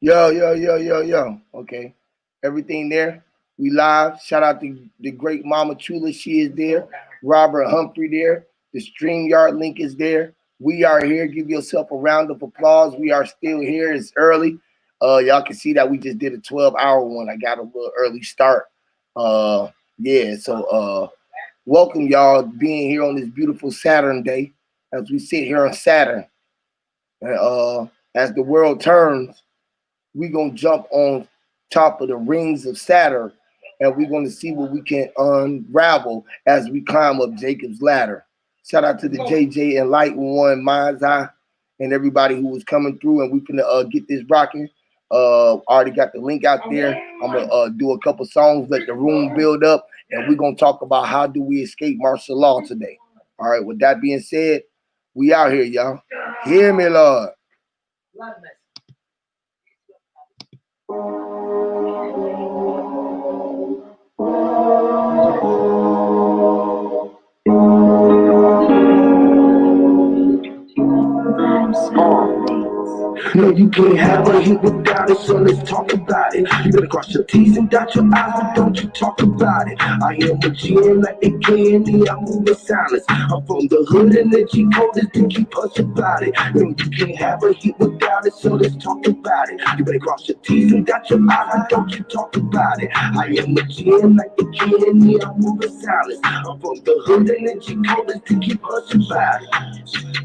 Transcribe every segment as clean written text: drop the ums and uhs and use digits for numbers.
Yo. Okay. Everything there. We live. Shout out to the great Mama Chula. She is there. Robert Humphrey there. The StreamYard link is there. We are here. Give yourself a round of applause. We are still here. It's early. Y'all can see that we just did a 12-hour one. I got a little early start. Uh yeah, so welcome y'all being here on this beautiful Saturn day as we sit here on Saturn. And as the world turns, we're gonna jump on top of the rings of Saturn and we're gonna see what we can unravel as we climb up Jacob's ladder. Shout out to the JJ and Light One Mind's Eye and everybody who was coming through, and we finna get this rocking. Already got the link out there. I'm gonna do a couple songs, let the room build up, and we're gonna talk about how do we escape martial law today. All right, with that being said, we out here, y'all. Hear me, Lord. No, you can't have a hit without it, so let's talk about it. You better cross your T's and dot your I's, but don't you talk about it. I am a GM like the candy, I move in silence. I'm from the hood and the G code is to keep us about it. No, you can't have a hit without it, so let's talk about it. You better cross your T's and dot your I's, but don't you talk about it. I am a GM like the candy, I move in silence. I'm from the hood and the G code is to keep us about it.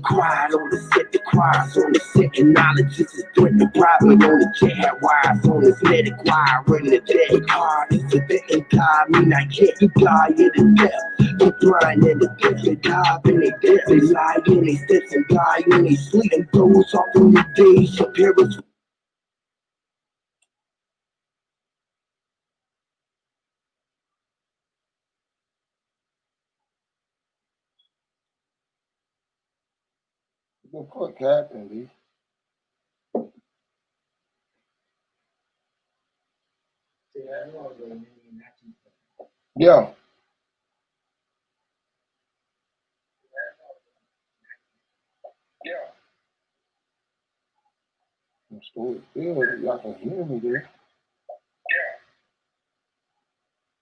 Quiet on the set, the quiet's on the set, and knowledge is a threat. The private on the jet, had wires on this medic wire, in the dead. The car is a vet and die, mean I can't you die in the death. They blind and the death, they dive in their death. They lie in their steps and die in their sleep. And those off in the days, your parents. What the fuck happened, Lee? Yeah. I'm still good. Y'all can hear me there.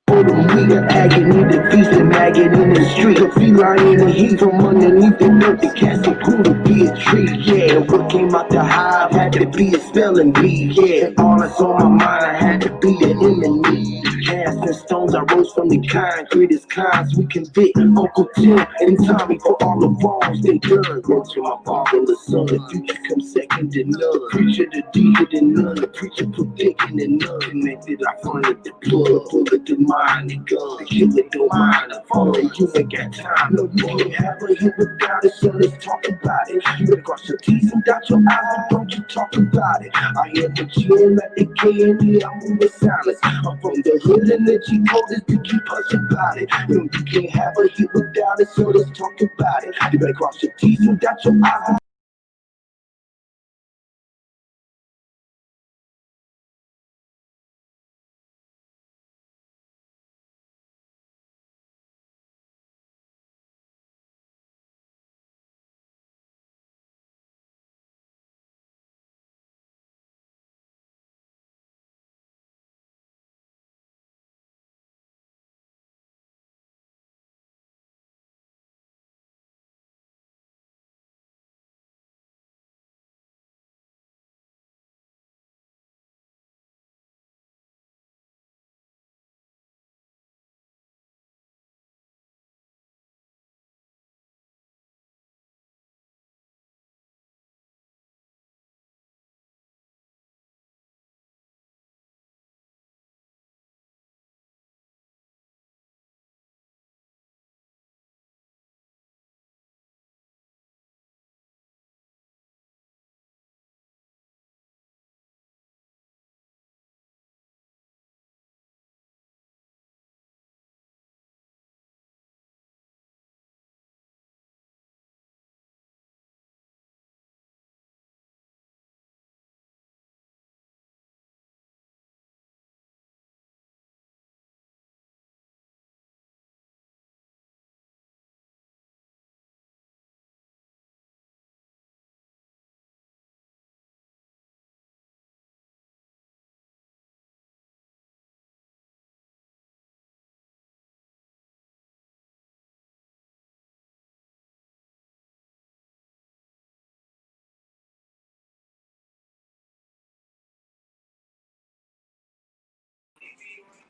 For the meat of agony, the feast and maggot in the street. The feline in the heat from underneath the dirt. The casket grew to be a tree, yeah. What came out the hive had to be a spelling bee, yeah. All that's on my mind, I had to be the enemy. Cast and stones, I rose from the concrete as cons we convict. Uncle Tim and Tommy for all the wrongs they done. Go to my father and the son, the future comes second to none. Preacher the deed and none, the preacher predicting and none. Connected, I funded the plug, bullet the mind, the gun. The killer don't mind, the phone, you ain't got time. No, you can't have a hit without it, so let's talk about it. You better cross your T's and dot your I's, but don't you talk about it. I am the GM like the candy, I move in silence. I'm from the hood and the G code is to keep us about it. No, you can't have a hit without it, so let's talk about it. You better cross your T's and dot your I's.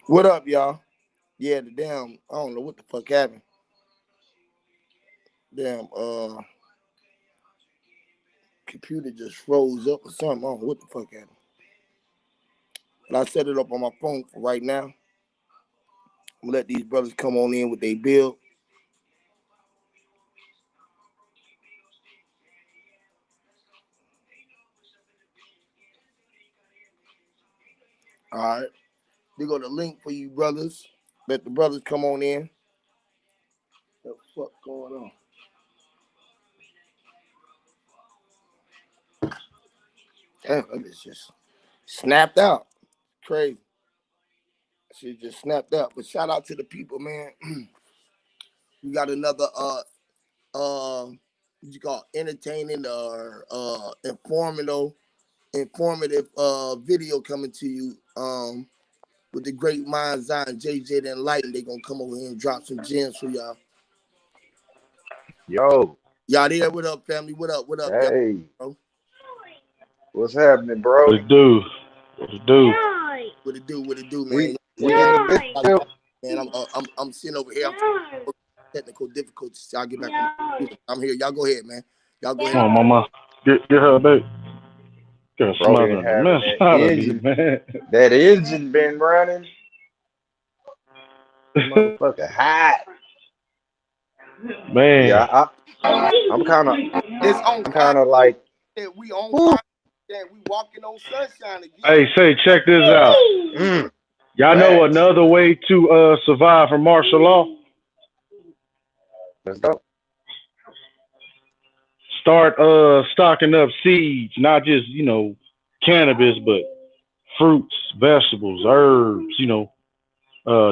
What up, y'all? Yeah, the damn, I don't know what the fuck happened. Damn, computer just froze up or something. I don't know what the fuck happened. But I set it up on my phone for right now. I'm gonna let these brothers come on in with their bill. All right. They got a link for you brothers. Let the brothers come on in. What the fuck going on? Damn, it's just snapped out. Crazy. Shit just snapped out. But shout out to the people, man. We got another what you call entertaining or informative video coming to you with the great minds Zion, JJ and Light. They gonna come over here and drop some gems for y'all. Yo. Y'all there? What up, family? What up? What up, y'all? Hey. Bro? What's happening, bro? What it do? What it do? What it do? What it do, man? We in the build. Man, I'm sitting over here. I'm technical difficulties. I'll get back on the computer. I'm here. Y'all go ahead, man. Y'all go ahead. Come on, mama. Get her back. Get her Bro, been smothering the having mess that out of me, engine. man. That engine been running. Motherfucker hot. Man. Yeah, I'm kind of like. We on fire. We walking on sunshine again. Hey, say, check this out. Y'all know another way to survive from martial law? Let's go. Start stocking up seeds, not just, cannabis, but fruits, vegetables, herbs,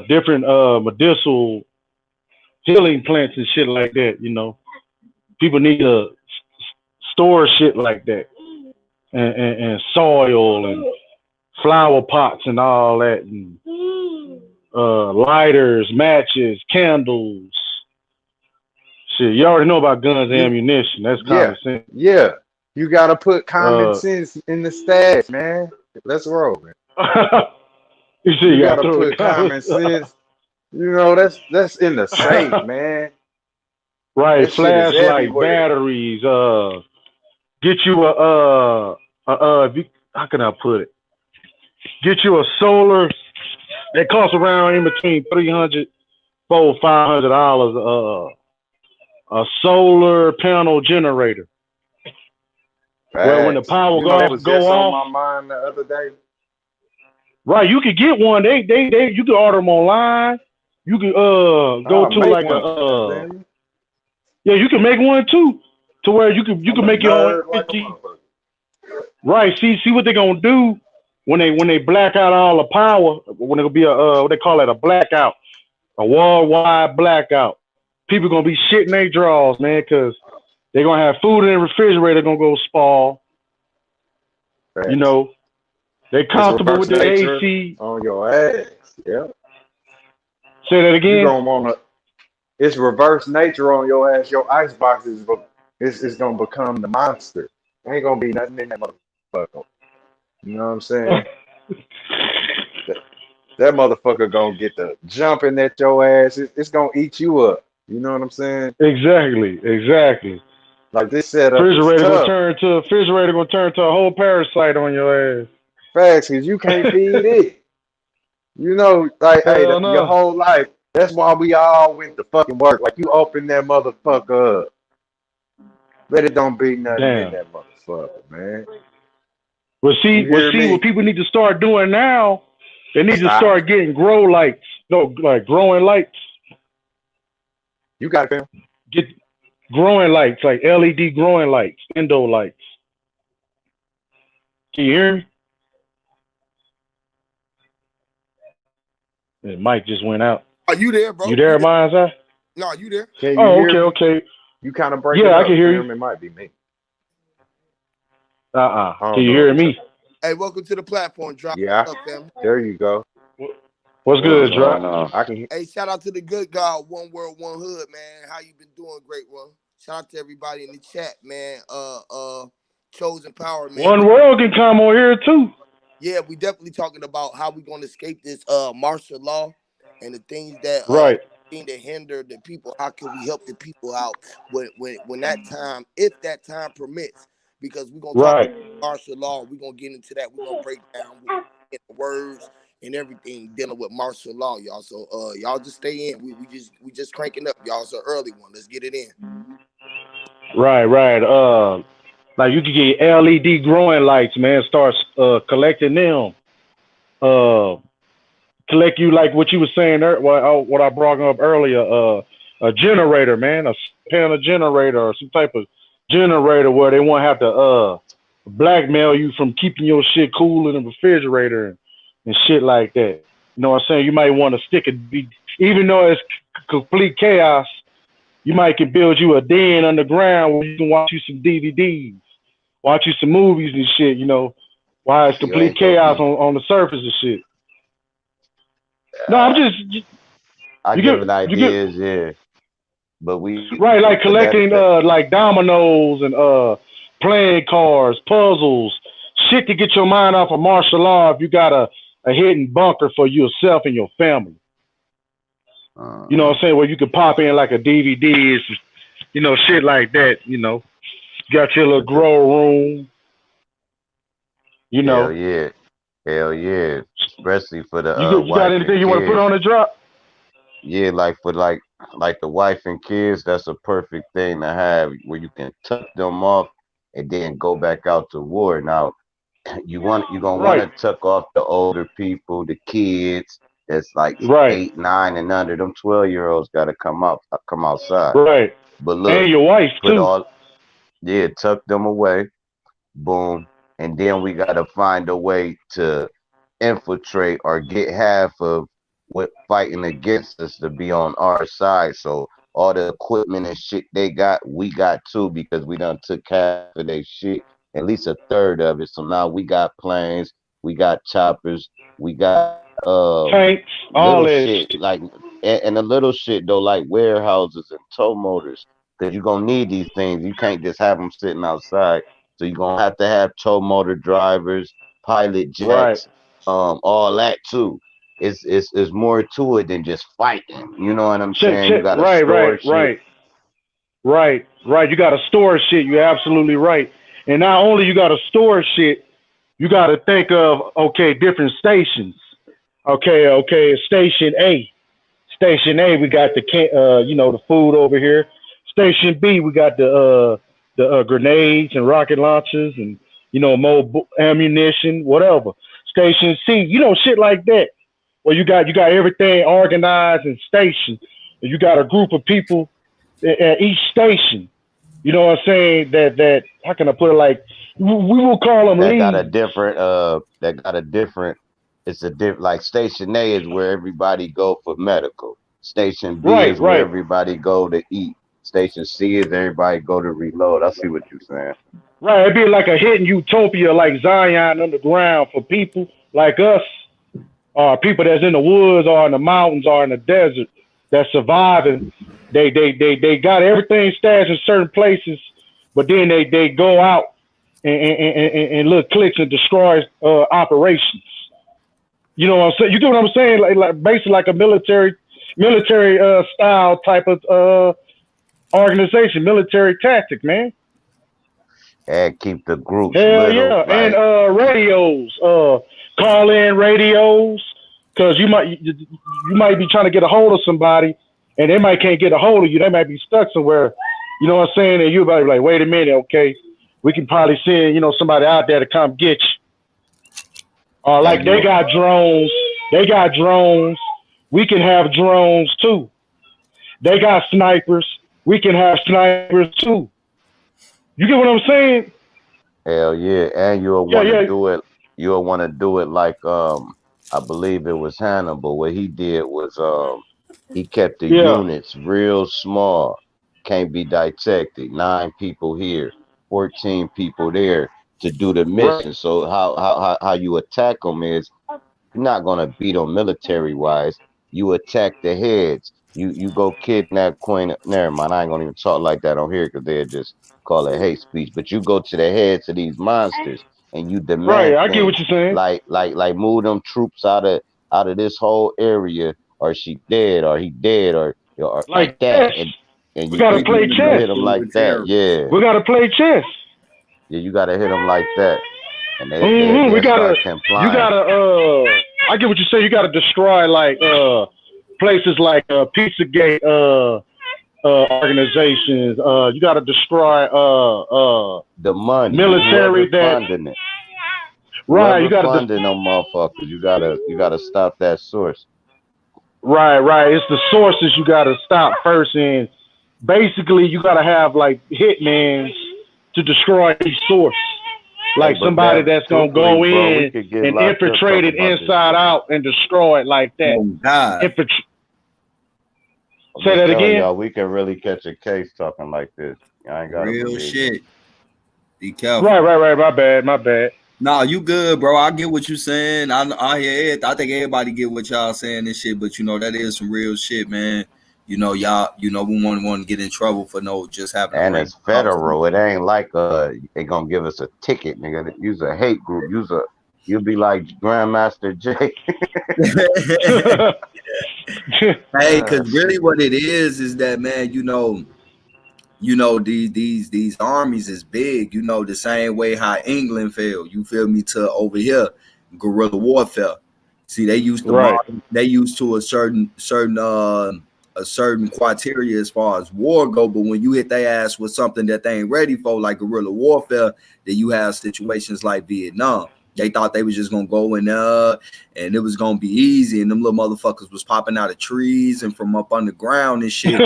different medicinal healing plants and shit like that, People need to store shit like that. And soil and flower pots and all that, and lighters, matches, candles. Shit, you already know about guns and ammunition. That's common sense. Yeah. You gotta put common sense in the stash, man. Let's roll, man. you gotta put common sense. That's in the safe, man. Right, flashlight, batteries. Get you how can I put it? Get you a solar. It costs around in between $500 a solar panel generator. Well, when the power go off, on my mind the other day. Right, you could get one. They you can order them online. You could go to like yeah, you can make one too, to where you can make your own energy. Right. See what they're gonna do when they black out all the power. When it'll be a what they call it, a blackout, a worldwide blackout. People gonna be shitting their drawers, man, because they're gonna have food in the refrigerator gonna go spoil. Right. They comfortable with the AC on your ass. Yeah. Say that again. You don't wanna. It's reverse nature on your ass. Your icebox is gonna become the monster. There ain't gonna be nothing in that motherfucker. You know what I'm saying? that motherfucker gonna get the jumping at your ass. It's gonna eat you up. You know what I'm saying? Exactly. Like this setup refrigerator gonna turn to a whole parasite on your ass. Facts, cause you can't feed it. Your whole life. That's why we all went to fucking work. Like you open that motherfucker up. But it don't be nothing in that motherfucker, man. Well, what people need to start doing now, they need to start getting grow lights. Like growing lights. You got it, fam. Get growing lights, like LED growing lights, indoor lights. Can you hear me? The mic just went out. Are you there, bro? You there, Miles? No, you there? Can you hear me? Okay. You kind of break it up. I can hear you. It might be me. Can you hear me? Hey, welcome to the platform, Drop. Yeah. What's up, fam? There you go. What's good, Drop? I can hear. Hey, shout out to the good God, One World, One Hood, man. How you been doing? Great, one. Shout out to everybody in the chat, man. Chosen Power, man. One World can come on here too. Yeah, we definitely talking about how we gonna escape this martial law and the things that Right, thing that hinder the people. How can we help the people out when that time, if that time permits? Because we're gonna talk right, about martial law. We're gonna get into that. We're gonna break down the words and everything dealing with martial law, y'all. So y'all just stay in. We just cranking up, y'all. It's an early one. Let's get it in. right. Like you could get LED growing lights, man. Start collecting them. Uh, collect you like what you were saying. What I brought up earlier. A generator, man. A panel generator or some type of generator where they won't have to blackmail you from keeping your shit cool in the refrigerator and shit like that. You know what I'm saying? You might want to stick it, even though it's complete chaos. You might can build you a den underground where you can watch you some DVDs, watch you some movies and shit. You know, while it's You complete ain't gonna chaos be. on the surface and shit. No, I'm Uh, just I you get giving you get ideas, yeah, but right like but collecting like dominoes and playing cards, puzzles, shit to get your mind off of martial law. If you got a hidden bunker for yourself and your family, you know uh, what I'm saying, where you could pop in like a DVD, you know, shit like that. You know, you got your little but the grow room. You hell know, yeah, hell yeah, especially for the you got wife and anything you want to put kids. on the drop? Yeah, like for like the wife and kids, that's a perfect thing to have where you can tuck them off and then go back out to war. Now you're gonna want Right, to tuck off the older people, the kids that's like right, 8, 9, and under. Them 12-year-olds got to come outside. right. But look, And your wife put too. all yeah, tuck them away, boom, and then we got to find a way to infiltrate or get half of what fighting against us to be on our side. So all the equipment and shit they got, we got too because we done took half of their shit, at least a third of it. So now we got planes, we got choppers, we got Tanks, little all that shit shit. like and the little shit though like warehouses and tow motors because you're gonna need these things. You can't just have them sitting outside. So you're gonna have to have tow motor drivers, pilot Right. jets, all that too. It's more to it than just fighting. You know what I'm saying? You Check. gotta Right, store shit. right. You got to store shit. You're absolutely right. And not only you got to store shit, you got to think of okay, different stations. Okay, station A. Station A, we got you know, the food over here. Station B, we got the grenades and rocket launchers and you know more ammunition, whatever. Station C, you know, shit like that. Well, you got everything organized and stationed. And you got a group of people at each station. You know what I'm saying? That how can I put it? Like we will call them That got a leads. different it's a different like station A is where everybody go for medical. Station B Right, is where right, everybody go to eat. Station C is everybody go to reload. I see what you're saying. right. It'd be like a hidden utopia, like Zion underground for people like us, or people that's in the woods, or in the mountains, or in the desert that's surviving. They got everything stashed in certain places, but then they go out and look clicks and destroys operations. You know what I'm saying? You get what I'm saying? Like basically like a military style type of organization, military tactic, man. And keep the groups Hell little. yeah, and Like radios, call in radios, because you might be trying to get a hold of somebody, and they might can't get a hold of you. They might be stuck somewhere. You know what I'm saying? And you might be like, wait a minute, okay, we can probably send somebody out there to come get you. Or and like you they got drones, they got drones. We can have drones too. They got snipers. We can have snipers too. You get what I'm saying? hell yeah, and you'll Yeah, want to yeah, do it. You'll want to do it like I believe it was Hannibal. What he did was he kept the yeah. units real small, can't be detected. 9 people here, 14 people there to do the Right. mission. So how you attack them is you're not gonna beat them military wise. You attack the heads. You go kidnap Queen. Never mind. I ain't gonna even talk like that on here because they'll just call it hate speech. But you go to the heads of these monsters. and you Right. demand I get what things you're saying. like move them troops out of this whole area, or she dead, or he dead, or like Like that, chess. and We you gotta you play you you chess. hit them like that, yeah, We gotta play chess. yeah, you gotta hit them like that, and We they'll gotta. start You complying. gotta. I get what you say. You gotta destroy like places like Pizzagate organizations. You gotta destroy The money, military whoever that. funding it, Right. You whoever gotta. funding them motherfuckers, you gotta stop that source. Right. Right. It's the sources you gotta stop first, and basically you gotta have like hitmans to destroy each source. Hey, Like but somebody Bab, that's gonna truthfully, go bro, we in could get and locked up infiltrate talking it about this inside shit. out and destroy it like that. Oh God, I'm Say just that telling again. y'all, we can really catch a case talking like this. I ain't gotta real believe me. shit. Be careful. Right. My bad. My bad. Nah, you good, bro. I get what you saying. I hear it. I think everybody get what y'all saying and shit, but that is some real shit, man. Y'all, we want to get in trouble for just having a And ring it's house. federal. It ain't like they gonna give us a ticket, nigga. Use a hate group. You'll be like Grandmaster Jay. Hey, because Ah, really shit. what it is that, man, these armies is big, the same way how England fell, you feel me, to over here, guerrilla warfare. See, right. they used to a certain criteria as far as war go, but when you hit their ass with something that they ain't ready for, like guerrilla warfare, then you have situations like Vietnam. They thought they was just gonna go in there and it was gonna be easy, and them little motherfuckers was popping out of trees and from up underground and shit.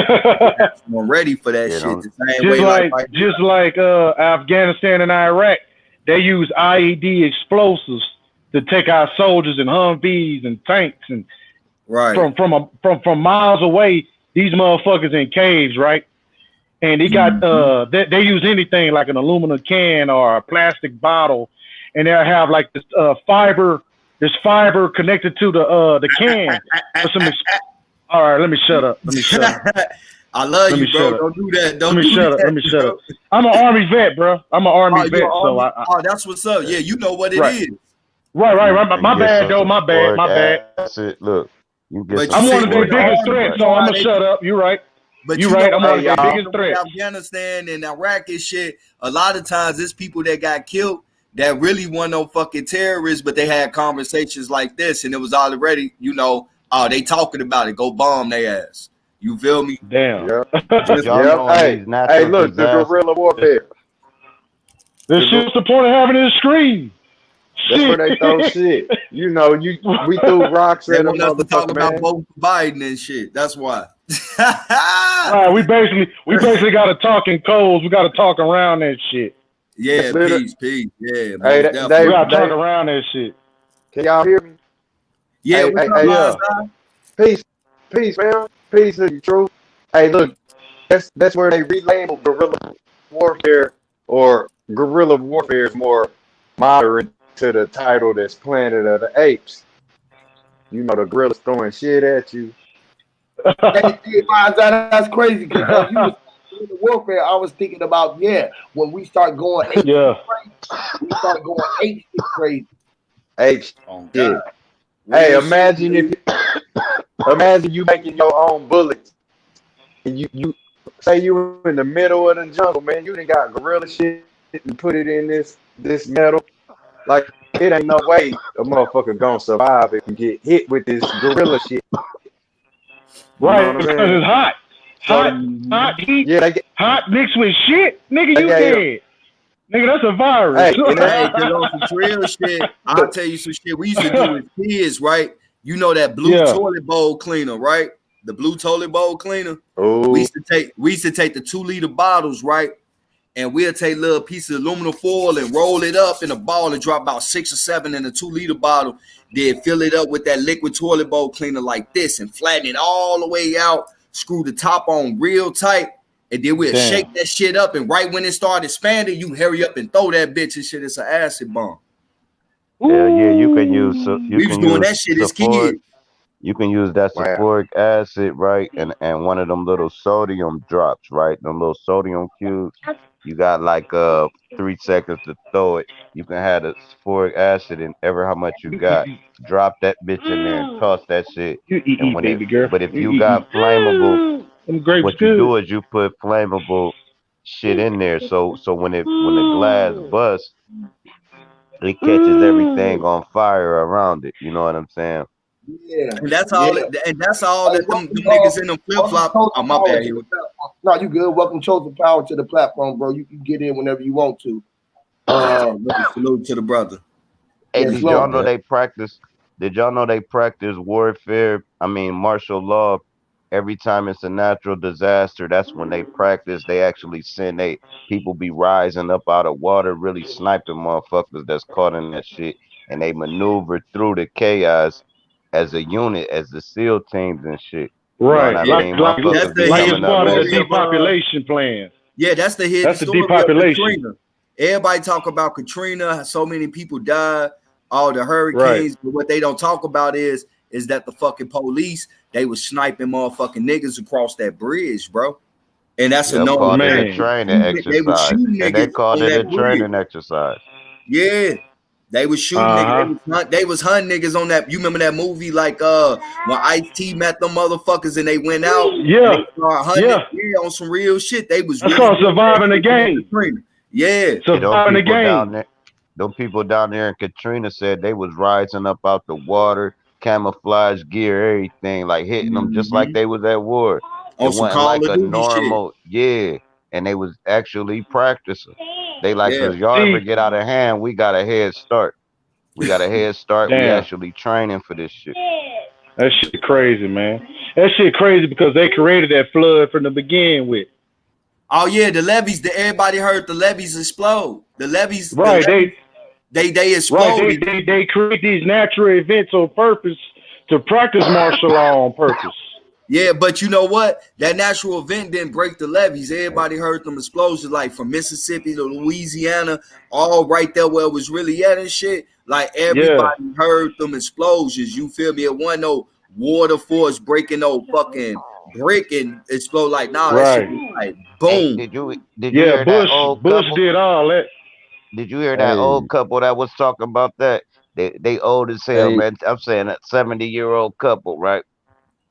Weren't ready for that Yeah, shit. don't The same way, like right now. just like Afghanistan and Iraq, they use IED explosives to take out soldiers and Humvees and tanks and Right. from miles away. These motherfuckers in caves, right? And they got Mm-hmm. they use anything like an aluminum can or a plastic bottle, and they'll have like this fiber connected to the can for some. All right, let me shut up. Let me shut up. I love Let me you, bro. shut up. Don't do that. Let Don't me do shut up. Let that, me shut up. bro. I'm an army vet, bro. I'm an army Oh, you vet, an so army? Oh, that's what's up. yeah. Yeah, you know what it Right, is. right. and My get bad, some though. My bad. sphoric My bad. acid. Look, you get But some you I'm see, one of their in sphoric the biggest acid, army, threats, right? so I'm how gonna they shut up. You right. But You right. I'm one Hey, of their y'all. biggest with threats. Afghanistan and Iraq and shit, a lot of times it's people that got killed that really weren't no fucking terrorists, but they had conversations like this, and it was already, oh, they talking about it, go bomb their ass. You feel me? Damn. Yep. But Just y'all Yep. know in Hey, these hey, natural look, the disasters, guerrilla warfare. Then The, shit, what's the point of having this screen? that's where Shit. they throw shit. We threw rocks they at a want us to talk motherfucker, about man. both Biden and shit. That's why. Right. We basically got to talk in codes. We got to talk around that shit. Yeah, Literally, peace. Yeah, hey, most We they, definitely. got to talk they, around that shit. can y'all hear me? Yeah, Hey, what's hey, up, hey, Yeah. Einstein? peace, peace, man. Peace is the truth. Hey, look, that's where they relabel guerrilla warfare, or guerrilla warfare is more modern to the title that's Planet of the Apes. The gorillas throwing shit at you. Hey, that's crazy because you was in the warfare. I was thinking about when we start going ape Yeah. crazy, we start going ape shit crazy. Apes Oh God, shit. Hey, real shit, dude. imagine you making your own bullets, and you say you in the middle of the jungle, man. You done got gorilla shit and put it in this metal. Like, it ain't no way a motherfucker gonna survive if you get hit with this gorilla shit. You know Right. what I'm Because saying? it's hot. So Mm-hmm. Hot heat. yeah, Hot mixed with shit. Nigga, they you gave dead. Nigga, that's a virus. hey, and Hey, cause on some real shit, I'll look, tell you some shit we used to do as kids, right? You know that blue Yeah. toilet bowl cleaner, right? The blue toilet bowl cleaner. We oh used to take the 2 liter bottles, right? And we'll take little pieces of aluminum foil and roll it up in a ball and drop about 6 or 7 in a 2 liter bottle. Then fill it up with that liquid toilet bowl cleaner like this and flatten it all the way out. Screw the top on real tight. And then we'll Damn. shake that shit up. And right when it started expanding, you hurry up and throw that bitch and shit. It's an acid bomb. hell yeah, you can use Ooh. We was doing that shit as sulfuric. kids. You can use that Wow. sulfuric acid, right? And one of them little sodium drops, right? Them little sodium cubes. You got like 3 seconds to throw it. You can have the sulfuric acid in ever how much you got. Drop that bitch in there and toss that shit. You eat, And eat, when it, baby girl. but if You you eat, eat. got flammable, Them grapes what you good. do is you put flammable shit in there. So when the glass busts, it catches everything on fire around it. You know what I'm saying? Yeah, And that's yeah. all. And that's all Hey, that them welcome, niggas in them flip welcome flop. Chosen Oh my Power bad, to the here. platform. No, you good. Welcome Chosen Power to the platform, bro. You can get in whenever you want to. Uh, Salute to the brother. Hey, yes, did y'all Lord. know Yeah. they practice? Did y'all know they practice warfare? I mean, martial law. Every time it's a natural disaster, that's when they practice. They actually send they people be rising up out of water, really sniping motherfuckers that's caught in that shit, and they maneuver through the chaos as a unit, as the SEAL teams and shit. You know what Right. I Yeah, Like mean? like that's Motherfuckers the be like hidden it's coming up part of the missing. story of depopulation plan. yeah, that's the hidden That's the story of depopulation. Katrina. Everybody talk about Katrina, so many people died, all the Right. hurricanes, but what they don't talk about is that the fucking police, they was sniping motherfucking niggas across that bridge, bro. And that's a Yep, known called it a fact. Man. training They was exercise, shooting and they niggas called on it a that bridge. training exercise. Yeah. They was shooting Uh niggas. huh. They was hunting niggas on that. You remember that movie like when Ice-T met them motherfuckers and they went out and Yeah. they started hunting Yeah. yeah, on some real shit. They was That's really called doing that surviving the shit during game. Katrina. Yeah. Yeah, Surviving the game. them people down there in Katrina said they was rising up out the water, camouflage gear, everything, like hitting them just like Mm-hmm. they was at war. It On some wasn't Call like of a Duty shit. normal, yeah, and they was actually practicing. They like, Yeah. cause y'all ever See, get out of hand, we got a head start. We got a head start. We damn. actually training for this shit. That shit crazy, man. That shit crazy because they created that flood from the begin with. Oh yeah, the levees. Everybody heard the levees explode. The Right. levees, they Right. exploded. They create these natural events on purpose to practice martial law on purpose. Yeah, but you know what? That natural event didn't break the levees. Everybody heard them explosions, like from Mississippi to Louisiana, all right there where it was really at and shit. Like Yeah. everybody heard them explosions. You feel me? It wasn't no water force breaking no fucking brick and explode. Like, nah, that shit Right. was like Hey, boom. did you Yeah. hear that Bush. old Bush couple? did all that. Did you hear that Hey, old couple that was talking about that? They old as hell, hey, man. I'm saying a 70-year-old couple, right?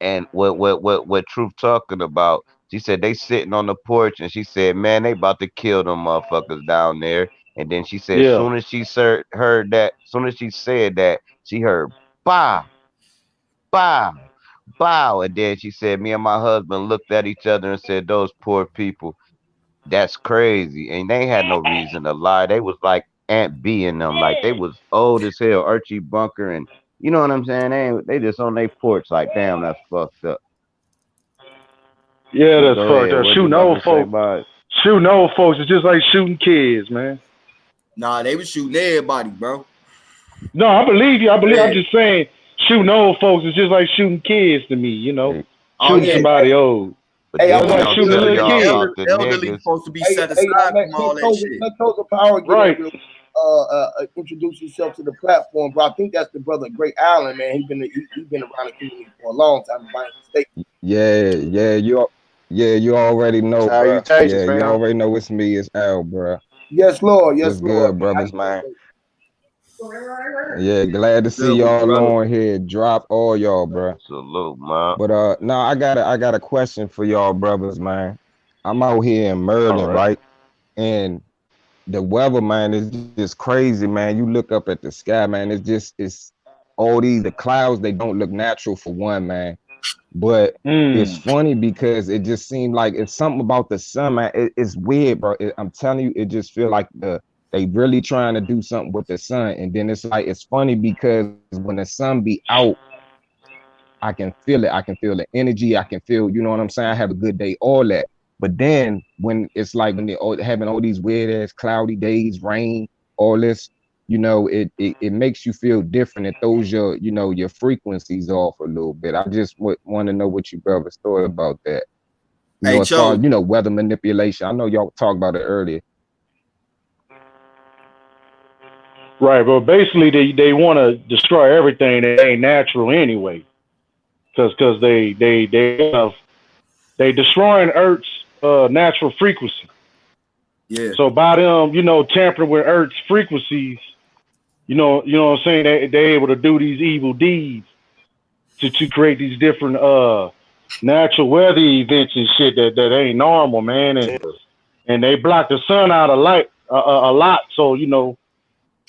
And what Truth talking about? She said they sitting on the porch, and she said, "Man, they about to kill them motherfuckers down there." And then she said, Yeah. heard that, soon as she said that, she heard bow, bow, bow, and then she said, "Me and my husband looked at each other and said, those poor people." That's crazy. And they had no reason to lie. They was like Aunt B and them. Like they was old as hell, Archie Bunker and you know what I'm saying? They just on their porch like, damn, that's fucked up. Yeah, But that's go fucked ahead. up. What you Shooting about old to say folk. about it? Shooting old folks is just like shooting kids, man. Nah, they was shooting everybody, bro. No, I believe you. I believe. I'm Yeah. just saying, shooting old folks is just like shooting kids to me. You know, Hey, Oh shooting yeah. Hey, somebody old. but hey, I then That's we want like to don't shooting a give tell little y'all kid. about the Elderly niggas. supposed to be hey, set hey, aside from let all that Chosen, shit. let Chosen Power get in Right. real. Introduce yourself to the platform, bro. I think that's the brother Great Allen, man. He been around the community for a long time, if I ain't mistaken. yeah, you already know, bro. Salutations, Yeah, you fam. already know it's me, it's Al, bro. Yes, Lord. Yes, What's Lord. good, How brothers, you doing, man? bro? Yeah, glad to see Good with you, y'all brother. on here. Drop all y'all, bro. Salute, man. But no, I got a question for y'all, brothers, man. I'm out here in All Merlin, right. right? And the weather, man, is just crazy, man. You look up at the sky, man. It's all the clouds. They don't look natural for one, man. But it's Mm. funny because it just seemed like it's something about the sun, man. It's weird, bro. I'm telling you, it just feel like they really trying to do something with the sun. And then it's like it's funny because when the sun be out, I can feel it. I can feel the energy. I can feel, you know what I'm saying? I have a good day, all that. But then when it's like when they're having all these weird ass cloudy days, rain, all this, it makes you feel different. It throws your frequencies off a little bit. I just want to know what you brothers thought about that. Hey, As far Cho. as weather manipulation. I know y'all talked about it earlier. Right. But basically, they want to destroy everything that ain't natural anyway. because they have they destroying Earth's natural frequency. Yeah. So by them, tampering with Earth's frequencies, what I'm saying, they able to do these evil deeds to create these different natural weather events and shit that ain't normal, man, and they block the sun out of light a lot, so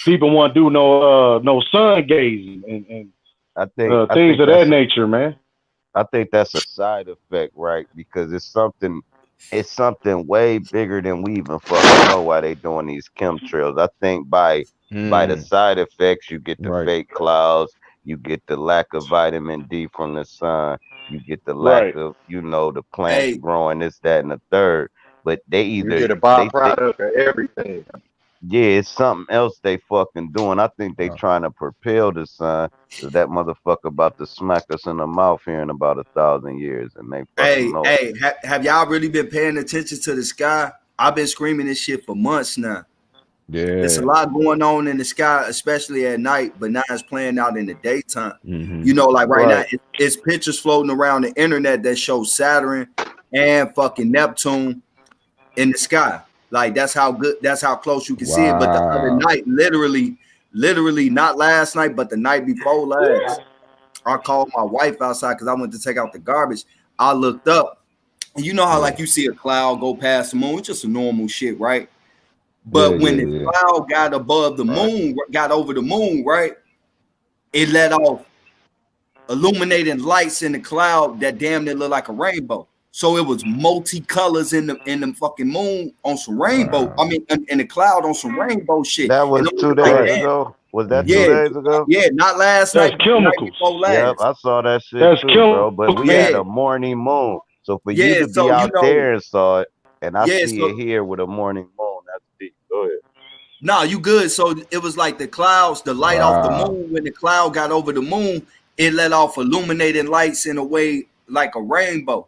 people won't do no sun gazing and I things think of that that's nature, man. I think that's a side effect, right? Because it's something way bigger than we even fucking know why they doing these chemtrails. I think by the Mm, side effects, you get the right. fake clouds, you get the lack of vitamin D from the sun, you get the lack Right. of, the plants Hey, growing this, that, and the third. But they You either get a they byproduct of everything. yeah, it's something else they fucking doing. I think they Uh, trying to propel the sun. 'Cause that motherfucker about to smack us in the mouth here in about 1,000 years, and they fucking know it. have y'all really been paying attention to the sky? I've been screaming this shit for months now. It's a yeah. lot going on in the sky, especially at night, but now it's playing out in the daytime. Hmm. Like right now, Right. it's pictures floating around the internet that show Saturn and fucking Neptune in the sky. Like that's how close you can see it. But the other Wow. night, literally, not last night, but the night before last, I called my wife outside because I went to take out the garbage. I looked up, and you know how Yeah. like you see a cloud go past the moon, it's just a normal shit, right? Yeah. But when Yeah. the Yeah. cloud got above the Right. moon, got over the moon, right? It let off illuminating lights in the cloud that damn near look like a rainbow. So it was multicolors in the fucking moon on some rainbow. I Wow. mean, in the cloud on some rainbow shit. That And was I'm two looking like, Right. days damn, ago. Was that two yeah, Hmm. days ago? yeah, not last That's night, but the night chemicals. before Yep, last. I saw that shit That's too, bro. But chemicals, we man. had Yeah, a morning moon. So for you yeah. to be So out there and saw it, and I yeah, see it so here with a morning moon, that's deep. Go ahead. nah, you good. So it was like the clouds, the light off the Wow. moon. When the cloud got over the moon, it let off illuminating lights in a way like a rainbow.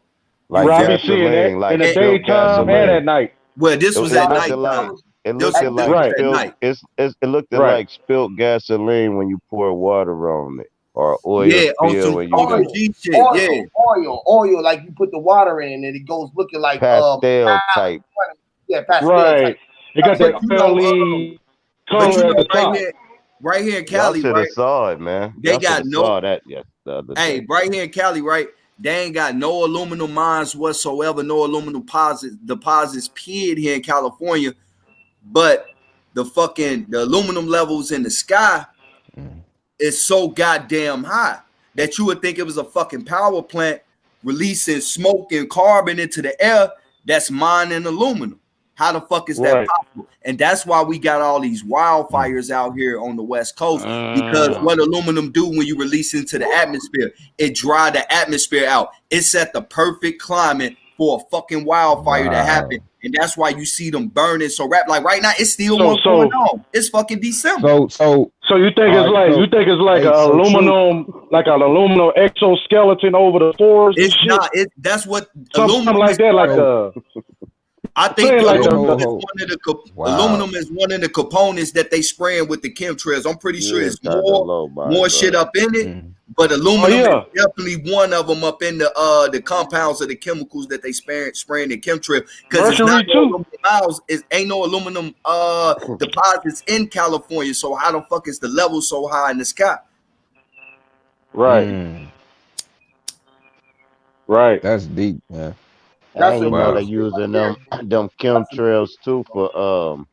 You Like Right. I feel be me? seeing that gasoline, in like the And, spilled daytime and gasoline. at night. well, this It, was it at looking like nighttime. Colors it This looking was this like was Right. at spilled. night. It looking Right. like spilled gasoline when you pour water on it, or oil Yeah, on spill some when you got RNG shit. Yeah, oil, like you put the water in and it goes looking like pastel type. yeah, pastel type. Right. It got but that Yeah. oily but color at the top. right here in Y'all Cali, should have right? saw it, man. They Y'all should got have no. saw that the other Hey, day. right here in Cali, right? They ain't got no aluminum mines whatsoever, no aluminum deposits period here in California. But the aluminum levels in the sky Mm. is so goddamn high that you would think it was a fucking power plant releasing smoke and carbon into the air that's mining aluminum. How the fuck is that Right. possible? And that's why we got all these Mm. wildfires out here on the West Coast, because Mm. what aluminum do when you release into the atmosphere, it dry the atmosphere out. It set the perfect climate for a fucking wildfire to happen. Wow. And that's why you see them burning so rapid. Like right now, it's still So one going so on. It's fucking December. So so all right. you think it's like Hey, a so true. aluminum like an aluminum exoskeleton over the forest and It's shit? not. That's what Something aluminum like is that, like one of. So the I think saying like wait, aluminum hold, is hold. one of Wow. aluminum is one of the components that they spraying with the chemtrails. I'm pretty sure Yeah, it's kind of low, man. more Go shit ahead. up in it, Mm. but oh aluminum is yeah. definitely one of them up in the compounds of the chemicals that they spraying the chemtrail, because it's not Mercury no too. aluminum miles. It ain't no aluminum deposits in California. So how the fuck is the level so high in the sky? Right. Mm. Right. That's deep, man. That's And you some know real they Wow. shit right using there. them That's some real chemtrails too for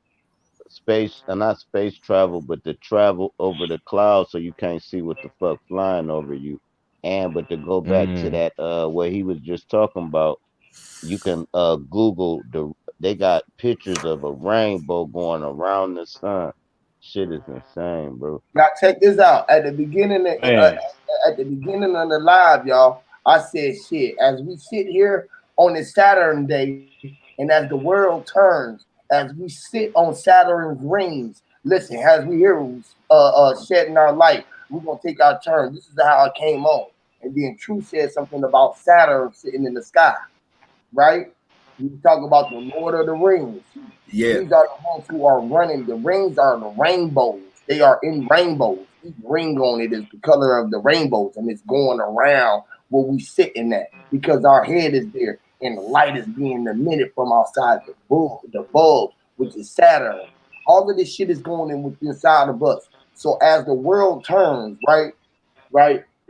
space, not space travel, but to travel over the clouds so you can't see what the fuck flying over you. And but to go back to Mm. that what he was just talking about, you can Google they got pictures of a rainbow going around the sun. Shit is insane, bro. Now check this out. Man. At the beginning of the live, y'all, I said shit. As we sit here on this Saturn day, and as the world turns, as we sit on Saturn's rings, listen, as we here shedding our light, we're gonna take our turn. This is how it came on. And then True said something about Saturn sitting in the sky, right? We talk about the Lord of the Rings. Yeah, These are the ones who are running. The rings are the rainbows. They are in rainbows. Each ring on it is the color of the rainbows, and it's going around where we sitting at because our head is there and the light is being emitted from outside the bulb, which is Saturn. All of this shit is going in with inside of us. So as the world turns, right,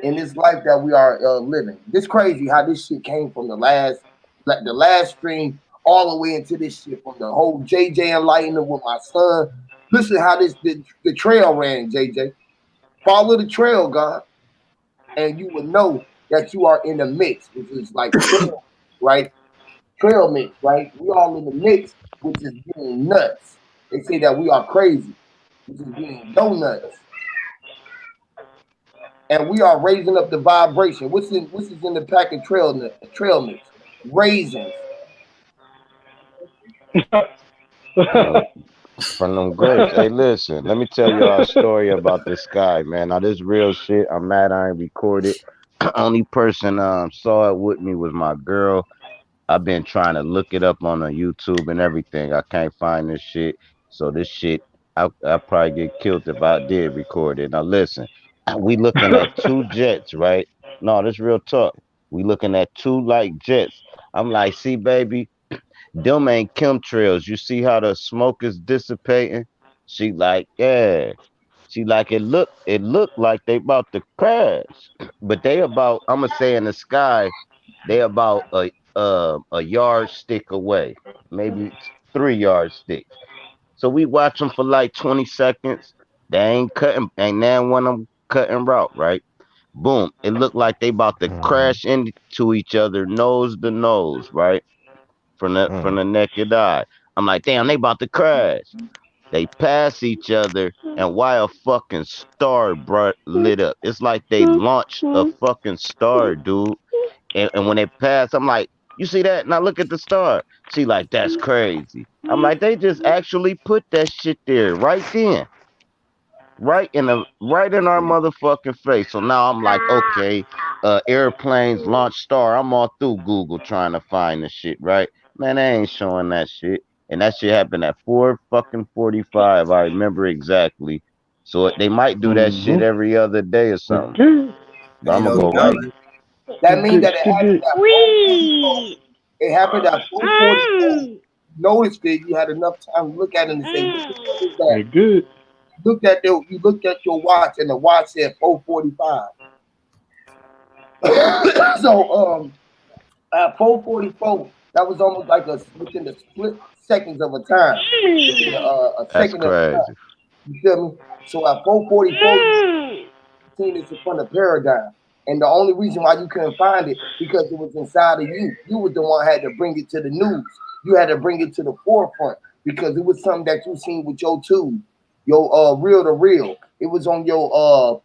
in this life that we are living, this crazy how this shit came from the last stream all the way into this shit from the whole JJ enlightening with my son. Listen how the trail ran, JJ. Follow the trail, God, and you will know that you are in the mix, which is like trail, right? Trail mix, right? We all in the mix, which is being nuts. They say that we are crazy, which is being donuts. And we are raising up the vibration. What's in the pack of trail mix? Raisins. From them, from them grapes. Hey, listen, let me tell y'all a story about this guy, man. Now this real shit. I'm mad I ain't recorded. Only person saw it with me was my girl. I've been trying to look it up on the YouTube and everything. I can't find this shit. So this shit, I probably get killed if I did record it. Now listen, we looking at two jets, right? No, this real talk. We looking at two like jets. I'm like, see, baby, them ain't chemtrails. You see how the smoke is dissipating? She like, yeah. She like it look like they about to crash. But they about, I'ma say in the sky, they about a yardstick away, maybe 3 yardsticks. So we watch them for like 20 seconds. They ain't now one of them cutting route, right? Boom. It looked like they about to Mm-hmm. crash into each other nose to nose, right? From the naked eye. I'm like, damn, they about to crash. They pass each other, and why a fucking star lit up? It's like they launched a fucking star, dude. And when they pass, I'm like, you see that? Now look at the star. She like, that's crazy. I'm like, they just actually put that shit there right then, right in our motherfucking face. So now I'm like, okay, airplanes launch star. I'm all through Google trying to find the shit, right? Man, they ain't showing that shit. And that shit happened at 4 fucking 45. I remember exactly. So they might do that shit Mm-hmm. every other day or something. Good. But I'm Ain't gonna no go doubt. right. That means that it happened Good. at 444. It happened at 444. Noticed it. You had enough time to look at it and say, what is that? Hey, good. You looked at your watch and the watch said 445. So at 444, that was almost like within the split seconds of a time. Within a That's second of a time. crazy. You feel me? So at 444, you seen this in front of paradigm. And the only reason why you couldn't find it because it was inside of you. You was the one had to bring it to the news. You had to bring it to the forefront because it was something that you seen with your tube, your reel to reel. It was on your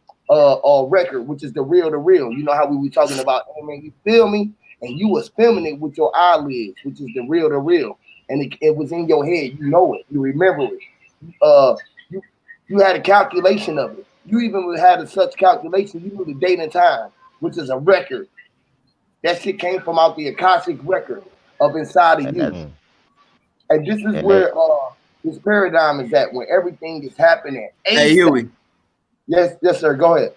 record, which is the reel to reel. You know how we were talking about, hey, man, you feel me? And you was filming it with your eyelids, which is the reel to reel. And it was in your head. You know it. You remember it. You you had a calculation of it. You even had a such calculation. You knew the date and time, which is a record. That shit came from out the Akashic record of inside of And you. that Mm. And this is and they where this paradigm is at, when everything is happening Hey ASAP. Huey, Yes, sir. Go ahead.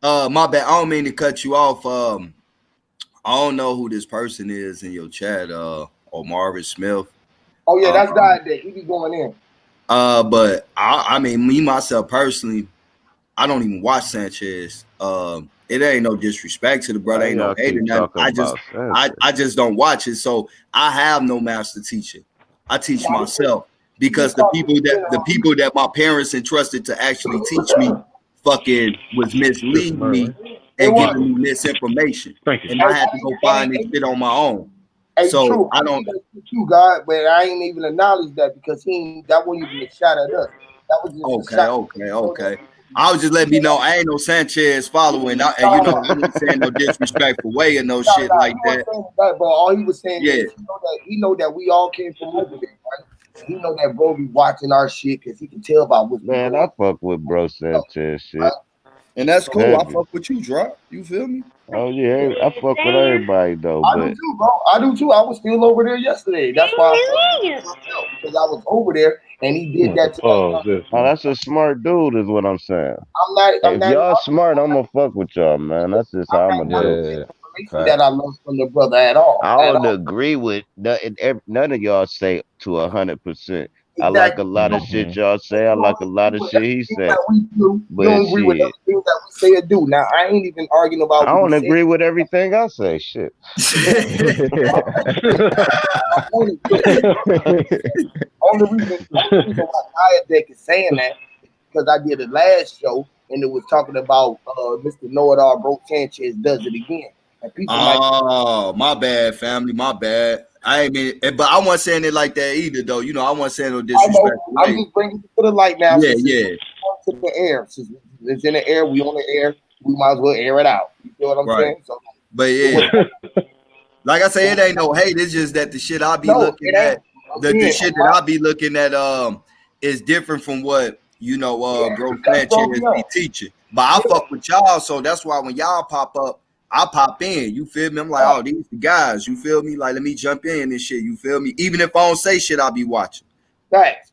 my bad. I don't mean to cut you off. I don't know who this person is in your chat, or Marvin Smith. Oh yeah, that's Um, died there. He be going in. but I mean, me myself personally, I don't even watch Sanchez. It ain't no disrespect to the brother, why ain't no y'all hate or keep nothing. talking about Sanchez? I just don't watch it. So I have no master teacher. I teach Nah, myself he because just called me the people that my parents entrusted to actually teach me fucking was This misleading tomorrow, me right? it and Yeah. giving was. me misinformation. Thank you. And Hey, I had to go hey, find this hey, shit on my own. hey, So true. I I don't. see that too, God, but I ain't even acknowledge that because that wasn't even a shot at us. That was just a Okay, shot okay, so that okay. people can I was just letting me know I ain't no Sanchez following, and no, I ain't saying no disrespectful way or no no, shit like he that. wasn't saying that, but all he was saying Yeah. is he know that we all came from over there, right? And he know that bro be watching our shit because he can tell about what's been Man, going I fuck with bro on, Sanchez right? shit. And that's So cool. I Heavy. fuck with you, drop. You feel me? Oh yeah, I fuck with everybody though, I do but too, bro. I do too. I was still over there yesterday. That's why I fucked with him myself because I was over there and he I'm did going to that to that pause young. this, oh, man. that's a smart dude, is what I'm saying. I'm not. I'm If not. y'all smart, I'm gonna fuck with y'all, man. That's just how I'm gonna I'm not do. Yeah. that I learned from the brother at all. I At don't all. agree with nothing. None of y'all say to 100%. I like a Exactly. lot of shit y'all say. I You don't like a agree lot of with shit he everything said. that we do. You But don't agree with shit, everything that we say or do. Now, I ain't even arguing about I what he don't said. agree with everything I say. Shit. Only only reason why Diadeck is saying that is because I did a last show and it was talking about Mr. Know It All Bro Sanchez does it again. And people might Oh, my bad, family. My bad. I ain't mean, but I wasn't saying it like that either, though. You know, I wasn't saying no I know disrespectful I'm way. just bringing it to the light now Yeah, since it's yeah, on to the air. Since it's in the air, we on the air, we might as well air it out. You feel what I'm right. saying? So But it yeah, was like I say, it ain't no hate. It's just that the shit I be no, looking it ain't. at, the Again, shit that I be looking at, is different from what yeah, bro that's bro Sanchez be young. teaching. But I Yeah, fuck with y'all, so that's why when y'all pop up, I pop in. You feel me? I'm like, right. oh, these the guys. You feel me? Like, let me jump in and shit. You feel me? Even if I don't say shit, I be watching. Facts.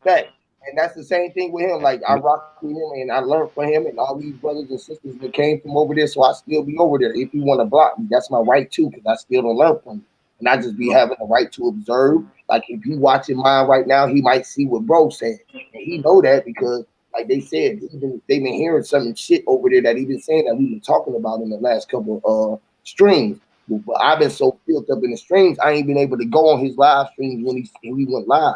And that's the same thing with him. Like I rock with him and I learned from him and all these brothers and sisters that came from over there. So I still be over there. If you want to block me, that's my right too, because I still don't learn from you. And I just be having the right to observe. Like if you watching mine right now, he might see what bro said. And he know that because like they said, they've been hearing some shit over there that he been saying that we've been talking about in the last couple streams. But I've been so filled up in the streams, I ain't been able to go on his live streams when he went live.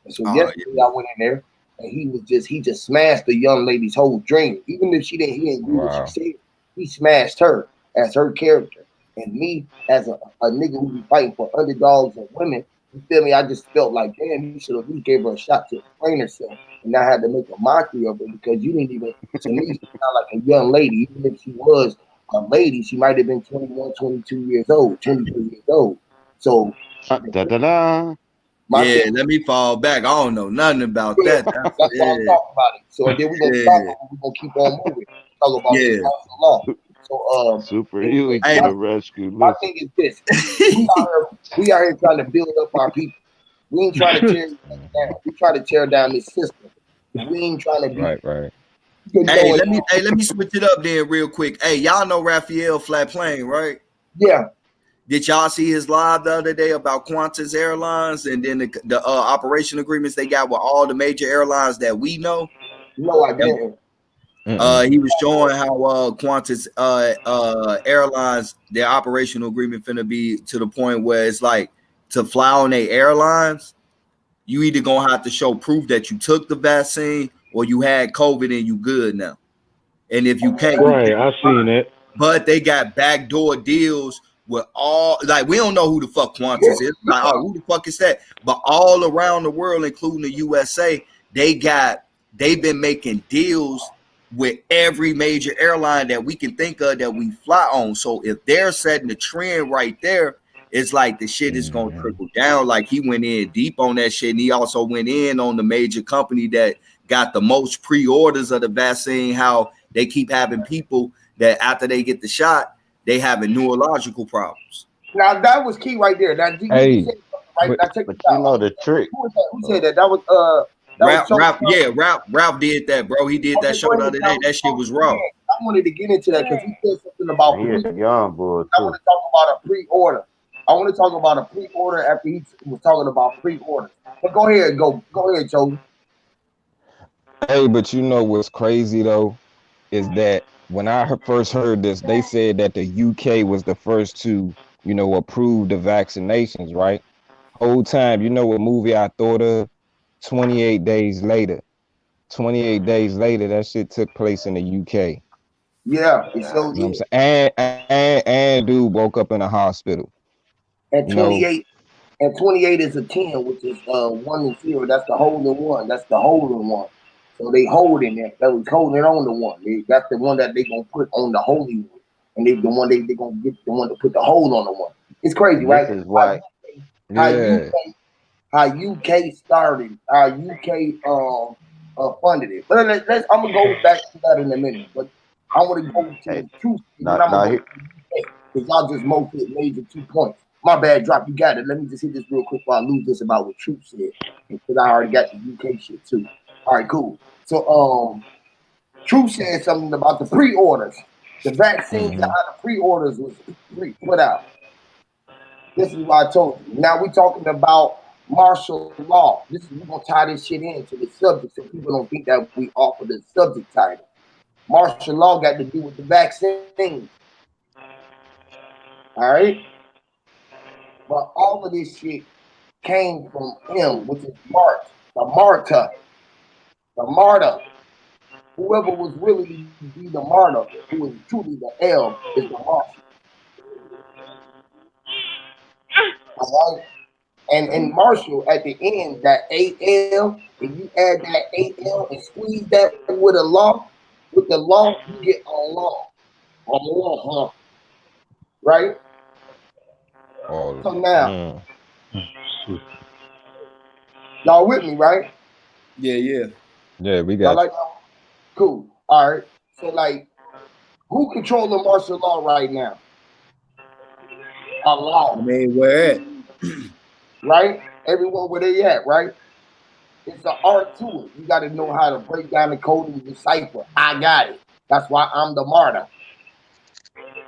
And so Oh yesterday I went in there and he just smashed the young lady's whole dream. Even if he didn't agree with what she Wow. said, he smashed her as her character. And me as a nigga who be fighting for underdogs and women, you feel me? I just felt like, damn, you should have at least gave her a shot to explain herself. And I had to make a mockery of her because you didn't even, to me, she sounded like a young lady. Even if she was a lady, she might have been 21, 22 years old, 23 years old. So Da da da. my yeah. thing Let me fall back. I don't know nothing about yeah, that. that's why I'm Yeah, talking about it. So and then we're gonna stop yeah, and we're gonna keep on moving. Talk about this yeah. martial law. So Super and Huey Hey, to the rescue. my Listen. thing is this: we out here trying to build up our people. We ain't trying to tear each other down. We try to tear down this system. We ain't trying to be, Right, right. you hey, know, and let me switch it up then real quick. Hey, y'all know Raphael Flat Plane, right? yeah, Did y'all see his live the other day about Qantas Airlines and then the operation agreements they got with all the major airlines that we know? no, I didn't. Mm-mm. He was showing how Qantas Airlines, their operational agreement finna be to the point where it's like to fly on their airlines, you either gonna have to show proof that you took the vaccine or you had COVID and you good now. And if you can't, you Right, can't I fly. seen that. But they got backdoor deals with all, like, we don't know who the fuck Qantas is. Like, oh, who the fuck is that? But all around the world, including the USA, they've been making deals with every major airline that we can think of that we fly on. So if they're setting the trend right there, it's like the shit is gonna Mhm. trickle down. Like he went in deep on that shit, and he also went in on the major company that got the most pre-orders of the vaccine, how they keep having people that after they get the shot, they having neurological problems. Now that was key right there. Now you Hey, said something right. but Now check But this you out. know the trick. Who was that? Who Uh, said that? That was Chosen. Ralph did that, bro. He did that Okay, go show the ahead, other day. tell me. That shit was raw. I wanted to get into that because he said something and about he a pre. young boy I want too. to talk about a pre-order. I want to talk about a pre-order after he was talking about pre-orders. But go ahead, Chosen. hey, but you know what's crazy though is that when I first heard this, they said that the UK was the first to, approve the vaccinations, right? Whole time, you know what movie I thought of? 28 days later. 28 days later, that shit took place in the UK. Yeah, it sure You know what I'm did. saying? And dude woke up in a hospital. And You know, 28 is a 10, which is 1 and 0. That's the hole in one. That's the hole in one. So they holding that. That was holding on to one. That's the one that they gonna put on the holy one. And they the one they gonna get the one to put the hole on the one. It's crazy, And this right? is How why how yeah. UK how UK started, how UK funded it. But I'm gonna go back to that in a minute. But I want to go to hey, the truth, and then now I'm gonna now go he, to the UK because y'all just mostly made the 2 points. My bad, drop. You got it. Let me just hit this real quick before I lose this about what Truth said because I already got the UK shit too. All right, cool. So Truth said something about the pre-orders. The vaccines and Mm-hmm. how the pre-orders was put out. This is why I told you. Now we're talking about martial law. We're gonna tie this shit into the subject so people don't think that we offer the subject title. Martial law got to do with the vaccines. All right? But all of this shit came from him, which is Mart, the martyr, the martyr. Whoever was really to be the martyr, who was truly the L, is the martyr. All right? And in Marshall, at the end, that 8L, if you add that 8L and squeeze that with the law, you get a law, huh? Right? Oh, So now, mm. y'all with me, right? Yeah, yeah. Yeah, we Y'all got like that? Cool. All right. So, like, who controlling martial law right now? A I law, mean, where at? right? Everyone where they at, right? It's an art to it. You got to know how to break down the code and decipher. I got it. That's why I'm the martyr.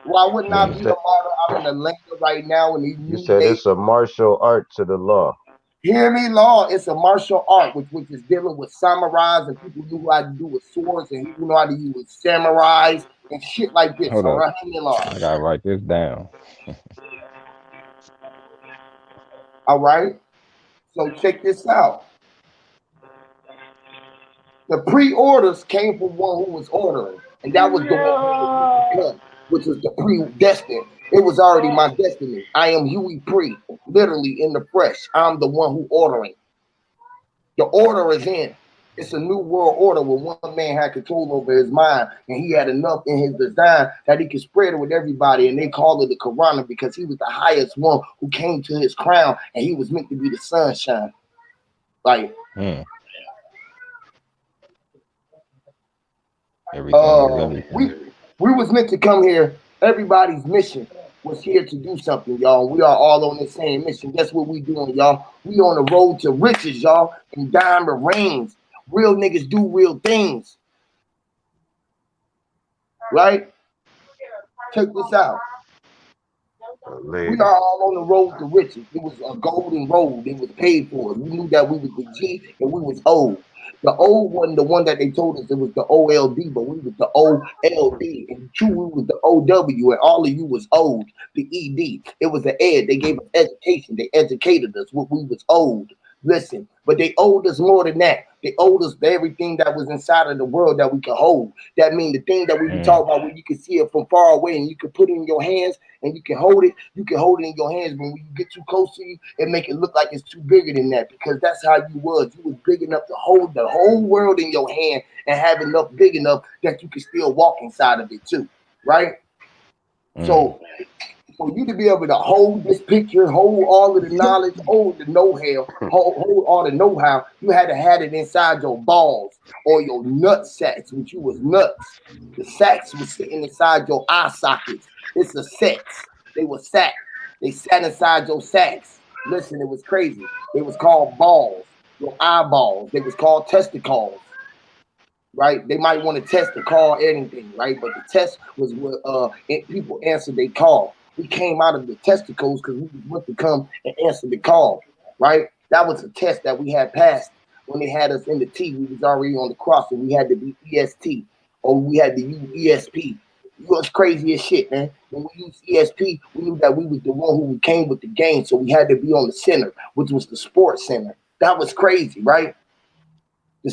Why wouldn't I You be mm. the said martyr? I'm in Atlanta right now in these you new said days. it's a martial art to the law. Hear me, law. It's a martial art, which is dealing with samurais and people who know how to do with swords and who know how to use samurais and shit like this. Hold All up. right, hear me, law. I gotta write this down. All right. So check this out. The pre-orders came from one who was ordering, and that was the one who was to become, which was the predestined. It was already my destiny. I am Huey Pre, literally in the flesh. I'm the one who ordering. The order is in. It's a new world order where one man had control over his mind and he had enough in his design that he could spread it with everybody. And they call it the Corona because he was the highest one who came to his crown and he was meant to be the sunshine. Like, Mm. Everything is we everything. we was meant to come here. Everybody's mission was here to do something, y'all. We are all on the same mission. That's what we doing, y'all. We on the road to riches, y'all, and diamond rings. Real niggas do real things, right? Check this out. We Lady. are all on the road to riches. It was a golden road. It was paid for. We knew that we was the G and we was old. The old one, the one that they told us it was the OLD, but we was the OLD. And true, we was the OW, and all of you was old. The ED. It was the ed. They gave us education. They educated us. What we was old. Listen, but they owed us more than that. They owed us everything that was inside of the world that we could hold. That means the thing that we be Mm. talking about, where you can see it from far away and you can put it in your hands and you can hold it. You can hold it in your hands, but when you get too close to you, it make it look like it's too bigger than that because that's how you was. You was big enough to hold the whole world in your hand and have enough big enough that you can still walk inside of it too, right? Mm. So for you to be able to hold this picture, hold all of the knowledge, hold the know-how, hold all the know-how, you had to have it inside your balls or your nut sacks, which you was nuts. The sacks was sitting inside your eye sockets. It's the sets. They were sack. They sat inside your sacks. Listen, it was crazy. They was called balls, your eyeballs. They was called testicles, right? They might want to test the call, anything, right? But the test was what people answered they call. We came out of the testicles because we went to come and answer the call, right? That was a test that we had passed when they had us in the T. We was already on the cross and we had to be EST or we had to use ESP. It was crazy as shit, man. When we used ESP, we knew that we was the one who came with the game, so we had to be on the center, which was the sports center. That was crazy, right? The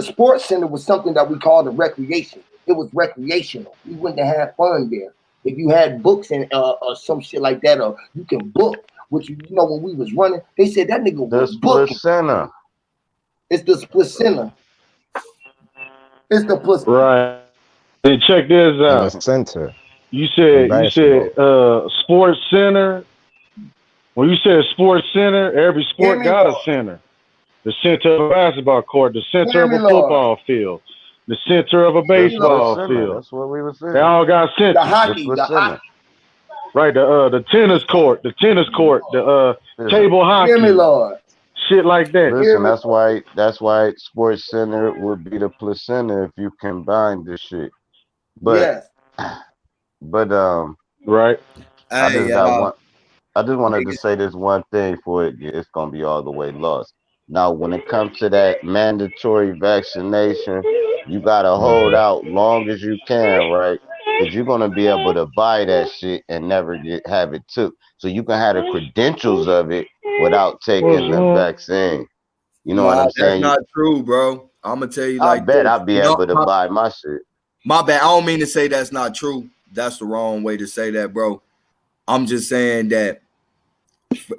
sports center was something that we called a recreation. It was recreational. We went to have fun there. If you had books and or some shit like that, or you can book, which you know when we was running, they said that nigga was The booking. placenta. It's the placenta. It's the placenta. Right. And check this In the out. center in You said basketball. sports center. When you said sports center, every Hear sport me, got a Lord. center. The center of a basketball court, the center Hear of me, a Lord. football field, the center of a Hear The me, Lord. baseball placenta. field. That's what we were They saying. all got The centers. The hockey, the placenta. hockey. Right, the tennis court, the Listen, table Hear me, hockey, Lord. shit like that. Hear listen. me, Lord. That's why Sports Center would be the placenta if you combine this shit. But Yes. But Right. I Hey, just got one. I just wanted to niggas, say this one thing for it's gonna be all the way lost. Now, when it comes to that mandatory vaccination, you gotta hold out long as you can, right? Because you're gonna be able to buy that shit and never have it took. So you can have the credentials of it without What's taking the wrong? vaccine. You know what nah, I'm that's saying? not true, bro. I'm gonna tell you I like bet this. I'll be No, able to buy my shit. my bad. I don't mean to say that's not true. That's the wrong way to say that, bro. I'm just saying that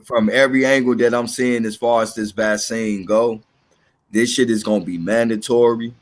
from every angle that I'm seeing as far as this vaccine go, this shit is gonna be mandatory,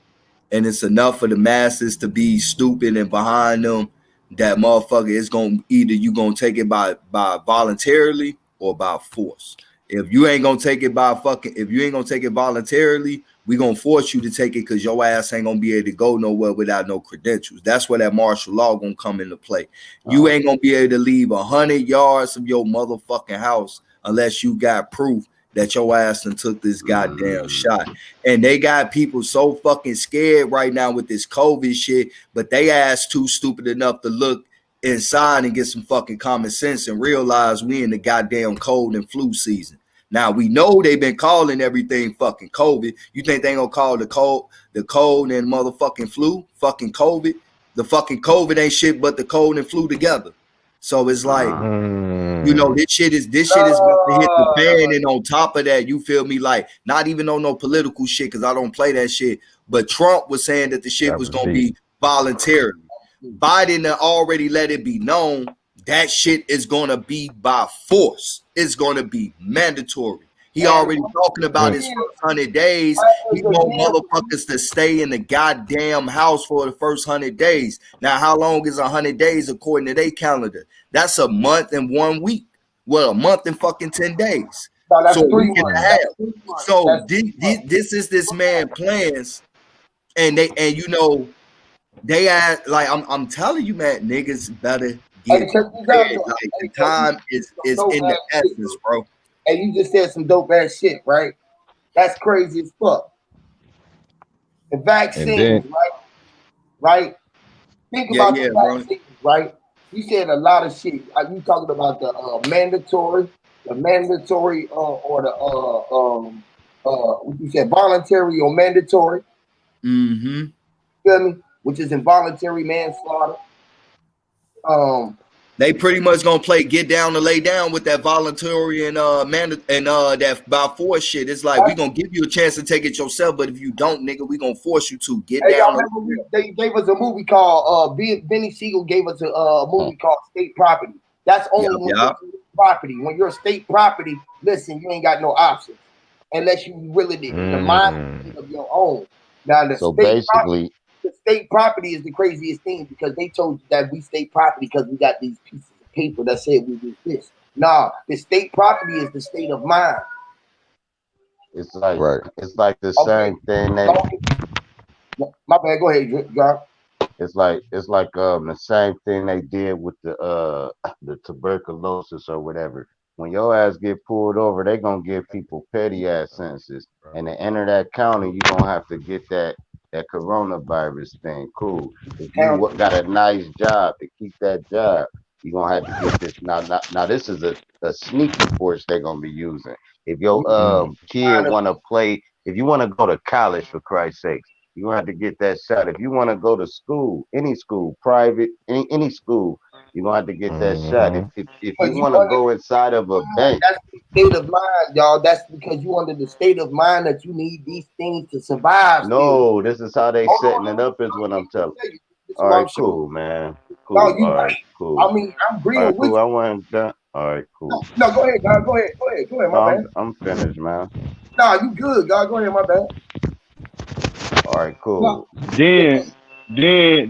and it's enough for the masses to be stupid and behind them that motherfucker is gonna either you gonna take it by voluntarily or by force. If you ain't gonna take it by fucking, if you ain't gonna take it voluntarily, we gonna force you to take it because your ass ain't gonna be able to go nowhere without no credentials. That's where that martial law gonna come into play. You Uh, ain't gonna be able to leave 100 yards of your motherfucking house unless you got proof that your ass done took this goddamn mm, shot. And they got people so fucking scared right now with this COVID shit, but they ass too stupid enough to look inside and get some fucking common sense and realize we in the goddamn cold and flu season. Now we know they've been calling everything fucking COVID. You think they ain't gonna call the cold and motherfucking flu fucking COVID? The fucking COVID ain't shit but the cold and flu together. So it's like, uh, you know, Mm. this shit is about to hit the fan, and on top of that, you feel me? Like, not even on no political shit, because I don't play that shit. But Trump was saying that the shit That was was gonna deep. be voluntarily. Biden had already let it be known that shit is gonna be by force. It's gonna be mandatory. He And already talking about Mm. his first 100 days. He want again, motherfuckers to stay in the goddamn house for the first 100 days. Now, how long is 100 days according to their calendar? That's a month and 1 week. Well, a month and fucking 10 days. no, So that's a week 3 and months. a Mm. half. That's 3 months. So That's this, 3 months. this is this man plans, and you know they act like I'm telling you, man, niggas better Hey, get check this out prepared. though. Like the Hey, yo, you time said some is dope in the ass shit, essence, bro. bro. Hey, you just said some dope ass shit, right? That's crazy as fuck. The And vaccines, then right? Right? Think Yeah, about the yeah, bro. vaccines, right? You said a lot of shit. You talking about the mandatory, or the what you said, voluntary or mandatory. Mm-hmm. Feel me? Which is involuntary manslaughter. Um, They pretty much gonna play get down to lay down with that voluntary and that by force shit. It's like we gonna give you a chance to take it yourself, but if you don't, nigga, we gonna force you to get Hey, y'all down to remember lay down. they gave us a movie called Benny Siegel gave us a mm, movie called State Property. That's Yep, only when you're yep. state property. When you're state property, listen, you ain't got no options unless you really the mind mm. of your own. Now so basically, the state property is the craziest thing because they told you that we state property because we got these pieces of paper that said we do this. Nah, the state property is the state of mind. Right. it's like the Okay, same thing they long my bad. Go ahead, John. it's like the same thing they did with the the tuberculosis or whatever. When your ass get pulled over, they gonna give people petty ass sentences. And to enter that county, you gonna have to get that coronavirus thing. Cool. If you County. got a nice job to keep that job, you gonna have to get this. Now this is a sneaky force they're gonna be using. If your Mm. kid wanna play, if you wanna go to college for Christ's sake, you're gonna have to get that shot. If you want to go to school, any school, private, any school, you're gonna have to get that shot. Mm-hmm. If you Because you want to under go inside of a bank, that's the state of mind, y'all. That's because you under the state of mind that you need these things to survive still. no, this is how they Hold setting on, it up, is what let I'm me telling. tell you. This is All what right, I'm showing. cool, man. No, Cool. you All right, right. cool. I mean, I'm All agreeing right, with cool. I you. went done. All right, cool. No, go ahead, God. Go ahead. Go ahead. Go ahead. No, My bad. I'm finished, man. Nah, you good, God. Go ahead. My bad. All right, No, cool. Then,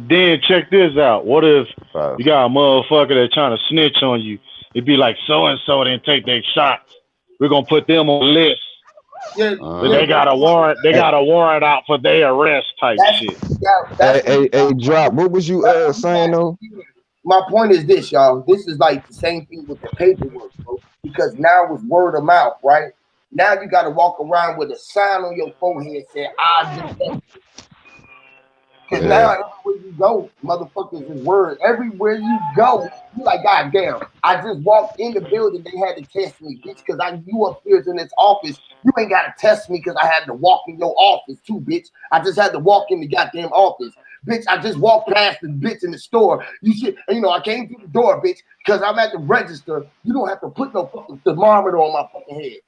then check this out. What if Uh, you got a motherfucker that's trying to snitch on you? It'd be like so and so didn't take their shots. We're gonna put them on the list, yeah, but yeah. they mm, got a warrant. They Hey, got a warrant out for their arrest type That's shit. yeah. hey, That's what we hey, hey, got. drop. What was you That's what we saying though? got. My point is this, y'all. This is like the same thing with the paperwork, bro. Because now it's word of mouth, right? Now you got to walk around with a sign on your forehead saying, "I do that." Because now Yeah. everywhere you go, motherfuckers is word. Everywhere you go, you like, God damn, I just walked in the building, they had to test me, bitch, because you upstairs in this office. You ain't got to test me because I had to walk in your office too, bitch. I just had to walk in the goddamn office. Bitch, I just walked past the bitch in the store. You should, I came through the door, bitch, because I'm at the register. You don't have to put no fucking thermometer on my fucking head.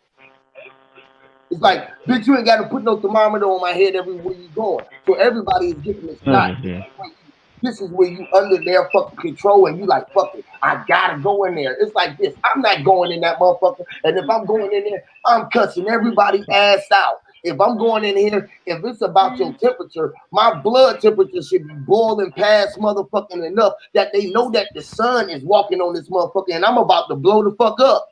It's like, bitch, you ain't got to put no thermometer on my head everywhere you going. So everybody is getting the shot. Mhm. This is where you under their fucking control and you like, fuck it, I gotta go in there. It's like this. I'm not going in that motherfucker. And if I'm going in there, I'm cussing everybody ass out. If I'm going in here, if it's about your temperature, my blood temperature should be boiling past motherfucking enough that they know that the sun is walking on this motherfucker and I'm about to blow the fuck up.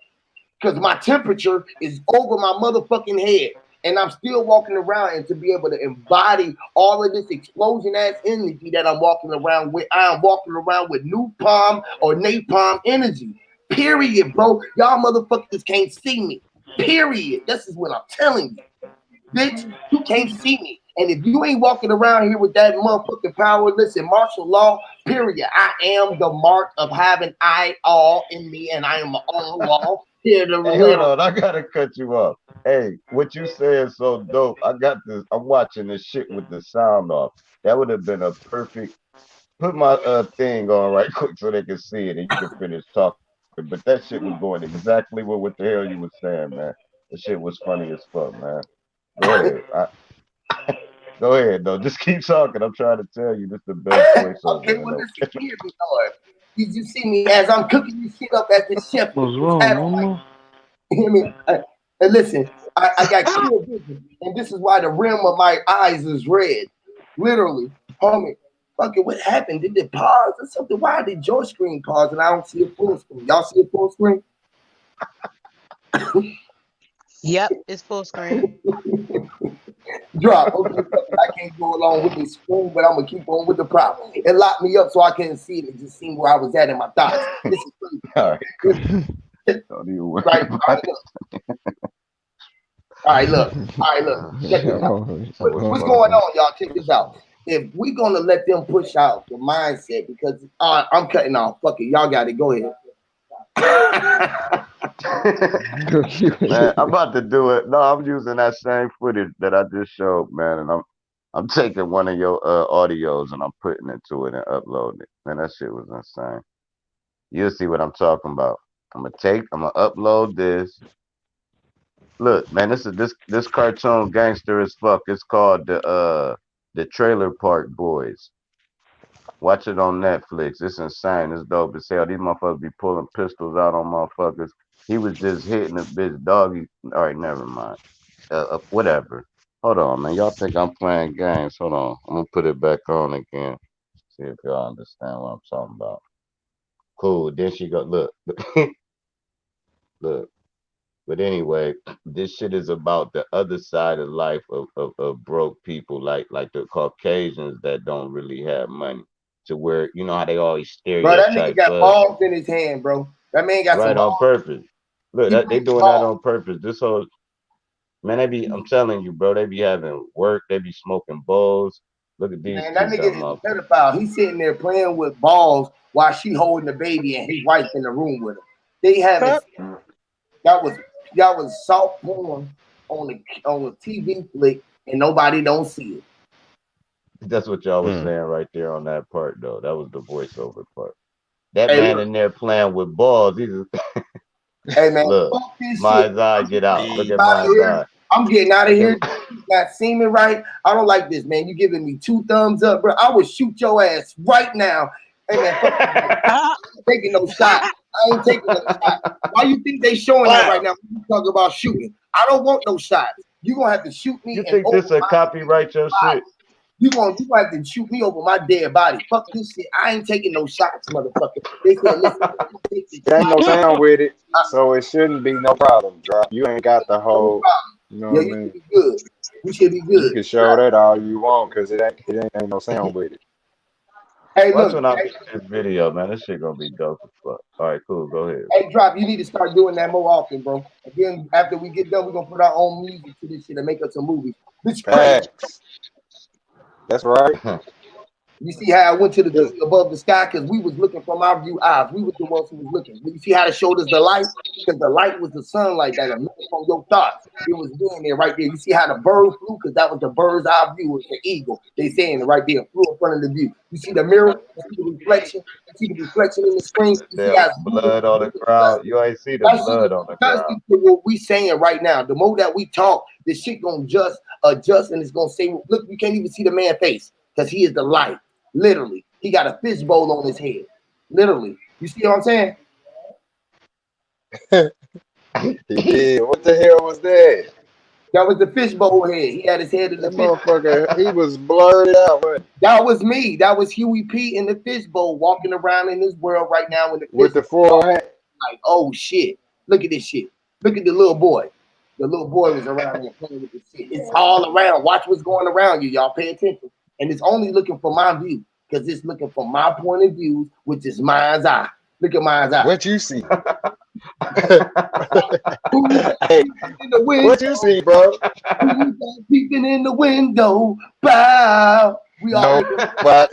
Because my temperature is over my motherfucking head. And I'm still walking around, and to be able to embody all of this explosion ass energy that I'm walking around with, I'm walking around with new palm or napalm energy. Period, bro. Y'all motherfuckers can't see me. Period. This is what I'm telling you. Bitch, you can't see me. And if you ain't walking around here with that motherfucking power, listen, martial law, period. I am the mark of having I all in me, and I am my own law. Here to Hey, hold live. on, I gotta cut you off. Hey, what you say is so dope. I got this. I'm watching this shit with the sound off. That would have been a perfect. Put my thing on right quick so they can see it and you can finish talking. But that shit was going exactly what the hell you was saying, man. The shit was funny as fuck, man. Go ahead. Go ahead, though. Just keep talking. I'm trying to tell you, this is the best Okay, voiceover. well, listen, hear me, Lord. Did you see me as I'm cooking this shit up at this chef with What's this wrong, hat on? Mama? Hear me? And listen, I got clear vision, and this is why the rim of my eyes is red. Literally, homie. Fucking, what happened? Did it pause or something? Why did your screen pause and I don't see a full screen? Y'all see a full screen? Yep, it's full screen. Drop. Okay, I can't go along with this screen, but I'm gonna keep on with the prop. It locked me up so I couldn't see it and just see where I was at in my thoughts. This is All right, cool. crazy. Don't even worry Right, about look. All right, look. All right, look. Check this out. What's going on, y'all? Check this out. If we're gonna let them push out the mindset, because I'm cutting off. Fuck it, y'all got it. Go ahead. it. Man, I'm about to do it. No, I'm using that same footage that I just showed, man, and I'm taking one of your audios and I'm putting it to it and uploading it. Man, that shit was insane. You'll see what I'm talking about. I'm gonna upload this. Look, man, this cartoon gangster as fuck. It's called the Trailer Park Boys. Watch it on Netflix. It's insane. It's dope as hell. These motherfuckers be pulling pistols out on motherfuckers. He was just hitting a bitch doggy. All right, never mind. Whatever. Hold on, man. Y'all think I'm playing games? Hold on. I'm gonna put it back on again. See if y'all understand what I'm talking about. Cool. Then she go look, look. But anyway, this shit is about the other side of life of broke people, like the Caucasians that don't really have money. To where you know how they always Bro, that nigga stereotype got us, balls in his hand, bro. That man got some right? On balls. purpose. Look, He they playing doing that ball. on purpose. This whole man, they be. I'm telling you, bro. They be having work. They be smoking bowls. Look at these Man, that two nigga dumb is a motherfuckers. pedophile. He's sitting there playing with balls while she holding the baby and his wife in the room with him. They having that was soft porn on the TV flick and nobody don't see it. That's what y'all was Mm. saying right there on that part, though. That was the voiceover part. That Hey man look, in there playing with balls. hey man, Look, fuck this shit. my eye, I'm get getting out. Look Hey, at out of my here. eye. I'm getting out of Look at. here. You not seeming right. I don't like this, man. You giving me 2 thumbs up, bro. I would shoot your ass right now. Hey man, fuck you, man. I ain't taking no shot. I ain't taking no shot. Why you think they showing that right wow. now? When you talk about shooting, I don't want no shots. You gonna have to shoot me You and think over this a my copyright your body. shit? You gonna have to shoot me over my dead body. Fuck this shit. I ain't taking no shots, motherfucker. They said, listen, you take the There ain't no shot. sound with it, I, so it shouldn't be no problem. Drop. You ain't got the no whole. problem. You know Yeah, what I you should mean? be good. You should be You good. can show that all you want, cause it ain't no sound with it. Hey, Watch look, when I make this video, man. This shit gonna be dope as fuck. All right, cool. Go ahead. hey, Drop, you need to start doing that more often, bro. And then after we get done, we're gonna put our own music to this shit and make us some movies. This crazy. Facts. That's right. You see how I went to the Just tree above the sky because we was looking from our view eyes. We was the ones who was looking. You see how it showed us the light? Because the light was the sunlight that emitted from your thoughts. It was being there right there. You see how the bird flew? Because that was the bird's eye view. It was the eagle. They saying it right there, flew in front of the view. You see the mirror? You see the reflection? You see the reflection in the screen? You see There how was it's moving? blood on the ground. You ain't see the That shit is blood on the ground. adjusting to what we saying right now. The more that we talk, the shit gonna just adjust and it's gonna say, look, you can't even see the man's face because he is the light. Literally. He got a fishbowl on his head. Literally. You see what I'm saying? he did. What the hell was that? That was the fishbowl head. He had his head in the That fish. motherfucker, he was blurred out That was me. That was Huey P in the fishbowl walking around in this world right now in the with the fishbowl. forehead. Like, oh shit. Look at this shit. Look at the little boy. The little boy was around there playing with this shit. It's all around. Watch what's going around you. Y'all pay attention. And it's only looking for my view. Because it's looking from my point of view, which is mind's eye. Look at mind's eye. What you see? Who's that Hey, peeping in the what window? you see, bro? Who's that peeping in the window? Bow. We all No, looking. but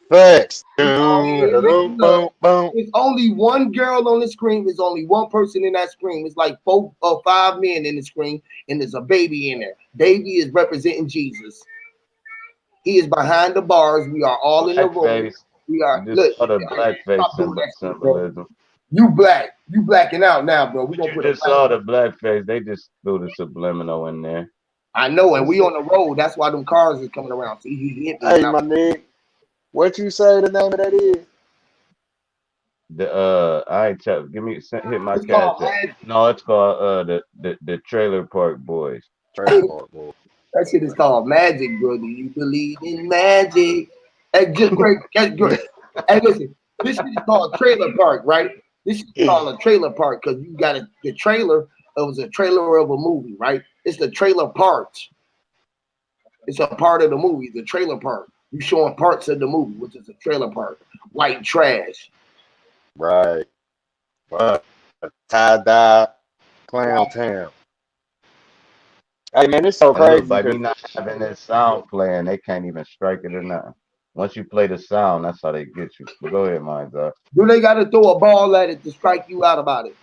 facts. We all here. Boom, Listen up. boom, boom. There's only one girl on the screen. There's only one person in that screen. It's like 4 or 5 men in the screen, and there's a baby in there. Baby is representing Jesus. He is behind the bars. We are all in the room. Blackface. We are You just look. saw the blackface Stop doing that shit, bro. symbolism. You black. You blacking out now, bro. We But gonna you put a just black. saw the blackface. They just threw the subliminal in there. I know, and we on the road. That's why them cars is coming around. See, he hit me. Hey, my nigga, what you say the name of that is? I ain't tell. Hit my It's cash called app. Magic. No, it's called the Trailer Park Boys. Trailer Park Boy. That shit is called magic, bro. Do you believe in magic? Hey, just great. That's good. Hey, listen. This shit is called trailer park, right? This shit is called a trailer park because you got the trailer. It was a trailer of a movie, right? It's the trailer parts. It's a part of the movie, the trailer park. You showing parts of the movie, which is a trailer park. White trash. Right. Tie-dye, Clown Town. Hey, man, it's so And look, crazy by me because not having this sound playing, they can't even strike it or nothing. Once you play the sound, that's how they get you. But go ahead, Minds Up. Do they got to throw a ball at it to strike you out about it?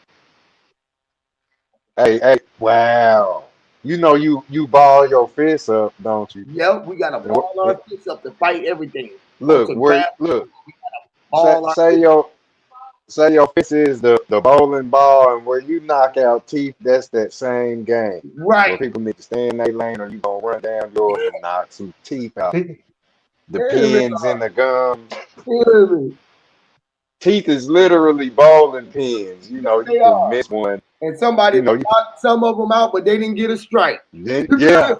hey, wow. You know you ball your fist up, don't you? Yep, we got to ball our fists up to fight everything. Look, To where grab, look, ball our say your fist is the bowling ball, and where you knock out teeth, that's that same game. Where right. people need to stay in their lane, or you gonna run down yours and knock some teeth out. The Hear me, pins and the gums. hear me. Teeth is literally bowling pins. You know, you They can are. miss one. And somebody You know, you knocked some of them out, but they didn't get a strike. yeah.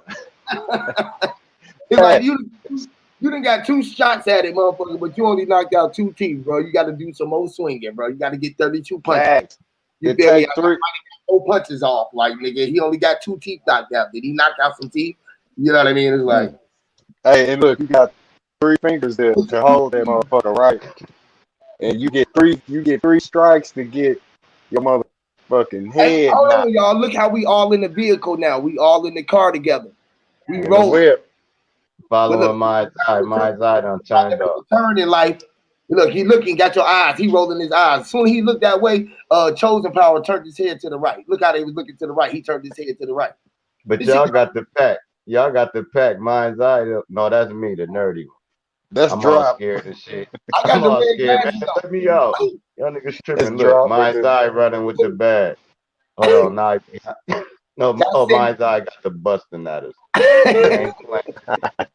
It's like you done got 2 shots at it, motherfucker, but you only knocked out 2 teeth, bro. You got to do some more swinging, bro. You got to get 32 punches. Facts. You It feel me? take 3. 4 punches off, like nigga. He only got 2 teeth knocked out. Did he knock out some teeth? You know what I mean? It's like, Hey, and look, you got 3 fingers there to hold that motherfucker, right? And you get 3 strikes to get your motherfucking hey, head hold knocked. on, y'all. Look how we all in the vehicle now. We all in the car together. We In the rolling. whip. But look, Following Mind's Eye done turned up. turn in life. Look, he looking, got your eyes. He rolling his eyes. As soon as he looked that way, Chosen Power turned his head to the right. Look how they was looking to the right. He turned his head to the right. But This y'all shit- got the pack. Y'all got the pack. Mind's Eye. No, that's me, the nerdy one. That's I'm all drop. scared and shit. I got I'm the all red scared, man. glasses on. Let me out. Y'all niggas tripping. It's Look, drop with Mind's the Eye running with the bag. Hold on, now. No, That's Mind's Eye got the busting at us. He ain't playing.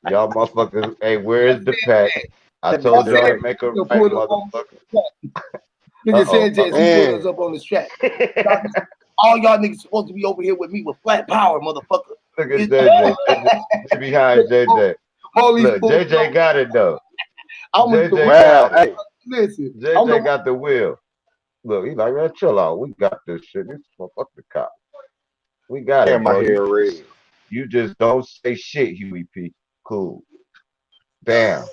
Y'all motherfuckers, hey, where's the pack? I told y'all to make a right, motherfucker. Nigga Sanchez, he put us man. up on the track. All y'all niggas supposed to be over here with me with flat power, motherfucker. Look at JJ. Get behind JJ. Holy Look, JJ got it though. I'm with the JJ Wow, got it. hey, listen. JJ got the wheel. Look, he's like, man, chill out. We got this shit. This fuck the cop. We got damn, it, my bro. hair red. You just don't say shit, Huey P. Cool. Damn.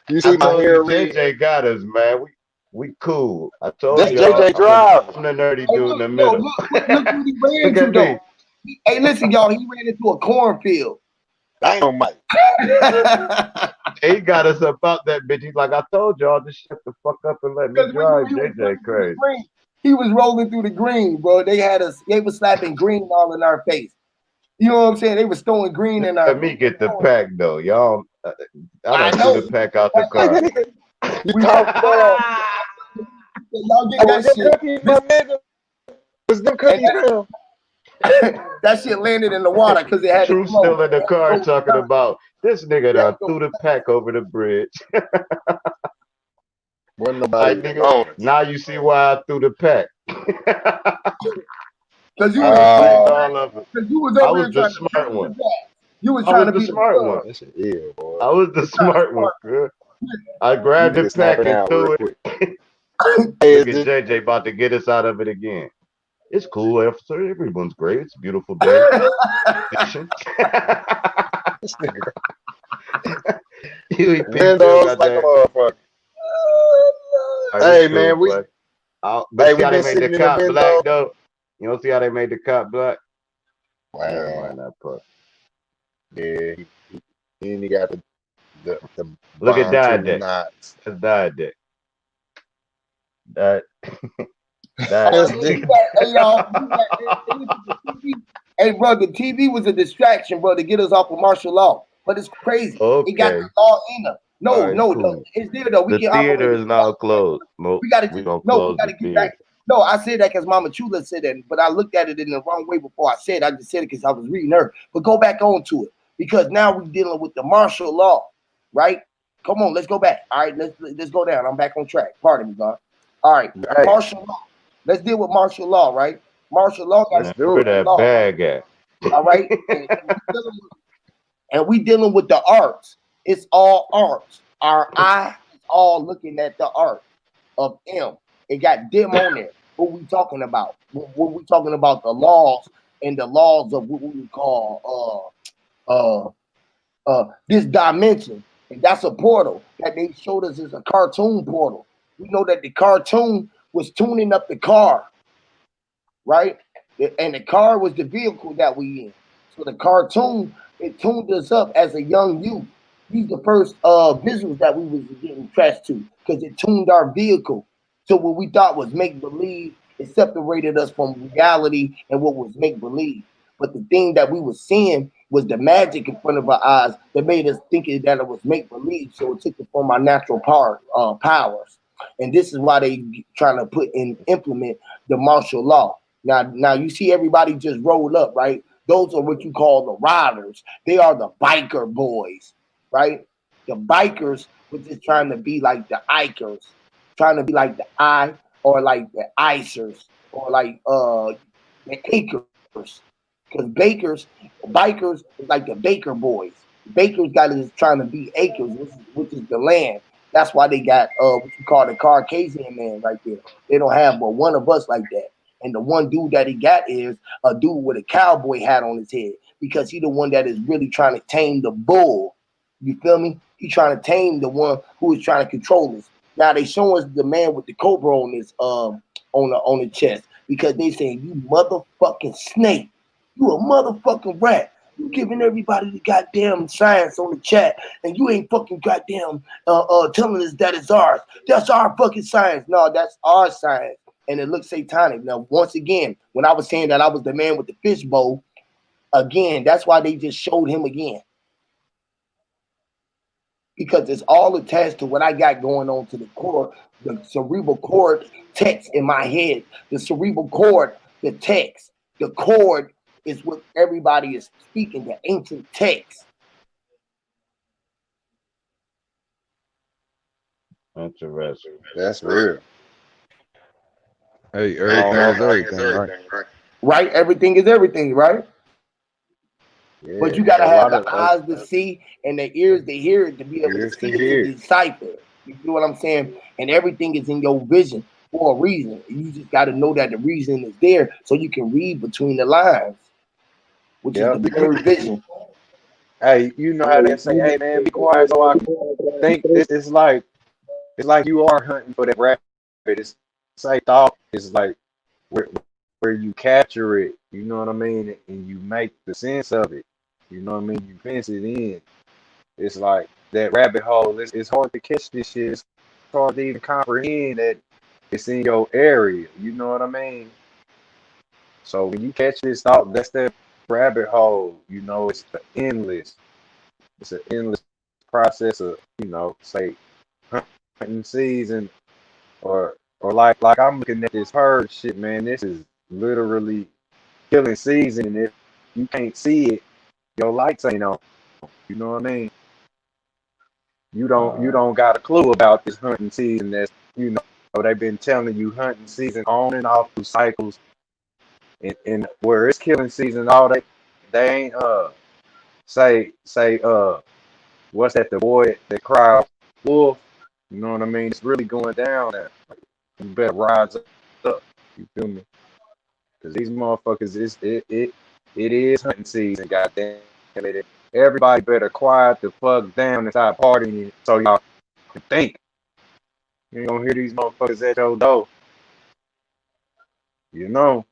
You I see my told hair you red? JJ got us, man. We cool. I told That's y'all JJ Drive. I'm the nerdy Hey, dude in the look, middle. look what he ran Look into at though. me. Hey, listen, y'all, he ran into a cornfield. Damn, Mike. He got us up out that bitch. He's like, I told y'all, just shut the fuck up and let me Because drive. he was JJ rolling through the crazy. green. He was rolling through the green, bro. They was slapping green all in our face. You know what I'm saying? They was throwing green in our Let me get the pack though, y'all. I I done threw know. the pack out the car. You We talking about? y'all get Hey, that was them shit. cookies, my nigga? Was them And cookies real? that shit landed in the water because it had to True flow. still in the car talking about this nigga Yeah, done threw the pack over the bridge. Wasn't Like nobody nigga, on it. now you see why I threw the pack. because you was I blamed Oh, all of it. because you was I over was here the trying to smart change the one. back. You was I trying was to the be the smart one. plug. that shit ill, boy. I was the Trying to smart one, girl. I You grabbed need the to snap pack it and out real threw it. quick. Hey, Look is at this, JJ about to get us out of it again. It's cool, officer. Everyone's great. It's a beautiful day. Fishing. this nigga Huey P. still windows got like a that. motherfucker. All right, it's Hey, cool, man, play. But hey, see we how they been made the sitting in the cop black window. though? You don't see how they made the cop black? Never Man, mind that part. yeah, he ain't got the Look at bomb Diet trigger Deck. knots. That's Diet Deck. That that This Oh, nigga, hey y'all, hey bro, the TV was a distraction, bro, to get us off of martial law. But it's crazy. It got okay. the law in them. All No, right, no, no, cool. it's there though. We The can operate theater it. is now closed. Mo. We gotta We just gonna no, we close the gotta get back. theater. No, I said that because Mama Chula said that, but I looked at it in the wrong way before I said it. I just said it because I was reading her. But go back on to it because now we're dealing with the martial law, right? Come on, let's go back. All right, let's go down. I'm back on track. Pardon me, God. All right, hey, martial law. Let's deal with martial law, right? Martial law got let's to Now, do do where with it. the that law, bag at? all right? And we dealing with the arts. It's all arts. Our eye is all looking at the art of M. It got them on there. What we talking about? What we talking about? The laws and the laws of what we call this dimension. And that's a portal that they showed us is a cartoon portal. We know that the cartoon was tuning up the car, right? And the car was the vehicle that we in. So the cartoon, it tuned us up as a young youth. These the first visuals that we was getting attached to because it tuned our vehicle to what we thought was make believe. It separated us from reality and what was make believe. But the thing that we were seeing was the magic in front of our eyes that made us think that it was make believe. So it took it from our natural powers. And this is why they trying to put in implement the martial law. Now you see everybody just roll up, right? Those are what you call the riders. They are the biker boys, right? The bikers were just trying to be like the Ikers, trying to be like the I or like the Icers or like the Acres. Because bikers is like the Baker boys. Bakers got is trying to be acres, which is the land. That's why they got what you call the Caucasian man right there. They don't have but one of us like that. And the one dude that he got is a dude with a cowboy hat on his head because he the one that is really trying to tame the bull. You feel me? He trying to tame the one who is trying to control us. Now they show us the man with the cobra on his on the chest because they saying you motherfucking snake, you a motherfucking rat. You giving everybody the goddamn science on the chat, and you ain't fucking goddamn telling us that it's ours. That's our fucking science. No, that's our science and it looks satanic. Now, once again, when I was saying that I was the man with the fishbowl, again, that's why they just showed him again. Because it's all attached to what I got going on to the core, the cerebral cortex in my head. The cerebral cord, the text, the cord is what everybody is speaking, the ancient text. Interesting. That's real. Hey, All everything is of everything, right? Right? Everything is everything, right? But yeah, you gotta a have lot the of eyes to see and the ears to hear it to be able to ears to see it to hear. decipher. You feel what I'm saying? And everything is in your vision for a reason. You just gotta know that the reason is there so you can read between the lines, which is the Yep. blurred vision. Hey, you know how they say, "Hey, man, be quiet," so I can think. It's like you are hunting for that rabbit. It's like thought. It's like where where you capture it. You know what I mean, and you make the sense of it. You know what I mean? You fence it in. It's like that rabbit hole. It's hard to catch this shit. It's hard to even comprehend that it's in your area. You know what I mean? So when you catch this thought, that's that rabbit hole. You know, it's the endless. It's an endless process of, say hunting season or like I'm looking at this herd shit, man. This is literally killing season, and if you can't see it, your lights ain't on. You know what I mean? You don't got a clue about this hunting season. They've been telling you hunting season on and off through cycles, and where it's killing season, all they ain't say what's that, the boy that cried wolf. You know what I mean? It's really going down there. You better rise up. You feel me? Cause these motherfuckers it is hunting season. Goddamn it! Everybody better quiet the fuck down and start partying so y'all can think. You ain't gonna hear these motherfuckers at your door. You know,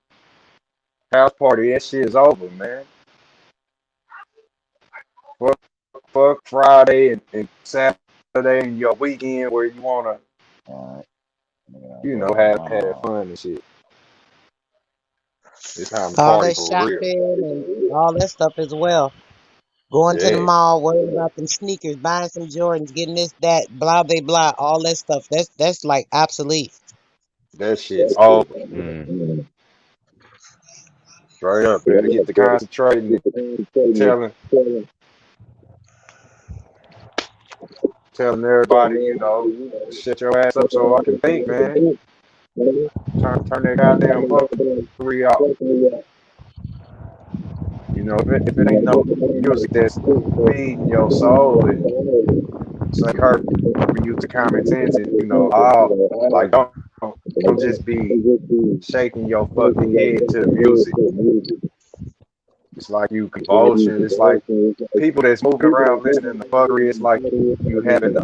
house party, that shit is over, man. Fuck Friday and Saturday and your weekend where you wanna, All right. have My have mom. fun and shit. It's time to All party that for real. shopping and all that stuff as well. Going to the Yeah, mall, worrying about them sneakers, buying some Jordans, getting this, that, blah, blah, blah, all that stuff. That's like obsolete. that shit's over. Mm. Straight up, better get to concentrating and telling telling everybody, shut your ass up so I can think, man. Turn that goddamn fuckery off. If it ain't no music that's feeding your soul and encouraging you to common sense and all, like don't just be shaking your fucking head to music. It's like you convulsion. It's like people that's moving around listening to fuckery. It's like you having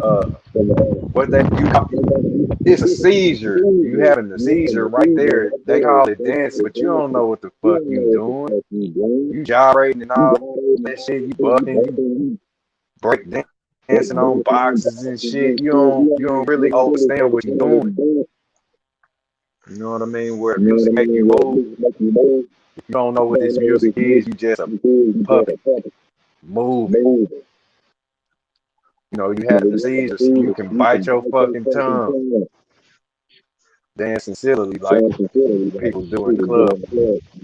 what they you call it's a seizure. You having a seizure right there. They call it dancing, but you don't know what the fuck you doing. You gyrating and all that shit. You bucking. You break dancing on boxes and shit. You don't really understand what you're doing. You know what I mean? Where music make you move. If you don't know what this music is, you just a puppet moving. You have the seizures. You can bite your fucking tongue, dancing sillily like people do in the club.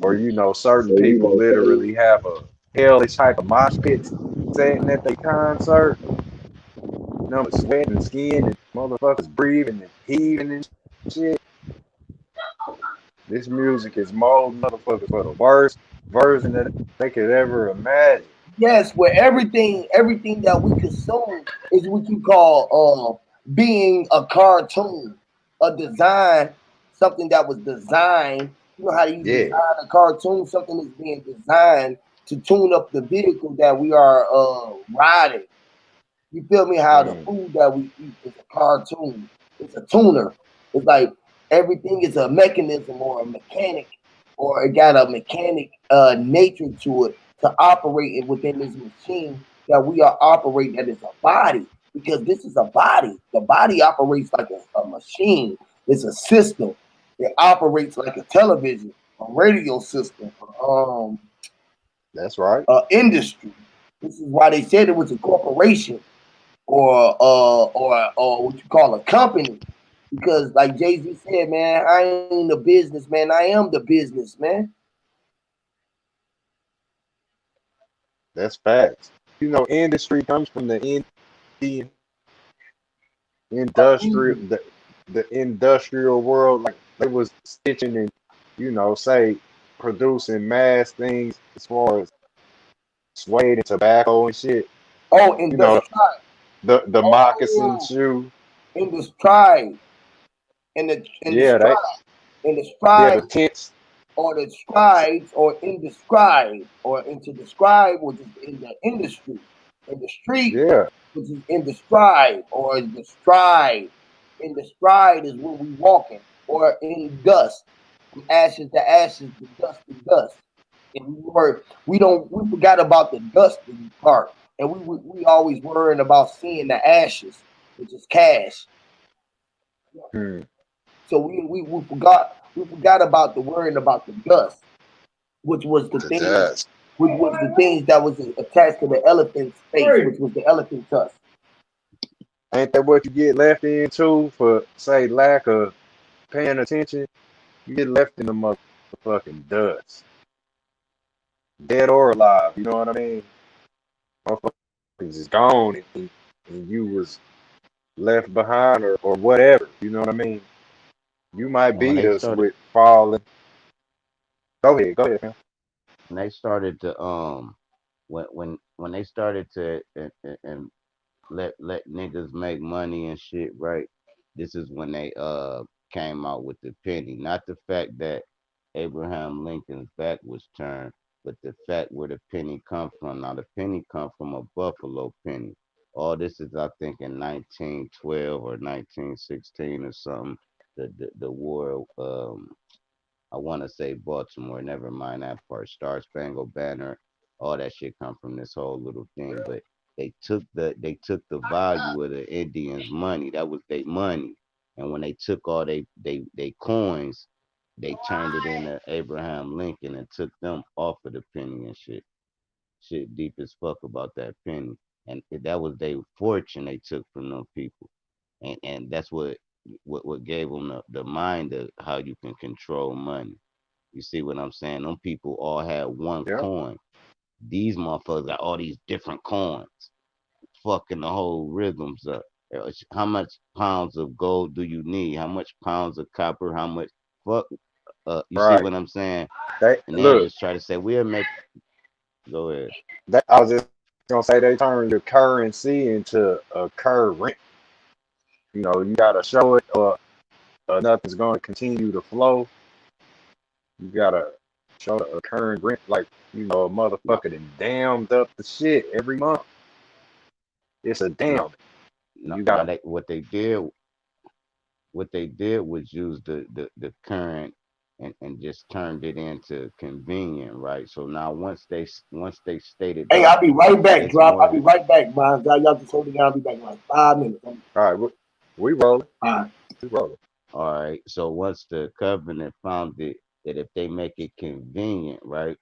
Or certain people literally have a hellish type of mosh pit setting at their concert. With sweat and skin and motherfuckers breathing and heaving and shit. This music is molding motherfuckers for the worst version that they could ever imagine. Yes, where everything that we consume is what you call being a cartoon, a design, something that was designed. You know how you Yeah. design a cartoon? Something is being designed to tune up the vehicle that we are riding. You feel me? How the Mm, food that we eat is a cartoon. It's a tuner. It's like everything is a mechanism or a mechanic, or it got a mechanic nature to it to operate it within this machine that we are operating. That is a body, because this is a body. The body operates like a machine. It's a system. It operates like a television, a radio system, that's right. industry. This is why they said it was a corporation, or what you call a company. Because like Jay-Z said, man, I ain't the businessman, I am the business, man. That's facts. Industry comes from the industrial the industrial world. Like they was stitching and say producing mass things as far as suede and tobacco and shit. Oh, You know industrial. the moccasin Oh, shoe. in the stride, in the Yeah, stride, they in the yeah the stride, tents. or the strides, or in the scribe, or into the scribe, which is in the industry, in the street, Yeah, which is in the stride, or the stride. In the stride is where we walking, or in dust, from ashes to ashes, to dust to dust. And we forgot about the dusting part, and we always worrying about seeing the ashes, which is cash. Hmm. So we forgot about the worrying about the dust, which was the The things dust. which was the things that was attached to the elephant's face, which was the elephant tusk. Ain't that what you get left in too for say lack of paying attention? You get left in the motherfucking dust, dead or alive. You know what I mean? Motherfuckers is gone, and you was left behind or whatever. You know what I mean? You might And when beat they us started with falling. Go ahead, man. when they started to when they started to and let niggas make money and shit, right? This is when they came out with the penny. Not the fact that Abraham Lincoln's back was turned, but the fact where the penny come from. Now the penny come from a buffalo penny. All this is I think in 1912 or 1916 or something. The war I want to say Baltimore. Never mind that part. Star Spangled Banner. All that shit come from this whole little thing. But they took the value of the Indians' money. That was their money. And when they took all they coins, they turned it into Abraham Lincoln and took them off of the penny and shit. Shit deep as fuck about that penny. And that was their fortune they took from them people. And that's what gave them the mind of how you can control money. You see what I'm saying? Them people all had one Yeah, coin. These motherfuckers got all these different coins, fucking the whole rhythms up. How much pounds of gold do you need? How much pounds of copper? How much? Fuck. You see right. what I'm saying? They And they'll look. just try to say we'll make. Go ahead. I was just gonna say they turned the currency into a current. You know, you gotta show it or nothing's gonna continue to flow. You gotta show a current rent like a No, motherfucker that damned up the shit every month. It's a no, damn. no. You Now gotta what they did was use the current and just turned it into convenient, right? So now once they stated Hey, up I'll be right back, it's drop. I'll more be than right back, man. Y'all just hold it down. I'll be back in like 5 minutes. all right. We rolling. All right. We rolling. all right. So once the covenant found it that if they make it convenient, right?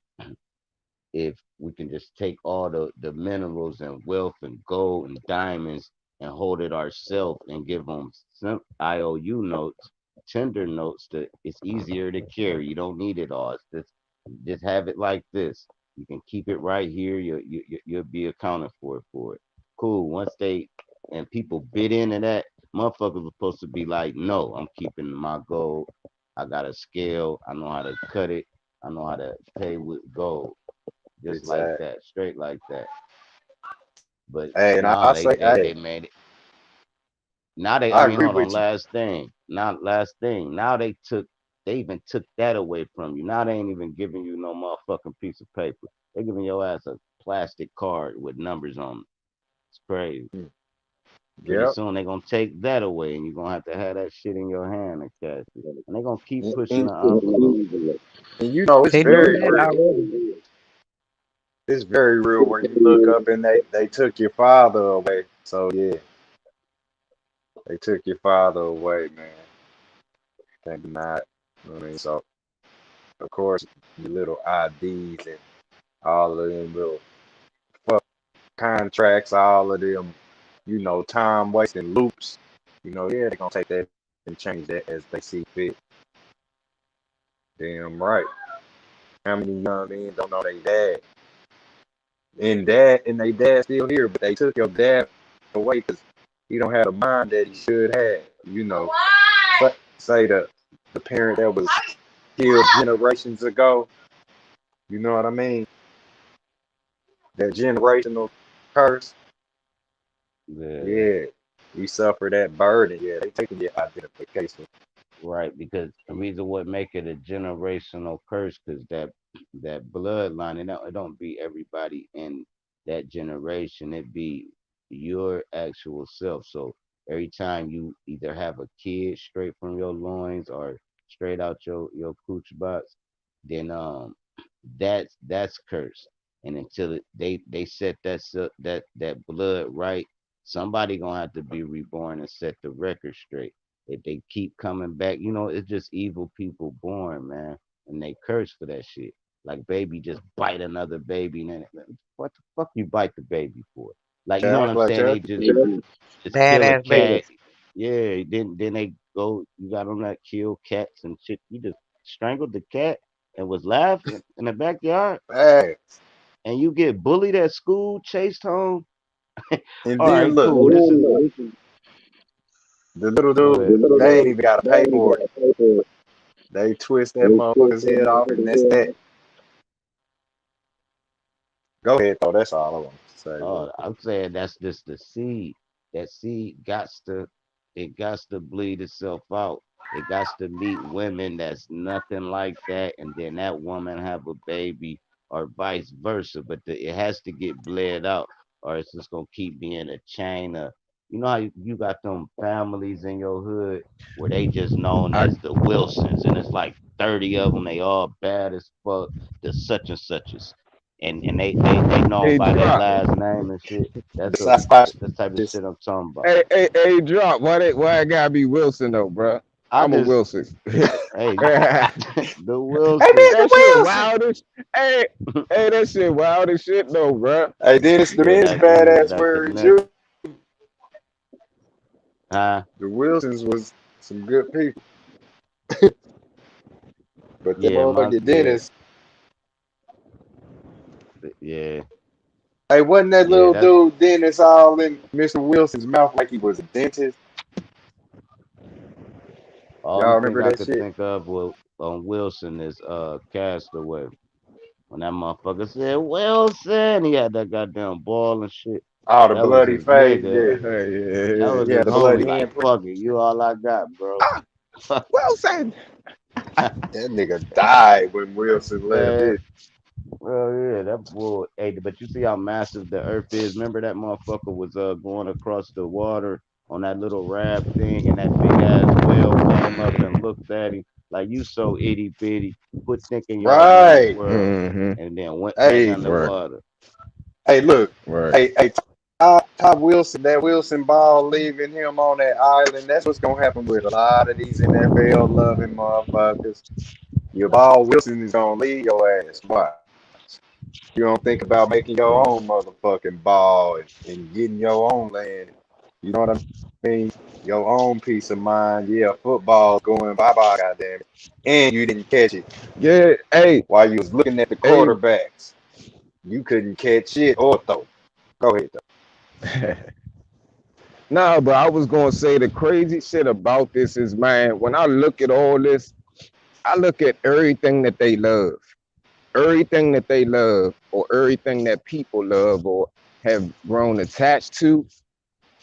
If we can just take all the minerals and wealth and gold and diamonds and hold it ourselves and give them some IOU notes, tender notes that it's easier to carry. You don't need it all. Just have it like this. You can keep it right here. You'll be accounted for it. Cool. Once they and people bid into that, motherfuckers were supposed to be like, no, I'm keeping my gold. I got a scale. I know how to cut it. I know how to pay with gold just like Exactly. that, straight like that. But Hey, and now I they say, they hey, they made it. Now I I mean, agree hold on, with you. last thing. Now they even took that away from you. Now they ain't even giving you no motherfucking piece of paper. They giving your ass a plastic card with numbers on it. It's crazy. Mm, Pretty yep. soon they gonna take that away, and you're gonna have to have that shit in your hand and cash it. And they gonna keep And, pushing and, the envelope. and you know They doing that already. it's very real when you look up and they took your father away. So yeah, they took your father away, man. Can't deny it. I mean, so of course your little IDs and all of them little fuck contracts, all of them, time wasting loops. Yeah, they're gonna take that and change that as they see fit. Damn right. How many young men don't know they dad? And they dad still here, but they took your dad away because he don't have the mind that he should have. Say the parent that was killed generations ago. You know what I mean? That generational curse. Yeah. Yeah, we suffer that burden. Yeah, they taking your identification. Right, because the reason what make it a generational curse, because that bloodline, it don't be everybody in that generation. It be your actual self. So every time you either have a kid straight from your loins or straight out your cooch box, then That's cursed. And until they set that blood right, somebody gonna have to be reborn and set the record straight. If they keep coming back, it's just evil people born, man, and they curse for that shit. Like baby just bite another baby, and then what the fuck you bite the baby for? Like you know what Yeah, I'm like saying? They that. just kill a Badass cat. babies. Yeah, then they go. You got them that kill cats and shit. You just strangled the cat and was laughing in the backyard, Hey, and you get bullied at school, chased home. and All then right, look, cool. This is the little go dude, ahead. they ain't even got to pay for it. They twist that motherfucker's head off, and that's that. Go ahead, though. That's all I want to say real Oh, quick. I'm saying that's just the seed. That seed got to bleed itself out. It got to meet women that's nothing like that, and then that woman have a baby, or vice versa. But it has to get bled out, or it's just gonna keep being a chain of. You know how you got them families in your hood where they just known I as the Wilsons, and it's like 30 of them. They all bad as fuck. The such and suches, and they known hey by their drop. last name and shit. That's a Besides that's the type of this, shit I'm talking about. Hey, drop. Why it gotta be Wilson though, bro? I I'm a just Wilson. hey that the hey, Wilsons. Mr. shit Wilson. wild as hey, that shit wild as shit though, bro. Hey, Dennis, the Yeah, men's that you know badass that word connection. you. Huh? The Wilsons was some good people, but that Yeah, motherfucker yeah, Dennis. yeah, Hey, wasn't that yeah. little That's dude Dennis all in Mr. Wilson's mouth like he was a dentist? only Y'all thing remember I that could shit? think of on Wilson is Castaway. When that motherfucker said Wilson, he had that goddamn ball and shit. Oh, the That was bloody his face, nigga. yeah, That was yeah, his the bloody homie. Like, handprint. fuck it, you all I got, bro. Ah, Wilson. That nigga died when Wilson left Man, it. well, yeah, that boy. Hey, but you see how massive the Earth is. Remember that motherfucker was going across the water on that little raft thing, and that big ass whale came up and looked at him like, "You so itty bitty. Quit thinking y'all run the Right. world," Mm-hmm. and then went back Hey, Right, underwater. hey, look. right. Hey, Todd Wilson, that Wilson ball leaving him on that island. That's what's gonna happen with a lot of these NFL loving motherfuckers. Your ball Wilson is gonna leave your ass. Watch. You don't think about making your own motherfucking ball and getting your own land. You know what I mean? Your own peace of mind. Yeah, football's going bye bye, goddamn it. And you didn't catch it Yeah, while you was looking at the hey. quarterbacks. You couldn't catch it or throw. Go ahead, though. Nah, but I was gonna say the crazy shit about this is, man, when I look at all this, I look at everything that they love. Everything that they love, or everything that people love or have grown attached to,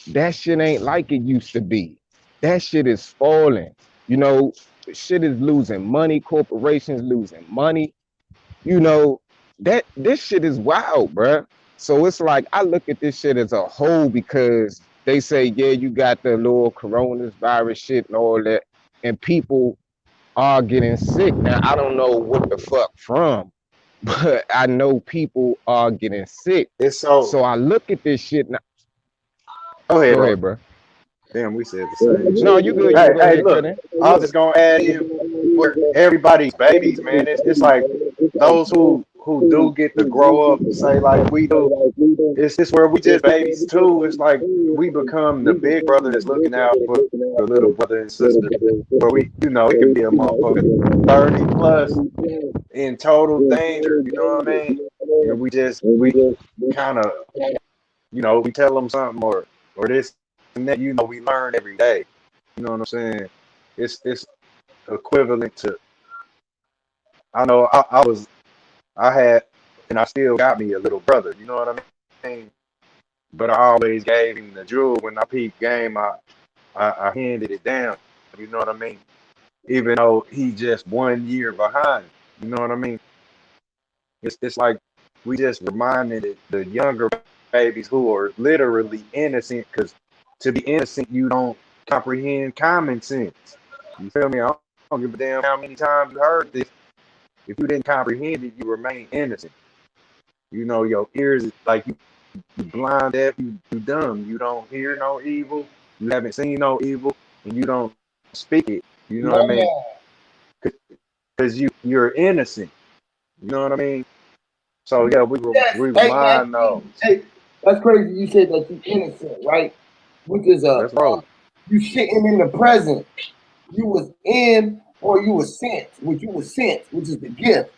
that shit ain't like it used to be. That shit is falling. You know, shit is losing money, corporations losing money. You know, that this shit is wild, bruh. So it's like I look at this shit as a whole because they say, yeah, you got the little coronavirus shit and all that, and people are getting sick. Now I don't know what the fuck from, but I know people are getting sick. It's so. So I look at this shit. Now, Go ahead, go bro. ahead, bro. Damn, we said the same No, shit. you good. You can Hey, go hey, ahead, cut look. in. I was just gonna add in for everybody's babies, man. It's like those who do get to grow up, say like we do. It's where we just babies too. It's like we become the big brother that's looking out for the little brother and sister. Where we, it could be a motherfucker 30 plus in total danger. You know what I mean? And we kind of, we tell them something or this and that. We learn every day. You know what I'm saying? It's equivalent to. I know I had and I still got me a little brother. You know what I mean? But I always gave him the jewel when I peaked game. I handed it down. You know what I mean? Even though he just 1 year behind. You know what I mean? It's like we just reminded the younger babies who are literally innocent, because to be innocent you don't comprehend common sense. You feel me? I don't give a damn how many times you heard this. If you didn't comprehend it, you remain innocent. You know, your ears like you blind, deaf, you dumb. You don't hear no evil. You haven't seen no evil, and you don't speak it. You know what I No mean? more. Because you're innocent. You know what I mean? So yeah, Yes. we Hey man, remind those. hey, that's crazy. You said that you innocent, right? Which is Let's roll. you sitting in the present. You was in or you was sent, which you was sent, which is the gift,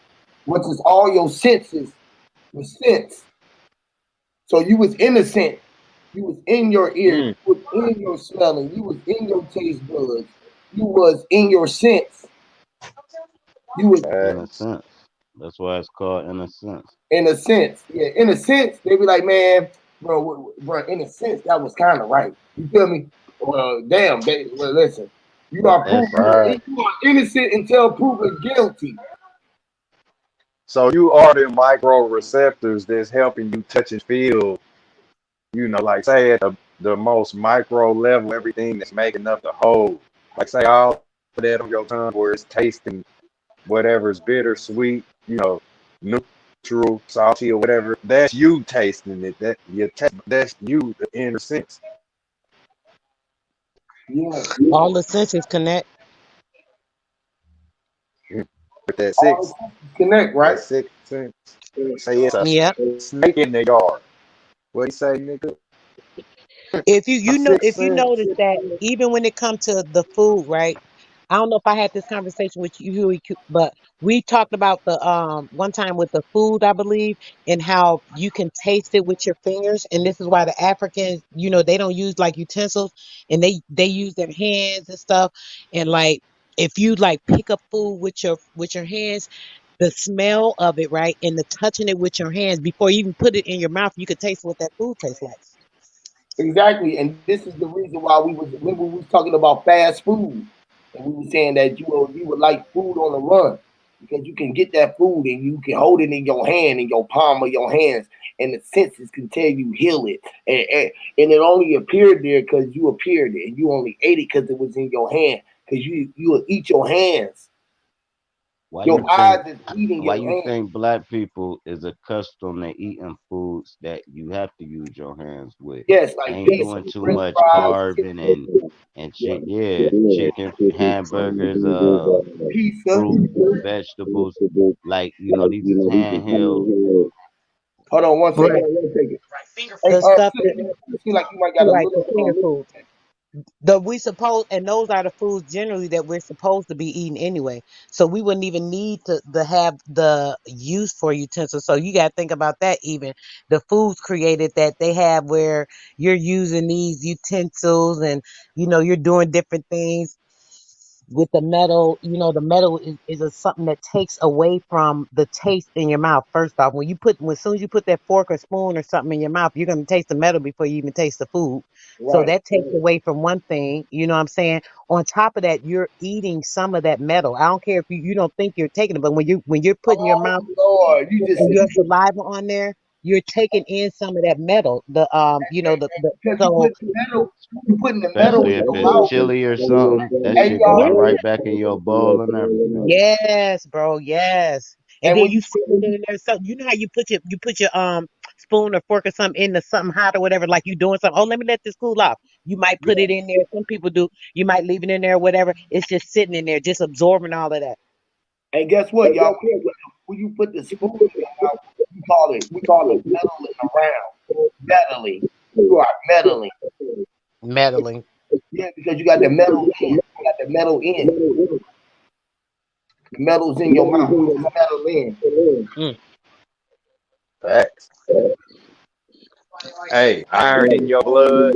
which is all your senses was sense. So you was innocent. You was in your ears. Mm, You was in your smelling. You was in your taste buds. You was in your sense. You was In a facts. sense. That's why it's called in a sense. in a sense. Yeah, in a sense, they be like, man, bro, in a sense, that was kind of right. You feel me? Well, damn, well, listen, you But are that's proven Right. you are innocent until proven guilty. So you are the micro receptors that's helping you touch and feel. You know, like say at the most micro level, everything that's making up the whole. Like say all of that on your tongue where it's tasting whatever's bitter, sweet, you know, neutral, salty, or whatever. That's you tasting it. That you taste. That's you, the inner sense. Yeah, All the senses connect. Mm. With that all the sixth, senses connect, right? that sixth sense. Say it's a Yep. snake in the yard. What do you say, nigga? If My sixth if you sense. notice that even when it comes to the food, right? I don't know if I had this conversation with you, Huey, but we talked about the one time with the food, I believe, and how you can taste it with your fingers, and this is why the Africans, they don't use like utensils, and they use their hands and stuff, and like if you like pick up food with your hands, the smell of it, right, and the touching it with your hands before you even put it in your mouth, you could taste what that food tastes like. Exactly, and this is the reason why we was remember we was talking about fast food, and we were saying that you would like food on the run because you can get that food and you can hold it in your hand in your palm of your hands, and the senses can tell you heal it, and it only appeared there because you appeared there, and you only ate it because it was in your hand because you will eat your hands. Why Your you eyes think is eating why your you hand. think black people is accustomed to eating foods that you have to use your hands with? Yes, They like ain't pizza, doing too French much fries, carving and yeah, chicken, hamburgers, pizza. fruit, vegetables. Like, these is handheld. Hold on one second. Right. Hey, The stuff sis, that, you seem like you might got a right, little the bit finger of foods. And those are the foods generally that we're supposed to be eating anyway. So we wouldn't even need to have the use for utensils. So you got to think about that. Even the foods created that they have where you're using these utensils, and you're doing different things with the metal. The metal is something that takes away from the taste in your mouth. First off, as soon as you put that fork or spoon or something in your mouth, you're going to taste the metal before you even taste the food. So right. that takes away from one thing. You know what I'm saying? On top of that, you're eating some of that metal. I don't care if you don't think you're taking it, but when you're putting your Oh mouth Lord, you just and said your saliva on there, you're taking in some of that metal. because So you putting the metal Especially in if your it's mouth. chili or something, that Hey shit y'all, going right back in your bowl and everything. yes, bro, yes. And and then when you you sit it in there. So you know how you put your spoon or fork or something into something hot or whatever, like you doing something. Oh, let me let this cool off. You might put yeah, it in there. Some people do. You might leave it in there, or whatever. It's just sitting in there, just absorbing all of that. and guess what, y'all? When you put the spoon in your mouth, we call it meddling around, meddling. You are meddling. Meddling. Yeah, because you got the metal in. You got the metal in. The metal's in your mouth. What's the metal in? Mm. Facts. Hey, iron in your blood.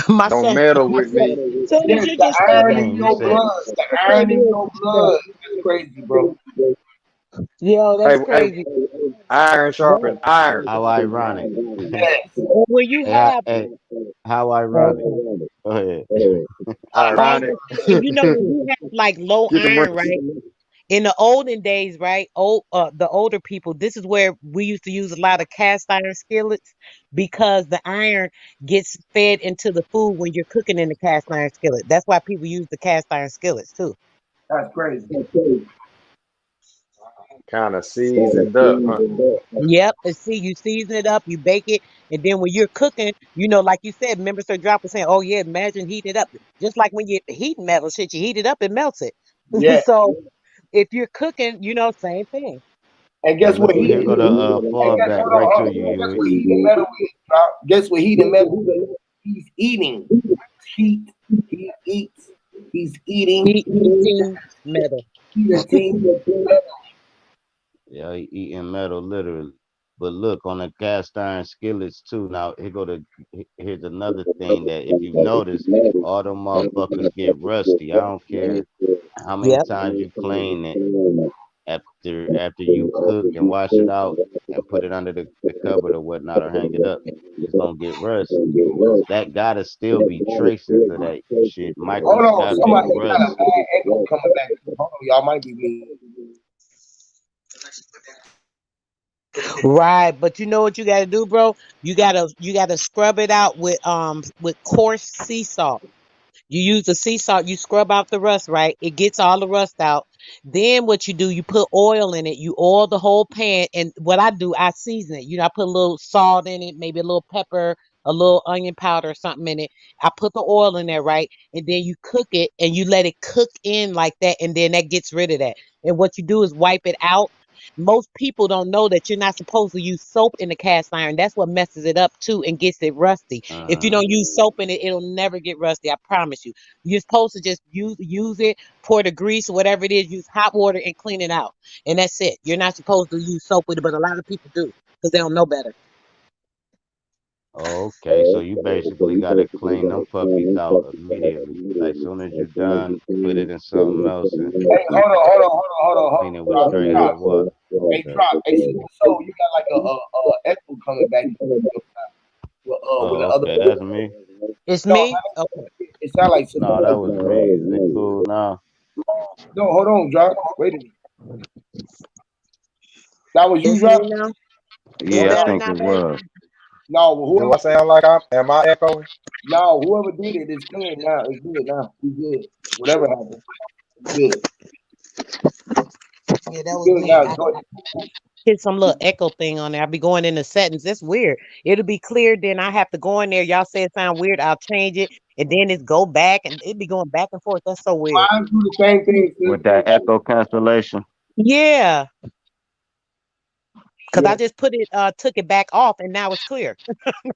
my Don't son, meddle my with son. me. Soon as Yes, you the just said What you iron that, in mean? You your said blood. The it's iron crazy in to your hear. blood. That's crazy, bro. Yo, Hey, that's hey, crazy. iron But sharpens iron. how ironic. Yes. when you have, Hey, how ironic. okay. Go ahead. Oh, I was Ironic. gonna say, when you have like low Get the iron, mercy. right? In the olden days, right? The older people, this is where we used to use a lot of cast iron skillets because the iron gets fed into the food when you're cooking in the cast iron skillet. That's why people use the cast iron skillets too. That's crazy. Kind of seasoned up, huh? Yep. And see, you season it up, you bake it, and then when you're cooking, like you said, remember Sir Drop was saying, "Oh yeah, imagine heating it up." Just like when you heat metal shit, you heat it up, it melts it. Yeah. So if you're cooking, same thing. And But guess what look, heat here and go the hey, guess fallback hold on, right hold to on. you, Guess Huey. what heat and metal is, Drop? Guess what heat and metal is? He's eating. Heat. He eats. He's eating. Heating metal. He's a team. Yeah, he eating metal literally. But look on the cast iron skillets too. Now here's another thing that if you notice, all them motherfuckers get rusty. I don't care how many Yep. times you clean it after you cook and wash it out and put it under the cupboard or whatnot or hang it up, it's gonna get rusty. That gotta still be traces of that shit, Hold on. microscopic Somebody got a rust. bad echo coming back. Hold on. Y'all might be me. Right, but you know what you got to do, bro? You gotta scrub it out with coarse sea salt. You use the sea salt, you scrub out the rust, right? It gets all the rust out. Then what you do, you put oil in it. You oil the whole pan. And what I do, I season it. I put a little salt in it, maybe a little pepper, a little onion powder or something in it. I put the oil in there, right? And then you cook it and you let it cook in like that. And then that gets rid of that. And what you do is wipe it out. Most people don't know that you're not supposed to use soap in the cast iron. That's what messes it up too and gets it rusty. If you Uh, don't use soap in it, it'll never get rusty. I promise you. You're supposed to just use it, pour the grease, whatever it is, use hot water and clean it out. And that's it. You're not supposed to use soap with it, but a lot of people do because they don't know better. okay, so you basically gotta clean them puppies out immediately. Like soon as you're done, put it in something else and Hey, hold clean on. it with Drop, straight drop. hot water. Hey, Okay. drop. Hey, sister, so you got like a echo coming back. With the Oh, other. okay, that's me. It's No, me? Okay. it sound like sister. No, that was me. Is it cool now? No, hold on, drop. Wait a minute. That was you, It's me drop. now? It's Yeah, I better think now, it babe? was. No, Do whoever. I sound like am I echoing? No, whoever did it is clear now. It's good now. We good. Whatever happened, it's good. Yeah, that It's was good me. now. I Go ahead. hit some little echo thing on there. I'll be going in the settings. It's weird. It'll be clear, then I have to go in there. Y'all say it sound weird. I'll change it. And then it's go back and it be going back and forth. That's so weird. Mine do the same thing, With sis. that echo cancellation. Yeah. Cause Yeah. I just took it back off and now it's clear.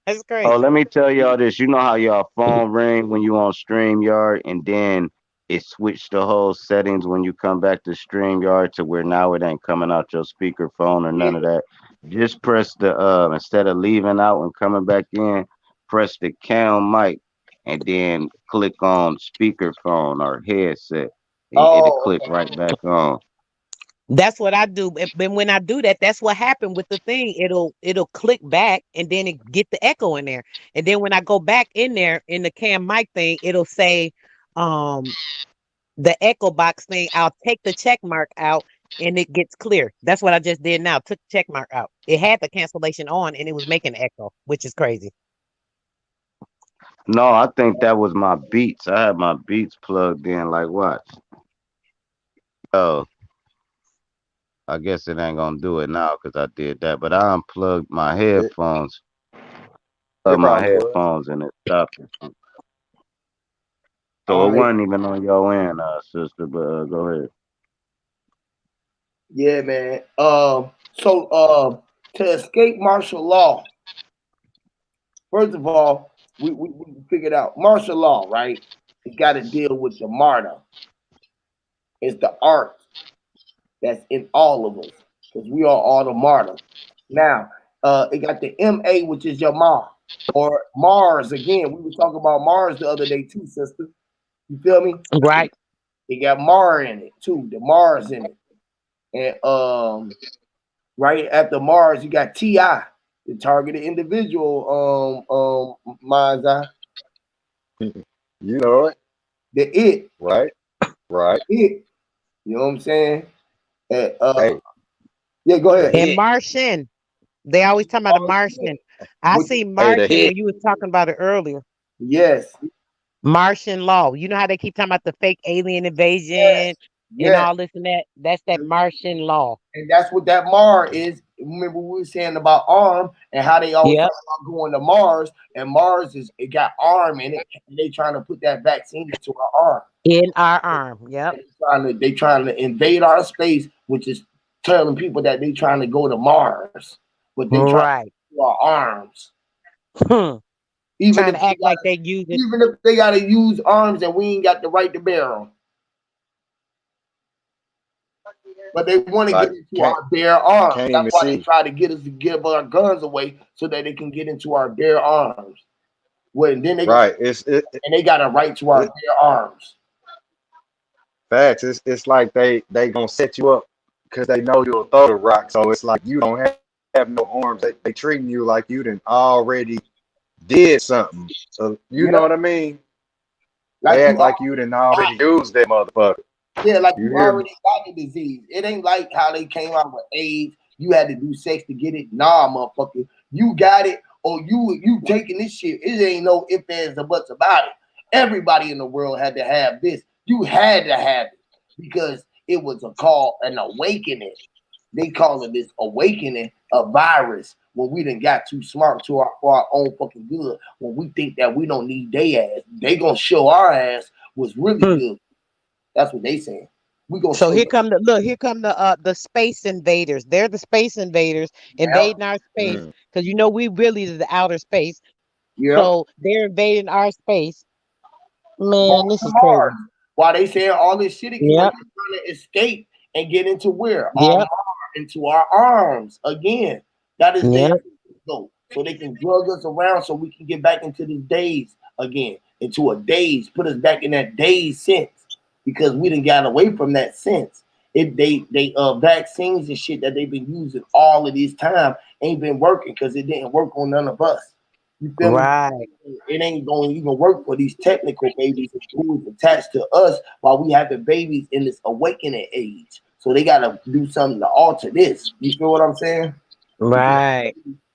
That's Oh, crazy. let me tell y'all this. You know how y'all phone ring when you on StreamYard and then it switched the whole settings when you come back to StreamYard to where now it ain't coming out your speaker phone or Yeah. none of that. Just press the instead of leaving out and coming back in, press the cam mic and then click on speaker phone or headset. It'll Oh, click right back on. That's what I do. And when I do that, that's what happened with the thing. It'll click back and then it get the echo in there. And then when I go back in there in the cam mic thing, it'll say um the echo box thing. I'll take the check mark out and it gets clear. That's what I just did now. Took the check mark out. It had the cancellation on and it was making echo, which is crazy. No, I think that was my beats. I had my beats plugged in like watch. Oh, I guess it ain't gonna do it now because I did that. But I unplugged my It headphones, it my probably was. headphones, and it stopped it. So all it right. wasn't even on your end, sister. But go ahead. Yeah, man. So to escape martial law, first of all, we figured out martial law, right? It got to deal with the martyr. It's the art that's in all of us because we are all the martyr. Now, it got the MA, which is your ma, or Mars. Again, we were talking about Mars the other day too, sister. You feel me? Right. It got Mar in it too, the Mars in it. And right after Mars, you got TI, the targeted individual mind's eye. You know it, The it, right? Right. it. You know what I'm saying? And, Hey, yeah, go the ahead. And hit. Martian. They always talking about a Martian. I Which, see Hey, the Martian hit. when you was talking about it earlier. yes, Martian law. You know how they keep talking about the fake alien yes, invasion? and Yeah, all this and that. That's that Martian law. and that's what that Mars is. Remember we were saying about arm and how they always talk Yep. about going to Mars, and Mars is it got arm in it, and they trying to put that vaccine into our arm. In our arm. Yep. And they trying to invade our space, which is telling people that they trying to go to Mars, but they trying Right. to do our arms. Hmm. Even Trying if to they act like gotta, they use it. even if they gotta use arms and we ain't got the right to bear them, but they want to get Like into our bare arms. can't That's even why they see. try to get us to give our guns away so that they can get into our bare arms. Well, then they Right. and they got a right to our It bare arms. facts. It's like they gonna set you up because they know you'll throw the rock. So it's like you don't have no arms. They treating you like you done already did something. You know Yeah, what I mean? They like act you like you done already used that motherfucker. Yeah, like You you hear me? already got the disease. It ain't like how they came out with AIDS. You had to do sex to get it. Nah, motherfucker. You got it, or you taking this shit. It ain't no ifs, ands, or buts about it. Everybody in the world had to have this. You had to have it because it was a call, an awakening. They call it this awakening, a virus. When we done got too smart to for our own fucking good. When we think that we don't need their ass, they gonna show our ass was really Hmm. good. That's what they saying. We gonna So show here you. come the look. Here come the space invaders. They're the space invaders Yep, invading our space Mm. because you know we really the outer space. yep. So they're invading our space. Going Man, this to is Mars. crazy. While they saying all this shit because they Yep. trying to escape and get into where? Our Yep. Mars, into our arms again. That is their Yep. go. So they can drug us around so we can get back into these days again. Into a daze. Put us back in that daze sense. Because we didn't got away from that sense. It they vaccines and shit that they've been using all of this time ain't been working because it didn't work on none of us. You feel me? Right. It ain't going to even work for these technical babies who is attached to us while we have the babies in this awakening age. So they got to do something to alter this. You feel what I'm saying? Because Right.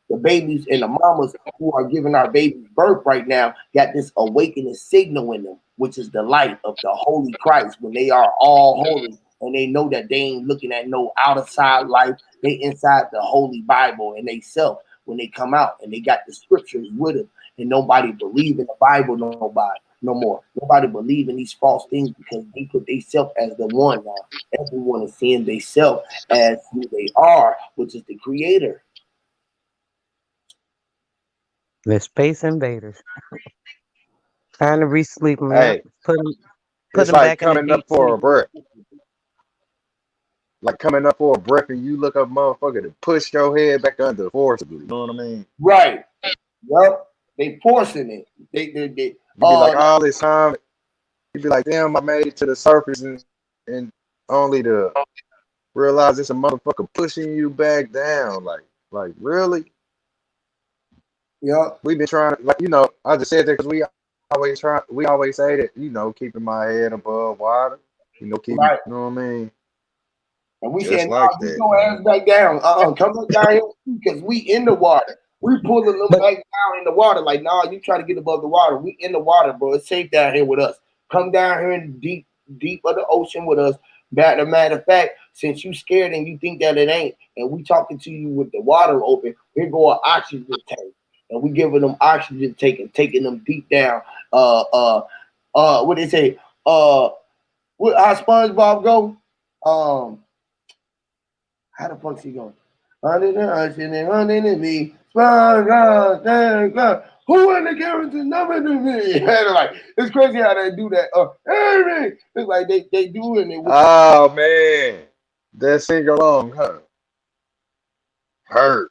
the babies and the mamas who are giving our babies birth right now got this awakening signal in them, which is the light of the Holy Christ when they are all holy and they know that they ain't looking at no outside life. They inside the Holy Bible and they self when they come out and they got the scriptures with them and nobody believe in the Bible no more. Nobody believe in these false things because they put themselves as the one now. Everyone is seeing themselves as who they are, which is the creator. The space invaders trying to re-sleep them. Yep. Hey, Put it's them like back in the coming deep up for a sleep. breath. Like coming up for a breath and you look up motherfucker to push your head back under forcibly. You know what I mean? Right. Yep. They forcing it. They You be like all this time, you be like, damn, I made it to the surface and only to realize it's a motherfucker pushing you back down. Like really? yep. We've been trying to, like, I just said that because we always say that, keeping my head above water, keeping, Right. you know what I mean? And we Just saying, like nah, get that, your ass man. back down. Come back down here because we in the water. We pulling them But back down in the water. Like, nah, you trying to get above the water. We in the water, bro. It's safe down here with us. Come down here in the deep of the ocean with us. Matter of fact, since you scared and you think that it ain't, and we talking to you with the water open, here go an oxygen tank. And we giving them oxygen tank and taking them deep down. What they say? How SpongeBob go? Um, how the fuck she going? Under the ocean and under me, SpongeBob, SpongeBob. Who in the character number to me? And like it's crazy how they do that. Hey, it's like they doing it with the Oh, man. That sing along, huh? Hurt.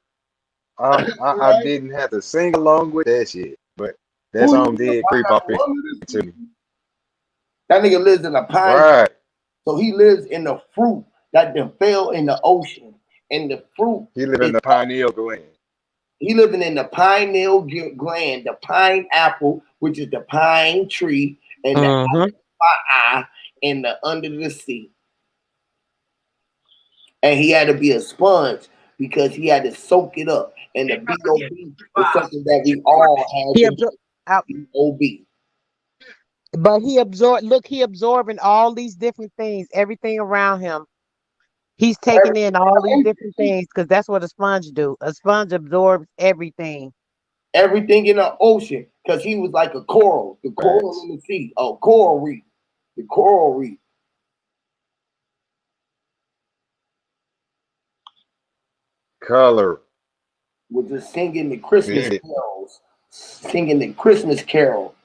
I right. didn't have to sing along with that shit, but that Who you song think did creep about up the woman this into me. week? That nigga lives in a pine, Right. so he lives in the fruit that then fell in the ocean, and the fruit He live in is the pineal gland. he living in the pineal gland, the pine apple, which is the pine tree, and the mm-hmm. eye in the under the sea. And he had to be a sponge because he had to soak it up. And the BOB is something that we all had He to absor- out. do. BOB. But he absorbing all these different things, everything around him. He's taking in all these different things because that's what a sponge do. A sponge absorbs everything. Everything in the ocean, because he was like a coral, the coral Facts. in the sea, a coral reef, the coral reef Color. was just singing the Christmas Yeah. carols, singing the Christmas carol.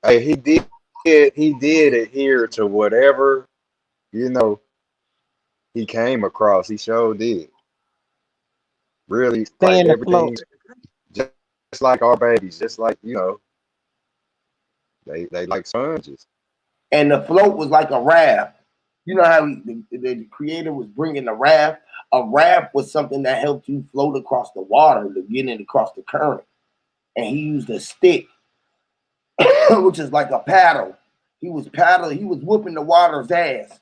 Hey, he did adhere to whatever, you know, he came across. He sure did. Really, like Staying afloat. everything, just like our babies, just like, they like sponges. And the float was like a raft. You know how the creator was bringing the raft. A raft was something that helped you float across the water, to get it across the current. And he used a stick, which is like a paddle. He was paddling. He was whooping the water's ass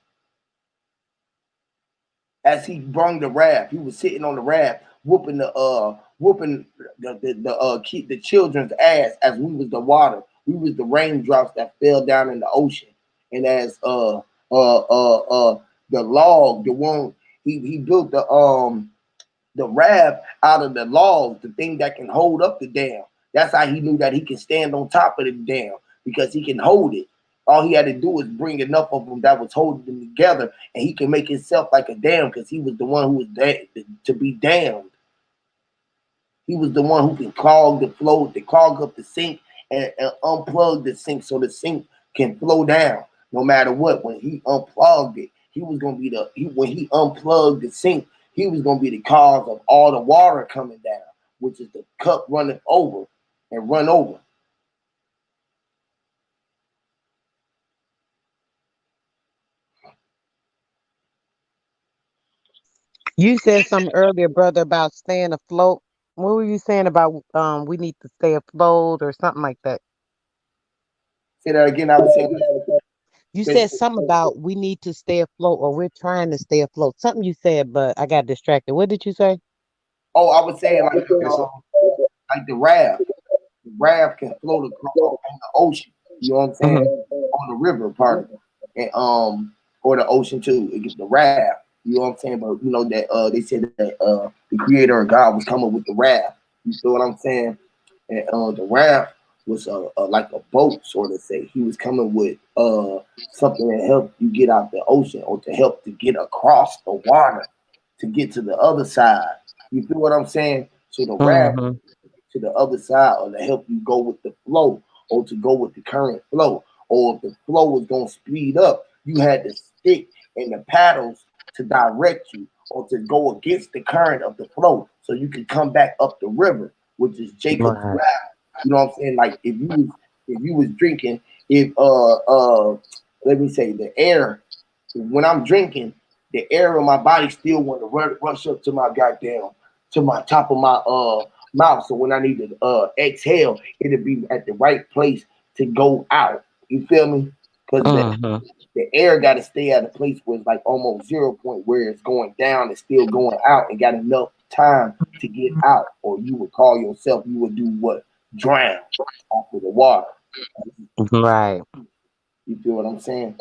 as he brung the raft. He was sitting on the raft, whooping the children's ass as we was the water. We was the raindrops that fell down in the ocean. And as the log, the one he built the raft out of the logs, the thing that can hold up the dam. That's how he knew that he can stand on top of the dam, because he can hold it. All he had to do was bring enough of them that was holding them together, and he can make himself like a dam, because he was the one who was to be damned. He was the one who can clog the flow, to clog up the sink, and unplug the sink so the sink can flow down no matter what. When he unplugged it, he was gonna be when he unplugged the sink, he was gonna be the cause of all the water coming down, which is the cup running over and run over. You said something earlier, brother, about staying afloat. What were you saying about we need to stay afloat or something like that? Say that again. I was saying, You said something about we need to stay afloat or we're trying to stay afloat. Something you said, but I got distracted. What did you say? oh, I was saying It's a, like the raft. The raft can float across on the ocean. You know what I'm saying? Hmm. On the river part, and or the ocean too. It gets the raft. You know what I'm saying? But you know that they said that the creator of God was coming with the raft. You feel what I'm saying? And the raft was like a boat, sort of say. He was coming with something to help you get out the ocean, or to help to get across the water to get to the other side. You feel what I'm saying? So the raft Hmm. to the other side, or to help you go with the flow, or to go with the current flow. Or if the flow was going to speed up, you had the stick and the paddles to direct you, or to go against the current of the flow so you can come back up the river, which is Jacob's Right. well. You know what I'm saying? Like if you was drinking, if let me say the air, when I'm drinking, the air in my body still want to rush up to my goddamn, to my top of my mouth. So when I need to exhale, it'll be at the right place to go out. You feel me? Because Hmm. the air got to stay at a place where it's like almost 0 point, where it's going down and still going out, and got enough time to get out. Or you would call yourself, you would do what? Drown after the water. Right. You feel what I'm saying?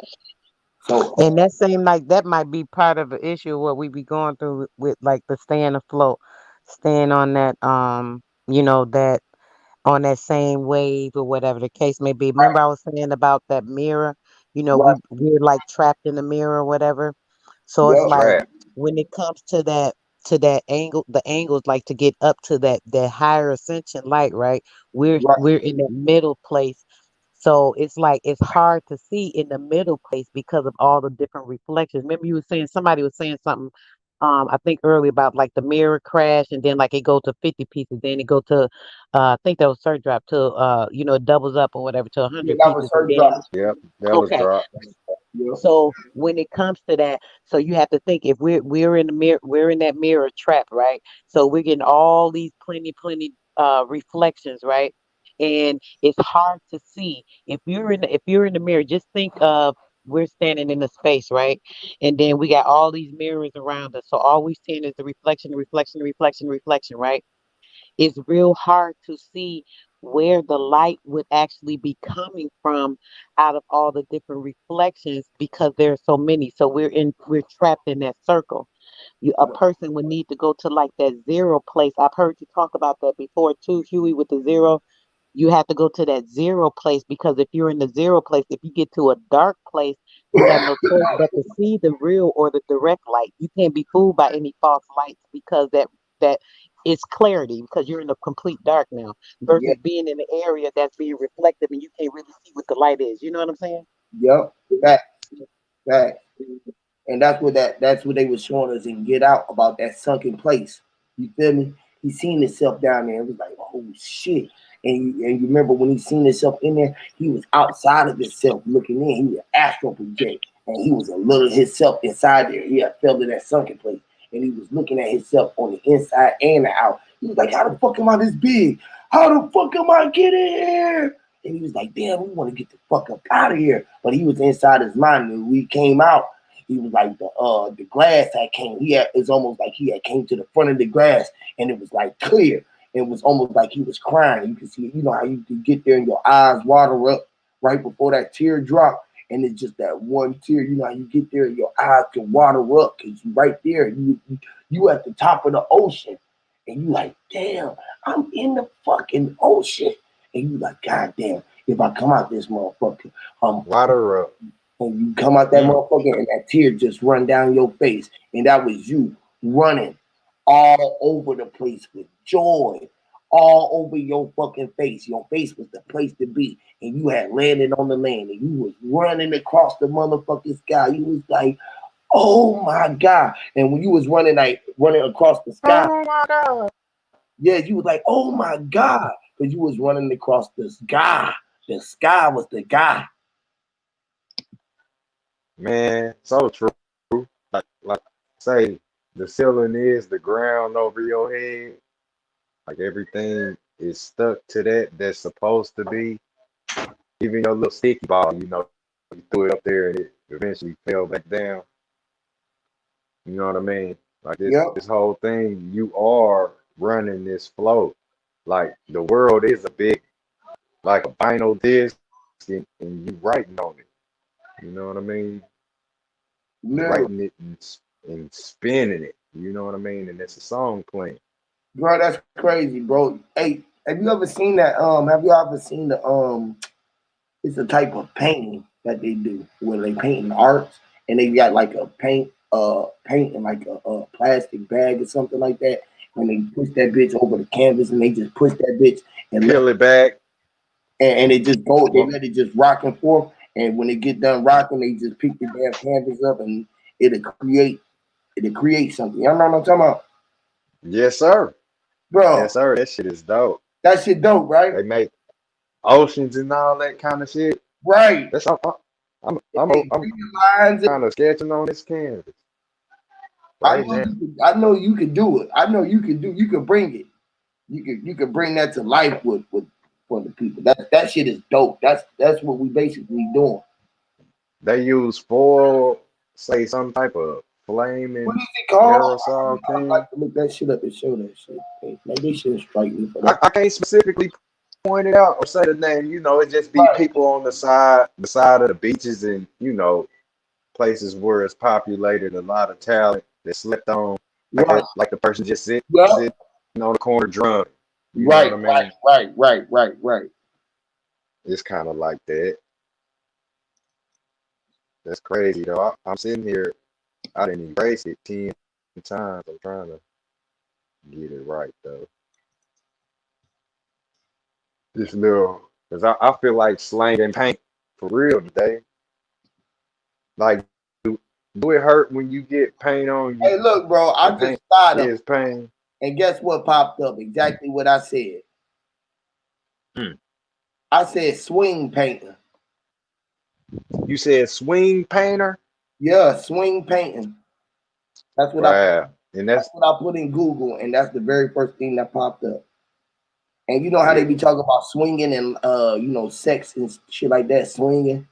So And that seemed like that might be part of the issue of what we be going through with like the staying afloat, staying on that that on that same wave or whatever the case may be. Remember I was saying about that mirror? right, We're like trapped in the mirror or whatever. So it's yep, like trap. when it comes to that angle, the angles like to get up to that higher ascension light, right? right. We're in that middle place. So it's like it's hard to see in the middle place because of all the different reflections. Remember you were saying somebody was saying something I think earlier about like the mirror crash and then like it go to 50 pieces, then it go to I think that was Surf Drop to it doubles up or whatever to Yeah, 100 that was pieces and her then drop. Yep, that was okay. drop. Yep. So when it comes to that, so you have to think if we're in the mirror, we're in that mirror trap, right? So we're getting all these plenty reflections, right? And it's hard to see if you're in the mirror. Just think of we're standing in the space, right? And then we got all these mirrors around us. So all we seeing is the reflection, reflection, reflection, reflection, right? It's real hard to see where the light would actually be coming from out of all the different reflections because there's so many. So we're trapped in that circle. A person would need to go to like that zero place. I've heard you talk about that before too, Huey, with the zero. You have to go to that zero place because if you're in the zero place, if you get to a dark place, you have no choice but to see the real or the direct light. You can't be fooled by any false lights because that is clarity because you're in the complete dark now Yeah, versus being in the area that's being reflective and you can't really see what the light is. You know what I'm saying? yep, that, that. And that's what they was showing us in Get Out about that sunken place. You feel me? He seen himself down there and was like, oh shit. And you remember when he seen himself in there, he was outside of himself looking in. He was astral project. And he was a little himself inside there. He had fell in that sunken place. And he was looking at himself on the inside and the out. He was like, how the fuck am I this big? How the fuck am I getting here? And he was like, damn, we want to get the fuck up out of here. But he was inside his mind. And we came out. He was like the glass had came. It's almost like he had came to the front of the glass and it was like clear. It was almost like he was crying. You can see, you know how you can get there and your eyes water up right before that tear drop, and it's just that one tear. You know how you get there and your eyes can water up because you right there. You at the top of the ocean, and you like, damn, I'm in the fucking ocean, and you like, god damn, if I come out this motherfucker, Water up. and you come out that motherfucker and that tear just run down your face. And that was you running all over the place with joy, all over your fucking face. Your face was the place to be. And you had landed on the land and you was running across the motherfucking sky. You was like, oh my God. And when you was running across the sky, Oh my God. yeah, you was like, oh my God. Because you was running across the sky. The sky was the guy. Man, so true. Like say the ceiling is the ground over your head. Like everything is stuck to that's supposed to be. Even your little sticky ball, you threw it up there and it eventually fell back down. You know what I mean? Like Yep. this whole thing, you are running this flow. Like the world is a big, like a vinyl disc, and you writing on it. You know what I mean? You Literally. writing it and spinning it. You know what I mean? And it's a song playing. Bro, that's crazy, bro. Hey, have you ever seen that? Have you ever seen the it's a type of painting that they do where they paint in arts and they got like a paint in like a plastic bag or something like that. And they push that bitch over the canvas and they just push that bitch and Peel it back. and it just go, they Well, let it just rock and forth. And when they get done rocking, they just pick the damn canvas up and it'll create something. You know what I'm talking about? yes, sir. Bro, Yes, sir. That shit is dope. that shit dope, right? They make oceans and all that kind of shit. Right. That's And they I'm bring the lines. kind of sketching on this canvas I right know now. you could. I know you could do it. I know you could do. You could bring it. You could bring that to life with for the people. That shit is dope. That's what we basically doing. They use foil, say some type of What flaming is it called? aerosol I'd like thing. to look that shit up and show that shit. Hey, maybe they should strike me for that. I can't specifically point it out or say the name. It just be Right, people on the side of the beaches and places where it's populated, a lot of talent that slept on, right, like the person just yeah, sitting on the corner drunk. You know what right, I right, mean? right. It's kind of like that. That's crazy though. I'm sitting here. I didn't erase it 10 times. I'm trying to get it right though. This little, cause I feel like slanging paint for real today. Like, do it hurt when you get paint on you Hey, look, bro. I and just paint started, is pain? and guess what popped up? Exactly what I said. Hmm. I said swing painting. You said swing painter? Yeah, swing painting. That's what I Wow. And That's what I put in Google, and that's the very first thing that popped up. And you know how they yeah, be talking about swinging and sex and shit like that, swinging,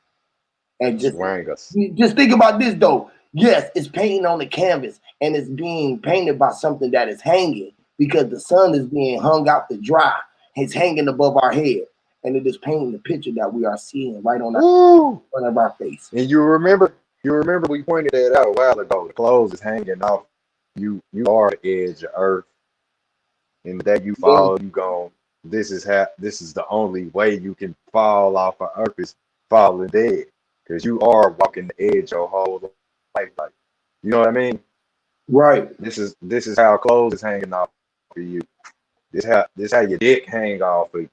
and swangers. you just think about this though. Yes, it's painting on the canvas, and it's being painted by something that is hanging because the sun is being hung out to dry. It's hanging above our head, and it is painting the picture that we are seeing right on our Woo! front of our face. And you remember we pointed that out a while ago. The clothes is hanging off. You are the edge of earth. And the day you Yeah, fall, you gone. This is the only way you can fall off of earth is falling dead. Because you are walking the edge your whole life. Like, you know what I mean? right. This is how clothes is hanging off of you. This how your dick hang off of you.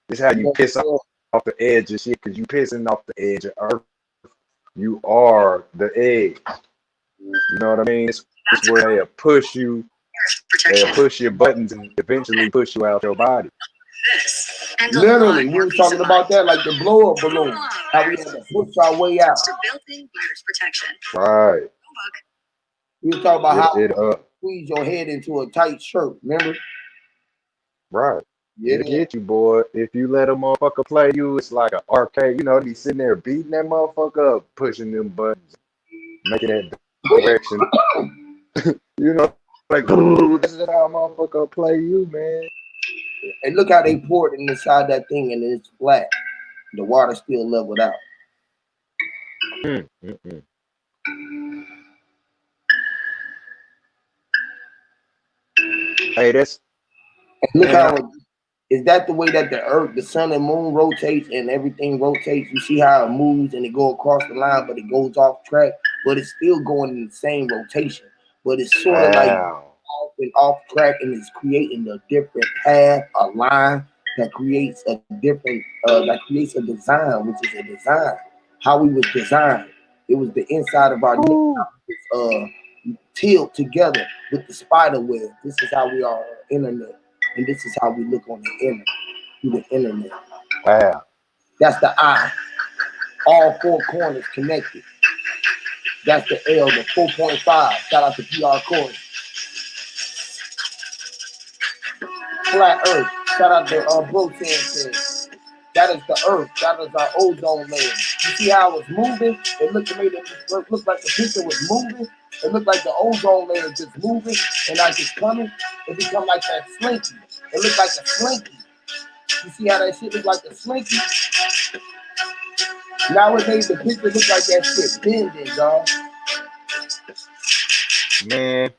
This how you Yeah, piss yeah. off the edge of shit because you pissing off the edge of earth. You are the edge. You know what I mean? It's where they'll push you, they'll push your buttons and eventually push you out your body. Literally, we were talking about that, like the blow up balloon, how we had to push our way out. Right. We were talking about It how it squeeze your head into a tight shirt. Remember? right. Yeah. It'll get you, boy. If you let a motherfucker play you, it's like an arcade. You know, they be sitting there beating that motherfucker up, pushing them buttons, making that direction. You know, like this is how a motherfucker play you, man. And look how they poured it inside that thing, and it's flat. The water still leveled out. Mm, mm, mm. Hey, that's And look man. how is that the way that the earth, the sun and moon rotates and everything rotates? You see how it moves and it go across the line, but it goes off track, but it's still going in the same rotation. But it's sort of like Wow. off and off track, and it's creating a different path, a line that creates a different that creates a design, which is a design. How we was designed. It was the inside of our neck Woo. tilt together with the spider web. This is how we are on the internet, and this is how we look on the internet through the internet. Wow. That's the eye. All four corners connected. That's the L, the 4.5. Shout out to PR Corey. Flat Earth. Shout out to Brotan says. That is the Earth. That is our ozone layer. You see how it's moving? It looked to me that it looked like the picture was moving. It looked like the ozone layer just moving, and as it's coming, it become like that slinky. It looked like a slinky. You see how that shit look like a slinky? Nowadays, the picture look like that shit bending, dog. Man,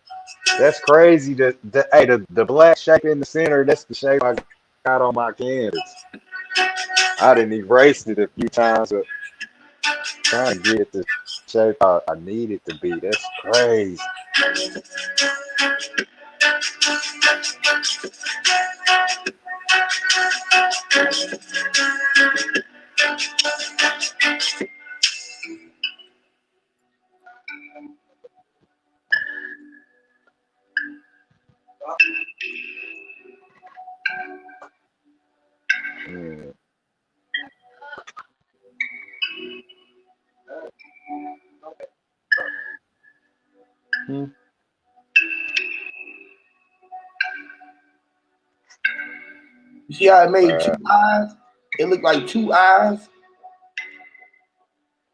that's crazy. The black shape in the center, that's the shape I got on my canvas. I didn't erase it a few times, but trying to get the shape I need it to be. That's crazy. Mm. Hmm. You see how it made two Wow. eyes? It looked like two eyes.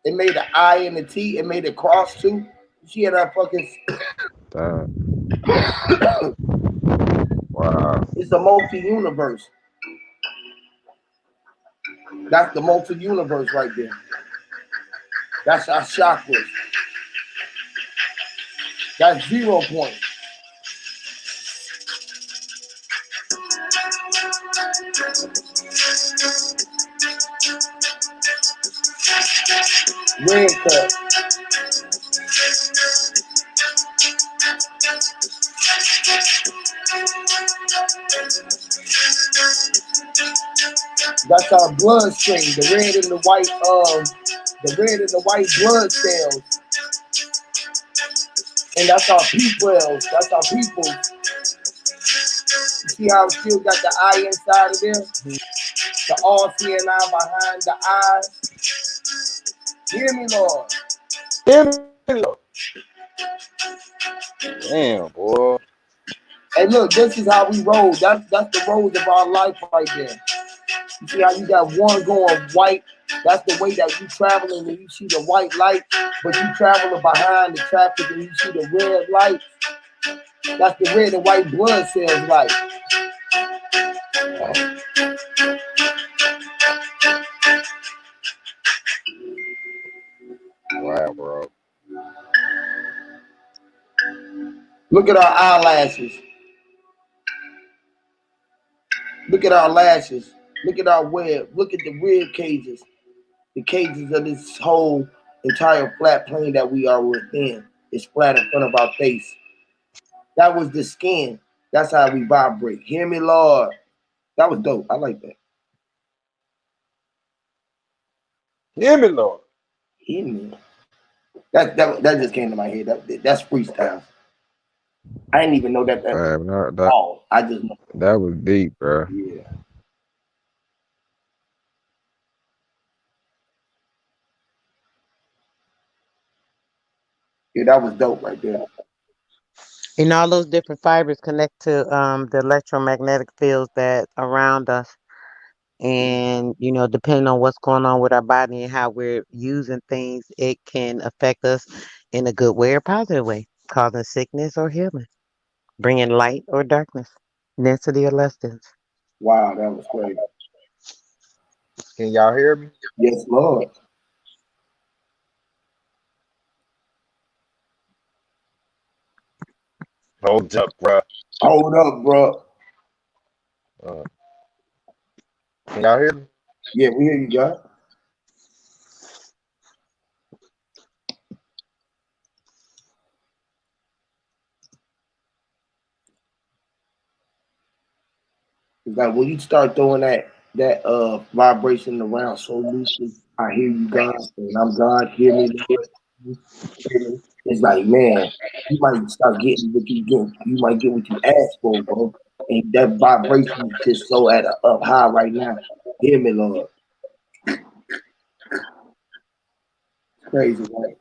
It made an I and a T. It made a cross too. You see how that fucking? Damn. Wow. It's a multi-universe. That's the multi-universe right there. That's our chakras. That's 0 point. Red cut. That's our bloodstream. The red and the white blood cells. And that's our peoples. That's our people. You see how it still got the eye inside of there? The all seeing eye behind the eyes. Hear me, Lord. Damn, boy. Hey, look, this is how we roll. That's the roads of our life right there. You see how you got one going white? That's the way that you traveling and you see the white light, but you traveling behind the traffic and you see the red light. That's the red and white blood cells light. Wow, bro. Look at our eyelashes. Look at our lashes. Look at our web. Look at the rib cages. The cages of this whole entire flat plane that we are within is flat in front of our face. That was the skin. That's how we vibrate. Hear me, Lord. That was dope. I like that. Hear me, Lord. Hear me. That just came to my head. That's freestyle. I didn't even know that Man, that all. I just know. that was deep, bro. Yeah. Yeah, that was dope right there. And all those different fibers connect to the electromagnetic fields that around us. And, depending on what's going on with our body and how we're using things, it can affect us in a good way or positive way, causing sickness or healing, bringing light or darkness, density or less dense. Wow, that was crazy. Can y'all hear me? Yes, Lord. Hold up, bro. Hold up, bro. Uh, can y'all hear me? Yeah, we hear you, God. It's like when you start throwing that vibration around so loosely, I hear you, God, and I'm God. Hear me, Lord. Hear me. It's like, man, you might start getting what you get. You might get what you asked for, bro. And that vibration is just so at a up high right now. Hear me, Lord. It's crazy, right?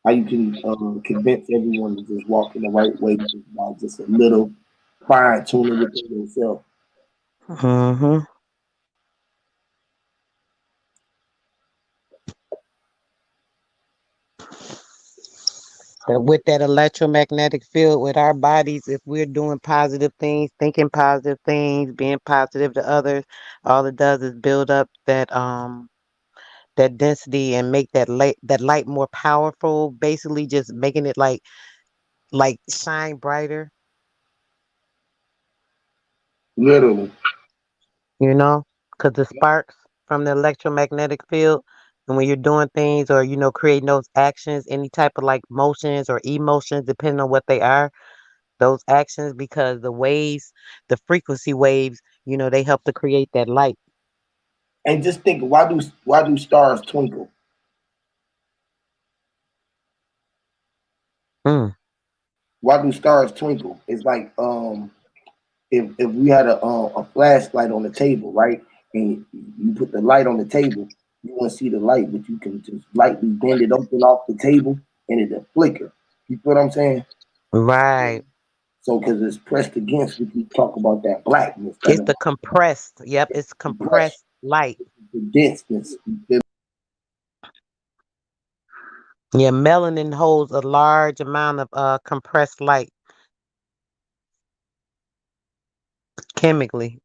How you can convince everyone to just walk in the right way just by just a little fine tuning within yourself. Mm-hmm. But with that electromagnetic field with our bodies, if we're doing positive things, thinking positive things, being positive to others, all it does is build up that density and make that light more powerful, basically just making it like shine brighter, Literally. you know, because the sparks from the electromagnetic field, and when you're doing things or creating those actions, any type of like motions or emotions, depending on what they are, those actions, because the waves, the frequency waves, they help to create that light. And just think, why do stars twinkle? Mm, Why do stars twinkle? It's like if we had a flashlight on the table, right, and you put the light on the table, you won't see the light, but you can just lightly bend it open off the table, and it'll flicker. You feel what I'm saying? right. So because it's pressed against, we can talk about that blackness, It's that the compressed. Yep, it's compression, compressed light. the denseness. Yeah, melanin holds a large amount of compressed light chemically,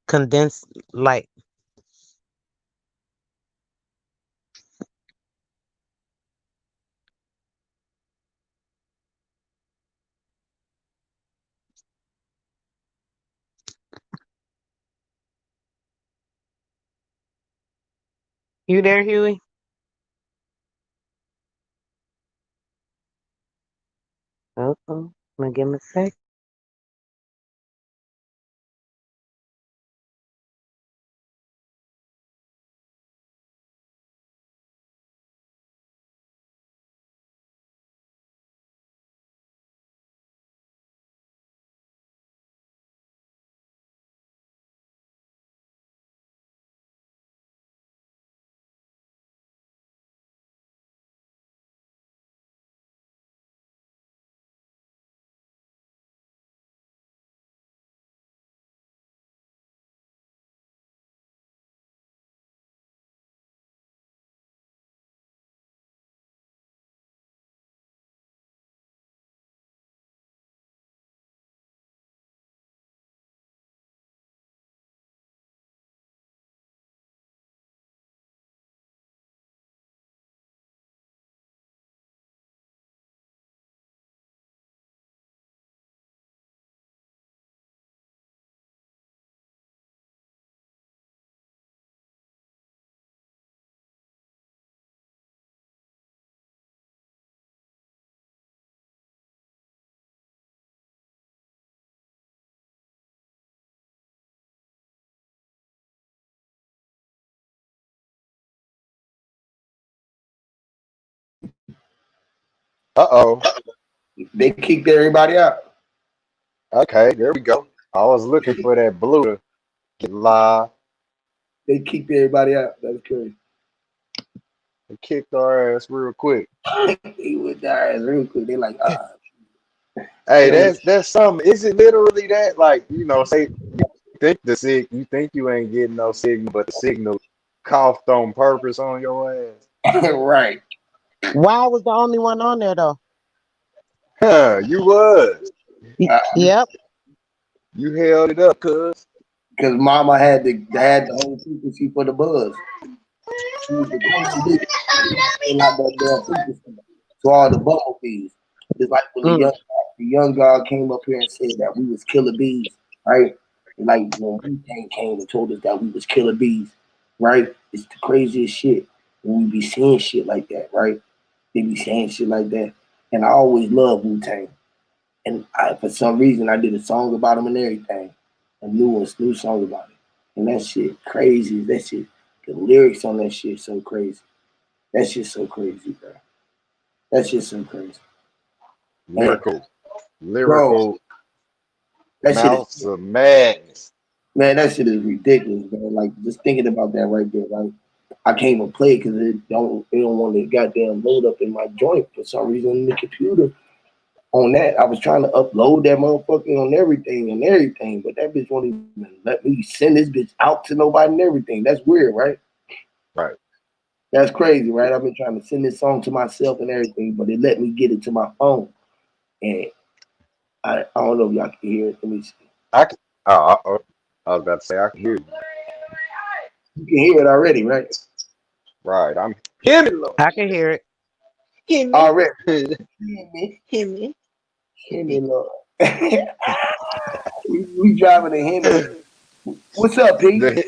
condensed light. You there, Huey? Uh-oh. Gonna give him a sec. Uh-oh. They kicked everybody out. Okay, there we go. I was looking for that blue to get live. They kicked everybody out. That's crazy. They kicked our ass real quick. They would die real quick. They like, Hey, yo, that's something. Is it literally that? Like, say you think you think you ain't getting no signal, but the signal coughed on purpose on your ass. right. Why I was the only one on there though? Huh, you was. Yep. You held it up, cuz. Because Mama had the whole frequency for the buzz. She was the queen bee. They like that damn frequency. So all the bumblebees. It's like when Mm. the young God came up here and said that we was killer bees, right? And like when Wu-Tang came and told us that we was killer bees, right? It's the craziest shit when we be seeing shit like that, right? They be saying shit like that. And I always love Wu-Tang. And for some reason, I did a song about him and everything, new song about it. And that shit crazy. That shit, the lyrics on that shit so crazy. That shit so crazy, bro. That shit so crazy. And Lyrical. bro, Lyrical that shit is mouths of madness. man, that shit is ridiculous, man. Like just thinking about that right there, like I can't even play because it don't want to goddamn load up in my joint for some reason in the computer. On that, I was trying to upload that motherfucker on everything, but that bitch won't even let me send this bitch out to nobody and everything. That's weird, right? Right. That's crazy, right? I've been trying to send this song to myself and everything, but it let me get it to my phone. And I don't know if y'all can hear it. Let me see. I can, I was about to say I can hear you. You can hear it already, right? Right. I'm hear me, Lord. I can hear it. Hear me. Already. Hear me, Hear me. hear me, Lord. we driving a Hemi. What's up, Pete? The,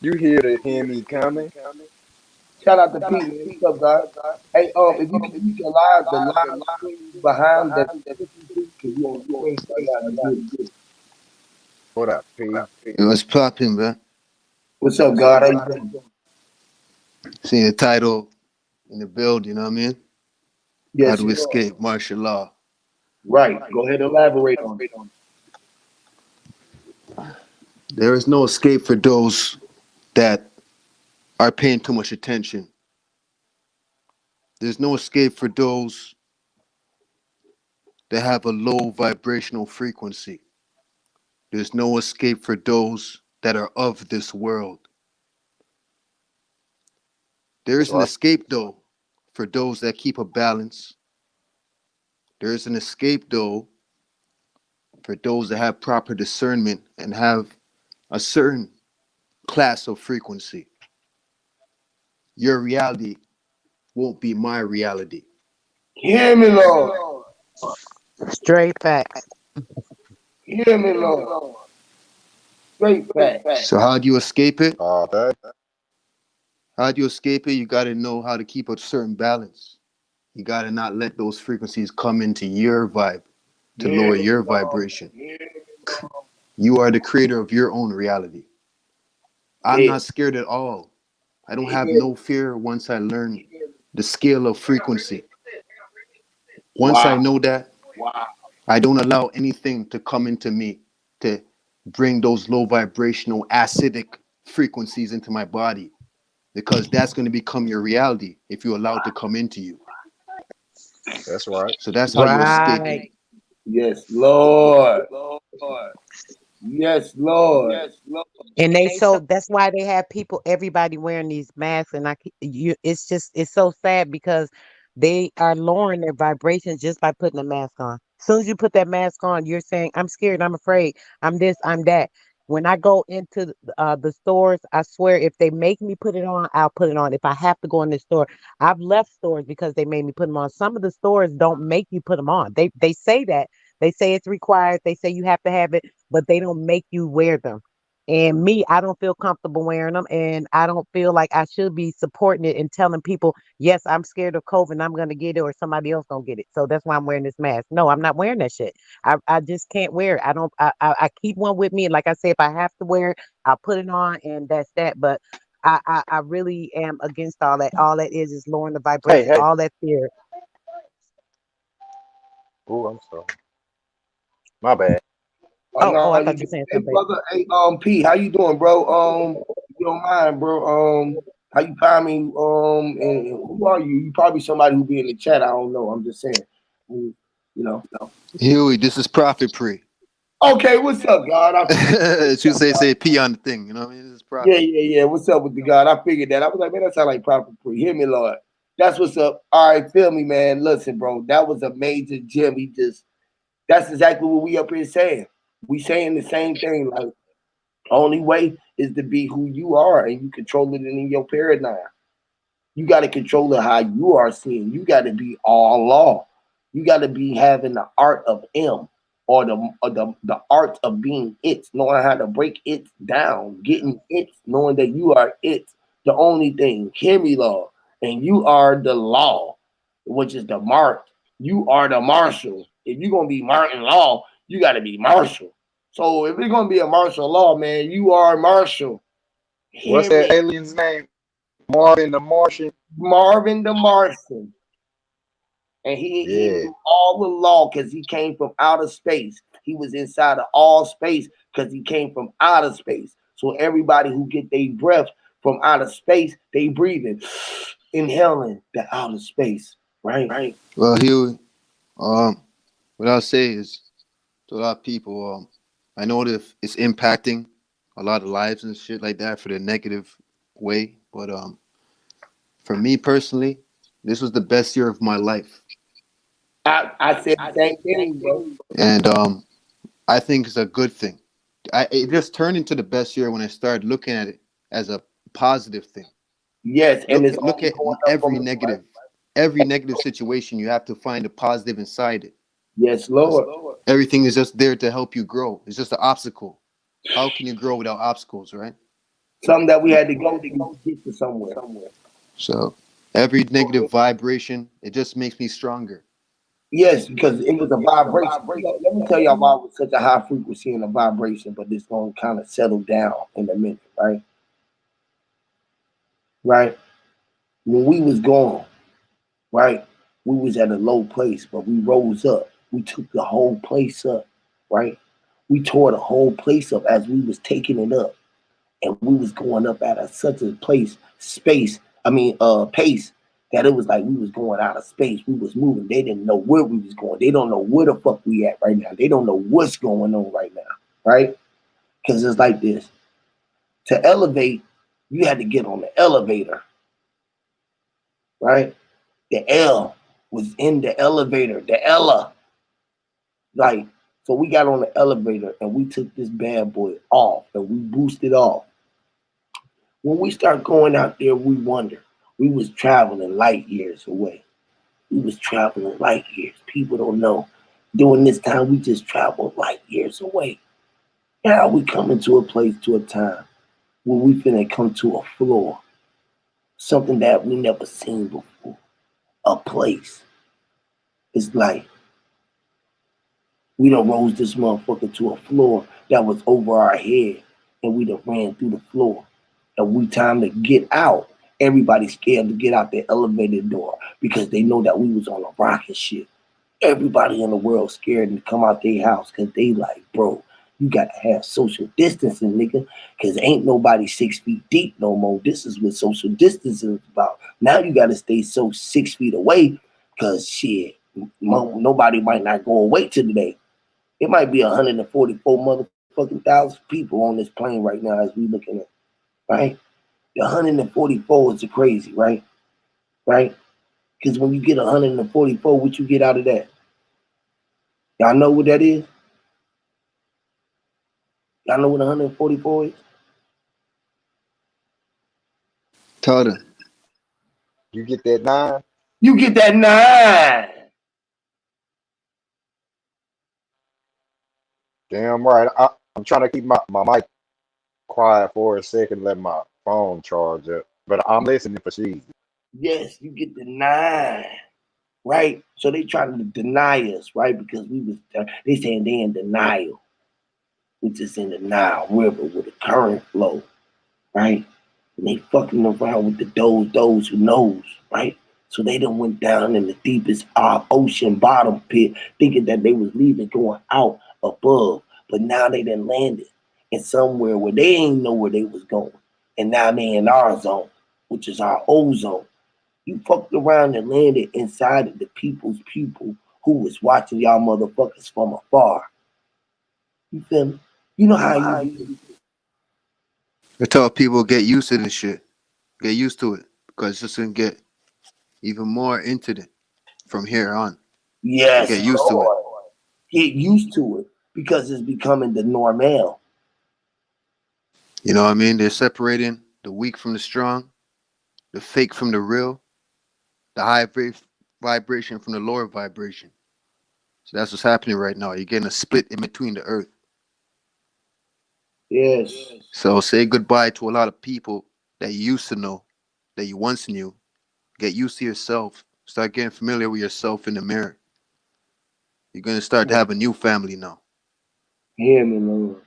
you hear the Hemi coming? Shout out to Pete, man. What's up, God? Hey, if you can use your the live screen behind that because you on the screen right now, you good. What up, P? Hey, what's poppin', man? What's up, God? How you doing? Seeing the title in the building, you know what I mean? How Yes, to you are. escape martial law. Right. Go ahead and elaborate on it. There is no escape for those that are paying too much attention. There's no escape for those that have a low vibrational frequency. There's no escape for those that are of this world. There That's is an right. escape, though, for those that keep a balance. There is an escape, though, for those that have proper discernment and have a certain class of frequency. Your reality won't be my reality. Hear me, Lord. Straight facts. Hear me, Lord. Straight facts. So how do you escape it? Okay. How do you escape it? You got to know how to keep a certain balance. You got to not let those frequencies come into your vibe to Hear lower me, your Lord. vibration. Hear me, Lord. You are the creator of your own reality. I'm Yeah. not scared at all. I don't have Hear no me. fear once I learn the scale of frequency. Once I Wow. know that, I don't allow anything to come into me to bring those low vibrational acidic frequencies into my body because that's going to become your reality if you allow it to come into you. That's right. So that's how you escape it. Right. Yes, Lord. Yes, Lord. And they so that's why they have people, everybody wearing these masks, and it's just it's so sad because they are lowering their vibrations just by putting a mask on. As soon as you put that mask on, you're saying, "I'm scared, I'm afraid, I'm this, I'm that." When I go into the stores, I swear, if they make me put it on, I'll put it on. If I have to go in the store, I've left stores because they made me put them on. Some of the stores don't make you put them on. They say that they say it's required. They say you have to have it, but they don't make you wear them. And me, I don't feel comfortable wearing them, and I don't feel like I should be supporting it and telling people, yes, I'm scared of COVID and I'm gonna get it or somebody else gonna get it. So that's why I'm wearing this mask. No, I'm not wearing that shit. I just can't wear it. I don't I keep one with me. And like I said, if I have to wear it, I'll put it on and that's that. But I really am against all that. All that is lowering the Hey, vibration, hey, all that fear. Oh, I'm sorry. My bad. Oh Oh, no, I you thought you good. were saying Hey something. brother, hey P, how you doing, bro? If you don't mind, bro. How you find me? And who are you? You probably somebody who be in the chat. I don't know. I'm just saying. You know. Huey, this is Prophet Pre. Okay, what's up, God? I figured. It should say P on the thing. You know what I mean? This is Yeah, Prophet. yeah, yeah. What's up with the God? I figured that. I was like, man, that sound like proper pre. Hear me, Lord. That's what's up. All right, feel me, man. Listen, bro. That was a major gem. That's exactly what we up here saying. We saying the same thing. Like, only way is to be who you are and you control it in your paradigm. You got to control it how you are seeing. You got to be all law. You got to be having the art of M or the art of being it, knowing how to break it down, getting it, knowing that you are it, the only thing. Hear me, law, and you are the law, which is the mark. You are the marshal. If you're gonna be Martin Law, you got to be Marshall. So if it's gonna be a martial law, man, you are Marshall. What's Hear that me, alien's name? Marvin the Martian. Marvin the Martian. And he Yeah. knew all the law because he came from outer space. He was inside of all space because he came from outer space. So everybody who get their breath from outer space, they breathing, inhaling the outer space, right? Well, Huey, what I'll say is to a lot of people, I know that it's impacting a lot of lives and shit like that for the negative way, but for me personally, this was the best year of my life, I said the same thing, bro. and I think it's a good thing. It just turned into the best year when I started looking at it as a positive thing. Yes, and it's Look only at going up from every negative situation. You have to find a positive inside it. yes, Because Lord. everything is just there to help you grow. It's just an obstacle. How can you grow without obstacles, right? Something that we had to go through to get to somewhere. So every negative vibration, it just makes me stronger. Yes, because it was a vibration. Let me tell y'all why it was such a high frequency and a vibration, but it's gonna kind of settle down in a minute, right? Right? When we was gone, right? We was at a low place, but we rose up. We took the whole place up, right? We tore the whole place up as we was taking it up, and we was going up at such a pace that it was like we was going out of space. We was moving. They didn't know where we was going. They don't know where the fuck we at right now. They don't know what's going on right now, right? Because it's like this. To elevate, you had to get on the elevator, right? The L was in the elevator, the Ella. Like, so we got on the elevator and we took this bad boy off and we boosted off. When we start going out there, we wonder. We was traveling light years away. We was traveling light years. People don't know. During this time, we just traveled light years away. Now we coming to a place, to a time where we finna come to a floor. Something that we never seen before. A place. It's like we done rose this motherfucker to a floor that was over our head, and we done ran through the floor. And we time to get out. Everybody's scared to get out the elevator door because they know that we was on a rocket ship. Everybody in the world scared to come out their house because they like, bro, you got to have social distancing, nigga, because ain't nobody 6 feet deep no more. This is what social distancing is about. Now you got to stay so 6 feet away because shit, nobody might not go away till today. It might be 144 motherfucking thousand people on this plane right now as we looking at, right? The 144 is crazy, right? Right? Because when you get 144, what you get out of that? Y'all know what that is? Y'all know what 144 is? Tell them. You get that 9? You get that 9. Damn right. I'm trying to keep my mic quiet for a second, let my phone charge up. But I'm listening for she. Yes, you get the 9. Right? So they trying to deny us, right? Because they saying they in denial. We just in the Nile River with a current flow, right? And they fucking around with those who knows, right? So they done went down in the deepest ocean bottom pit, thinking that they was leaving, going out above. But now they done landed in somewhere where they ain't know where they was going. And now they in our zone, which is our ozone. You fucked around and landed inside of the people's people who was watching y'all motherfuckers from afar. You feel me? You know how you I tell people get used to this shit. Get used to it because it's just gonna get even more into it from here on. So yes, get used to it. Lord. Get used to it because it's becoming the normal. You know what I mean? They're separating the weak from the strong, the fake from the real, the vibration from the lower vibration. So that's what's happening right now. You're getting a split in between the earth. Yes. So say goodbye to a lot of people that you used to know, that you once knew. Get used to yourself. Start getting familiar with yourself in the mirror. You're gonna start to have a new family now. Hear me, Lord.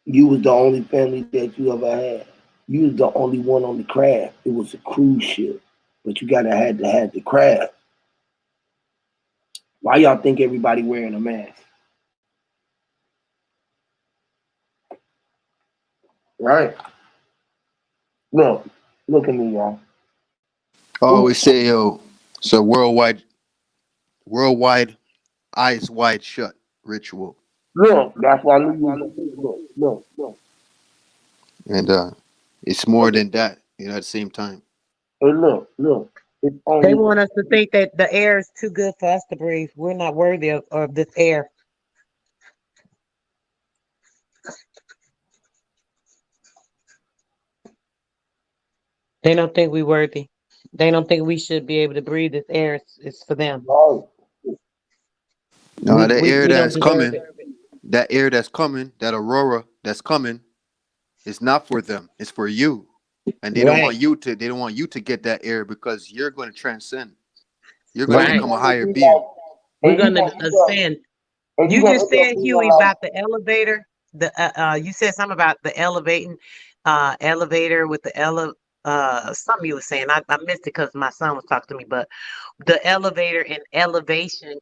You was the only family that you ever had. You was the only one on the craft. It was a cruise ship, but you gotta had to have the craft. Why y'all think everybody wearing a mask? Right? Look, look at me, y'all. I always say, yo, so worldwide, eyes wide shut ritual, Look, that's why I knew you was gonna say, look, look, look. and it's more than that. You know, at the same time. Hey, look, look. It's They only want us to think that the air is too good for us to breathe. We're not worthy of this air. They don't think we worthy. They don't think we should be able to breathe this air. It's for them. right. Now the air We don't that's deserve coming, it. that air that's coming, that aurora that's coming, is not for them. It's for you, and they don't Right, want you to. They don't want you to get that air because you're going to transcend. You're going to And you right. become a gonna higher be being. like, We're and you gonna gonna end up, ascend. and you You gonna just end up said, being Huey, like, about the elevator. You said something about the elevating, elevator with the something you were saying. I missed it because my son was talking to me, but the elevator and elevation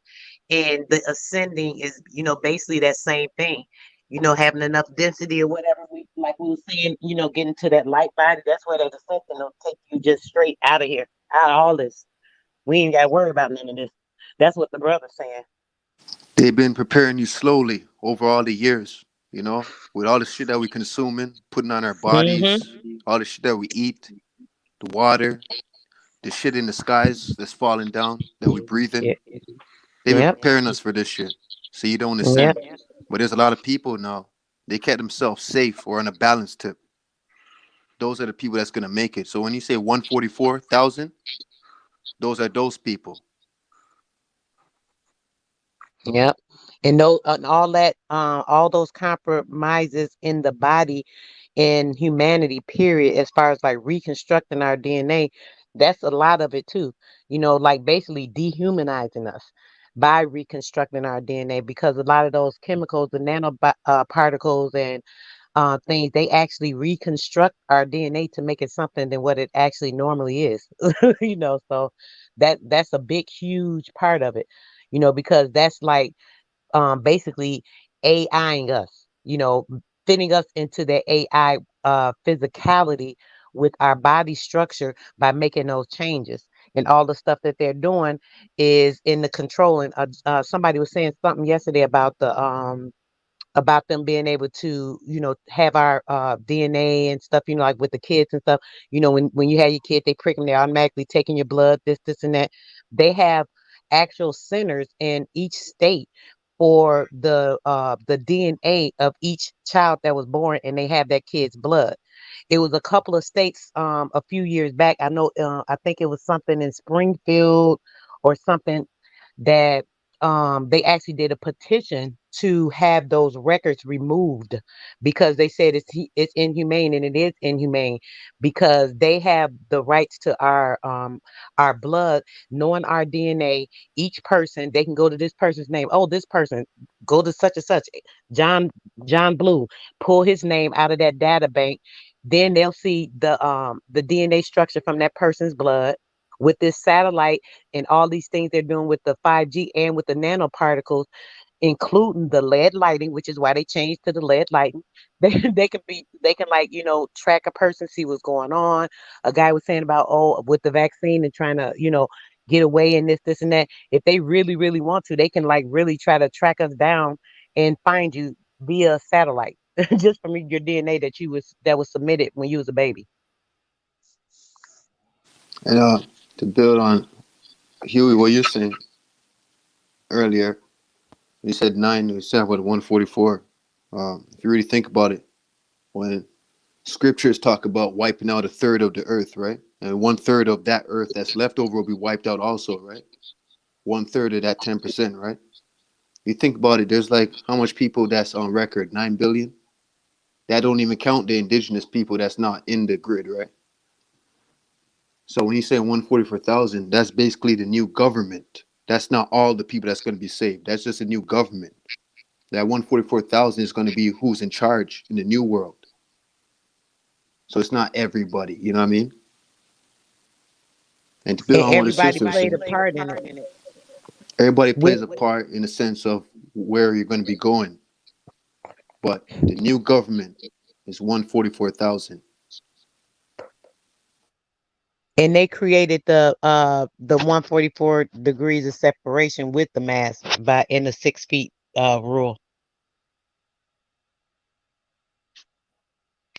and the ascending is, basically that same thing. Having enough density or whatever like we were saying, getting to that light body, that's where that ascension will take you just straight out of here, out of all this. We ain't gotta worry about none of this. That's what the brother's saying. They've been preparing you slowly over all the years. You know, with all the shit that we consuming, putting on our bodies, Mm-hmm. all the shit that we eat, the water, the shit in the skies that's falling down that we breathe in. Yeah. They've been Yep. preparing us for this shit, so you don't Yep. ascend. But there's a lot of people now. They kept themselves safe or on a balance tip. Those are the people that's gonna make it. So when you say 144,000, those are those people. Yep. And those, and all that, all those compromises in the body in humanity, period, as far as like reconstructing our DNA, that's a lot of it too. Like basically dehumanizing us by reconstructing our DNA, because a lot of those chemicals, the nano particles and things, they actually reconstruct our DNA to make it something than what it actually normally is. So that's a big, huge part of it. Because that's like basically AIing us, fitting us into the AI physicality with our body structure by making those changes. And all the stuff that they're doing is in the controlling. Somebody was saying something yesterday about them being able to, have our DNA and stuff, like with the kids and stuff. When you have your kid, they prick them, they're automatically taking your blood, this, and that. They have actual centers in each state for the DNA of each child that was born, and they have that kid's blood. It was a couple of states a few years back. I know, I think it was something in Springfield or something, that they actually did a petition to have those records removed, because they said it's inhumane, and it is inhumane, because they have the rights to our blood, knowing our DNA. Each person, they can go to this person's name. Oh, this person, go to such and such, John John Blue, pull his name out of that data bank. Then they'll see the DNA structure from that person's blood with this satellite and all these things they're doing with the 5G and with the nanoparticles, including the lead lighting, which is why they changed to the lead lighting. They can like, track a person, see what's going on. A guy was saying about, oh, with the vaccine and trying to, get away and this and that. If they really, really want to, they can like really try to track us down and find you via satellite just from your DNA that was submitted when you was a baby. And to build on Huey, what you're saying earlier, you said 9, you said what 144. If you really think about it, when scriptures talk about wiping out a third of the earth, right? And 1/3 of that earth that's left over will be wiped out also, right? 1/3 of that 10%, right? You think about it, there's like how much people that's on record? 9 billion? That don't even count the indigenous people that's not in the grid, right? So when you say 144,000, that's basically the new government. That's not all the people that's going to be saved. That's just a new government. That 144,000 is going to be who's in charge in the new world. So it's not everybody, you know what I mean? And to build And on what the everybody sister was played a saying, part in it. everybody With plays a part in the sense of where you're going to be going. But the new government is 144,000. and they created the 144 degrees of separation with the mask by in the 6 feet rule.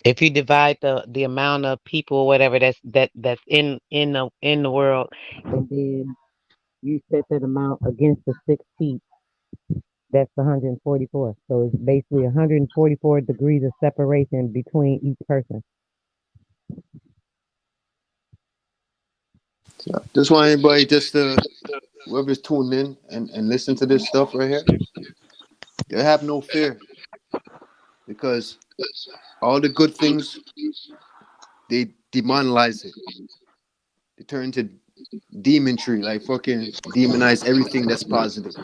If you divide the amount of people or whatever that's in the world, and then you set that amount against the 6 feet, that's 144. So it's basically 144 degrees of separation between each person. So just want anybody just to, whoever's tuned in and listen to this stuff right here, you have no fear because all the good things, they demonize it. They turn into demonry, like fucking demonize everything that's positive.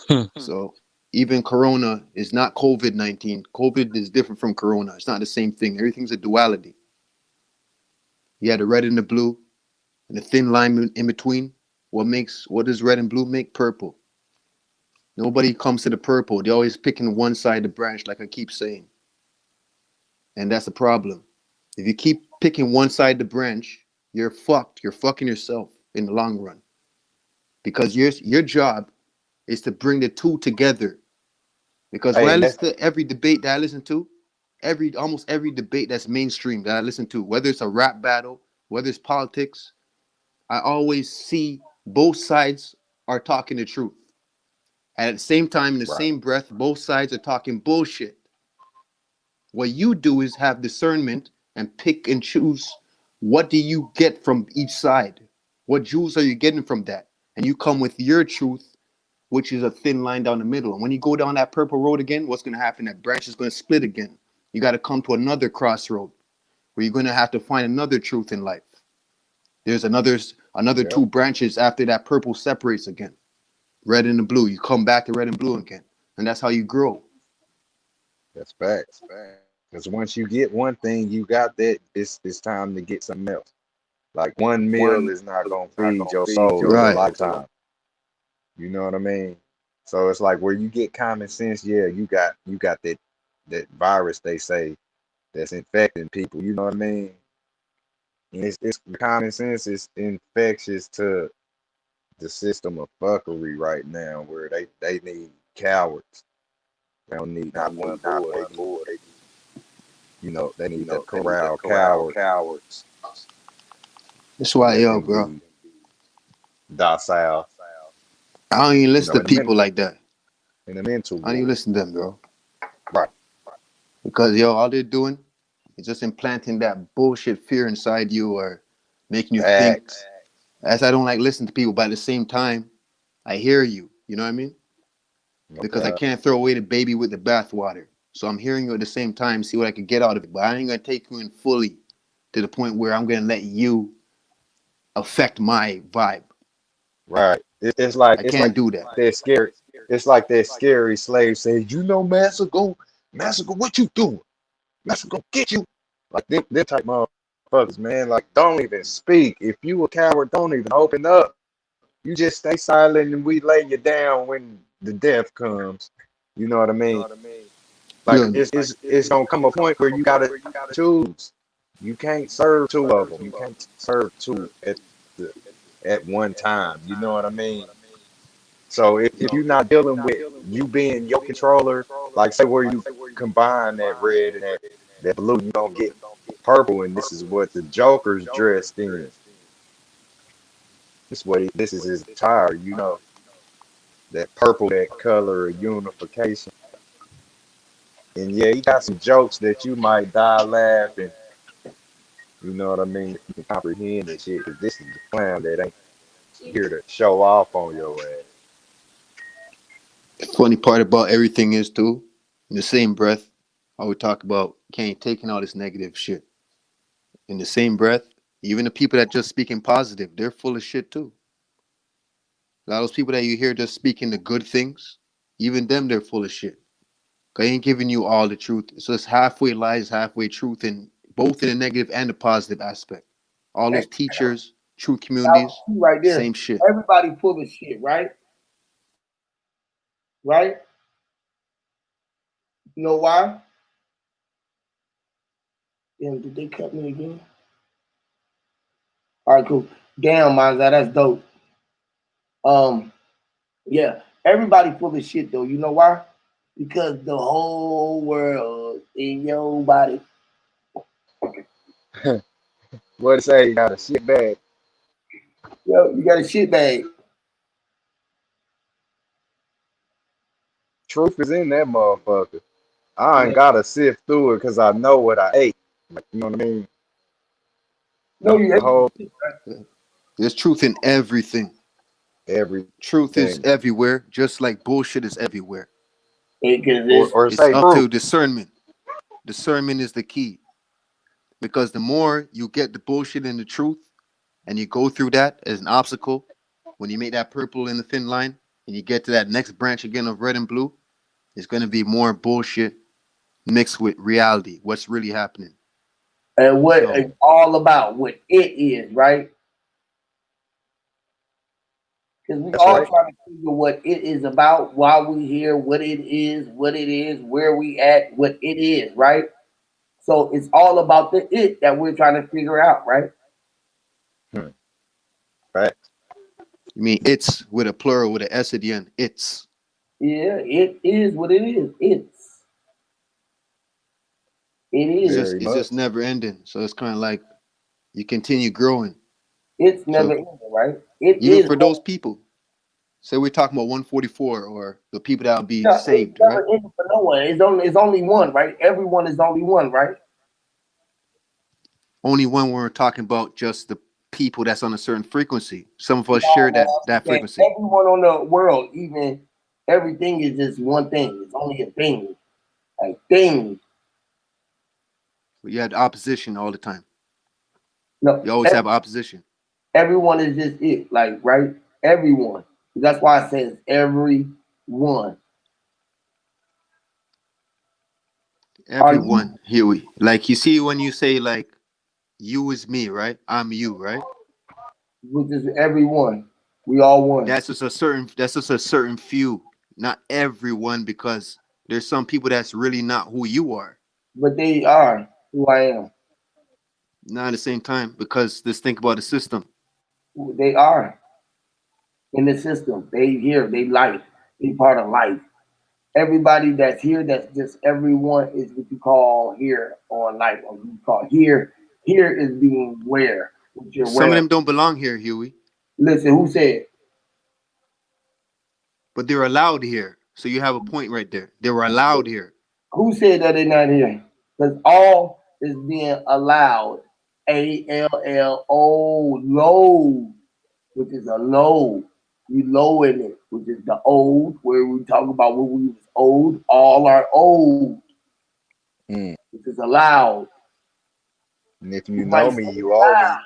Hmm. So even Corona is not COVID-19. COVID is different from Corona. It's not the same thing. Everything's a duality. You had the red and the blue and the thin line in between. What does red and blue make? Purple. Nobody comes to the purple. They're always picking one side of the branch, like I keep saying. And that's the problem. If you keep picking one side of the branch, you're fucked. You're fucking yourself in the long run. Because your job is to bring the two together. Because when Hey, I and that's listen to every debate that I listen to, almost every debate that's mainstream that I listen to, whether it's a rap battle, whether it's politics, I always see both sides are talking the truth. And at the same time, in the right. same breath, both sides are talking bullshit. What you do is have discernment and pick and choose what do you get from each side? What jewels are you getting from that? And you come with your truth, which is a thin line down the middle. And when you go down that purple road again, what's going to happen? That branch is going to split again. You got to come to another crossroad where you're going to have to find another truth in life. There's another Yep. two branches after that purple separates again. Red and the blue. You come back to red and blue again. And that's how you grow. That's facts. Because once you get one thing, you got that. It's time to get something else. Like one meal is not gonna feed your soul in a Right. lifetime. You know what I mean? So it's like where you get common sense. Yeah, you got that virus they say that's infecting people. You know what I mean? And it's common sense is infectious to the system of fuckery right now, where they need cowards. They don't need not one bull. They need they need to corral cowards That's so why, they yo, can bro, be docile. I don't even listen to In the people like that. in the mental I don't even ward. listen to them, bro. Right. Because, yo, all they're doing is just implanting that bullshit fear inside you or making you think. Facts. As I don't like listening to people, but at the same time, I hear you. You know what I mean? No Because I cap. can't throw away the baby with the bathwater. So I'm hearing you at the same time, see what I can get out of it. But I ain't gonna take you in fully to the point where I'm gonna let you affect my vibe. Right. It's like I it's can't like do that. that scary. It's like that scary slave says, "You know, Master, go, what you doing? Master, go get you." Like them type motherfuckers, man. Like don't even speak. If you a coward, don't even open up. You just stay silent and we lay you down when the death comes. You know what I mean? Like Yeah, it's gonna come a point where you gotta choose. You can't serve two of them. You can't serve two the, at one time. You know what I mean? So if you're not dealing with you being your controller, like say where you combine that red and that blue, you don't get purple, and this is what the Joker's dressed in. This is his attire, you know, that purple, that color of unification. And yeah, he got some jokes that you might die laughing. You know what I mean? You can comprehend this shit, because this is the clown that ain't here to show off on your ass. the funny part about everything is too, in the same breath, I would talk about can't taking all this negative shit. In the same breath, even the people that just speaking positive, they're full of shit too. A lot of those people that you hear just speaking the good things, even them, they're full of shit. They ain't giving you all the truth. So it's halfway lies, halfway truth, in both in the negative and the positive aspect. All Hey, those teachers, truth y'all communities, see right there. same shit. Everybody full of shit, right? Right? You know why? Damn, did they cut me again? All right, cool. Damn, Monza, that's dope. Um, yeah, everybody full of shit though. You know why? Because the whole world in your body. What it say? You got a shit bag. Yo, you got a shit bag. Truth is in that motherfucker. I ain't gotta sift through it because I know what I ate. Like, you know what I mean? No, The you whole ate. There's truth in everything. Truth is everything. everywhere, just like bullshit is everywhere. Because Or it's or It's say up fruit. to discernment. Discernment is the key. Because the more you get the bullshit and the truth, and you go through that as an obstacle, when you make that purple in the thin line, and you get to that next branch again of red and blue, it's going to be more bullshit mixed with reality, what's really happening. and what So, it's all about, what it is, right? Because we That's all right. trying to figure what it is about, why we here, what it is, where we at, what it is, right? So it's all about the it that we're trying to figure out, right? Hmm. Facts. you mean it's with a plural with an S at the end. It's. Yeah, it is what it is. It It's is. just Very it's much. just never ending. So it's kind of like you continue growing. It's never So ending, right? It even is. for those people, say we're talking about 144 or the people that will be No, it's saved, right? never ending for no one. It's only one, right? Everyone is only one, right? Only when we're talking about just the people that's on a certain frequency. Some of us No, share man, that I'm saying frequency. everyone on the world, even everything is just one thing. It's only a thing. Like thing. But you had opposition all the time. No, You always have opposition. everyone is just it. Like, right? Everyone. That's why I says everyone. Are you, Everyone, Huey. Like you see when you say like you is me, right? I'm you, right? which is everyone. We all one. That's just a certain few, not everyone, because there's some people that's really not who you are. But they are who I am. Not at the same time, because let's think about the system. They are in the system. They here. They life. They part of life. Everybody that's here, that's just everyone is what you call here on life. Or you call here. Here is being where, what you're Some of wearing. them don't belong here, Huey, Listen, who said? but they're allowed here. So you have a point right there. They were allowed here. Who said that they're not here? Because all is being allowed. ALLO low, which is a low. We low in it, which is the old, where we talk about when we was old. All are old, Mm. which is allowed. And if We you might know say me, it you owe loud. me.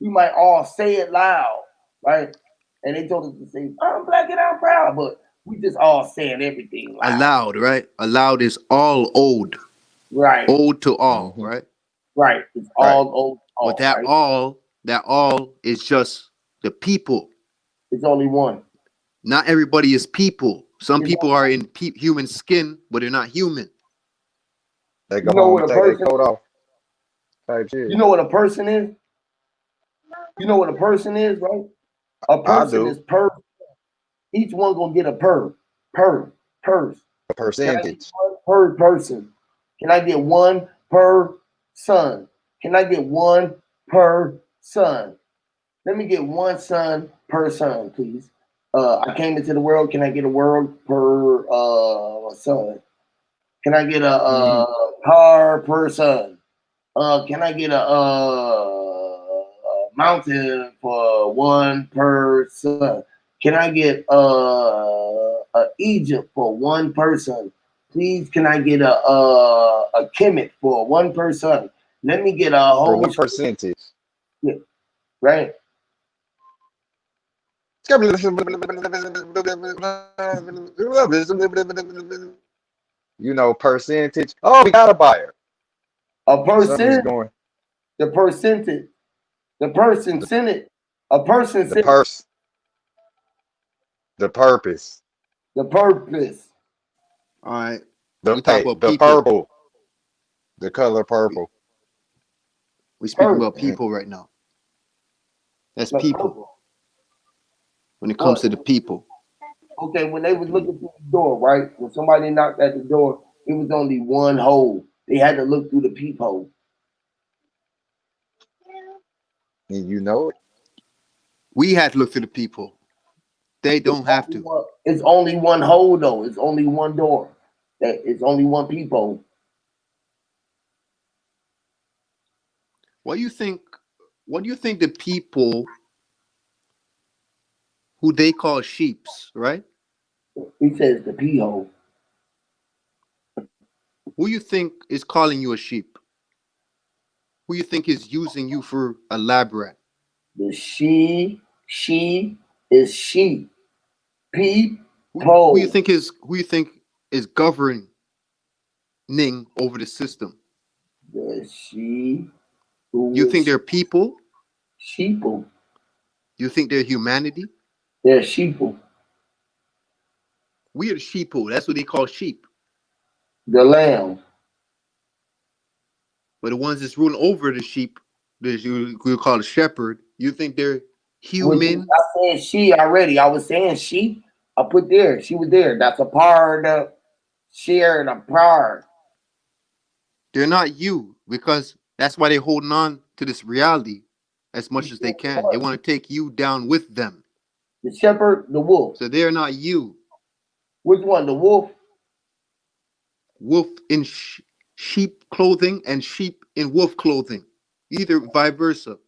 We might all say it loud, right? And they told us to say, I'm black and I'm proud, but we just all saying everything loud. Allowed, right? Allowed is all owed. Right. Owed to all, Hmm. right? Right. It's Right. But all, right? that all is just the people. It's only one. Not everybody is people. Some It's people are in human skin, but they're not human. They You go know home what and a take their person coat is? off type You shit. know what a person is? You know what a person is, right? A I person is do. per. Each one gonna get a purse. A Can I get percentage. one per person? Can I get one per son? Can I get one per son? Let me get one son per son, please. I came into the world. Can I get a world per son? Can I get a Mm-hmm. car per son? Can I get a mountain for one person? Can I get a Egypt for one person? Please, can I get a Kemet for one person? Let me get a For whole what percentage? script, right? You know, percentage. Oh, we got a buyer. A Something's person, going. the percentage, the person The, sent it. A person the sent it. purse. The purpose. The purpose. All right. The We talk hey, about the people. purple. The color purple. We're speaking Purpose. about people right now. That's The people. purpose. When it comes What? to the people, Okay, when they was looking through the door, right? When somebody knocked at the door, it was only one hole. They had to look through the peephole. And you know it. we had to look to the people. They don't have to. It's only one hole though. It's only one door. That it's only one peephole. What do you think? What do you think the people who they call sheeps, right? He says the pee hole. Who you think is calling you a sheep? Who you think is using you for a lab rat? The she is sheep. Who you Peephole. think is governing over the system? The she who You think was they're people? sheeple. You think they're humanity? They're sheeple. We are the sheeple. That's what they call sheep. The lamb. But the ones that's ruling over the sheep, that you call the shepherd, you think they're Which human? I said she already. I was saying she. I put there. She was there. That's a part of share and a part. They're not you because that's why they're holding on to this reality as You much as said they can. They what? want to take you down with them. The shepherd, the wolf. So they're not you. Which one? The wolf? Wolf in sheep clothing and sheep in wolf clothing. Either vice versa.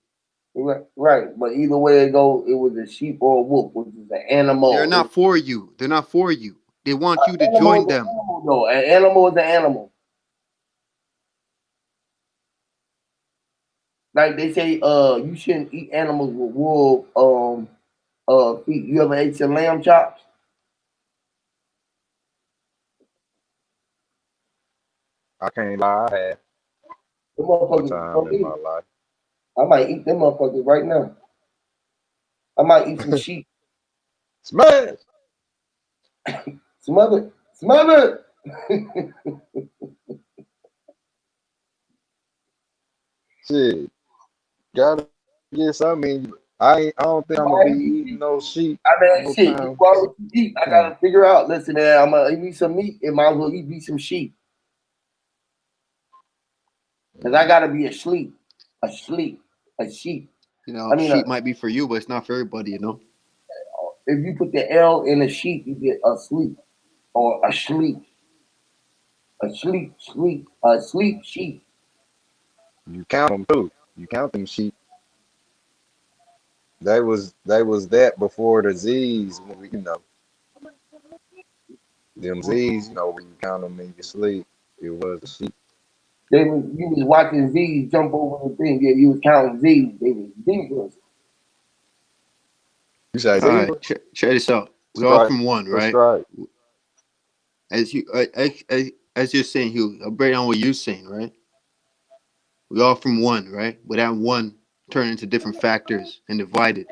Right. But either way it go, it was a sheep or a wolf, which is an They're animal. not for you. They're not for you. They want you to Animal join is an them. animal though. An animal is an animal. Like they say, you shouldn't eat animals with wolf feet. You ever ate some lamb chops? I can't lie. I had Them one motherfuckers is time so in my good. life. I might eat them motherfuckers right now. I might eat some sheep. Smash. Smother. Smother. Shit. Gotta get something. I don't think I'm gonna be eating no sheep I mean, no shit, you time already eat. I soon. gotta figure out. Listen, man, I'm gonna eat me some meat and might as well eat me some sheep. Cause I gotta be asleep, a sheep. You know, I mean, sheep might be for you, but it's not for everybody, you know. if you put the L in a sheep, you get asleep or a sleep sheep. You count them too. You count them sheep. They was that before the Z's. When we, them Z's. When you count them in your sleep, it was the sheep. You was watching Z's jump over the thing. Yeah, you was counting Z's. They was zebras. You say All right, zebra, check this out. We're all stripe, from one, or right? stripe. As you, as you're saying, Hugh, I'll break down what you're saying, right? We all from one, right? But that one turned into different factors and divided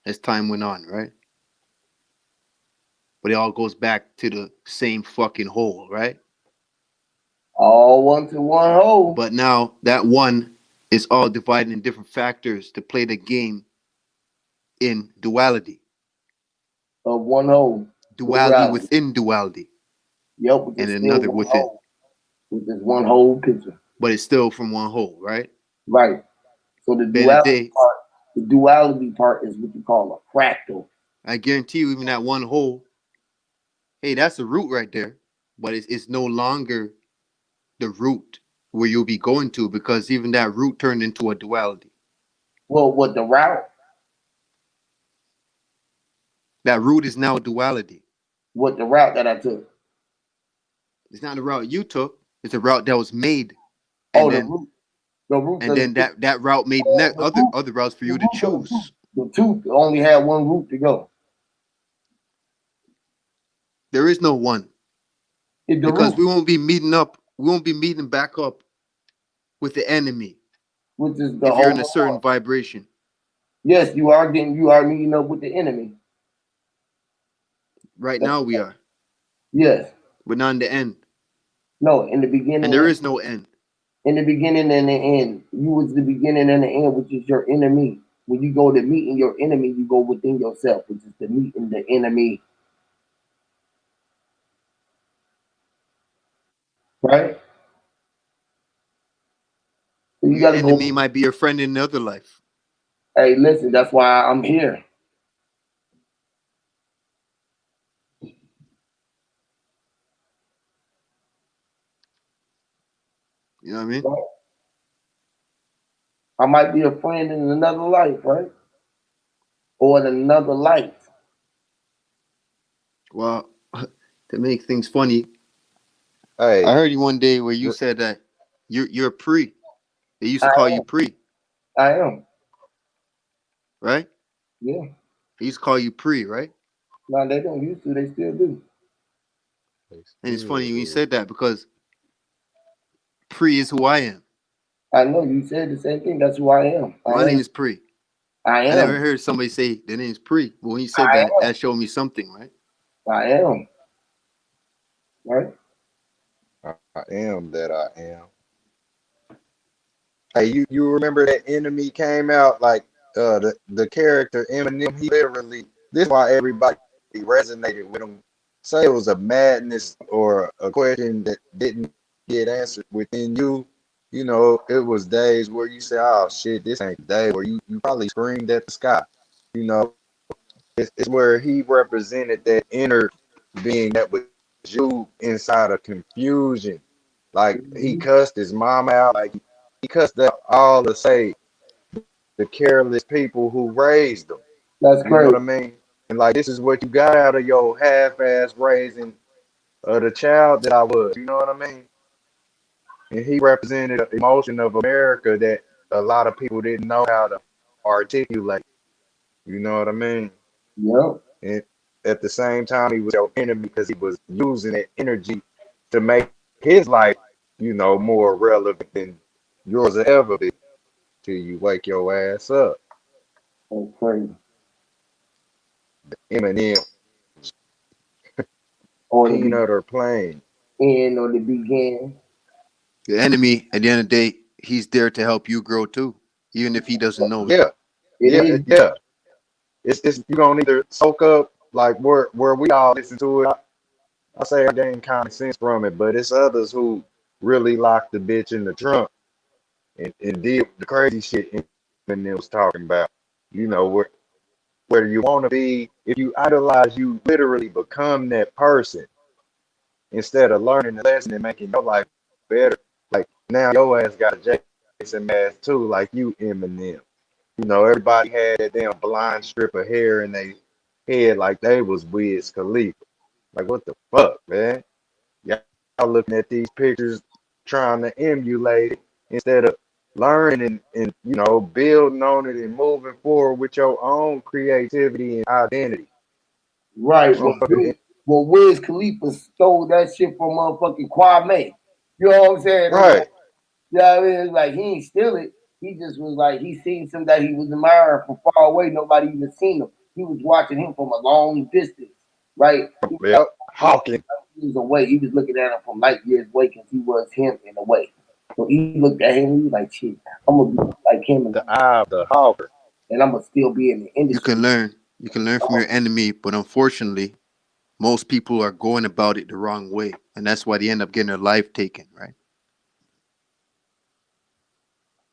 as time went on, right? But it all goes back to the same fucking whole, right? All one to one whole But now that one is all divided in different factors to play the game in duality, of one whole. duality Duality. within duality, Yep, which and is still another one within. whole. Which is one whole picture. But it's still from one whole, right? Right. So Benedict, the duality part is what you call a fractal. I guarantee you, even that one whole, hey, that's a root right there. But it's no longer the root where you'll be going to because even that root turned into a duality. Well, what the route? That root is now a duality. What the route that I took? It's not the route you took. It's a route that was made, Oh, and then the root and then doesn't. that route made The root, other routes for the you to root of the tooth. choose. The tooth only had one root to go. There is no one If the because root, we won't be meeting up. We won't be meeting back up with the enemy which is the if you're whole in a of certain one. vibration Yes, you are meeting up with the enemy. right That's now. We right. are, Yes. but not in the end, No, in the and beginning, there is no end. in the beginning and the end. You was the beginning and the end, which is your enemy. When you go to meeting your enemy, you go within yourself, which is the meeting the enemy, right? So you Your got to enemy go. might be your friend in another life. Hey, listen, that's why I'm here. You know what I mean? Right? I might be a friend in another life, right? Or in another light. Well, to make things funny, I Hey, heard you one day where you said that you're pre. They used I to call you am. pre, I am. right? Yeah. They used to call you pre, right? No, they don't used to. They still do. they And it's still funny when you do. said that because pre is who I am. I know you said the same thing. That's who I am. I My name am. is pre. I I never am. heard somebody say their name's pre, but when you said I that, am. that showed me something, right? I am. Right? I am that I am. Hey, you remember that Enemy came out like the character Eminem? He literally this is why everybody resonated with him. Say it was a madness or a question that didn't get answered within you. You know, it was days where you say, "Oh shit, this ain't the day," where you probably screamed at the sky. You know, it's where he represented that inner being that was you inside of confusion. Like he Mhm. cussed his mom out, like he cussed out all the say the careless people who raised them. That's You know what crazy. I mean? And like this is what you got out of your half-ass raising of the child that I was. You know what I mean? And he represented the emotion of America that a lot of people didn't know how to articulate. You know what I mean? Yep. And at the same time, he was your enemy because he was using that energy to make his life, you know, more relevant than yours will ever be till you wake your ass up. That's crazy. Eminem, Or to be peanut or plain. in or to begin. The enemy, at the end of the day, he's there to help you grow too, even if he doesn't know it. Yeah, It is. yeah. It's you gonna either soak up like where we all listen to it. I say I gain common sense from it, but it's others who really locked the bitch in the trunk and did the crazy shit Eminem was talking about. You know, where you want to be, if you idolize, you literally become that person instead of learning the lesson and making your life better. Like now, your ass got a Jason mask too, like you, Eminem. You know, everybody had that damn blind strip of hair in their head like they was Wiz Khalifa. Like, what the fuck, man? Y'all looking at these pictures trying to emulate it instead of learning and you know building on it and moving forward with your own creativity and identity. Right. Well, Motherfucker, dude, well, Wiz Khalifa stole that shit from motherfucking Kwame. You know what I'm saying? It's like, right, You know what I mean? It's like he ain't steal it. He just was like he seen some that he was admiring from far away. Nobody even seen him. He was watching him from a long distance, right? He was like Yep. Hawking. years away. He was looking at him from light years away because he was him in a way. So he looked at him. He was like, "Shit, I'm gonna be like him, The eye of the hawker. and I'm gonna still be in the You industry." can learn. You can learn from your enemy, but unfortunately, most people are going about it the wrong way, and that's why they end up getting their life taken. Right.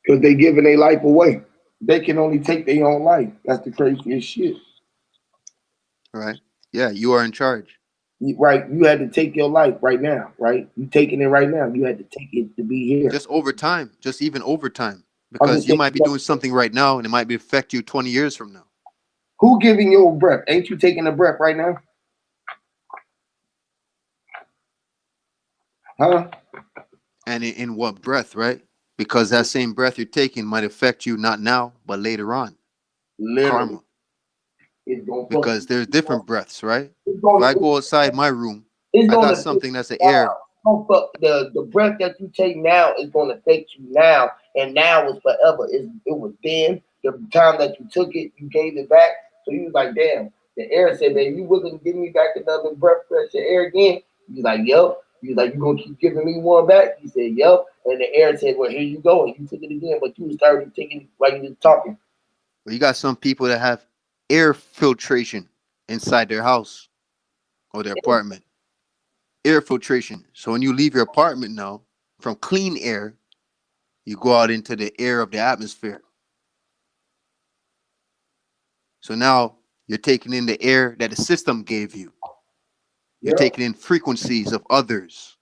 Because they giving their life away. They can only take their own life. That's the craziest shit. Right. Yeah. You are in charge. Right? You had to take your life right now, right? You taking it right now. You had to take it to be here. Just over time. Just even over time, I'm because just you saying, might be doing something right now, and it might be affect you 20 years from now. who giving you a breath? Ain't you taking a breath right now? Huh? And in what breath, right? Because that same breath you're taking might affect you not now, but later on. Literally, Karma. it's gonna fuck Because there's different breaths, right? it's If gonna I go outside my room, it's I got gonna affect something that's you an now. air. Don't fuck the breath that you take now is gonna affect you now, and now is forever. It was then the time that you took it, you gave it back. So you was like, damn. The air said, man, you willing to give me back another breath, fresh air again? He's like, yep. He's like, you gonna keep giving me one back? He said, yep. And the air said, well, here you go. And you took it again, but you was already taking it while you was talking. Well, you got some people that have air filtration inside their house or their apartment. Air filtration. So when you leave your apartment now, from clean air, you go out into the air of the atmosphere. So now you're taking in the air that the system gave you. You're Yep. taking in frequencies of others.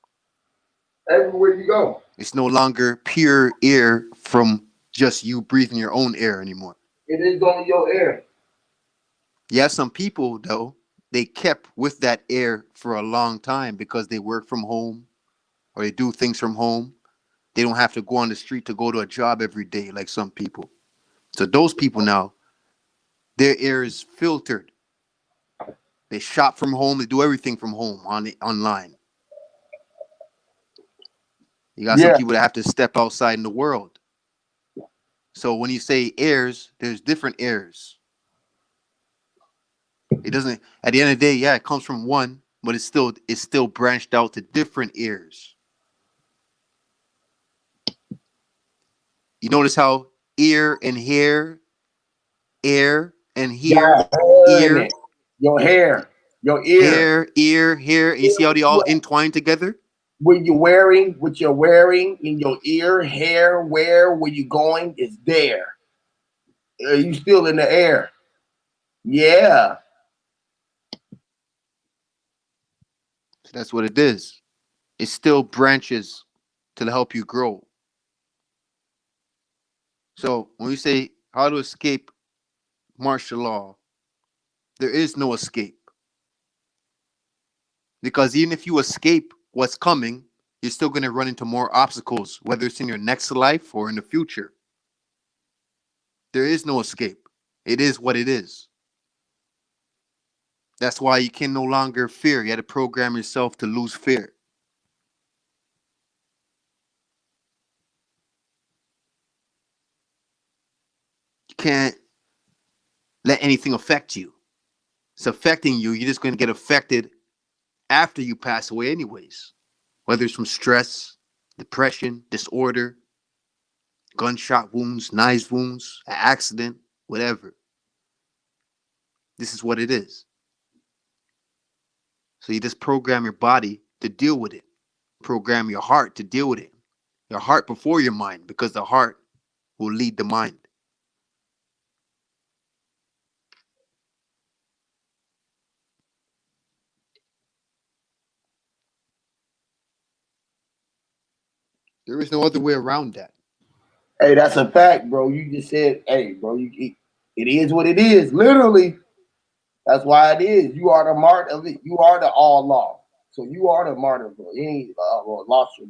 Everywhere you go. It's no longer pure air from just you breathing your own air anymore. It is only your air. You have some people though, they kept with that air for a long time because they work from home or they do things from home. They don't have to go on the street to go to a job every day like some people. So those people now, their air is filtered. They shop from home, they do everything from home online. You got some Yeah. people that have to step outside in the world. So when you say airs, there's different airs. It doesn't at the end of the day, yeah, it comes from one, but it's still branched out to different airs. You notice how ear and hair, air and here, Got hair in it. ear, Your hair. Your ear. hair, ear, hair, and you see how they all entwine together? What you're wearing in your ear, hair, where you going is there. You still in the air. Yeah. So that's what it is. It still branches to help you grow. So when we say how to escape martial law, there is no escape. Because even if you escape what's coming, you're still going to run into more obstacles, whether it's in your next life or in the future. There is no escape. It is what it is. That's why you can no longer fear. You had to program yourself to lose fear. You can't let anything affect you. It's affecting you. You're just going to get affected after you pass away, anyways. Whether it's from stress, depression, disorder, gunshot wounds, knife wounds, an accident, whatever. This is what it is. So you just program your body to deal with it. Program your heart to deal with it. Your heart before your mind, because the heart will lead the mind. There is no other way around that. Hey, that's a fact, bro. You just said, hey, bro, it is what it is. Literally, that's why it is. You are the mart of it. You are the all law. So you are the martyr of any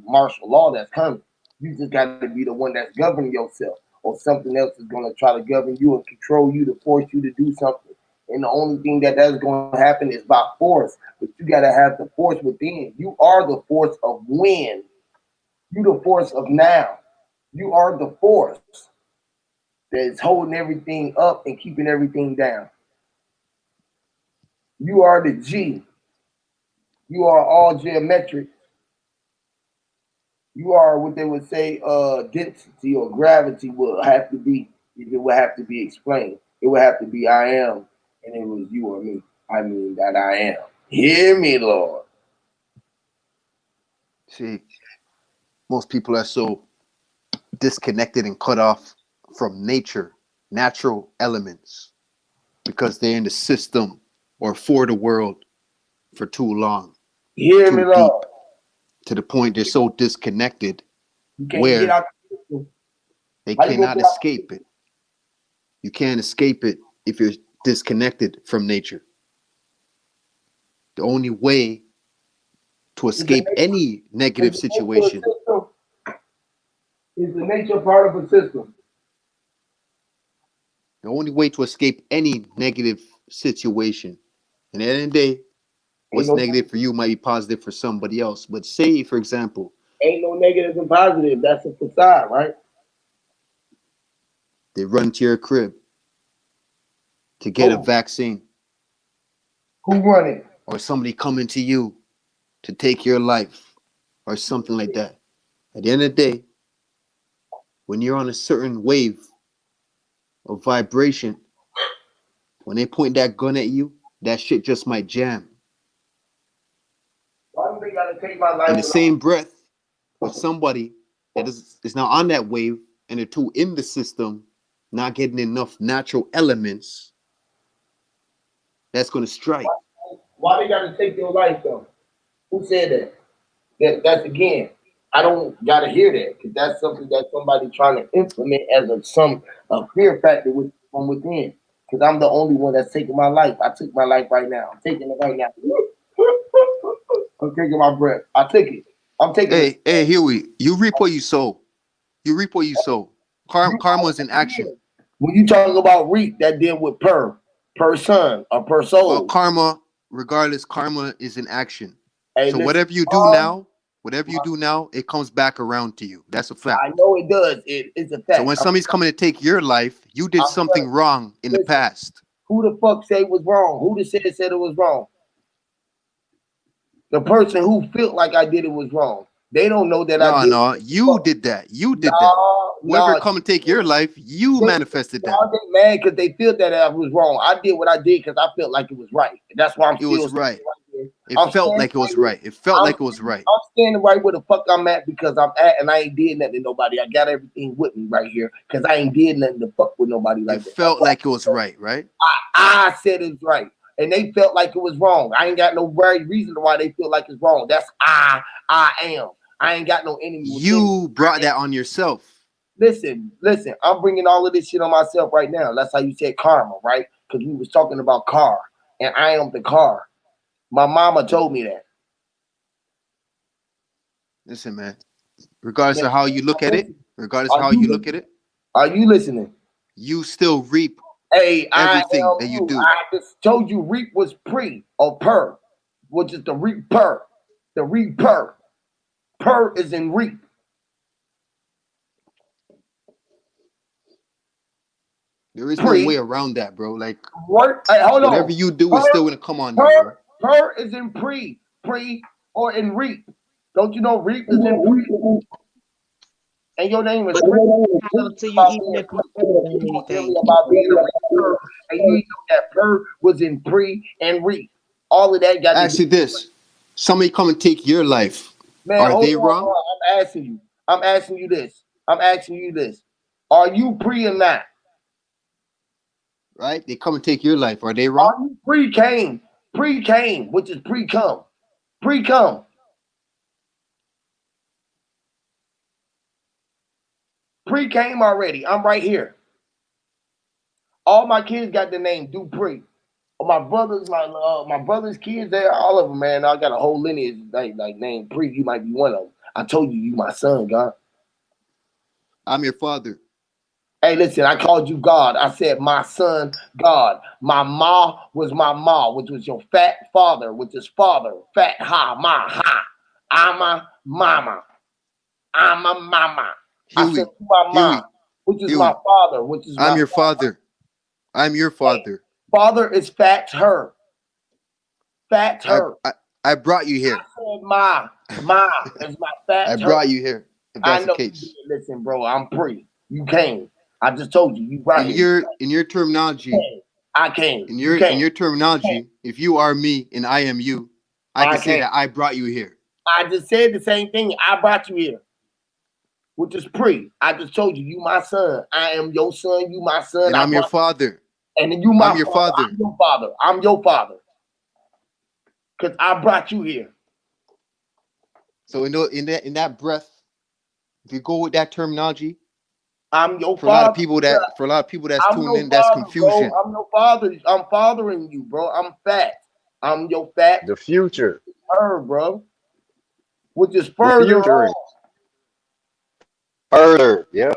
martial law that's coming. You just got to be the one that's governing yourself, or something else is going to try to govern you and control you to force you to do something. And the only thing that's going to happen is by force. But you got to have the force within. You are the force of when. You the force of now. You are the force that's holding everything up and keeping everything down. You are the G. You are all geometric. You are what they would say density or gravity will have to be. It would have to be explained. It would have to be I am, and it was you or me. I mean that I am. Hear me, Lord. See, most people are so disconnected and cut off from nature, natural elements, because they're in the system or for the world for too long, Hear me, too Lord. deep, to the point they're so disconnected You can't get where out the system. they How you gonna cannot get out the escape it. You can't escape it if you're disconnected from nature. The only way to system? Is the escape any is negative the nature of situation, a system? Is the nature part of a system? the only way to escape any negative situation, and at the end of the day, Ain't what's no negative for you might be positive for somebody else. But say, for example, ain't no negative and positive. That's a facade, right? they run to your crib to get a Who? vaccine, Who run it? or somebody coming to you to take your life, or something like that. At the end of the day, when you're on a certain wave of vibration, when they point that gun at you, that shit just might jam. Why do they gotta take my In life the when I'm same breath, with somebody that is not on that wave and they're too in the system, not getting enough natural elements, that's going to strike. why they gotta take your life though? Who said that? That's again. I don't gotta hear that because that's something that somebody trying to implement as a fear factor from within. Because I'm the only one that's taking my life. I took my life right now. I'm taking it right now. I'm taking my breath. I took it. I'm taking it. Hey, Huey, you reap what you sow. You reap what you sow. Karma is in action. When you talk about reap, that deal with per son or per Well, soul. karma, regardless, karma is in action. Hey, So listen. whatever you do now, it comes back around to you. That's a I fact. know it does. It's a So fact. when somebody's coming to take your life, you did I'm something wrong in the listen. past. Who the fuck say it was wrong? Who the said it was wrong? The person who felt like I did it was wrong. They don't know that I No, did it. no, you did that. You did that. No, Whoever no. come and take your life, you They, manifested that. no, they mad because they feel that I was wrong. I did what I did because I felt like it was right. That's why I'm It still was standing right. right here. It I'm felt standing like it was right here. right. It felt like it was right. I'm standing right where the fuck I'm at because I'm at and I ain't did nothing to nobody. I got everything with me right here because I ain't did nothing to fuck with nobody It like that. felt like it was right, right? I said it's right. And they felt like it was wrong. I ain't got no right reason why they feel like it's wrong. That's I am. I ain't got no enemy within me. You brought that on yourself. Listen. I'm bringing all of this shit on myself right now. That's how you said karma, right? Because we was talking about car, and I am the car. My mama told me that. Listen, man. Regardless Man, of how you look at it, listen, regardless of are how you you look at listening? it, Are you listening? you still reap Hey, I everything am that you you. do. I just told you reap was pre or per, which is the reaper. The reaper. Per is in reap. There is no way Pre around that, bro. Like work. Hey, hold whatever on. you do is Per still gonna come on you, per bro. per is in pre or in reap. Don't you know reap is in pre? And your name is But pre. follow to you About even being if you pre. haven't done You gonna tell anything. me about being a per, and you know that per was in pre and reap. All of that got to do. Ask you this: somebody come and take your life. Man, Are hold they on, wrong? bro. I'm asking you. I'm asking you this. I'm asking you this. Are you pre or not? Right? They come and take your life. Are they Are wrong? you pre-came? Pre-came, which is pre-come. Pre-come. Pre-came already. I'm right here. All my kids got the name Dupree. My brother's kids, they're all of them, man. I got a whole lineage like named Pre. You might be one of them. I told you, you my son, God. I'm your father. Hey, listen, I called you God. I said my son, God. My ma was my ma, which was your fat father, which is father. Fat ha, ma, ha. I'm a mama. I'm a mama. I said Huey, to my mom, Huey, which is my Huey. father, which is I'm my your father. I'm your father. father is fat her. Fat I her. I, I brought you here. I said ma is my I fat her. brought you here. If I that's the know you did. case, Listen, bro, I'm pre. You came. I just told you, you right here. in your terminology, Came. I came. You in came. your terminology, if you are me and I am you, I I can say came. that I brought you here. I just said the same thing. I brought you here, which is pre. I just told you, you my son. I am your son. You my son. And I I'm your brought father. you, and then you I'm my your father. father. I'm your father. I'm your father. Cause I brought you here. So in that breath, if you go with that terminology, I'm your for a lot of father. people that's I'm tuned your in, that's father, bro. confusion. I'm your father. I'm fathering you, bro. I'm fat. I'm your fat The future. her, bro. Which is The further future is on. further. Yeah.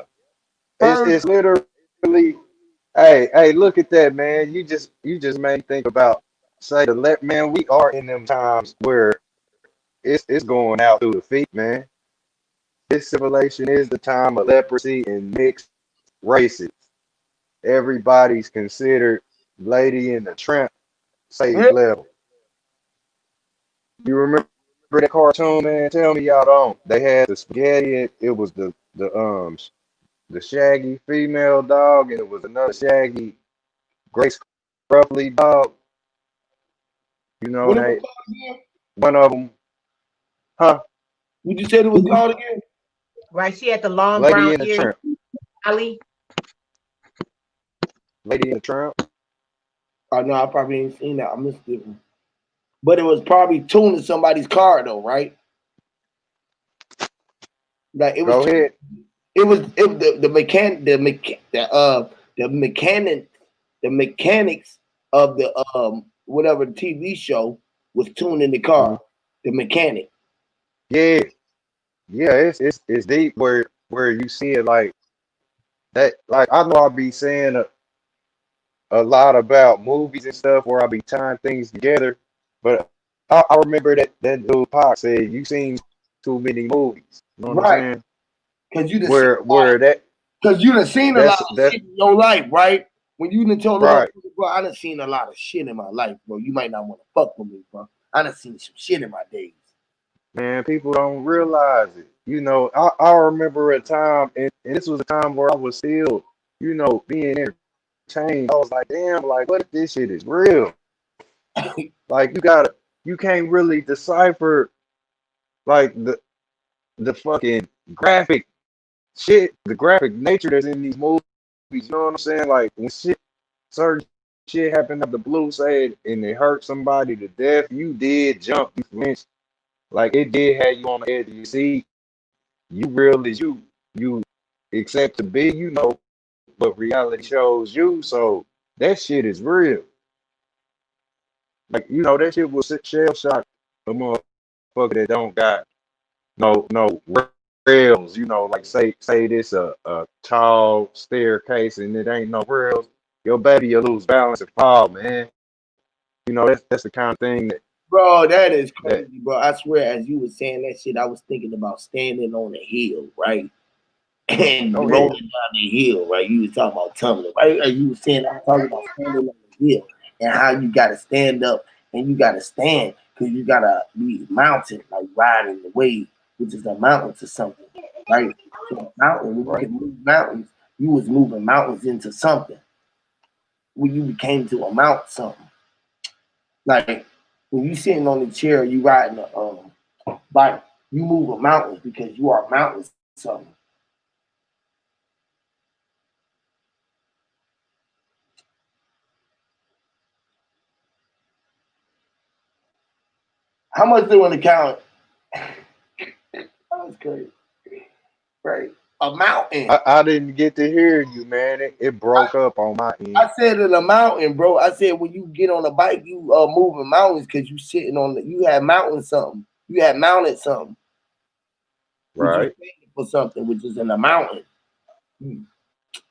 Further. It's literally, hey, look at that, man. You just made me think about say the let man, we are in them times where it's going out through the feet, man. This civilization is the time of leprosy and mixed races. Everybody's considered Lady in the Tramp safe Yeah. level. You remember that cartoon, man? Tell me y'all don't. They had the spaghetti. It was the shaggy female dog, and it was another shaggy gray scruffy dog. You know, What and it was they called again? one of them, huh? You just said it was called again? Right, she had the long Lady brown in the ears, Tramp. Ali. Lady in the Tramp. Oh no, I probably ain't seen that. I missed it. But it was probably tuning somebody's car though, right? Like it was Go ahead. the mechanic the mechanics of the whatever TV show was tuning the car. Mhm. The mechanic. Yeah, yeah. It's deep where you see it like that. Like I know I'll be saying a lot about movies and stuff where I'll be tying things together, but I remember that dude Pac said you seen too many movies. You know what I'm Right. saying? Cause you done seen Where Cause you done seen a lot of that's shit in your life, right? When you done told her, right. bro, I done seen a lot of shit in my life, bro. You might not want to fuck with me, bro. I done seen some shit in my days. Man, people don't realize it. You know, I remember a time, and this was a time where I was still, being entertained. I was like, damn, like, what if this shit is real? Like, you can't really decipher, like, the fucking graphic shit, the graphic nature that's in these movies. You know what I'm saying? Like, when certain shit happened out the blue, say, and it hurt somebody to death, you did jump, you flinched. Like, it did have you on the edge of your seat. You real as you accept to be, but reality shows you. So that shit is real. Like, that shit will shell shock a motherfucker that don't got no rails, like say this a tall staircase and it ain't no rails, your baby will lose balance and fall, man. That's the kind of thing Bro, that is that crazy, bro. I swear, as you were saying that shit, I was thinking about standing on a hill, right? And go rolling ahead. down the hill, right? You was talking about tumbling, right? As you were saying, I was talking about standing on the hill and how you gotta stand up and you gotta stand because you gotta be mountain, like riding the wave, which is a mountain to something, right? So a mountain, when you Right. can move mountains, you was moving mountains into something. When you became to amount something. Like when you sitting on the chair, you riding a bike, you moving mountains because you are mounting something. How much do an account? That's crazy. Right. A mountain. I didn't get to hear you, man. It I, broke up on my I end. said in a mountain, bro. I said when you get on a bike, you moving mountains because you sitting on you had mounted something. You had mounted something, which you Right. standing for something, which is in a mountain. Hmm.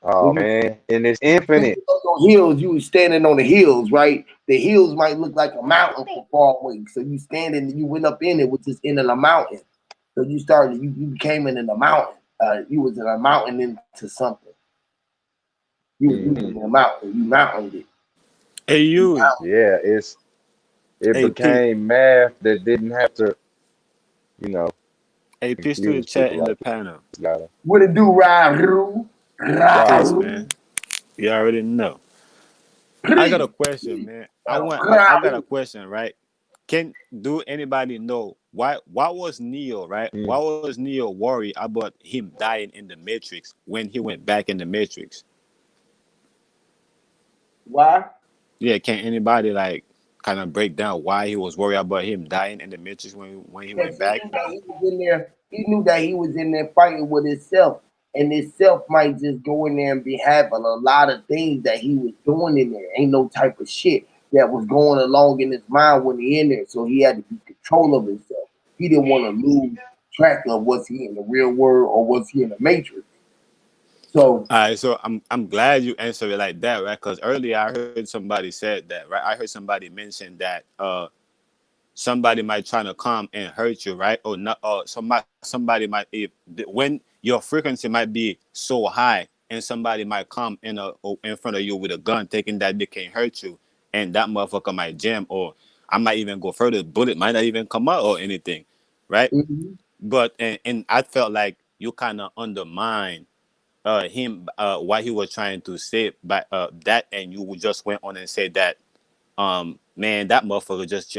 Oh When you man. And it's standing infinite. on hills, you was standing on the hills, right? The hills might look like a mountain from far away. So you standing, you went up in it, which is in a mountain. So you started, you became in a mountain. you was in a mountain into something. You was Hmm. in a mountain. You mountained it. Hey, Yui. Yeah, it Hey, Pete. became math that didn't have to, you know, Hey, peace to the confuse chat people in the like panel. you gotta. What it do, Raru? Peace, Rahu. Raru. man. You already know. I got a Please. question, man. I got a Raru. question, right? Can do anybody know why was Neo, right? Why Mm. was Neo worried about him dying in the Matrix when he went back in the Matrix? Why? Yeah, can anybody like kind of break down why he was worried about him dying in the Matrix when he Because went he back? knew that he was in there. He knew that he was in there fighting with himself, and himself might just go in there and be having a lot of things that he was doing in there. Ain't no type of shit that was going along in his mind when he in there. So he had to be control of himself. He didn't want to lose track of was he in the real world or was he in the matrix. So All right, so I'm glad you answered it like that, right? Because earlier I heard somebody said that, right? I heard somebody mention that somebody might try to come and hurt you, right? Or not, or somebody might when your frequency might be so high, and somebody might come in front of you with a gun, thinking that they can hurt you, and that motherfucker might jam, or I might even go further, bullet might not even come out or anything, right? mhm. But and I felt like you kind of undermine him what he was trying to say by that, and you just went on and said that man, that motherfucker just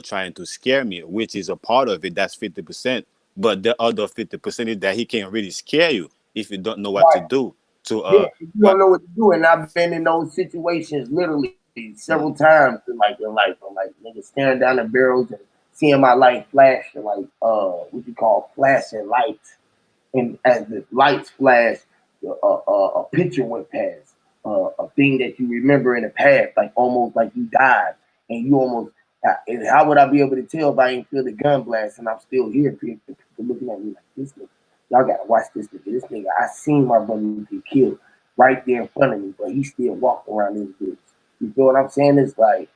trying to scare me, which is a part of it. That's 50%. But the other 50% is that he can't really scare you if you don't know what to Right. do to Yeah, if you don't what know what to do, and I've been in those situations literally several mm, times in life, I'm like niggas staring down the barrels and seeing my light flash, and like what you call flashing lights, and as the lights flash, a picture went past, a thing that you remember in the past, like almost like you died, and you almost. And how would I be able to tell if I ain't feel the gun blast and I'm still here? People looking at me like this nigga. Y'all gotta watch this nigga. This nigga, I seen my brother get killed right there in front of me, but he still walking around this bitch. You feel what I'm saying? It's like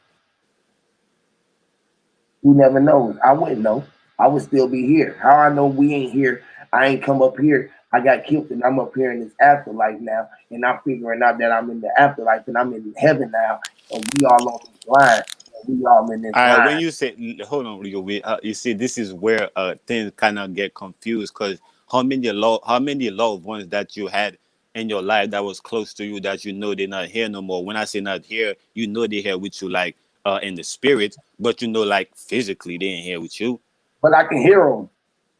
who never knows. I wouldn't know. I would still be here. How I know we ain't here? I ain't come up here. I got killed and I'm up here in this afterlife now, and I'm figuring out that I'm in the afterlife and I'm in heaven now, and we all on this line, and we all in this all right, when line. you say hold on, you see this is where things kind of get confused because how many loved ones that you had in your life that was close to you that you know they're not here no more. When I say not here, you know they're here with you like in the spirit, but you know like physically they ain't here with you. But I can hear them,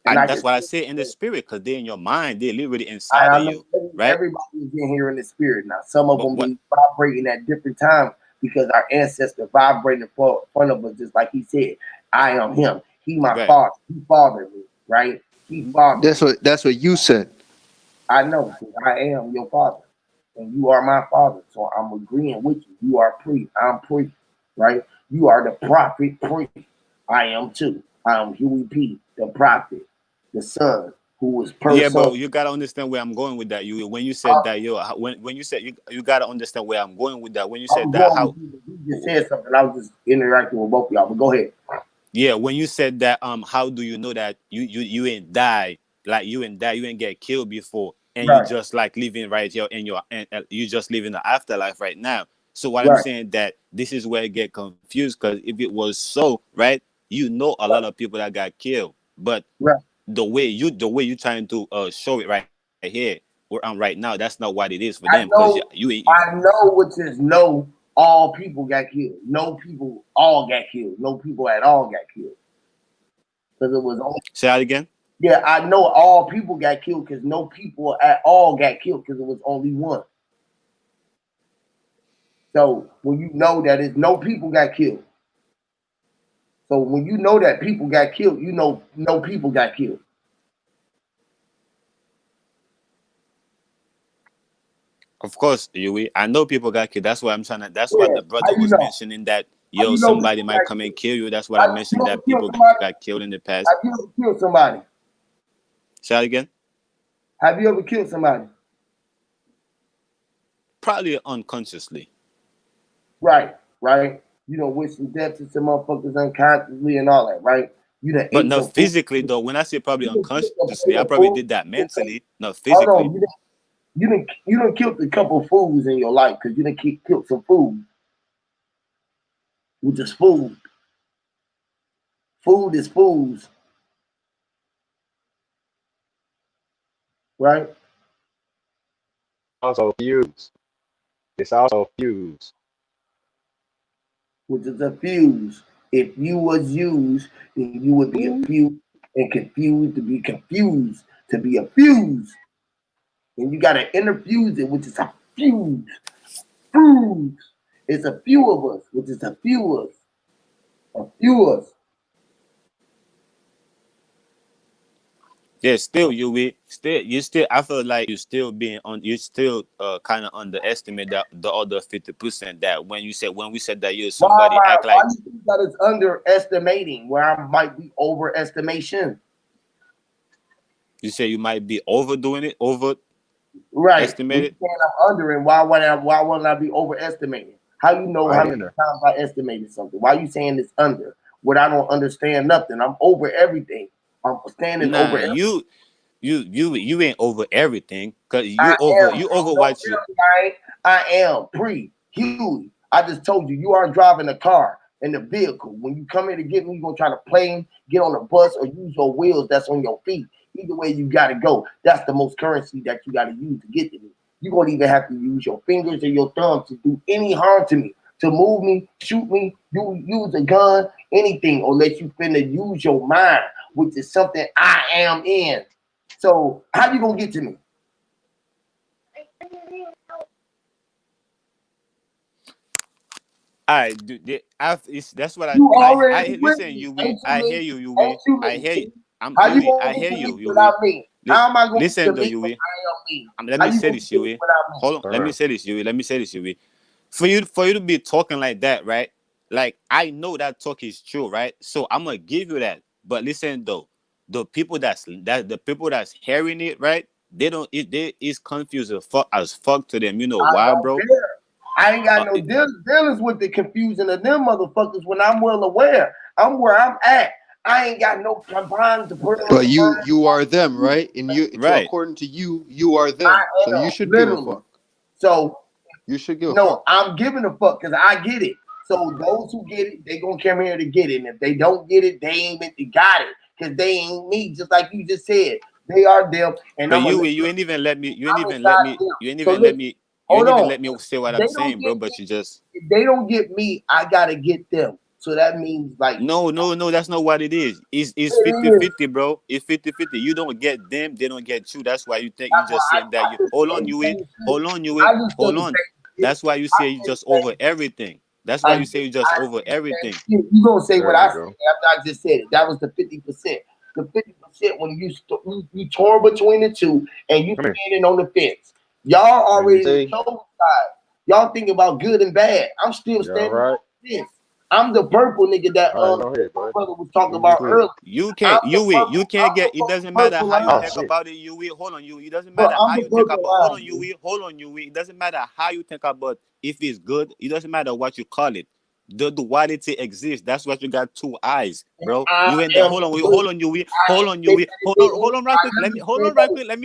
and I That's can. what I say in the spirit because they're in your mind, they're literally inside of I know you, right? everybody is in here in the spirit now. Some of But them what be vibrating at different times because our ancestor vibrated for front of us, just like he said, I am him. He my right? father. He fathered me, right? He fathered me. That's what you said. I know, 'cause I am your father. And you are my father. So I'm agreeing with you. You are priest. I'm priest, right? You are the prophet priest. I am too. I am Huey P, the prophet, the son, who was Yeah, but person. you gotta understand where I'm going with that. You when you said that, when you said you gotta understand where I'm going with that. When you I said was that, going how with you. You just said something. I was just interacting with both of y'all. But go ahead. yeah, when you said that, how do you know that you ain't die like you ain't die, you ain't get killed before, and you Right, just like living right here in your and you just living the afterlife right now. So what I'm right, saying that this is where it get confused because if it was so right, you know a lot of people that got killed, but right. the way you trying to show it right here right now, that's not what it is for them because I know, you ain't. I know, which is no. All people got killed. No people all got killed. No people at all got killed because it was only. Say that again. Yeah, I know all people got killed because no people at all got killed because it was only one. So when you know that it's no people got killed, so when you know that people got killed, you know no people got killed. Of course, I know people got killed. That's why I'm trying to. That's what Yeah, the brother how you was know? mentioning that How yo you know somebody people might got come and killed? kill you. That's what I You mentioned ever that killed people somebody? got killed in the past. Have you ever killed somebody? Say that again. Have you ever killed somebody? Probably unconsciously. Right, right. You know, wish some death to some motherfuckers unconsciously and all that, right? You done But ate not some food. physically though. When I say probably You done killed a unconsciously, plate I of probably food. did that Okay, mentally, not hold physically. on. You done killed a couple foods in your life because you done killed some food, which is food. Food is foods, right? Also fuse. It's also fuse. Which is a fuse. If you was used, then you would be a fuse and confused to be confused to be a fuse. And you gotta interfuse it, which is a fuse. Fuse. It's a few of us, which is a few of us. A few of us. Yeah, still you still I feel like you still being on you still kind of underestimate the other 50% that when we said that you're somebody act Why like you think that it's underestimating where I might be overestimation? you say you might be overdoing it, Right. When you overestimated. saying I'm under and why wouldn't I be overestimating? How you know how Right many in there. times I estimated something? Why you saying it's under? When I don't understand nothing. I'm over everything. I'm standing over Nah, everything. you ain't over everything because I am, you bro. over Don't what you tell me I ain't. I am pre Huey. I just told you you aren't driving a car in the vehicle. When you come here to get me, you gonna try to plane, get on a bus, or use your wheels that's on your feet. Either way, you gotta go. That's the most currency that you gotta use to get to me. You gonna even have to use your fingers or your thumb to do any harm to me, to move me, shoot me, you use a gun, anything, or let you finna use your mind, which is something I am in. So how you gonna get to me? I do. That's what You already I with listen. me. You we Ain't you I hear lit? you. You Ain't we you I lit? hear you. See? I'm How you you we gonna I get hear to you. me You we without me? How am I gonna get listen to though. me You when we I am me? let How me you say gonna this. get You to me we without me? hold on. Let me Sure. say this. You we let me say this. You we for you to be talking like that, right? Like I know that talk is true, right? So I'm gonna give you that. But listen though, the people that's hearing it, right? They don't it they is confused as fuck to them. You know I why, don't bro? care. I ain't got no It, dealings with the confusion of them motherfuckers when I'm well aware. I'm where I'm at. I ain't got no combined to put on But the you are them, mind. right? And you to right. according to you, you are I them. So you am, should give a literally. fuck. So You should give a no, fuck. I'm giving a fuck because I get it. So those who get it, they gonna come here to get it. And if they don't get it, they ain't meant to got it. Because they ain't me, just like you just said. They are them, and But I'm gonna let you ain't even let me I'm inside them. So listen, you ain't hold even on. let me say what If I'm they don't saying, get bro. But me, you just if they don't get me, I gotta get them. So that means like no, that's not what it is. It's it 50 is. 50, bro. It's 50 50. You don't get them, they don't get you. That's why you think you That's why just saying that you just hold say on, the you it, same shit. hold on, you I it, just say hold the on. same shit. That's why you I say you say just the over same shit. everything. That's why I you just say you just I over say the same everything. shit. You gonna say what There I you said go. after I just said it. That was the 50%. The 50% when you torn between the two and you Come here. standing on the fence. Y'all Let me already the see. chosen side. Y'all think about good and bad. I'm still You all standing right? on the fence. I'm the purple nigga that All right, go ahead, my bud. brother was talking Get you about sleep. earlier. You I'm can't the you purple. can't I'm get the it fucking doesn't matter purple how you Oh think line. shit. about it, you will hold on you. It doesn't But matter I'm how the you think purple about hold line, on you dude. will hold on you will. It doesn't matter how you think about if it's good, it doesn't matter what you call it. The duality exists. That's what you got two eyes, And bro. I You in the am hold good. on, you will I hold ain't on, you say will that it didn't. hold on right I quick. Let me never hold said on right that. quick. Let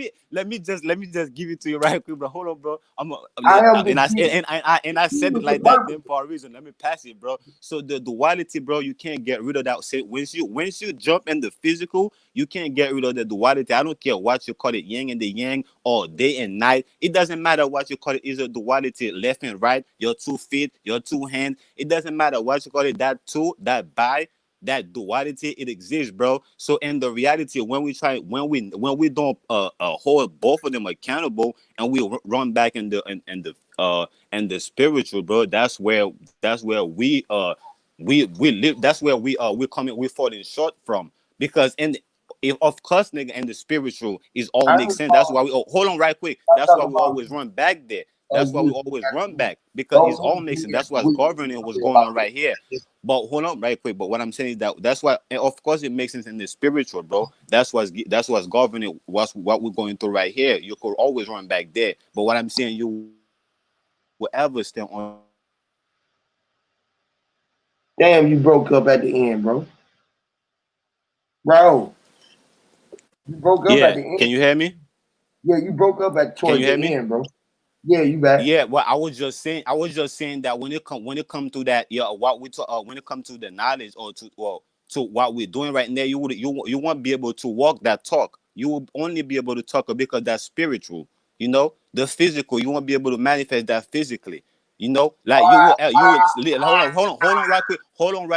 me just give it to you right quick, bro. Hold on, bro. I am the And I kid. and I He said it was the like that purple. then for a reason. Let me pass it, bro. So the duality, bro, you can't get rid of that. Say once you jump in the physical, you can't get rid of the duality. I don't care what you call it, yin and the yang, or day and night. It doesn't matter what you call it. Is a duality, left and right, your 2 feet, your 2 hands. It doesn't matter what you call it. That two, that by, that duality, it exists, bro. So in the reality, when we don't hold both of them accountable, and we run back in the spiritual, bro, that's where we live. That's where we coming, we falling short from. Because if of course, nigga, and the spiritual is all I makes ain't sense. That's talking, why we hold on right quick. I'm That's why talking we about always run back there. That's why we you always run back, because it's don't all use makes me sense. as That's a what's witness to governing what's say going about on this. right here. But hold on right quick. But what I'm saying is that's why, and of course, it makes sense in the spiritual, bro. That's what's governing what we're going through right here. You could always run back there. But what I'm saying, you will ever stand on the duality, bro. Damn, you broke up at the end, bro. Bro, you broke up at Yeah, the end. can you hear me? Yeah, you broke up at Can towards you the hear me? end, bro. Yeah, you back. Yeah, well, I was just saying that when it come to that, yeah, what we talk, when it come to the knowledge or to what we're doing right now, you won't be able to walk that talk. You will only be able to talk because that's spiritual. You know, the physical, you won't be able to manifest that physically. You know, like you will hold on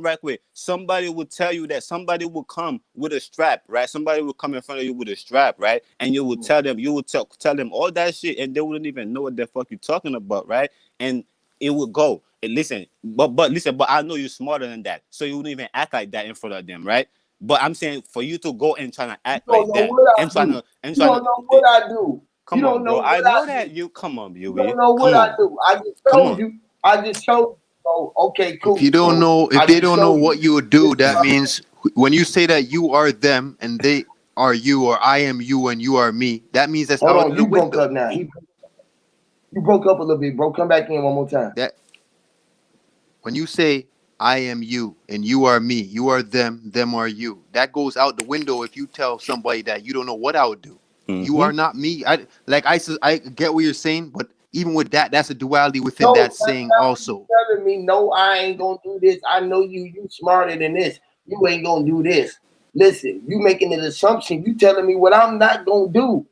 right quick. Somebody will tell you that somebody will come with a strap, right? Somebody will come in front of you with a strap, right? And you will tell them, tell them all that shit, and they wouldn't even know what the fuck you're talking about, right? And it would go. And listen, but listen, but I know you're smarter than that, so you wouldn't even act like that in front of them, right? But I'm saying for you to go and trying to You act don't like know that what I and do. and You trying don't to know what I do. You come on, don't know bro. what I I know do. that you come on, You don't Yui. know what Come I on, do. I just come told on. you. I just showed you. So okay, If you cool. don't So know, if I they just don't know showed what you. you would This do, is that my, means when you say that you are them and they are you, or I am you and you are me, that means that's hold out on. of the You broke window. up now. You broke up a little bit, bro. Come back in one more time. That when you say I am you and you are me, you are them are you. That goes out the window if you tell somebody that you don't know what I would do. You Mm-hmm. are not me. I get what you're saying, but even with that, that's a duality within No, that that's saying not what you also. telling me. No, I ain't gonna do this. I know you. You smarter than this. You ain't gonna do this. Listen, you making an assumption. You telling me what I'm not gonna do.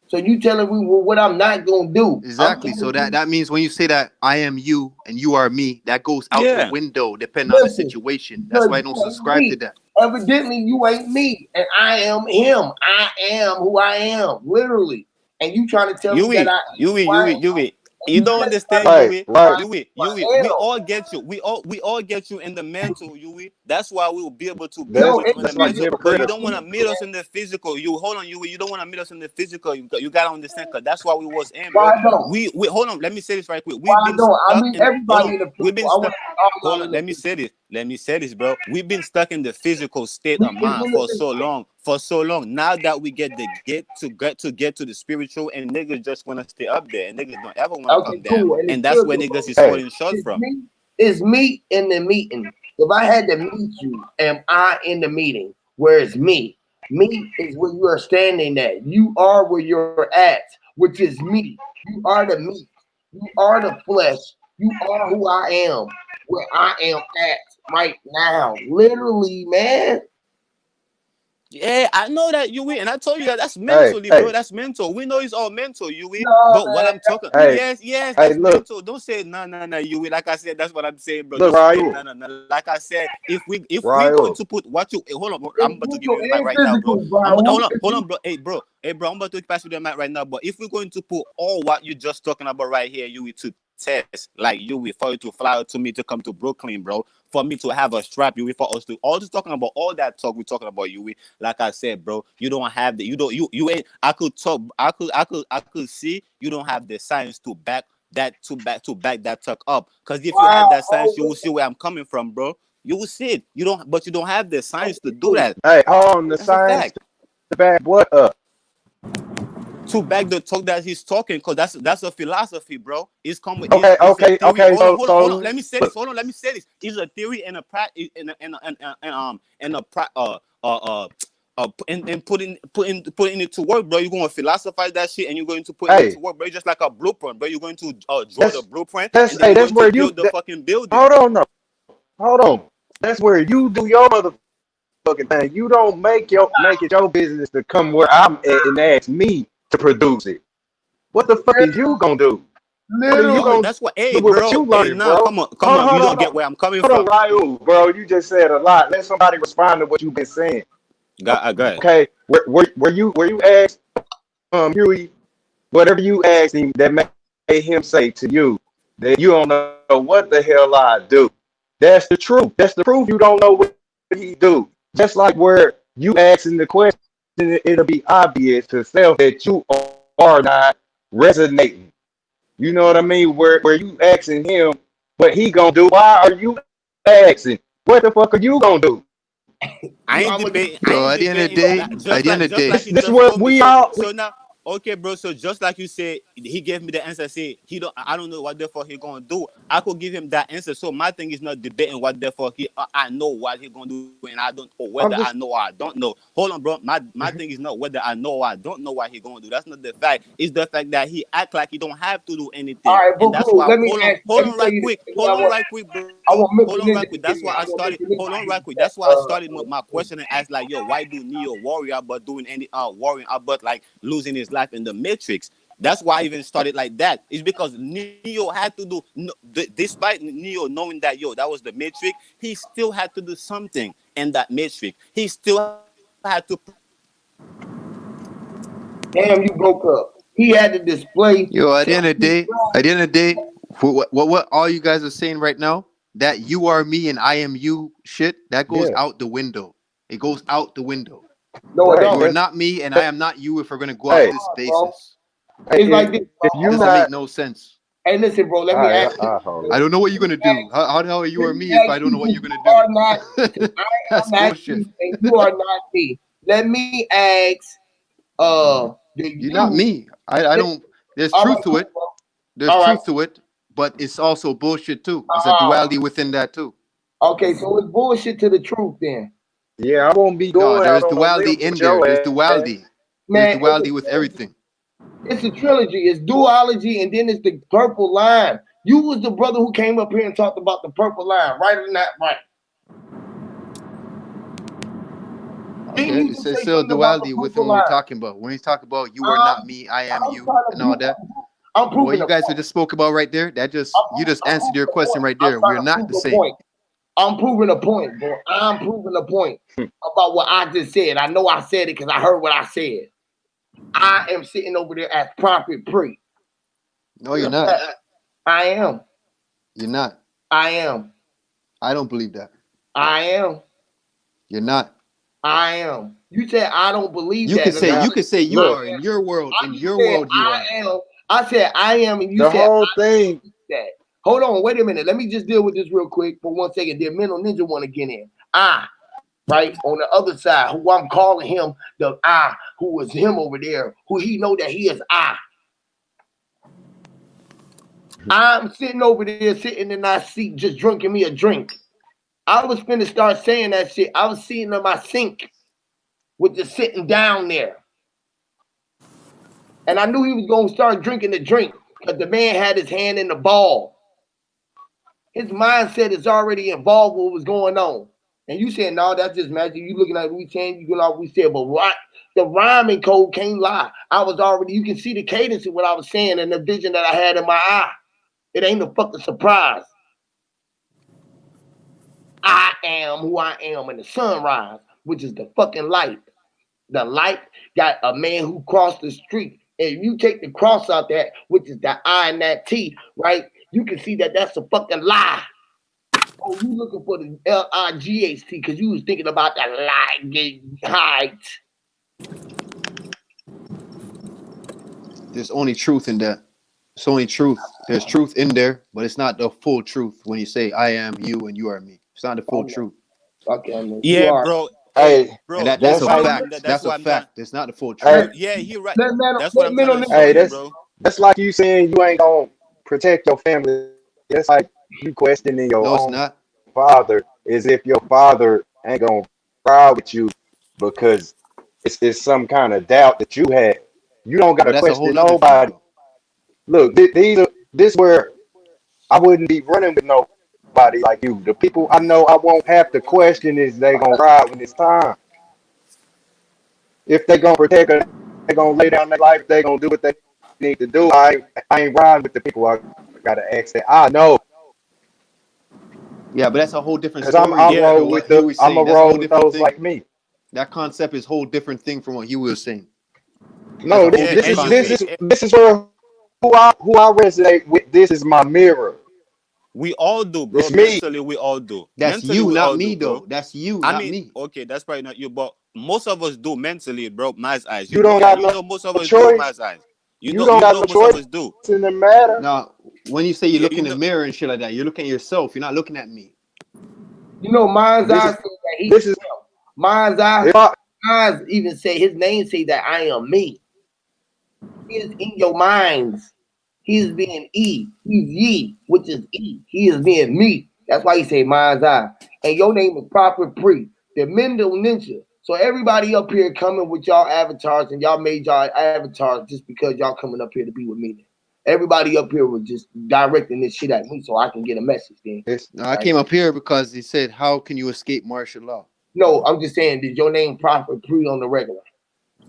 So you telling me what I'm not gonna do. I'm Exactly. So telling that you. that means when you say that I am you and you are me, that goes out the Yeah. window depending on the Listen, situation. That's because why I don't you ain't subscribe to me. that. Evidently, you ain't me, and I am him. I am who I am, literally. And you trying to tell me that I am who I am, and You you don't just understand, trying to Right, Yui. who right. I We am. all get you. We all get you in the mental, Yui. That's why we will be able to be No, with That's you it's in the that's like mental. But you physical. don't hypocritical. want to meet us in the physical. You hold on, Yui. You don't want to meet us in the physical. You gotta understand, cause that's why we was in, Why bro. don't? We hold on. Let me say this right quick. Why We've been don't? I stuck mean, in. Hold everybody on. in the We've physical. been I want stuck. all Hold y'all on, in the let me say physical. this. Let me say this, bro. We've been stuck in the physical state We of is mind in the for so physical. long. For so long. Now that we get to the spiritual, and niggas just wanna stay up there, and niggas don't ever wanna Okay, come down. cool. And the And that's where spiritual, niggas is Hey, falling short it's from. me. It's me in the meeting. If I had to meet you, am I in the meeting? Where is me? Me is where you are standing at. You are where you're at, which is me. You are the meat. You are the flesh. You are who I am, where I am at right now. Literally, man. Yeah, I know that you and I told you that that's hey, mentally, bro. hey, That's mental. We know it's all mental, you No, but what man. I'm talking, hey, yes, hey, that's look, mental. Don't say no, no, no, you. Like I said, that's what I'm saying, bro. look, Don't say Ryan, no, no, no. Like I said, if we going Ryan. to put what you hold on, bro, I'm It's about to give mental you the mic and right now, bro. physical, bro. Hold on, bro. Hey, bro, I'm about to pass you the mic right now. But if we're going to put all what you just talking about right here, you to test, like you for you to fly out to me to come to Brooklyn, bro, for me to have a strap, you for us to all just talking about all that talk we're talking about, you. Like I said, bro, you don't have the you don't you ain't. I could talk. I could see you don't have the science to back that talk up. Because if you had Wow. that science, Oh, you will see where I'm coming from, bro. You will see it. You don't have the science to okay, do cool. that. Hey, on the That's a science fact. to back what up? To back the talk that he's talking, because that's a philosophy, bro. It's come with Okay, is a okay, theory. okay. Hold on. So Let me say this. look, Hold on. Let me say this. It's a theory and a practice and a and putting it to work, bro. You're going to philosophize that shit, and you're going to put it hey, to work, bro. It's just like a blueprint, bro. You're going to draw the that's blueprint, that's and then hey, you're that's going to where you. build the fucking building. Hold on, no, hold on. That's where you do your motherfucking thing. You don't make it your business to come where I'm at and ask me to produce it. What the fuck is you gonna do? What are you Yo, Literally. gonna that's what. Hey, do with what bro. you Hey, learning, nah, bro? come on. You Hold don't get on, where I'm coming hold on, from. Raul, bro. You just said a lot. Let somebody respond to what you've been saying. Go ahead. Okay, where you asked Huey whatever you asked him that made him say to you that you don't know what the hell I do. That's the truth. That's the proof you don't know what he do. Just like where you asking the question, it'll be obvious to self that you are not resonating. You know what I mean? Where you asking him what he gonna do? Why are you asking? What the fuck are you gonna do? I ain't I'm gonna debating. I So ain't at the end of the debating. day, at the end of the Just day, like This you this just what told me. we So all we so now, okay, bro. So just like you said, he gave me the answer. Say he don't. I don't know what therefore he gonna do. I could give him that answer. So my thing is not debating what therefore he. I know what he gonna do, and I don't, or whether I'm I just know or I don't know. Hold on, bro. My thing is not whether I know or I don't know what he gonna do. That's not the fact. It's the fact that he act like he don't have to do All anything, right, and boo, that's cool. why. Let me ask. Hold Let me on, tell right you this. quick. Let me, Hold on, right quick, bro. I want Hold on, Mr. right Ninja quick. to That's get why in. I I want started. Mr. Ninja Hold to on, get right in quick. that. That's why I started my question and asked like, yo, why do Neo worry about doing any worrying about like losing his life in the Matrix? That's why I even started like that. It's because Neo had to do, despite Neo knowing that yo that was the Matrix, he still had to do something in that Matrix. He still had to Damn, you broke up. He had to display Yo, at the end of the something. day, what all you guys are saying right now, that you are me and I am you shit, that goes Yeah. out the window. It goes out the window. No, it right. You don't. are not me and I am not you if we're gonna go out Hey, this Bro. basis. It's hey, like this, if bro. It you doesn't not make no sense. Hey, listen, bro. all Let me right, ask you. I hold I it. don't know what you're Let me gonna ask do. How the hell are you Let or me me if I ask don't you know what who you're gonna you do? are not. Since I That's am asking bullshit. you and you are not me. Let me ask the You're not you. me. I This, don't. There's all right, truth to cool, it. bro. There's All right. truth to it, but it's also bullshit too. It's a Uh, duality within that too. okay, so it's bullshit to the truth then. Yeah, I won't be No, going out there's on a duality limb in with there. your There's ass. duality. There's Man, it's a duality with trilogy. everything. It's a trilogy. It's duology, and then it's the purple line. You was the brother who came up here and talked about the purple line, right or not right? Didn't Okay, you it's, just it's say still something about the duality within purple what we're line? talking about. When he's talking about you are not I'm, me, I am I'm you, trying to and all prove. that. I'm What proving you a guys point. just spoke about right there, that just you just I'm answered proving your a point. question right I'm there. trying We're to not prove the a same. point. I'm proving a point, bro. I'm proving a point about what I just said. I know I said it because I heard what I said. I am sitting over there as Prophet Pre. No, you're not. I am. You're not. I am. I don't believe that. I am. You're not. I am. You said I don't believe You that. could And say Now, you could say you look, are in your world. I In just your said world, you are. I am. I said I am, and you the said whole thing. that. Hold on, wait a minute. Let me just deal with this real quick for 1 second. Then Mental Ninja want to get in. Right on the other side, who I'm calling him the who was him over there, who he know that he is I. I'm sitting over there, sitting in that seat, just drinking me a drink. I was finna start saying that shit. I was sitting in my sink with the sitting down there. And I knew he was gonna start drinking the drink because the man had his hand in the ball. His mindset is already involved with what was going on. And you saying, no, that's just magic. You looking at what we saying, you looking at what we said, but what the rhyming code can't lie. I was already, you can see the cadence of what I was saying and the vision that I had in my eye. It ain't a fucking surprise. I am who I am in the sunrise, which is the fucking light. The light got a man who crossed the street. And if you take the cross out that, which is the I and that T, right? You can see that that's a fucking lie. Oh, you looking for the Light because you was thinking about the height. There's only truth in that. It's only truth. There's truth in there, but it's not the full truth when you say I am you and you are me. It's not the full Oh, truth. okay, I mean, you yeah, are. bro. Hey, Hey, And bro. that's that's a That's like, what I'm. fact. That's That's a what I'm trying. fact. It's not the full hey, truth. Yeah, he right. Let That's what let I'm trying mental to show ninja hey, you, get bro. that's like you saying you ain't gonna protect your family. That's like you questioning your No, it's own not. father, as if your father ain't gonna ride with you because it's some kind of doubt that you had. You don't But gotta that's a whole question nother thing, nobody. though. Look, these are this where I wouldn't be running with nobody like you. The people I know I won't have to question is they gonna ride when it's time. If they gonna protect her, they gonna lay down their life, they gonna do what they need to do. I ain't riding with the people I gotta ask that. I know. Yeah, but that's a whole different Cause I'm story I Yeah, than roll what with he the was I'm a saying. That's a roll whole with different those thing. like me. That concept is a whole different thing from what he was saying. That's No, a whole yeah, this different and is you. this concept. is this is where who I resonate with. This is my mirror. We all do, bro. It's me. Mentally, we all do. That's Mentally, you, we not all do, me, bro. though. That's you, I not mean, me. okay, that's probably not you, but most of us do mentally, bro. My eyes, you You know don't that. got You no know most of us do. My choice. eyes, You don't you got know no most of choice us do. in the matter. Now, when you say you Yeah, look you in the know. mirror and shit like that, you're looking at yourself. You're not looking at me. You know, Mind's This Eye is said that he's this is him. Mind's Eye, if I Mind's even say his name say that I am me. He is in your minds. He is being E. He's ye, which is E. He is being me. That's why he say mind's eye. And your name is Prophet Pre, the Mendel Ninja. So everybody up here coming with y'all avatars and y'all made y'all avatars just because y'all coming up here to be with me. Everybody up here was just directing this shit at me so I can get a message then. It's No, I Right? came up here because he said, "How can you escape martial law?" No, I'm just saying, did your name Prophet Pre on the regular?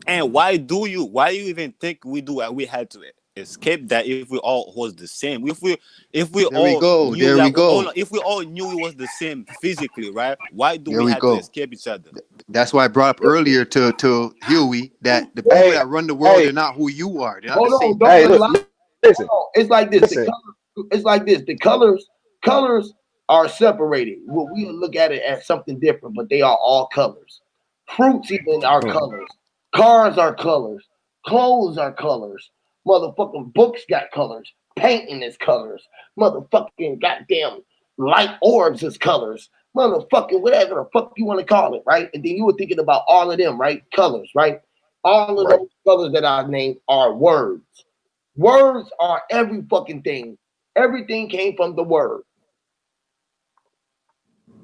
And why you even think we do we had to escape that if we all was the same? If we There we all go. knew There we that go. if we all knew it was the same physically, right? Why do There we we have to go. escape each other? That's why I brought up earlier to Huey that the Listen, people hey, that run the world, hey, they're not who you are. They're not the hold same on, don't hey, people look, as rely. you. listen, It's like this. The listen. color, it's like this. The colors are separated. Well, we look at it as something different, but they are all colors. Fruits even are Mm. colors. Cars are colors. Clothes are colors. Motherfucking books got colors. Painting is colors. Motherfucking goddamn light orbs is colors. Motherfucking whatever the fuck you want to call it, right? And then you were thinking about all of them, right? Colors, right? All of Right. those colors that I named are words. Words are every fucking thing. Everything came from the word.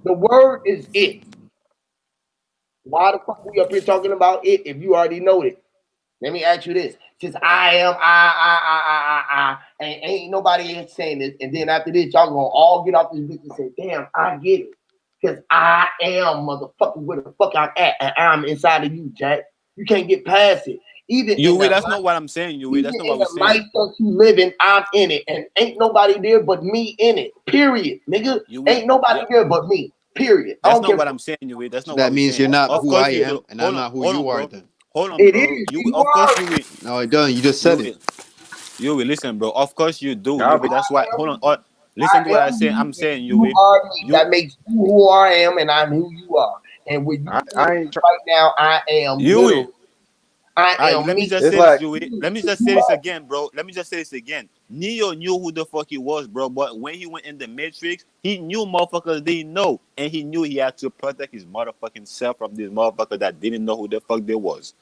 The word is it. Why the fuck we up here talking about it if you already know it? Let me ask you this. Since I am and ain't nobody else saying this, and then after this, y'all gonna all get off this bitch and say, damn, I get it. Because I am motherfucker where the fuck I'm at, and I'm inside of you, Jack. You can't get past it. Even You in the that's not what I'm saying, you even that's not in what we're the saying. life that you living, I'm in it. And ain't nobody there but me in it. Period. Nigga. You Ain't nobody yeah, there but me. Period. I that's don't not care. what I'm saying, that's So not what that we're means saying. you're not Of who I course am, and I'm not who hold you on, are. bro. Then Hold on, It bro. is. You You of course are me. no, it doesn't. You just said it. you you will listen, bro. Of course you do. Y'all be, That's why. I Hold am on. you. Listen to I what I am say. you I'm and saying you you. are me. You That makes you who I am and I'm who you are. And when you see I me ain't. right now, I am you. literally, I All right. am Let me me. just It's say this, like, Yui. Let me just say You this are. again, bro. Let me just say this again. Neo knew who the fuck he was, bro. But when he went in the Matrix, he knew motherfuckers didn't know, and he knew he had to protect his motherfucking self from these motherfuckers that didn't know who the fuck they was.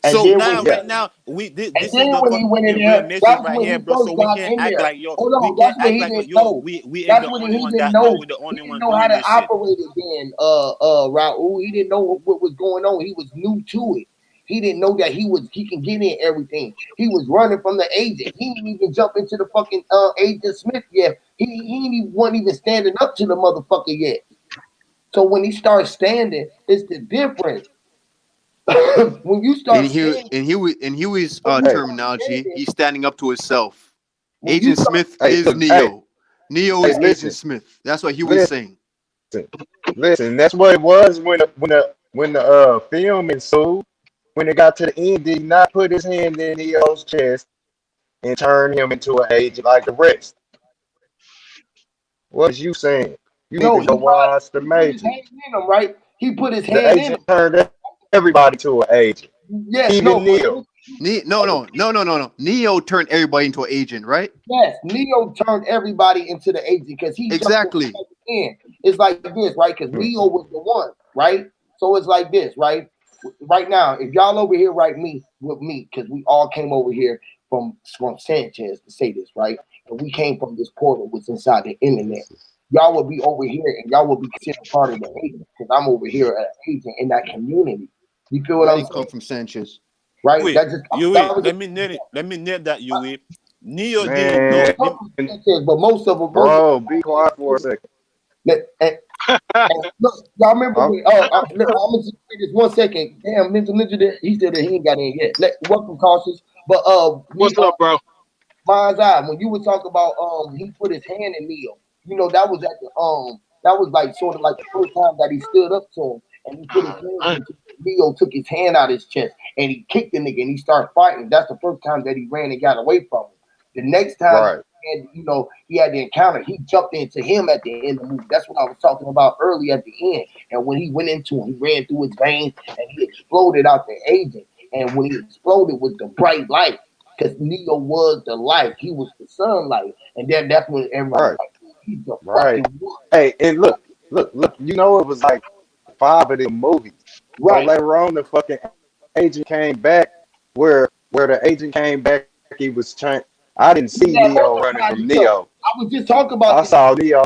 And So then when now, he yeah. right now, we And this then is the when he went in fucking real there, Matrix that's right when here, he bro. So first we got can't in act there. like yo, Hold we on, can't that's what act he like didn't yo, know. we ain't That's the what only he one didn't that know. know. We the He only didn't one know how doing to this shit. operate it then, Raul. He didn't know what was going on. He was new to it. He didn't know that he can get in everything. He was running from the agent. He didn't even jump into the fucking Agent Smith yet. Wasn't even standing up to the motherfucker yet. So when he starts standing, it's the difference. When you And start he standing, and Huey's when you Hey, start terminology, standing, he's standing up to himself. when you Agent start Smith hey, is look, hey, Neo. Neo hey, is Agent listen, Smith. That's what Huey's listen, saying. listen. That's what it was when the film ensued. When it got to the end, did he not put his hand in Neo's chest and turn him into an agent like the rest? What is you saying? You need no, to go watch the he put his hand Matrix. in him, right? He put his The hand in him. agent turned everybody to an agent, Yes, no, even but Neo. No, no, no, no, no, no. Neo turned everybody into an agent, right? yes, Neo turned everybody into the agent because he jumped Exactly. in. It's like this, right? Because Mm. Neo was the one, right? So it's like this, right? Right now, if y'all over here, right, me with me, because we all came over here from Sanchez to say this, right? And we came from this portal was inside the internet. Y'all would be over here and y'all would be considered part of the agent because I'm over here an agent in that community. You feel what I I'm didn't come saying? from Sanchez. Right? Wait, That was just let me net that you. Neo didn't he know. didn't Man, come from Sanchez, but most of bro, be quiet for a second. and look, y'all remember I'm, when? Look, I'm gonna just say this 1 second. Damn, Mental Ninja, he still there. He ain't got in yet. Welcome, cautious. But What's up, bro? Mind's Eye, when you were talking about he put his hand in Neo. You know that was at the that was like sort of like the first time that he stood up to him and he put his hands into Neo took his hand out of his chest and he kicked the nigga and he started fighting. That's the first time that he ran and got away from him. The next time right, he had the encounter, he jumped into him at the end of the movie. That's what I was talking about early at the end. And when he went into him, he ran through his veins and he exploded out the agent. And when he exploded with the bright light, because Neo was the light, he was the sunlight. And then that's when everybody right, was like, he's the right. fucking one. Hey, and look. You know it was like 5 of them movies. So Right. later on, the fucking agent came back where where the agent came back, he was trying. I didn't He see had Neo running multiplied from himself. Neo. I was just talking about I this. saw Neo.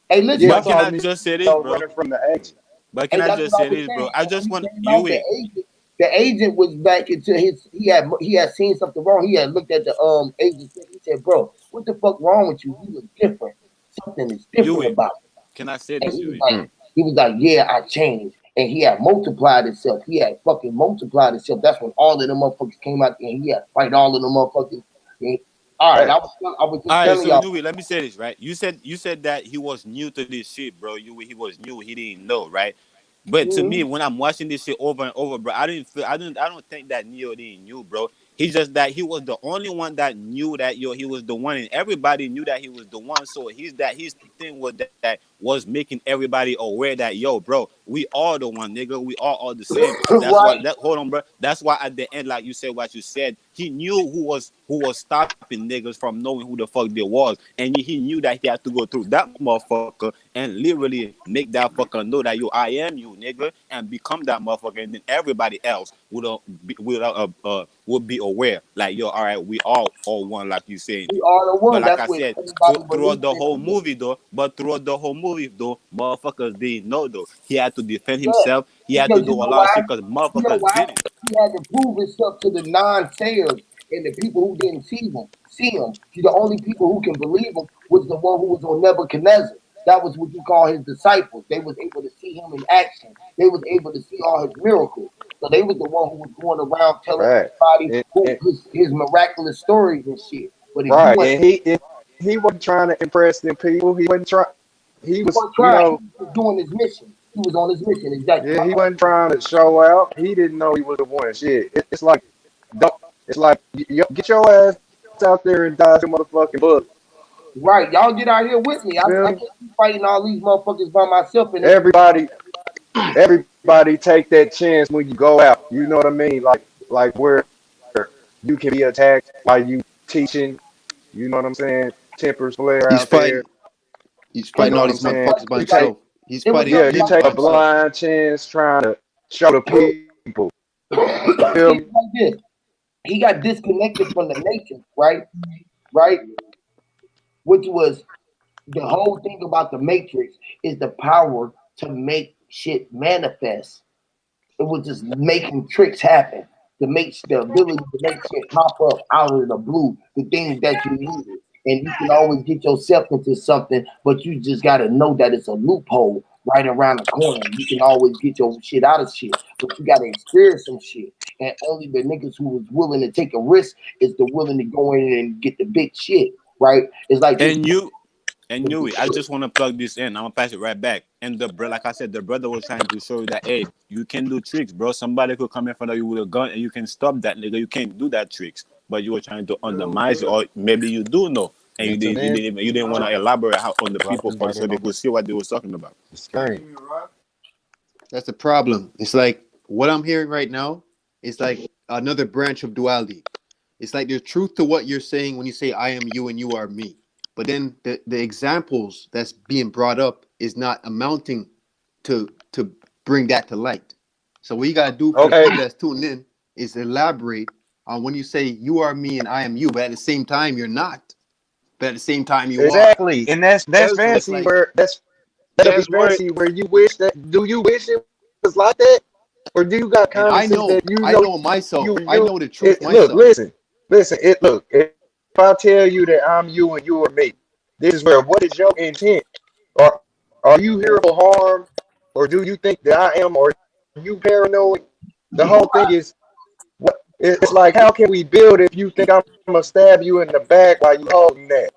Hey, Yeah, listen. I But can saw I Neo just say this, running bro? from the agent. But can Hey, I that's just what I say was this, bro? saying. I And just when want he came you out, wait. the agent was back into his. He had seen something wrong. He had looked at the agent. He said, "Bro, what the fuck wrong with you? You look different. Something is You different wait. about you." Can I say And this, he you was wait? like, "Yeah, I changed." And he had multiplied himself. He had fucking multiplied himself. That's when all of them motherfuckers came out and he had to fight all of them motherfuckers. And, all right, Facts. I was just All right, telling so y'all. Nui, let me say this, right? You said that he was new to this shit, bro. He was new, he didn't know, right? But to me, Mhm. when I'm watching this shit over and over, bro, I don't think that Neo didn't knew, bro. He just that he was the only one that knew that he was the one, and everybody knew that he was the one. So his thing was that was making everybody aware that bro, we all the one, nigga. We all are the same. That's why Right. that hold on, bro. That's why at the end, like you said, what you said, he knew who was stopping niggas from knowing who the fuck they was, and he knew that he had to go through that motherfucker and literally make that fucker know that I am you, nigga, and become that motherfucker, and then everybody else would be aware, like all right, we all one, like you saying We it. all the But one. like That's I what said, everybody throughout believes the in. whole movie though, motherfuckers didn't know though. He had to defend Yeah, himself. He had to because do you a know lot of why? shit because You know motherfuckers why? didn't. He had to prove himself to the non-sayers and the people who didn't see him. See him. See, the only people who can believe him was the one who was on Nebuchadnezzar. That was what you call his disciples. They was able to see him in action. They was able to see all his miracles. So they was the one who was going around telling Right. everybody who And his miraculous stories and shit. But if you right. went, And he wasn't trying to impress them people. He wasn't trying. He he was, wasn't trying. He was just doing his mission. He was on his mission. Exactly. yeah, he wasn't trying to show out. He didn't know he was the one. Shit. It's like don't. It's like get your ass out there and dodge your motherfucking bullet. Right, y'all get out here with me. You feel I me? can't be fighting all these motherfuckers by myself. And Everybody take that chance when you go out. You know what I mean? Like where you can be attacked while you teaching. You know what I'm saying? Tempers flare He's out there. fighting. He's it You fighting know all what was I'm these saying? motherfuckers by You something take like himself. He's it was fighting. yeah, something you He's like take a this though. blind chance trying to show the people. You feel me? See, it's like this. He got disconnected from the matrix, right? Right, which was the whole thing about the matrix is the power to make shit manifest. It was just making tricks happen. The ability to make shit pop up out of the blue, the things that you needed. And you can always get yourself into something, but you just gotta know that it's a loophole right around the corner. You can always get your shit out of shit, but you gotta experience some shit. And only the niggas who was willing to take a risk is the willing to go in and get the big shit, right? It's like this. And knew it. I just want to plug this in. I'm gonna pass it right back. And like I said, the brother was trying to show you that hey, you can do tricks, bro. Somebody could come in front of you with a gun and you can stop that nigga. You can't do that tricks, but you were trying to undermine it, or maybe you do know, and Get to the you didn't want to elaborate how on the drop people for invite so in they on could see what they was talking about. Escape. That's the problem. It's like what I'm hearing right now is like another branch of duality. It's like there's truth to what you're saying when you say I am you and you are me. But then the examples that's being brought up is not amounting to bring that to light. So what you gotta do for the Okay, people that's tuning in is elaborate on when you say you are me and I am you, but at the same time you're not. But at the same time you are. exactly. And that's So it's fancy like where that's fancy where you wish that do you wish it was like that? Or do you got common and sense that you I know know you myself. and I you know the truth it look, myself. listen, it look, if I tell you that I'm you and you are me, this is where what is your intent? Are you here for harm? Or do you think that I am? Or are you paranoid? The whole thing is what it's like how can we build if you think I'm gonna stab you in the back while you holding that?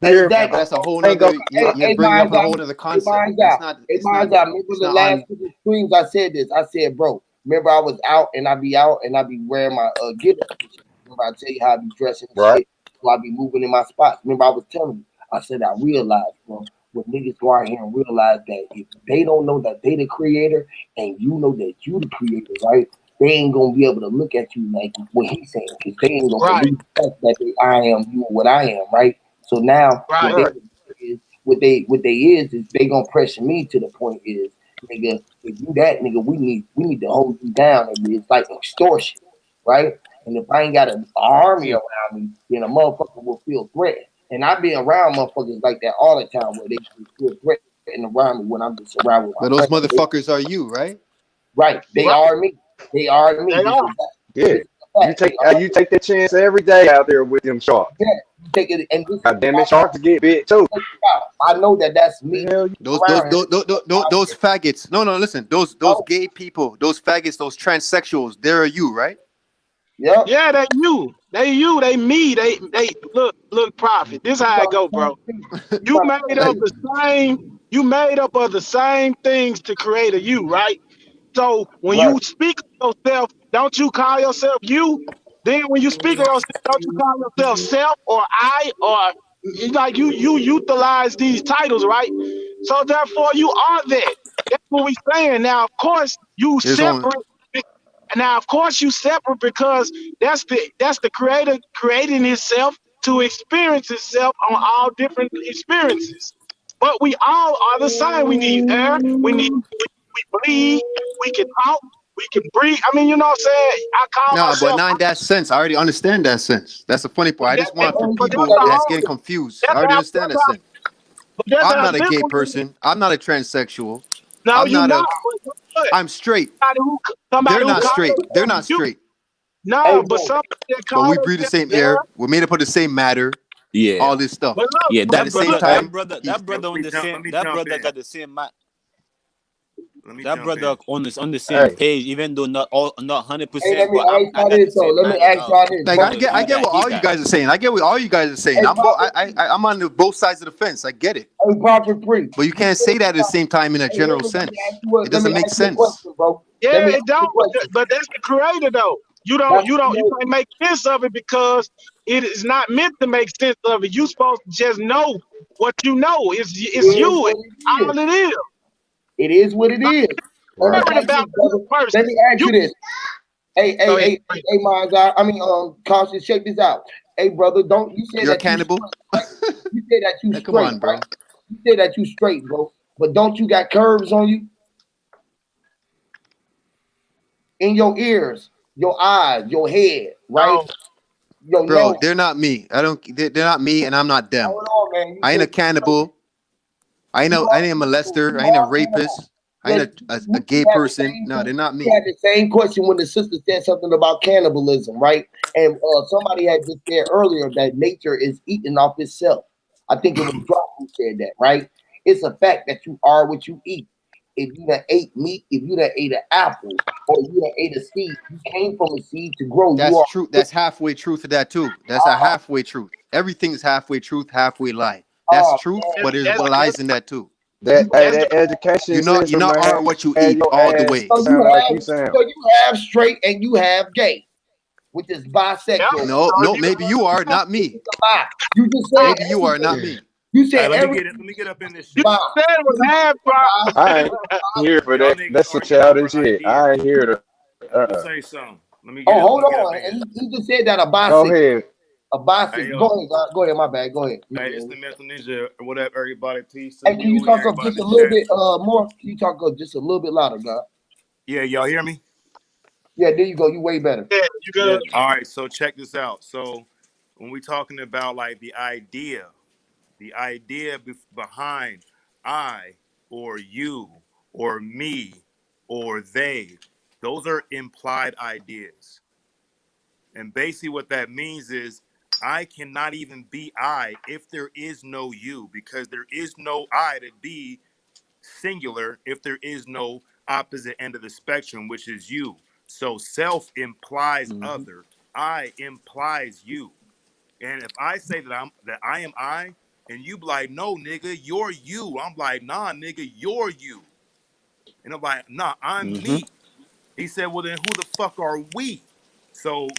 You hear me? Yeah, but Exactly. that's a I whole ain't gonna nother. Hey, You're hey, bringing up minds a out. whole other Hey, concept. minds out. Hey, It's not. minds out. Remember It's the not last on. couple of streams I said this. I said, bro, remember I was out and I be out and I be wearing my get up. Remember I tell you how I be dressing and right. shit. So I be moving in my spots. Remember I was telling you. I said I realized, bro, when niggas go out here and realize that if they don't know that they the creator and you know that you the creator, right? They ain't gonna be able to look at you like what he's saying because they ain't gonna Right. believe that I am you what I am, right? So now what Right. they Right. is what they is they gonna pressure me to the point is nigga if you that nigga we need to hold you down, nigga. It's like extortion, right? And if I ain't got an army Hmm. around me, then a motherfucker will feel threatened. And I be around motherfuckers like that all the time where they feel threatened around me when I'm just around with my But friends. those motherfuckers are you, right? Right. They Right. are me. They are me. They This is are. a fact. Yeah. This is a fact. They are You take that chance every day out there with them sharks. yeah. You take it and this is God damn why it, sharks get bit too. check it out. I know that that's The me hell Those those around here. those those, those, those faggots. No, no, listen. Those Oh, gay people, those faggots, those transsexuals. They're you, right? yep. Yeah, they you. They you. They me. They look profit. This You how it about go, the bro. same thing. You You about made the up Like, same the same. You made up of the same things to create a you, right? So when right. you speak of yourself, don't you call yourself you? Then when you speak of yourself, don't you call yourself self or I or it's like you utilize these titles, right? So therefore you are that. That's what we saying. Now of course you there's only separate. Now of course you separate because that's the creator creating himself to experience himself on all different experiences. But we all are the same. We need air. We bleed. We can talk. We can breathe. I mean, you know what I'm saying? I call nah, but myself. not in that sense. I already understand that sense. That's the funny But part. I that, just The want for only but thing you that's people the gotta that's whole. getting confused. I That's already how. understand that sense. But that's I'm how not a gay simple it is. person. I'm not a transsexual. No, I'm you not not. a. But guess what? I'm straight. Somebody who They're somebody who not call straight. They're themselves not you. straight. No, hey but bro. somebody that But call we breathe the themselves same there. air. We're made up of the same matter. Yeah, All this stuff. But look, yeah. But at but the That same brother, look, time, that he's brother on the same. Let me That jump brother in. got the same. Let me That jump brother in. on the same Hey, page, even though not hundred Hey, let percent. me But ask I y'all got this the though. same Let me mindset ask of y'all this. like on Both the of I view y'all. get that what he all you got. guys are saying. I get what all you guys are saying. Hey, Prophet, I'm on the both sides of the fence. I get it. hey, Prophet Priest. But you You can't said say that at the same time in a hey, hear general me. sense. It Let me doesn't make ask you a sense. question, bro. Let yeah, me ask it you don't. a question. But that's the creator though. You don't. That's You don't. You it can't make sense of it because it is not meant to make sense of it. You supposed to just know what you know. It's is you. what It's it is. all it is. It is what it Like, is. Let me right. worried ask about you, another brother. person. Let me ask You you this. Hey, go hey, ahead. hey, hey, Mons, Conscious, check this out. Hey, brother, don't you said You're a that you cannibal. straight, right? You said that you Like, come straight, on, right? bro. You said that you straight, bro. But don't you got curves on you in your ears, your eyes, your head, right? No, Your Bro, nose. they're not me. I don't. They're not me, and I'm not them. Hold on, man. You I ain't said a you straight. cannibal. You I ain't a are. molester. I You ain't a are. Hold on. rapist. I ain't Let's, a gay we had the person. same. No, they're not We me. had the same question when the sister said something about cannibalism, right? And somebody had just said earlier that nature is eating off itself. I think it was Drop who said that, right? It's a fact that you are what you eat. If you done ate meat, if you done ate an apple, or you done ate a seed, you came from a seed to grow. You That's are. true. That's halfway truth to that too. That's a Oh, halfway truth. Everything's halfway truth, halfway lie. That's oh truth, man, but there's that's lies in that too. That you hey, that's the that education You're system not man are what you had eat your all the ass way. so you sound like have you sound. so you have straight and you have gay, which is yeah. bisexual. No, So no, you maybe you are, not This me. is a lie. You just said Maybe you are, not everything. me. You Hey, said let me get it. everything Let me get up in this you shit. about said it was half I ain't price. here for Y'all that. niggas That's a arguing over childish an shit. idea. I ain't here to. Let me say something. Let me get oh it. Let hold me get up on. in here. And he just said that Go ahead. a Hey bisexual. Go yo. ahead, go ahead, my bad. Go ahead. Hey, this the mental ninja or whatever. Everybody, peace to Hey, can you you and talk up everybody just in a the little chat. bit more? Can you talk up just a little bit louder, God? Yeah, y'all hear me? Yeah, there you go. You way better. Yeah, you Yeah. good. All right. So check this out. So when we talking about like the idea behind I or you or me or they, those are implied ideas. And basically, what that means is I cannot even be I if there is no you, because there is no I to be singular if there is no opposite end of the spectrum, which is you. So self implies Hmm. other, I implies you. And if I say that I am I, and you be like, no, nigga, you're you. I'm like, nah, nigga, you're you. And I'm like, nah, I'm Hmm. me. He said, well, then who the fuck are we? So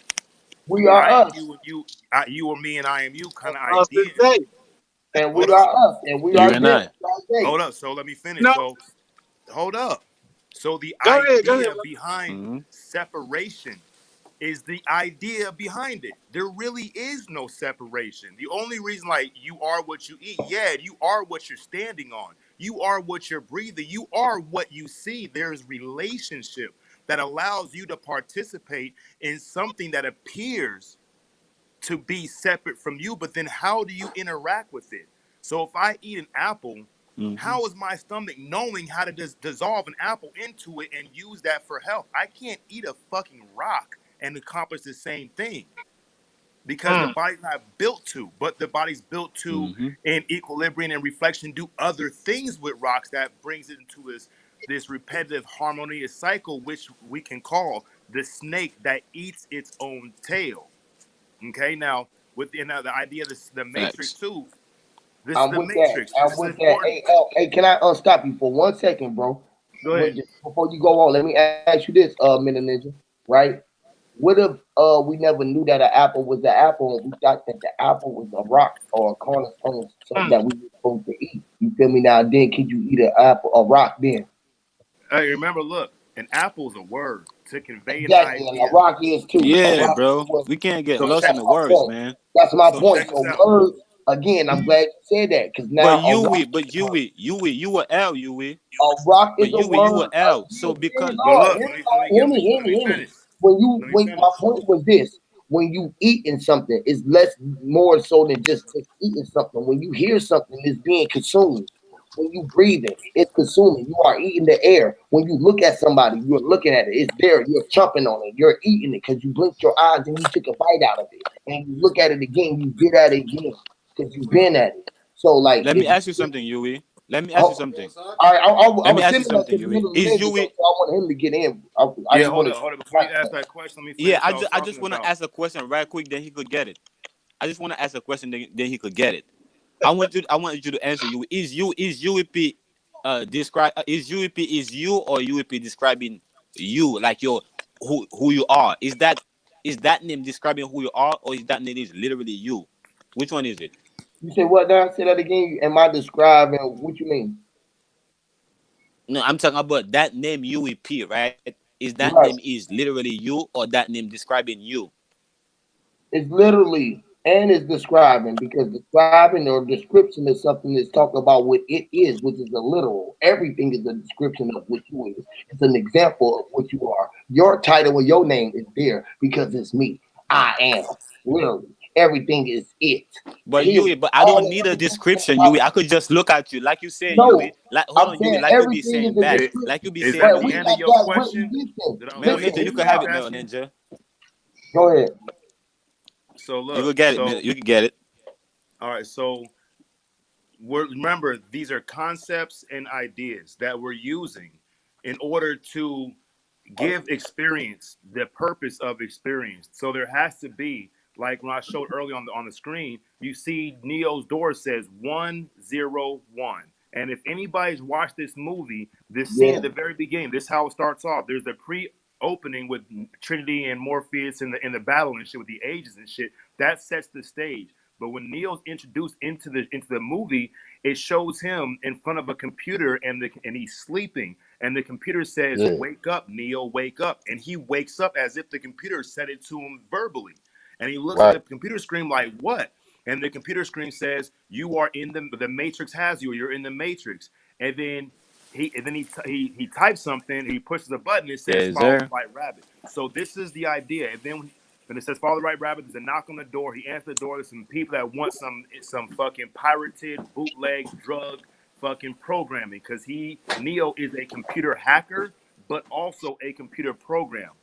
We are I am us, you and you or me and I am you kind of Us this ideas. day. and we Hold up, are us, and we You are and them. I. We are they. hold up. So let me finish. No, So hold up. So the go ahead, go ahead. idea behind Hmm. separation is the idea behind it. There really is no separation. The only reason, like, you are what you eat, yeah, you are what you're standing on. You are what you're breathing. You are what you see. There's relationship. that allows you to participate in something that appears to be separate from you, but then how do you interact with it? So if I eat an apple, Mm-hmm. how is my stomach knowing how to dissolve an apple into it and use that for health? I can't eat a fucking rock and accomplish the same thing because the Mm. body's not built to, but the body's built to, Mm-hmm. in equilibrium and reflection, do other things with rocks that brings it into this repetitive harmonious cycle, which we can call the snake that eats its own tail. Okay, now within the idea of the matrix Facts. too. This is I'm the with that. matrix. I'm This is with that. important. Hey, can I unstop you for 1 second, bro? Go ahead. Before you go on, let me ask you this, Minute Ninja. Right? What if we never knew that an apple was an apple and we thought that the apple was a rock or a cornerstone, something Mm. that we were supposed to eat? You feel me? Now, then, could you eat an apple, a rock? Then Hey, remember, look, an apple is a word to convey an exactly, and a idea. rock is too. A Yeah, rock is bro. what. We can't get So lost check. in That's the my words, point. man. That's my So point. check this So out. words again. I'm glad you said that because now But Yui, you were L, Yui. a rock But is a You word. were L. Again, So hear me, because But Lord, look, hear let me, me let Lord, me get hear let me, me hear me. finish. Let me When finish. my point was this, when you eating something, it's less more so than just eating something. When you hear something, it's being consumed. When you breathing, it's consuming. You are eating the air. When you look at somebody, you're looking at it. It's there. You're chomping on it. You're eating it because you blinked your eyes and you took a bite out of it. And you look at it again. You get at it again because you've been at it. So like, let me if ask you something, Yui. Let me ask you oh, something. all right, I Let me was ask you sending that something, to the Yui. middle of the Is ninja though, Yui? so I want him to get in. I Yeah, didn't want to. hold up. Before you ask that question, let me Yeah, finish what I was I talking just want to about. ask a question right quick, then he could get it. I just want to ask a question, then he could get it. I want you to answer you. Is UEP describe is UEP is you or UEP describing you like your who you are? Is that name describing who you are or is that name is literally you? Which one is it? You say what now? Say that again. Am I describing what you mean? No, I'm talking about that name UEP, right? Is that name Right. is literally you or that name describing you? It's literally and it's describing because describing or description is something that's talking about what it is, which is a literal. Everything is a description of what you is. It's an example of what you are. Your title or your name is there because it's me. I am. Literally. Everything is it. But It is Yui, but I don't all need a everything is description, about Yui. I could just look at you, like you said, Yui. no. Like, hold I'm on, Yui. saying Like you be everything saying is a back, Is, like you description. be is saying that But the we me. end of got your that. Wait, question? listen, That I Mel was listen. Ninja, We you could got. have just it, Mel asking? Ninja. Go ahead. So You look, could get it, man. so You could get it. all right, so remember these are concepts and ideas that we're using in order to give experience the purpose of experience. So there has to be, like when I showed earlier on the screen, you see Neo's door says 101. And if anybody's watched this movie, this scene Yeah. at the very beginning, this is how it starts off. There's a pre-opening with Trinity and Morpheus in the battle and shit with the ages and shit. That sets the stage. But when Neo's introduced into the movie, it shows him in front of a computer and he's sleeping. And the computer says, Yeah. "Wake up, Neo, wake up." And he wakes up as if the computer said it to him verbally. And he looks at Right. the computer screen like, "What?" And the computer screen says, "You are in the Matrix has you. You're in the Matrix." And then he types something. He pushes a button. It says, Yes, "Follow the sir. right rabbit." So this is the idea. And then when it says follow the right rabbit, there's a knock on the door. He answers the door. There's some people that want some fucking pirated bootleg drug fucking programming because Neo is a computer hacker, but also a computer programmer.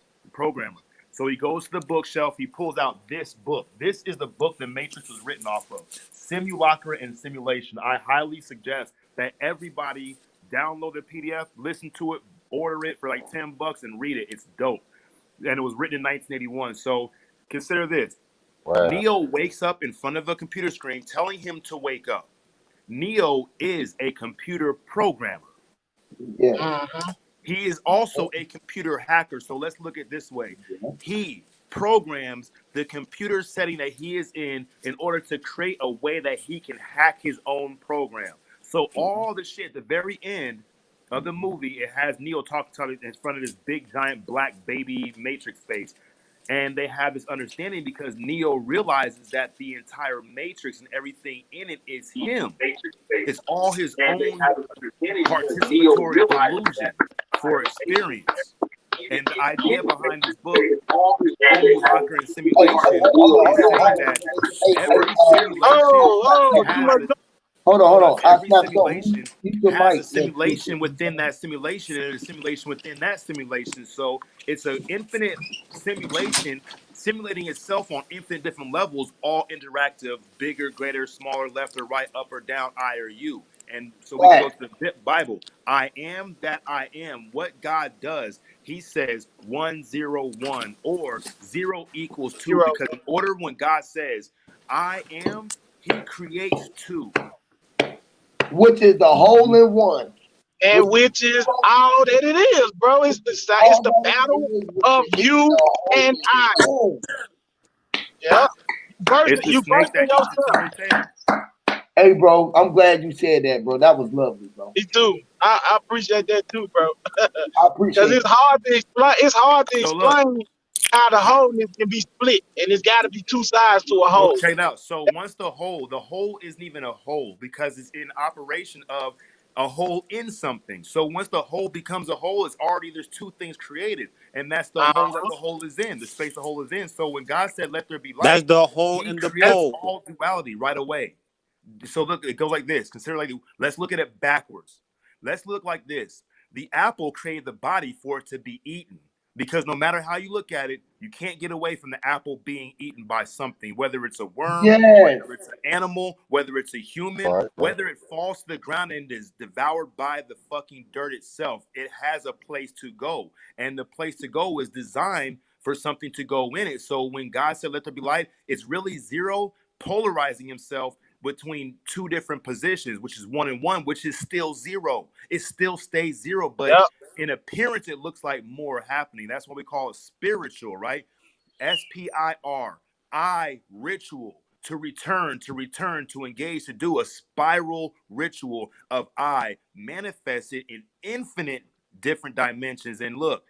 So he goes to the bookshelf. He pulls out this book. This is the book the Matrix was written off of. Simulacra and Simulation. I highly suggest that everybody download the PDF, listen to it, order it for like $10 and read it. It's dope. And it was written in 1981. So consider this. Wow. Neo wakes up in front of a computer screen telling him to wake up. Neo is a computer programmer. Yeah. Mm-hmm. He is also a computer hacker. So let's look at it this way. He programs the computer setting that he is in order to create a way that he can hack his own program. So all the shit at the very end of the movie, it has Neo talking to him in front of this big giant black baby Matrix face. And they have this understanding because Neo realizes that the entire Matrix and everything in it is him. It's all his own participatory delusion for experience. And the idea behind this book, Simulacra and Simulation, is saying that every simulation has a Hold hold up. on. I Every snap so simulation mute your has a mic that quick. simulation within that simulation, and a simulation within that simulation. So it's an infinite simulation simulating itself on infinite different levels, all interactive, bigger, greater, smaller, left or right, up or down, I or you. And so we can go Right. to the Bible. I am that I am. What God does, He says 101 or zero equals two. Zero. Because in order when God says I am, He creates two. Which is the hole in one. And Which which is all that it is, bro. It's all the that battle is of within you the and hole I. in one. Yeah. It's the You snake versing that eats its yourself. own tail. Hey, bro, I'm glad you said that, bro. That was lovely, bro. Me too. I appreciate that too, bro. I Because appreciate it's hard to explain. It's hard to So look, explain how the wholeness can be split, and it's got to be two sides to a well, whole. check it out. So once the hole isn't even a hole because it's in operation of a hole in something. So once the hole becomes a hole, it's already there's two things created, and that's the hole that Uh-huh. the hole is in, the space the hole is in. So when God said, "Let there be That's light," the hole He in the creates pole. all duality right away. So look, it goes like this. Consider like let's look at it backwards. Let's look like this. The apple created the body for it to be eaten. Because no matter how you look at it, you can't get away from the apple being eaten by something, whether it's a worm, yes. whether it's an animal, whether it's a human, Right. whether it falls to the ground and is devoured by the fucking dirt itself. It has a place to go. And the place to go is designed for something to go in it. So when God said, "Let there be light," it's really zero polarizing himself between two different positions, which is one and one, which is still zero. It still stays zero, but Yep. in appearance, it looks like more happening. That's what we call it spiritual, right? SPIR, I ritual, to engage, to do a spiral ritual of I manifested in infinite different dimensions. And look,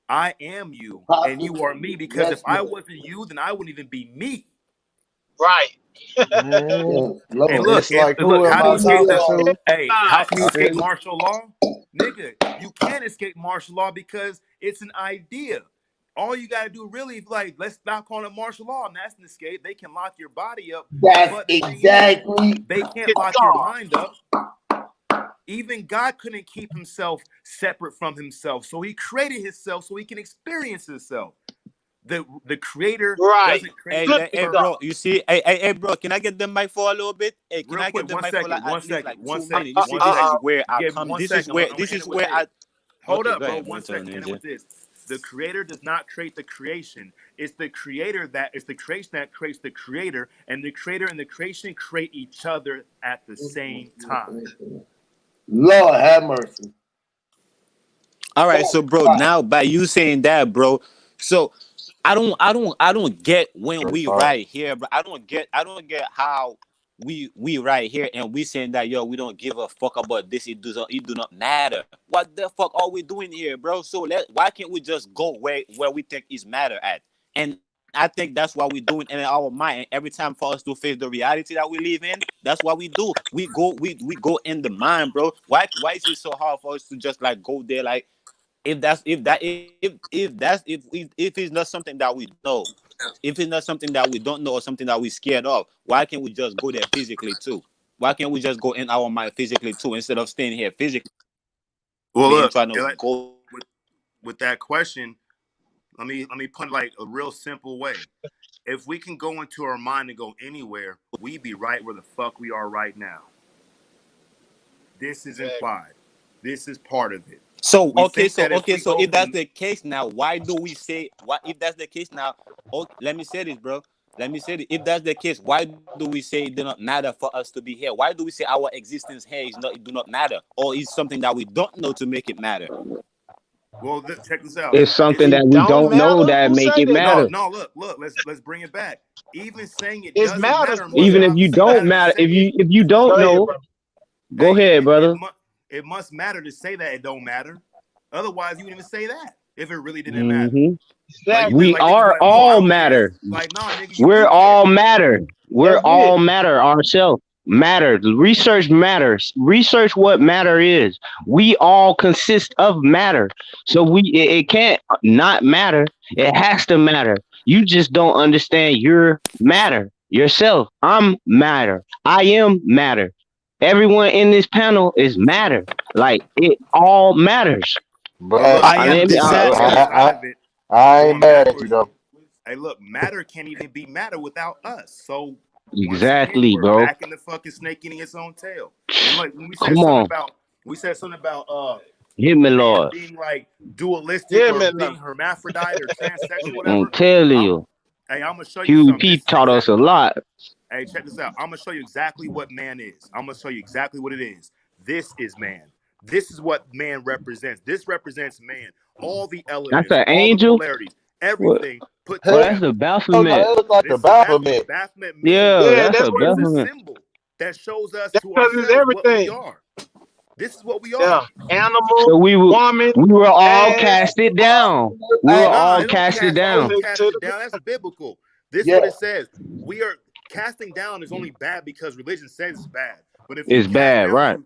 I am you and you are me, because if Yes, I Lord. wasn't you, then I wouldn't even be me. Right. Man, Yes, And Lord. look, it's like who how am do you I escape talking the? to? Hey, how can you I escape feel you. martial law, nigga? You can't escape martial law because it's an idea. All you gotta do really, like, let's stop calling it martial law, and that's an escape. They can lock your body up, That's but the thing is, exactly they can't Get lock your God. mind up. Even God couldn't keep himself separate from himself, so he created himself so he can experience himself. The creator Right. doesn't create Hey, Look things at hey, for God. bro. You see, hey, bro. Can I get the mic for a little bit? Hey, can real I quick. get the One mic for like second. at One least second. like One 2 minutes? second. You see, One this is second. where I Give me come. one This is second. where I'm gonna end it with I. this. Hold Okay, up, go bro. ahead, One one turn second. End it ninja. with this. The creator does not create the creation. It's the creator that it's the creation that creates the creator, and the creator and the creation create each other at the same time. Lord have mercy. All right, That's so bro, right. now by you saying that, bro, so I don't get when Straight we fire. right here, bro. I don't get how we right here and we saying that yo we don't give a fuck about this. It do not matter. What the fuck are we doing here, bro? So why can't we just go where we think is matter at? And I think that's what we're doing in our mind. And every time for us to face the reality that we live in, that's what we do. We go in the mind, bro. Why is it so hard for us to just like go there like if it's not something that we don't know, if it's not something that we don't know or something that we're scared of, why can't we just go there physically too? Why can't we just go in our mind physically too instead of staying here physically and trying to Well, go look, there? with that question, let me put like a real simple way. If we can go into our mind and go anywhere, we be right where the fuck we are right now. This is implied. This is part of it. So We okay, think so that if okay, we so if that's open, the case now, why do we say what if that's the case now? Okay, let me say this, bro. Let me say this. If that's the case, why do we say it do not matter for us to be here? Why do we say our existence here is not it do not matter, or is something that we don't know to make it matter? well, check this out. It's something It's that It we don't don't know matter that who make say it that. no, matter. no. Look. Let's bring it back. Even saying it It doesn't matters matter to must Even them. if you obviously don't matter to matter, say it. if you Go don't ahead, know, bro. go Hey, ahead, brother. it must matter to say that it don't matter. Otherwise, you wouldn't even say that if it really didn't matter. hmm Exactly. We Like niggas be are like, oh, I all don't care. matter. Like, nah, nigga, you We're do care. all matter. We're That's it. all matter ourselves. Matter. Research matters. Research what matter is. We all consist of matter. So it can't not matter. It has to matter. You just don't understand your matter yourself. I'm matter. I am matter. Everyone in this panel is matter. Like it all matters. But But look, I I am mean, but descent. look, inside I, of it, I ain't going mad at you backwards. though. Hey, look, matter can't even be matter without us. So once again, exactly, we're bro. back in the fucking snake eating its own tail. And like when Come on, we said something about hit me, man Lord. being like dualistic Yeah, or man. being hermaphrodite or transsexual, I'm whatever. telling I'm you, I'm gonna show you Huey something. P This is taught us exactly a lot. hey, check this out. I'm gonna show you exactly what man is. I'm gonna show you exactly what it is. This is man. This is what man represents. This represents man. All the That's elements, an all the angel. polarities, What? everything put Oh, that's together. the Hell Look, yeah, Baphomet. it looks like the this is Baphomet. Baphomet. Baphomet Yeah, means Yeah, that's that's a what it's a Baphomet. symbol that shows us that's to because it's ourselves what we everything. are. This is what we Yeah. are. Animal, So woman, we were all man, casted down. We were Hey, Nah, all it don't casted cast always down. to cast it the down. That's biblical. This is yeah, what it says. We are casting down is only bad because religion says it's bad. But if you It's cast bad, down right? from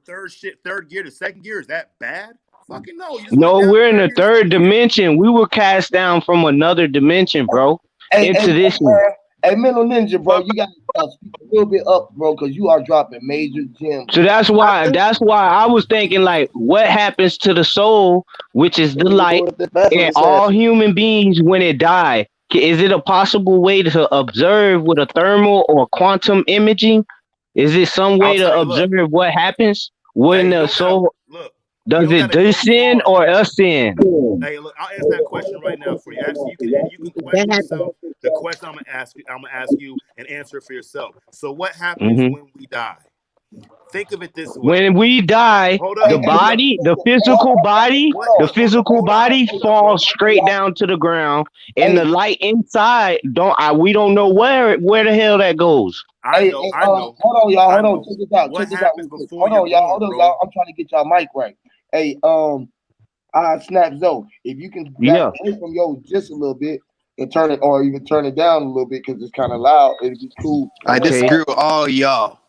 third gear to second gear, is that bad? Fucking no. You just went No, down we're in third the gear to third second gear. dimension. We were cast down from another dimension, bro. hey, Into this one. hey, Mental Ninja, bro, but you gotta speak a little bit up, bro, because you are dropping major gems, So bro. that's I why think that's why I was thinking like what happens to the soul, which is the light, What the in Baphomet said. all human beings when it die. Is it a possible way to observe with a thermal or quantum imaging? Is it some I'll way to tell you, look, observe what happens hey, when you the don't gotta soul look, you does don't it gotta go descend far. or ascend? Hey, look, I'll answer that question right now for you. Actually, you can That question happened. yourself. The question I'm gonna ask you and answer it for yourself. So what happens Hmm. when we die? Think of it this way. When we die, Hold Hey, the up, hey, hold up. body, hold What? the But hold up, physical body hold up, falls bro. straight down to the ground, and the hey, light inside we don't know where the hell that goes. I know, I know, hold on, y'all, I hold on, know. check this out, What happens real quick. before you're Hold born, on, y'all. bro? I'm trying to get y'all mic right. Hey, Snap Zoe, if you can back Yeah. away from yo just a little bit and turn it, or even turn it down a little bit because it's kind of loud, it'd be cool. I And Okay. disagree with all y'all.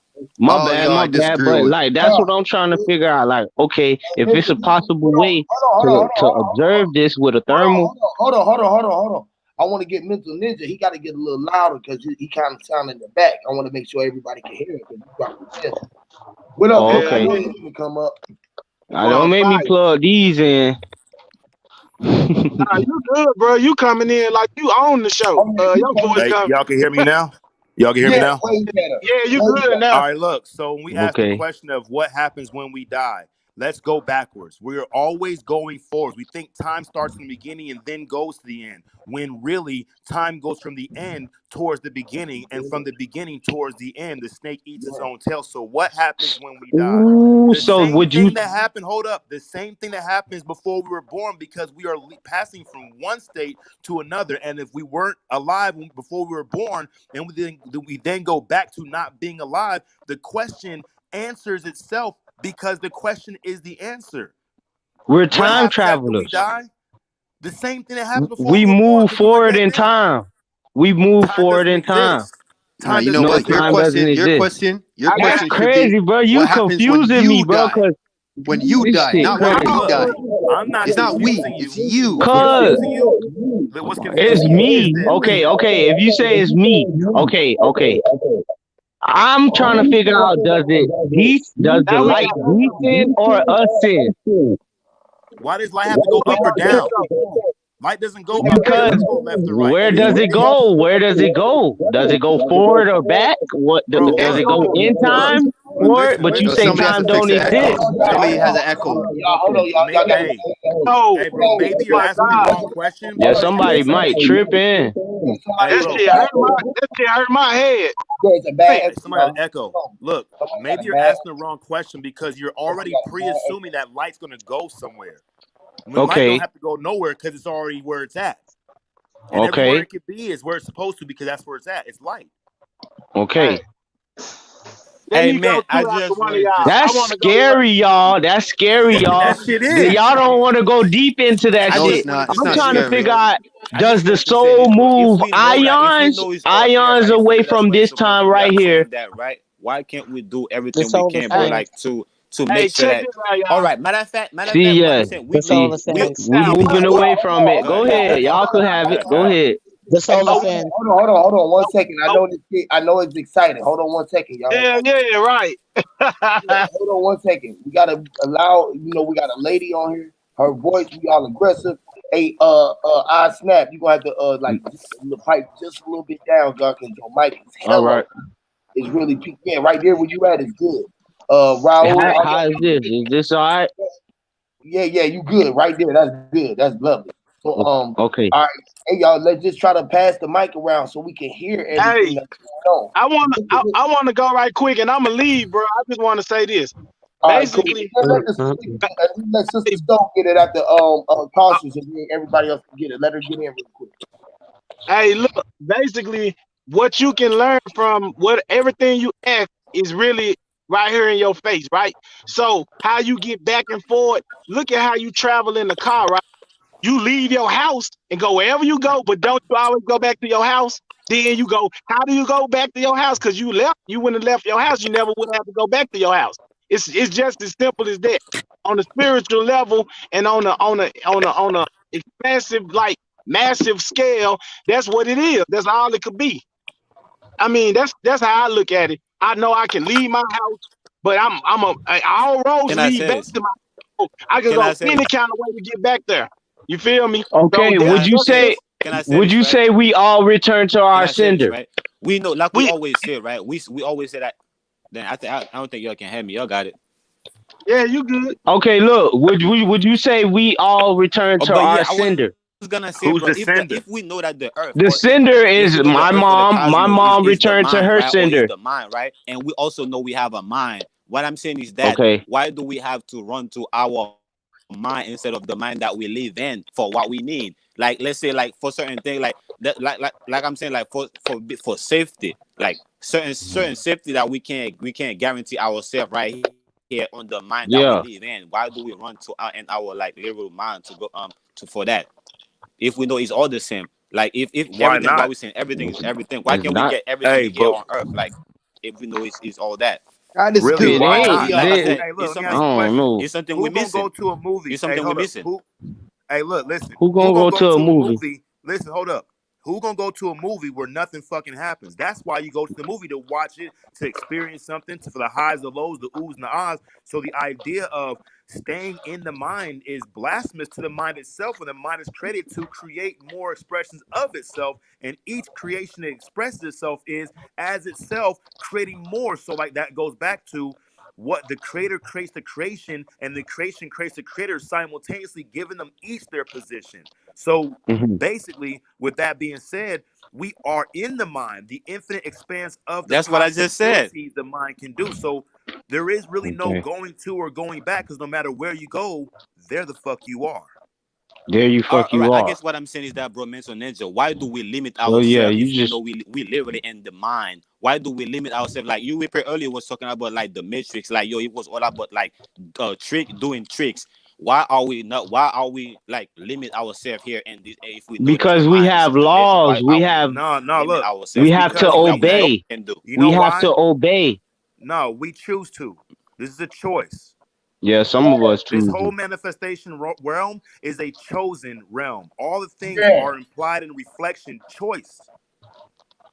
All y'all My I bad. disagree But with. like that's uh, what I'm trying to figure out. Like, okay, if it's a possible hold on, way hold on, hold on, to hold on, observe this with a thermal. hold on. I want to get Mental Ninja. He got to get a little louder because he kind of sound in the back. I want to make sure everybody can hear him because you got the gems. What up, Oh, man? yeah, I okay. know yeah, you can come up. I boy, don't make me fire. plug these in. Nah, you good, bro. You coming in like you own the show. Oh, yeah, you Your coming voice Hey, in. come. y'all can hear me now? Y'all can hear me Yeah, now? way better. Yeah, you Way good better. All now. right, look. So when we ask the Okay. question of what happens when we die, let's go backwards. We're always going forwards. We think time starts from the beginning and then goes to the end, when really time goes from the end towards the beginning, and from the beginning towards the end. The snake eats its own tail. So what happens when we die? Ooh, The so same would you? thing that happened, hold up, the same thing that happens before we were born, because we are passing from one state to another. And if we weren't alive before we were born, and we then go back to not being alive, the question answers itself because the question is the answer. We're What time happens after we travelers. die? The same thing that happened before We we were born move because we were forward dead in then. time. We move Time forward doesn't in time. exist. Nah, Time you know doesn't No, what? exist. time doesn't exist. Your I What got That's question happens? should be crazy, bro. what You happens when confusing me, you bro. die? Cause When you this die, shit not when Nah, we crazy. look, die. I'm not It's not we, confusing it's you. you. What's Cause confusing you? What's it's confusing you is me. this. Okay, okay. If you say it's me, okay, okay. I'm trying to figure out does the now we light got descend or ascend? Why does light have to go we up or got to down? something. Light doesn't go We got up. to It something. Because doesn't go left or right. where It is does what it it is. go? Where does it go? Does it go forward or back? What Bro, does It it look, go go. in look, time forward? listen, But you Yo, listen. say somebody has time to fix don't the echo. exist. Somebody has an echo. Hold on, y'all. Y'all got to. Hey, No. hey, bro, maybe Oh you're my asking the God. wrong question Yeah, because somebody listen, might trip in. hey, That bro, shit hurt my that shit hurt my head. It's a bad Quick. hey, echo, somebody got y'all. an echo. Look, Somebody got a maybe you're bad. asking the wrong question because you're Somebody already got a bad pre-assuming echo. that light's gonna go somewhere. When light don't Okay, have to go nowhere because it's already where it's at. And everywhere okay, it could be is where it's supposed to because that's where it's at. It's light. Hey, okay. let Hey me go man, I too after just one of wanted to y'all. I That's want to go one. scary, y'all. That's scary, y'all. That shit is. Y'all don't want to go deep into that I No, shit. it's just not. wanted to It's I'm not say trying to this, scary. figure bro. out, I does just the wanted to say soul this, bro. move If we know ions? his heart, yes, Ions how you away feel, that's from what it's this time supposed to be. right I here. claim that, right? Why can't we do The everything we solar can, bro? Hey, saints. Like to hey, make sure check that. this out, All y'all. right. Matter of See, fact, what I'm yeah, saying, The solar see, we saints. we Now, moving watch away this. from it. go ahead, Go go ahead, ahead, go ahead. y'all could have it. Go Hold ahead. The Hey, solar Oh, saints. hold on one oh, second. I oh, know this kid, I know it's exciting. Hold on one second, y'all. yeah, yeah, right. Yeah, hold on one second. We gotta allow, we got a lady on here. Her voice, we all aggressive. Hey, I snap. You gonna have to like just the pipe just a little bit down, God, because your mic is All hella. right. It's really peak. Yeah, right there where you at is good. Raul, How is this? Is this all right? yeah, you good right there. That's good. That's lovely. So Okay. all right, hey y'all, let's just try to pass the mic around so we can hear everything Hey, that's going on. I want to go right quick, and I'm gonna leave, bro. I just want to say this. All right, cool. Basically, Let Sister Stone get it at the uh, cautious, and then everybody else can get it. Let her get in real quick. hey, look, basically, what you can learn from what everything you ask is really right here in your face, right? So, how you get back and forth. Look at how you travel in the car, right? You leave your house and go wherever you go, but don't you always go back to your house? Then you go, how do you go back to your house? Because you wouldn't have left your house, you never would have to go back to your house. It's just as simple as that. On the spiritual level and on a expansive, like massive scale, that's what it is. That's all it could be. I mean, that's how I look at it. I know I can leave my house, but all roads Can I lead say back this? to my home. I can Can go I say any this? kind of way to get back there. You feel me? So Okay. Can that's I say this? Can I say Would this? you Right? say we all return to Can our I say this? sender? Right? We know, like we we always say, right? We always say that. Then I don't think y'all can hear me. Y'all got it. yeah, you good. Okay, look, would you say we all return Oh, to but our yeah, I was sender? gonna say, bro, Who's the if we sender? know that the earth or The sender if we is know the my earth or the mom. My cosmos mom is the returned to mind, her right, or is sender. the mind, right, and we also know we have a mind. What I'm saying is that Okay. why do we have to run to our mind instead of the mind that we live in for what we need? Like, let's say, like for certain things, like that, like I'm saying, like for safety, like certain safety that we can't guarantee ourselves right here on the mind that we live in. Yeah. Why do we run to our in our like little mind to go to for that? If we know it's all the same, like if everything Why what we not? saying everything is everything, why can't It's we get not. everything we Hey, get but on earth? Like if we know it's all that. I disagree really, with It why all ain't. of not? Like I y'all. said, They, Hey, it's look, let me I ask something. you a don't question. know. It's something we're Who gonna go missing. to a movie? It's Hey, something we're hold up. missing. Hey, look, listen. Who Who gonna gonna go go to a to a movie? movie? Listen, hold up. Who gonna go to a movie where nothing fucking happens? That's why you go to the movie, to watch it, to experience something, to for the highs, the lows, the oohs and the ahs. So the idea of staying in the mind is blasphemous to the mind itself, and the mind is created to create more expressions of itself, and each creation that expresses itself is as itself creating more. So like that goes back to what the creator creates the creation, and the creation creates the creator, simultaneously giving them each their position. So Hmm. basically, with that being said, we are in the mind, the infinite expanse of the That's what I just said. possibilities the mind can do. So there is really no Okay. going to or going back, because no matter where you go, there the fuck you are. There you All you right. I are. guess what I'm saying is that, bro, mental ninja. Why do we limit So yeah, ourselves you if we know just we literally in the mind? Why do we limit ourselves? Like you Ripper earlier was talking about like the Matrix. Like yo, it was all about like doing tricks. Why are we not? Why are we like limit ourselves here? And this, if we know that the because we mind is have in the Matrix, why laws. are We we have No, no, limit look, we it's ourselves to have do to because things that we know okay, obey. we can do? you We know have to why? obey. No, we choose to. This is a choice. Yeah, some of us This choose whole to. manifestation realm is a chosen realm. All the things Yeah. are implied in reflection choice.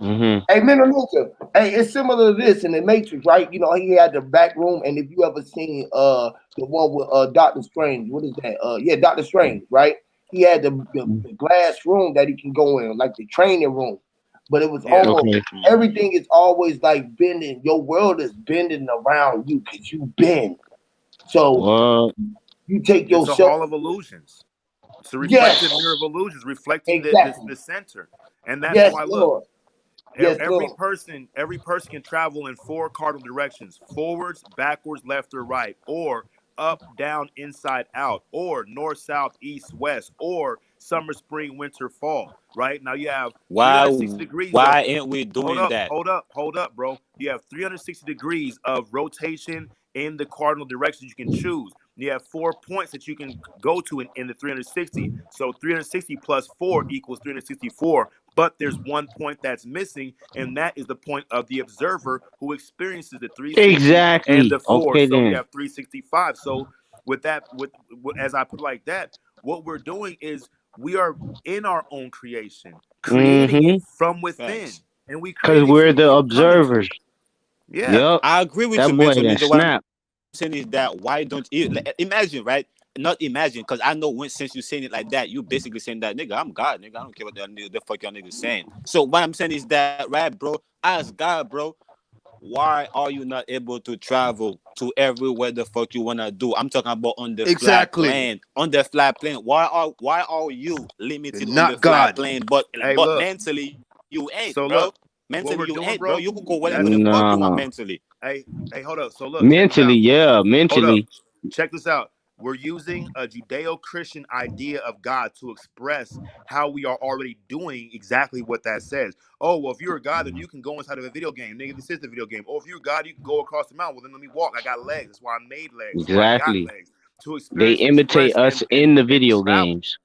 Hmm. Hey, Mental Ninja. Hey, it's similar to this in the Matrix, right? He had the back room, and if you ever seen the one with Doctor Strange, what is that? Yeah, Doctor Strange, right? He had the glass room that he can go in, like the training room. But it was Yeah. almost Okay. everything is always like bending. Your world is bending around you because you bend. So Well, you take It's a yourself. hall of illusions. It's a Yes, reflective mirror of illusions, reflecting exactly. the center. And that's Yes, why, look, Lord. Yes, Lord. every person can travel in four cardinal directions: forwards, backwards, left or right, or up, down, inside out, or north, south, east, west, or summer, spring, winter, fall. Right now, you have Why 360 degrees of ain't we hold doing up, that? hold up, bro. You have 360 degrees of rotation in the cardinal directions you can choose. You have 4 points that you can go to in the 360. So 360 plus 4 equals 364. But there's one point that's missing, and that is the point of the observer who experiences the 360 and Exactly. the 4. Okay So we then. have 365. So with that, as I put it like that, what we're doing is we are in our own creation, creating it Mm-hmm. from within, Facts. and we Cause create it we're from where the you come into observers. it. Yeah. Yup. I agree with That you, boy Mental then Ninja. What I'm snap. saying is that why don't you imagine, right? Not imagine, because I know when since you saying it like that, you basically saying that nigga, I'm God, nigga. I don't care what the fuck y'all niggas saying. So what I'm saying is that, right, bro? As God, bro, why are you not able to travel to everywhere the fuck you wanna do? I'm talking about on the flat Exactly. plane. On the flat plane. Why are you You're limited on the not flat God. plane? Hey, But look. mentally you ain't, bro. So look, Mentally what you we're ain't, doing, bro. You bro. could go whatever the That's fuck you want No. mentally. hey, hold up. So look, check this Mentally, out. yeah, Hold up. mentally. Check this out. We're using a Judeo Christian idea of God to express how we are already doing exactly what that says. Oh, well, if you're a God, then you can go inside of a video game. Nigga, this is the video game. Oh, if you're a God, you can go across the mountain. Well, then let me walk. I got legs. That's why I made legs. That's why I got Exactly. legs. To They experience, imitate express, us in the and video travel. games.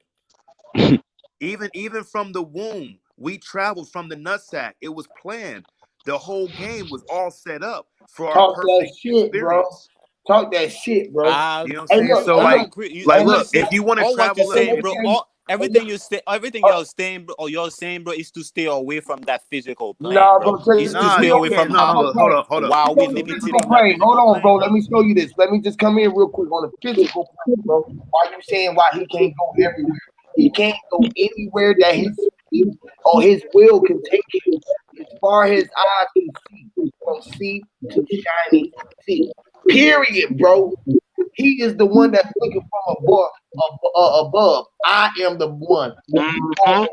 Even from the womb, we traveled from the nutsack. It was planned. The whole game was all set up for our Talk that perfect shit, bro. experience. Talk that shit, bro. You know what I'm Hey, saying? look, So hey, I look, like, agree. like, hey, All you look, look, say, if you want to all what you travel, hey, saying, let me if bro. tell you. All Hey, look, everything uh, y'all saying, bro, or y'all saying, bro, is to stay away from that physical plane, nah, bro. bro, check Is to this. nah, stay We you on away the from can't. No, how no, physical look, plane. hold up. We while we on the limited physical in that plane. Hold physical on, bro. plane, Let bro. me show you this. Let me just come in real quick on the physical plane, bro. Why you saying why he can't go everywhere? He can't go anywhere that his speed or his will can take him. As far as eyes can see, from sea to shining sea. Period, bro. He is the one that's looking from above. I am the one that we Mhm. follow.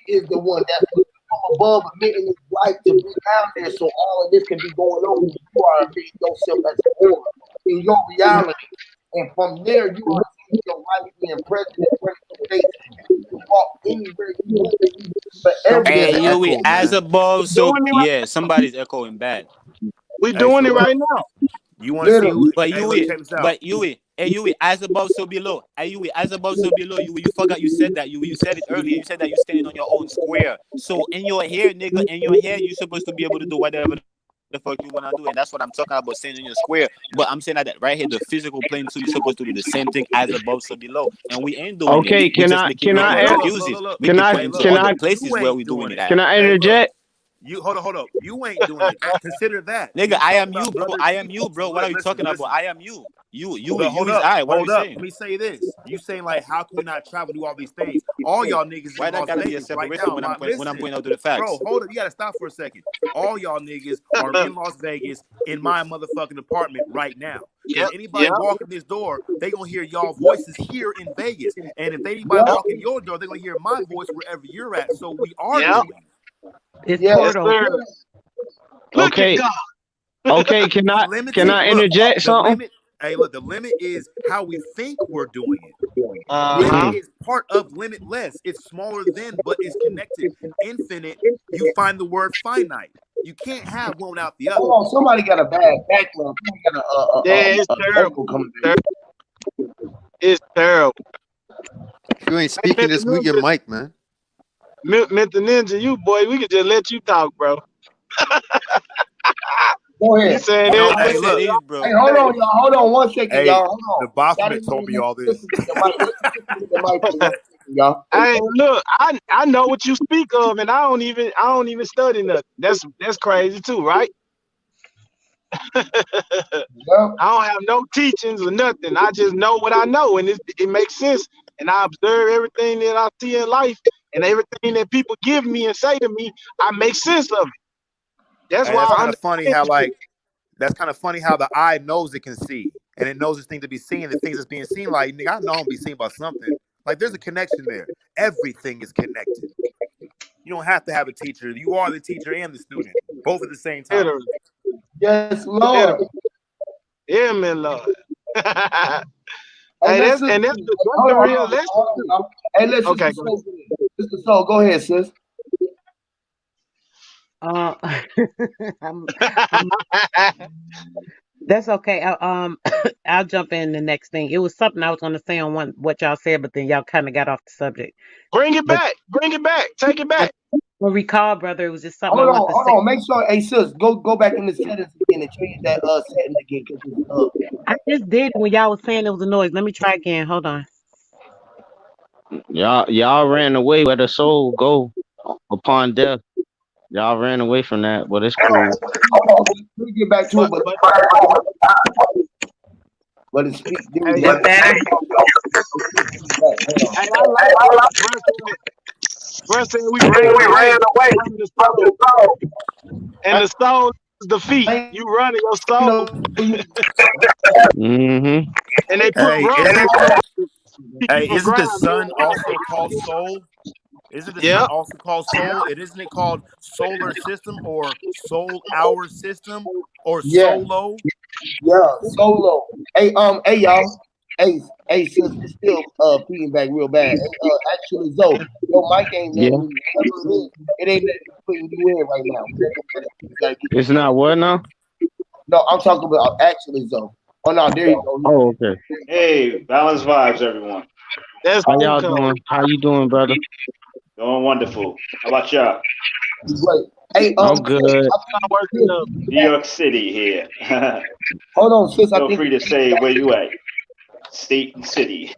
He is the one that's looking from above, emitting his light to be down there, so all of this can be going on. You are emitting yourself as an orb in your reality, and from there you are seeing your life being present in front of your face. You can walk anywhere you want, but There's Hey, an everywhere. you echo, as man. above, so Doing it right. yeah, somebody's echoing bad. We Hey, doing so it look, right now. you want to see Literally, who? But Hey, you, look, check this out. hey, you, as above, so below. Hey, you, as above, so below. You forgot you said that. You said it earlier. You said that you're standing on your own square. So in your hair, nigga, in your hair, you're supposed to be able to do whatever the fuck you wanna do, and that's what I'm talking about, standing in your square. But I'm saying that right here, the physical plane too, you're supposed to do the same thing as above, so below, and we ain't doing it. We Okay, just Look, making it look, look, look, confusing. look, look. We keep pointing Hey, to look, other can I places you where we're ain't doing doing it it. at. Hey, look, interject? you hold up. You ain't doing it. Consider that Nigga, you I talk am you, about bro. brothers. I am you, bro. What are you Listen, talking about? listen. I am you. But You is I. What are you hold up. saying? Let me say this. You saying like, how can we not travel, do all these things? All y'all niggas Why in that Las gotta be a Vegas right separation now. when when I'm Listen, pointing out to the bro, facts? hold up. You gotta stop for a second. All y'all niggas are in Las Vegas in my motherfucking apartment right now. Cause Yep. anybody Yep. walking this door, they gonna hear y'all voices here in Vegas. And if anybody yep, walking your door, they're gonna hear my voice wherever you're at. So we are Yep. doing it. It's yes, Yes, portal. sir. Look at Okay, God. okay, We can limited. I Look, interject the something? limit. Hey, look, the limit is how we think we're doing it. yes. Limit Mm. is part of limitless. It's smaller than, but it's connected. Infinite, you find the word finite. You can't have one without the other. Hold on, somebody got a bad background. Somebody got Yeah, it's a terrible. echo coming Ter- It's terrible. If you ain't Hey, speaking, Mental just mute your Ninja, mic, man. Mental Ninja, you boy, we could just let you talk, bro. Go You ahead. saying You know everything? what Hey, it look. is, Hey, bro. hold Hey, on, y'all. Hold on 1 second, hey, y'all. Hold on. the Y'all Baphomet didn't let told me me all listen this. to the mic. Listen to the mic for 1 second, y'all. Hey, look, I know what you speak of, and I don't even study nothing. That's crazy too, right? Yep. I don't have no teachings or nothing. I just know what I know, and it makes sense. And I observe everything that I see in life, and everything that people give me and say to me. I make sense of it. That's Hey, why that's I kind of funny understand how shit. like that's kind of funny how the eye knows it can see, and it knows this thing to be seen. The things that's being seen, like nigga, I know I'm be seen by something. Like there's a connection there. Everything is connected. You don't have to have a teacher. You are the teacher and the student, both at the same time. Literally, Yes, Lord. literally. Yeah, man, Lord. hey, Hey, let's that's sister. and that's Hey, that's hold the on, real lesson hold on, too. y'all. Hey, let Okay, Sister go ahead. Soul get in. Sister Soul, go ahead, sis. Uh, I'm, I'm, That's okay. I'll jump in the next thing. It was something I was going to say on what y'all said, but then y'all kind of got off the subject. Bring it But back. Bring it back. Take it I back. don't recall, brother. It was just something I Hold on, wanted to hold say. on. Make sure, hey sis, go back in the settings again and change that setting again because it's I just did when y'all was saying it was a noise. Let me try again. Hold on. Y'all ran away where the soul go upon death. Y'all ran away from that, but it's hold cool. on. Let me get back to it, But but but it's speak. There we hey, go. That better? It's still feedback. Hold on. hey, I like it. Bruh said we ran away from the soul, and the soul is the feet. I You running your soul, know you. Mm-hmm. and they put Hey, rubber isn't on it to keep you hey, from isn't the grounding. sun also called soul? Isn't the sun Yep. also called soul? It isn't it called solar system or soul hour system or Yeah, solo? yeah. Solo. Hey, y'all. Sis, it's still feedback real bad. Hey, actually, Zoe, your mic ain't letting Yeah. me. Whatever it is, it ain't letting me putting you in right now. You gotta get It's not what now? No, I'm talking about actually, Zoe. Oh no, there you go. Oh, okay. Hey, balanced vibes, everyone. That's How y'all income. doing? How you doing, brother? Doing wonderful. How about y'all? You great. Hey, I'm sis, good. Not working sis, up. New York City here. hold on, sis. I Feel think free to say where you at. State and city.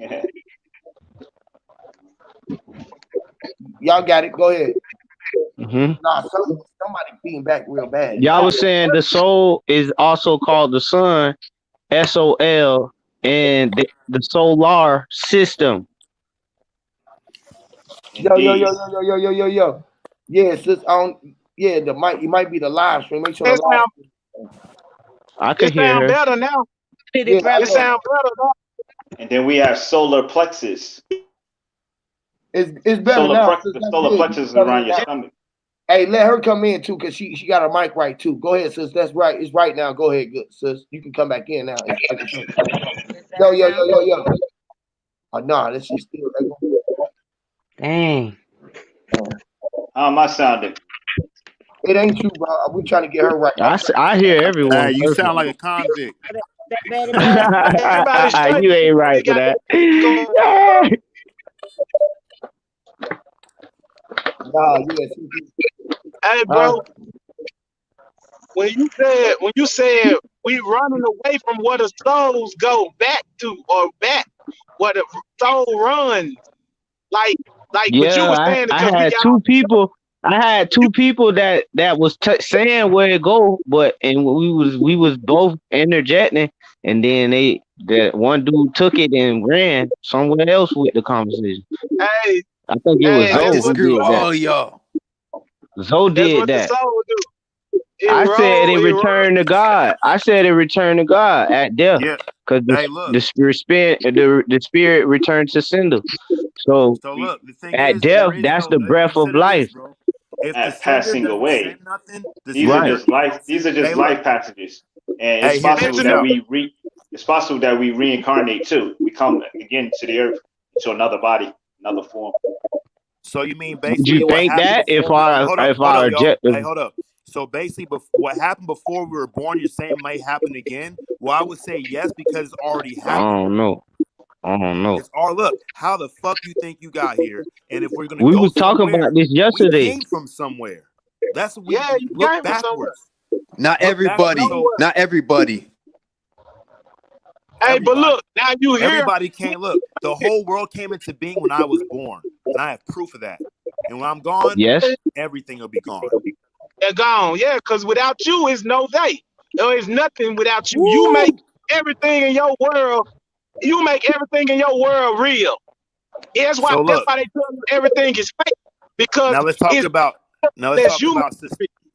y'all got it. Go ahead. Hmm. Nah, somebody feeding back real bad. Y'all was saying the soul is also called the sun, SOL, and the solar system. Indeed. Yo. Yeah, sis. I don't. Yeah, the mic. It might be the live stream. Make sure the It live sound stream. I could it hear sound her. better now. Did it, Yeah, I It brother? know. sound better now. And then we have solar plexus. It's better now. Sis, The that's solar good. You plexus can is come in around your now. stomach. Hey, let her come in too, cause she got her mic right too. Go ahead, sis. That's right. It's right now. Go ahead, good sis. You can come back in now. It's like it's Is it yo better yo now? yo yo yo. Oh no, this is still. Dang. How am I sounding? It ain't you, bro. We're trying to get her right. I'm trying I hear everyone Hey, you sound perfect. like a convict. That better, bruh? Everybody straight. You ain't right They for got that. going. nah, yeah. Hey, Huh? bro, when you said we running away from where the souls go back to or back where the soul runs, like what you were Yeah, saying I because we had got two people. I had two people that was saying where it go, but and we was both interjecting, and then that one dude took it and ran somewhere else with the conversation. hey I think it was hey I that's Zoe what who disagree with did that. all y'all. Zoe that's did what the that. soul do. I said it It roll. returned to God. I said it returned to God at death, Yeah. because Hey, look. the spirit returned to sender. So So We look, the thing at is, there death, is that's no. the breath of Consider this, life, bro. If the at sender passing doesn't say away. nothing, the These are right? sender just life. can't say. These are just Hey, look. life passages, and Hey, hear me Listen, this out. it's possible that we reincarnate too. We come again to the earth into another body, another form. So you mean Would you basically what think happened that before we? if Hold up, our y'all. objective? Hey, hold up. So basically, what happened before we were born, you're saying might happen again? Well, I would say yes because it's already I happened. don't know. I don't know. It's all look. How the fuck you think you got here? And if we're gonna We go was talking about somewhere, this we yesterday. came from somewhere. That's what we yeah, you look came from somewhere. backwards. Not Look backwards. everybody. So Somewhere. Not everybody. Hey, but everybody, look, now you here. everybody came. Look, the whole world came into being when I was born, and I have proof of that. And when I'm gone, Yes. everything will be gone. They're gone. Yeah, because without you is no they. There is nothing without you. You make Woo! everything in your world. You make everything in your world real. Yeah, that's why. So That's look, why they tell you everything is fake because now let's talk it's about. Now let's that's talk you. about.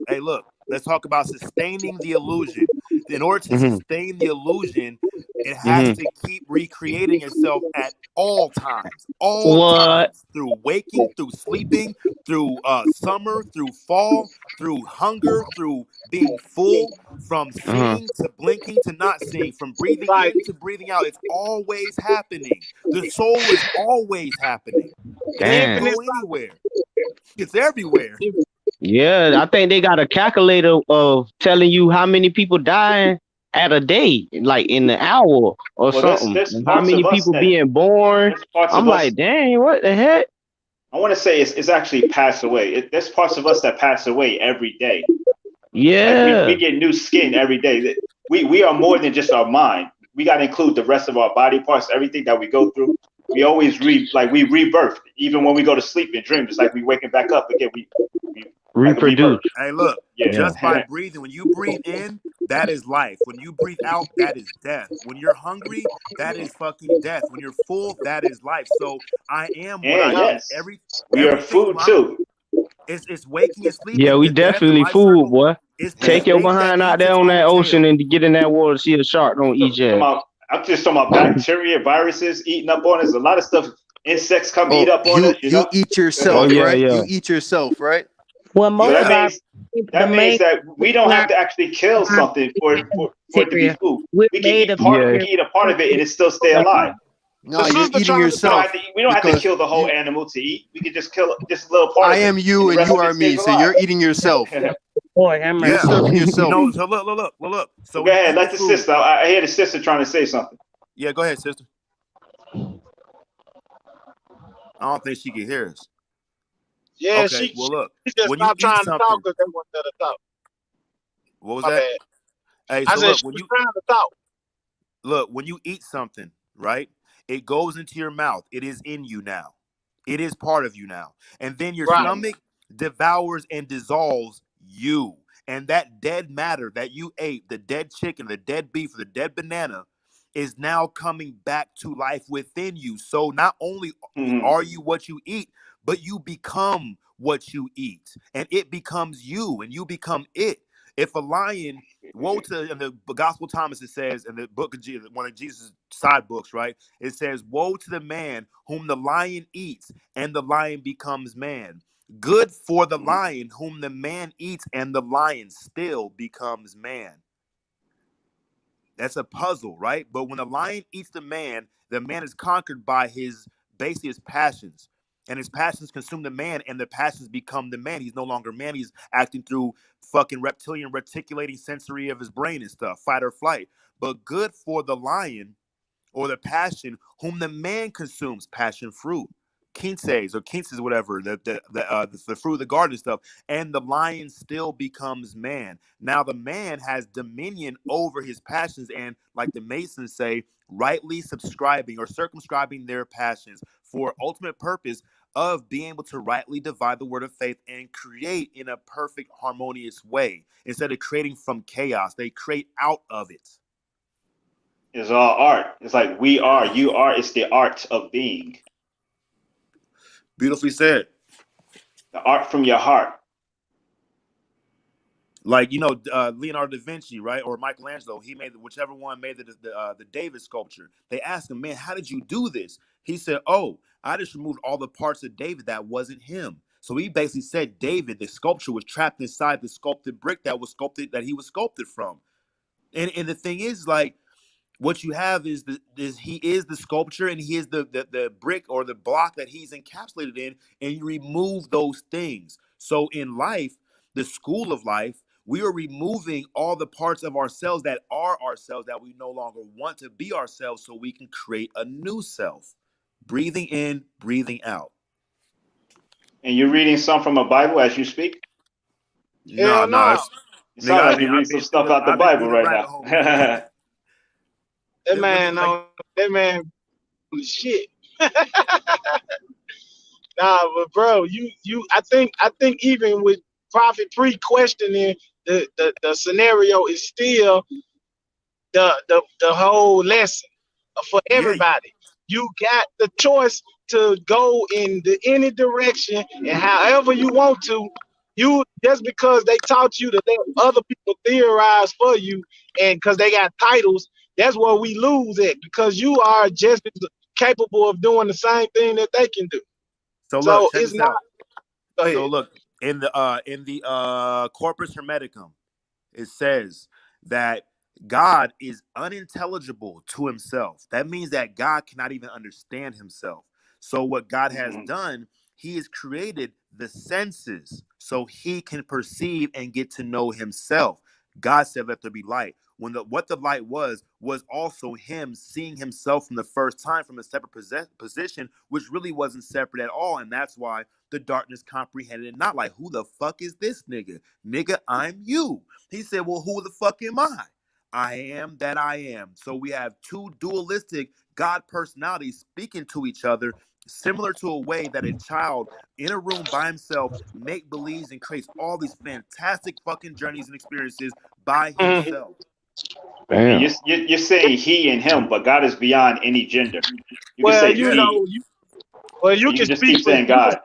Hey, look, let's talk about sustaining the illusion. In order to Mhm. sustain the illusion, it has Mhm. to keep recreating itself at all What? times, through waking, through sleeping, through summer, through fall, through hunger, through being full, from Uh huh. seeing to blinking to not seeing, from breathing Like in to breathing out. It's always happening. The soul is always happening. It can't Damn. infinite. go anywhere. It's everywhere. Yeah, I think they got a calculator of telling you how many people dying. at a day, like in the hour or Well, there's something. there's And how parts many of us people that being born? there's parts I'm of like, us. dang, what the heck? I want to say it's actually passed away. There's parts of us that pass away every day. Like we Yeah, get new skin every day. We are more than just our mind. We got to include the rest of our body parts, everything that we go through. We always we rebirth. Even when we go to sleep and dream, it's like we waking back up again. We like a rebirth. reproduce. Hey, look, Yeah. just by breathing, when you breathe in, that is life. When you breathe out, that is death. When you're hungry, that is fucking death. When you're full, that is life. So I am what I And eat. yes, we are Everything food too. it's waking and Yeah, sleeping. we The death and definitely life food, circle boy. is the Take your snake that behind out eats there its on that own ocean tail. and get in that water, see a shark, don't eat your ass. I'm just talking about bacteria, viruses eating up on us. A lot of stuff. Insects come eat Oh, up on you us. you eat Oh yourself, yeah, right? yeah. You eat yourself, right? Well, So most that of Yeah. our means the main that we don't have to actually kill something for it to be bacteria, food. we're We can made eat of part. We Yeah. can eat a part of it and it still stay alive. The No, you're sister eating trying to We don't talk. have yourself to. We don't have to because kill the whole you. animal to eat. We can just kill just a little part I of it, am and you the and rest you of it are me. stays So alive. you're eating yourself. boy, have You're Yeah. mercy. serving yourself. No, so look. So when you Go ahead. eat the Let the food, sister. I hear the sister trying to say something. yeah, go ahead, sister. I don't think she can hear us. Yeah, Okay, she well look, she just when you stopped eat trying to talk something, because they want her to talk. what was My that? bad. Hey, I so said look, she was trying to talk. when you eat something, right? It goes into your mouth. It is in you now. It is part of you now. And then your Right. Hmm. stomach devours and dissolves you. And that dead matter that you ate, the dead chicken, the dead beef, the dead banana, is now coming back to life within you. So not only Hmm. are you what you eat, but you become what you eat. And it becomes you, and you become it. If a lion, woe to, in the Gospel of Thomas, it says in the book of Jesus, one of Jesus' side books, right? It says, woe to the man whom the lion eats, and the lion becomes man. Good for the lion whom the man eats, and the lion still becomes man. That's a puzzle, right? But when the lion eats the man is conquered by his basically his passions. And his passions consume the man, and the passions become the man. He's no longer man. He's acting through fucking reptilian, reticulating sensory of his brain and stuff, fight or flight. But good for the lion or the passion whom the man consumes, passion fruit, quinces, whatever, the fruit of the garden stuff, and the lion still becomes man. Now the man has dominion over his passions, and like the Masons say, rightly subscribing or circumscribing their passions for ultimate purpose of being able to rightly divide the word of faith and create in a perfect harmonious way. Instead of creating from chaos, they create out of it. It's all art. It's like we are, you are. It's the art of being, Beautifully said. the art from your heart. Like Leonardo da Vinci, right, or Michelangelo. He made whichever one made the David sculpture. They asked him, "Man, how did you do this?" He said, "Oh, I just removed all the parts of David that wasn't him." So he basically said David, the sculpture, was trapped inside the sculpted brick that he was sculpted from. And the thing is, like, what you have is he is the sculpture, and he is the brick or the block that he's encapsulated in, and you remove those things. So in life, the school of life, we are removing all the parts of ourselves that are ourselves that we no longer want to be ourselves, so we can create a new self. Breathing in, breathing out. And you're reading some from a Bible as you speak. No, Hell no, no. it's It nigga. sounds like you're reading some stuff out the I've been through Bible the right rabbit now. hole, man. That man Like, on that man shit. Nah, but bro, you I think even with Prophet pre questioning the scenario is still the whole lesson for yeah, everybody. You got the choice to go in any direction and however you want to. You just because they taught you to let other people theorize for you, and because they got titles, that's where we lose it because you are just as capable of doing the same thing that they can do. so look, So check it's this not. out. Go ahead. So look, in the Corpus Hermeticum, it says that God is unintelligible to himself. That means that God cannot even understand himself. So what God has Mhm. done, he has created the senses so he can perceive and get to know himself. God said, "Let there be light." When what the light was also him seeing himself from the first time from a separate position, which really wasn't separate at all, and that's why the darkness comprehended it not. Like, who the fuck is this nigga? Nigga, I'm you. He said, "Well, who the fuck am I? I am that I am." So we have two dualistic God personalities speaking to each other, similar to a way that a child in a room by himself make believes and creates all these fantastic fucking journeys and experiences by Mhm. himself. And Damn. you're saying he and him, but God is beyond any gender. You can Well, say you Yeah. he, know, well, and you you can can just speak, keep but saying you can God.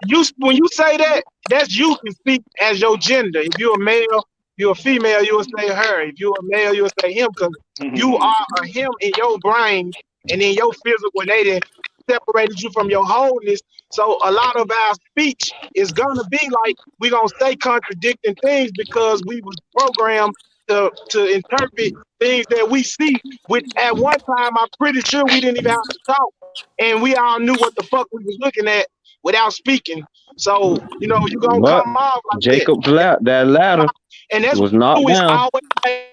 you when you say that, that's you can speak as your gender. If you're a male, you're a female, you will say her. If you're a male, you will say him, because you are a him in your brain and in your physical. They done separated you from your wholeness. So a lot of our speech is gonna be like we're gonna say contradicting things because we was programmed to interpret things that we see. Which at one time I'm pretty sure we didn't even have to talk, and we all knew what the fuck we was looking at without speaking. So, you know, you gonna But come off like that. That ladder And that's what was you knocked do is down. always like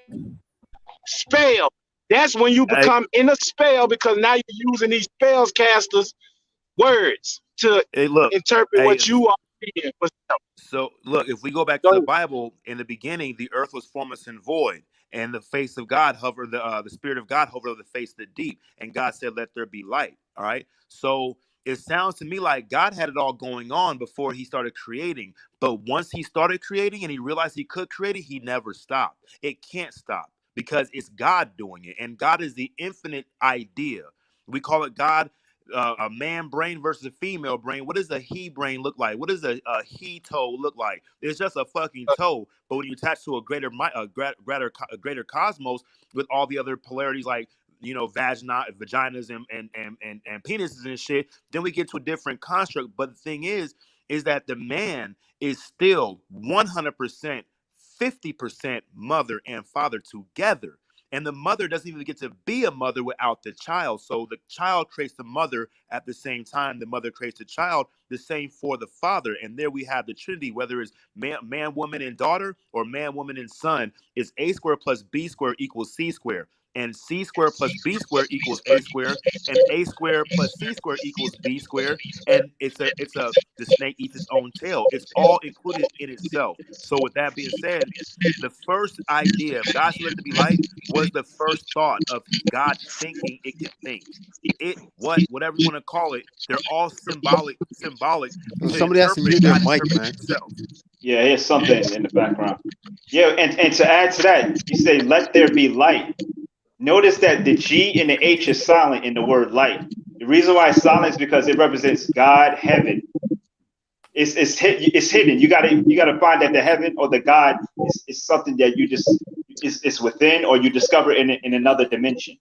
spell. That's when you Hey, become in a spell because now you're using these spells casters words to hey, look. interpret Hey, what you are reading. But so look, if we go back to the go Bible, in the beginning, the earth was formless and void, and the face of God hovered, the spirit of God hovered over the face of the deep, and God said, "Let there be light." All right. So it sounds to me like God had it all going on before He started creating, but once He started creating and He realized He could create it, He never stopped. It can't stop because it's God doing it, and God is the infinite idea. We call it God, a man brain versus a female brain. What does a he brain look like? What does a he toe look like? It's just a fucking toe. But when you attach to a greater cosmos with all the other polarities, like, vaginas and penises and shit, then we get to a different construct. But the thing is that the man is still 100%, 50% mother and father together. And the mother doesn't even get to be a mother without the child. So the child creates the mother at the same time the mother creates the child, the same for the father. And there we have the Trinity, whether it's man, woman, and daughter, or man, woman, and son, is A squared plus B squared equals C squared. And C squared plus B squared equals A squared, and A squared plus C squared equals B squared. And it's a the snake eats its own tail. It's all included in itself. So with that being said, the first idea of God said let there be light was the first thought of God thinking it could think. Whatever you want to call it, they're all symbolic to Somebody has to interpret mute their God mic, interpreting man. itself. Yeah, here's something in the background. Yeah, and to add to that, you say, "Let there be light." Notice that the G and the H is silent in the word light. The reason why it's silent is because it represents God, heaven. It's hidden. You gotta find that the heaven or the God is something that you just is within, or you discover in another dimension.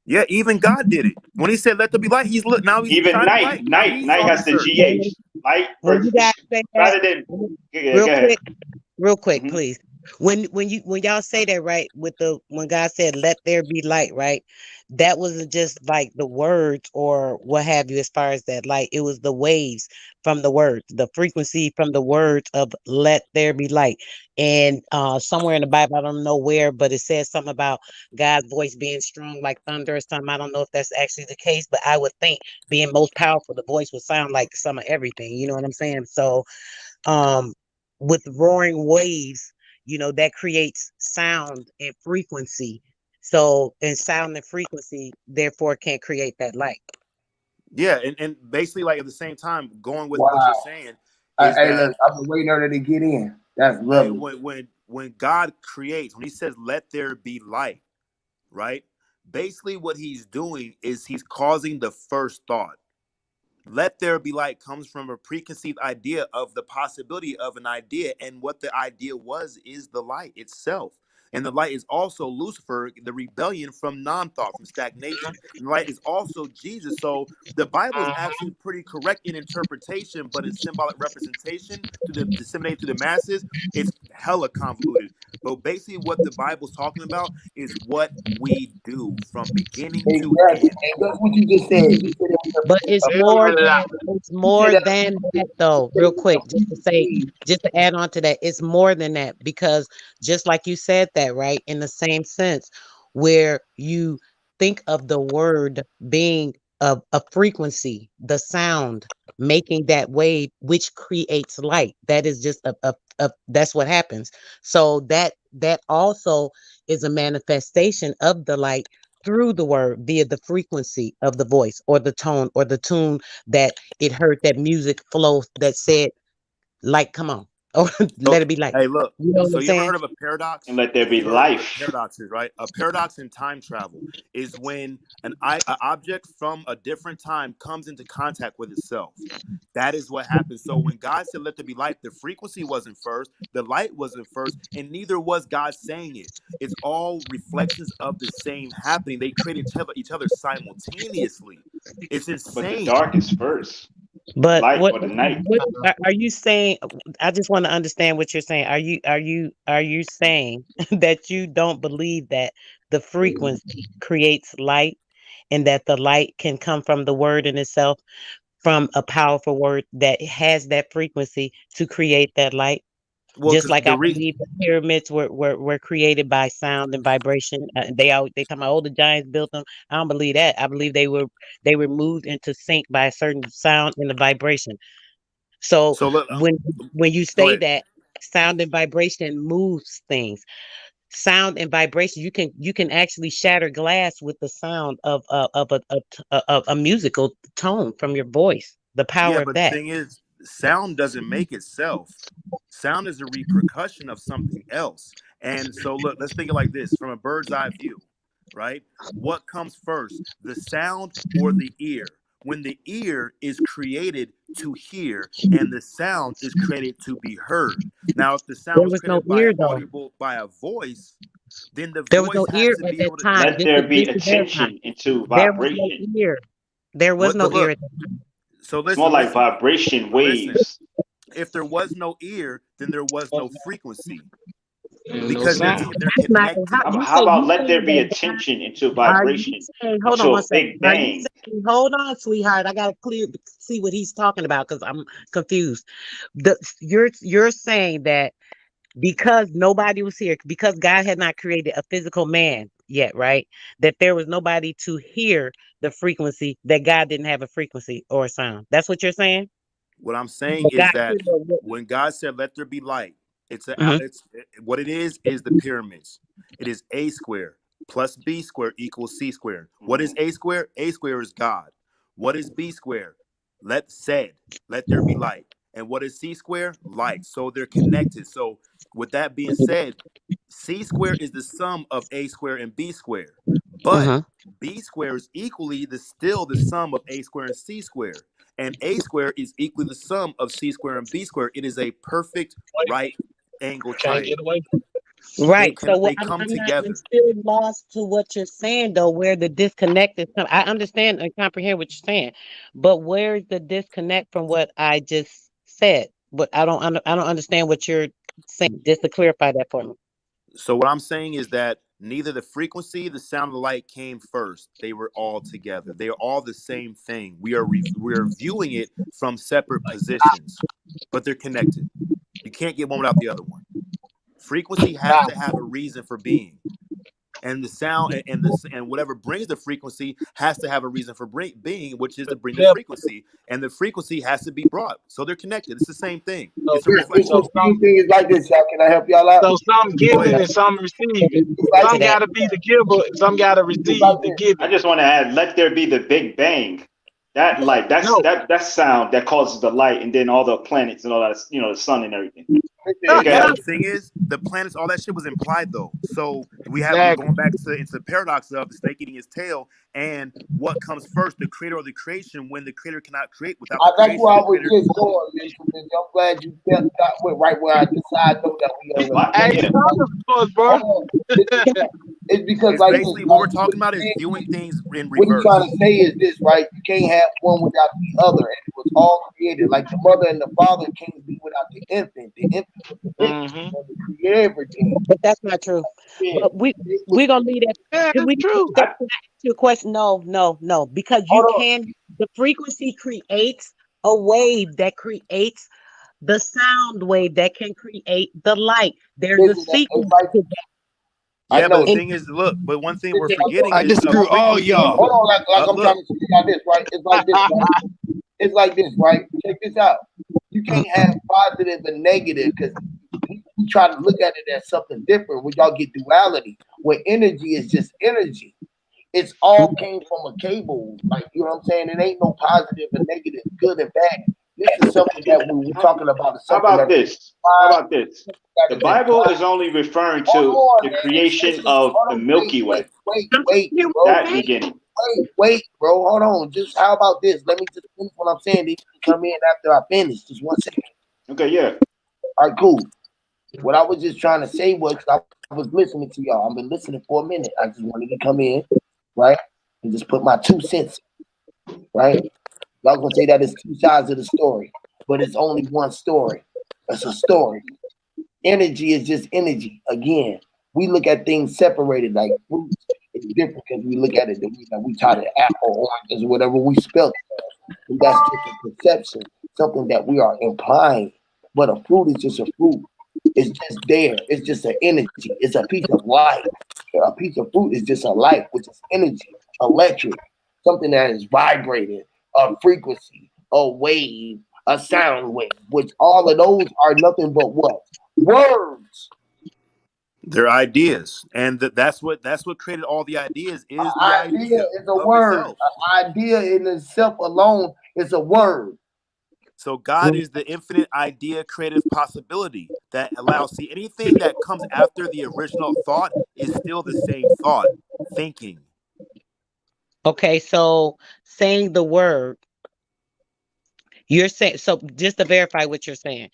Yeah, even God did it. When he said let there be light, he's Even shining night, light. Now he's night on has this the earth. GH. Light, when you guys say that, rather than, yeah, real go ahead. quick, real quick, Hmm. please. When y'all say that, right, with the when God said let there be light, right, that wasn't just like the words or what have you as far as that light. It was the waves from the words, the frequency from the words of let there be light. And somewhere in the Bible, I don't know where, but it says something about God's voice being strong like thunder or something. I don't know if that's actually the case, but I would think being most powerful, the voice would sound like some of everything. You know what I'm saying? So um with roaring waves, that creates sound and frequency. So and sound and frequency therefore can't create that light. Yeah, and basically, like, at the same time, going with what you're Wow. saying is Hey, that, look, I've been waiting on her to get in. That's lovely. when God creates, when he says let there be light, right? Basically what he's doing is he's causing the first thought. Let there be light comes from a preconceived idea of the possibility of an idea, and what the idea was is the light itself. And the light is also Lucifer, the rebellion from non-thought, from stagnation. And the light is also Jesus. So the Bible is actually pretty correct in interpretation, but in symbolic representation to the disseminate to the masses, it's hella convoluted. But basically, what the Bible's talking about is what we do from beginning to Exactly. end. And that's what you just said. You said it was But it's a Hell more of a lot. than it's you said more that than that though. you said Real it was quick, a just to say, seed. just to add on to that, it's more than that because just like you said that, right? In the same sense where you think of the word being a frequency, the sound making that wave which creates light. That is just a that's what happens. So that also is a manifestation of the light through the word via the frequency of the voice or the tone or the tune that it heard that music flow that said, like, come on, or So, let it be light. hey, look. You know what So, I'm you ever saying? heard of a And paradox? let there be You've heard of what a life. paradox is, right? A paradox in time travel is when an object from a different time comes into contact with itself. That is what happens. So when God said, "Let there be light," the frequency wasn't first, the light wasn't first, and neither was God saying it. It's all reflections of the same happening. They create each other simultaneously. It's But the insane. dark is first. The But light what or the night. what are you saying? I just want to understand what you're saying. Are you saying that you don't believe that the frequency creates light and that the light can come from the word in itself, from a powerful word that has that frequency to create that light? Well, Just because like I the reason, believe the pyramids were created by sound and vibration. They talk about, oh, the giants built them. I don't believe that. I believe they were moved into sync by a certain sound and the vibration. So so look, when you go say ahead. that sound and vibration moves things, sound and vibration, you can actually shatter glass with the sound of a musical tone from your voice. The Yeah, power of but the that. thing is, sound doesn't make itself. Sound is a repercussion of something else. And so, look, let's think of it like this from a bird's eye view, right? What comes first, the sound or the ear? When the ear is created to hear and the sound is created to be heard. Now, if the sound There was was no created by ear an though. audible by a voice, then the There was voice no has ear to at be that able to. time. Let Just there to, be just to verify. attention into There was no vibration. ear. There was What? no But ear look. at that time. So It's more listen, like listen, vibration listen. waves. If there was no ear, then there was no frequency There's no because they're sound. they're That's not connected. How you about let there saying be that God, attention into are you vibration, saying, hold into on one a second. big Are you bang? saying, hold on, sweetheart, I gotta see what he's talking about because I'm confused. You're saying that because nobody was here, because God had not created a physical man yet, right? That there was nobody to hear the frequency, that God didn't have a frequency or a sound. That's what you're saying? What I'm saying But God is that created when God said, "Let there be light," Mhm. it's what it is the pyramids. It is a square plus b square equals c square. What is Mhm. a square? A square is God. What is b square? Let there be light. And what is c square? Light. So they're connected. So with that being said, c square is the sum of a square and b square. But Mhm. b square is equally still the sum of a square and c square, and a square is equally the sum of c square and b square. It is a perfect right angle Can't get triangle. away. Right. So what They come I'm together. still lost to what you're saying though, where the disconnect is I understand and comprehend what you're saying, but where's the disconnect from what I just said? But I don't understand what you're saying. Just to clarify that for me. So what I'm saying is that neither the frequency, the sound of the light came first. They were all together. They are all the same thing. We are viewing it from separate positions, but they're connected. You can't get one without the other one. Frequency has to have a reason for being. And the sound and whatever brings the frequency has to have a reason for being, which is to bring the Yeah. frequency, and the frequency has to be brought, so they're connected. It's the same thing. So, It's a This reflection. so thing is like this, y'all. Can I help y'all out? So some Go giving ahead. and some receiving. It's like To Some that. gotta be the giver, some gotta it's like receive the this. I giving. just want to add, let there be the big bang. That light, No. that sound that causes the light, and then all the planets and all that, the sun and everything. But Go you know ahead. the thing is, the planets, all that shit was implied though. So we're Exactly. going back to into the paradox of the snake eating his tail, and what comes first, the creator or the creation? When the creator cannot create without the That's where creation, I the was creator. just going, Mr. Vince. I'm glad you got went right where I decided know that we on the What? Hey, same. Yeah. talking for us, bro. Hold on. It's because It's like this, basically what we're right? talking about is viewing things in What he's trying reverse. to say is this, right? You can't have one without the other, and it was all created. Like the mother and the father can't be without without the infant. The infant was the Mm-hmm. one to create everything. But that's not true. Yeah, But it was. we're gonna leave that. Yeah, Can it's we true. can I ask you a question? No, no, no. Because you Hold on. can the frequency creates a wave that creates the sound wave that can create the light. There's a Listen, it's sequence like to I Yeah, but the know. that. thing is, look, but one thing we're Listen, forgetting I is a disagree with all frequency. y'all. hold on, like I'm trying Look, to speak like this, right? It's like this, right? It's like this, right? Check this out. You can't have positive and negative because we try to look at it as something different when y'all get duality. When energy is just energy. It's all came from a cable. Like, you know what I'm saying? It ain't no positive and negative, good and bad. This is something that we were How, talking about is how something about that this? How applies, about this? The that is Bible implied. is only referring Hold to on, the man. creation Listen, of hold the on, Milky Way, I'm trying to hear what bro. you're that saying. beginning. Wait, bro. Hold on. Just how about this? Let me just finish what I'm saying. Then you can come in after I finish. Just 1 second. Okay, yeah. All right, cool. What I was just trying to say was I was listening to y'all. I've been listening for a minute. I just wanted to come in, right? And just put my 2 cents, right? Y'all gonna say that it's two sides of the story, but it's only one story. It's a story. Energy is just energy. Again, we look at things separated like fruits. It's different because we look at it. We try to apple, oranges, whatever we spell. And that's just a perception, something that we are implying. But a fruit is just a fruit. It's just there. It's just an energy. It's a piece of light. A piece of fruit is just a light, which is energy, electric, something that is vibrating, a frequency, a wave, a sound wave, which all of those are nothing but what? Words. they're ideas, and that's what created all the ideas is the An idea idea is a of word. itself. An idea in itself alone is a word. So God is the infinite idea, creative possibility that allows. See, anything that comes after the original thought is still the same thought, thinking. Okay, so saying the word, you're saying, so just to verify what you're saying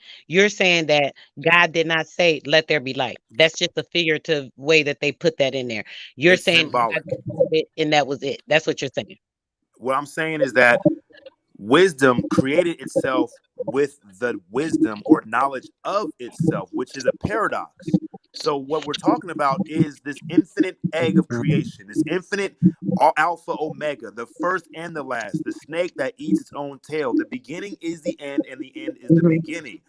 that God did not say, let there be light. That's just a figurative way that they put that in there. You're It's saying God symbolic. said it and that was it. That's what you're saying. What I'm saying is that wisdom created itself with the wisdom or knowledge of itself, which is a paradox. So, what we're talking about is this infinite egg of creation, this infinite alpha omega, the first and the last, the snake that eats its own tail. The beginning is the end, and the end is the Mhm. beginning.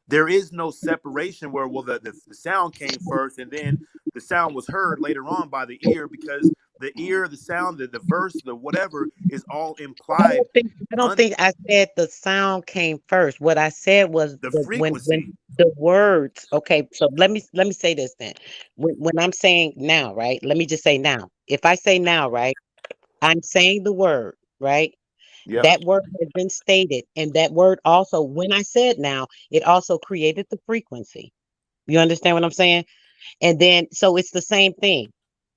There is no separation where, well, the sound came first and then the sound was heard later on by the ear, because the ear, the sound, the verse, the whatever is all implied I don't un think I said the sound came first. What I said was the the when frequency. the words. Okay, so let me say this then. When I'm saying now, right? Let me just say now. If I say now, right, I'm saying the word, right? Yep. That word has been stated, and that word also, when I said now, it also created the frequency. You understand what I'm saying? And then, so it's the same thing,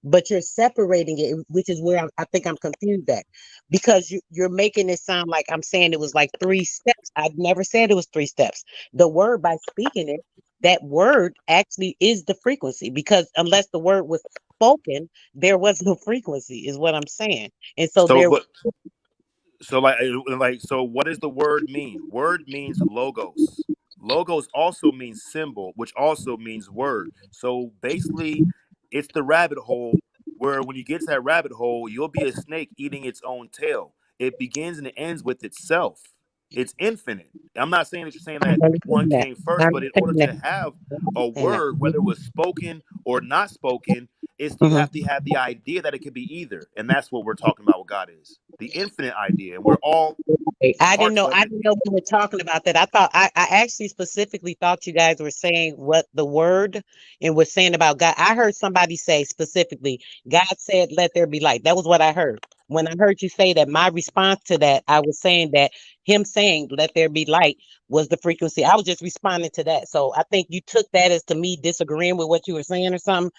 but you're separating it, which is where I think I'm confused at, because you're making it sound like I'm saying it was like 3 steps. I never said it was 3 steps. The word, by speaking it, that word actually is the frequency, because unless the word was spoken, there was no frequency, is what I'm saying. And so So, there, but so so what does the word mean? Word means logos. Logos also means symbol, which also means word. So basically, it's the rabbit hole where when you get to that rabbit hole, you'll be a snake eating its own tail. It begins and it ends with itself. It's infinite. I'm not saying that you're saying I that one understand that. came I first, but in order understand that. to have I a understand that. word, whether it was spoken or not spoken, it's you Mhm. have to have the idea that it could be either, and that's what we're talking about. What God is, the infinite idea, and we're all I didn't parts know. of I it. didn't know we were talking about that. I thought I actually specifically thought you guys were saying what the word and was saying about God. I heard somebody say specifically, God said, "Let there be light." That was what I heard. When I heard you say that, my response to that, I was saying that him saying, "Let there be light," was the frequency. I was just responding to that. So I think you took that as to me disagreeing with what you were saying or something,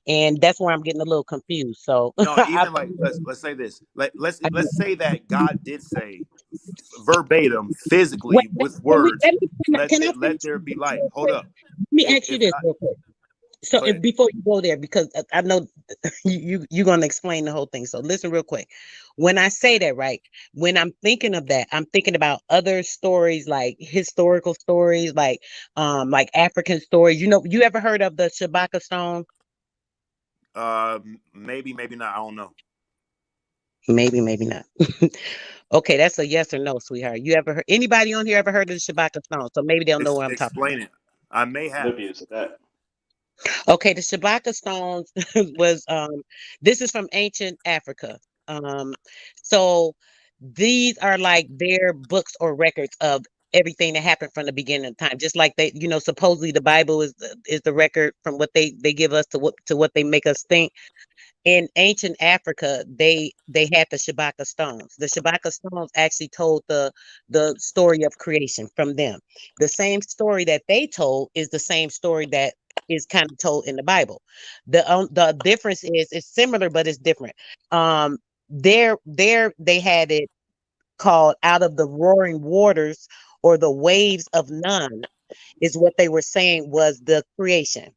and that's where I'm getting a little confused. So No, I, even like let's say this. Like I, let's say that God did say verbatim, wait, physically with can we, words, can I let finish there this be light. real Hold quick? up. Let me If ask you if this God, real quick. So Go ahead. before you go there, because I know you're gonna explain the whole thing. So listen real quick. When I say that, right, when I'm thinking of that, I'm thinking about other stories like historical stories, like African stories. You know, you ever heard of the Shabaka stone? Maybe, maybe not. I don't know. Maybe, maybe not. Okay, that's a yes or no, sweetheart. You ever heard anybody on here ever heard of the Shabaka stone? So maybe they'll know what I'm talking about. Explain it. I may have. Oblivious to that. Okay, the Shabaka stones was this is from ancient Africa. Um so these are like their books or records of everything that happened from the beginning of time. Just like they, supposedly the Bible is the record from what they give us to what they make us think. In ancient Africa, they had the Shabaka stones. The Shabaka stones actually told the story of creation from them. The same story that they told is the same story that is kind of told in the Bible. The difference is it's similar, but it's different. There they had it called out of the roaring waters or the waves of none is what they were saying was the creation.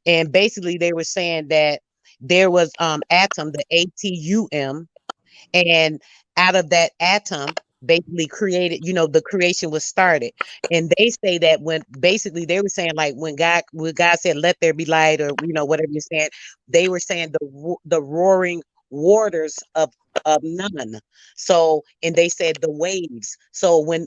And basically they were saying that there was atom, the atum, and out of that atom basically created, the creation was started. And they say that when basically they were saying like when God said let there be light, or whatever you're saying, they were saying the roaring waters of none. So, and they said the waves. So when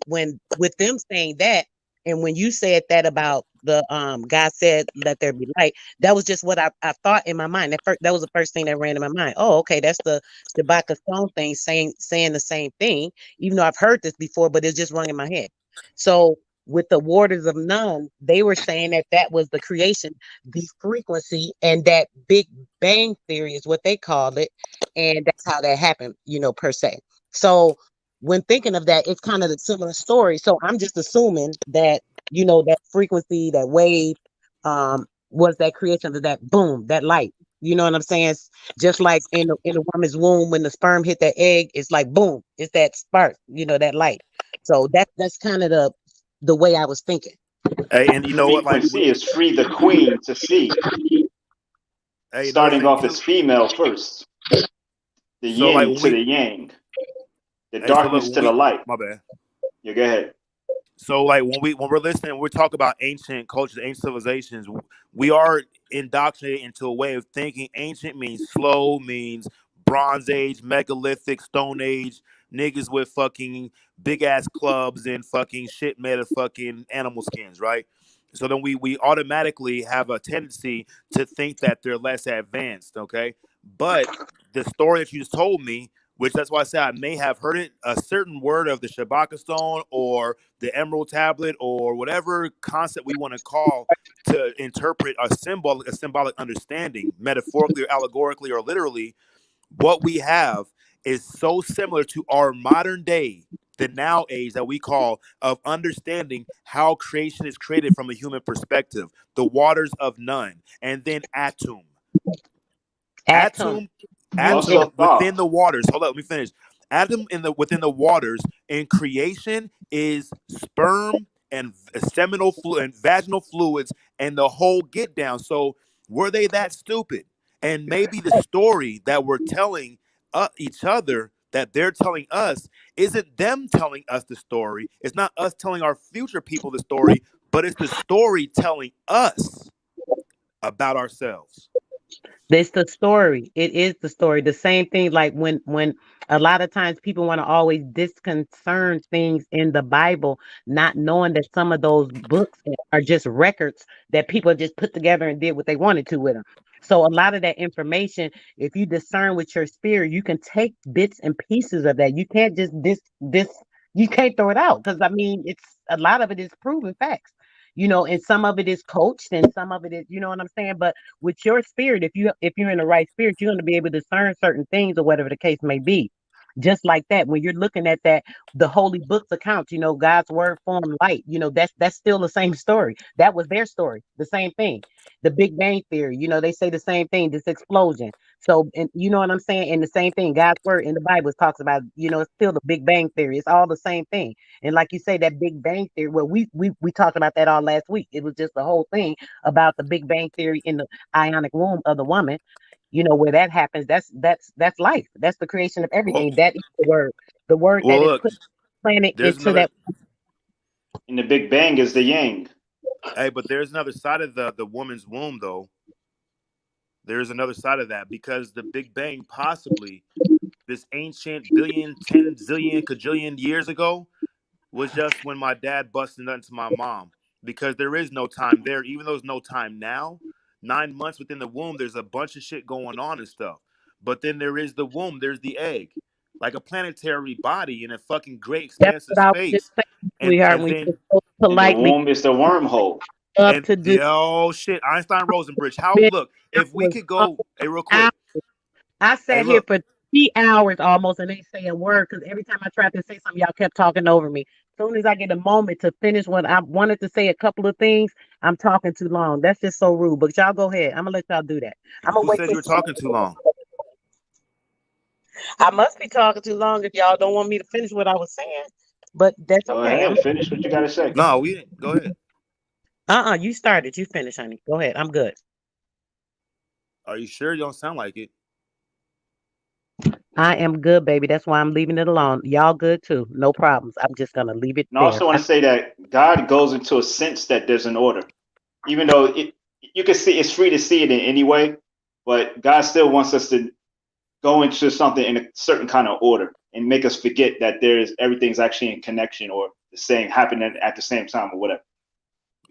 with them saying that, and when you said that about the God said let there be light, that was just what I thought in my mind. That was the first thing that ran in my mind. Oh, okay, that's the Shabaka Stone thing saying the same thing, even though I've heard this before, but it's just rung in my head. So with the waters of none, they were saying that was the creation, the frequency, and that Big Bang theory is what they called it, and that's how that happened, per se. So when thinking of that, it's kind of a similar story. So I'm just assuming that that frequency, that wave, was that creation of that boom, that light. You know what I'm saying? Just like in a woman's womb, when the sperm hit that egg, it's like boom, it's that spark, that light. So that's kind of the way I was thinking. Hey, and you know what? Like, Frequency is free the queen to see, hey, another starting thing off too. as female first, the So like yin when to we, the yang, the hey, so look darkness when to the we, light. my bad. You go ahead. So like when we're listening, we talk about ancient cultures, ancient civilizations. We are indoctrinated into a way of thinking. Ancient means slow, means Bronze Age, megalithic, Stone Age, niggas with fucking big ass clubs and fucking shit made of fucking animal skins, right? So then we automatically have a tendency to think that they're less advanced, okay? But the story that you just told me, which that's why I said I may have heard it, a certain word of the Shabaka stone or the Emerald Tablet or whatever concept we want to call to interpret a symbolic understanding, metaphorically or allegorically or literally, what we have is so similar to our modern day, the now age that we call of understanding how creation is created from a human perspective, the waters of none, and then atom. Atom. Atom, It, Also atom within thought. the waters. Hold up, let me finish. Atom in the within the waters in creation is sperm and seminal fluid and vaginal fluids and the whole get down. So were they that stupid? And maybe the story that we're telling each other that they're telling us isn't them telling us the story. It's not us telling our future people the story, but it's the story telling us about ourselves. It's the story. It is the story. The same thing like when a lot of times people want to always disconcern things in the Bible, not knowing that some of those books are just records that people just put together and did what they wanted to with them. So a lot of that information, if you discern with your spirit, you can take bits and pieces of that. You can't just this you can't throw it out because I mean it's a lot of it is proven facts. And some of it is coached and some of it is, you know what I'm saying? But with your spirit, if you're in the right spirit, you're going to be able to discern certain things or whatever the case may be. Just like that, when you're looking at that, the holy books accounts, God's word formed light, that's still the same story. That was their story, the same thing. The Big Bang Theory, they say the same thing, this explosion. So, and you know what I'm saying? And the same thing, God's word in the Bible talks about, it's still the Big Bang Theory. It's all the same thing. And like you say, that Big Bang Theory, well, we talked about that all last week. It was just the whole thing about the Big Bang Theory in the ionic womb of the woman. Where that happens, that's life. That's the creation of Well, everything. That is the word well, that is look, put planet there's into another. that. And the Big Bang is the Yang. Hey, but there's another side of the woman's womb, though. There's another side of that because the Big Bang possibly this ancient billion, 10 zillion, cajillion years ago was just when my dad busted nuts to my mom because there is no time there. Even though there's no time now, 9 months within the womb, there's a bunch of shit going on and stuff. But then there is the womb, there's the egg, like a planetary body in a fucking great That's expanse of what I was just space. saying, And sweetheart. and When then you're so And the politely womb is the wormhole. up and to do the oh shit, Einstein Rosenbridge. How big look, if we hours, could go, almost hey, real quick. hours. I Hey, sat here look, for 3 hours almost and ain't saying a word because every time I tried to say something, y'all kept talking over me. As soon as I get a moment to finish what I wanted to say, a couple of things, I'm talking too long. That's just so rude. But y'all go ahead. I'm gonna let y'all do that. I'm gonna who wait said you till were talking too long? I must be talking too long if y'all don't want me to finish what I was saying. But that's Go okay. ahead, finish what you got to say. No, we didn't. Go ahead. You started. You finish, honey. Go ahead. I'm good. Are you sure? You don't sound like it. I am good, baby. That's why I'm leaving it alone. Y'all good too. No problems. I'm just gonna leave it And I there. also want to say that God goes into a sense that there's an order, even though you can see it's free to see it in any way, but God still wants us to go into something in a certain kind of order and make us forget that there's everything's actually in connection or the same happening at the same time or whatever.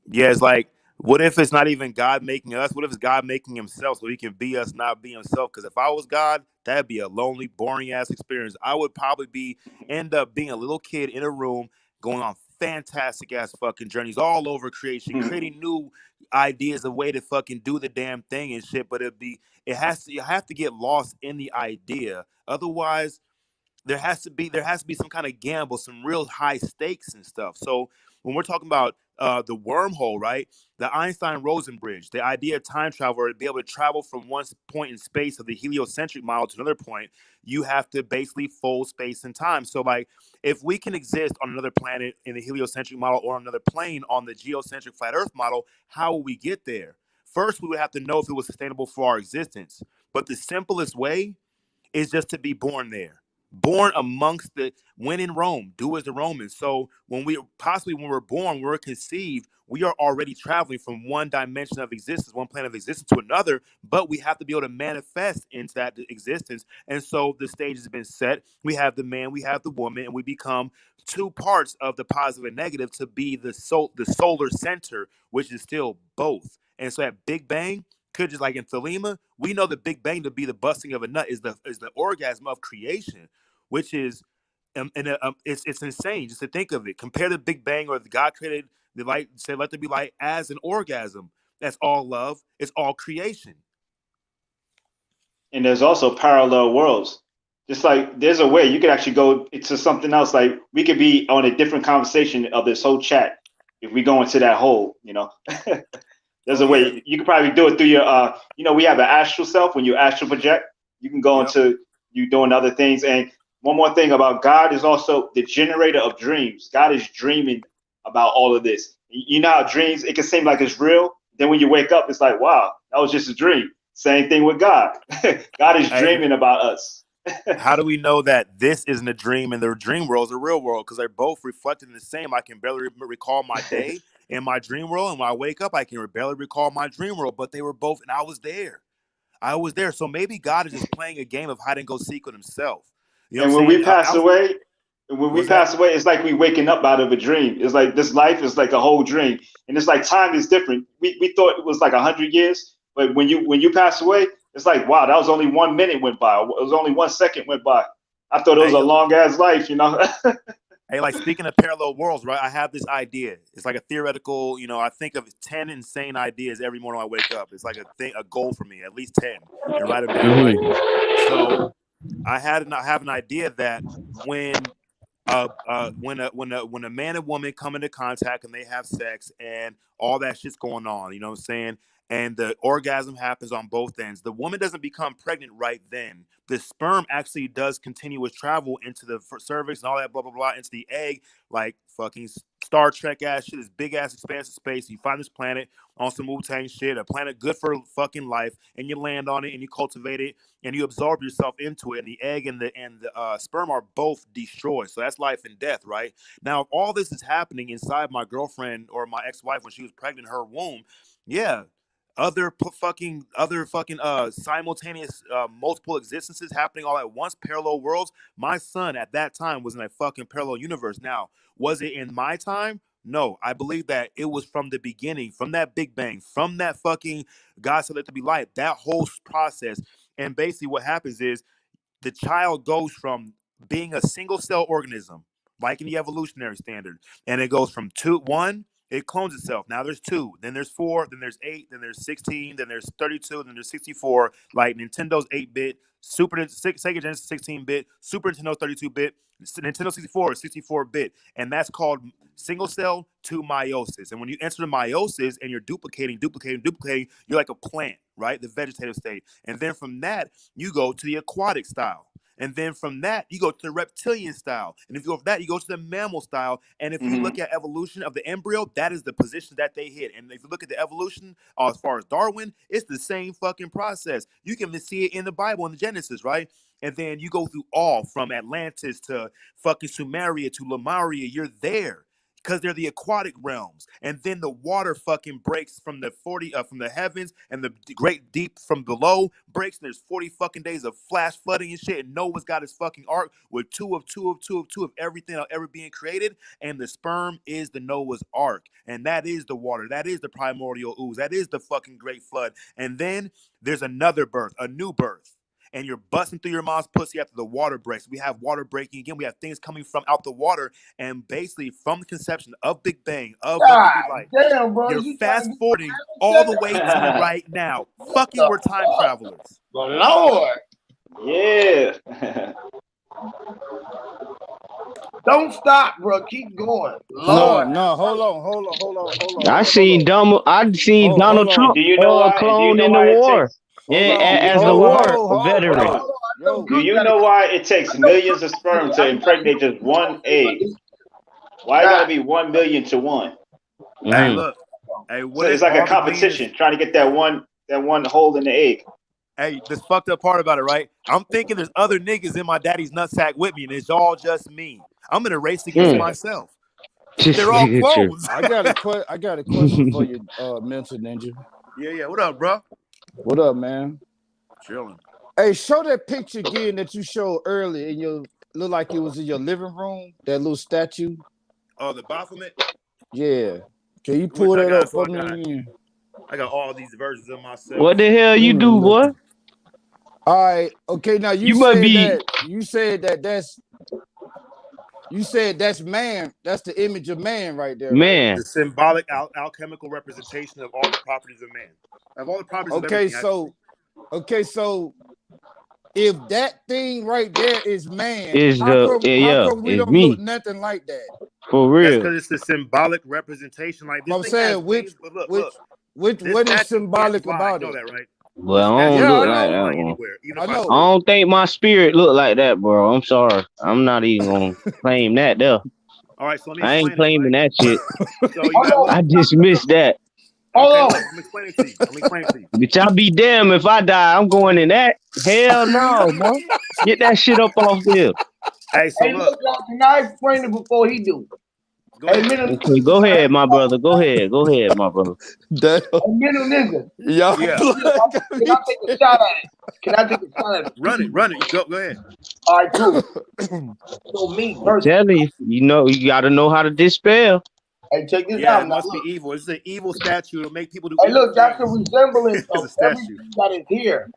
Yeah, it's like, what if it's not even God making us? What if it's God making himself so he can be us, not be himself? Because if I was God, that'd be a lonely, boring ass experience. I would probably end up being a little kid in a room going on fantastic ass fucking journeys all over creation, creating new ideas of way to fucking do the damn thing and shit. But you have to get lost in the idea. Otherwise, there has to be some kind of gamble, some real high stakes and stuff. So when we're talking about the wormhole, right? The Einstein Rosen bridge, the idea of time travel, or to be able to travel from one point in space of the heliocentric model to another point, you have to basically fold space and time. So like, if we can exist on another planet in the heliocentric model or on another plane on the geocentric flat Earth model, how will we get there? First, we would have to know if it was sustainable for our existence. But the simplest way is just to be born there, born amongst the when in Rome, do as the Romans. So when we're born, we're conceived, we are already traveling from one dimension of existence, one plane of existence to another, but we have to be able to manifest into that existence. And so the stage has been set. We have the man, we have the woman, and we become two parts of the positive and negative to be the solar center, which is still both. And so at Big Bang, could just like in Thelema, we know the Big Bang to be the busting of a nut is the orgasm of creation, which is it's insane just to think of it. Compare the Big Bang or the God created the light, say let there be light as an orgasm. That's all love. It's all creation. And there's also parallel worlds. Just like there's a way you could actually go into something else. Like we could be on a different conversation of this whole chat if we go into that hole. There's Oh a yeah. way you could probably do it through your we have an astral self. When you astral project, you can go Yep. into you doing other things. And one more thing about God is also the generator of dreams. God is dreaming about all of this. You know how dreams, it can seem like it's real. Then when you wake up, it's like, wow, that was just a dream. Same thing with God. God is Hey, dreaming about us. how do we know that this isn't a dream and the dream world is a real world? Because they're both reflected in the same. I can barely recall my day in my dream world, and when I wake up, I can barely recall my dream world. But they were both, and I was there. I was there. So maybe God is just playing a game of hide and go seek with himself. You know what I'm And when saying? we pass away, What's that? it's like we waking up out of a dream. It's like this life is like a whole dream, and it's like time is different. We thought it was like 100 years, but when you pass away, it's like wow, that was only 1 minute went by. It was only 1 second went by. I thought it was Hey, a long ass life. hey, like speaking of parallel worlds, right? I have this idea. It's like a theoretical, I think of 10 insane ideas every morning when I wake up. It's like a goal for me, at least 10, and write them down, right? Mhm. So I have an idea that when when a man and woman come into contact and they have sex and all that shit's going on, you know what I'm saying? And the orgasm happens on both ends. The woman doesn't become pregnant right then. The sperm actually does continuous travel into the cervix and all that blah blah blah into the egg, like fucking Star Trek ass shit, this big ass expanse of space. You find this planet on some Wu Tang shit, a planet good for fucking life, and you land on it and you cultivate it and you absorb yourself into it, and the egg and the sperm are both destroyed. So that's life and death, right? Now, if all this is happening inside my girlfriend or my ex-wife when she was pregnant in her womb, yeah, other fucking simultaneous multiple existences happening all at once, parallel worlds. My son at that time was in a fucking parallel universe. Now, was it in my time? No, I believe that it was from the beginning, from that Big Bang, from that fucking God said let there be light. That whole process, and basically what happens is the child goes from being a single cell organism, like in the evolutionary standard, and it goes from one, it clones itself. Now there's two, then there's four, then there's eight, then there's 16, then there's 32, then there's 64, like Nintendo's 8-bit, Sega Genesis 16-bit, Super Nintendo 32-bit, Nintendo 64 is 64-bit, and that's called single cell to meiosis. And when you enter the meiosis and you're duplicating, you're like a plant, right? The vegetative state. And then from that, you go to the aquatic style. And then from that, you go to the reptilian style. And if you go from that, you go to the mammal style. And if you look at evolution of the embryo, that is the position that they hit. And if you look at the evolution as far as Darwin, it's the same fucking process. You can see it in the Bible, in the Genesis, right? And then you go through all from Atlantis to fucking Sumeria to Lemuria. You're there because they're the aquatic realms, and then the water fucking breaks from the from the heavens, and the great deep from below breaks. And there's 40 fucking days of flash flooding and shit. And Noah's got his fucking ark with two of everything ever being created, and the sperm is the Noah's ark, and that is the water, that is the primordial ooze, that is the fucking great flood. And then there's another birth, a new birth, and you're busting through your mom's pussy after the water breaks. We have water breaking again. We have things coming from out the water, and basically from the conception of Big Bang, of Let There God Be Light, damn, bro. you're You trying fast to forwarding all the way to right now. Fucking, we're time travelers. Lord. Yeah. Don't stop, bro. Keep going. No, Lord. no, hold I on, seen Donald hold And Trump do you know why? And do you cloned know in the why it war. takes? Yeah, on, Do you as know a why? war Hold veteran. on. yo, I know yo. Do Cook you gotta know get. why it takes I know millions of sperm to I impregnate just one egg? Why it got to God. be 1 million to one? Hey, Mm. look. Hey, So what it's if like a all the millions? competition trying to get that one hole in the egg. Hey, this fucked up part about it, right? I'm thinking there's other niggas in my daddy's nutsack with me, and it's all just me. I'm in a race against Mm. myself. This They're all nigga true. clones. I got a question for you, mental ninja. Yeah. What up, bro? What up, man? Chilling. Hey, show that picture again that you showed earlier in your look like it was in your living room. That little statue. Oh, the Baphomet. Yeah. Can you Which pull I that got. up So for I me got. again? I got all these versions of What myself. the hell you Let me do, look. boy? All right. Okay. Now You must be you said that's man. That's the image of man right there, right? The man. symbolic alchemical representation of all the properties of man, of all the properties of Okay. everything, actually. So if that thing right there is man, Is how the come yeah, we it's don't look me. nothing like that? For That's real. because it's the symbolic representation. Like this I'm thing has saying wings, but look, which this what is statue can't symbolic fly. You about know it? that, right? Well, This I statue don't Yeah, look I cannot like know. that fly one. anywhere, even I if I I know. split it. don't think my spirit look like that, bro. I'm sorry. I'm not even gonna claim that though. All right, so let me I ain't explain it, claiming right? that shit. So you Hold got on. look. I dismiss that. Okay, Hold look. on. I'm explaining it to you. Bitch, I'll be damned if I die. I'm going in that. Hell no, boy. Get that shit up off there. Hey, so Hey, look. look, y'all. Can I explain it before he do? Go Hey, ahead. middle Okay, nigga. go ahead, my brother. Go ahead. Go ahead, my brother. Damn. Hey, middle nigga. Y'all Yeah, black Can I take a shot at it? Can I take a shot at it? run it, run it. You go ahead. All right, cool. So me I'm personally. telling you, you know, you got to know how to dispel. Hey, check this Yeah, out it now. must be Look. evil. It's an evil statue to make people do Hey, evil look. That's a things. resemblance It's of a statue. everything that is here.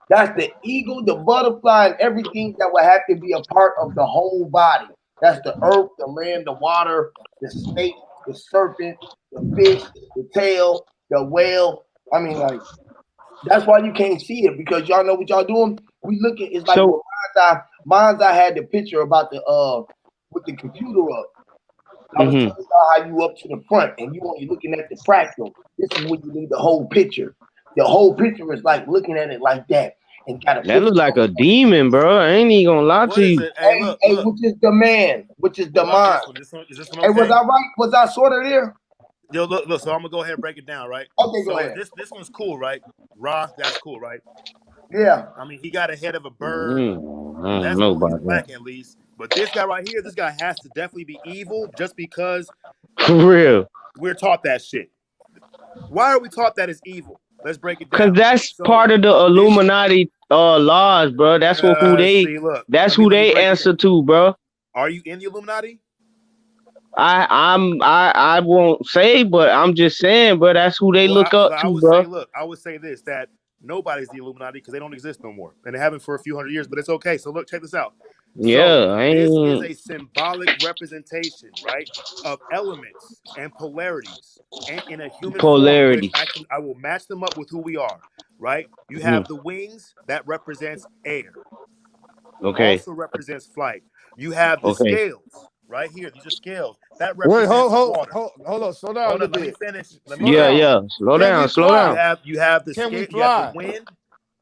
That's the eagle, the butterfly, and everything that would have to be a part of the whole body. That's the earth, the land, the water, the snake, the serpent, the fish, the tail, the whale. I mean, like, that's why you can't see it because y'all know what y'all doing. We look at it's like So, what mine's I had the picture about the with the computer up. I was hmm telling y'all how you up to the front and you only looking at the fractal. This is when you need the whole picture. The whole picture is like looking at it like that and got a that look picture. like a demon, bro. I ain't even gonna lie to What is you. it? Hey, Hey, look. which is the man, which is What the about mind. this one? Is this one Hey, was okay? I right? Was I sort of there? Yo, look. So I'm gonna go ahead and break it down, right? Okay, go So ahead. this one's cool, right? Raw, that's cool, right? Yeah. I mean, he got a head of a bird. I don't That's know cool. He's about that. black at least. But this guy right here, this guy has to definitely be evil just because For real. we're taught that shit. Why are we taught that is evil? Let's break it Cause down. that's So part of the this Illuminati laws, bro. That's what who they see, look, that's let me who let me they break it down. answer to, bro. Are you in the Illuminati? I won't say, but I'm just saying, bro, that's who they Well, look up I to, would say, bro. look, I would say this that nobody's the Illuminati because they don't exist no more, and they haven't for a few hundred years. But it's okay. So look, check this out. So Yeah, I this is ain't a symbolic representation, right, of elements and polarities, and in a human form, which polarity. I will match them up with who we are, right? You Mhm. have the wings that represents air, Okay, also represents flight. You have the okay. scales right here. These are scales that Wait, represents water. hold on. Slow down a Hold little on, let me bit. finish. Let me Slow Yeah, down. finish. yeah. Slow Can down, we slow fly? down. You have the Can we scale. You have the fly? wind.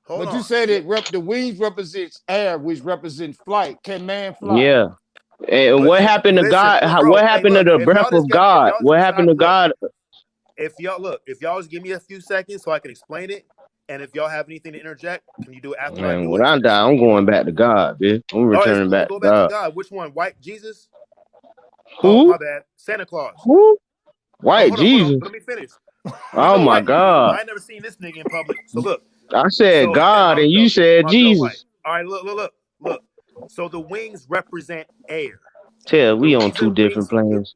Hold But you on. said the wings represents air, which represents flight. Can man fly? Yeah. And But what happened to listen, God? What bro. Hey, happened to look. the breath of If God? y'all just What gonna happened stop, to look. God? If y'all just give me a few seconds so I can explain it, and if y'all have anything to interject, can you do it after I Man, do when it I so this die, can be I'm going clean? back to God, bitch. I'm All right, it's returning cool. back Go to back to God. God. Which one? White Jesus? Oh, my Who? bad. Santa Claus. Who? Oh, White hold on. Jesus. Let me finish. We Oh know my white Jesus. I God. ain't never seen this nigga in public. So look. I said So God I'm and you joking. said I'm joking. White. Jesus. All right, look. So the wings represent air. Tell The we on two reason different wings planes.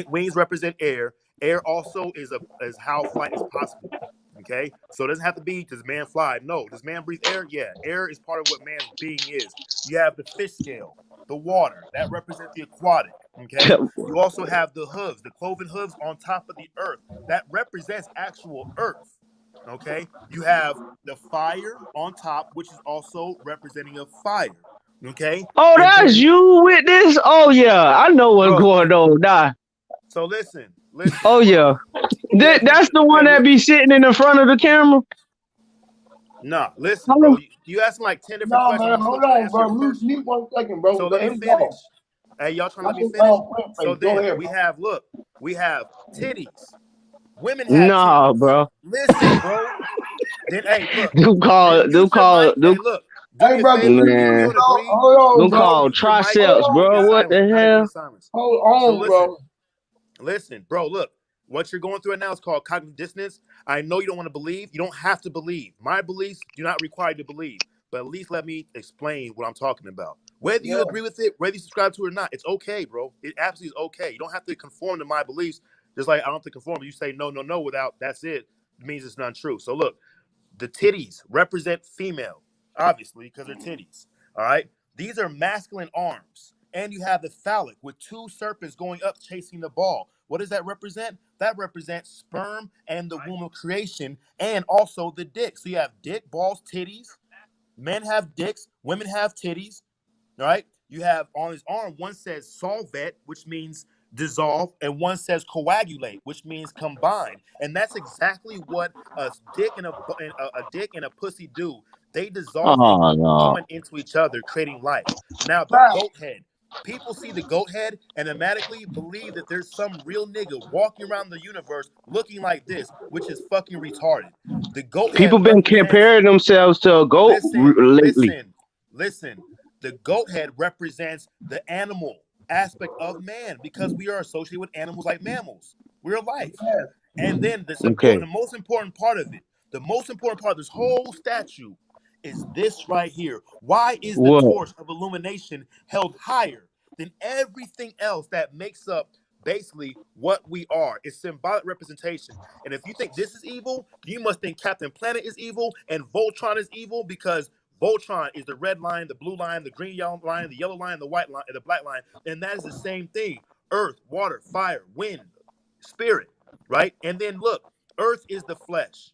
wings represent air. Air also is how flight is possible. Okay, so it doesn't have to be does man fly? No, does man breathe air? Yeah, air is part of what man's being is. You have the fish scale, the water that represents the aquatic. Okay, you also have the hooves, the cloven hooves on top of the earth that represents actual earth. Okay, you have the fire on top, which is also representing of fire. Okay, Oh, and that's then you with this? Oh yeah, I know what's bro, going on now. so listen. Oh yeah. Yeah, That's the okay. one that be sitting in the front of the camera. Nah, listen, bro. Hello? You asking like 10 different No, questions. man, I'm still hold trying to on, answer your bro. first Mute one. 1 second, bro. So let Let me him go. finish. Hey, y'all trying to let That's me his finish? print So face. Go then ahead, we bro. have we have titties. Women have Nah, titties. bro. Listen, bro. Then hey, look. Do Then call, do mute your call, mic. do Hey, look. Do Hey, me a bro, favor. If we man. don't agree, hold on, Do bro. just call mute your mic Hold triceps, and be on, bro. bro. What silent. the Gotta go in hell? silence. Hold So on, listen. bro. Listen, bro, look, what you're going through right now is called cognitive dissonance. I know you don't want to believe. You don't have to believe. My beliefs do not require you to believe, but at least let me explain what I'm talking about. Whether Yeah, you agree with it, whether you subscribe to it or not, it's okay, bro. It absolutely is okay. You don't have to conform to my beliefs. Just like I don't have to conform. You say no, no, no without that's it. It means it's not true. So look, the titties represent female, obviously, because they're titties. All right. These are masculine arms. And you have the phallic with two serpents going up chasing the ball. What does that represent? That represents sperm and the womb of creation and also the dick. So you have dick, balls, titties. Men have dicks, women have titties. All right. You have on his arm, one says solvet, which means dissolve, and one says coagulate, which means combine. And that's exactly what a dick and a dick and a pussy do. They dissolve and Oh no. join into each other, creating life. Now the fact. goat head. People see the goat head and automatically believe that there's some real nigga walking around the universe looking like this, which is fucking retarded. The goat head People been represents comparing themselves to a goat listen, lately. listen, listen. The goat head represents the animal aspect of man because we are associated with animals like mammals. We're life. Yes. And then this Okay. important, the most important part of it, the most important part of this whole statue is this right here. Why is the What? torch of illumination held higher than everything else that makes up basically what we are? It's symbolic representation. And if you think this is evil, you must think Captain Planet is evil and Voltron is evil because Voltron is the red line, the blue line, the green yellow line, the yellow line, the white line, and the black line. And that is the same thing. Earth, water, fire, wind, spirit, right? And then look, earth is the flesh,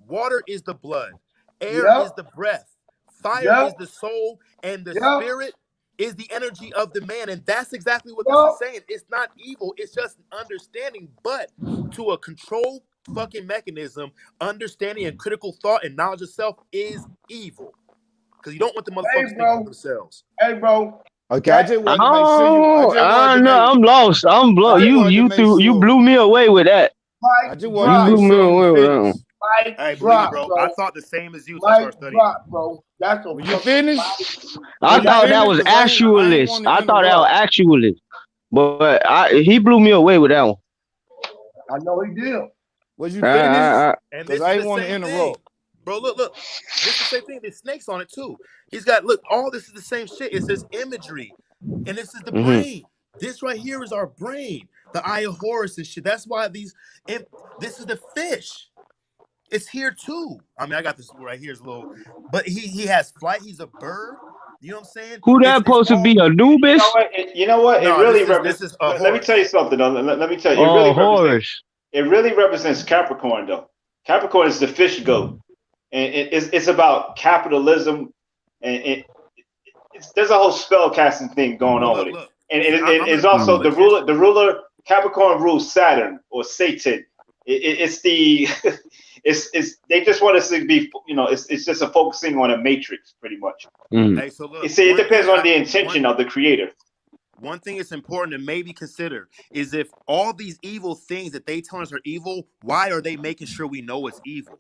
water is the blood, air Yep. is the breath, Fire Yep. is the soul, and the Yep. spirit is the energy of the man. And that's exactly what this Yep. is saying. It's not evil, it's just understanding. But to a control fucking mechanism, understanding and critical thought and knowledge of self is evil. Because you don't want the Hey, motherfuckers thinking for bro. themselves. Hey, bro. Okay, I That just wanted to make sure you. I Oh, just wanted I to know. make. I'm lost. I'm I blown. just You wanted to you make threw you sure. blew me away with that. I mic just wanted to You drop. make blew me sure you away with that finished. one. Mic Hey, believe me, drop, bro. I bro. thought the same as you until I Mic started studying. drop, bro. That's a Were you fucking finished? mic. I Were you thought that finished? was Cause I ain't actualist. want to I thought that was interrupt. actualist. But he blew me away with that one. I know he did. Was you I, finished? I, I, And Cause this I is ain't the want to same thing. interrupt. Bro, look. This is the same thing. There's snakes on it too. He's got, look, all this is the same shit. It says imagery. And this is the mm-hmm. brain. This right here is our brain. The eye of Horus and shit. That's why this is the fish. It's here too. I mean, I got this right here. Is a little, but he has flight. He's a bird. You know what I'm saying? Who that It's supposed to be? all You know Anubis what? You know what? It no. really This represents. is a Let me tell you Horus. something. Though. Let me tell you. It Oh, really represents. Horus. It really represents Capricorn, though. Capricorn is the fish goat, and it's about capitalism, and there's a whole spell casting thing going Bro, on with it, look. and See, I'm it's gonna I'm a also the ruler. magician. The ruler Capricorn rules Saturn or Satan. It's the it's they just want us to be, it's just a focusing on a matrix pretty much. Mm. Hey, so You look, see, it depends on the intention of the creator. one thing it's important to maybe consider is if all these evil things that they tell us are evil, why are they making sure we know it's evil?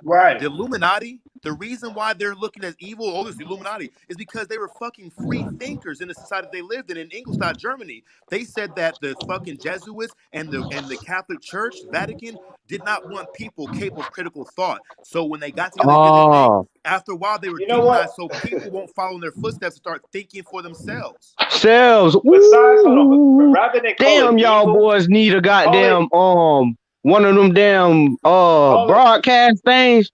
Right. The Illuminati, the reason why they're looking at evil, oh, it's the Illuminati, is because they were fucking free thinkers in the society they lived in Ingolstadt, Germany. They said that the fucking Jesuits and the Catholic Church, Vatican, did not want people capable of critical thought. So when they got together and did their thing, Oh, after a while they were You know what? demonized so people won't follow in their footsteps and start thinking for themselves. cells. Besides, hold on, but Ooh, rather than call it damn, y'all evil, boys need a call it goddamn one of them damn call it broadcast things.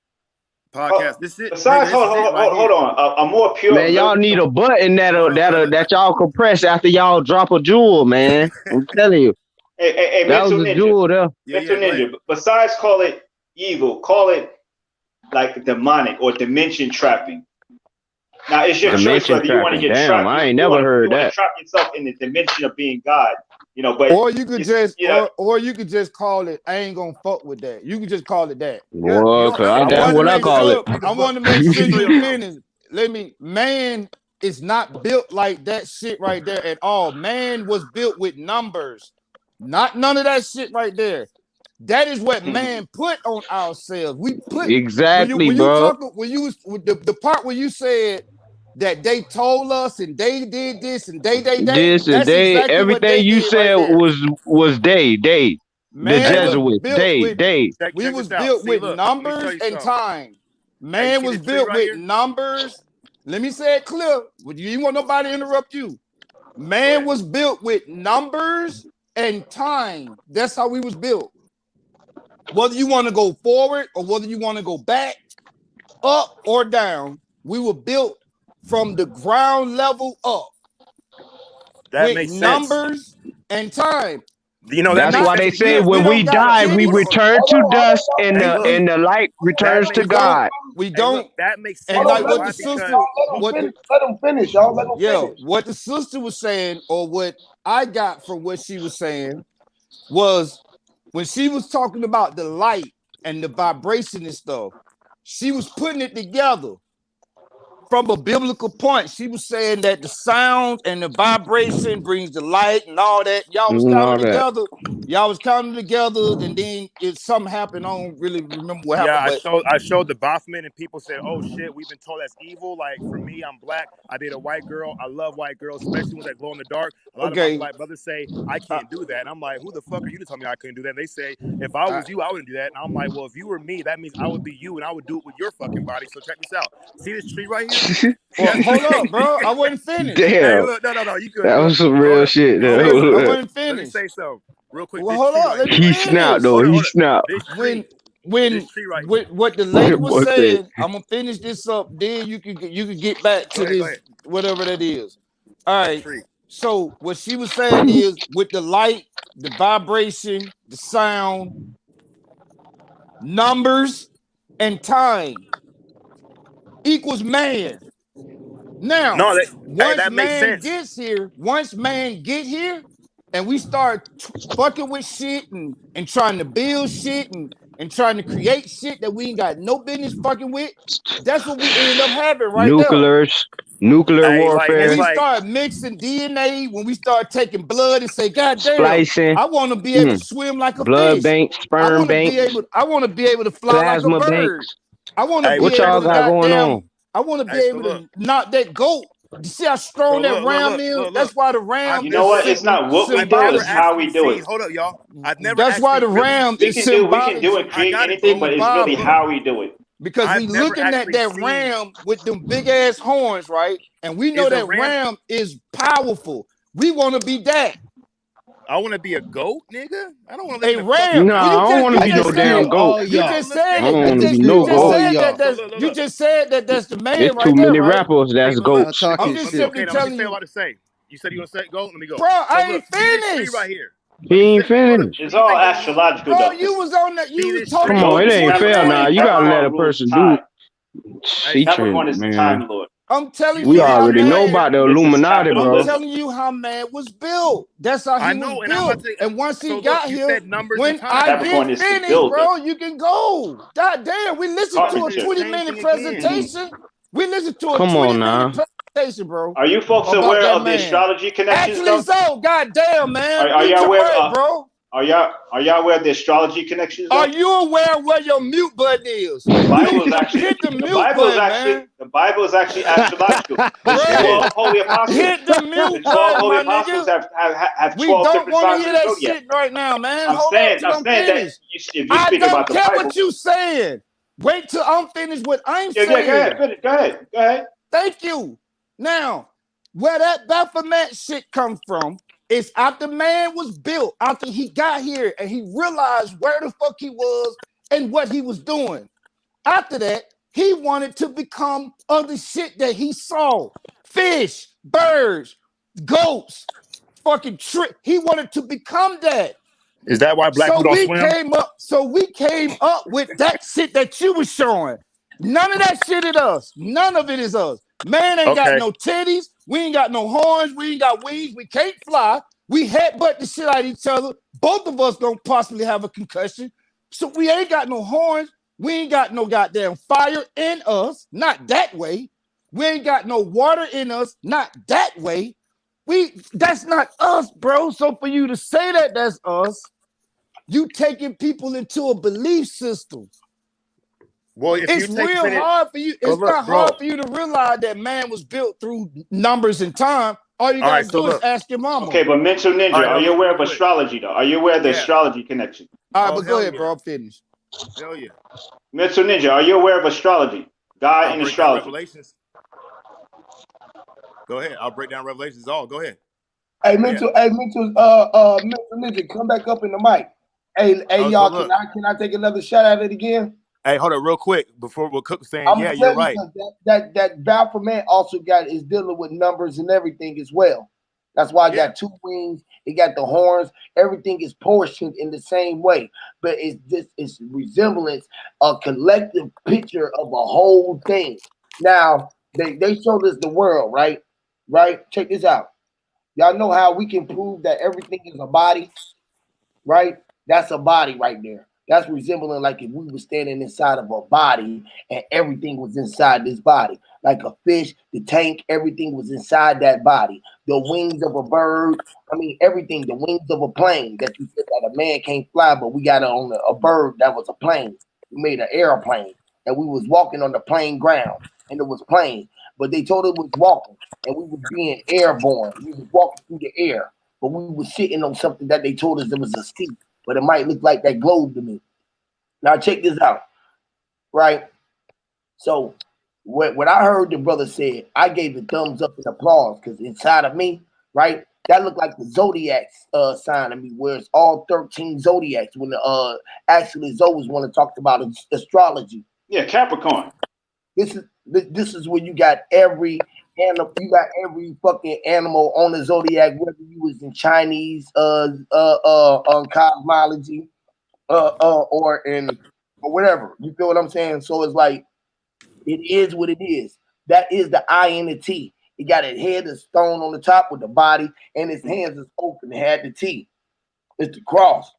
Podcast. This is it, nigga. besides, This is it right hold here. on, a more pure Man, y'all need a biblical. button Hold on. that y'all compress after y'all drop a jewel, man. I'm telling you, Hey, that mental was a ninja, jewel there. mental Yeah, go ahead. ninja. Besides, call it evil. Call it like demonic or dimension trapping. Now it's your choice Dimension whether you want to trapping. get Damn, trapped. I ain't You never want to heard that. trap yourself in the dimension of being God. But Or you could it's just, you know or you could just call it. I ain't gonna fuck with that. You could just call it that. Yeah, you Boy, don't have to I call that's it want to what I make that. call it. sure. You I can want put to make sure control you your mouth. finish. Man is not built like that shit right there at all. Man was built with numbers, not none of that shit right there. That is what man put on ourselves. We put Exactly, when you bro. talk when you was with the part where you said that they told us and they did this and they. This and That's they, exactly what everything they you did right said there. was the Hey, Man was look, Jesuits, built with they. we check was this out. built See, with look, let me show numbers you and something. time. Hey, you Man see was this tree built right with here? numbers. Let me say it clear. You want nobody to interrupt you. Go Man ahead. was built with numbers and time. That's how we was built. Whether you want to go forward or whether you want to go back, up or down, we were built from the ground level up That with makes sense. numbers and time. You know, that That's makes Not why sense they say because we when we don't got die, we Hold on. titties. return Hold to on. dust, and hey, the look, and the light that returns to We makes don't. God. We hey, don't. look, that makes And Hold sense on. like to Let what them why the finish, sister, because y'all. hold, Let them finish, y'all. Let them yeah, finish. what the sister was saying, or what I got from what she was saying, was when she was talking about the light and the vibration and stuff, she was putting it together from a biblical point. She was saying that the sound and the vibration brings the light and all that. Y'all was And counting all that. together. Y'all was counting together, and then it something happened. I don't really remember what yeah, happened, but I showed the Baphomet and people said, "Oh shit, we've been told that's evil." Like for me, I'm black. I date a white girl. I love white girls, especially ones that glow in the dark. A lot of my okay. black brothers say I Uh, can't do that. And I'm like, "Who the fuck are you to tell me I couldn't do that?" And they say, "If I uh, was you, I wouldn't do that." And I'm like, "Well, if you were me, that means I would be you, and I would do it with your fucking body." So check this out. See this tree right here? See well, that hold tree? up, bro. I wasn't finished. Hey, Damn, look, no, you good, that bro. was some Hold real up, shit. hold on, I look. wasn't Let me finished. say something real quick. Well, This hold tree up. right Let here, me He right? snapped finish. though. He Hold up. snapped. This when tree, this when tree right here. what the lady That was boy said, saying, I'm gonna finish this up. Then you could get back Go to ahead, go this ahead. whatever that is. All That right. tree. So what she was saying is with the light, the vibration, the sound, numbers, and time. equals man. Now, No, hey, once that makes man sense. gets here, and we start fucking with shit and trying to build shit and trying to create shit that we ain't got no business fucking with, that's what we end up having right there. Nuclear Hey, like When it's warfare, we like start mixing DNA, when we start taking blood and say, God damn, splicing, I want to be able to swim like a blood fish. banks, sperm banks, I want to be able to fly like a plasma bird. banks. I want to hey, be What check able y'all to this got out. going goddamn, on? I want to be Hey, so able look, to knock that goat. You see how so strong that ram is? look. That's why the ram I've You know is never, what? It's not what we I've do, never it's symbolically. how actually we do seen. it. Hold up, y'all. I've never That's why actually the really. ram is We can symbolic, do it, I create got it, anything, bro. but it's really symbolic, how we do it. because we I've never looking at actually that seen. ram with them big ass horns, right? And we know Is a that ram? ram is powerful. We want to be that. I want to be a goat, nigga. I don't want to live A in a ram. fucking No, Well, I don't want to you concrete be just no jungle, said damn bro. goat. it. So You listen, just listen, said I it. don't want to be You no just goat. said that. so That's look, you look. just said that. That's the man There's right too there, many right? rappers Hey, that's but look, I'm, Y'all goats. I'm talking just shit. simply okay, now let me telling say you, what to say. You said you gonna say goat. Let me go. bro. So I look, ain't see this tree finished, right here. Let me He say, ain't hold up. finished. It's Please all ain't gonna lie. astrological bro. though. You was on that. See You was this talking Come tree? on, about it Goats, ain't Twitter, fair Capricorn, now. man. and You gotta let Capricorn a rules person do time. featuring, Capricorn is the man. time lord. I'm You telling We see you this how tree already right know man. here? about the This is Illuminati, I'm bro. capitalism. telling you how man was built. That's how I he was know, and I'm about built. to. And once he So look, got you here, said numbers and when I time. get Capricorn is the finished, builder, bro, you can go. God damn, we listened Y'all to a saying the carpenter. 20 same minute thing again. Hmm. presentation. We listened to a Come on 20-minute now. presentation, bro, Are you folks about aware that of the man. astrology connections Actually, though? so, god damn, man, Are mute y'all your aware? mic, bro. Are y'all aware of the astrology connections Are though? you aware of where your mute button is? The Bible Mute, is actually hit the mute button, man. astrological. The Bro, 12 holy apostles. hit the The mute 12 button, holy my apostles nigga. have We 12 don't different want to signs of hear the that zodiac. shit right now, man. Hold up till I'm I'm saying that finished. if you're I speaking about don't the care what Bible, you saying. Wait till I'm finished what I'm yeah, go ahead, saying. finish, go ahead. Thank you. Now, where that Baphomet shit come from is after man was built, after he got here and he realized where the fuck he was and what he was doing. After that, he wanted to become other shit that he saw. Fish, birds, goats, fucking trick. He wanted to become that. Is that why black So people don't we swim? came up, so we came up with that shit that you was showing. None of that shit is us. None of it is us. Man ain't got Okay. no titties. We ain't got no horns. We ain't got wings. We can't fly. We headbutt the shit out of each other. Both of us gonna possibly have a concussion. So we ain't got no horns. We ain't got no goddamn fire in us. Not that way. We ain't got no water in us. Not that way. That's not us, bro. So for you to say that that's us, you taking people into a belief system. Well, if you It's take real it, hard for you. so It's look, not hard bro. for you to realize that man was built through numbers and time. All you All right, gotta so do is look. ask your mama. Okay, but mental All ninja, right, are now you look aware real of quick. astrology though? Are you aware of the Yeah. astrology connection? All right, Oh but go hell ahead, yeah. bro. I'm finished. Hell yeah. Mental ninja, are you aware of astrology? God I'll in break down astrology. Revelations. Go ahead. I'll break down Revelations. All. Go ahead. Hey, Yeah. mental ninja, come back up in the mic. Hey, Oh, so y'all, look. can I take another shot at it again? Hey, hold up, real quick before what Cook was saying. I'm Yeah, gonna you're tell you right. because that Baphomet also is dealing with numbers and everything as well. That's why I Yeah. got two wings. It got the horns. Everything is portioned in the same way, but it's resemblance, a collective picture of a whole thing. Now they showed us the world, right? Right. Check this out. Y'all know how we can prove that everything is a body, right? That's a body right there. That's resembling like if we were standing inside of a body and everything was inside this body. Like a fish, the tank, everything was inside that body. The wings of a bird, I mean, everything, the wings of a plane that you said that a man can't fly, but we got it on a bird that was a plane. We made an airplane and we was walking on the plain ground and it was plain, but they told it was walking and we was being airborne. We was walking through the air, but we were sitting on something that they told us it was a seat, but it might look like that globe to me. Now check this out, right? So what I heard the brother said, I gave a thumbs up and applause because inside of me, right, that looked like the zodiac sign of me, where it's all 13 zodiacs. When the actually Zoe's one that talked about astrology. Yeah, Capricorn. This is where you got every animal, you got every fucking animal on the zodiac, whether you was in Chinese cosmology or in or whatever. You feel what I'm saying? So it's like It is what it is. That is the I and the T. It got its head of stone on the top with the body, and its hands is open. It had the T. It's the cross.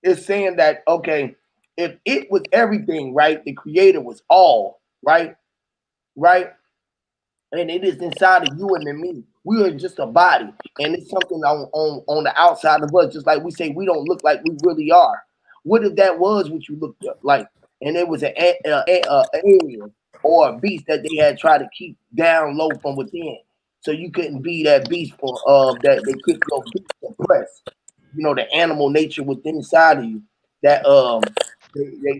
It's saying that, okay, if it was everything, right, the creator was all, right? Right? And it is inside of you and in me. We are just a body, and it's something on the outside of us. Just like we say, we don't look like we really are. What if that was what you looked up like, and it was an alien or a beast that they had tried to keep down low from within, so you couldn't be that beast for that they keep your beast suppressed. You know, the animal nature within inside of you that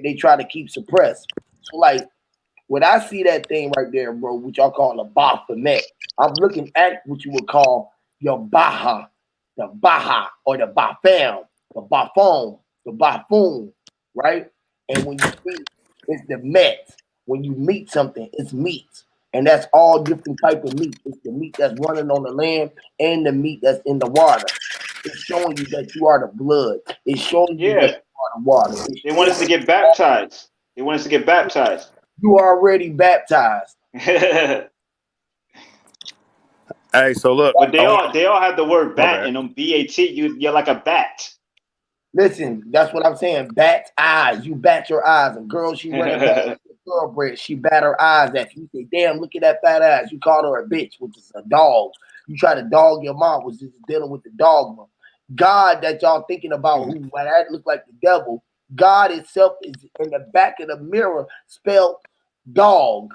they try to keep suppressed. So like when I see that thing right there, bro, which y'all call a Baphomet, I'm looking at what you would call your Baha, the Baha, or the Bafam, the Bafon, the Baffoon, right? And when you see it's the Met. When you meet something, it's meat. And that's all different type of meat. It's the meat that's running on the land and the meat that's in the water. It's showing you that you are the blood. It's showing you that Yeah, you are the water. It's they want us to showing get baptized. They want us to get baptized. you already baptized. But Hey, so look, I want. they all have the word My bat bad. in them. BAT. You're like a bat. Listen, that's what I'm saying. Bat eyes. You bat your eyes. A girl, she running past the thoroughbred. She bat her eyes at you. You say, damn, look at that fat ass. You called her a bitch, which is a dog. You try to dog your mom, which is dealing with the dogma. God that y'all thinking about who why that look like the devil. God itself is in the back of the mirror spelled dog.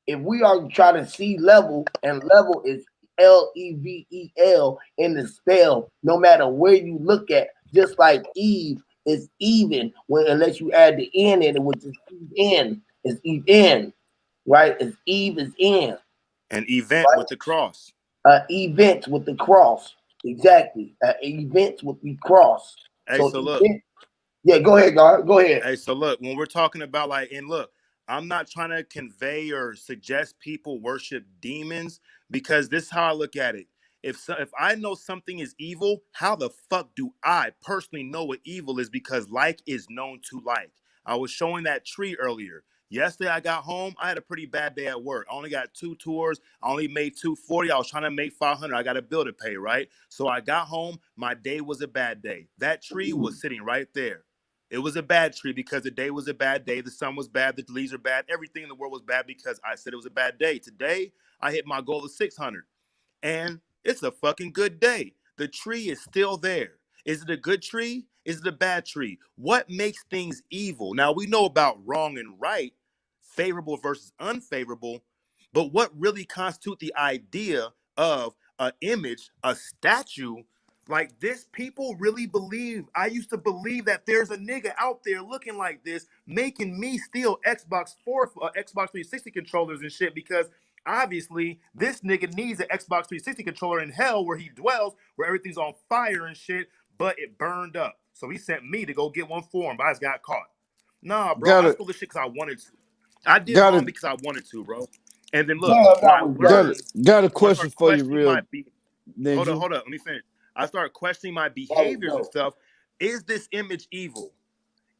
If we are trying to see level, and level is Level in the spell, no matter where you look at, just like Eve is even when unless you add the N in it, which is Eve in, it's Eve in, right? It's Eve is in, An event right? with the cross. Event with the cross. Exactly. Events with the cross. Hey, So so look. event, yeah, go ahead, God. Go ahead. Hey, so look, when we're talking about like, and look, I'm not trying to convey or suggest people worship demons because this is how I look at it. If I know something is evil, how the fuck do I personally know what evil is? Because like is known to like. I was showing that tree earlier. Yesterday I got home. I had a pretty bad day at work. I only got 2 tours. I only made 240. I was trying to make 500. I got a bill to pay, right? So I got home. My day was a bad day. That tree was sitting right there. It was a bad tree because the day was a bad day. The sun was bad. The leaves are bad. Everything in the world was bad because I said it was a bad day. Today, I hit my goal of 600 and it's a fucking good day. The tree is still there. Is it a good tree? Is it a bad tree? What makes things evil? Now we know about wrong and right, favorable versus unfavorable, but what really constitutes the idea of an image, a statue like this? People really believe. I used to believe that there's a nigga out there looking like this, making me steal Xbox 360 controllers and shit because obviously, this nigga needs an Xbox 360 controller in hell where he dwells, where everything's on fire and shit, but it burned up. So he sent me to go get one for him, but I just got caught. Nah, bro, I Got it. stole this shit because I wanted to. I did Got wrong it. because I wanted to, bro. And then look, Damn, when that I was Got dirty. learned, it. Got a when I question started for you, questioning real ninja. hold up, let me finish. I started questioning my That was behaviors and dope. stuff. Is this image evil?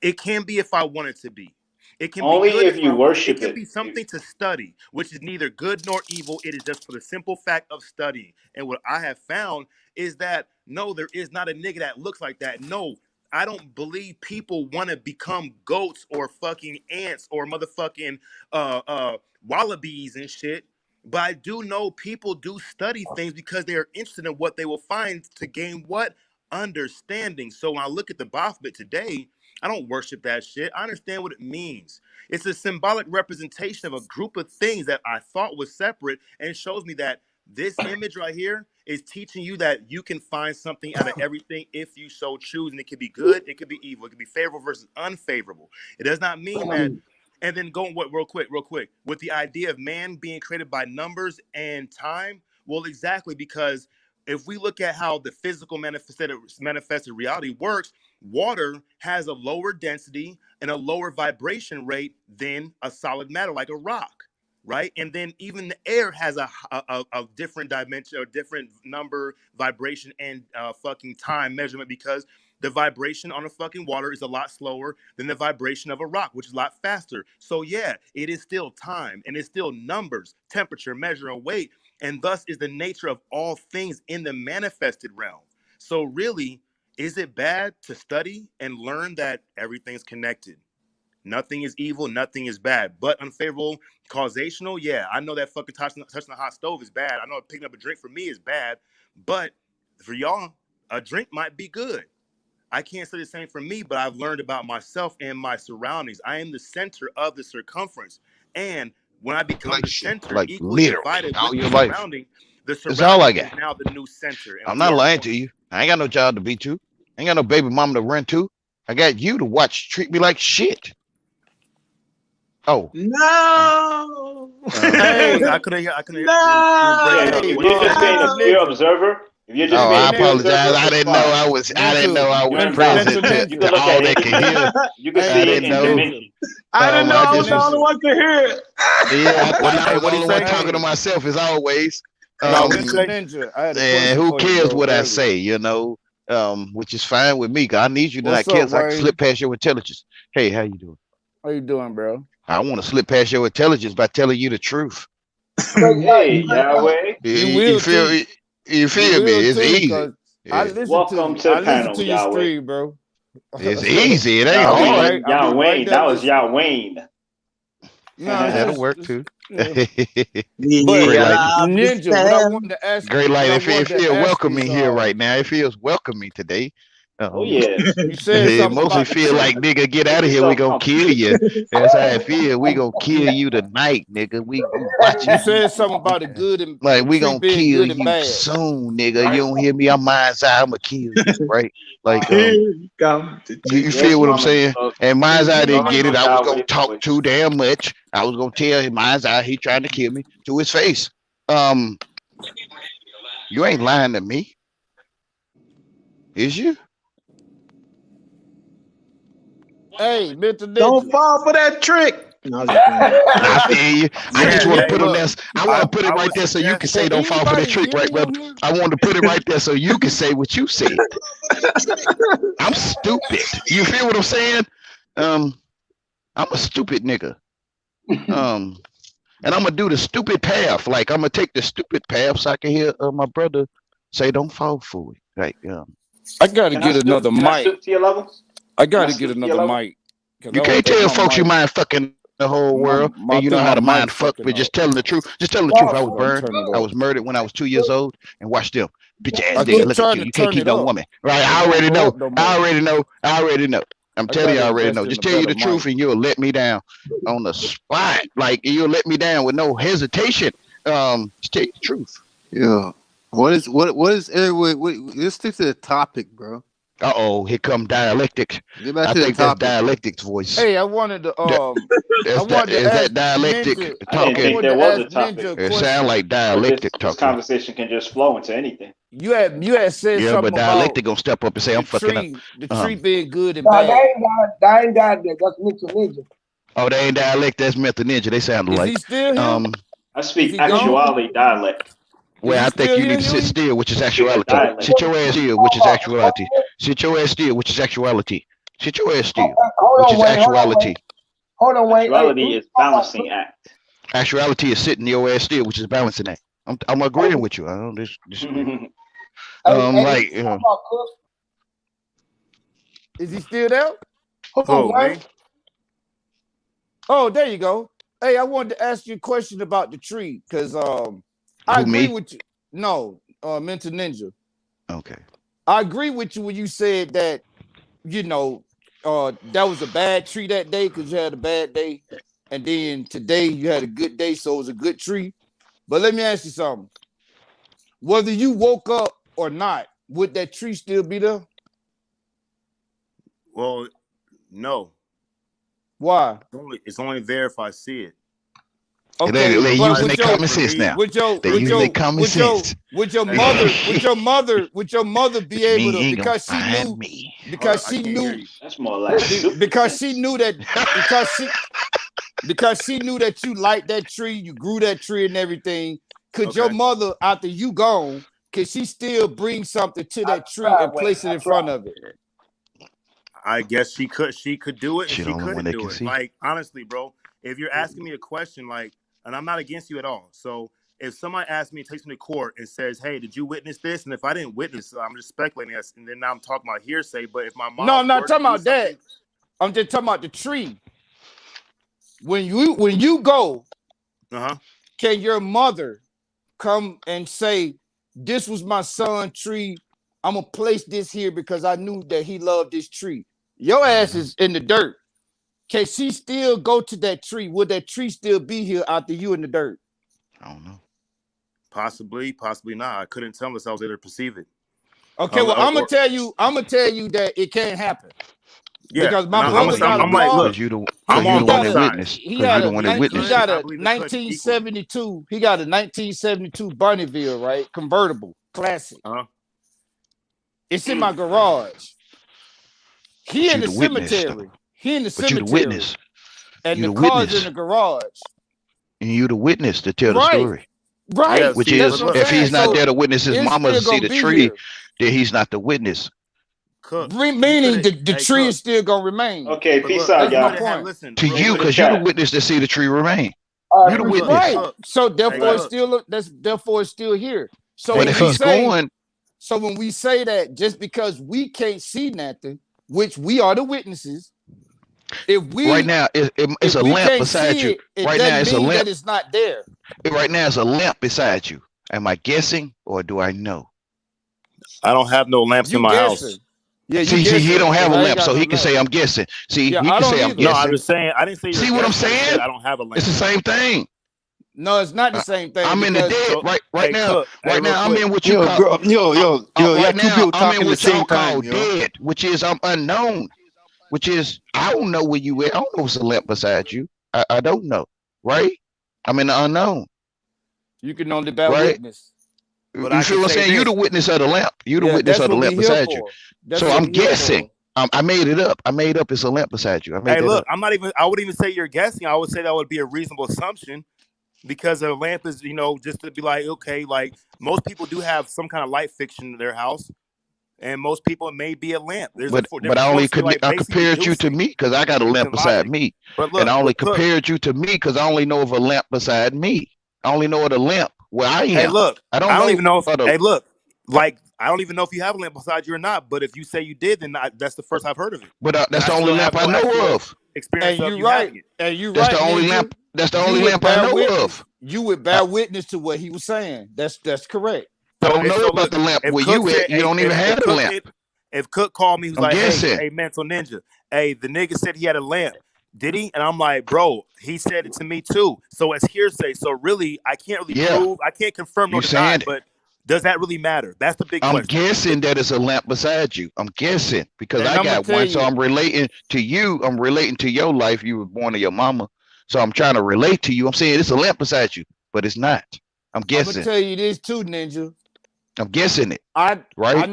It can be if I want it to be. It can be only good if if you I want. It worship can it. be something to study, which is neither good nor evil. It is just for the simple fact of studying. And what I have found is that no, there is not a nigga that looks like that. No, I don't believe people want to become goats or fucking ants or motherfucking wallabies and shit. But I do know people do study things because they are interested in what they will find to gain what understanding. So when I look at the Baphomet today, I don't worship that shit. I understand what it means. It's a symbolic representation of a group of things that I thought was separate, and it shows me that this image right here is teaching you that you can find something out of everything if you so choose, and it could be good, it could be evil, it could be favorable versus unfavorable. It does not mean that. And then going what real quick, with the idea of man being created by numbers and time. Well, exactly, because if we look at how the physical manifested reality works, water has a lower density and a lower vibration rate than a solid matter like a rock, right? And then even the air has a different dimension or different number, vibration, and fucking time measurement because the vibration on a fucking water is a lot slower than the vibration of a rock, which is a lot faster. So yeah, it is still time, and it's still numbers, temperature, measure, and weight, and thus is the nature of all things in the manifested realm. So really, is it bad to study and learn that everything's connected? Nothing is evil, nothing is bad. But unfavorable causational, yeah, I know that fucking touching a hot stove is bad. I know picking up a drink for me is bad. But for y'all, a drink might be good. I can't say the same for me, but I've learned about myself and my surroundings. I am the center of the circumference. And when I become the center, like equally literally divided all with your life. the That's all I surrounding is got. now the new center. And I'm we not are lying one. to you. I ain't got no job to be to. I ain't got no baby mama to run to. I got you to watch treat me like shit. Oh. No. Hey, Hey, I couldn't. You was Yeah, breaking up. hey, if What you're you just say? being a Mental pure Ninja, observer, if you're just Oh, being I a pure Mental, apologize. observer, it's fine. I didn't know I You're was in present Mental balance. to, You Ninja. can to look all at that could anything. hear. You can Hey, I see it didn't Mental in know. Ninja. dimension. I didn't know I I was just the Mental was only Ninja. one to hear it. yeah, I know I Hey, was what the he only one say? talking to Hey, myself as always. hey, No, what he Mental say? Ninja. I had a And question who for you, cares bro, what I earlier. say, which is fine with me. 'Cause I need you to What's not care up, so I can slip Wayne? past your intelligence. Hey, how you doing? How you doing, bro? I want to slip past your intelligence by telling you the truth. Great light, Hey, great light. Yahweh. You You will feel too. you You feel me? will It's too, easy. cause I Yeah. listen to Welcome you. to the I listen panel, to your Yahweh. stream, bro. It's easy. It ain't I'll be hard. right. Yahweh. I'll be right Yahweh. there That was listening. Yahweh. No, it's That'll just, work too. yeah. But Great light. I'll be Ninja, what I stand. wanted to ask, Great what light. I It wanted to feels ask is, welcoming here right now. It feels welcoming today. Oh, Um, yes. you said it something mostly about the feel tree. like nigga, get Make out of here. We yourself gonna kill comfortable. you. That's how I feel. We gonna kill you tonight, nigga. We You watching you. said something about the Like we tree gonna being kill good and you bad, soon, nigga. You right? don't hear me? I'm mind's eye. I'ma kill you, right? Like Here come the you tree. feel Yes, what I'm Mama saying? Dog. And mind's eye Mm-hmm, didn't Talking get it. on Ninja. I was gonna Yahweh's talk too voice. damn much. I was gonna tell him mind's eye he trying to kill me to his face. Um, you ain't lying to me, is you? Hey, Mental Don't Ninja. fall for that trick. No, I was just playing. I feel you. I Can just Yeah. you want to hear Hey, put on me? look, this. I want to put it I right would there so you can suggest. say Can don't fall for the anybody trick, hear right, me brother? on here? I wanted to put it right there so you can say what you said. I'm stupid. You feel what I'm saying? Um, I'm a stupid nigga. Um, and I'm gonna do the stupid path. Like I'm gonna take the stupid path so I can hear my brother say don't fall for it. Like I got to get another Can I mic. stoop to your level? I Can got I to get stoop to your another level? mic because you I can't think tell my folks you mic, mind fucking the whole world and I you know think how my to mic mind fuck, fucking but up. just telling the truth. Just telling the truth. I I was gotta burned. turn it I up. was murdered when I was 2 years old. And watch them. Bitch ass I nigga. keep Look at trying you. to You can't turn keep it no up. woman. Right. It I won't already go know. up no I more. already know. I already know. I'm I telling you gotta I already invest know. in Just a tell you better the truth mic. and you'll let me down on the spot. Like you'll let me down with no hesitation. Just tell you the truth. Yeah. What is let's stick to the topic, bro. Uh-oh, here come dialectic. Get back I to the think that's topic. dialectic's voice. Hey, I wanted to That, is ask that dialectic Ninja. I I didn't talking? think wanted there to was ask a Ninja topic, a It sound question. like but dialectic this talking. conversation can just flow into anything. You had said Yeah, but something about dialectic gonna step up and say I'm fucking up. the tree Um, being good and No, bad. that ain't that. That's Mr. Ninja. oh, they ain't dialect. That's Method Ninja. They sound Is he alike. still here? Um, I Is speak he gone? actuality dialect. Is well, he I think still you here, need to sit Huey? still, which is I speak a actuality. dialect. Sit your ass still, which is actuality. Sit your ass still, which is actuality. Sit your ass still, Hold which on, is Wayne. Hold on, Wayne. actuality. Hold on, Wayne. Hey, Actuality is balancing act. Actuality is sitting your ass still, which is balancing act. I'm hey, agreeing with you. I don't disagree. hey, Like Cook. Is he still there? Who, Who, Wayne? me? Oh, there you go. Hey, I wanted to ask you a question about the tree because I who agree me? with you. No, Mental Ninja. Okay. I agree with you when you said that, you know, that was a bad tree that day because you had a bad day. And then today you had a good day, so it was a good tree. But let me ask you something. Whether you woke up or not, would that tree still be there? Well, no. Why? It's only there if I see it. Okay, They but using Otherwise, their with no. your common For sense me, now. with your They with using their your common with your sense. with your hey, look. mother be Which able mean to you ain't gonna find me. Hold on, because I she can't hear knew you. That's more like stupid. because she knew that because she knew that you liked that tree, you grew that tree and everything. Could your Okay. mother, after you gone, could she still bring something to I that tree tried, and Wayne. place it I in front tried. of it? I guess she could do it and She the she only one couldn't that do can it. see. Like honestly, bro, if you're asking me a question, like, and I'm not against you at all. So if somebody asks me, takes me to court and says, "Hey, did you witness this?" and if I didn't witness it, I'm just speculating, and then now I'm talking about hearsay. But if my No, mom I'm not were to talking do about that. something, I'm just talking about the tree. When you go, can your mother come and say, "This was my son tree. I'm gonna place this here because I knew that he loved this tree." Your ass is in the dirt. Can she still go to that tree? Would that tree still be here after you in the dirt? I don't know. possibly, possibly not. I couldn't tell unless I was able to perceive it. Okay, well, I'm gonna tell you that it can't happen Yeah, because and my Cause, brother cause you got the a wit- car. cause you the He, I'm cause you he on the one got both that a sides. witnessed. he Cause you had the a one that witnessed. he got I a believe it could equally. 1972. He got a 1972 Bonneville, right? Convertible, classic. It's in my garage. He But in you the the witness though. cemetery. He in the But you the cemetery, witness. and You the the car's in witness. the garage. And you the witness to tell the Right, story. right. Which See, That's but is, what I'm look, if saying. he's not So there to witness his it's mama to still see gonna the be tree, here. then he's not the witness. Cook, you Meaning could, the hey, tree Cook. is still gonna remain. Okay, But peace look, out, That's you my could y'all. have had. point. Listen, To real Read you, for quick. the because you the chat. witness to see the tree remain. All You right, the appreciate witness. Right. Cook. So Hey, therefore it's Cook. still therefore it's still here. So Hey, But when if we Cook. he's say going when we say that just because we can't see nothing, which we are the witnesses, if right we now, it's if a we lamp can't beside see you. it, it Right now, doesn't it's a mean lamp. that it's not there. Right now, it's a lamp beside you. Am I guessing or do I know? I don't have no lamps in You my house. guessing. Yeah, you See, he guessing don't because have a I ain't lamp, got so no he can lamp. say I'm guessing. See, Yeah, he I can don't say I'm either. No, I'm guessing. just saying. I didn't say you're See what I'm guessing. I just said saying? I don't have a It's lamp. the same thing. No, it's not the Uh, same thing I'm in the because dead So, right hey, now. Cook. Hey, Right real now, I'm quick. in what you Yo, call. bro, y'all Right two now, people I'm in talking the what y'all same call time, yo. dead, which is I'm unknown. Which is I don't know where you at. I don't know what's a lamp beside you. I don't know. Right? I'm in the unknown. you can only bear Right? witness. But You I feel can what I'm say saying? You the this. witness of the lamp. You the Yeah, witness that's of the what we lamp here beside you. for. That's So what I'm we here guessing. for. I made it up. I made up it's a lamp beside you. I made Hey, that look. up. I'm not even. I wouldn't even say you're guessing. I would say that would be a reasonable assumption because a lamp is, just to be like, okay, like most people do have some kind of light fixture in their house, and most people it may be a lamp. There's a But different I only forms. You're like I basically compared you to deducing me because I got a lamp using beside logic. me, But and look, I only but Cook. compared you to me because I only know of a lamp beside me. I only know of the lamp where I Hey, am. look. I don't I don't know even know if. of the. Hey, look. Like I don't even know if you have a lamp beside you or not. But if you say you did, then that's the first I've heard of it, But and that's I the only still lamp have I no know actual of. experience And of you you having right. it. And you That's the right, only Ninja. lamp. That's the You only would lamp I bear know witness. of. You would I, bear witness to what he was saying. That's correct. I So don't and know so about look, the lamp if where Cook you said, at. You hey, don't even have a lamp. If Cook called me, he was I'm like, guessing. hey, Mental Ninja, hey, the nigga said he had a lamp. Did he? And I'm like, bro, he said it to me too. So it's hearsay. So really, I can't really Yeah. prove, I can't confirm nor You deny, saying but does that really matter? That's the big I'm question. guessing that it's a lamp beside you. I'm guessing because And I I'm gonna got tell one. So you, I'm relating to you. I'm relating to your life. You were born to your mama. So I'm trying to relate to you. I'm saying it's a lamp beside you, but it's not. I'm I'm gonna guessing. tell you this too, Ninja. I'm guessing it. I Right?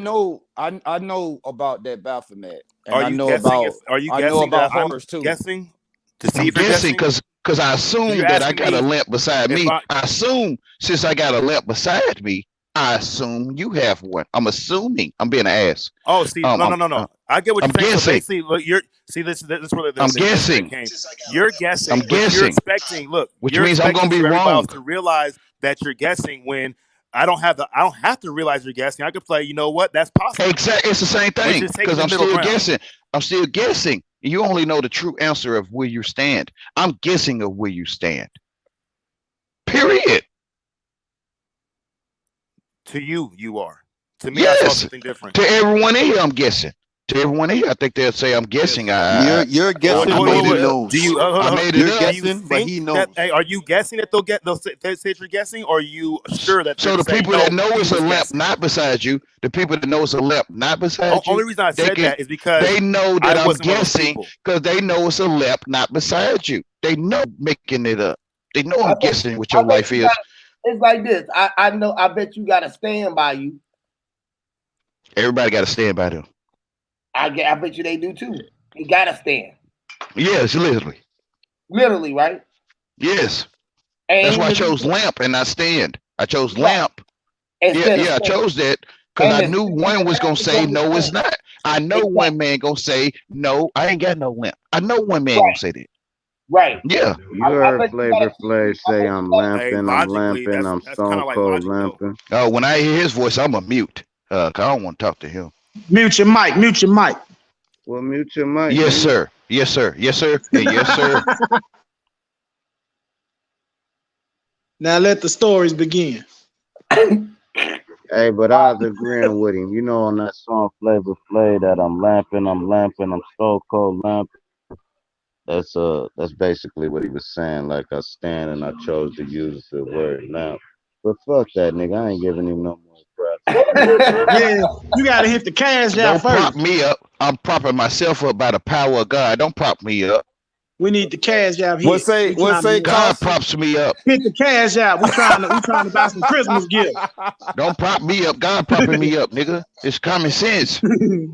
I know about that Baphomet, and Are you guessing if are you I know guessing that about I'm horse too. guessing to see I'm if you're guessing guessing? because I So you're assume that I asking got a me lamp beside if me. I I assume since I got a lamp beside me, I assume you have one. I'm assuming. I'm being an ass. Oh, see, Um, no, I'm no, no, no. I get what I'm you're saying. So guessing. basically, look, you're see this is where I'm the disconnect guessing. came. You're I'm guessing, but you're guessing, expecting. Look, which you're means I'm gonna expecting be for everybody else wrong. to realize that you're guessing when I don't have to realize you're guessing. I could play. You know what? That's possible, Exactly. It's the same which thing is taking because the I'm middle still ground. guessing. I'm still guessing. You only know the true answer of where you stand. I'm guessing of where you stand. Period. To you, you are. To me, I saw Yes. something different. To everyone in here, I'm guessing. To everyone in here, I think they'll say I'm guessing. You're guessing, I but made he it up. Do you knows. I hold on. made it You're Do up. you guessing, but think he that? knows. Hey, are you guessing that they'll say that you're guessing? Or are you sure that they're So the saying people that no? know He it's a was lamp guessing. not beside you, the people that know it's a lamp not beside you, Only reason I they said can that is because they know I that I'm wasn't one of those guessing people. because they know it's a lamp not beside you. They know making it up. They know I'm guessing what I your bet life you is. got. It's like this. I know. I bet you got to stand by you. Everybody got to stand by them. I bet you they do too. They gotta stand. Yes, literally. Literally, right? Yes. That's Ain't why I even chose lamp and not stand. I chose right lamp. Yeah, instead of yeah, I stand. chose that because And I the knew scripture one that was gonna happens say on the no, it's stand. not. I know one man gonna say, no, I ain't got no limp. I know one man gonna say that. Right. Yeah. You I heard bet you got Flavor Flav say I'm Hey, limping, logically, I'm that's kind stone of like cold logic though. limping. Oh, when I hear his voice, I'm a mute. 'Cause I don't want to talk to him. Mute your mic. Mute your mic. Well, mute your mic, Yes, nigga. sir. Yes, sir. Yes, sir. And yes, sir. Now let the stories begin. Hey, but I was agreeing with him. You know, on that song Flavor Flav that I'm lamping, I'm stone cold lamping. That's basically what he was saying. Like I stand and I chose to use the word lamp. But fuck that nigga. I ain't giving him no more crap. Yeah, you gotta hit the cash out Don't prop first. me up. I'm propping myself up by the power of God. Don't prop me up. We need the cash out What hit. say We trying to God Carson? props me up. hit the cash out. We trying to buy some Christmas gifts. Don't prop me up. God propping me up, nigga. It's common sense.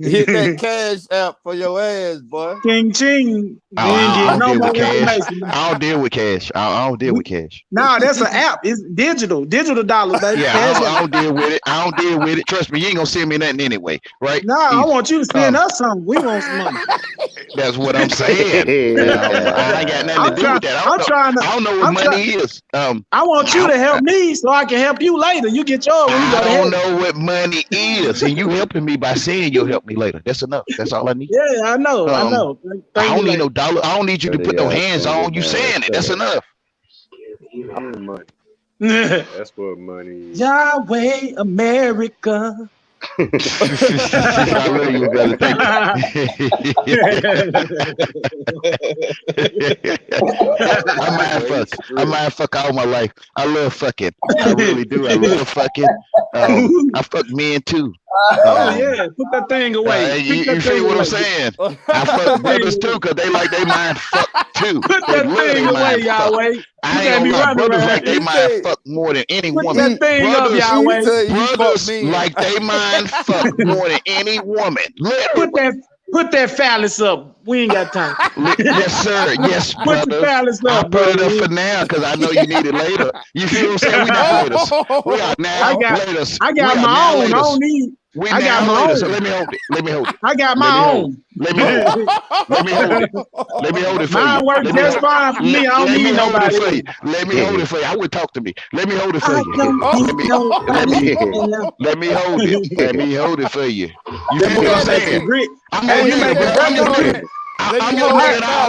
Hit that cash app for your ass, boy. Ching ching. You ain't I getting don't no deal with more cash. information. I don't deal with cash. I don't deal with cash. Nah, that's an app. It's digital dollars, baby. Yeah, Cash I out. don't deal with it. I don't deal with it. Trust me, you ain't gonna send me nothing anyway, right? Nah, I Easy. want you to send us something. We want some money. That's what I'm saying. I ain't got nothing to do with that. I don't know what money is. I want you to help me so I can help you later. You get yours when you go I to don't heaven. know what money is, and you helping me by saying you'll help me later. That's enough. That's all I need. Yeah, I know. I know. I Thank don't me need later. no dollar. I don't need you to put no hands on you Man, saying it. That's enough. money. That's what money is. Yahweh America. I love you, brother. Thank you. I mind fuck all my life. I love fucking. I really do. I love fucking. I fuck men too. Oh yeah, put that thing away. You feel what I'm saying? I fuck brothers too because they like they mind fuck too. Put They that love thing they away, mind fuck. Yahweh. I You ain't can't be gonna lie, running brothers around. like they mind fuck more than any Put woman. that thing up, Yahweh. Brothers like they mind fuck more than any woman. Literally. Put that phallus up. We ain't got time. Yes, sir. Yes, Put brothers. the phallus I up, put it brother. up for now because I know you need it later. You feel what I'm saying? We not laters. We are now laters. I got my own. I don't need. We I got now my later. own. So let me hold it. Let me hold it. I got Let me my hold own. it. Let me hold it. Let me hold it. Let me hold it for Mine you. works Let me just hold, fine for me. I don't let me need hold it nobody for you. else. Let me hold it for you. I would talk to me. Let me hold it for I you. don't Let need me nobody else. let me hold it. Let me hold it for you. You That feel boy what I'm make some saying? grit. I'm Hey, your you nigga, make bro. a I'm your great. nigga. I'm your nigga and I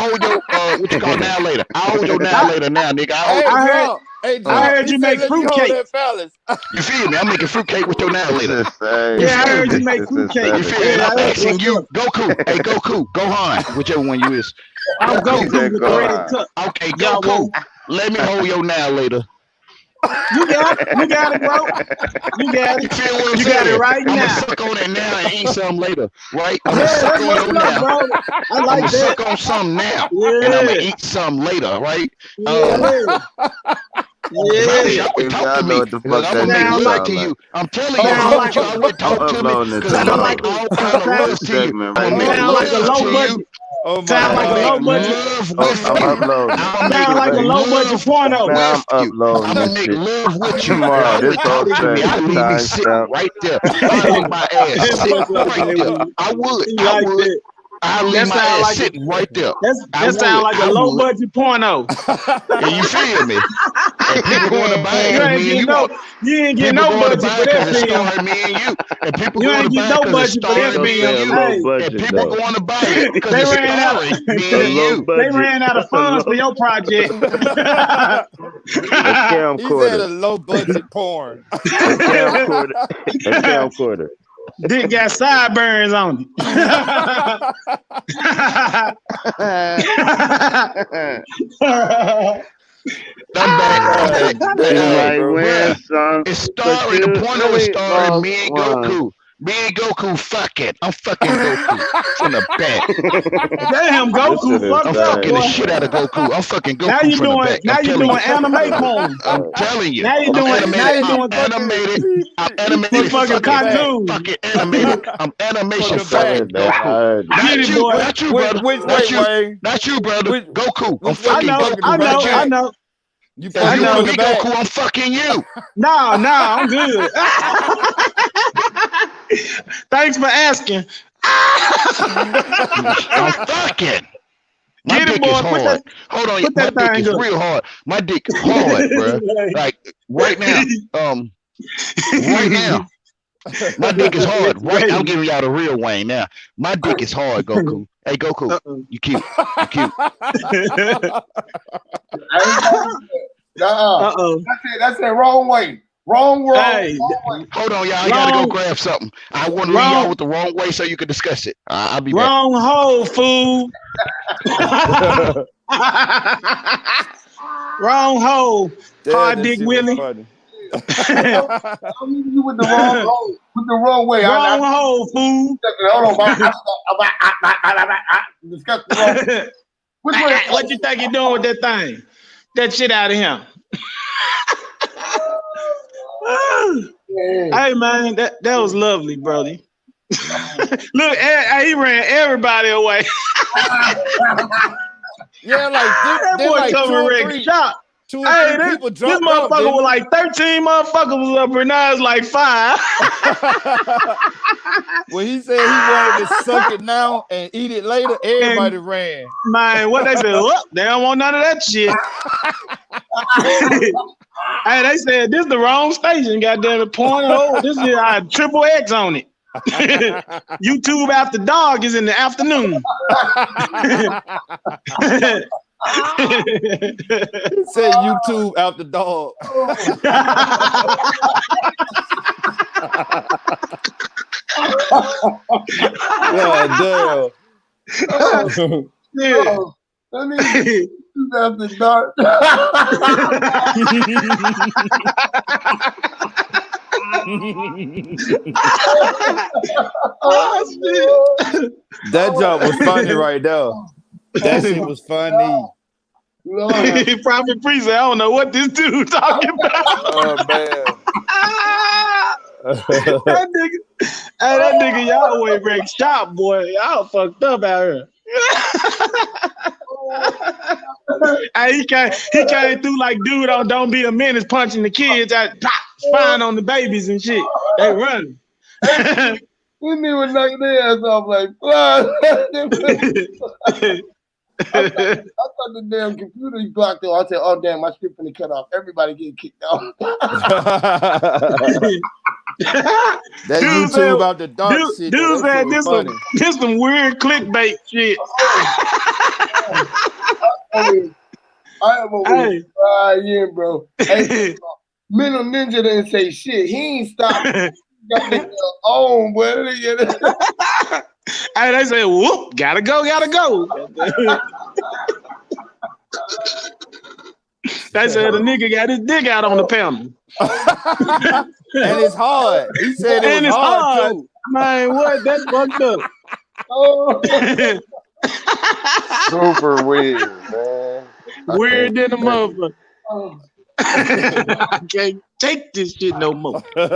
hold your what you call now later. I hold your now later now, nigga. I heard you make fruitcake. You feel me? I'm making fruitcake with your now It's later. insane. You Yeah, I feel heard me? you make It's fruitcake. You feel me? And Yeah, I'm that's asking what's you, up. Goku. Hey, Goku, Gohan, whichever one you is. I'm He Goku said, with the "Go red on." cup. Okay, Yahweh. Goku. Let me hold your now later. You got it. You got it, bro. You got You it. feel what I'm You got it saying? right I'ma now. suck on it now and eat some later, right? I'ma Yeah, suck that's on what's your up, now. bro. I like I'ma that. suck on some now and I'ma Yeah. eat some later, right? Yeah. Promise Yeah. you, I would talk I to know me what the because fuck I'm that gonna make nigga Sound like love sound to like. you. I'm telling you, I sound like promise you, a I would I'm talk to me uploading it because to I'm the gonna sound make like low. all kind of sound, love This to you. segment I'm right gonna make here. sound like a love low to you. budget. Oh my Sound I'm like gonna a God, make low budget. man. love Oh, with I'm you. uploading it. I'm gonna make Sound like a low budget love porno. Man, with I'm you. uploading I'm gonna this make shit. love with you. And Tomorrow, I this would whole talk to me. I segment leave me sitting timestamp. right there. I leave my ass That boy sitting said right there. play. I would. He I like would. that. I leave That my sound ass like a sitting right there. I that sound would. like a I low would. budget porno. And you feel me? And people going to buy it You because ain't me and getting you no want. you ain't getting People no going to budget buy for it because that it's film. starring me and you. And people You going to ain't getting buy it no because it's budget for He that starring gonna me and say film. a you. low Hey, And budget people though. going to buy it because they it's ran out starring A me and low you. they budget. ran out of A funds for low. your project. A He said camcorder. a low budget porn. A camcorder. A camcorder. Dick got sideburns on it. I'm back. I'm back. It's Hey, like Bro. when bruh. some It's but starring the you porno is really starring lost me and one. Goku. Me and Goku fucking. I'm fucking Goku from the back. Damn, This Goku shit is fucked I'm up, fucking insane, the boy. shit out of man. Goku. I'm fucking Goku from the back. Now I'm you telling doing you. anime Shit is porn. I'm insane. telling you. Now you I'm doing animated. now you I'm doing animated. I'm you animated. fucking from the Fucking, back. cartoons. fucking animated. I'm From animation the I back. fucking heard that. I Goku. heard it. Get Not it, you. boy. Not you, brother. Wait, Not you. Wayne. Not you, brother. Which Goku. I'm which way I you fucking know, fucking Goku. the I right Not know, I you. way? know, You If I fucking you him want know. from to the be back. Goku, I'm fucking you. No, I'm good. Thanks for asking. I'm fucking. My Get it, dick boy. is hard. Hold on, Put my that dick thing is up. real hard. My dick hard, bro. Like right now, right now, my dick is hard. Right, I'm giving y'all the real Wayne now. My dick is hard, Goku. Hey, Goku, you cute. You cute. That's it. Wrong way. Wrong. Hey, Wrong way. Hold on, y'all. I gotta go grab something. I want to leave y'all with the wrong way so you can discuss it. I'll be back. Wrong hole, fool. Wrong hole. Hard Dick Willie. I'm leaving you with the wrong hole. With the wrong way. Wrong hole, fool. Hold on. Discuss the wrong way. Which way? What you think you doing with that thing? That shit out of him. Hey man, that was lovely, Brody. Look, he ran everybody away. Yeah, like that boy like coming wreck shop. Two or three people this dropped motherfucker out, was like 13 motherfuckers was up here. Now it's like 5. When he said he wanted to suck it now and eat it later, everybody ran. Man, what they said? Oh, they don't want none of that shit. Hey, they said this is the wrong station. Goddamn it, point. Oh, this is triple X on it. YouTube After Dark is in the afternoon. He said YouTube After Dog. Yeah, damn. Yeah. Let me YouTube After Dark. That job was funny right there. That shit was funny. Prophet Priest, I don't know what this dude talking about. Oh man. that nigga, y'all way break shop, boy. Y'all fucked up out here. Hey, he came through like dude on Don't Be a Menace, punching the kids out, spying on the babies and shit. They running. We need to knock their ass off like I thought the damn computer he blocked it. I said, oh damn, my script finna cut off. Everybody getting kicked out. That dude YouTube Out the Dark shit. Dude said this some weird clickbait shit. I am over here, bro. Hey, Mental Ninja didn't say shit. He ain't stopped. Got his own, boy. Hey, they say, whoop, gotta go. They said the nigga got his dick out on the panel. And it's hard. He said it was hard too. Man, what? That's fucked up. Super weird, man. Weird than a motherfucker. I can't take this shit no more. Three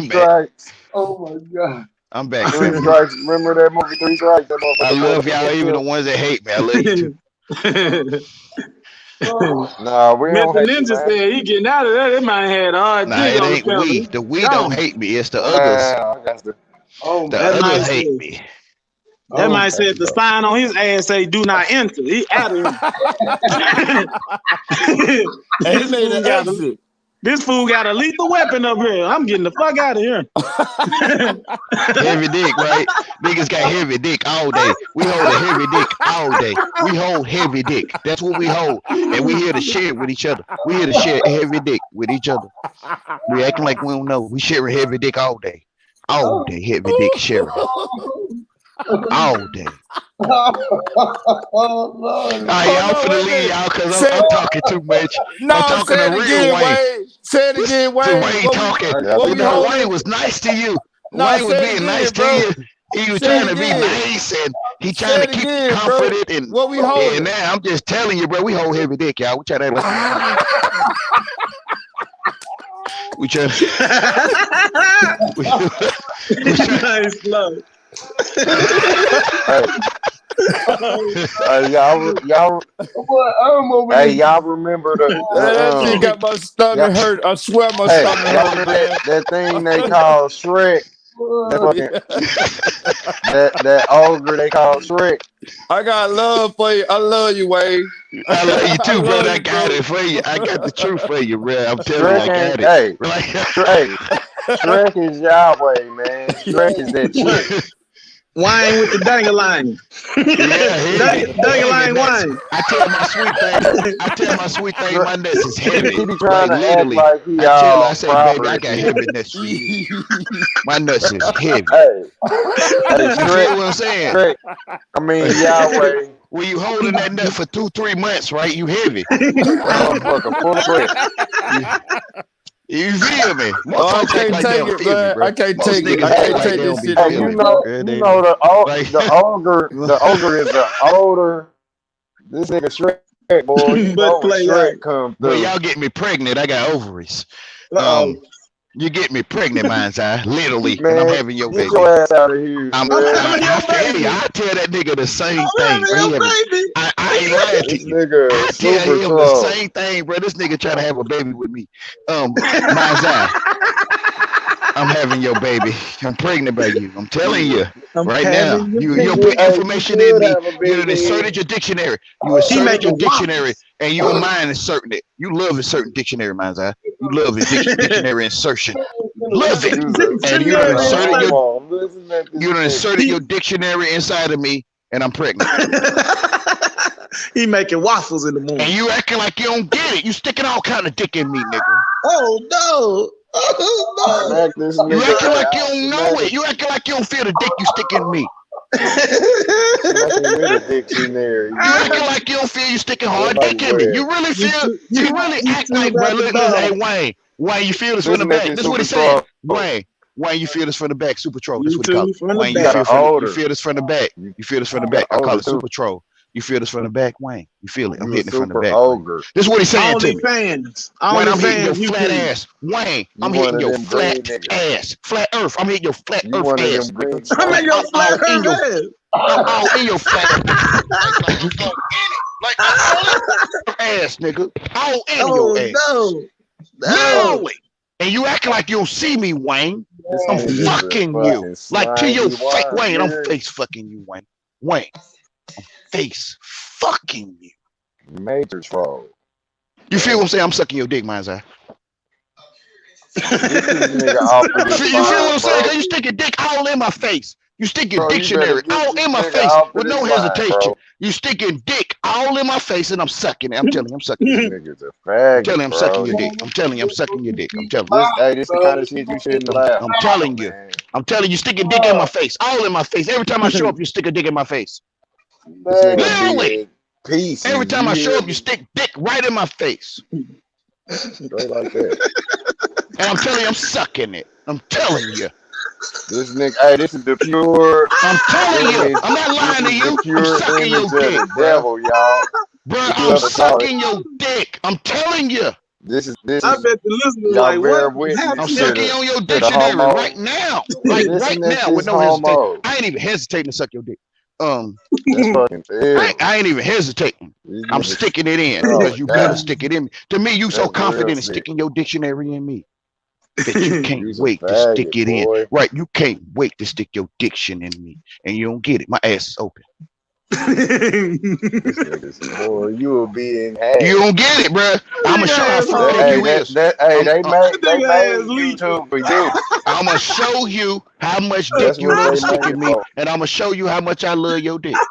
strikes. Oh my god. I'm back. Three strikes. Remember that movie, Three Strikes? I love y'all, even the ones that hate me. I love you too. Nah, we don't Mr. hate Ninja you, man. said he getting out of that. That man had hard Nah, it ain't we. The we don't hate me. It's the others. The others hate me. That man said the sign on his ass say "Do not enter." He out of here. This fool got a lethal weapon up here. I'm getting the fuck out of here. Heavy dick, right? Niggas got heavy dick all day. We hold a heavy dick all day. We hold heavy dick. That's what we hold. And we here to share it with each other. We here to share heavy dick with each other. We acting like we don't know. We share heavy dick all day. All day, heavy dick sharing. All day. All right, y'all finna leave y'all because I'm talking too much. No, I'm talking say to it real again, Wayne. Wayne. Say it again, Wayne. Wayne talking. You know, Wayne was nice to you. No, Wayne was say it being again, nice bro. to you. He was Say trying it to be again. nice and he Say trying to it keep again, you bro. comforted. And What we holding? yeah, now I'm just telling you, bro. We hold heavy dick, y'all. We try to act like we try. Nice love. Y'all, Boy, I'm over hey, this. y'all remember Man, that shit got my y'all, stomach hurt. I swear my hey, stomach y'all hurt, remember man. that thing they call Shrek? That Boy, fucking that ogre they call Shrek. I got love for you. I love you, Wade. I love you I too, brother. love I you, got bro. it for you. I got the truth for you, bro. I'm telling you, Shrek I got ain't it. hey, Like, Hey, Shrek is Yahweh, man. Shrek is that shit. Wine with the dangaline. yeah, heavy, heavy Dangaline nuts. wine. I tell my sweet thing, Shrek, my nuts is he heavy. be trying Like to act literally. like he I all say, baby, proper I and got shit. heavy nuts for you. My nuts is heavy. Hey, hey, You feel what I'm saying? Shrek. I mean Yahweh. When you holding that nut for 2-3 months, right? You heavy. That motherfucker full of bread. You, you feel me? Most Oh, I folks act can't like they take don't it, feel me, man. bro. I can't Most take it. niggas I act can't like take they this don't be shit no Hey, feeling more. me, bro. you They know be like, the ogre is the older. This nigga Shrek, boy. You But know when play out. Shrek come boy, through. y'all get me pregnant. I got ovaries. Uh-oh. You get me pregnant, mind's eye, literally, and I'm Man, having your get your baby. ass out of here, I'm Shrek. having I your feel you. baby. I tell that nigga the same I'm thing, having bro. your I ain't lying to This you. nigga I is tell super him the troll. same thing, bro. This nigga trying to have a baby with me. Mind's eye, I'm having your baby. I'm pregnant by you. I'm telling you I'm right now. having your You You don't baby. should, put hey, you information in should me. have a You big done inserted head. your dictionary. You He inserted your making dictionary, waffles. and your mind inserting it. You love inserting dictionary, mind's eye. You love his dictionary insertion. You love it. And you done Dictionary inserted Come your insertion. on, listen at this you done nigga. inserted your dictionary inside of me, and I'm pregnant. He making waffles in the And morning. you acting like you don't get it. You sticking all kind of dick in me, nigga. Oh no. Oh Smack this You nigga. acting Hey, like you I'll don't know smack it. him. You acting like you don't feel the dick you stick in me. Smacking with a no. dictionary. You You acting know, like you don't feel you sticking just hard like dick in me. Red. You really You feel, too, you really you act too like, bro, about the listen, hey, dog. Wayne, you feel this from the Listen at back. this This is what super he's saying. troll. Wayne, you feel this from the back, super troll. This is You what he call too it. from the Wayne, You you got back. an feel older. this from the back. You, You feel this from the you got back. an I call older it too. super troll. You feel this from the back, Wayne. You feel it. I'm You a hitting it from the super back, Wayne. ogre. This is what he's saying to Only me. fans. Wayne, Only I'm hitting your fans flat YouTube. ass. Wayne, You I'm one hitting of your them green flat niggas. ass. Flat earth. I'm hitting your flat You earth one of them ass, green nigga. I smoke. make your flat I'm in your earth I'm all in your flat like I'm all in it. Like I'm all in your ass, nigga. All in your Oh ass. no. No. Literally. And you acting like you don't see me, Wayne. This I'm nigga's a fucking you. fucking Like to your slimy face. wine. Wayne, You I'm hear me? face fucking you, Wayne. Wayne, face fucking you. Major troll. You feel what Man, I'm saying? I'm sucking your dick, mind's eye. get this nigga off of this You feel what I'm line, saying? Cause bro. you stick your dick all in my face. You stick your Bro, you better dictionary get all this in my nigga face off of with this no line, hesitation. bro. You sticking dick all in my face and I'm sucking it. I'm telling you, I'm sucking This your dick. nigga's a I'm telling faggot, you, I'm sucking bro. your dick. I'm telling you, I'm sucking your dick. I'm telling you. This the kind of shit you shouldn't laugh I'm about, telling you. man. I'm telling you, sticking dick in my face. All in my face. Every time I show up, you stick a dick in my face. This nigga Literally. be in pieces. Every time You I show hear up, you me? stick dick right in my face. Straight like that. And I'm telling you, I'm sucking it. I'm telling you. This nigga, hey, this is the pure I'm telling you. image. I'm not This lying to is the you. I'm pure sucking image your of dick, the bruh. devil, y'all. Bruh, If you I'm ever saw it, sucking your dick. I'm telling you. this I is bet the listeners y'all like, what bear happened? I'm witness sucking on your to the dictionary homo. right now. Like right Listen at now with this no hesitation. homo. I ain't even hesitating to suck your dick. Um, That's fucking ill. I ain't even hesitating. These I'm niggas, sticking it in oh because my you better god, stick it in me. To me, you so that's real confident in sick. sticking your dictionary in me that you can't You's a wait to stick faggot, it in. boy. Right? You can't wait to stick your diction in me. And you don't get it. My ass is open. This nigga's boy, you will be in You half. don't get it, bruh. I'ma show how That fruitcake hey, you that is. that hey, I'm, they Nigga ass made leak. YouTube for you. I'ma show you how much That's dick you what love they made sticking it me, for. and I'ma show you how much I love your dick.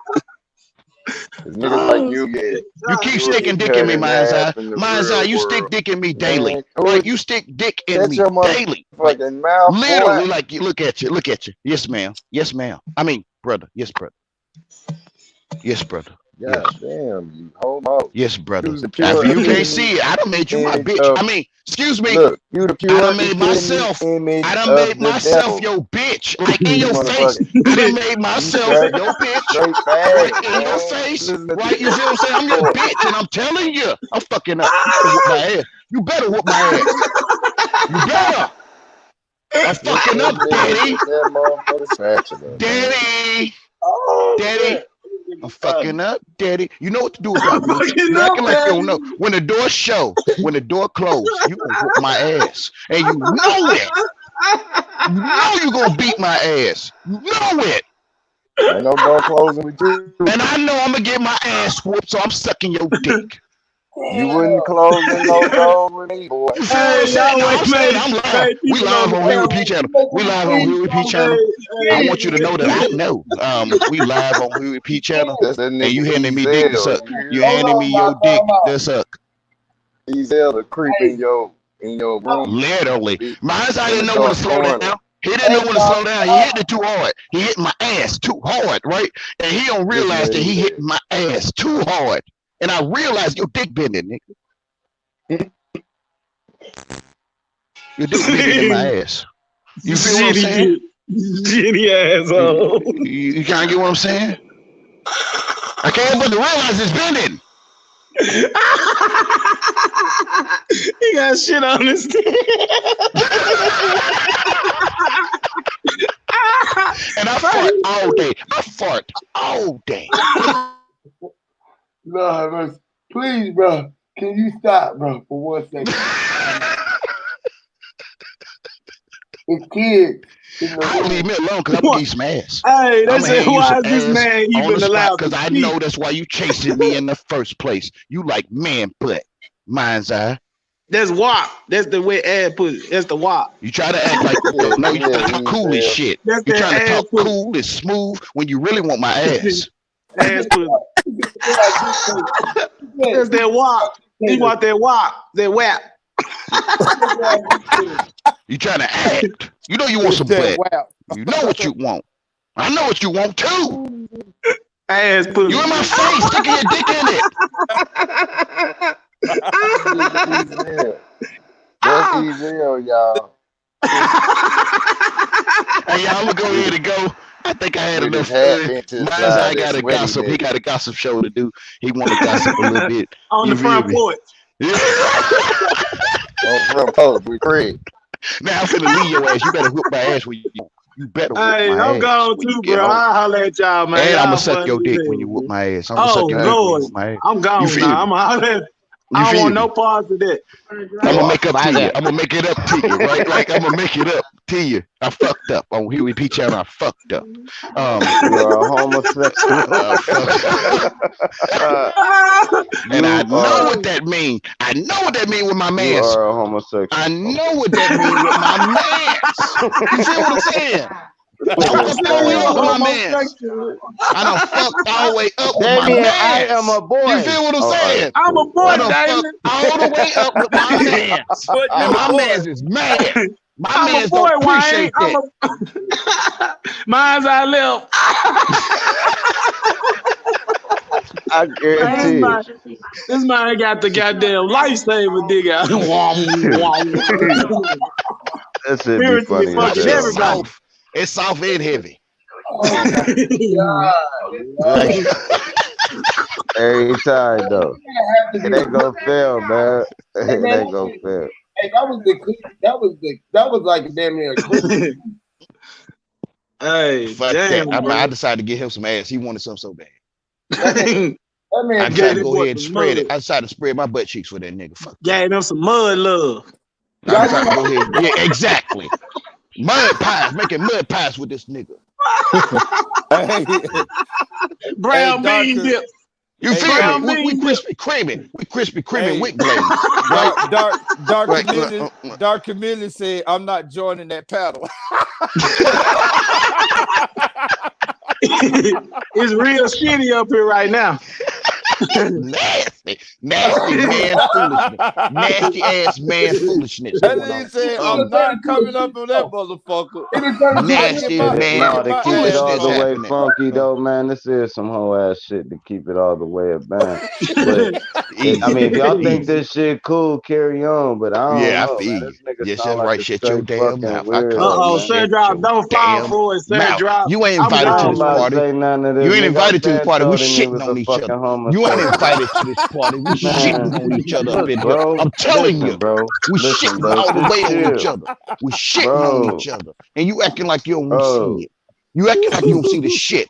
Cause niggas like Oh, you get You keep you will sticking get dick in cut me, in mind's eye. half in the Mind's eye, real you stick world. dick in me daily. Man, who Right? You stick dick in shut me your daily. Like motherfucking mouth, boy. literally, like you look at you, look at you. Yes, ma'am. Yes, ma'am. I mean, brother. Yes, brother. Yes, brother. Yes. God damn, you homo. Yes, brother. You's the If pure you can't see it, I done made you my image bitch. of I mean, excuse me. look, you the I pure done made epitome myself. image I done of made the myself devil. your bitch, like in You your face. motherfucking I done made you myself straight your bitch, straight right fag, in your man. face, Listen to right? You feel what I'm saying? I'm your boy. bitch, and I'm telling you, I'm fucking up. You better whoop my ass. You better whoop my ass. You better. I'm Just fucking that up, nigga daddy. with that motherfucking spatula, man. Daddy. oh Daddy. shit. I'm fucking up, daddy. You know what to do about me. Fucking You up, acting like you don't know. daddy. When the door when the door closed, you gonna whoop my ass. And you know it. You know you gonna beat my ass. You know it. Ain't no door closing with you. And I know I'm gonna get my ass whooped, so I'm sucking your dick. You wouldn't close in no door with me, boy. You feel what I'm saying? No, I'm saying I'm live. Hey, We people live on the on Huey P panel. channel. We live on Huey P channel. I want you to know that I know. We live on Huey P channel, That's that and nigga you handing me dick to Ezel. suck. You hear You me? handing me your dick to suck. Ezel to creep in your room. Literally. Mine's I In didn't the know when to dark slow corner. down. He didn't know when to slow down. He hit it too hard. He hit my ass too hard, right? And he don't Listen realize to that he Ezel. hit my ass too hard. And I realized your dick bending, nigga. Your dick bending in my ass. You feel what I'm saying? Shitty asshole. You kind of get what I'm saying? I can't but to realize it's bending. He got shit on his dick. And I fart all day. I fart all day. No, please, bro. Can you stop, bro, for 1 second? It's kids. Leave me alone because I'm gonna give you some ass. Hey, they said, why is this ass man on even the spot allowed because to I speak? know that's why you chasing me in the first place. You like man butt. Mine's eye. That's WAP. That's the way Ad put it. That's the WAP. You try to act like no, you try to talk cool as shit. That's You that trying to ass talk cool and smooth when you really want my ass. Ass pussy. That's that WAP. He want that WAP. That WAP. You trying to act. You know you want some butt. You know what you want. I know what you want too. Ass pussy. You in my face, sticking your dick in it. That's Ezel, y'all. Hey, y'all, I'm gonna go ahead and go. I think I had With his enough. hat bent to the Mine's side, I got that a sweaty gossip. He nigga. got a gossip show to do. He want to gossip a little bit. On You the feel front me? porch. On front porch with Craig. Now I'm finna leave your ass. You better whoop my ass when you better whoop Hey, my I'm ass gone when you too, get bro. home. I'll holler at y'all, man. And I'm Y'all gonna suck funny your as dick hell, when you whoop man. my ass. I'm gonna Oh, suck your dick when you Lord. whoop my ass. I'm gone You feel now. me? I'm holler at I You don't feel want me? no parts of that. I'm gonna make up to you. I'm gonna make it up to you, right? Like I'm gonna make it up to you. I fucked up on Huey P channel. I fucked up. You are a homosexual. And I know are what that mean. I know what that mean with my you mans. are a homosexual. I know what that mean with my mans. You feel what I'm saying? I fucked all the way up with my mans. I done fucked all the way up with my Damien, I am mans. a boy. You feel what I'm saying? I'm a boy, I done Damon. fucked all the way up with my mans. But you And a my boy. mans is mad. My I'm a mans boy, don't appreciate Wayne. that. Mine's I left. I guarantee it. This man got the goddamn lifesaver dig out. That should be Spiritually funny My as fucking shit's hell. everybody. soft. It's soft and heavy. Like, every time though. It ain't gonna fail, man. It ain't gonna fail. Hey, that was like damn near a clip. Hey, Fuck damn, that. bro. I decided to get him some ass. He wanted some so bad. That Gave man I decided to that go boy ahead and some spread mud. it. I decided to spread my butt cheeks for that nigga. Fuck that. Gave them some mud love. I decided to go ahead. Yeah, exactly. Mud pies, making mud pies with this nigga. Hey, Brown bean Doctor. dip. You Hey, feel Brown me? We bean crispy creaming. We crispy creaming Hey. with glaze. Right? Dark Right. Chameleon said, I'm not joining that paddle. It's real shitty up here right now. Nasty man foolishness. Nasty ass man foolishness That going on. nigga said, I'm not coming up on that motherfucker. Nasty No, man to keep it all foolishness the way happening. funky though, man. This is some whole ass shit to keep it all the way a band. But I mean, if y'all think this shit cool, carry on. But I don't Yeah, I know, feel man. you. This nigga Yes, sound that's like right. a Shut your straight damn fucking mouth. I call weirdo, Uh-oh, man. Sir shut Drop, your don't fall damn for it, Sir mouth. Drop. You ain't I'm invited to I'm gone, this about to man. party. say none of this. You ain't Nigga, I invited to this been party. We told him he shitting was on a each fucking other. You ain't homosexual. invited to this party. We shitting Man, on each other up look, in here. bro. I'm telling you, we Listen, shitting bro. all the Just way on each chill, other. We shitting on bro. each other. And you acting like you don't see Bro, it. You acting like you don't see the shit.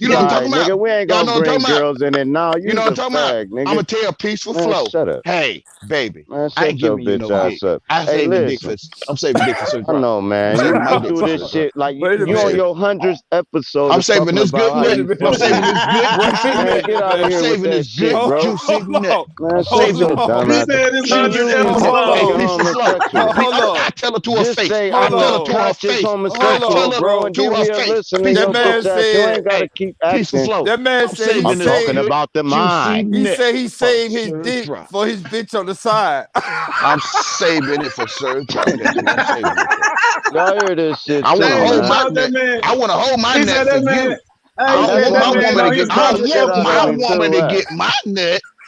You know what I'm All talking right, about? nigga, we ain't Y'all gonna know what I'm bring talking about? girls in it now. You know You's what a I'm talking about? fag, I'm nigga. gonna tell a peaceful Man, flow. shut up. Hey, baby, Man, I ain't shut your giving you bitch no ass dick. up. I Hey, saving dick for. listen. I'm saving dick for I surgery. know, I'm man. saving my You dick do for this surgery. shit like Wait a I'm you on minute. saving. your 100th episode I'm of saving talking this about good how Wait nut. a you minute. I'm fucking. saving this good Wait juicy a Man, nut. get minute, out of man. I'm here with saving that this good shit, bro. juicy Hold nut. on. Man, I'm shut Hold saving your it. on. dumb He ass. Peace, said his See, peaceful 100th you is flow. a Hold Hey, fucking on. peaceful flow. homosexual. Hold on. I tell her to her Just face. say I Hold I'm tell a her to on. her conscious face. Hold I tell homosexual, on, her bro, bro. and to give her me a face. listen to That your Peaceful flow. man bitch ass. You said, ain't gotta Hey, keep peaceful acting. flow. that man I'm said saving he I'm this talking saved, good about the juicy mind. he nut said he for saved his dick surgery. for his bitch on the side. I'm saving it for surgery. That's what I'm saving it for. Y'all hear this shit I want to too, Hey, hold he man. my told that nut. man. I want to hold my He nut said for that man. you. Hey, he I don't That's said want that my why, man woman to on get. his man. I Beat the brother. shit want out my of him woman too. to Right? get my nut.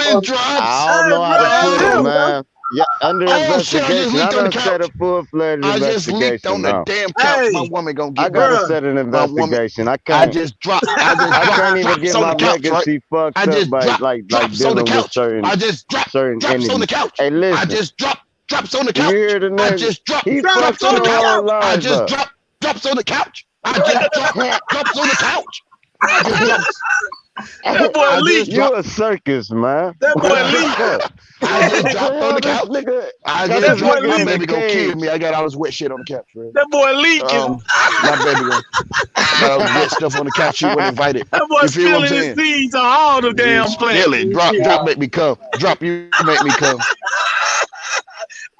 coming, drops, I don't know how to put it, drops. man. Yeah, under Oh shit! I just investigation. I leaked on the done set a couch. full-fledged I just leaked investigation on the now. damn couch. My Hey, woman gonna I get gotta mad. bruh. set an My woman. investigation. I I can't. just dropped. I just I dropped can't even drops get on my the couch, right? legacy fucked I up just by dropped like drops on the dealing with couch. certain I just dropped certain drops on the entities. couch. Hey, I listen. just drops on the You hear couch. the I nigga? just dropped He drops fucking on the your couch. whole I life just up. drops on the couch. I just drops on the couch. I just drops. That boy I just leak. You dropped. a circus, man. That boy What the leak. fuck? I just What the dropped on hell the this couch. nigga I got just That this boy dropped. My nigga in leak. the baby gonna kill cage? me. I got all this wet shit on the couch, man. That boy leaking. My baby gonna. I got all this wet stuff on the couch. She wasn't invited. That boy You feel what I'm spilling his saying? seeds on all the You damn plants spill it. and Drop, shit. drop, make me come. Drop, you make me come.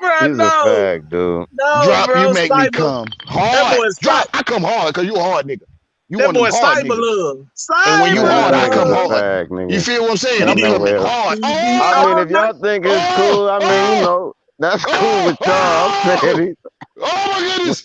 Bruh, He's a no. fag, dude. No, Drop, you bro. make me Cyber. come. That Hard. boy Drop, cyber. I come hard because you a hard nigga. You That one of boy them hard cyber niggas. love. And when you Man, hard, that I Cyber come nigga's a love. hard. fag, You nigga. feel what I'm saying? I I'm know finna it. hard. I mean, Oh, if y'all think it's oh, cool, I mean, you oh, know, that's cool oh, with y'all. I'm saying oh, oh my goodness.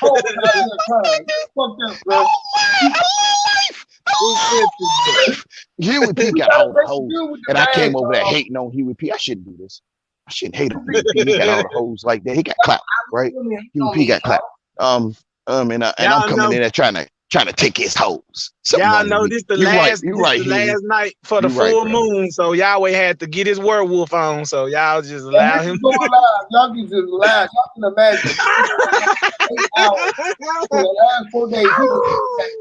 whole goddamn time. Fuck that, bro. Huey P got all the hoes, and I came over there hating on Huey P. I shouldn't do this. I shouldn't hate on Huey P. He got all the hoes like that. He got clapped, right? Huey P got clapped. And I'm coming in there trying to trying to take his hoes. Something Y'all wrong with know me. You right. You this right, the Huey. last night for the You right, full brother. moon, so Yahweh had to get his werewolf on. So y'all just And allow this is him. going live. Y'all can just laugh. Y'all can imagine. This is the last 8 hours. For the last 4 days, he was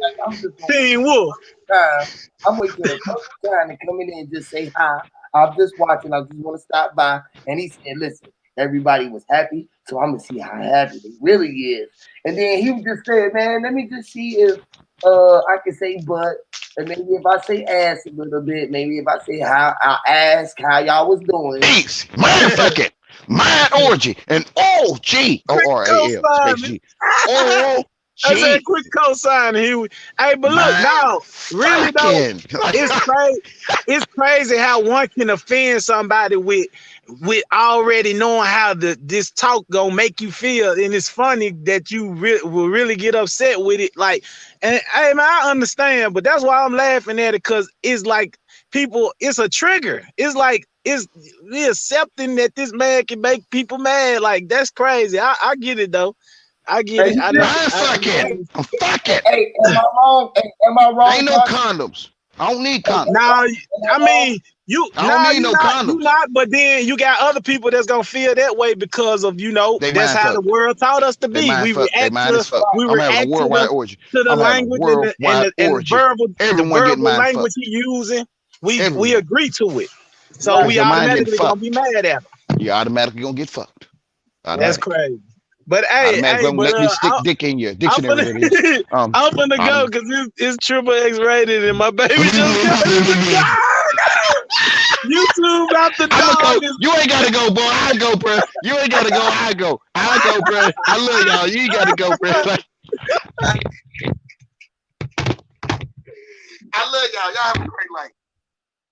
like, I'm just gonna wait Teen Wolf. time. I'm waiting till the perfect time to come in there and just say hi. I'm just watching. I just want to stop by. And he said, listen, everybody was happy, so I'm gonna see how happy they really is. And then he just said, man, let me just see if I can say butt. And maybe if I say ass a little bit, maybe if I say how, I'll ask how y'all was doing. Peace. Mind fucking. Mind orgy. And O-G. Quick O-R-A-L. Space co-signing. G. O-G. I said quick co-signing. Hey, but look, Mind now, really though, fucking. it's crazy. It's crazy how one can offend somebody with already knowing how this talk gonna make you feel, and it's funny that you will really get upset with it. Like, and hey man, I understand, but that's why I'm laughing at it, because it's like people, it's a trigger. It's like it's we accepting that this man can make people mad. Like that's crazy. I get it though. I get Hey, it. he I just, never. Mind fucking. hey, I'm fucking. hey, am I wrong? Hey, am I wrong, Ain't no Toxic? condoms. I don't need Hey, condoms. Now, am I I wrong? mean, you I don't now need no you condoms. not, but then you got other people that's gonna feel that way because of They that's mind how the fucked. world taught us to They be. mind fucked. They mind is fucked. We I'm having a react worldwide orgy. to the I'm having a language worldwide and the orgy. Everyone getting verbal mind language fucked. he using. We Everyone. agree to it, so Right. Because we your mind getting automatically gonna be fucked. mad at him. You automatically gonna get fucked. That's Right. Automatically. crazy. But Automatically gonna but let me stick dick in your I'm dictionary, that is. finna I'm finna go Autom- because it's triple X rated and my baby just got the dog. YouTube after I'm gonna dog go. is You ain't gotta go, boy. I go, bro. You ain't gotta go. I go. I go, bro. I love y'all. You ain't gotta go, bro. Like, I love y'all. Y'all have a great life.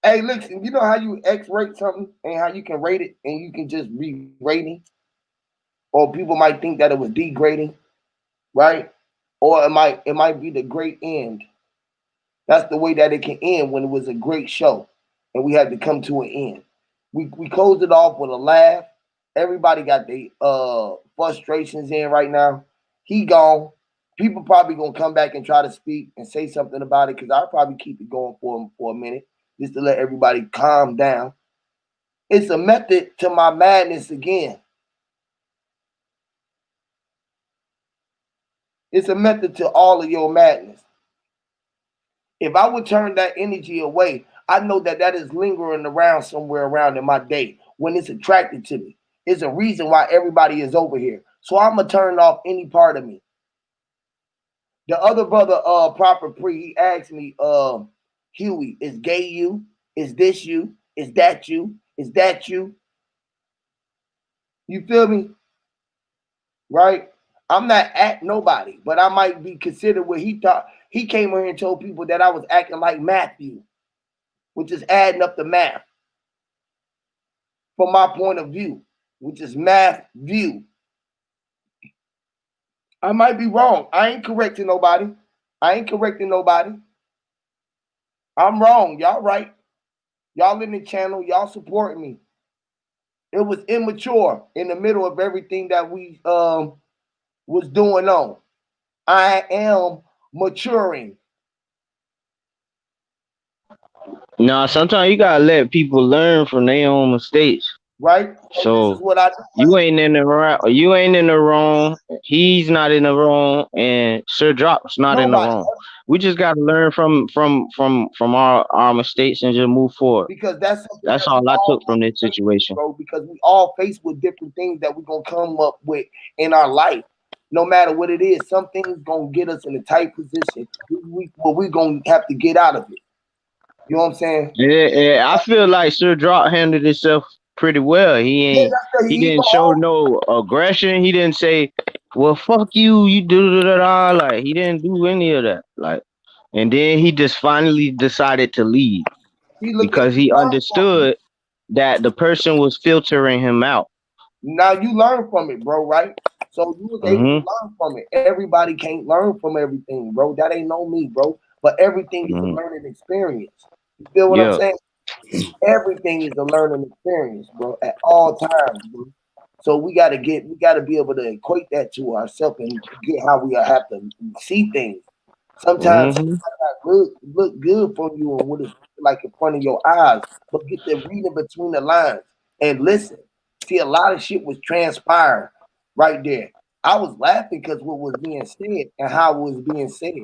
Hey, listen, you know how you X-rate something and how you can rate it and you can just re-rating? Or people might think that it was degrading, right? Or it might be the great end. That's the way that it can end when it was a great show and we had to come to an end. We closed it off with a laugh. Everybody got their frustrations in right now. He gone. People probably gonna come back and try to speak and say something about it because I'll probably keep it going for a minute just to let everybody calm down. It's a method to my madness again. It's a method to all of your madness. If I would turn that energy away, I know that that is lingering around somewhere around in my day when it's attracted to me. It's a reason why everybody is over here. So I'm gonna turn off any part of me. The other brother, proper pre, he asked me, Huey, is gay you? Is this you? Is that you? Is that you? You feel me? Right? I'm not at nobody, but I might be considered what he thought. He came here and told people that I was acting like Matthew, which is adding up the math from my point of view, which is math view. I might be wrong. I ain't correcting nobody. I ain't correcting nobody. I'm wrong. Y'all right. Y'all in the channel. Y'all supporting me. It was immature in the middle of everything that we was doing on. I am maturing, No, sometimes you gotta let people learn from their own mistakes. right? And this is So what I do. you ain't in the right. You ain't in the wrong. He's not in the wrong, and Sir Drop's not in the Nobody, wrong. We just gotta learn from our mistakes and just move forward. because that's something That's that we all I all took from this face with, situation. bro. Because we all face with different things that we're gonna come up with in our life. No matter what it is, some things gonna get us in a tight position. But we gonna have to get out of it. You know what I'm saying? Yeah, I feel like Sir Drop handled himself pretty well. Yeah, that's the He he didn't show all no aggression. He didn't say, "Well, fuck you, you do da." Like he didn't do any of that. Like, and then he just finally decided to leave he look at because he he learned from it. understood that the person was filtering him out. Now you learn from it, bro, right? So you was able to Hmm. learn from it. Everybody can't learn from everything, bro. That ain't no me, bro. But everything is a Hmm. learning experience. You feel what I'm Yeah. saying? Everything is a learning experience, bro, at all times, bro. So we gotta be able to equate that to ourselves and get how we have to see things. Sometimes Mm-hmm. somebody look good from you and what it's like in front of your eyes, but get the reading between the lines and listen. See, a lot of shit was transpiring right there. I was laughing because what was being said and how it was being said.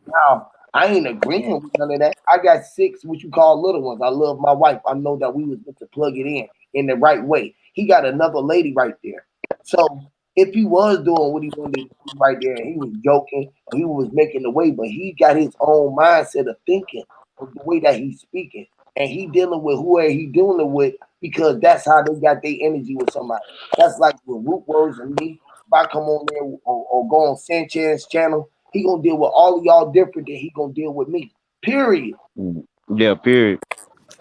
Now, I ain't agreeing with none of that. I got six, what you call little ones. I love my wife. I know that we was meant to plug it in the right way. He got another lady right there. So if he was doing what he wanted to do right there, and he was joking, or he was making the way, but he got his own mindset of thinking of the way that he's speaking, and he dealing with whoever he dealing with because that's how they got their energy with somebody. That's like with Root Words and me. If I come on there or go on Sanchez's channel, he gonna deal with all of y'all different than he gonna deal with me. Period. Yeah, period.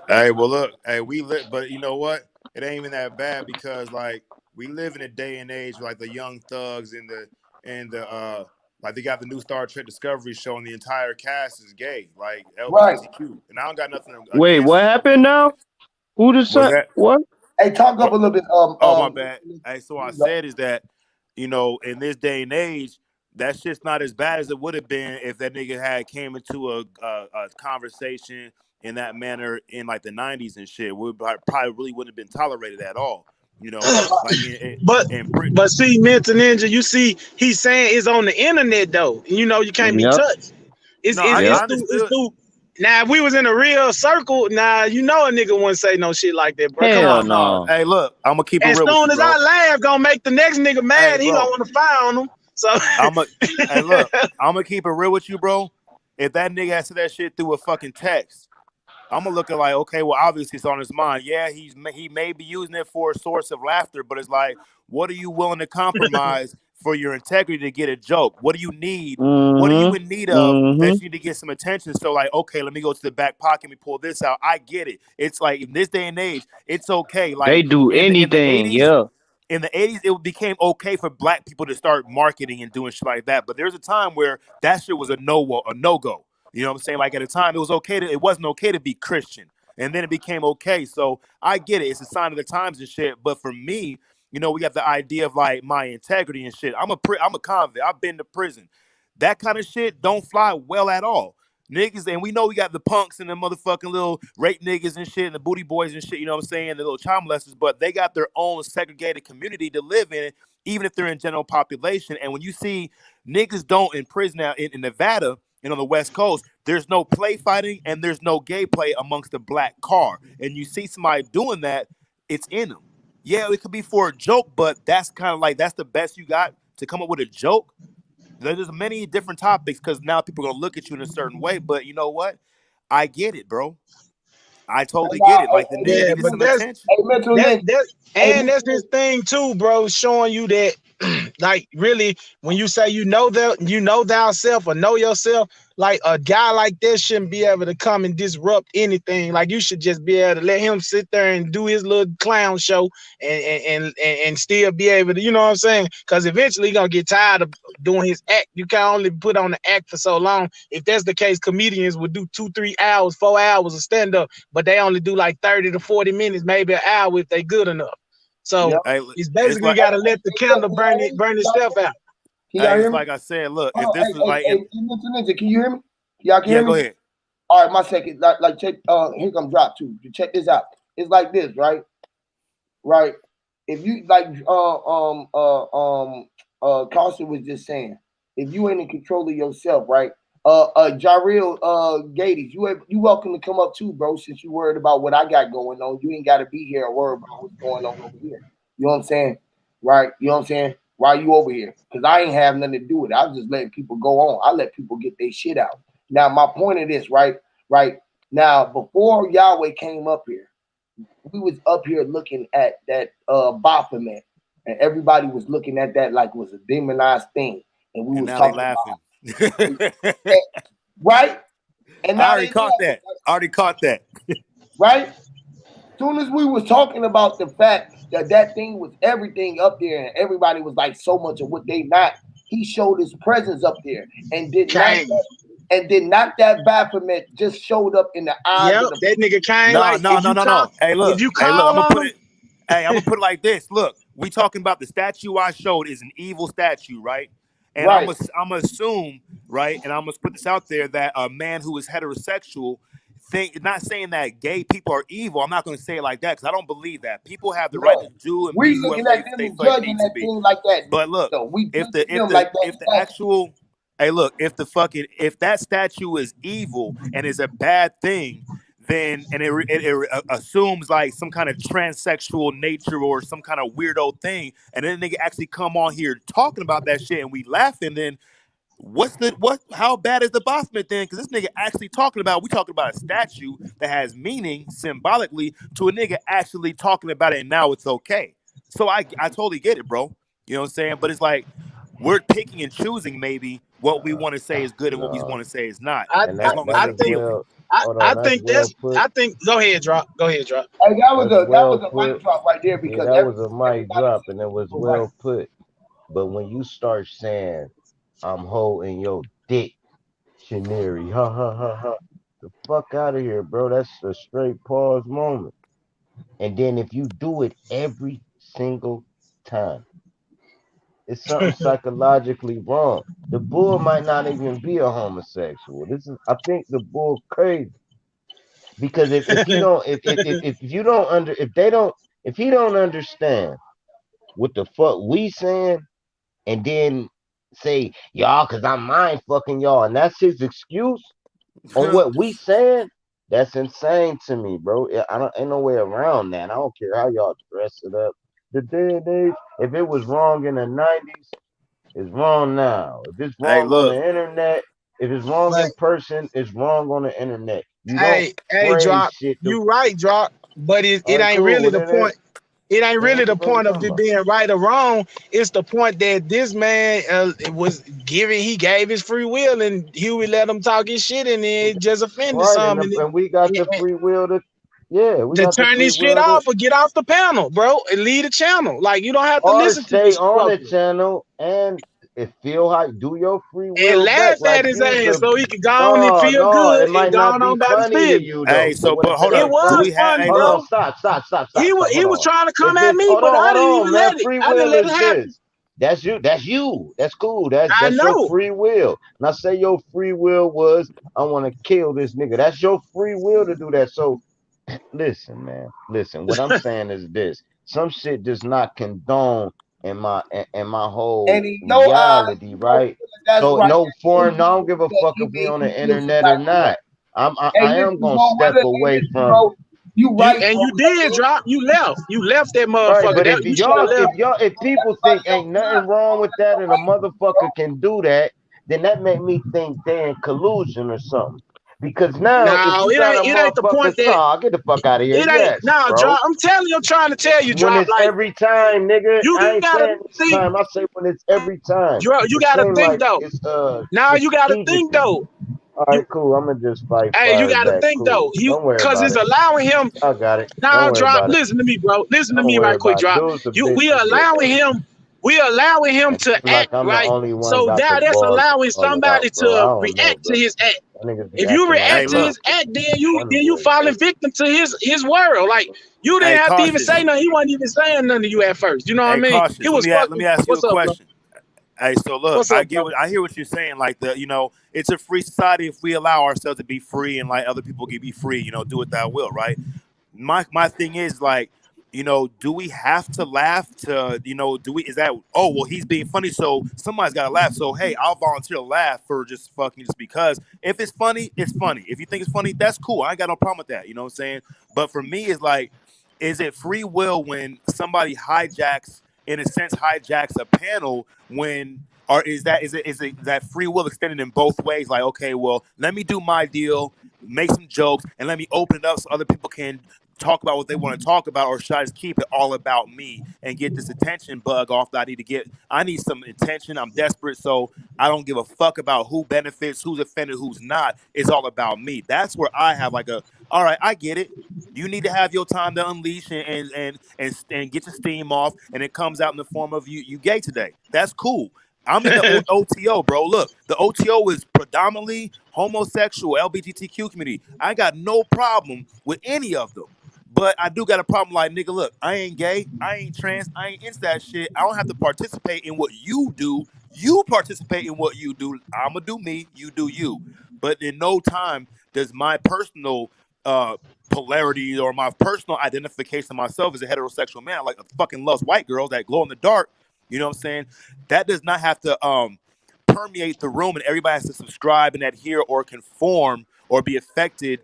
Hey, well, look, hey, we live, but you know what? It ain't even that bad because like we live in a day and age where, like the young thugs and the like they got the new Star Trek Discovery show and the entire cast is gay, like Right. LGBTQ, and I don't got nothing Wait, against what it. happened now? Who Was decided that what? Hey, talk up what? a little bit. Oh, my bad. Hey, so I said is that in this day and age, that shit's not as bad as it would have been if that nigga had came into a conversation in that manner in like the '90s and shit. We probably really wouldn't have been tolerated at all. You know, like But in Brit. but see, Mental Ninja, you see, he's saying it's on the internet though. You know, you can't be Yep, touched. It's No, it's, yep. it's I through it's understood. through. Now, if we was in a real circle, now you know a nigga wouldn't say no shit like that, bro. Come Hell No, on. no. no. Hey, look, I'm gonna keep it As real with soon you, as I bro. laugh, gonna make the next nigga Hey, mad. He gonna bro. want to fire on him. So I'm a. Hey, look, I'm gonna keep it real with you, bro. If that nigga has said that shit through a fucking text, I'm gonna look at like, okay, well, obviously it's on his mind. Yeah, he may be using it for a source of laughter, but it's like, what are you willing to compromise for your integrity to get a joke? What do you need? What are you Mm-hmm. in need of that Mm-hmm. you need to get some attention? So like, okay, let me go to the back pocket and me pull this out. I get it. It's like in this day and age, it's okay. They Like do in the anything, 80s, yeah. it became okay for black people to start marketing and doing shit like that. But there's a time where that shit was a no go. You know what I'm saying? Like at a time, it wasn't okay to be Christian, and then it became okay. So I get it; it's a sign of the times and shit. But for me, we got the idea of like my integrity and shit. I'm a convict. I've been to prison. That kind of shit don't fly well at all. Niggas, and we know we got the punks and the motherfucking little rape niggas and shit and the booty boys and shit, you know what I'm saying? The little child molesters, but they got their own segregated community to live in, even if they're in general population. And when you see niggas don't in prison now in Nevada and on the West Coast, there's no play fighting and there's no gay play amongst the black car. And you see somebody doing that, it's in them. Yeah, it could be for a joke, but that's kind of like that's the best you got to come up with a joke. There's many different topics because now people are gonna look at you in a certain way. But you know what? I get it, bro. I totally get it. Like the nigga yeah, needed but some that's attention. Hey, mental that ninja. that Hey, and that's his thing too, bro. Showing you that, like, really, when you say you know thyself or know yourself, like a guy like that shouldn't be able to come and disrupt anything. Like you should just be able to let him sit there and do his little clown show and still be able to, you know what I'm saying? Because eventually he's gonna get tired of doing his act. You can only put on the act for so long. If that's the case, comedians would do 2-3 hours, 4 hours of stand-up, but they only do like 30 to 40 minutes, maybe an hour if they good enough. So yep. Hey, it's it's basically like got to let the Hey, look, candle can y'all hear me? burn itself out. Can y'all hey, hear it's me? like I said. Look, if Hold on. this was like, Hey, mental ninja, can you hear me? Y'all can yeah, hear go me? ahead. All right, my second. Like check. Here comes drop two. Check this out. It's like this, right? Right. If you like, Carson was just saying, if you ain't in control of yourself, right? Jarrell, Gades, you welcome to come up too, bro. Since you worried about what I got going on, you ain't got to be here or worry about what's going on over here. You know what I'm saying? Right? You know what I'm saying? Why you over here? Because I ain't have nothing to do with it. I was just letting people go on. I let people get their shit out. Now, my point of this, right? Right now, before Yahweh came up here, we was up here looking at that Baphomet, and everybody was looking at that like it was a demonized thing, and we And was now they talking laughing. about right, and I now already they caught laughing, that. I already caught that. right? Soon as we was talking about the fact that that thing was everything up there, and everybody was like so much of what they not, he showed his presence up there, and Kane. did not that Baphomet just showed up in the eyes Yep, of the that nigga Kane. No, Like no, no, no, no. if you Hey, look. I'm call gonna on put him, it. Hey, I'm gonna put it like this. Look, we talking about the statue I showed is an evil statue, right? And Right. I'm gonna assume, right, and I'm gonna put this out there that a man who is heterosexual think not saying that gay people are evil. I'm not going to say it like that because I don't believe that. People have the right to No. do and be We whoever looking at them they and feel like they judging need to that be. thing like that. But look, So we if judging them like that the statue. actual hey look, if that statue is evil and is a bad thing, then and it assumes like some kind of transsexual nature or some kind of weirdo thing, and then they actually come on here talking about that shit and we laughing, then how bad is the Baphomet then? Because this nigga actually we talking about a statue that has meaning symbolically to a nigga actually talking about it and now it's okay. So I totally get it, bro. You know what I'm saying? But it's like we're picking and choosing maybe what we want to say is good and what we No, want to say is not, I, and I, as that long as I it's that is think appealing. well. Hold on, I that's think well put. go ahead, drop. Go ahead, drop. Hey, That's that well was a mic put. drop right there Yeah, because that was a mic everybody drop, said and it was was right. well put. But when you start saying, "I'm holding your dick," Shaneri, ha ha ha ha, the fuck out of here, bro. That's a straight pause moment. And then if you do it every single time, it's something psychologically wrong. The bull might not even be a homosexual. I think the bull crazy because if he don't, if you don't under, if they don't, if he don't understand what the fuck we saying, and then say y'all, cause I'm mind fucking y'all, and that's his excuse on what we saying. That's insane to me, bro. I don't ain't no way around that. I don't care how y'all dress it up. The day and age, if it was wrong in the '90s, it's wrong now. If it's Hey, wrong on look, the internet, if it's wrong But in person, it's wrong on the internet. You don't hey, phrase drop. shit to. You right, drop. But All it right, ain't cool. really Well, the point. It ain't then really what the the fuck we point of talking it about? being right or wrong. It's the point that this man was giving. He gave his free will, and Huey let him talk his shit, and then it just offended Right, some, and we got the and free will to. Yeah, we to got the turn free this shit will to. off or get off the panel, bro, and leave the channel. Like you don't have to Or listen to stay this on the fucker channel and if feel how do your free and will back laugh like at his use ass a. so he can go on and No, feel no, good it and might go not on be about his funny to business. you hey, though. But so what but if hold it It up. ain't Do was we funny? have funny, hey Hold look, on, bro. stop. He Hold was on. trying to come If at it's me, but I didn't hold on, even man. let it. Free I didn't will let it is happen. this. That's you. That's you. That's cool. That's I that's your know. free will. Now say your free will was I want to kill this nigga. That's your free will to do that. So listen, man. Listen, what I'm saying is this. Some shit does not condone in my whole And reality, you know, right? that's So right. no foreign, no, I don't give a That fuck he if we made on you the feel some internet or type of way. not. Hey, I am listen, gonna bro, step away from bro. You right, bro. You did drop. You left. You left that right, motherfucker. but That if you should have y'all left. if people think Everybody ain't don't nothing wrong with that and a motherfucker can do that, then that make me think they in collusion or something. Because now if No, you got a it ain't the motherfucker, point that no, get the fuck out of here. it ain't. Yes, No, bro. drop. I'm telling you, I'm trying to tell you, When drop. it's Like every time, nigga. you I ain't gotta saying this think. time. I say when it's every time. You It gotta seems think like though. Now it's you gotta think strategically. though. All You right, cool. I'm gonna just fight hey, you fire gotta back. think Cool. though. You Don't worry cause about it's it. allowing him. I got it. Don't Now worry drop. about it. Listen to me, bro. Listen to Don't me worry right quick, about it. drop. Dude's a You bitch we to get allowing though. him. We allowing him And to feel act like I'm the right. only one So got the now that's balls to allowing call it somebody out, bro. I to don't know, react to bro. his act. That niggas be If you acting like hey react to they look, his act, then you underboy, falling bro. victim to his world. Like you didn't hey have to even cautious. say nothing. He wasn't even saying nothing to you at first. You know what I Hey mean? cautious. It was Let fucking. me ask you a What's up, bro? question. Hey, so look, What's up, bro? I hear what you're saying. Like it's a free society if we allow ourselves to be free and like other people can be free. Do it that will, right? My thing is like, do we have to laugh to, do we is that oh well he's being funny so somebody's gotta laugh. So hey, I'll volunteer to laugh for just because. If it's funny, it's funny. If you think it's funny, that's cool. I ain't got no problem with that. You know what I'm saying? But for me it's like, is it free will when somebody in a sense hijacks a panel when or is it that free will extended in both ways? Like, okay, well, let me do my deal, make some jokes, and let me open it up so other people can talk about what they want to talk about, or should I just keep it all about me and get this attention bug off that I need to get? I need some attention. I'm desperate, so I don't give a fuck about who benefits, who's offended, who's not. It's all about me. That's where I have like all right, I get it. You need to have your time to unleash and get your steam off, and it comes out in the form of you gay today. That's cool. I'm in the OTO, bro. Look, the OTO is predominantly homosexual, LGBTQ community. I got no problem with any of them. But I do got a problem like, nigga, look, I ain't gay, I ain't trans, I ain't into that shit. I don't have to participate in what you do. You participate in what you do. I'm gonna do me. You do you. But in no time does my personal polarity or my personal identification of myself as a heterosexual man, like a fucking loves white girls that glow in the dark. You know what I'm saying? That does not have to permeate the room, and everybody has to subscribe and adhere or conform or be affected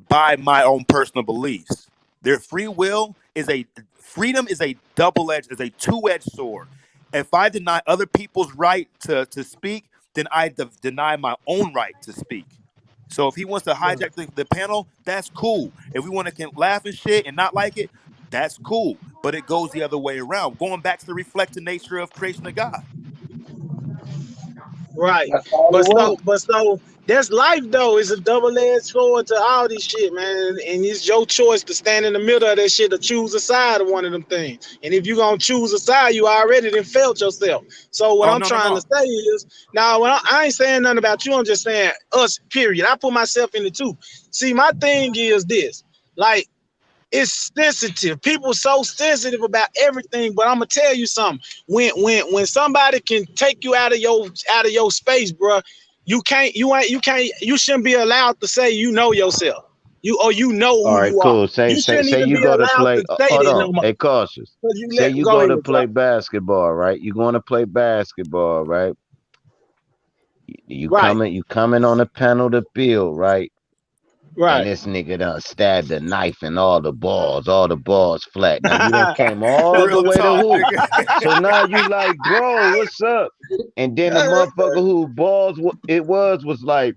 by my own personal beliefs. Their free will is a freedom is a double-edged, is a two-edged sword. If I deny other people's right to speak, then I deny my own right to speak. So if he wants to hijack the panel, that's cool. If we want to can laugh and shit and not like it, that's cool. But it goes the other way around, going back to the reflected nature of creation of God. Right. That's all it was. But so that's life though. It's a double-edged sword to all this shit, man. And it's your choice to stand in the middle of that shit to choose a side of one of them things. And if you gonna choose a side, you already done felt yourself. So what Oh I'm no, no, trying to no. say is, now when I ain't saying nothing about you, I'm just saying us, period. I put myself in it too. See, my thing is this, like, it's sensitive. People so sensitive about everything, but I'm gonna tell you something. When somebody can take you out of your space, bro, you shouldn't be allowed to say you know yourself. You know All who right, you are. cool. Say You say shouldn't say even you be go to allowed to play. say Hold that on, no more. hey, cautious. Cause you Say let you go go to ahead, bro. play basketball, right? You going to play basketball, right? Right, You coming on the panel to build, right? And right. this nigga done stabbed a knife in all the balls flat. Now you done came all the Real way to talk, hoop. nigga. So now you like, bro, what's up? And then the motherfucker who it was like,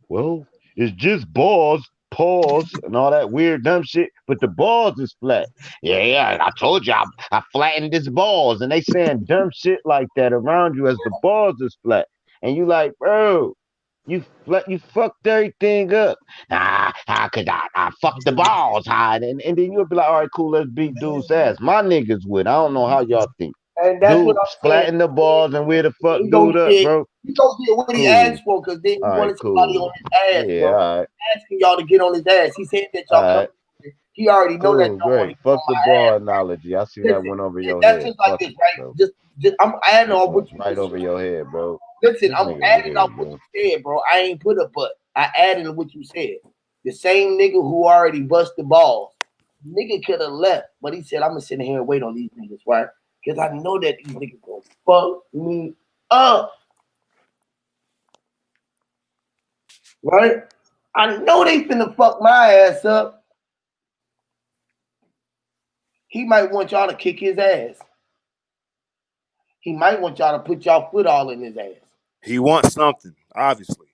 well, it's just balls, pause, and all that weird dumb shit, but the balls is flat. Yeah, yeah, I told you I flattened this balls, and they saying dumb shit like that around you as the balls is flat. And you like, bro, you fucked everything up. How could I fucked the balls, and then you'll be like, all right, cool, let's beat dude's ass. My niggas would. I don't know how y'all think. And that's what Dude I'm saying. splatting the balls and where the fuck He gonna dude up, get bro. he gonna get what he Cool. asked for because then he All right, wanted somebody cool. on his ass, Yeah, bro. all right. Asking y'all to get on his ass. He said that All y'all come. right. He already know that Cool, y'all want great. to get Fuck on the my ball ass. analogy. I see that Listen, went over your that's head. just like Fuck this, it, right? bro. Just I'm adding on what you Right just over said. your head, bro. Listen, This I'm nigga adding on weird, what bro. you said, bro. I ain't put a but. I added on what you said. The same nigga who already busted balls, nigga could have left, but he said, "I'm gonna sit here and wait on these niggas, right? Because I know that these niggas gonna fuck me up, right? I know they finna fuck my ass up. He might want y'all to kick his ass. He might want y'all to put y'all foot all in his ass. He wants something, obviously.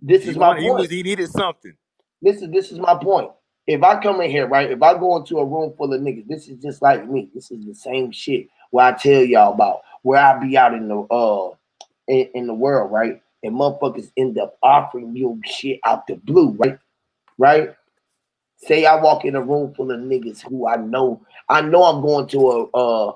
This is my point. He needed something. This is my point. If I come in here, right? If I go into a room full of niggas, this is just like me. This is the same shit where I tell y'all about where I be out in the in the world, right? And motherfuckers end up offering you shit out the blue, right? Right? Say I walk in a room full of niggas who I know I'm going to a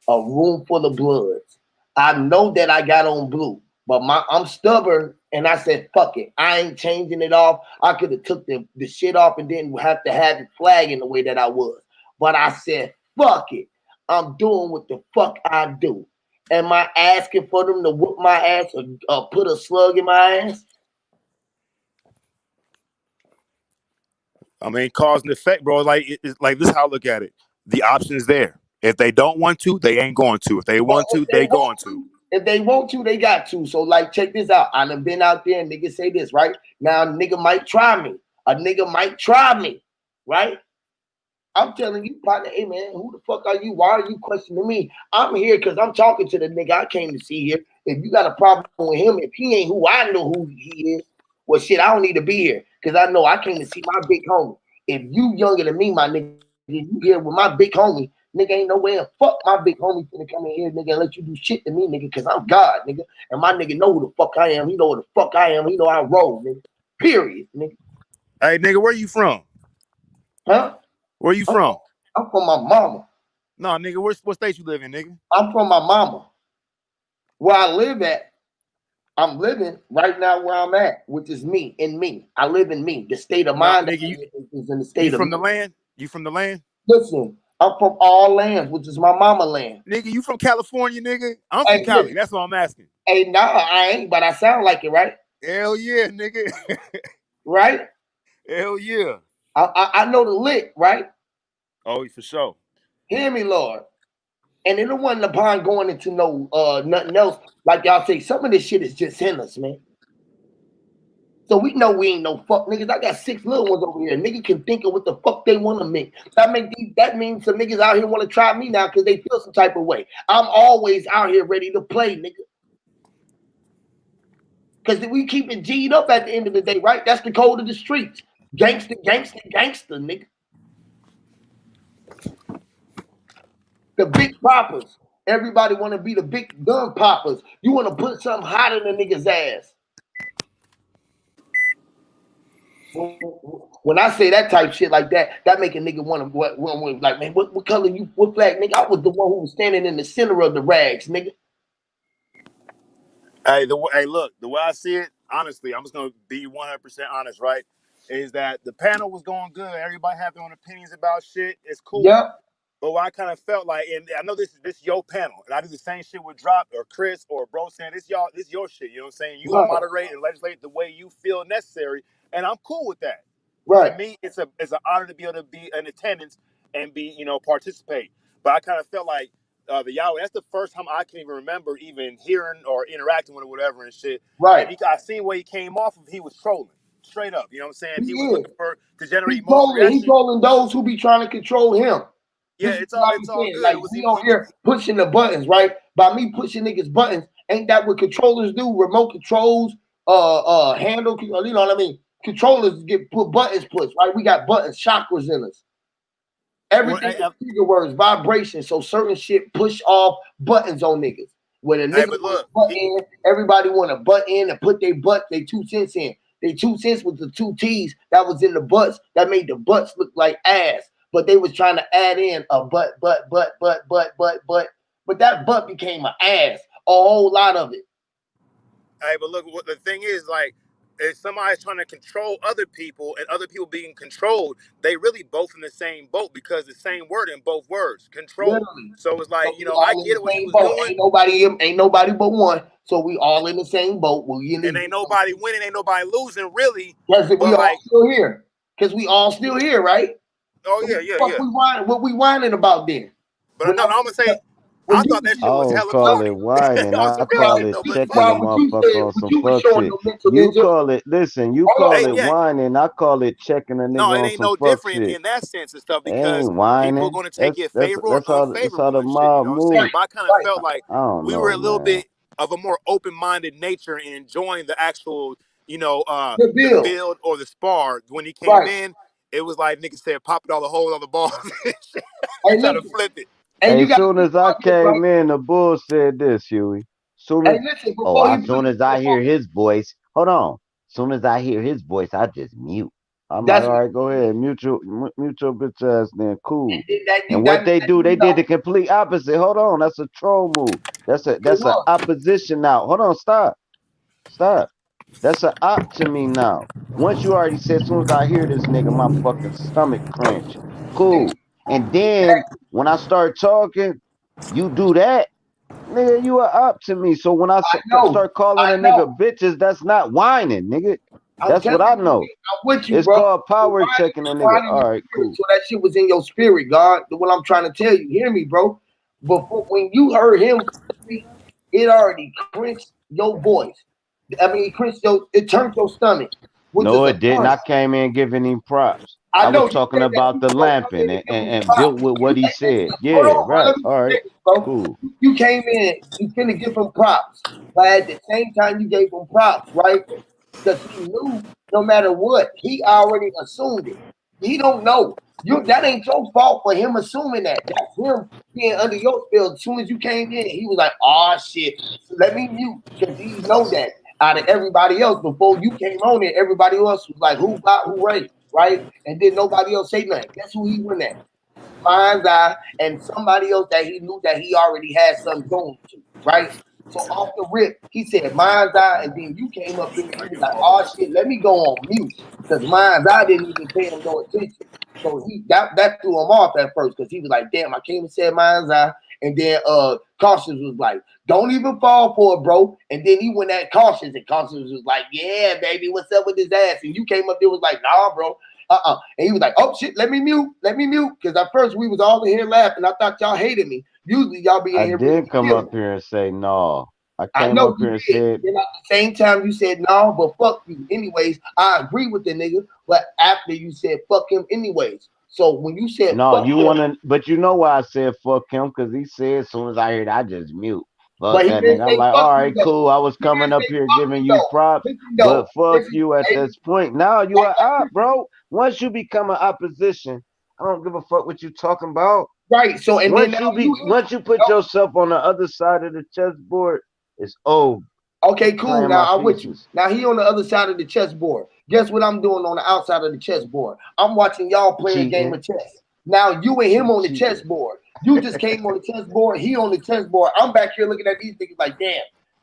room full of bloods. I know that I got on blue, but I'm stubborn and I said, fuck it. I ain't changing it off. I could have took the shit off and didn't have to have it flagging the way that I was. But I said, fuck it. I'm doing what the fuck I do. Am I asking for them to whoop my ass or put a slug in my ass? I mean, cause and effect, bro. Like it's like this is how I look at it. The option is there. If they don't want to, they ain't going to. If they But want to, they going to. if they want to, they got to. So like, check this out. I done been out there and niggas say this, right? Now a nigga might try me. A nigga might try me, right? I'm telling you, partner, hey man, who the fuck are you? Why are you questioning me? I'm here because I'm talking to the nigga I came to see here. If you got a problem with him, if he ain't who I know who he is, well shit, I don't need to be here. Because I know I came to see my big homie. If you younger than me, my nigga, you here with my big homie, nigga ain't no way in fuck my big homie finna come in here, nigga, and let you do shit to me, nigga, because I'm God, nigga. And my nigga know who the fuck I am. He know who the fuck I am. He know I roll, nigga. Period, nigga. Hey, nigga, where you from? Huh? Where you I'm, from? I'm from my mama. No, nigga, what state you live in, nigga? I'm from my mama. Where I live at, I'm living right now where I'm at, which is me, in me. I live in me. The state of No, mind that nigga, I live in is in the you state of from me. the land? You from the land? Listen, I'm from all lands, which is my mama land. Nigga, you from California, nigga? I'm from Hey, Cali. listen, That's what I'm asking. hey, nah, I ain't, but I sound like it, right? Hell yeah, nigga. Right? Hell yeah. I know the lick, right? Oh, for sure. Hear me, Lord. And it wasn't upon going into no nothing else. Like y'all say, some of this shit is just in us, man. So we know we ain't no fuck niggas. I got 6 little ones over here. Nigga can think of what the fuck they want to make. That means some niggas out here want to try me now because they feel some type of way. I'm always out here ready to play, nigga. Because we keep it G'd up at the end of the day, right? That's the code of the streets. Gangster, gangster, gangster, nigga. The big poppers. Everybody want to be the big gun poppers. You want to put something hot in a nigga's ass. When I say that type shit like that, that make a nigga want to like, man, what color you? What flag, nigga? I was the one who was standing in the center of the rags, nigga. Hey, look, the way I see it, honestly, I'm just gonna be 100% honest, right? Is that the panel was going good. Everybody had their own opinions about shit. It's cool. Yep. But what I kind of felt like, and I know this your panel, and I do the same shit with Drop or Chris or Bro saying this your shit. You know what I'm saying? You Right. moderate and legislate the way you feel necessary, and I'm cool with that. To Right. me, it's an honor to be able to be in attendance and be participate. But I kind of felt like the Yahweh. That's the first time I can even remember even hearing or interacting with it, whatever and shit. Right. And I seen where he came off of. He was trolling straight up. You know what I'm saying? He He was is. looking to generate He emotional trolling. He reaction. trolling those who be trying to control him. Yeah, This is what I be it's all saying. good. Like It was we he, on he here pushing the buttons, right? By me pushing niggas buttons, ain't that what controllers do? Remote controls, handle, you know what I mean? Controllers get put buttons pushed, right? We got buttons, chakras in us. Well, Everything is trigger words, vibration. So certain shit push off buttons on niggas. When a nigga but want look, to butt in, everybody want to butt in and put they 2 cents in. They 2 cents with the 2 T's that was in the butts that made the butts look like ass. But they was trying to add in a but that butt became an ass. A whole lot of it. hey, but look, what the thing is, like, if somebody's trying to control other people and other people being controlled, they really both in the same boat because the same word in both words, control. Literally. So it's So like, we I all in get the it what he same was boat. doing, Ain't nobody but one. So we all in the same boat. We in this and ain't nobody winning, ain't nobody losing, really. Because we But all like, still here. Because we all still here, right? oh So yeah, what the yeah, fuck yeah. what we whining about then? But When no, I no, I'm gonna say, when I you thought that I shit was don't hella call it corny. whining. On I some real call shit what it though. you But checking fuck a well, it. what you motherfucker said, on what some you was fuck showing shit. your mental You ninja. call it, listen, you Hold call Hey, on. it yeah, whining. I call it checking a no, nigga it on ain't some no fuck different shit. in that sense and stuff It because ain't people are whining. going to take it That's favorable that's or how unfavorable the and shit. You mob know what I'm saying? move. Right, But I kind of right. felt like I don't we were know, a little man. bit of a more open-minded nature and enjoying the actual, The the bill. build or the spar. When he came Right. in, it was like niggas said, popping all the holes on the balls. Hey, Trying to listen. flip it. And you As gotta soon think as I about this, right? came in, the bull said this, Huey. Soon Hey, as listen, oh, before he as put soon as I hear his voice, hold on. Soon as I hear his voice, I just mute. I'm like, that's all what right, go ahead, mute your bitch ass, then and cool. then that you And that, what they that do, you they did know the complete opposite. Hold on, that's a troll move. it That's a was. opposition now. Hold on, stop. That's a op to me now. Once you already said, as soon as I hear this nigga, my fucking stomach clench. Cool. And then when I start talking, you do that. Nigga, you are up to me. So when start calling I a know. nigga bitches, that's not whining, nigga. I'm That's what telling I you, know. I'm with you, It's bro. called The power wine, checking a the nigga. wine in All your right, spirit. cool. So that shit was in your spirit, God. What I'm trying to tell you. Hear me, bro. Before when you heard him speak, it already clenched your voice. I mean, it turned your stomach, which No, is a it didn't. plus. I came in giving him props. I I was know you talking said that about you the was gonna come lamping in and give him and built props. with what he Hey, listen, said. hold Yeah, on, bro. right. Let me All right, say this, bro. cool. You came in, you finna give him props, but at the same time you gave him props, right? Because he knew no matter what, he already assumed it. He don't know. That ain't your fault for him assuming that. That's him being under your spell. As soon as you came in, he was like, "Oh shit, so let me mute," because he know that out of everybody else before you came on there, everybody else was like, "Who got who ready?" Right? And then nobody else say nothing. Guess who he went at? Mind's Eye and somebody else that he knew that he already had something going to, right? So off the rip, he said Mind's Eye, and then you came up in and he was like, "Oh shit, let me go on mute," because Mind's Eye didn't even pay him no attention. So that threw him off at first because he was like, damn, I came and said mine's eye. And then Cautious was like, don't even fall for it, bro. And then he went at Cautious, and Cautious was like, yeah, baby, what's up with his ass? And you came up there was like, nah, bro. And he was like, oh shit, let me mute. Because at first we was all in here laughing. I thought y'all hated me. Usually y'all be in I here really did come chilling. up here and say no. I I came know up you here and did. said Then at the same time you said no, but fuck you. Anyways, I agree with the nigga, but after you said fuck him anyways. So when you said no. fuck You him, wanna, but you know why I said fuck him? Because he said as soon as I heard, I just mute. Fuck but he that didn't nigga. I'm say like, fuck all you right, though. cool. I was He coming didn't up say here fuck giving you you though. props, Listen but though. fuck Listen, you at hey, this point. Now you like, are up, bro. Once you become an opposition, I don't give a fuck what you talking about. right. So and then now you Once you put yourself on the other side of the chessboard, it's oh, okay, cool. playing Now my I'm with you. pieces. Now he on the other side of the chessboard. Guess what I'm doing on the outside of the chessboard? I'm watching y'all play a game Cheating. of chess. Now you and him You on the cheating. chessboard. You just came on the chessboard. He on the chessboard. I'm back here looking at these niggas like,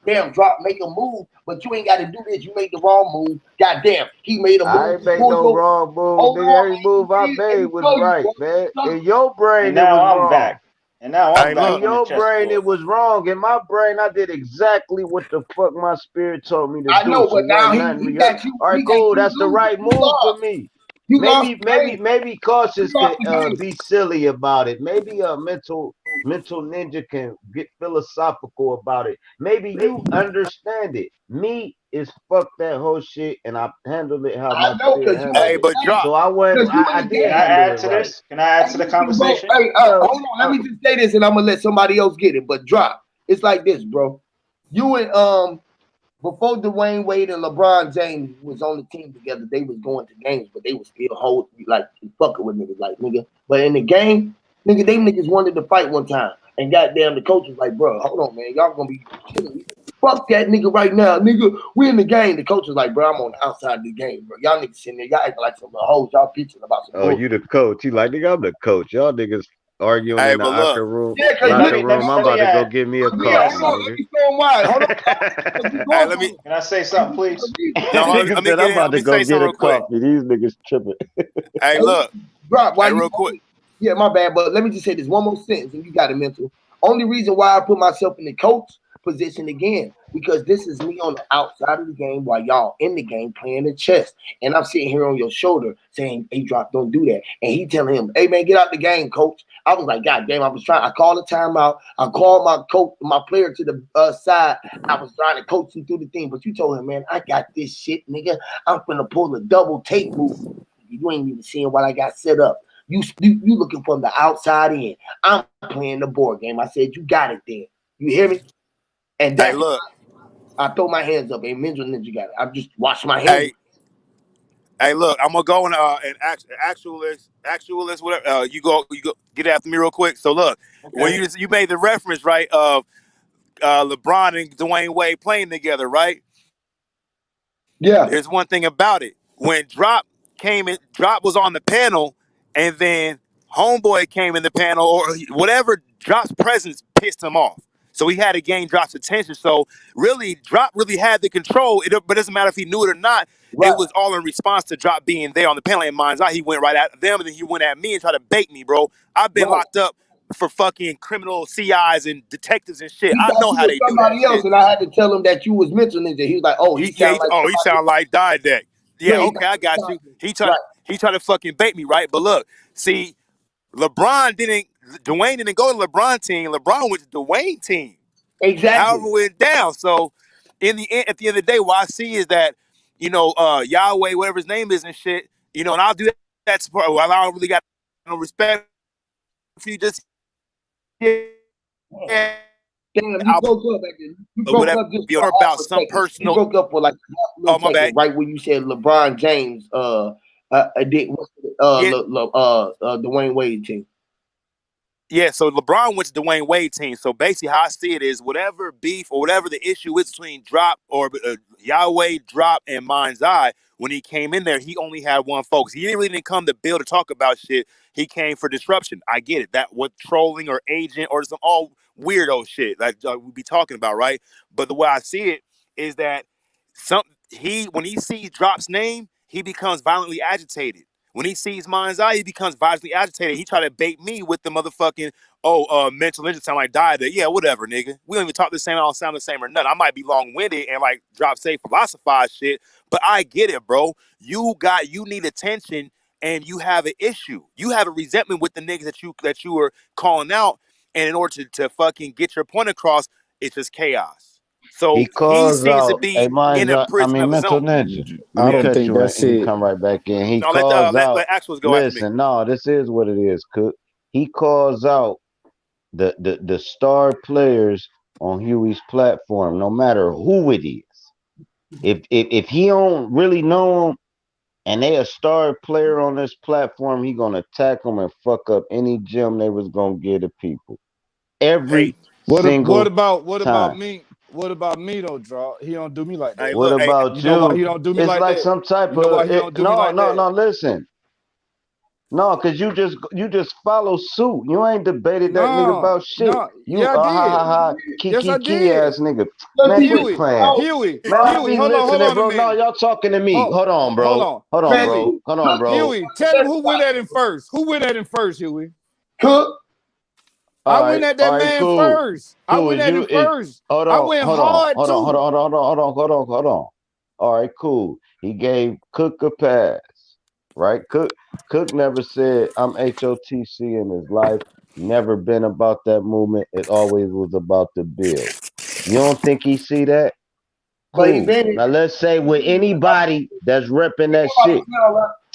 damn, drop, make a move, but you ain't got to do this. You made the wrong move. Goddamn, he made a I move. ain't make Pull no your wrong move, hold nigga. on, Every man. You move I did. Let made me was show you, right, bro. man. Let me In show you. your And brain, it now was I'm wrong. back. And now I'm Hey, back In look. on the your brain, chessboard. it was wrong. In my brain, I did exactly what the fuck my spirit told me to I do. know, So but now wasn't nothing he rehearsed. got you. All right, He got cool. you That's the losing. right You move for lost. me. You lost Maybe, the maybe, game. maybe You cautious lost can the game. be silly about it. Maybe a mental ninja can get philosophical about it. Maybe you understand it. Me is fuck that whole shit, and I handled it how my I know spirit because you handled Hey, in it. the but game. drop. So I went. Because you in I the did Can I game. handle add it to right. this? Can I add Hey, to the listen, bro. conversation? Hey, So hold on. Let me just say this, and I'm gonna let somebody else get it. But drop. It's like this, bro. You and before Dwayne Wade and LeBron James was on the team together, they was going to games, but they was still hold like fucking with niggas, like nigga. But in the game, nigga, they niggas wanted to fight one time, and goddamn, the coach was like, bro, hold on, man, y'all gonna be chilling. Fuck that nigga right now, nigga. We in the game. The coach was like, bro, I'm on the outside of the game, bro. Y'all niggas sitting there, y'all acting like some hoes. Y'all pitching about some oh, you bullshit. the coach. You like, nigga, I'm the coach. Y'all niggas arguing Hey, in the but look. locker room. Yeah, because Let Locker me listen, let me room. I'm let bro. me about to go add. get me a Let me Yeah, add hold coffee, on. Let something. nigga. me show them why. Hold on, because we Hey, going let through me. it. Can I say And something, you see the please? reason. No, hold on, Nigga let me said get I'm in. about Let to me go say get something a real quick. coffee. These niggas tripping. Hey, Hey, look. listen, drop. Why Hey, you? real quick. Yeah, my bad. But let me just say this one more sentence, and you got it, mental. Only reason why I put myself in the coach position again because this is me on the outside of the game while y'all in the game playing the chess, and I'm sitting here on your shoulder saying, "Hey, drop, don't do that." And he telling him, "Hey, man, get out the game, coach." I was like, "God damn!" I was trying. I called a timeout. I called my coach, my player to the side. I was trying to coach him through the thing, but you told him, "Man, I got this shit, nigga. I'm gonna pull a double take move." You ain't even seeing what I got set up. You looking from the outside in. I'm playing the board game. I said, you got it then. You hear me? And Hey, that's look. I throw my hands up. Hey, Ninja Ninja got it. I just wash my hands. Hey, hey, look. I'm gonna go in and actualist, whatever. You go get after me real quick. So look, when Okay. you made the reference right of LeBron and Dwayne Wade playing together, right? Yeah, There's one thing about it. When Drop was on the panel, and then Homeboy came in the panel, or whatever, Drop's presence pissed him off. So he had to gain Drop's attention. So really, Drop really had the control. But it doesn't matter if he knew it or not. right. It was all in response to Drop being there on the panel. In mind's eye, he went right at them, and then he went at me and tried to bait me, bro. I've been Right. locked up for fucking criminal CIs and detectives and shit. He I thought know you how was they do that somebody else, shit. and I had to tell him that you was mental ninja. He was like, "Oh, he Yeah, sound like he somebody sound else." like Diet. No, Yeah, he okay, thought I he was got you. talking. Right. He tried to fucking bait me, right? But look, see, Dwayne didn't go to LeBron team. LeBron went to Dwayne team. However, Exactly. it went down. So at the end of the day, what I see is that Yahweh, whatever his name is and shit, and I'll do that support. Well, I don't really got no respect for you. Just yeah, Damn, you I'll broke up back there. You or broke whatever up just be for about half a some second. You personal. broke up for like half a little Oh, my second, bad. right when you said LeBron James did Yeah, Dwayne Wade team. Yeah, so LeBron went to Dwayne Wade team. So basically, how I see it is whatever beef or whatever the issue is between Drop or Yahweh, Drop, and Mind's Eye, when he came in there, he only had one focus. He really didn't come to build to talk about shit. He came for disruption. I get it. That what trolling or agent or some all weirdo shit like we be talking about, right? But the way I see it is that when he sees Drop's name, he becomes violently agitated. When he sees Mind's Eye, he becomes violently agitated. He try to bait me with the motherfucking mental injury sound like die. That yeah, whatever, nigga. We don't even talk the same. I don't sound the same or nothing. I might be long winded and like drop safe philosophize shit, but I get it, bro. You need attention and you have an issue. You have a resentment with the niggas that you were calling out, and in order to fucking get your point across, it's just chaos. He So he calls seems to out, hey, be in minds a up. I prison mean, of his mental own. ninja. Let I me Yeah. don't cut think you in that's and you it. come right back in. He No, calls out. let Axel go after me. Listen, no, this is what it is, Cook. He calls out the star players on Huey's platform, no matter who it is. If he don't really know them and they a star player on this platform, he gonna attack them and fuck up any gem they was gonna give to people Hey, every What single about time. me? What about me though, draw? He don't do me like hey, that. What look, hey, You about know why you? he don't do me It's like like that? some type You know of why he don't do me no, like no, that? no. Listen, no, cause you just follow suit. You ain't debated that nigga No, about shit. no, You yeah, I a ha did. ha ha Yes, I key did. ass nigga. Because Man, he quit was Huey, playing. out. Huey, Man, I Huey, be hold listening, on a bro. No, minute. y'all talking to me. Hold, Hold on, hold bro. on. Hold on, Crazy. bro. Hold on, Cook bro. Huey, tell him who went at him first. Who went at him first, Huey? Cook. I All went right, at all that right, man cool. first. I Cool. went Is at you him is first. hold I on, went hold on, hard hold on, hold too. on, hold on, hold on, hold on, hold on. All right, cool. He gave Cook a pass, right? Cook never said I'm HOTC in his life. Never been about that movement. It always was about the bill. You don't think he see that? But he Cool. been Now let's say with anybody that's repping that shit,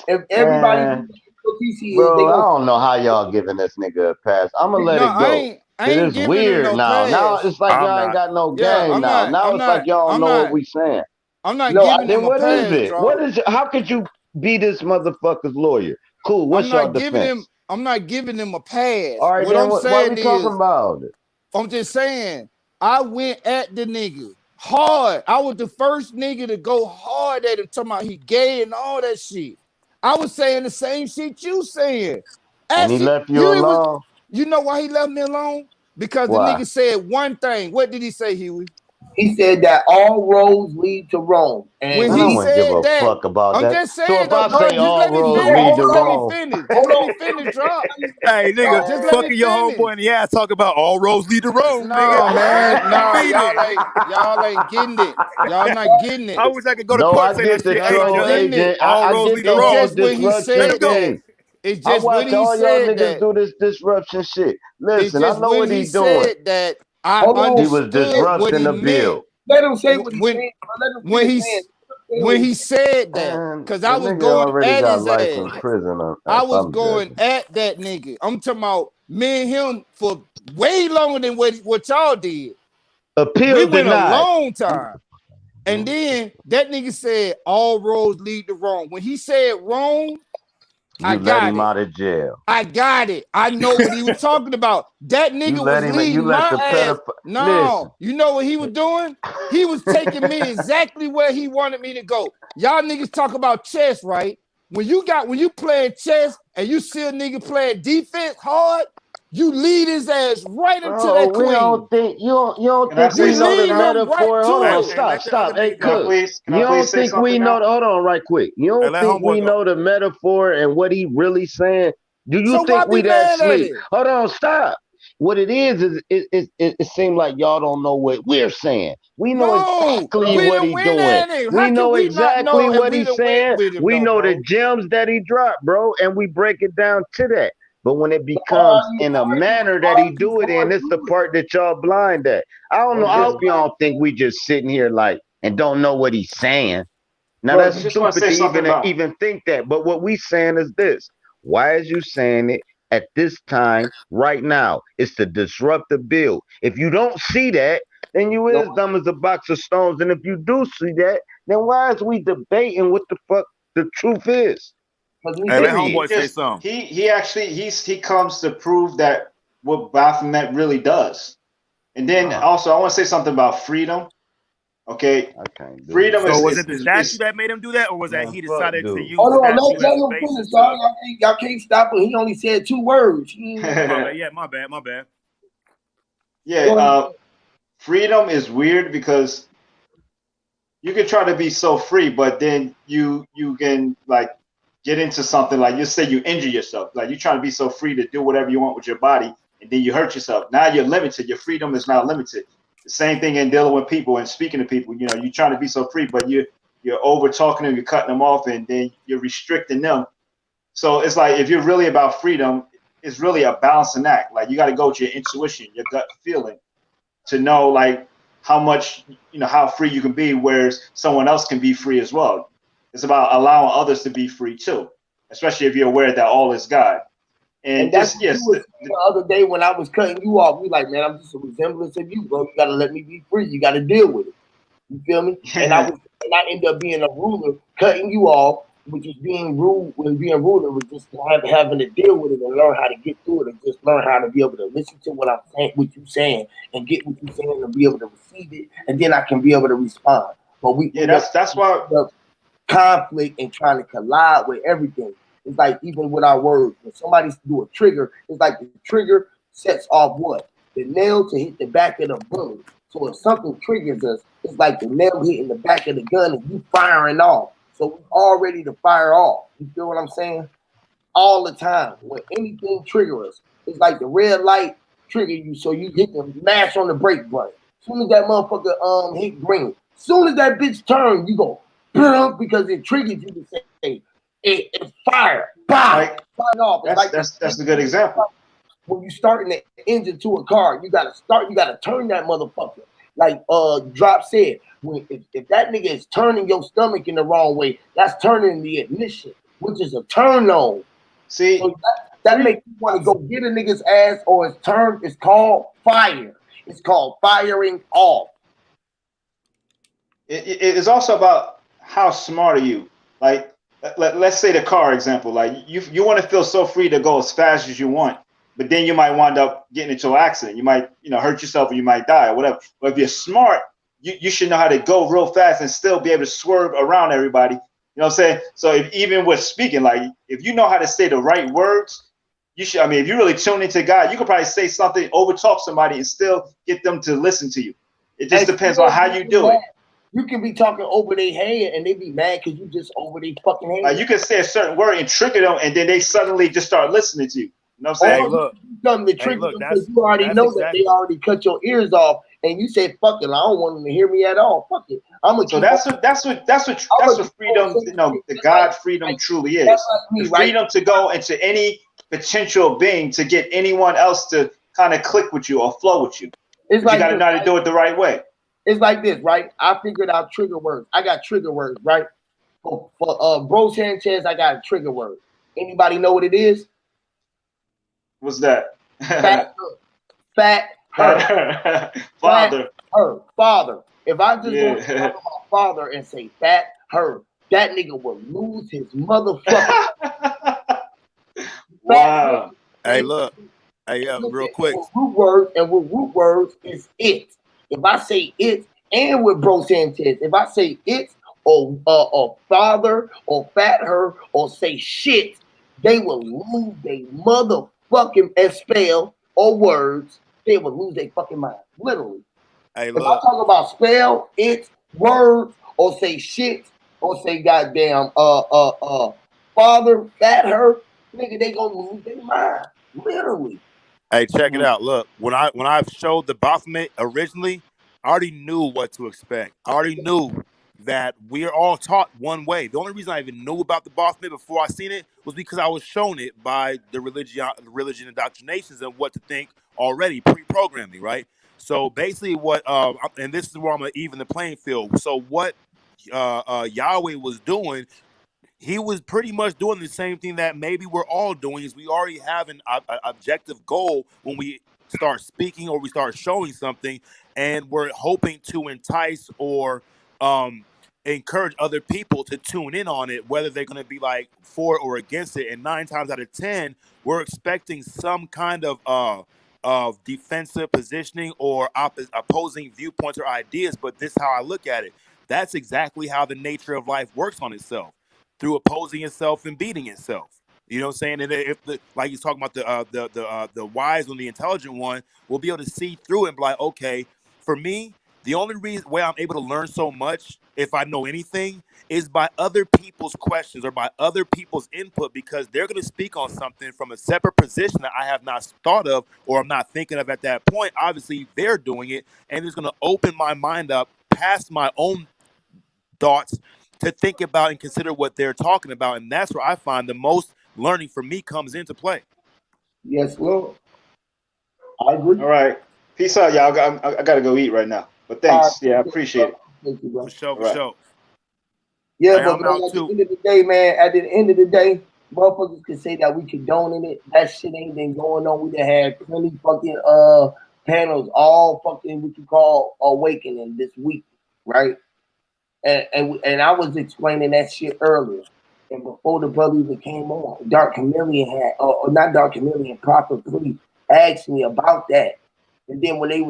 if everybody man. who TC is, they Bro, I gonna don't know how y'all giving this nigga a pass. I'ma let No, it go. I Cause ain't it's giving him weird no now. Now pass. it's like I'm y'all ain't not. got no Yeah, game now. Now it's like y'all don't know what we saying. I'm not no. giving Then him a what is pass, it? draw. How could you be this motherfucker's lawyer? Cool, what's y'all defense? I'm not giving him a All pass. right, What then I'm why we saying talking is, about it? I'm just saying, I went at the nigga hard. I was the first nigga to go hard at him, talking about he gay and all that shit. I was saying the same shit you saying. And he Actually, left you Huey was, alone? you know why he left me alone? Because the Why? nigga said one thing. What did he say, Huey? He said that all roads lead to Rome, and When Man, I he he wouldn't give said a that, fuck about I'm that. just So saying if though, I drop. say Just all let me roads finish. lead to Just let me Rome, finish. Just hold let me on. finish, drop. Hey, nigga, Just let me fucking your finish. homeboy in the ass talk about all roads lead to Rome, nigga. No, man. What you No, meaning? y'all ain't getting it. Y'all not getting it. I wish I could go to no, court and I say that get the shit. Y'all Hey, not troll judge, getting it. agent. all I roads get lead the to It's whole Rome. just when he Let him disruption said go. that. thing. It's I just when watch he all y'all said niggas that. do this disruption shit. It's Listen, I just know when what he he doing. said that I Hold on. He was understood what disrupting he the meant. bill. Let him say what he's When saying. Let him when finish he saying. when he said that, Man, because the I was nigga going already at got his life ass. in prison I if was I'm going judging. at that nigga. I'm talking about me and him for way longer than what y'all did. We Appeal went a denied. long time. And Mhm. then that nigga said all roads lead to Rome. When he said Rome, I You let got him it. out of jail. I got it. I know what he was talking about. That You nigga let was him. You leading let my the ass. pedophile. No, Listen. you know what he was doing? He was taking me exactly where he wanted me to go. Y'all niggas talk about chess, right? When you playing chess and you see a nigga playing defense hard, you lead his ass right into Bro, that we don't queen. think you don't Can I think say we You know the lead something? him right metaphor. Hold to Hey, on, it. hey, stop, let the other stop. Hey, nigga Can I go. Cook. please? Can You I please don't say think we something know now? the hold on right quick. You Hey, don't let think homeboy we go. know the metaphor and what he really saying? Do you So why think be we that mad at sleep? it? Hold on, stop. What it is it seems like y'all don't know what we're saying. We know No, exactly we what didn't he win doing. at him. We How can know we not exactly know if what we he's done went saying. with him We though, know the bro? gems that he dropped, bro, and we break it down to that. But when it Are becomes you in a manner that he are you do it in, going it's the through it? part that y'all blind at. I don't know. One I thing. hope y'all don't think we just sitting here like and don't know what he's saying. Now Bro, that's I you just want to stupid say to something about. even think that. But what we saying is this: why is you saying it at this time, right now? It's to disrupt the bill. If you don't see that, then you no, is dumb as a box of stones. And if you do see that, then why is we debating what the fuck the truth is? because we Hey, let said He Period. homeboy say just something. he actually he comes to prove that what Baphomet really does. And then Ah, also I want to say something about freedom. Okay, I can't do freedom this. So is was is it the is, statue is that made him do that, or was that Man, he fuck decided to dude. use hold the on, statue let as a him finish, basis y'all. to? Y'all can't stop him. He only said 2 words. My bad. Yeah, my bad. My bad. yeah. Go ahead. Freedom is weird because you can try to be so free, but then you can like get into something like, you say you injure yourself, like you're trying to be so free to do whatever you want with your body, and then you hurt yourself. Now you're limited. Your freedom is now limited. The same thing in dealing with people and speaking to people. You know, you're trying to be so free, but you're over talking them, you're cutting them off, and then you're restricting them. So it's like, if you're really about freedom, it's really a balancing act. Like, you got to go with your intuition, your gut feeling, to know like how much, how free you can be, whereas someone else can be free as well. It's about allowing others to be free too, especially if you're aware that all is God. And that's just, what you was saying the other day when I was cutting you off. You like, man, I'm just a resemblance of you, bro. You gotta let me be free. You gotta deal with it. You feel me? And I ended up being a ruler, cutting you off, which is being rude. When being ruler was just having to deal with it and learn how to get through it, and just learn how to be able to listen to what I'm saying, what you saying, and get what you saying, and be able to receive it, and then I can be able to respond. But that's why conflict and trying to collide with everything. It's like, even with our words, when somebody do a trigger, it's like the trigger sets off what? The nail to hit the back of the bullet. So if something triggers us, it's like the nail hitting the back of the gun and you firing off. So we're all ready to fire off. You feel what I'm saying? All the time. When anything triggers us, it's like the red light trigger you, so you hit the mash on the brake button. As soon as that motherfucker hit green, as soon as that bitch turn, you go because it triggers you to say it's fire. Bam! Fire off. It's like that's a good example. When you starting the engine to a car, you gotta turn that motherfucker. Like Drop said, if that nigga is turning your stomach in the wrong way, that's turning the ignition, which is a turn on. See, so that makes you want to go get a nigga's ass, or it's called fire. It's called firing off. It's also about how smart are you. Like, let's say the car example. Like, you want to feel so free to go as fast as you want, but then you might wind up getting into an accident. You might, hurt yourself, or you might die, or whatever. But if you're smart, you should know how to go real fast and still be able to swerve around everybody. You know what I'm saying? So even with speaking, like, if you know how to say the right words, you should. I mean, if you really tune into God, you could probably say something, over talk somebody, and still get them to listen to you. It just depends on how you do it. You can be talking over their head and they be mad because you just over their fucking head. Like, you can say a certain word and trigger them, and then they suddenly just start listening to you. You know what I'm saying? Hey, look, something to trigger them because you already know that they already cut your ears off, and you say, "Fuck it, I don't want them to hear me at all. Fuck it, I'm gonna." So that's what freedom, the God freedom truly is. The freedom to go into any potential being, to get anyone else to kind of click with you or flow with you. It's like, you got to know how to do it the right way. It's like this, right? I figured out trigger words. I got trigger words, right? For Bro Sanchez, I got a trigger word. Anybody know what it is? What's that? Fat her. Father. Her. Father. If I just go to my father and say fat her, that nigga will lose his motherfucker. Wow. Hey, look. Hey, real quick. With root words is it. If I say it, and with Bro Sanchez, if I say it or father or fat her or say shit, they will lose their motherfucking spell or words. They will lose their fucking mind, literally. Hey, if I talk about spell it, words, or say shit, or say goddamn father fat her, nigga, they gonna lose their mind, literally. Hey, check it out. Look, when I showed the Baphomet originally, I already knew what to expect. I already knew that we are all taught one way. The only reason I even knew about the Baphomet before I seen it was because I was shown it by the religion indoctrinations and what to think already, pre-programming, right? So basically, and this is where I'm gonna even the playing field. So what Yahweh was doing, he was pretty much doing the same thing that maybe we're all doing. Is we already have an objective goal when we start speaking or we start showing something, and we're hoping to entice or encourage other people to tune in on it, whether they're going to be like for or against it. And 9 times out of 10, we're expecting some kind of defensive positioning or opposing viewpoints or ideas. But this is how I look at it. That's exactly how the nature of life works on itself, through opposing itself and beating itself. You know what I'm saying? And if like he's talking about the wise one, the intelligent one, will be able to see through it and be like, okay, for me, the only way I'm able to learn so much if I know anything, is by other people's questions or by other people's input, because they're going to speak on something from a separate position that I have not thought of or I'm not thinking of at that point. Obviously, they're doing it, and it's going to open my mind up past my own thoughts to think about and consider what they're talking about. And that's where I find the most learning for me comes into play. Yes, Lord. I agree. All right. Peace out, y'all. I got to go eat right now. But All right, thanks. Yeah, I appreciate you, bro. appreciate it. Thank you, For bro. sure, All for right. sure. Yeah, Hey, but I'm man, out at the too. end of the day, man, at the end of the day, motherfuckers can say that we condoning it. That shit ain't been going on. We done had plenty fucking panels, all fucking what you call awakening this week, right? And I was explaining that shit earlier. And before the brother even came on, Dark Chameleon had, or not Dark Chameleon, Proper Plea asked me about that. And then when you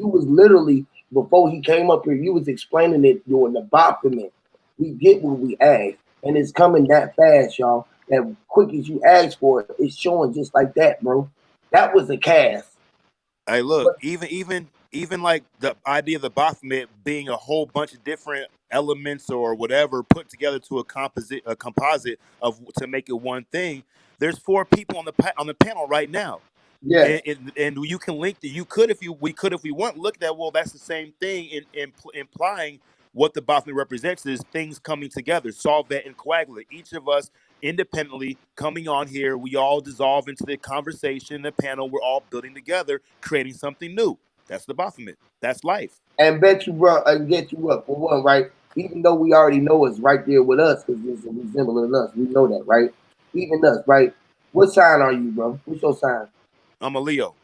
was literally before he came up here, you was explaining it during the document. We get what we ask, and it's coming that fast, y'all. That quick as you ask for it, it's showing just like that, bro. That was a cast. Hey, look, But even like the idea of the Baphomet being a whole bunch of different elements or whatever put together to a composite of to make it one thing. There's four people on the panel right now. yes, And you can link that you could if you we could if we want look at that. Well, that's the same thing implying what the Baphomet represents is things coming together, solvent and coagulate, each of us independently coming on here. We all dissolve into the conversation, the panel. We're all building together, creating something new. That's the Baphomet. That's life. and bet you, bro, and get you up for one, right? Even though we already know it's right there with us because it's a resembling us, we know that, right? Even us, right? What sign are you, bro? What's your sign? I'm a Leo,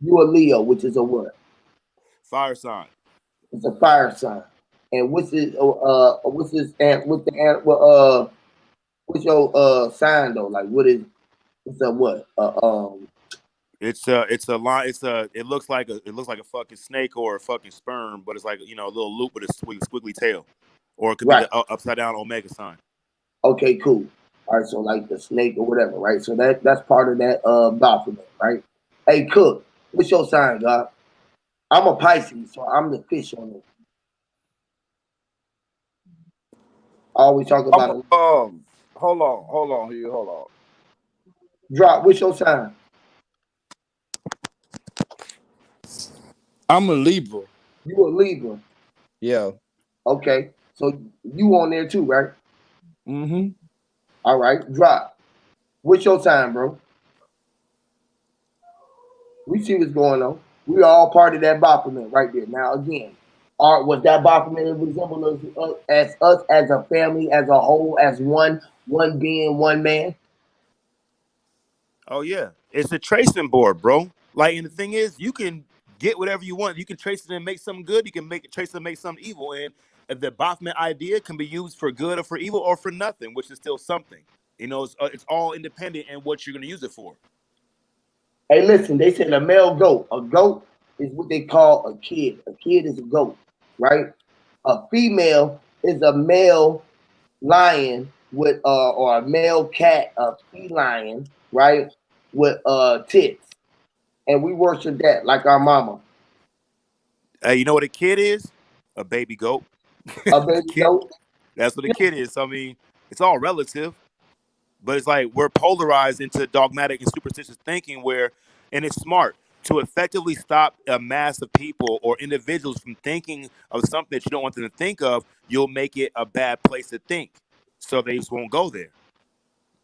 You a Leo, which is a what? fire sign. It's a fire sign. And what's this and what's the what's your sign though? Like what is it's a what? It's a line. It looks like a fucking snake or a fucking sperm, but it's like a little loop with a squiggly tail, or it could be Right. the upside down omega sign. Okay, cool. All right, so like the snake or whatever, right? So that's part of that document, right? Hey Cook, what's your sign, God? I'm a Pisces, so I'm the fish on it. I always talk I'm about it. hold on here, hold on. Drop, what's your sign? I'm a Libra. You a Libra. Yeah. Okay. So you on there too, right? Mm-hmm. All right, drop. What's your sign, bro? We see what's going on. We are all part of that document right there. Now again, was that document resemble us as a family, as a whole, as one being, one man? Oh yeah, it's a tracing board, bro. Like, and the thing is, you can get whatever you want. You can trace it and make something good. You can make it trace it and make something evil. And the Baphomet idea can be used for good or for evil or for nothing, which is still something. It's all independent in what you're going to use it for. Hey, listen, they said a male goat. A goat is what they call a kid. A kid is a goat, right? A female is a male lion with or a male cat, a feline, right? With tits. And we worship that like our mama. Hey, you know what a kid is? A baby goat. A A baby kid. goat. That's what a kid is. So, I mean, it's all relative. But it's like we're polarized into dogmatic and superstitious thinking and it's smart to effectively stop a mass of people or individuals from thinking of something that you don't want them to think of. You'll make it a bad place to think, so they just won't go there.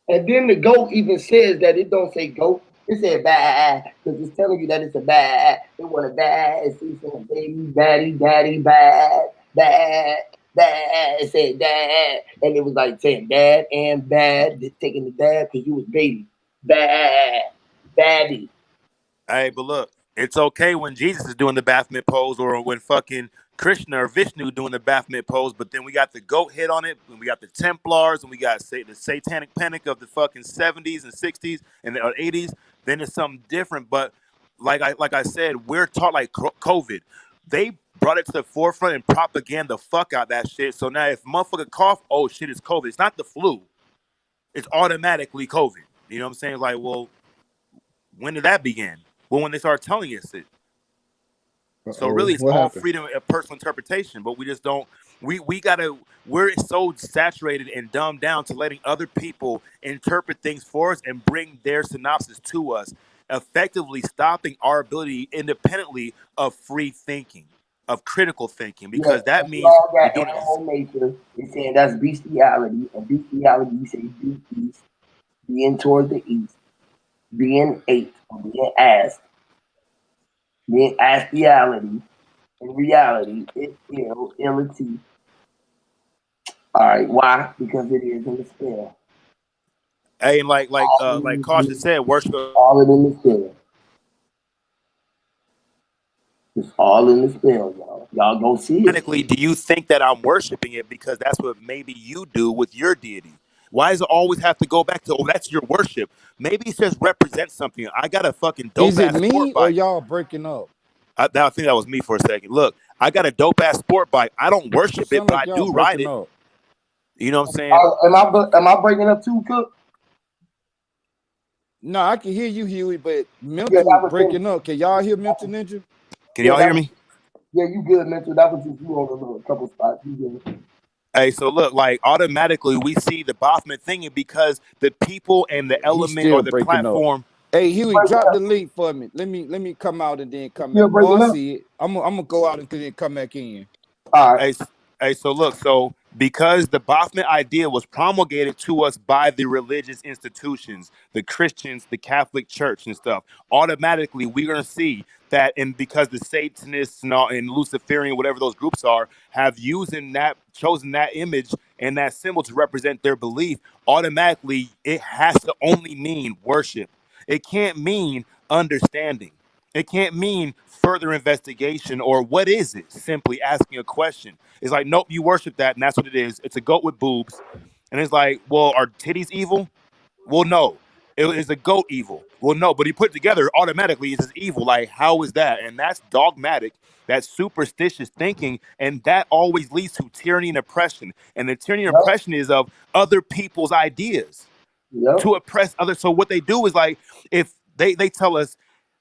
And then the goat even says that it don't say goat. It said bad because it's telling you that it's a bad. It want a bad. It sees some baby, baddie, daddy, bad, bad, bad. It said dad, and it was like saying dad and bad, taking the dad because you was baby, bad, baddie. Hey, but look, it's okay when Jesus is doing the Baphomet pose or when fucking Krishna or Vishnu doing the Baphomet pose, but then we got the goat hit on it, and we got the Templars, and we got the satanic panic of the fucking 70s and 60s and the 80s. Then it's something different. But like I said, we're taught like COVID. They brought it to the forefront and propaganda the fuck out that shit. So now if motherfucker cough, oh shit, it's COVID. It's not the flu. It's automatically COVID. You know what I'm saying? Like, well, when did that begin? Well, when they started telling us it. So Uh-oh. really, it's What all happened? freedom of personal interpretation, but we just don't. We gotta we're so saturated and dumbed down to letting other people interpret things for us and bring their synopsis to us, effectively stopping our ability independently of free thinking, of critical thinking, Yeah, because that and we means all you're got doing it. animal nature. It's saying that's bestiality, and bestiality, you say be east, being towards the east, being ate, or being astiality. In reality, it's ill, illity. All right, why? Because it is in the spell. Hey, and All of like these Cautious things, said, worship all of it in the spell. It's all in the spell, y'all. Y'all go see it. automatically. Do you think that I'm worshiping it because that's what maybe you do with your deity? Why does it always have to go back to, oh, that's your worship? Maybe it just represents something. I got a fucking Is dope it ass sport me or bike. y'all breaking up? I think that was me for a second. Look, I got a dope ass sport bike. I don't worship it, Sound but like I y'all do ride breaking it. up. You know what I'm saying? Am I breaking up too, Cook? No, I can hear you, Huey, but Yeah, mental that was him. breaking up. Can y'all hear mental ninja? Can Yeah, y'all that hear was. me? Yeah, you good, mental. That was just you on a little couple spots. You good? Hey, so look, like automatically we see the Boffman thinking because the people and the He's element or still the breaking up. platform. Hey You Huey, breaking drop the up? link for me. Let me come out and then You come back. still Oh, I breaking up? see it. I'm gonna go out and then come back in. All right. Hey, hey, so look, so because the Boffman idea was promulgated to us by the religious institutions, the Christians, the Catholic Church, and stuff, automatically we're gonna see that, and because the Satanists and, all, and Luciferian, whatever those groups are, have using that, chosen that image and that symbol to represent their belief, automatically it has to only mean worship. It can't mean understanding. It can't mean further investigation or what is it? Simply asking a question. It's like, nope, you worship that, and that's what it is. It's a goat with boobs. And it's like, well, are titties evil? Well, no. It is a goat evil. Well, no, but he put it together automatically. It's evil. Like, how is that? And that's dogmatic. That's superstitious thinking, and that always leads to tyranny and oppression. And the tyranny and Yep. oppression is of other people's ideas Yep. to oppress others. So what they do is like, if they tell us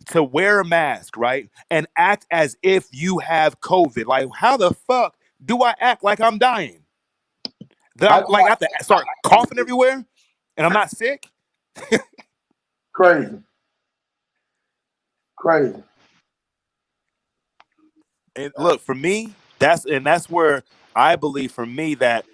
to wear a mask, right, and act as if you have COVID. Like, how the fuck do I act like I'm dying? That I I'm go like I have like to start coughing everywhere, and I'm not sick. crazy, crazy. And look, for me, that's where I believe for me that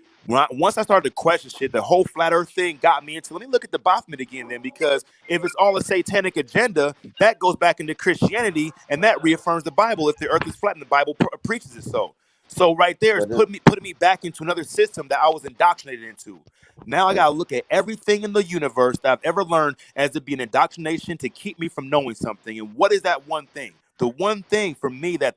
once I started to question shit, the whole flat Earth thing got me into. Let me look at the Baphomet again, then, because if it's all a satanic agenda, that goes back into Christianity, and that reaffirms the Bible. If the Earth is flat, and the Bible preaches it so. So right there is But it, putting me back into another system that I was indoctrinated into. Now I it, gotta look at everything in the universe that I've ever learned as to be an indoctrination to keep me from knowing something. And what is that one thing? The one thing for me that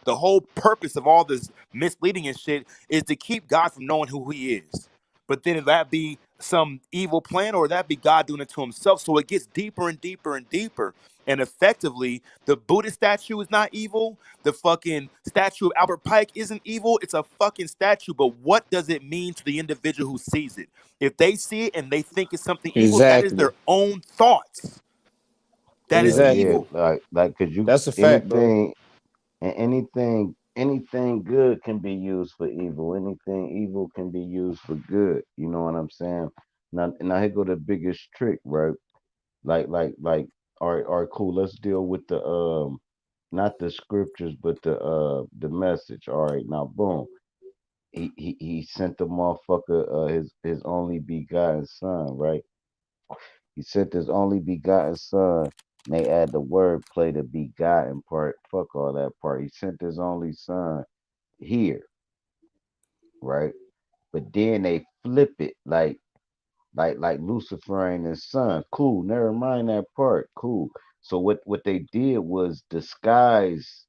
the whole purpose of all this misleading and shit is to keep God from knowing who He is. But then if that be some evil plan or that be God doing it to Himself, so it gets deeper and deeper and deeper. And effectively, the Buddhist statue is not evil. The fucking statue of Albert Pike isn't evil. It's a fucking statue. But what does it mean to the individual who sees it? If they see it and they think it's something evil, that is Exactly. their own thoughts. That is yeah, Exactly. evil. cause you That's a fact, bro. anything and anything good can be used for evil. Anything evil can be used for good. You know what I'm saying? Now here go the biggest trick, right? Like, all right, cool. Let's deal with the not the scriptures, but the message. All right, now boom. He sent the motherfucker his only begotten son, right? He sent his only begotten son. And they add the word play the begotten part. Fuck all that part. He sent his only son here, right? But then they flip it like Lucifer and his son. Cool. Never mind that part. Cool. So what they did was disguise.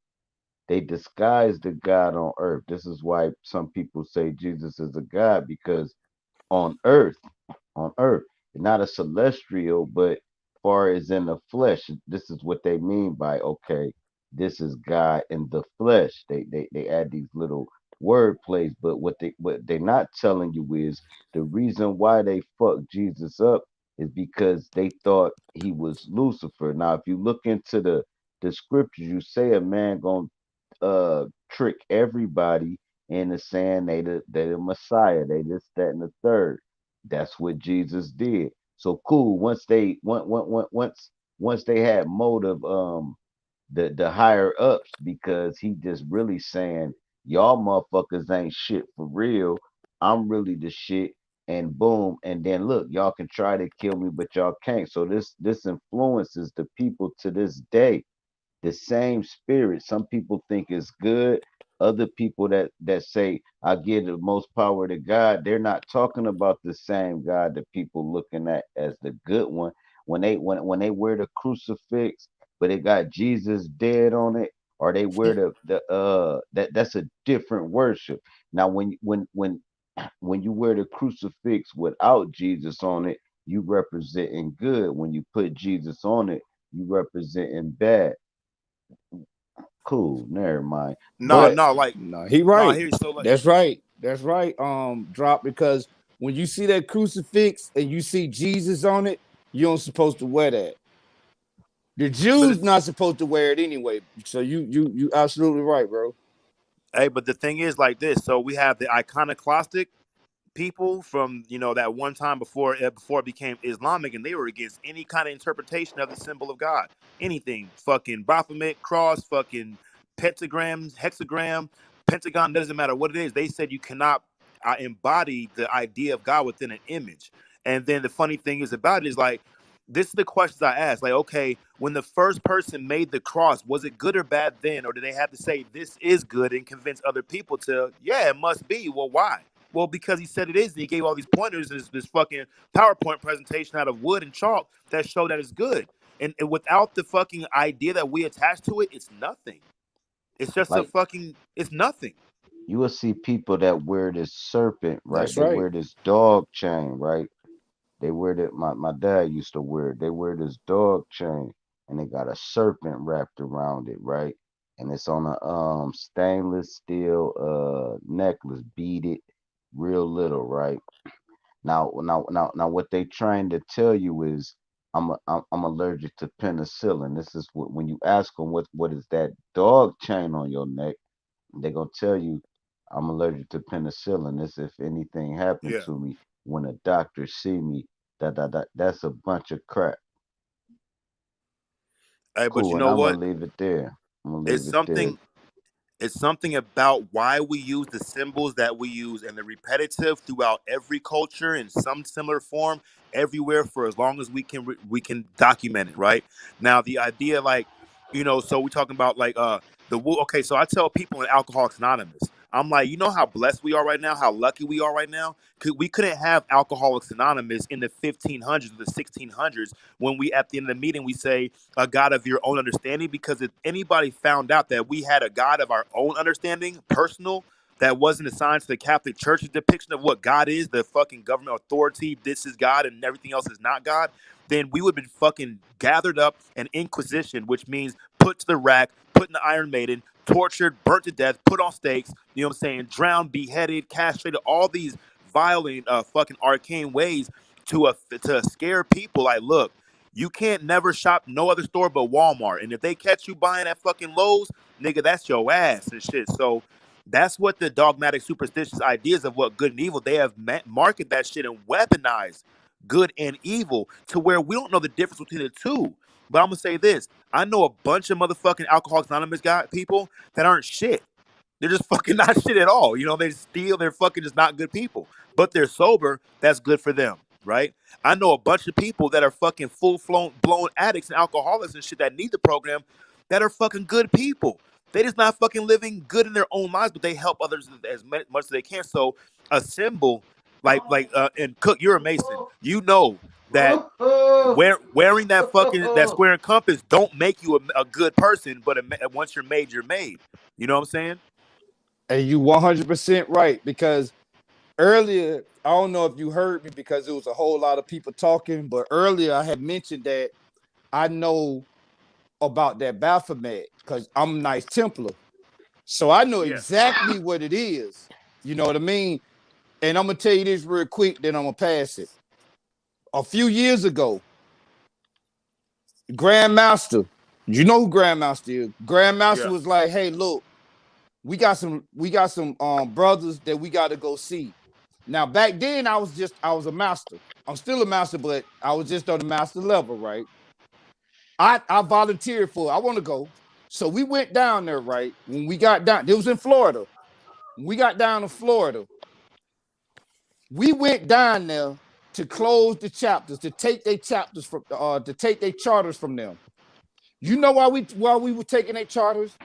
They disguised the God on earth. This is why some people say Jesus is a God because on earth on earth. Not a celestial, but far as in the flesh. This is what they mean by okay, this is God in the flesh. They add these little word plays, but what they're not telling you is the reason why they fucked Jesus up is because they thought he was Lucifer. Now, if you look into the scriptures, you say a man gonna trick everybody and it's saying they the Messiah, they this, that, and the third. That's what Jesus did. So cool. Once they had motive, the higher ups, because he just really saying y'all motherfuckers ain't shit for real. I'm really the shit. And boom, and then look, y'all can try to kill me, but y'all can't. So this influences the people to this day, the same spirit. Some people think it's good. Other people that say I give the most power to God, they're not talking about the same God that people looking at as the good one. When they wear the crucifix, but it got Jesus dead on it, or they wear the that's a different worship. Now when you wear the crucifix without Jesus on it, you representing good. When you put Jesus on it, you representing bad. Cool, never mind. No, But But no, like no, he no. right. Here, so like, That's right. That's right. Drop, because when you see that crucifix and you see Jesus on it, you don't supposed to wear that. The but Jews it's, not supposed to wear it anyway. So you absolutely right, bro. hey, but the thing is like this. So we have the iconoclastic people from that one time before it became Islamic, and they were against any kind of interpretation of the symbol of God. Anything, fucking Baphomet, cross, fucking pentagram, hexagram, pentagon, doesn't matter what it is. They said you cannot embody the idea of God within an image. And then the funny thing is about it is like, this is the questions I asked. Like, okay, when the first person made the cross, was it good or bad then? Or did they have to say this is good and convince other people to, yeah, it must be? Well, why? Well, because he said it is, and he gave all these pointers in this fucking PowerPoint presentation out of wood and chalk that show that it's good. And without the fucking idea that we attach to it, it's nothing. It's just a like fucking, it's nothing. you will see people that wear this serpent, right? That's They right. wear this dog chain, right? They wear that my dad used to wear it. They wear this dog chain and they got a serpent wrapped around it, right? And it's on a stainless steel necklace, beaded, real little, right? Now, what they trying to tell you is I'm allergic to penicillin. This is what when you ask them what is that dog chain on your neck, they gonna tell you I'm allergic to penicillin. This if anything happened Yeah. to me when a doctor see me, that's a bunch of crap. Hey, but you Cool, and know I'm gonna what? leave it there. I'm gonna It's leave it there. something it's something about why we use the symbols that we use and the repetitive throughout every culture in some similar form everywhere for as long as we can document it, right? Now the idea like, so we're talking about like okay, so I tell people in Alcoholics Anonymous, I'm like, you know how blessed we are right now, how lucky we are right now. We couldn't have Alcoholics Anonymous in the 1500s or the 1600s when we at the end of the meeting we say a God of your own understanding, because if anybody found out that we had a God of our own understanding, personal, that wasn't assigned to the Catholic Church's depiction of what God is, the fucking government authority, this is God and everything else is not God, then we would have been fucking gathered up and inquisition, which means put to the rack, put in the Iron Maiden, tortured, burnt to death, put on stakes, you know what I'm saying, drowned, beheaded, castrated, all these violent, fucking arcane ways to scare people. Like, look, you can't never shop no other store but Walmart. And if they catch you buying at fucking Lowe's, nigga, that's your ass and shit. So that's what the dogmatic, superstitious ideas of what good and evil, they have marketed that shit and weaponized good and evil to where we don't know the difference between the two. But I'm gonna say this: I know a bunch of motherfucking Alcoholics Anonymous guy people that aren't shit. They're just fucking not shit at all. They steal. They're fucking just not good people. But they're sober. That's good for them, right? I know a bunch of people that are fucking full blown addicts and alcoholics and shit that need the program that are fucking good people. They just not fucking living good in their own lives, but they help others as much as they can. So a symbol and Cook, you're a Mason. You know that wearing that square and compass don't make you a good person, but once you're made, you're made. You know what I'm saying? And you 100% right, because earlier, I don't know if you heard me because it was a whole lot of people talking, but earlier I had mentioned that I know about that Baphomet because I'm a Knights Templar. So I know Yeah. exactly what it is. You know what I mean? And I'm gonna tell you this real quick, then I'm gonna pass it. A few years ago, Grandmaster, you know who Grandmaster is. Grandmaster Yeah. was like, hey, look, we got some brothers that we got to go see. Now back then I was a master. I'm still a master, but I was just on the master level, right? I volunteered for it. I want to go. So we went down there, right? When we got down, it was in Florida. When we got down to Florida, we went down there to close the chapters, to take their chapters from to take their charters from them. You know why we were taking their charters?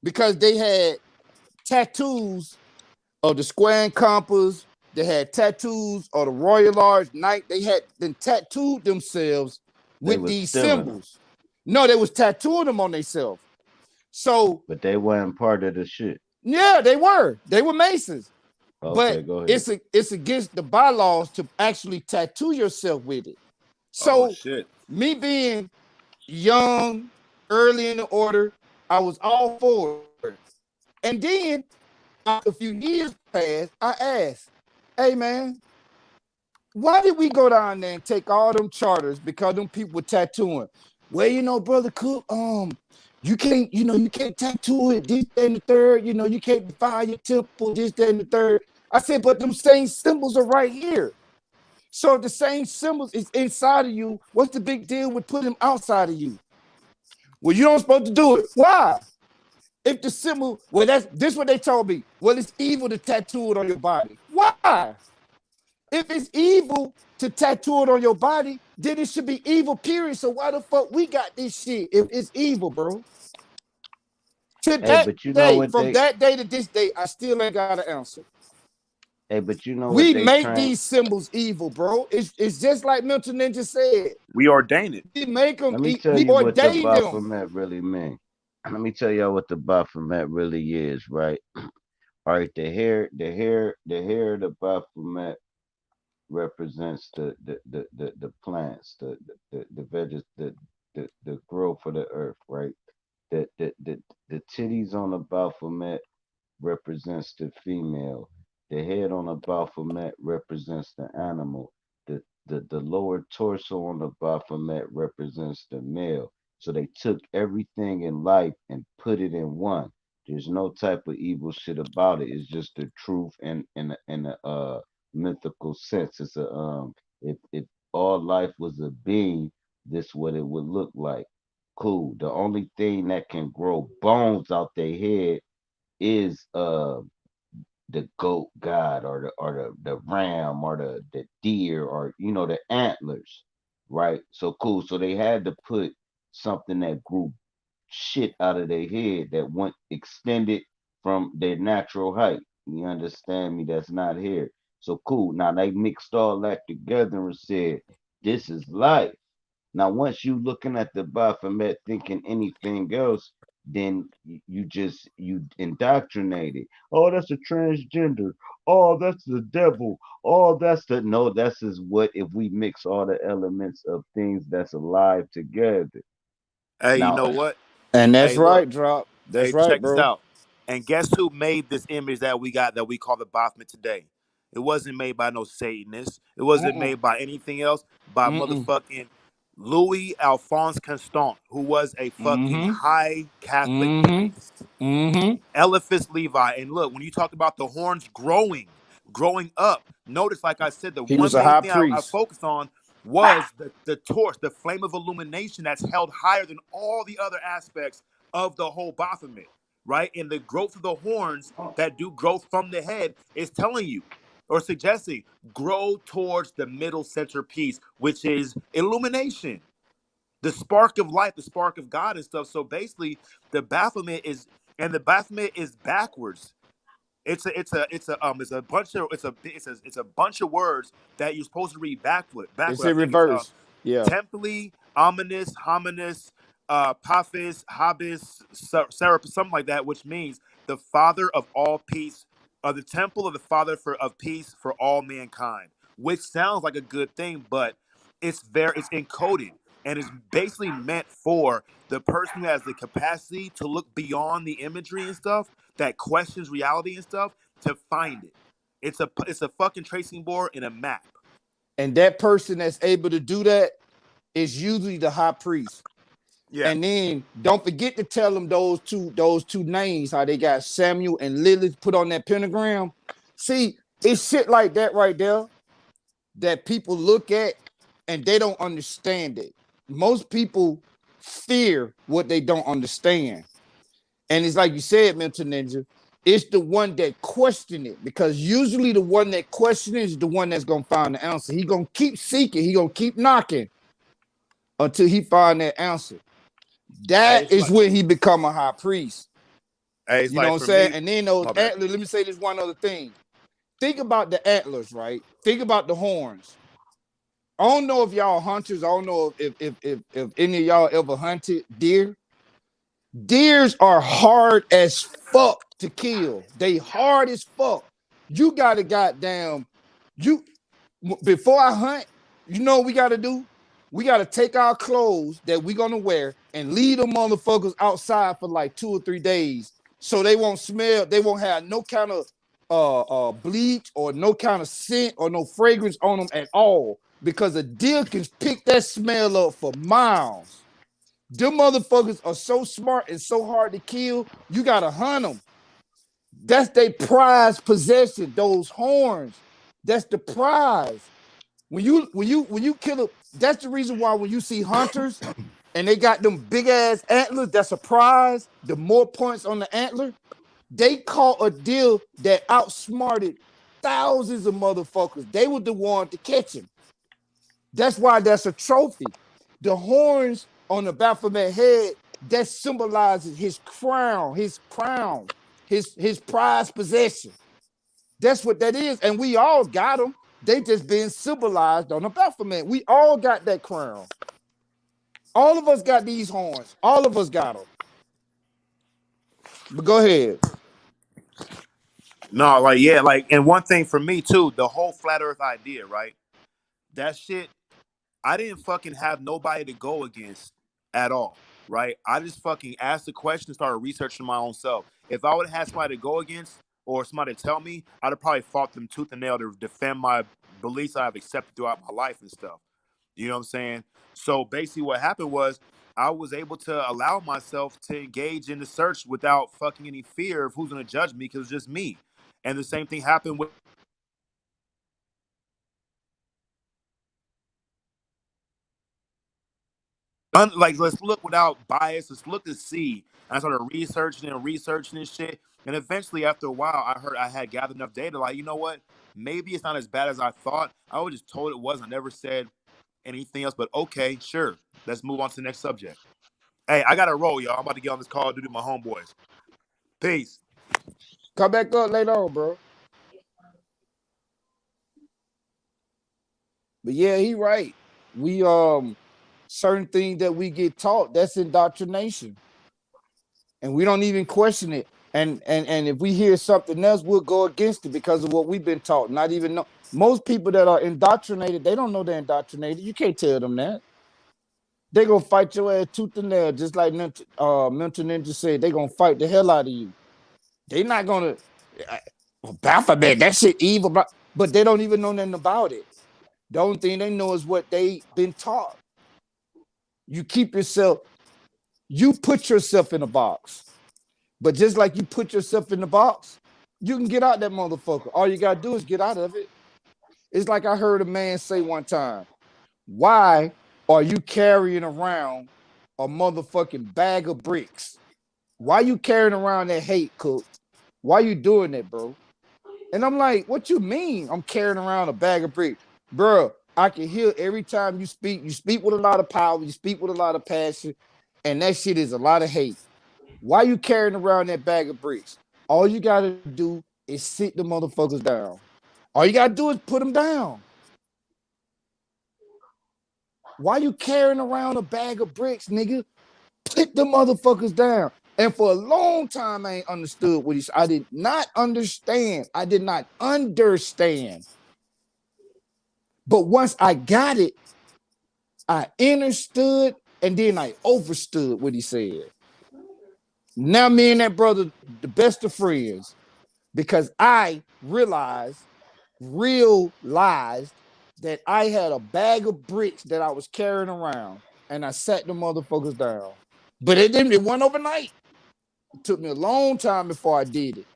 Because they had tattoos of the square and compass. They had tattoos of the Royal Large Knight. They had then tattooed themselves They with was these stealing them, symbols. No, they was tattooing them on themselves. So but they weren't part of the shit. yeah, they were. They were Masons. But Okay, go ahead. it's against the bylaws to actually tattoo yourself with it. Oh So shit. me being young, early in the order, I was all for it. And then after a few years passed, I asked, hey man, why did we go down there and take all them charters because them people were tattooing? Well, brother Cook, you can't tattoo it, this, that, and the third, you can't defile your temple, this, that, and the third. I said, but them same symbols are right here. So if the same symbols is inside of you, what's the big deal with putting them outside of you? Well, you don't supposed to do it. Why? If the symbol, well, that's this what they told me. Well, it's evil to tattoo it on your body. Why? If it's evil to tattoo it on your body, then it should be evil, period. So why the fuck we got this shit if it's evil, bro? To Hey, that but you know day, what from they? that day to this day, I still ain't got an answer. Hey, but you know what We they make train? these symbols evil, bro. It's just like Mental Ninja said. We ordain it. We make them, Let me tell we you what the ordain them. Baphomet really mean. Let me tell y'all what the Baphomet really is, right? All right, the hair of the Baphomet represents the plants, the veg, the growth of the earth, right? The titties on the Baphomet represents the female. The head on the Baphomet represents the animal. The lower torso on the Baphomet represents the male. So they took everything in life and put it in one. There's no type of evil shit about it. It's just the truth and in a mythical sense. It's a if all life was a being, this what it would look like. Cool. The only thing that can grow bones out their head is the goat god or the ram or the deer or the antlers, right? So cool. So they had to put something that grew shit out of their head that went extended from their natural height. You understand me? That's not here. So cool. Now they mixed all that together and said, this is life. Now, once you looking at the Baphomet thinking anything else, then you indoctrinated. Oh, that's a transgender. Oh, that's the devil. Oh, that's the no. That's is what if we mix all the elements of things that's alive together. Hey, you Now, know what? And that's Hey, look. right, Drop. That's Hey, right, check this bro. out. And guess who made this image that we got that we call the Baphomet today? It wasn't made by no Satanists. It wasn't Mm-mm. made by anything else. By Mm-mm. motherfucking Louis Alphonse Constant, who was a fucking Mm-hmm. high Catholic Mm-hmm. priest. Mm-hmm. Eliphas Levi. And look, when you talk about the horns growing up, notice, like I said, the He one was a main high thing I priest. focused on was the torch, the flame of illumination that's held higher than all the other aspects of the whole Baphomet, right? And the growth of the horns that do growth from the head is telling you or suggesting grow towards the middle centerpiece, which is illumination, the spark of light, the spark of God and stuff. So basically, the Baphomet is, and the Baphomet is backwards. It's a bunch of words that you're supposed to read backward. It's Backward. I in think it's reverse. Yeah. Templi, ominous, hominis, Paphis, Habis, Serapis, something like that, which means the Father of all peace, the temple of the Father of peace for all mankind, which sounds like a good thing, but it's encoded and it's basically meant for the person who has the capacity to look beyond the imagery and stuff that questions reality and stuff to find it. It's a fucking tracing board and a map. And that person that's able to do that is usually the high priest. Yeah. And then don't forget to tell them those two names, how they got Samuel and Lilith put on that pentagram. See, it's shit like that right there that people look at and they don't understand it. Most people fear what they don't understand. And it's like you said, Mental Ninja, it's the one that question it, because usually the one that question it is the one that's gonna find the answer. He gonna keep seeking, he gonna keep knocking until he find that answer. Hey, That it's is like, when he become a high priest. hey, it's You know like what I'm for saying? me. And then those My bad. antlers, let me say this one other thing. Think about the antlers, right? Think about the horns. I don't know if y'all hunters. I don't know if any of y'all ever hunted deer. Deers are hard as fuck to kill. They hard as fuck. You gotta goddamn you before I hunt. You know what we gotta do? We gotta take our clothes that we gonna wear and leave them motherfuckers outside for like 2 or 3 days, so they won't smell. They won't have no kind of bleach or no kind of scent or no fragrance on them at all, because a deer can pick that smell up for miles. Them motherfuckers are so smart and so hard to kill. You gotta hunt them. That's their prized possession. Those horns. That's the prize. When you kill a, that's the reason why when you see hunters and they got them big ass antlers, that's a prize. The more points on the antler, they caught a deer that outsmarted thousands of motherfuckers. They were the one to catch him. That's why that's a trophy. The horns on the Baphomet head, that symbolizes his prized possession. That's what that is. And we all got them. They just being symbolized on the Baphomet. We all got that crown. All of us got these horns. All of us got them. But go ahead. No, like yeah, like, and one thing for me too, the whole flat Earth idea, right? That shit, I didn't fucking have nobody to go against at all, right? I just fucking asked the question and started researching my own self. If I would have had somebody to go against or somebody to tell me, I'd have probably fought them tooth and nail to defend my beliefs I've accepted throughout my life and stuff. You know what I'm saying? So basically, what happened was I was able to allow myself to engage in the search without fucking any fear of who's going to judge me, because it's just me. And the same thing happened with like, let's look without bias. Let's look to see. And I started researching and shit. And eventually, after a while, I heard I had gathered enough data. Like, you know what? Maybe it's not as bad as I thought. I was just told it was. I never said anything else. But okay, sure. Let's move on to the next subject. Hey, I got to roll, y'all. I'm about to get on this call due to my homeboys. Peace. Come back up later on, bro. But yeah, he right. We certain things that we get taught, that's indoctrination. And we don't even question it. And if we hear something else, we'll go against it because of what we've been taught. Not even know. Most people that are indoctrinated, they don't know they're indoctrinated. You can't tell them that. They gonna fight your ass tooth and nail, just like Mental Ninja said. They gonna fight the hell out of you. They not gonna Baphomet, that shit evil, but they don't even know nothing about it. The only thing they know is what they been taught. You keep yourself, you put yourself in a box. But just like you put yourself in the box, you can get out that motherfucker. All you gotta do is get out of it. It's like I heard a man say one time, why are you carrying around a motherfucking bag of bricks? Why you carrying around that hate, Cook? Why you doing that, bro? And I'm like, what you mean I'm carrying around a bag of bricks? Bro, I can hear every time you speak. You speak with a lot of power. You speak with a lot of passion. And that shit is a lot of hate. Why you carrying around that bag of bricks? All you got to do is sit the motherfuckers down. All you got to do is put them down. Why you carrying around a bag of bricks, nigga? Put the motherfuckers down. And for a long time, I ain't understood what he said. I did not understand. I did not understand. But once I got it, I understood and then I overstood what he said. Now me and that brother, the best of friends, because I realized that I had a bag of bricks that I was carrying around. and I sat the motherfuckers down. But it didn't. It wasn't overnight. It took me a long time before I did it.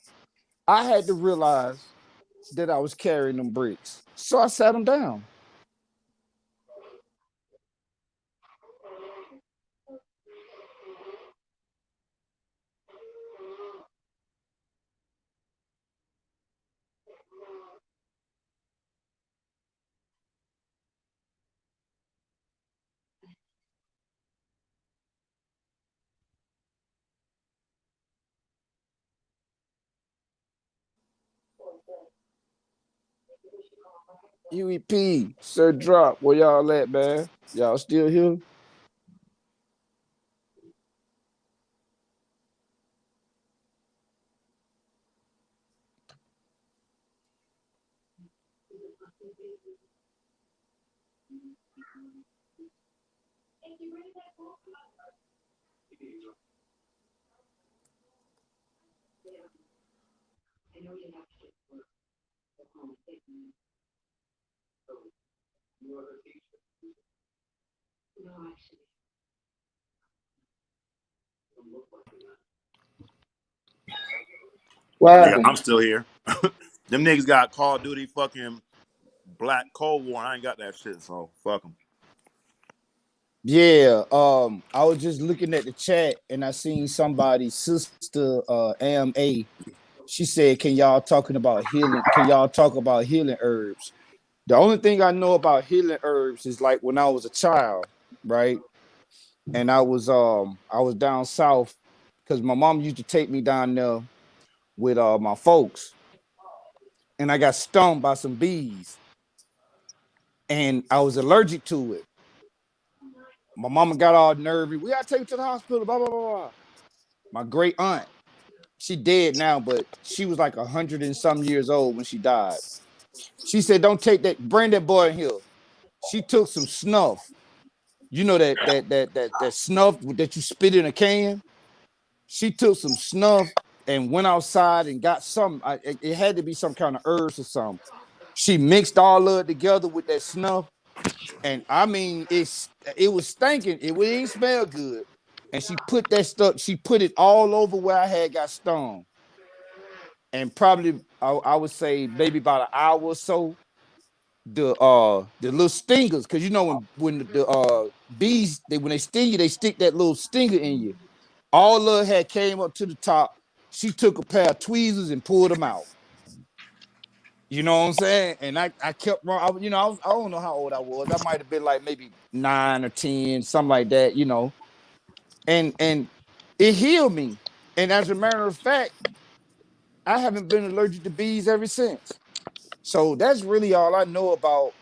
I had to realize that I was carrying them bricks, so I sat them down. UEP, Sir Drop, where y'all at, man? Y'all still here? What Yeah, happened? I'm still here. Them niggas got Call of Duty fucking Black Cold War. I ain't got that shit, so fuck them. Yeah, I was just looking at the chat and I seen somebody's sister, AMA. She said, "Can y'all talking about healing? Can y'all talk about healing herbs?" The only thing I know about healing herbs is like when I was a child, right? And I was down south because my mom used to take me down there with my folks, and I got stung by some bees, and I was allergic to it. My mama got all nervy. We gotta take you to the hospital. Blah blah blah blah. My great aunt, she dead now, but she was like 100 and some years old when she died. She said, "Don't take that. Bring that boy in here." She took some snuff. You know that snuff that you spit in a can. She took some snuff and went outside and got some. It had to be some kind of herbs or something. She mixed all of it together with that snuff, and I mean, it was stinking. It didn't smell good. And she put that stuff. She put it all over where I had got stung. And probably I would say maybe about an hour or so, the little stingers, because you know when the bees when they sting you, they stick that little stinger in you. All of it had came up to the top. She took a pair of tweezers and pulled them out. You know what I'm saying? And I kept wrong. I don't know how old I was. I might have been like maybe 9 or 10, something like that. And it healed me. And as a matter of fact, I haven't been allergic to bees ever since. So that's really all I know about,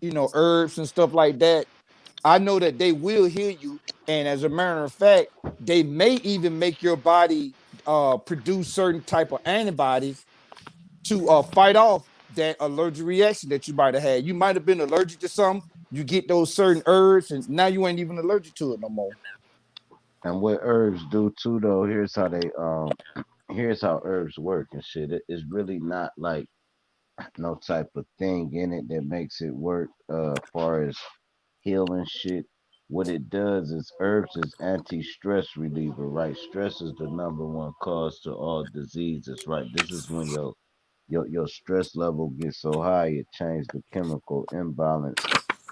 herbs and stuff like that. I know that they will heal you. And as a matter of fact, they may even make your body produce certain type of antibodies to fight off that allergic reaction that you might have had. You might have been allergic to something. You get those certain herbs, and now you ain't even allergic to it no more. And what herbs do too, though, here's how herbs work and shit. It's really not like no type of thing in it that makes it work far as healing shit. What it does is herbs is anti-stress reliever, right? Stress is the number one cause to all diseases, right? This is when your stress level gets so high it changes the chemical imbalance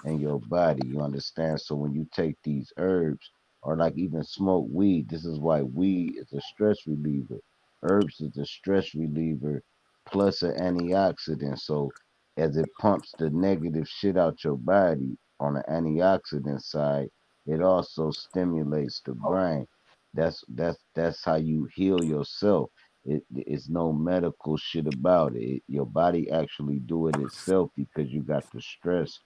in your body. You understand? So when you take these herbs or like even smoke weed, this is why weed is a stress reliever. Herbs is a stress reliever plus an antioxidant. So as it pumps the negative shit out your body on the antioxidant side, it also stimulates the brain. That's how you heal yourself. It's no medical shit about it. Your body actually do it itself because you got the stress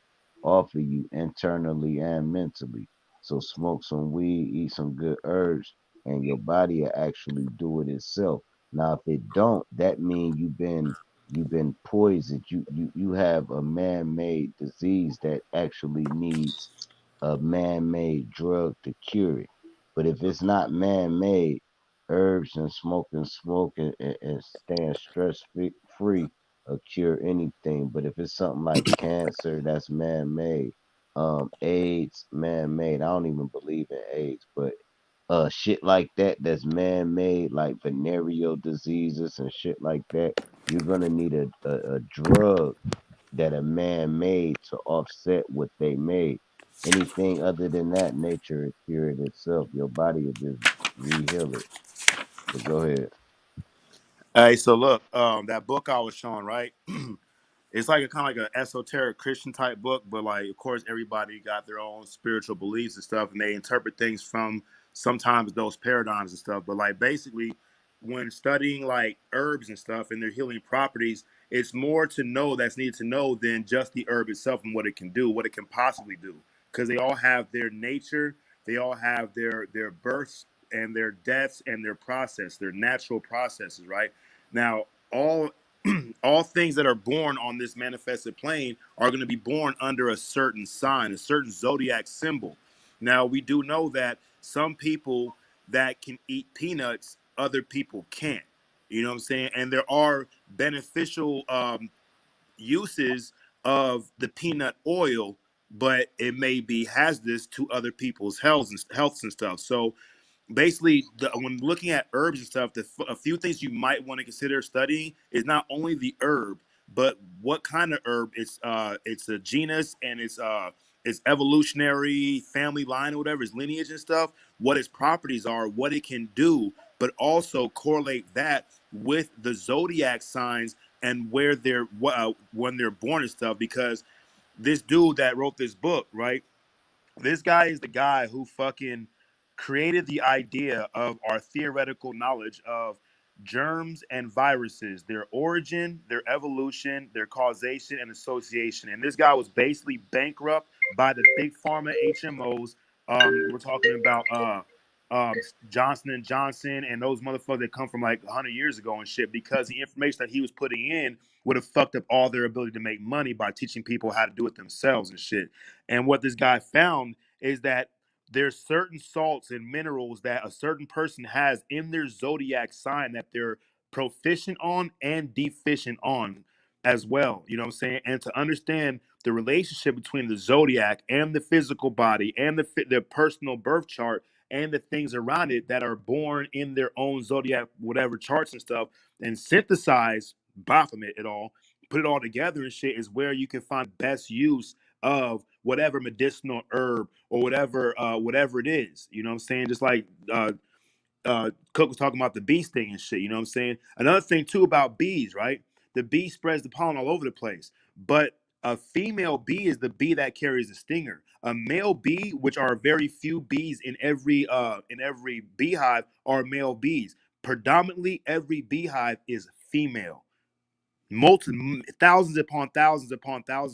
off of you internally and mentally. So smoke some weed, eat some good herbs, and your body will actually do it itself. Now, if it don't, that means you've been poisoned. You have a man-made disease that actually needs a man-made drug to cure it. But if it's not man-made, herbs and smoke and staying stress free cure anything. But if it's something like cancer that's man-made, AIDS man-made. I don't even believe in AIDS, but shit like that that's man-made, like venereal diseases and shit like that, you're gonna need a drug that are man-made to offset what they made. Anything other than that, nature is cure it itself. Your body will just re-heal it. But go ahead. Hey, so look, that book I was showing, right? It's like a kind of like an esoteric Christian type book, but like of course everybody got their own spiritual beliefs and stuff, and they interpret things from sometimes those paradigms and stuff. But like basically, when studying like herbs and stuff and their healing properties, it's more to know that's needed to know than just the herb itself and what it can do, what it can possibly do, because they all have their nature, they all have their births and their deaths and their process, their natural processes, right? Now, all all things that are born on this manifested plane are going to be born under a certain sign, a certain zodiac symbol. Now, we do know that some people that can eat peanuts, other people can't. You know what I'm saying? And there are beneficial uses of the peanut oil, but it may be hazardous to other people's healths and stuff. So basically when looking at herbs and stuff, a few things you might want to consider studying is not only the herb but what kind of herb. It's a genus and its evolutionary family line or whatever, its lineage and stuff, what its properties are, what it can do, but also correlate that with the zodiac signs and where they're when they're born and stuff. Because this dude that wrote this book, right, this guy is the guy who fucking created the idea of our theoretical knowledge of germs and viruses, their origin, their evolution, their causation and association. And this guy was basically bankrupt by the big pharma HMOs. We're talking about Johnson and Johnson and those motherfuckers that come from like 100 years ago and shit, because the information that he was putting in would have fucked up all their ability to make money by teaching people how to do it themselves and shit. And what this guy found is that there's certain salts and minerals that a certain person has in their zodiac sign that they're proficient on and deficient on as well. You know what I'm saying? And to understand the relationship between the zodiac and the physical body and the personal birth chart and the things around it that are born in their own zodiac, whatever charts and stuff, and synthesize Baphomet it all, put it all together and shit, is where you can find best use of whatever medicinal herb or whatever it is. You know what I'm saying? Just like Cook was talking about the bee sting and shit. You know what I'm saying? Another thing too about bees, right? The bee spreads the pollen all over the place, but a female bee is the bee that carries the stinger. A male bee, which are very few bees in every beehive, are male bees. Predominantly, every beehive is female. Thousands upon thousands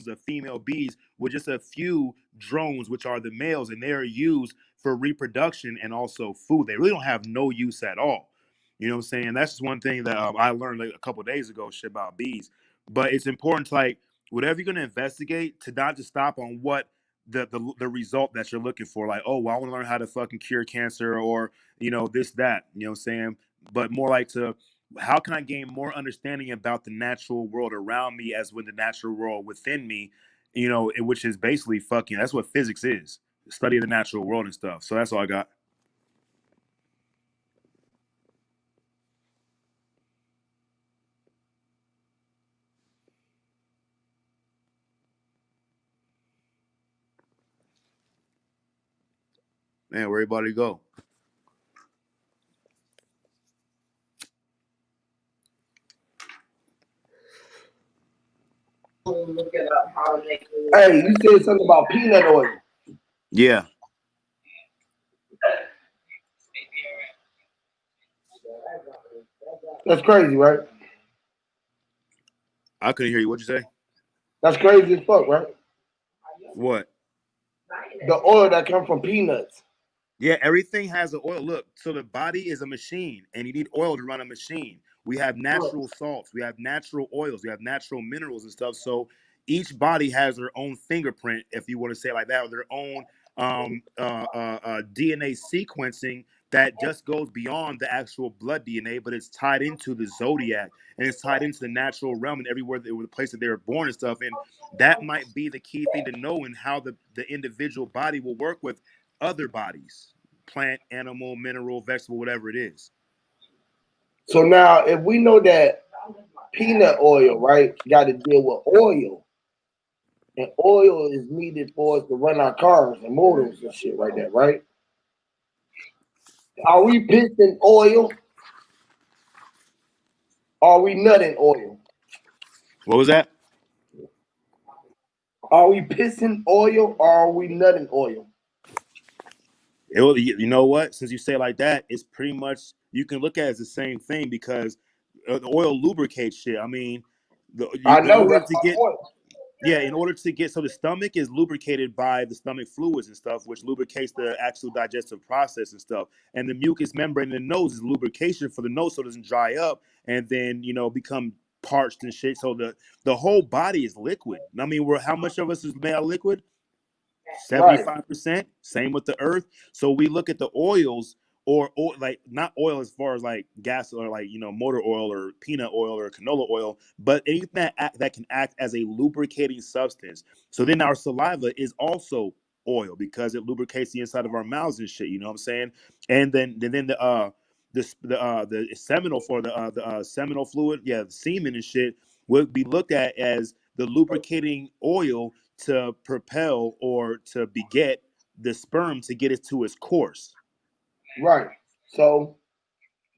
of female bees with just a few drones, which are the males, and they are used for reproduction and also food. They really don't have no use at all. You know what I'm saying? That's just one thing that I learned like a couple of days ago, shit about bees. But it's important to like whatever you're gonna investigate to not just stop on what the result that you're looking for. Like, oh, well, I want to learn how to fucking cure cancer or this that. You know what I'm saying? But more like to how can I gain more understanding about the natural world around me as with the natural world within me, which is basically fucking, that's what physics is. Study of the natural world and stuff. So that's all I got. Man, where everybody go? Hey, you said something about peanut oil. Yeah. That's crazy, right? I couldn't hear you. What'd you say? That's crazy as fuck, right? What? The oil that come from peanuts. Yeah, everything has an oil. Look, so the body is a machine, and you need oil to run a machine. We have natural salts, we have natural oils, we have natural minerals and stuff. So each body has their own fingerprint, if you want to say it like that, or their own DNA sequencing that just goes beyond the actual blood DNA, but it's tied into the zodiac and it's tied into the natural realm and everywhere the place that they were born and stuff. And that might be the key thing to know in how the individual body will work with other bodies, plant, animal, mineral, vegetable, whatever it is. So now, if we know that peanut oil, right, got to deal with oil, and oil is needed for us to run our cars and motors and shit like that, right? Are we pissing oil? Are we nutting oil? What was that? Are we pissing oil or are we nutting oil? You know what? Since you say it like that, it's pretty much you can look at it as the same thing because the oil lubricates shit. I mean, I in know order that's to my get point. yeah, in order to get so the stomach is lubricated by the stomach fluids and stuff, which lubricates the actual digestive process and stuff. And the mucous membrane in the nose is lubrication for the nose so it doesn't dry up and then become parched and shit. So the whole body is liquid. I mean, how much of us is made out of liquid? Right, 75%. Same with the earth. So we look at the oils or like not oil as far as like gas or like motor oil or peanut oil or canola oil, but anything that can act as a lubricating substance. So then our saliva is also oil because it lubricates the inside of our mouths and shit. You know what I'm saying? And then the seminal for the seminal fluid, yeah, the semen and shit would be looked at as the lubricating oil to propel or to beget the sperm to get it to its course. right. So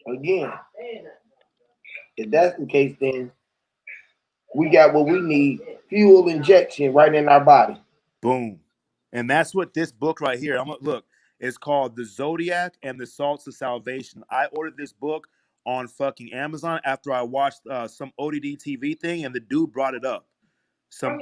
again, if that's the case, then we got what we need: fuel injection right in our body. Boom. And that's what this book right here. I'm gonna look. It's called The Zodiac and the Salts of Salvation. I ordered this book on fucking Amazon after I watched some ODD TV thing, and the dude brought it up. Some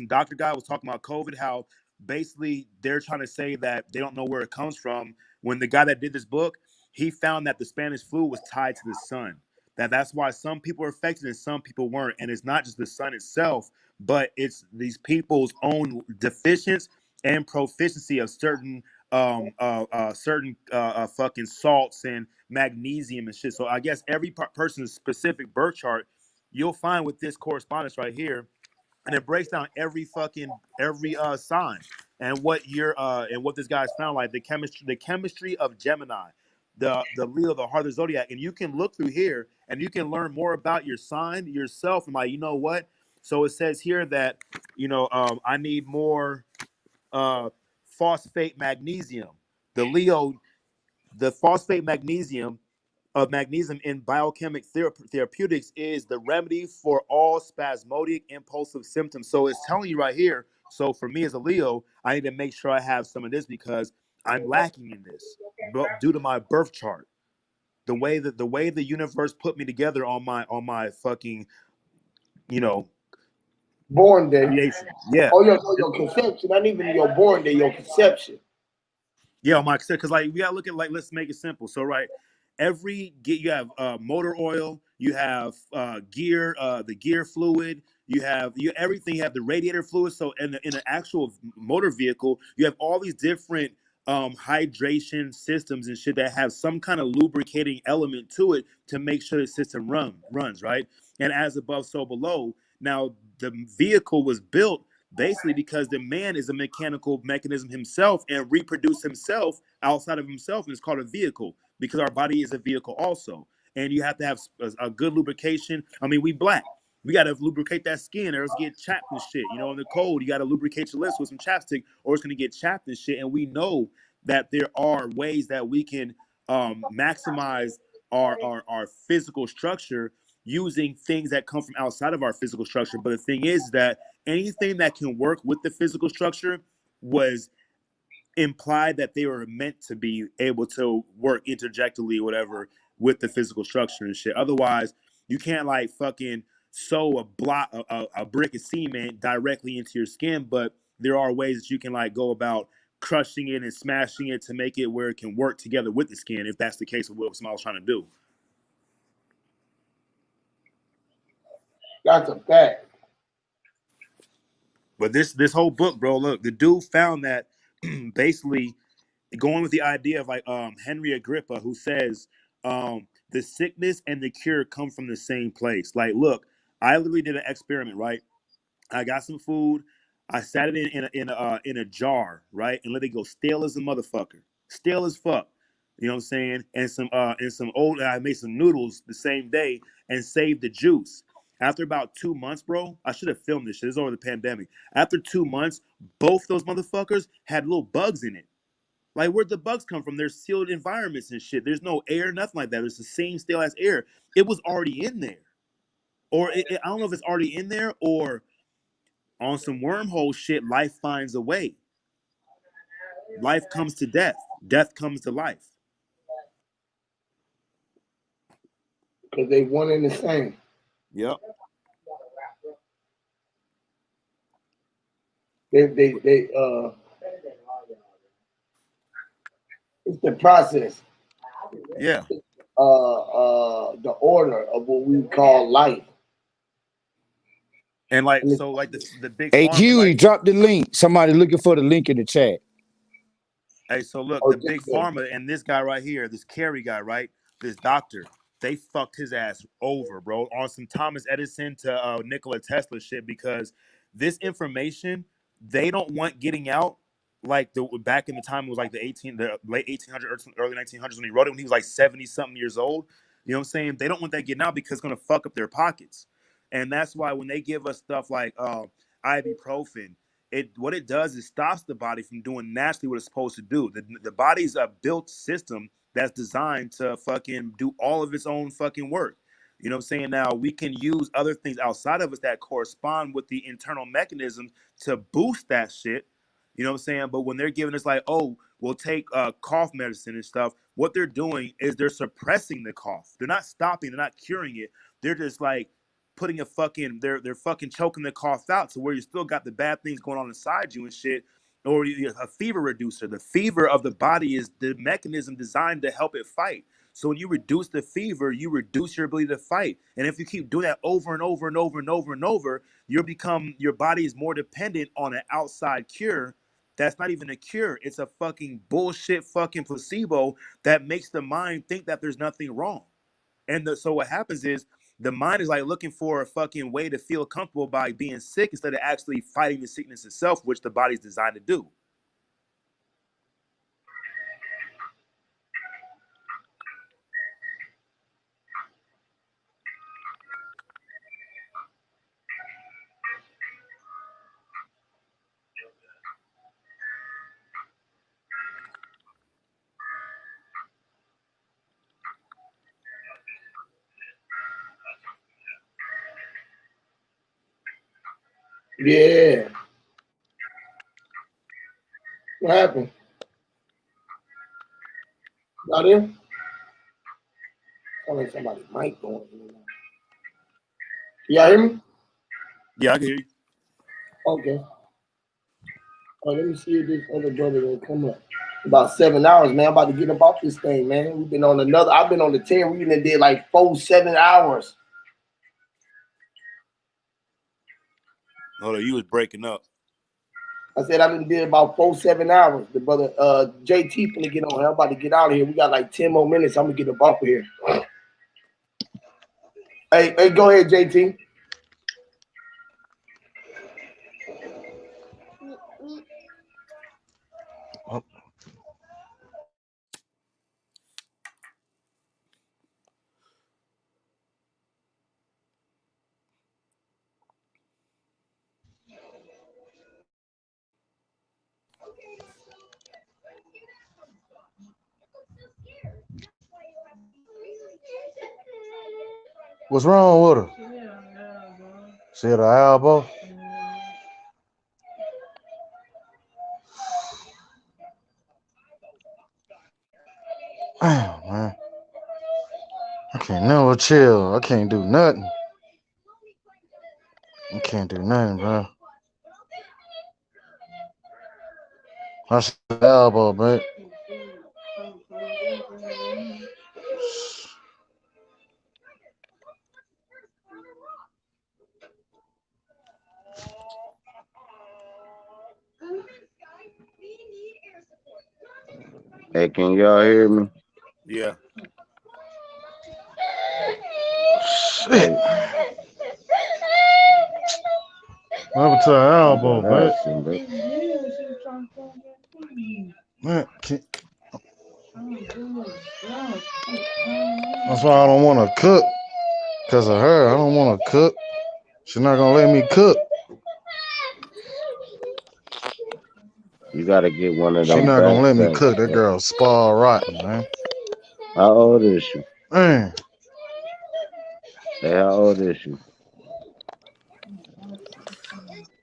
doctor guy was talking about COVID, how basically they're trying to say that they don't know where it comes from. When the guy that did this book, he found that the Spanish flu was tied to the sun. That's why some people were affected and some people weren't. And it's not just the sun itself, but it's these people's own deficiency and proficiency of certain fucking salts and magnesium and shit. So I guess every person's specific birth chart, you'll find with this correspondence right here, and it breaks down every sign and what this guy's found, like the chemistry of Gemini, the Leo, the heart of the zodiac. And you can look through here and you can learn more about your sign yourself. And like, you know what? So it says here that I need more uh phosphate magnesium. The Leo, the phosphate magnesium of magnesium in biochemic therapeutics is the remedy for all spasmodic impulsive symptoms. So it's telling you right here. So for me as a Leo, I need to make sure I have some of this because I'm lacking in this, but due to my birth chart, the way the universe put me together on my fucking you know Born day. creation. Yeah. Oh, your conception. Not even your born day, your conception. Yeah, Mike said because like we gotta look at like let's make it simple. So right, you have motor oil, you have gear, the gear fluid, you everything. You have the radiator fluid. So in an actual motor vehicle, you have all these different hydration systems and shit that have some kind of lubricating element to it to make sure the system runs right. And as above, so below. Now the vehicle was built basically because the man is a mechanical mechanism himself and reproduce himself outside of himself, and it's called a vehicle because our body is a vehicle also. And you have to have a good lubrication. I mean, we black, we got to lubricate that skin or else get chapped and shit. In the cold, you got to lubricate your lips with some chapstick or it's going to get chapped and shit. And we know that there are ways that we can maximize our physical structure using things that come from outside of our physical structure. But the thing is that anything that can work with the physical structure was implied that they were meant to be able to work interjectively or whatever with the physical structure and shit. Otherwise, you can't like fucking sew a brick of cement directly into your skin, but there are ways that you can like go about crushing it and smashing it to make it where it can work together with the skin if that's the case of what somebody's trying to do. That's a fact. But this whole book, bro, look, the dude found that basically going with the idea of like Henry Agrippa, who says the sickness and the cure come from the same place. Like, look, I literally did an experiment, right? I got some food. I sat it in a jar, right, and let it go stale as a motherfucker, stale as fuck. You know what I'm saying? And some old. I made some noodles the same day and saved the juice. After about 2 months, bro, I should have filmed this shit. This is over the pandemic. After 2 months, both those motherfuckers had little bugs in it. Like, where'd the bugs come from? They're sealed environments and shit. There's no air, nothing like that. It's the same stale ass air. It was already in there, or I don't know if it's already in there or on some wormhole shit, life finds a way. Life comes to death. Death comes to life. Because they one and the same. Yep. They it's the process. Yeah. The order of what we call life. And like, And so like the big Hey pharma, Huey, like, drop the link. Somebody looking for the link in the chat. hey, so look, oh, the big just pharma and this guy right here, this Carey guy, right? This doctor, they fucked his ass over, bro, on some Thomas Edison to Nikola Tesla shit because this information they don't want getting out. Like the back in the time it was like the late 1800s, early 1900s when he wrote it when he was like 70 something years old. You know what I'm saying? They don't want that getting out because it's gonna fuck up their pockets, and that's why when they give us stuff like ibuprofen, it what it does is stops the body from doing naturally what it's supposed to do. The body's a built system that's designed to fucking do all of its own fucking work. You know what I'm saying? Now we can use other things outside of us that correspond with the internal mechanisms to boost that shit. You know what I'm saying? But when they're giving us like, oh, we'll take cough medicine and stuff, what they're doing is they're suppressing the cough. They're not stopping, they're not curing it. They're just like putting a fucking they're fucking choking the cough out to where you still got the bad things going on inside you and shit. Or a fever reducer. The fever of the body is the mechanism designed to help it fight. So when you reduce the fever, you reduce your ability to fight. And if you keep doing that over and over and over and over and over, your body is more dependent on an outside cure. That's not even a cure. It's a fucking bullshit fucking placebo that makes the mind think that there's nothing wrong. So what happens is the mind is like looking for a fucking way to feel comfortable by being sick instead of actually fighting the sickness itself, which the body's designed to do. yeah. What happened? Not there? Sound like somebody mic going. Y'all hear me? Yeah, I can hear you. Okay. Oh, let me see if this other brother will come up. About 7 hours, man. I'm about to get up off this thing, man. We've been on another. I've been on the 10. We done did like 7 hours. Hold on, you was breaking up. I said I done did about 7 hours. The brother JT finna get on here. I'm about to get out of here. We got like 10 more minutes. I'm gonna get up off of here. Hey, go ahead, JT. What's wrong with her? She had an elbow. Damn, man. I can't never chill. I can't do nothing. I can't do nothing, bro. I should have elbow, man. Hey, can y'all hear me? Yeah. Shit. Hey, Level to the elbow, what man. happened, bro? Man, that's why I don't want to cook. Because of her, I don't want to cook. She's not going to let me cook. You gotta get one of She's them not going to let me backpacks, cook. That bro. girl spoiled rotten, man. How old is she? Man, Hey, how old is she?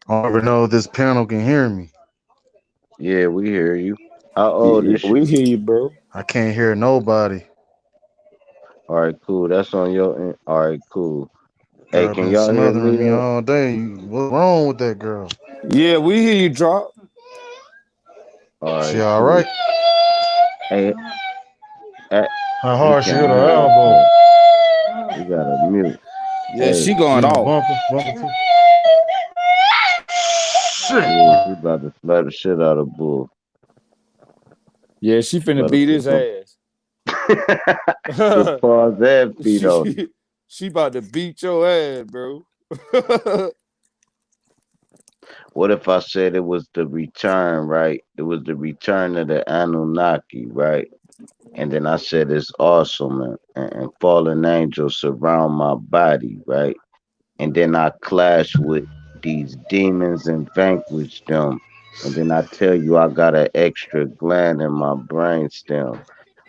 I don't ever know if this panel can hear me. Yeah, we hear you. How old Yeah, is she? we hear you, bro. I can't hear nobody. All right, cool. That's on your end. All right, cool. Hey, Girl can been y'all hear me smothering me though? all day. What's wrong with that girl? Yeah, we hear you, drop. All She right, all right? cool. Hey, eh, How he hard she hit can't her hear us, elbow? bro. We gotta mute. Yeah, Hey, she going Damn, off. bumper too. Shit. yeah, she about to slap the shit out of bull. Yeah, she finna Better beat put his them. ass. Put paws and feet on it. she she about to beat your ass, bro. What if I said it was the return, right? It was the return of the Anunnaki, right? And then I said it's awesome and fallen angels surround my body, right? And then I clash with these demons and vanquish them. And then I tell you I got an extra gland in my brain stem.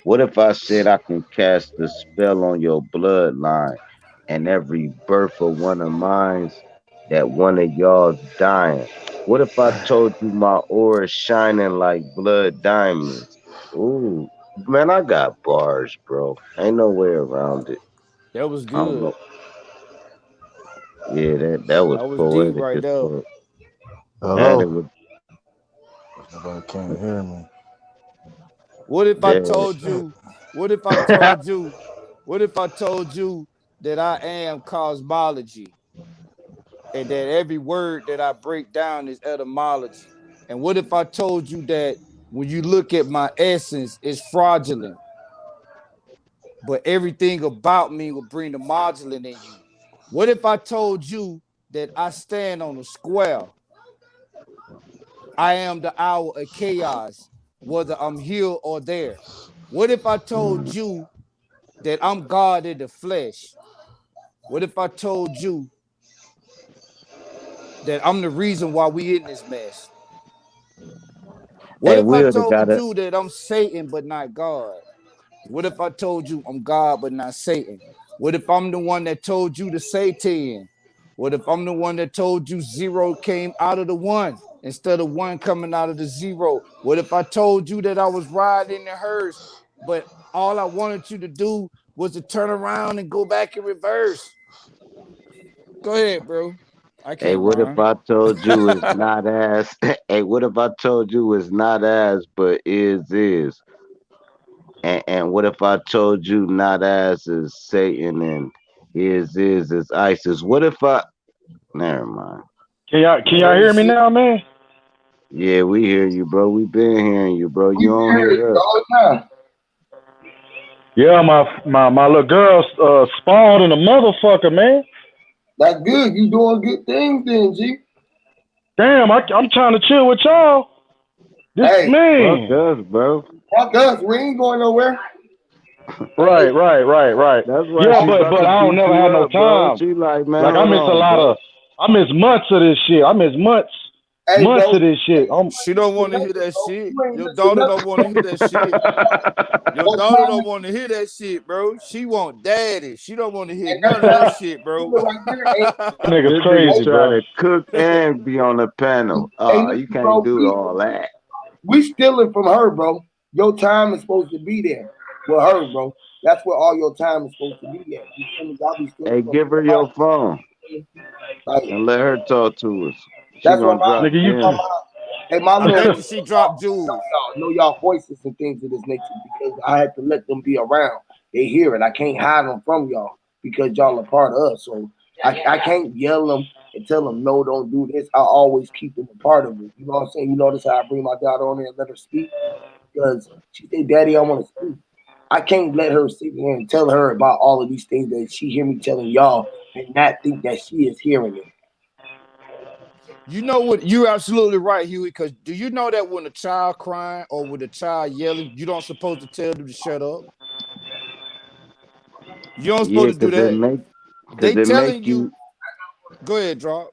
What if I said I can cast a spell on your bloodline and every birth of one of mine's that one of y'all's dying? What if I told you my aura is shining like blood diamonds? Ooh, man, I got bars, bro. Ain't no way around it. That was I don't good. know. Yeah, that was That was deep poetic right as there. fuck. And it Hello? was Nobody can't hear me. What if I dead. told you? What if I told you? What if I told you that I am cosmology and that every word that I break down is etymology? And what if I told you that when you look at my essence, it's fraudulent, but everything about me will bring the modulant in you? What if I told you that I stand on a square? I am the hour of chaos, whether I'm here or there. What if I told you that I'm God in the flesh? What if I told you that I'm the reason why we in this mess? What Hey, if I we would have told got it. you that I'm Satan but not God? What if I told you I'm God but not Satan? What if I'm the one that told you to say 10? What if I'm the one that told you zero came out of the one instead of one coming out of the zero? What if I told you that I was riding in the hearse, but all I wanted you to do was to turn around and go back in reverse? Go ahead, bro. I Hey, can't what if rhyme. I told you it's not as? Hey, what if I told you it's not as, but is? And what if I told you not as is Satan and is ISIS? What if I? Never mind. Can y'all Talk your hear me shit. now, man? Yeah, we hear you, bro. We been hearing you, bro. We You don't hear you hear us. all the time. Yeah, my little girl spawned in a motherfucker, man. That's good. You doing good things then, G. Damn, I'm trying to chill with y'all. This Hey, Fuck man. us, bro. fuck us. We ain't going nowhere. Right, right, right, right. That's why Yeah, she but about to I don't beat never you have no up, bro. time. She like, man, Like hold on, bro. I miss months of this shit. I miss Hey, months bro. of this shit. She don't want to hear Nothing, that bro. shit. You ain't Your missing daughter nothing. don't want to hear that shit. Your Your daughter time, don't want to hear that shit, bro. She want daddy. She don't want to hear and none your of that time shit, bro. right there ain't Niggas This nigga crazy, try bro. to cook and be on the panel. hey, You listen, can't bro. do all that. We stealing from her, bro. Your time is supposed to be there with her, bro. That's where all your time is supposed to be at. You feel me? Y'all be stealing Hey, from give her everybody. your phone Like and let her talk to us. She that's what gonna my drop Nigga, you my too. gems. hey my I little bet ones you she dropped jewels. know y'all voices and things of this nature because I had to let them be around. They hear it. I can't hide them from y'all because y'all are part of us. So I can't yell them and tell them no, don't do this. I always keep them a part of it. You know what I'm saying? You notice how I bring my daughter on there and let her speak. because she said, "Daddy, I want to speak." I can't let her sit here and tell her about all of these things that she hear me telling y'all and not think that she is hearing it. You know what? You're absolutely right, Huey. Because do you know that when a child crying or with a child yelling, you don't supposed to tell them to shut up. You don't Yeah, supposed to do cause it that. make They cause it make telling you. you. Go ahead, drop.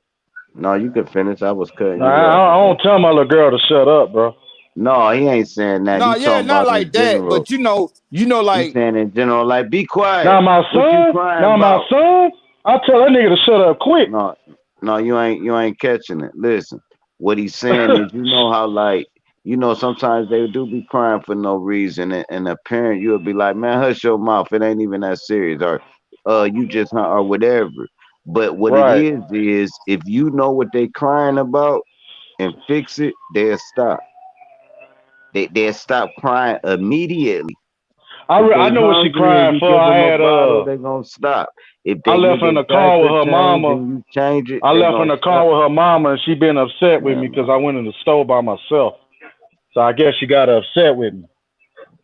No, you can finish. I was cutting Nah, you off. I don't tell my little girl to shut up, bro. No, he ain't saying that. No, He yeah, talking not about like in that. general. But He's like saying in general, like, be Now quiet. my What you son, crying now my about? son, I tell that nigga to shut up quick. No, no, you ain't catching it. Listen, what he's saying is, you know how like, sometimes they do be crying for no reason, and a parent you'll be like, man, hush your mouth. It ain't even that serious, or you just or whatever. But what it Right. is if you know what they crying about and fix it, they'll stop. They'll stop crying immediately. If I they know what she hungry and crying you for. give them a bottle, they gonna stop. If I they left need her in their the car with diaper her changed mama. and you change it, I they left her in gonna the car stop. with her mama, and she been upset with Yeah, me because man. I went in the store by myself. So I guess she got upset with me.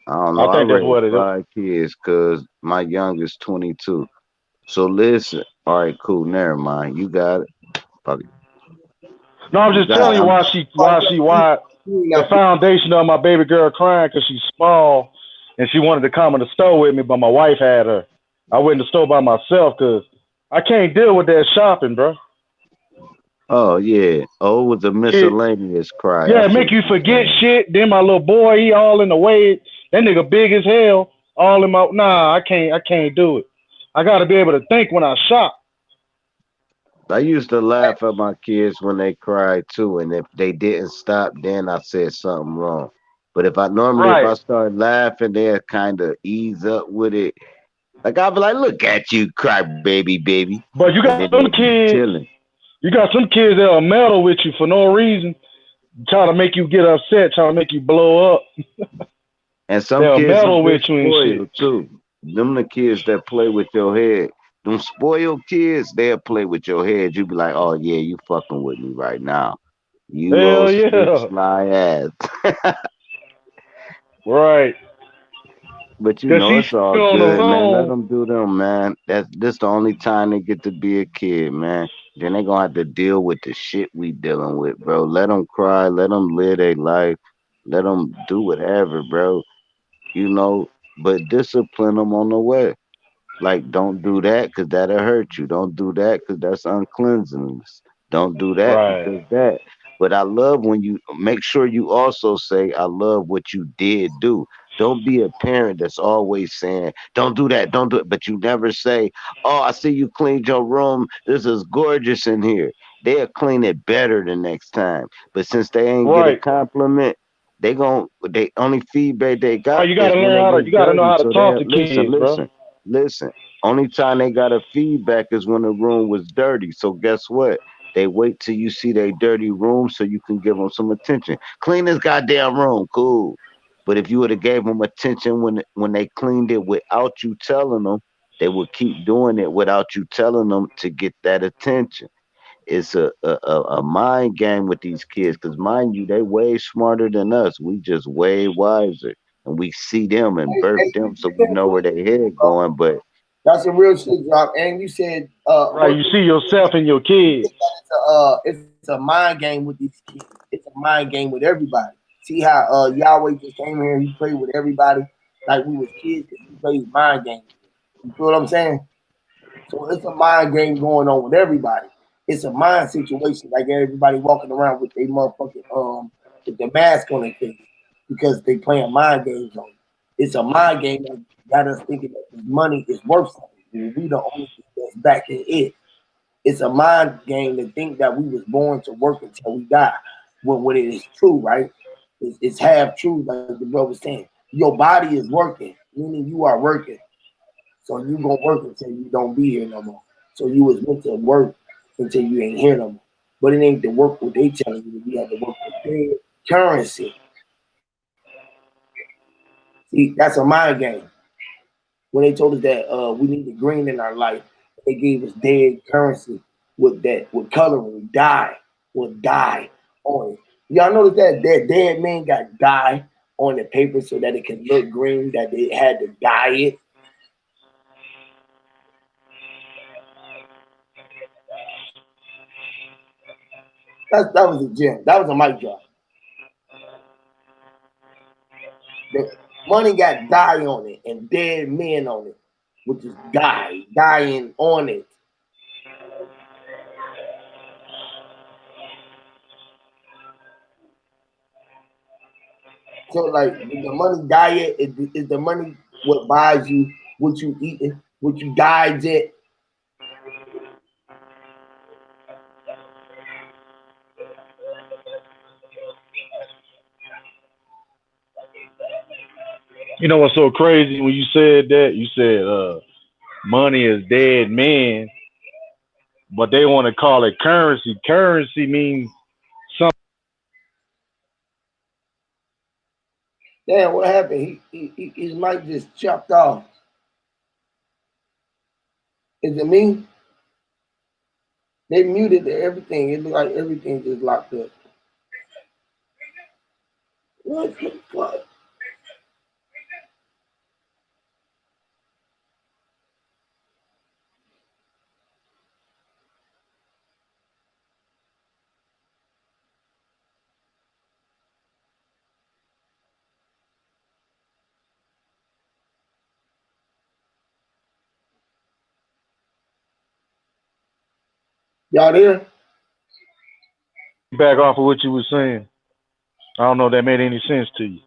I don't I know. I think that's raised what it is. 5 kids because my youngest 22. So listen, all right, cool. Never mind. You got it. Fuck it. No, I'm You just got telling it. you I'm why the foundation of my baby girl crying because she's small and she wanted to come in the store with me, but my wife had her. I went in the store by myself because I can't deal with that shopping, bro. Oh yeah. Oh, it was a It, miscellaneous cry. I yeah, it see make what you you're forget saying. shit. Then my little boy, he all in the way. That nigga big as hell. All in my nah, I can't do it. I gotta be able to think when I shop. I used to laugh at my kids when they cried too, and if they didn't stop, then I said something wrong. But if Right. I start laughing, they'll kind of ease up with it. Like I'll be like, "Look at you, cry baby," But you and then got they'll some be kids, chilling. that'll meddle with you for no reason, trying to make you get upset, trying to make you blow up. And some They'll kids is meddle with just you and shit. spoiled too. Them the kids that play with your head. Them spoiled kids, they'll play with your head. You be like, "Oh yeah, you fucking with me right now. You old Hell slick yeah. sly ass." Right. But Cause she's it's all still on the good, man. Let phone. them do them, man. That's this the only time they get to be a kid, man. Then they gonna have to deal with the shit we dealing with, bro. Let them cry. Let them live their life. Let them do whatever, bro. But discipline them on the way. Like, don't do that because that'll hurt you. Don't do that because that's uncleanliness. Don't do that Right. because that. But I love when you make sure you also say, I love what you did do. Don't be a parent that's always saying, don't do that, don't do it. But you never say, oh, I see you cleaned your room. This is gorgeous in here. They'll clean it better the next time. But since they ain't get a Right. compliment, they only feedback they Right. got You is gotta when learn it how to. was You gotta know dirty. how to So talk they to listen, kids, bro. listen, listen. Only time they got a feedback is when the room was dirty. So guess what? They wait till you see their dirty room so you can give them some attention. Clean this goddamn room, cool. But if you would have gave them attention when they cleaned it without you telling them, they would keep doing it without you telling them to get that attention. It's a mind game with these kids because mind you, they way smarter than us. We just way wiser, and we see them and birth Hey, them, so you we said know where something, their head going. But that's a real shit drop. And you said Right. You see yourself and your kids. it's a mind game with these kids. It's a mind game with everybody. See how Yahweh just came here and he played with everybody like we was kids because he played mind games. You feel what I'm saying? So it's a mind game going on with everybody. It's a mind situation like everybody walking around with their motherfucking with their mask on their face because they playing mind games on you. It's a mind game that got us thinking that this money is worth something. And we the only thing that's backing it. It's a mind game to think that we was born to work until we die. When it is true, right? It's half true, like the brother was saying. Your body is working, meaning you are working. So you gonna work until you don't be here no more. So you was meant to work until you ain't here no more. But it ain't the work what they telling you. You have to work for dead currency. See, that's a mind game. When they told us that we needed green in our life, they gave us dead currency with coloring, dye, with dye on it. Y'all notice that dead man got dye on the paper so that it can look green, that they had to dye it. That was a gem. That was a mic drop. The money got dye on it and dead men on it, which is dying on it. So like the money diet is the money what buys you what you eating, what you guides it. You know what's so crazy when you said that? You said money is dead man, but they want to call it currency. Currency means something. Damn, what happened? His mic just chopped off. Is it me? They muted everything. It looked like everything just locked up. What the fuck? Y'all there? Back off of what you were saying. I don't know if that made any sense to you.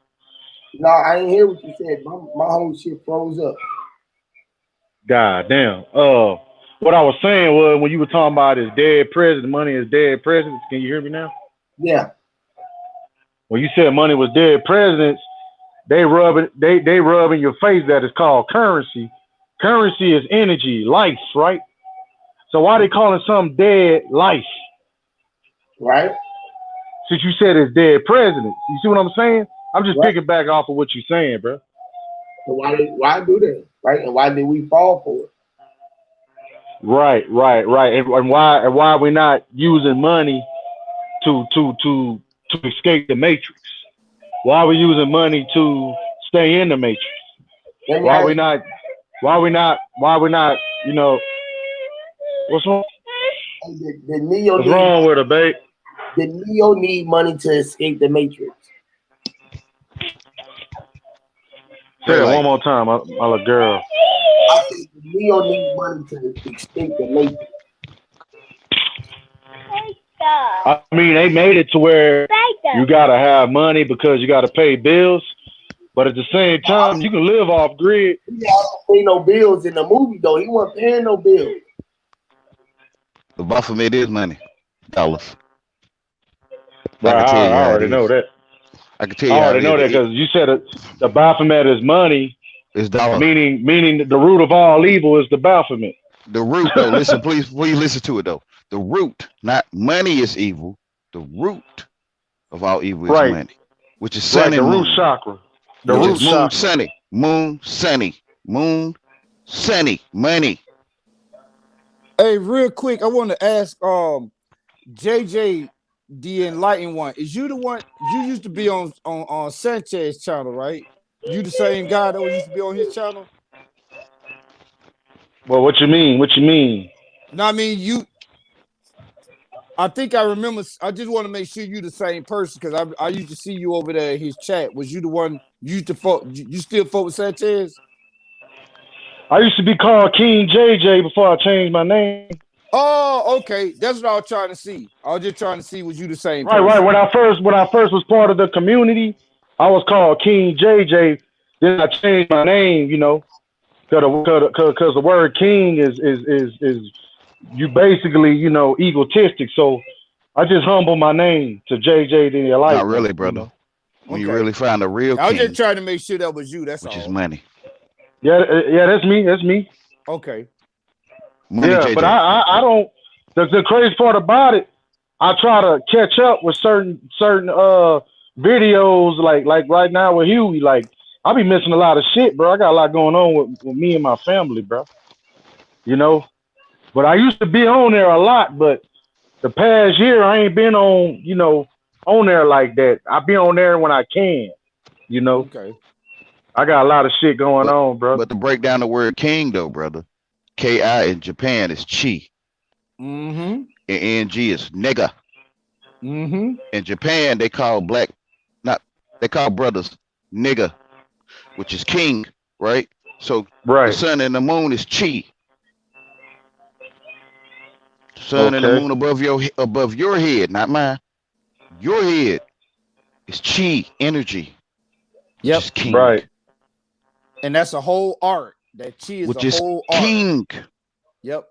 No, I didn't hear what you said. My whole shit froze up. God damn. What I was saying was when you were talking about his dead president, money is dead presidents. Can you hear me now? Yeah. When you said money was dead presidents, they rub it. They rub in your face that it's called currency. Currency is energy, life, right? So why they calling something dead life? Right. Since you said it's dead presidents, you see what I'm saying? I'm just Right. picking back off of what you're saying, bro. So why do that? Right? And why did we fall for it? Right. And why we not using money to escape the matrix? Why are we using money to stay in the matrix? Let me Why ask we you, not? You know, what's wrong? did Neo What's need wrong with a babe? did Neo need money to escape the matrix? Say Red that one light. more time, my little girl. I said did Neo need money to escape the matrix? I mean, they made it to where you gotta have money because you gotta pay bills, but at the same time, you can live off grid. He didn't have to pay no bills in the movie though. He wasn't paying no bills. The Baphomet is money. Dollars. I Right, can tell I you how it already know is. that. I can tell I you how already it is. know that because you said the Baphomet is money, It's dollar. meaning the root of all evil is the Baphomet. The root though, listen, please listen to it though. The root, not money is evil. The root of all evil is Right, money, which is sun right. The and root moon, chakra. The which is root Yes. moon chakra. sunny, moon sunny, money. Hey, real quick, I want to ask JJ, the enlightened one. Is you the one you used to be on Sanchez channel, right? You the same guy that used to be on his channel? Well, what you mean? What you mean? No, I mean I think I remember. I just want to make sure you the same person because I used to see you over there in his chat. Was you the one you used to vote? You still vote with Sanchez? I used to be called King JJ before I changed my name. Oh, okay. That's what I was trying to see. I was just trying to see was you the same Right. person. When I first was part of the community, I was called King JJ. Then I changed my name, because the word king is you basically, egotistic. So I just humble my name to JJ the Not Light really, One. brother. When you Okay. really find a real I was just king, trying to make sure that was you. That's which is all. money, Yeah, that's me. That's me. Okay. money Yeah, but JJ. I don't. The crazy part about it, I try to catch up with certain videos like right now with Huey. Like I be missing a lot of shit, bro. I got a lot going on with me and my family, bro. You know, but I used to be on there a lot, but the past year I ain't been on there like that. I be on there when I can. You know, Okay. I got a lot of shit going But on, brother. but to break down the word king though, brother, Ki in Japan is chi, Mm-hmm. and Ng is nigga. Mm-hmm. In Japan, they call black, not they call brothers nigga, which is king, right? So the Right. sun and the moon is chi. Sun and the Okay. moon above your head, not mine. Your head is chi energy, which Yep. is king, Right. And that's a whole art. That chi is a which is whole art. king. Yep.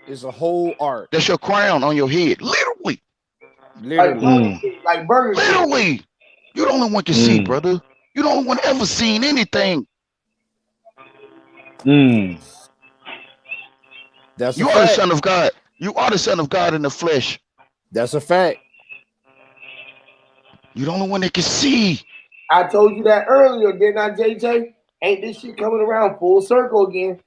It's a whole art. That's your crown on your head, literally, Like Literally. Burger Mm. King, like Burger King. literally. You're the only one can see, Mm. brother. You're the only one ever seen anything. Mm. That's a You are the fact. son of God. You are the son of God in the flesh. That's a fact. You're the only one that can see. I told you that earlier, didn't I, JJ? Ain't this shit coming around full circle again?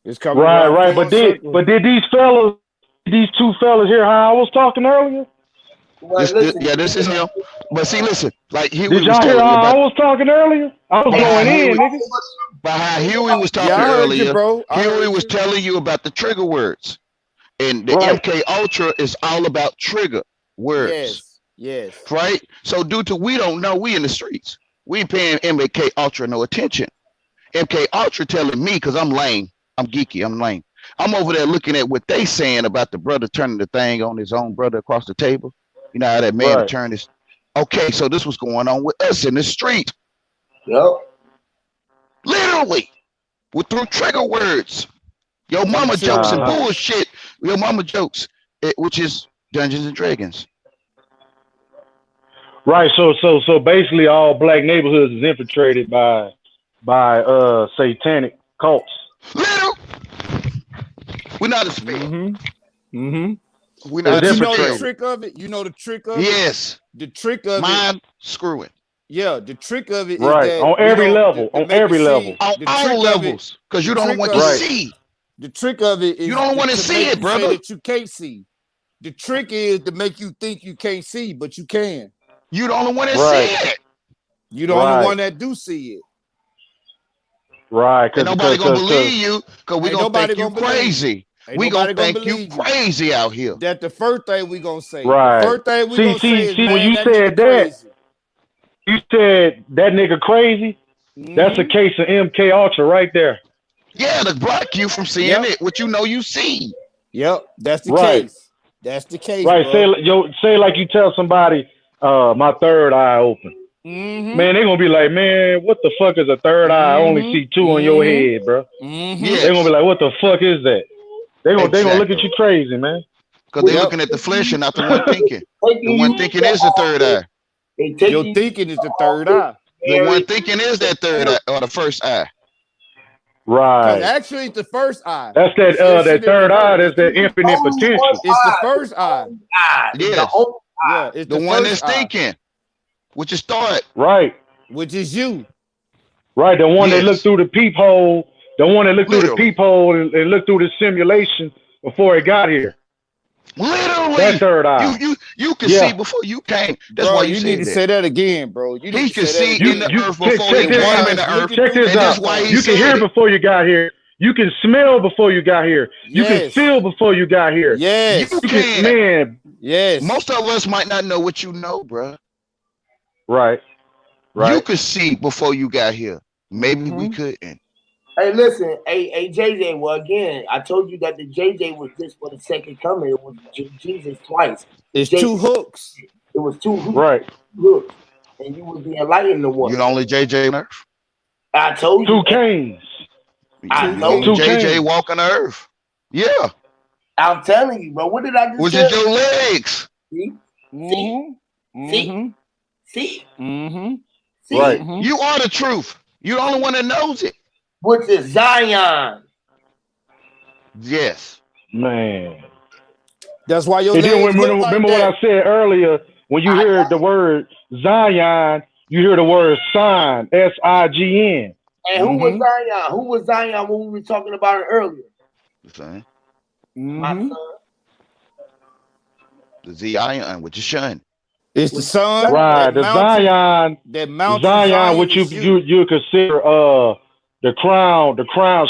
It's coming Right. around Right. full circle. But did these two fellas hear how I was talking earlier? Well, listen, Yeah, this is him. But see, listen, like Did Huey was y'all hear telling you how I about, was talking earlier? I was by ain't how going nobody in, Huey, nigga. talking but you. by how Ain't Huey was nobody Yeah, talking I talking heard you, earlier. bro. I Huey heard was you. telling you about the trigger words, and the Right. MK Ultra is all about trigger words, Yes. Yes. right? So due to we don't know, we in the streets, we ain't paying MK Ultra no attention. MK Ultra telling me because I'm lame, I'm geeky, I'm lame. I'm over there looking at what they saying about the brother turning the thing on his own brother across the table. You know how that man Right. turned his. Okay, so this was going on with us in the street, Yup. literally, with through trigger words. Your Through mama trigger jokes and Uh-huh. words. bullshit. Your mama jokes, which is Dungeons and Dragons. Right. So basically, all black neighborhoods is infiltrated by satanic cults. Little, we're not a spell. Mm-hmm. Mm-hmm. We're It's not But a you know the spell. infiltrated. trick of it? You know the trick of it? Yes, The trick of it, mind screwing yeah, the trick of it is Right. that On we every don't level. to On make it every see level. on the trick all of it, levels, because the you're the only trick one can of it, Right. see. the trick of it You is don't want to to see make it, you say brother. that you can't see. The trick is to make you think you can't see, but you can. You the only one that see Right. it. You the only Right. one that do see it. Right. And nobody gonna believe you because we Ain't gonna nobody think you gonna believe you. crazy. Ain't We gonna nobody gonna think you believe you. crazy out here. That the first thing we gonna say. The right. first thing we See, gonna say see, is, see. When man, you that nigga said that, crazy. you said that nigga crazy. That's a Mm-hmm. case of MK Ultra right there. Yeah, to block you from seeing Yep. it, what you know you see. Yep. That's the Right. case. That's the case, Right. bro. Say like you tell somebody, my third eye open. Mm-hmm. Man, they gonna be like, man, what the fuck is a third eye? I only see Mm-hmm. two on your Mm-hmm. head, bro. Mm-hmm. They gonna be Yes, like, what the fuck is that? They gonna look at exactly. you crazy, man. Because they're Which Yep. looking at the flesh and not the one thinking. The taking one you to thinking the is the third office. eye. They Your taking you to thinking is the the third office, eye. The one Mary. thinking is that third eye or the first eye. Because Right. actually it's the first eye. That's It's that shit in third eye. reverse. That's that infinite Only one potential. It's the eye. It's first the eye. only eye. It's the Yes, only Yeah, eye. it's the the one first that's eye, thinking, which is thought. Right. which is you. Right. The one that looked Yes, through the peephole. The one that looked through the literally, peephole and looked through the simulation before it got here. That literally. third You eye. you you can see Yeah. before you came. That's Bro, why you you need said to that. say that again, bro. You need He to could say that see in You the again. you earth check before check it His this came mind in out. is the earth, looking Check through the this and that's out. why peephole. he You can said hear it. before you got here. You can smell before you got here. You can Yes. feel before you got here. You Yes. You can, can. man. Yes. Most of us might not know what you know, bruh. Right. You Right. could see before you got here. Maybe we Mm-hmm. couldn't. Hey, listen, hey, JJ. Well, again, I told you that the JJ was just for the second coming. It was Jesus twice. The It's JJ, two hooks. it was two Right. hooks, and you was the enlightened You one. the only JJ on earth. I told you, Two and canes. I Two You the told only Two you. kings. JJ canes. walking the earth. Yeah, I'm telling you, bro. What did I just which is tell your you? legs. See, see, Mm-hmm. see, Mm-hmm. see, Mm-hmm. Right. see. Mm-hmm. You are the truth. You the only one that knows it. Which is Zion. Yes. Man. That's why your And then legs look like remember what I that. said earlier. When you I hear know. the word Zion, you hear the word sign. SIGN. And who was Mm-hmm. Zion? Who was Zion when we were talking about it earlier? The same. My Mm-hmm. son. The Z ion, which is shun. It's the sun, Right, the that mountain Zion, Zion which is you. you consider the crown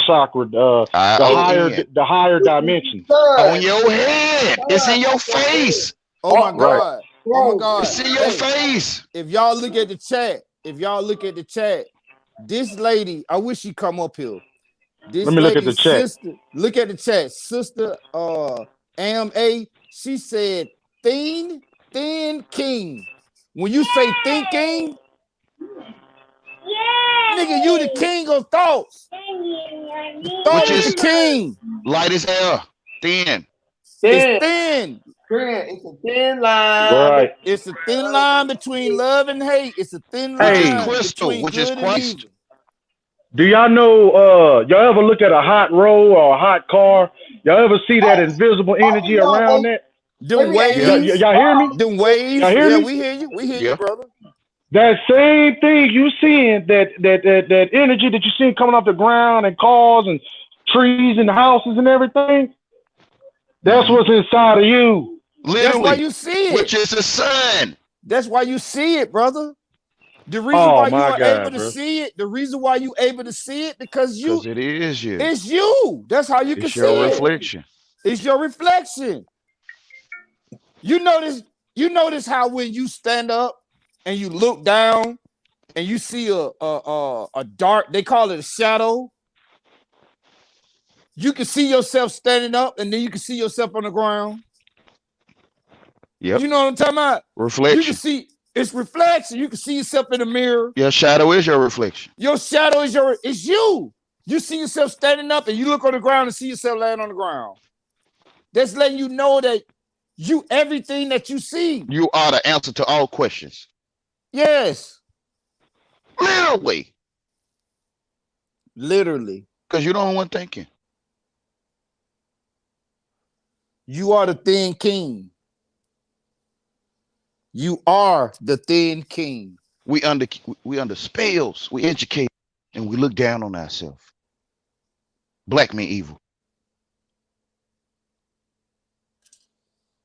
chakra, ION. the higher dimensions. On Son, your head. It's in your face. Oh my Right. God. Oh my bro. God. It's in your Hey, face. if y'all look at the chat, this lady, I wish she come up here. Let This me look at the lady's chat. sister, look at the chat. Sister AMA, she said thin king. When you say thinking, nigga, you the king of thoughts. The Which thought is the is king. light as air. Thin. It's Thin, thin. it's a thin line. Right. It's a thin line between love and hate. It's a thin Which is Hey, line crystal. between Which is good and Christ. evil. do y'all know? Y'all ever look at a hot road or a hot car? Y'all ever see that invisible Oh, energy no, around hey, that? let Them me ask Yeah. you. waves, Y'all hear me? them Y'all waves. hear Yeah, me? we hear you. We hear you, Yeah. brother. That same thing you seeing, that energy that you seeing coming off the ground and cars and trees and houses and everything, that's Mm-hmm. what's inside of you. That's why Literally. you see Which it. is the sun. That's why you see it, brother. The reason Oh why you my are able God, to bro. see it, because Because it is you. it's you. That's how you can It's see your it. reflection. It's your reflection. You notice, how when you stand up and you look down and you see a dark, they call it a shadow. You can see yourself standing up and then you can see yourself on the ground. Yep. You know what I'm talking about? You can Reflection. see it's reflection. You can see yourself in the mirror. Your shadow is your reflection. Your shadow is you. You see yourself standing up and you look on the ground and see yourself laying on the ground. That's letting you know that you everything that you see. You are the answer to all questions. Yes. Literally. Literally. Because you don't want thinking. You are the thin king. You are the thin king. We under spells. We educate and we look down on ourselves. Black mean evil.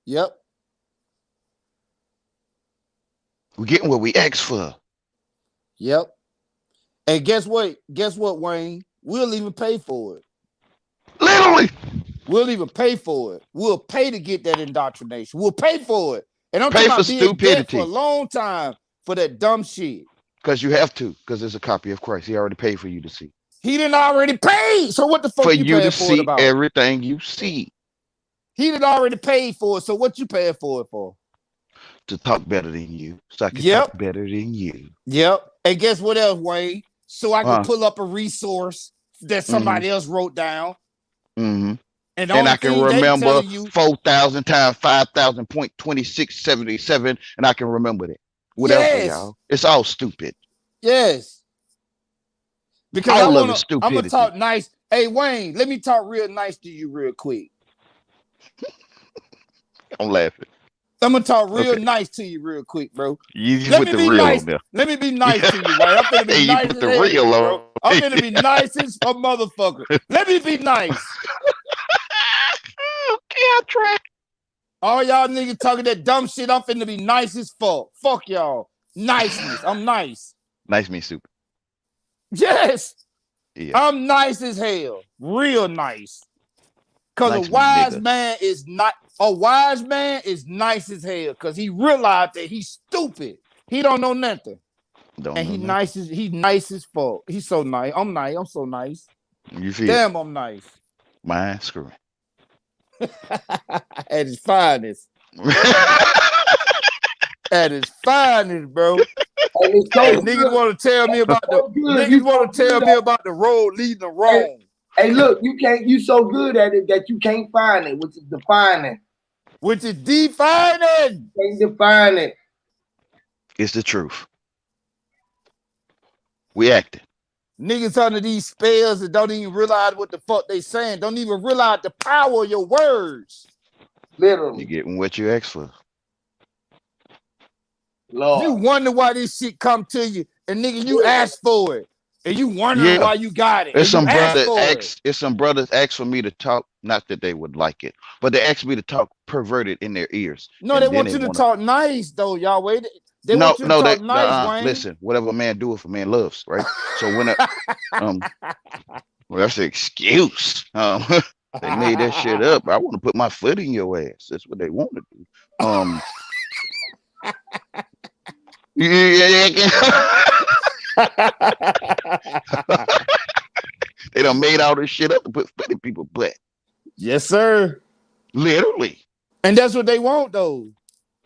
Yep. We getting what we asked for. Yep. And guess what? Guess what, Wayne? We'll even pay for it. Literally. We'll even pay for it. We'll pay to get that indoctrination. We'll pay for it. And I'm Pay talking for about being in debt for a stupidity. long time for that dumb shit. Because you have to. Because there's a copy of Christ. He already paid for you to see. He didn't already pay. So what the fuck For you you to paying for it see about? everything you see. He didn't already pay for it. So what you paying for it for? To talk better than you. So I can Yep. talk better than you. Yep. And guess what else, Wayne? So I can Huh? pull up a resource that somebody else wrote down. Mm-hmm. And the And only I can thing they remember telling you, 4,000 times 5,000.2677, and I can remember that. Whatever, yes, y'all. It's all stupid. yes. Because All of it's I'm gonna stupidity. talk nice. Hey Wayne, let me talk real nice to you real quick. I'm laughing. I'm gonna talk real Okay. nice to you real quick, bro. You Let put me the be real nice. on there. Let me be nice to you, Wayne. I'm finna be Hey, you nice put as the hell to real you, on. bro. I'm finna be nice as a motherfucker. Let me be nice. Okay, I'll try. All y'all niggas talking that dumb shit, I'm finna be nice as fuck. Fuck y'all. Niceness. I'm nice. Nice meat soup. Yes. Yeah. I'm nice as hell. Real nice. Cause Nice meat nigga. a wise man is nice as hell. Cause he realized that he's stupid. He don't know nothing. Don't And know nothing. he's nice as fuck. He's so nice. I'm nice. I'm so nice. You feel? Damn, I'm nice. Mine screw. At his finest. At his finest, bro. And it's so Hey, good. niggas want to tell me about So good. You the road leading the Hey, wrong. hey, look, you so good at it that you can't find it, which is defining. Which is defining. Can't define it. It's the truth. We acting. Niggas under these spells that don't even realize what the fuck they saying. Don't even realize the power of your words. Literally. You getting what you asked for. Lord. You wonder why this shit come to you. And nigga, you asked for it. and you wondering Yeah. why you got it, It's and you some asked brother for it. ex. It's some brothers ask for me to talk. Not that they would like it, but they ask me to talk perverted in their ears, No, they and then want they you to want to. talk nice though, Yahweh. They No, want you to no, talk nice, Wayne. listen. Whatever a man do, if a man loves, right? So when um, well, that's an excuse. They made that shit up. I want to put my foot in your ass. That's what they want to do. Yeah. They done made all this shit up to put foot in people's butt. Yes, sir. Literally. And that's what they want, though.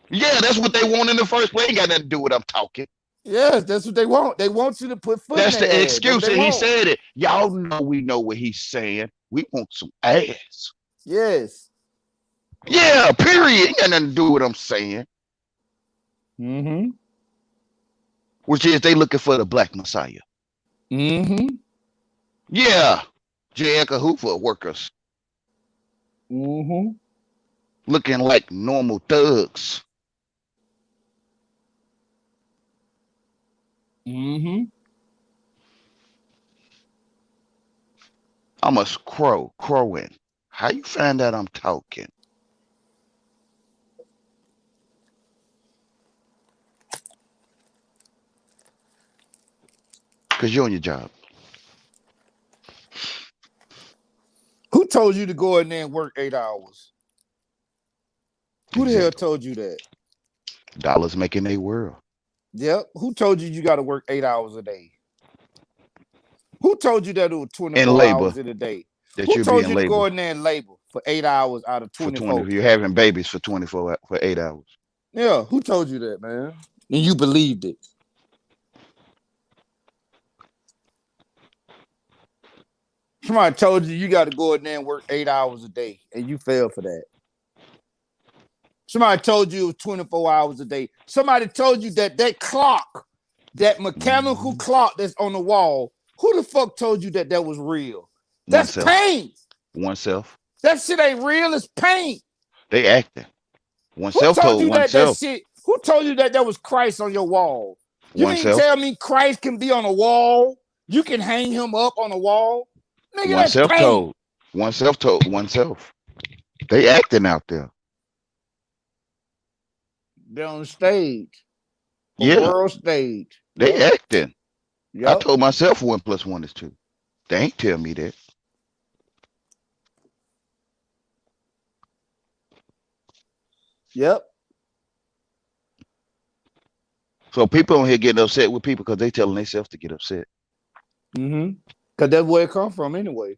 Yeah, that's what they want in the first place. Ain't got nothing to do with I'm talking. Yes, that's what they want. They want you to put foot in That's the their ass. That's what excuse, they and he want. said it. Y'all know we know what he's saying. We want some ass. Yes. Yeah, period. Ain't got nothing to do with what I'm saying. Mm-hmm. Which is they looking for the black messiah. Mm-hmm. Yeah. J. Edgar Hoover workers. Mm-hmm. Looking like normal thugs. Mm-hmm. I'm a crowing. How you find out I'm talking? Because you're on your job. Who told you to go in there and work 8 hours? Who the hell Exactly. told you that? Dollars making a world. Yep. Who told you got to work 8 hours a day? Who told you that it was In 24 labor. hours in a day? That Who you'll be told in you to go labor in there and labor for 8 hours out of for 20. 24? You're having babies for 24 for 8 hours. Yeah. Who told you that, man? And you believed it. Somebody told you you got to go in there and work 8 hours a day, and you fell for that. Somebody told you it was 24 hours a day. Somebody told you that clock, that mechanical clock that's on the wall, who the fuck told you that was real? That's Oneself. paint. Oneself. That shit ain't real. It's paint. They acting. Who Oneself told told you that oneself. shit? Who told you that was Christ on your wall? You mean Oneself. tell me Christ can be on a wall? You can hang him up on a wall? Nigga, that's Oneself paint. told. Oneself told oneself. They acting out there. They're on stage. Yeah. World stage. They Yep. acting. Yep. I told myself 1 + 1 is 2. They ain't tell me that. Yep. So people on here getting upset with people because they telling themselves to get upset. Mm-hmm. Because that's where it come from anyway.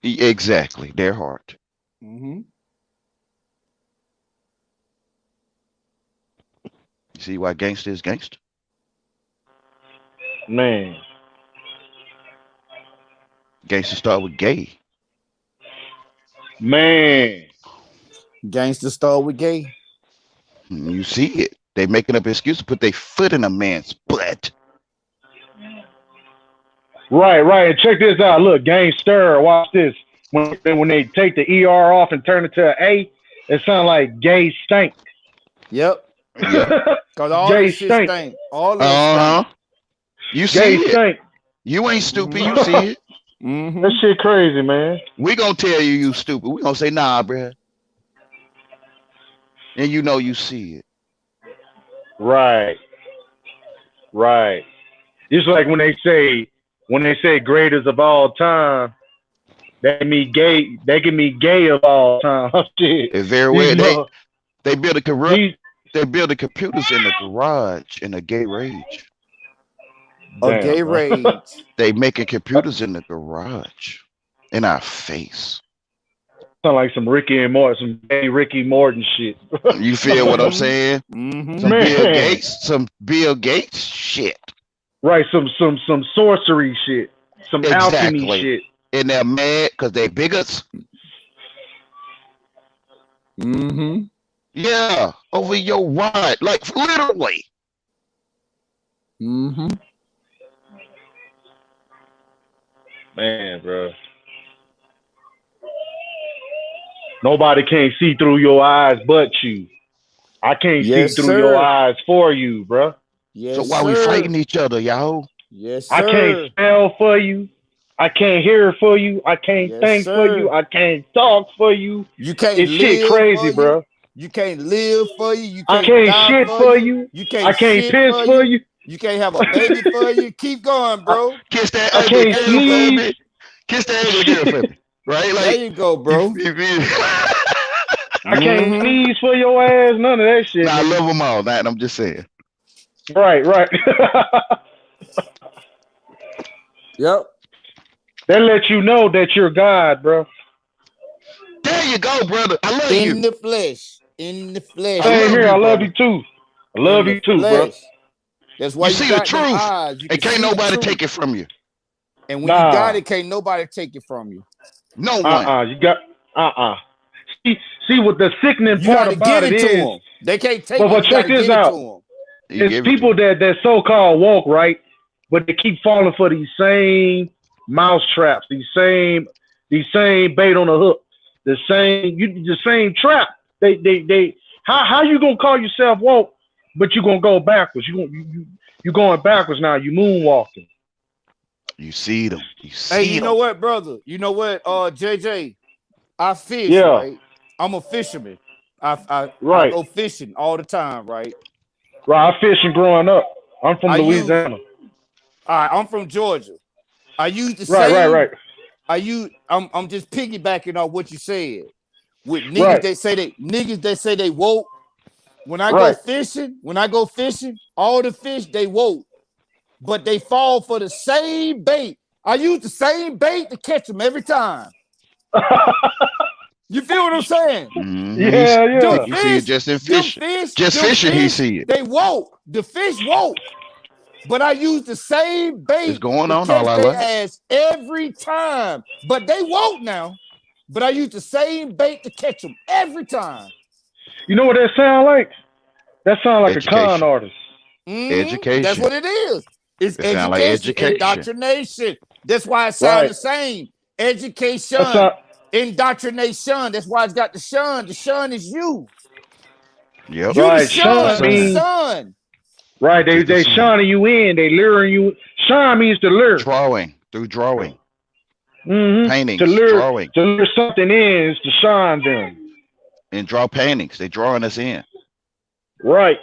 Exactly. Their heart. Mm-hmm. You see why gangster is gangster? Man. Gangster start with gay. Man. Gangster start with gay. You see it. They making up excuses to put their foot in a man's butt. Right. And check this out. Look, gangster. Watch this. When they take the ER off and turn it to an A, it sounds like gay stank. Yep. Yeah. Because all gay this shit stink. All that Uh-huh. You see gay it. stank. You ain't stupid. You see it. Mm-hmm. That shit crazy, man. We gonna tell you stupid. We gonna say, nah, bruh. And you know you see it. Right. It's like when they say greatest of all time, they can be gay of all time. Shit. It's very These well. They build these they build the computers in the garage in a gay rage. A gay bro. rage. They making computers in the garage in our face. Sound like some Ricky and Morty, some gay Ricky Morton shit. You feel what I'm saying? Mm-hmm. Some Bill Gates shit. Right, some sorcery shit, some alchemy shit. And they're mad because they bigots. Mm-hmm. Yeah, over your ride, like literally. Mm-hmm. Man, bro. Nobody can't see through your eyes but you. I can't see through your eyes for you, bro. Yes, So why we fighting each other, y'all? Yes, I can't sir. spell for you. I can't hear for you. I can't Yes, think for you. sir. I can't talk for you. You can't It's shit live crazy, for you. bro. You can't live for you. You I can't can't die shit for for you. you. You I can't can't shit piss for for you. you. You can't have a baby for you. Keep going, Uh, bro. kiss that I ugly can't There girl you for go. sneeze. me. Kiss that ugly girl for me. Right? There Like you go, you, bro. you feel I can't Mm-hmm. sneeze for your ass. None of that shit, Nah, I nigga. love them all. That I'm just saying. Right, right. Yep. That lets you know that you're God, bro. There you go, brother. I love In you. the flesh. In the I flesh. Same love here. you, I love brother. you too. I In love the you too, bro. flesh. That's why You you see the got them truth, eyes. You and can can't see the nobody truth. take it from you. And when you got Nah. it, can't nobody take it from you. No one. You got. See, see what the sickening You part got to get about it it to is. them. They can't take it. But You got check to this get it to out. them. You It's give it to people him. that so-called woke, right? But they keep falling for these same mouse traps, these same bait on the hook, the same trap. They. How you gonna call yourself woke, but you gonna go backwards? You going backwards now? You moonwalking? You see them. You Hey, see you know them. what, brother? You know what, JJ? I fish, Yeah, right? I'm a fisherman. I right, go fishing all the time, right? right. I fishing growing up. I'm from I use Louisiana. I'm from Georgia. I use the Right, right, same. right, I'm just piggybacking on what you said. With right, niggas that say they woke. right. When I go fishing, all the fish they woke, but they fall for the same bait. I use the same bait to catch them every time. You feel what I'm saying? Mm-hmm. Yeah, Them yeah. He see it fish, just in them fishing. fish, Just them fishing, he fish, see it. they woke. The fish woke. But I use the same It's bait going to on all catch our their life. ass every time. But they won't now. But I use the same bait to catch them every time. You know what that sound like? That sound like a con Education. artist. That's Education. what it is. It's It sound like education, education. indoctrination. That's why it sounds Right. the same. That Education, sound indoctrination. That's why it's got the shun. The shun is you. Yep. You the right. Just the Shine shun. You the sun. means sun. right. They Just the they sun. shining you in. They luring you. Shine means to lure. Drawing. Through drawing. To Paintings. lure Drawing. to lure something in is to shine them. And draw paintings. They drawing us in. Right.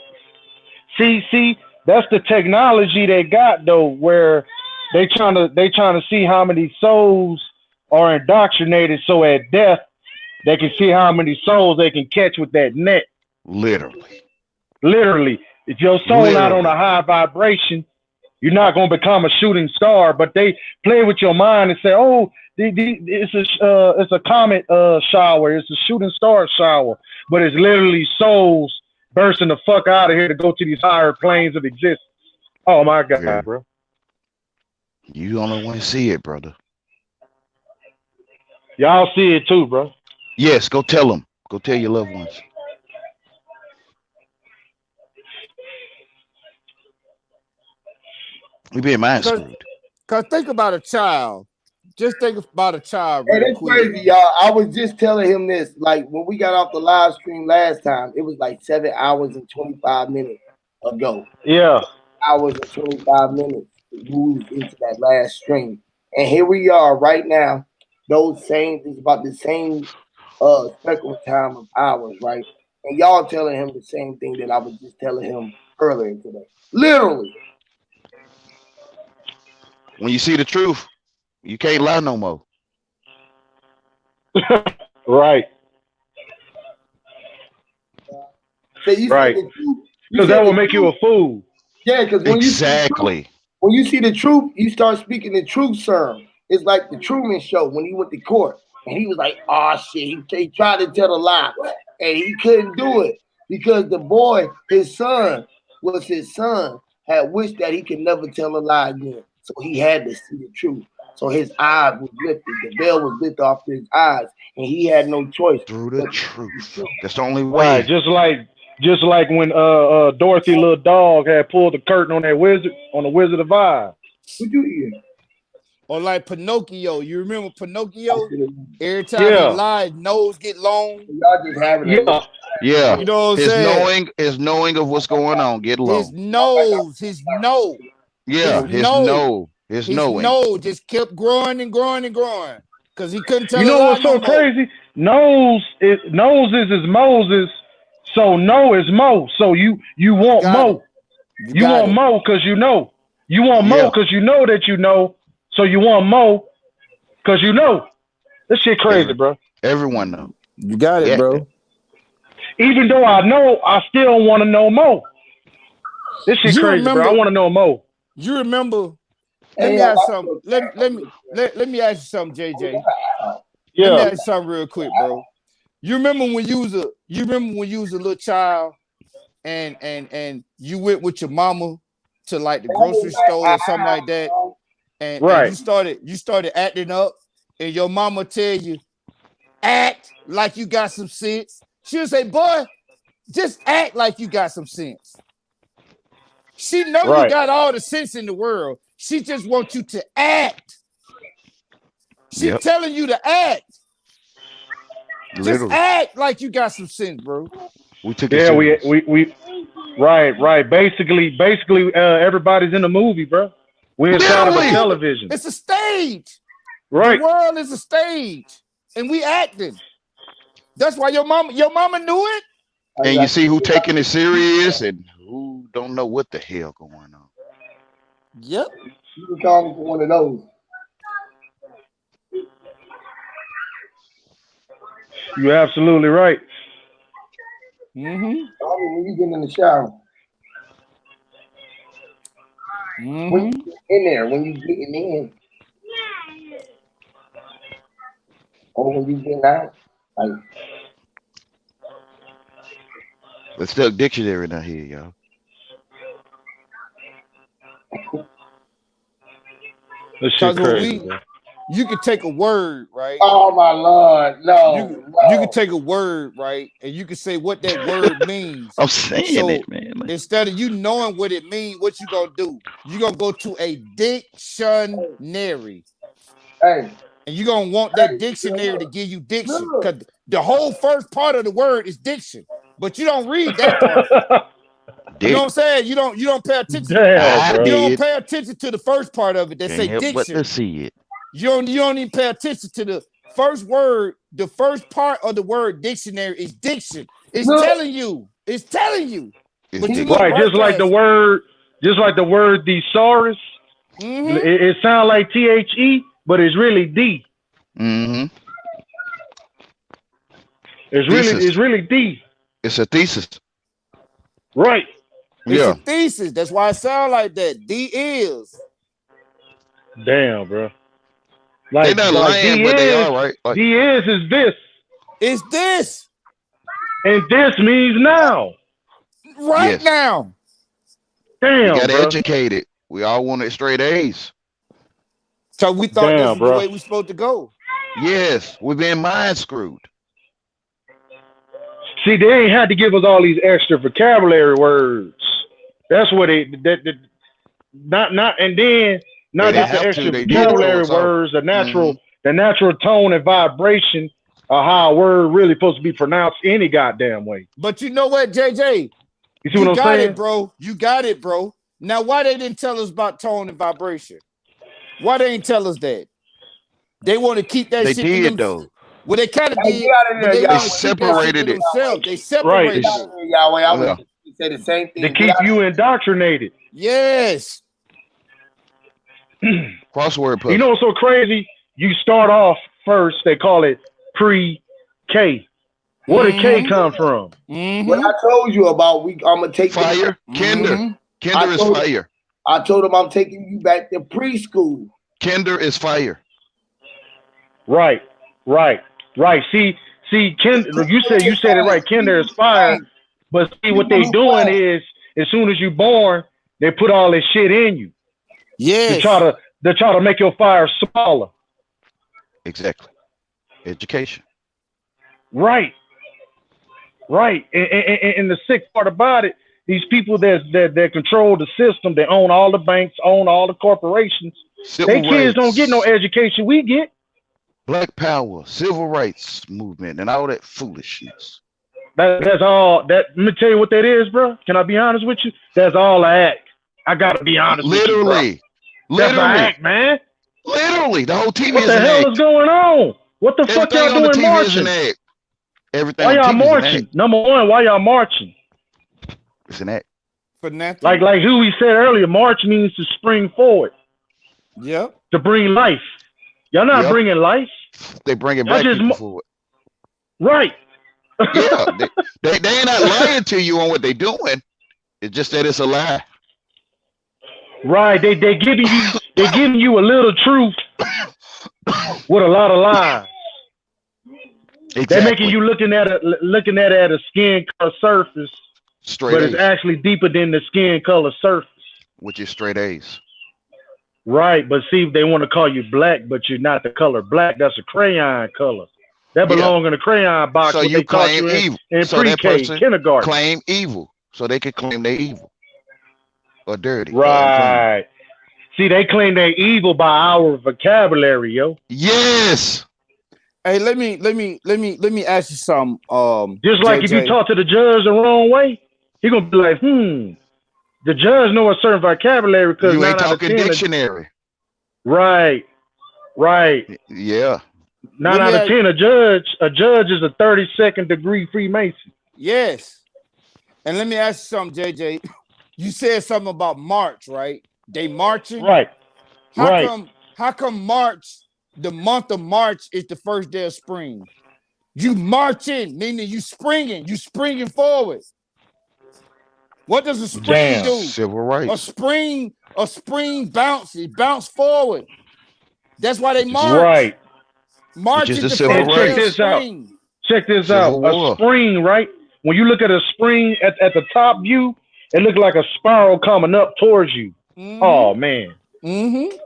See, that's the technology they got though, where they trying to see how many souls are indoctrinated, so at death they can see how many souls they can catch with that net. Literally. Literally, if your soul not on a Literally. high vibration, you're not going to become a shooting star. But they play with your mind and say, "Oh, it's a comet shower, it's a shooting star shower," but it's literally souls bursting the fuck out of here to go to these higher planes of existence. Oh my god, Yeah. bro! You only want to see it, brother. Y'all see it too, bro. Yes, go tell them. Go tell your loved ones. We being mind Cause, screwed. Cause think about a child. Just think about a child Hey, real that's quick. crazy, y'all. I was just telling him this. Like when we got off the live stream last time, it was like 7 hours and 25 minutes ago. Yeah. Hours and 25 minutes moved into that last stream. And here we are right now. It's about the same spectrum time of hours, right? And y'all telling him the same thing that I was just telling him earlier today. Literally. When you see the truth, you can't lie no more. Right. So you said Right. the truth. You Because that said will the make you truth. a fool. Yeah, because Exactly. when you see the truth, you start speaking the truth, sir. It's like the Truman Show when he went to court and he was like, "Oh shit," he tried to tell a lie and he couldn't do it because the boy, his son, had wished that he could never tell a lie again. So he had to see the truth. So his eyes was lifted, the veil was lifted off his eyes, and he had no choice Through the but to see the truth. truth. That's the only Right. way. Just like when Dorothy little dog had pulled the curtain on the Wizard of Oz. What you hear? Or like Pinocchio. You remember Pinocchio? Every time he Yeah. lied, nose get long. Y'all just having a little. Yeah. Yeah. You know what I'm His saying? knowing of what's going on. Get His low. nose, his nose. His Yeah, his nose, no, his his knowing. nose just kept growing and growing and growing because he couldn't You tell a know lie what's no so more. crazy? Noses is Moses, so no is Mo. So you You want got it. Mo. You You got want it. Mo because you know. You want Mo Yeah, because you know that you know. So you want Mo because you know. This shit crazy, every bro. everyone know. You got it, Yeah, bro. Even though I know, I still want to know Mo. This shit You crazy, bro. I remember? want to know Mo. You remember? Let Hey, me I ask like some. your Let me ask you something, JJ. Let me Yeah, ask you something real quick, bro. You remember when you was a little child and you went with your mama to like the grocery store or something like that, and right. you started acting up, and your mama tell you act like you got some sense. She'll say, "Boy, just act like you got some sense." She know you Right. got all the sense in the world. She just wants you to act. She yep, telling you to act. Just literally. act like you got some sense, bro. We took it Yeah, serious. we right. Basically, everybody's in the movie, bro. We're inside of a Literally. television. It's a stage. The Right. world is a stage, and we acting. That's why your mama knew it. And you see who taking it serious and who don't know what the hell going on. Yep. You can call me for one of those. You're absolutely right. Mm-hmm. Call me when you get in the shower. When you Mm-hmm. get in there, when you getting in, or when you getting out. Like, Let's duck dictionary down here, y'all. This shit Cause when crazy, bro. you could take a word, right? oh my lord, You no, you could no. take a word, right, and you could say what that word means. I'm saying it, So man. Like, instead of you knowing what it means, what you gonna do? You gonna go to a dictionary, Hey, and you gonna want that dictionary to look, give you diction, look. because the whole first part of the word is diction, but you don't read that part. You know dick. what I'm saying? You don't pay attention. Damn, I You bro. don't did. pay attention to the first part of it that Can't say help but to diction. see it. You don't even pay attention to the first word. The first part of the word dictionary is diction. It's Look, telling you. It's telling you. It's But you dick. look Right, right past it. just like the word thesaurus. Mm-hmm. It sounds like THE, but it's really D. Mm-hmm. It's Thesis. really D. It's a thesis. Right. It's a Yeah. thesis. That's why it sounds like that. D is. Damn, bro. They not Like lying, but they are right. Like, D is this, It's this and this means now. right yes. now. We Damn, got bro. educated. We all wanted straight A's. So we thought this Damn, was the bro. way we supposed to go. Yes. We've been mind screwed. See, they ain't had to give us all these extra vocabulary words. That's what that not and then They not didn't just the have to. extra They did throw vocabulary us off. words, Mm-hmm. the natural tone and vibration of how a word really supposed to be pronounced any goddamn way. But you know what, JJ? You see You what I'm got it, saying? bro. You got it, bro. Now, why they didn't tell us about tone and vibration? Why they ain't tell us that? They want to keep that They shit to did them. though. Well, they kind of hey, get did, out of but there, they They want to Yahweh. keep Get that out of shit there, to separated it. themselves. They Right. Yahweh. Get separated out it. of there, Yahweh. I was Yeah. just say the same To thing. Get keep out of you indoctrinated. Yes. You Crossword know puzzle. what's so crazy? You start off first, they call it pre-K. Where did K Mm-hmm. come from? what Mm-hmm. I told you about. I'm gonna take them. Fire. Kinder. Mm-hmm. I Kinder is told fire. I told him I'm taking you back to preschool. Kinder is fire. Right, right, right. See, Ken, you said it right. Kinder is fire, Hey, but see what people they who doing play. is, as soon as you born, they put all this shit in you to try Yes. to make your fire smaller. Exactly. Education. Right, right. And the sick part about it, these people that control the system, they own all the banks, own all the corporations. They Civil kids don't get no rights. education we get. Black power. Civil rights movement and all that foolishness. That's all. Let me tell you what that is, bro. Can I be honest with you? That's all I act. I gotta be honest with you, bro. Literally, That's an literally, act, man. literally. The whole TV What is the an hell is act. going on? What the fuck Everything y'all on the doing TV is an marching? act. Everything Why on the y'all TV is an act. marching? Number one, why y'all marching? It's an act. For nothing. Like Huey said earlier, march means to spring forward, Yep. to bring life. Y'all not Yep. bringing life. They bringing Y'all black just people forward. right. Yeah, they ain't not lying to you on what they doing. It's just that it's a lie. Right. They giving you a little truth with a lot of lies. They're making Exactly. you looking at it at a skin color surface, Straight but it's A's, actually deeper than the skin color surface. which is straight A's. Right, but see, they want to call you black, but you're not the color black. That's a crayon color. That Yeah. belongs in a crayon box. So What you they taught claim you evil. in So that pre-K, person kindergarten. claim evil. So they can claim they evil or dirty or unclean. Right. See, they claim they're evil by our vocabulary, yo. Yes. Hey, let me ask you something, Just like if you JJ. talk to the judge the wrong way, he gonna be like, The judge know a certain vocabulary because You ain't 9 out of talking 10. dictionary. Right, right. Yeah. Nine Let me out of ask, 10. A judge is a 32nd degree Freemason. yes. And let me ask you something, JJ. You said something about March, right? They marching. Right, How right. come? How come March? The month of March is the first day of spring. You marching, meaning you springing. You springing forward. What does a spring Damn. do? Civil A rights, spring, a spring bounce. It bounce forward. That's why they which is march. Right. which March is is the the civil And first day check of this rights, out. spring. Check this out. civil A war. spring, right? When you look at a spring at the top view, it looks like a spiral coming up towards you. Oh Mm-hmm. man, Mm-hmm.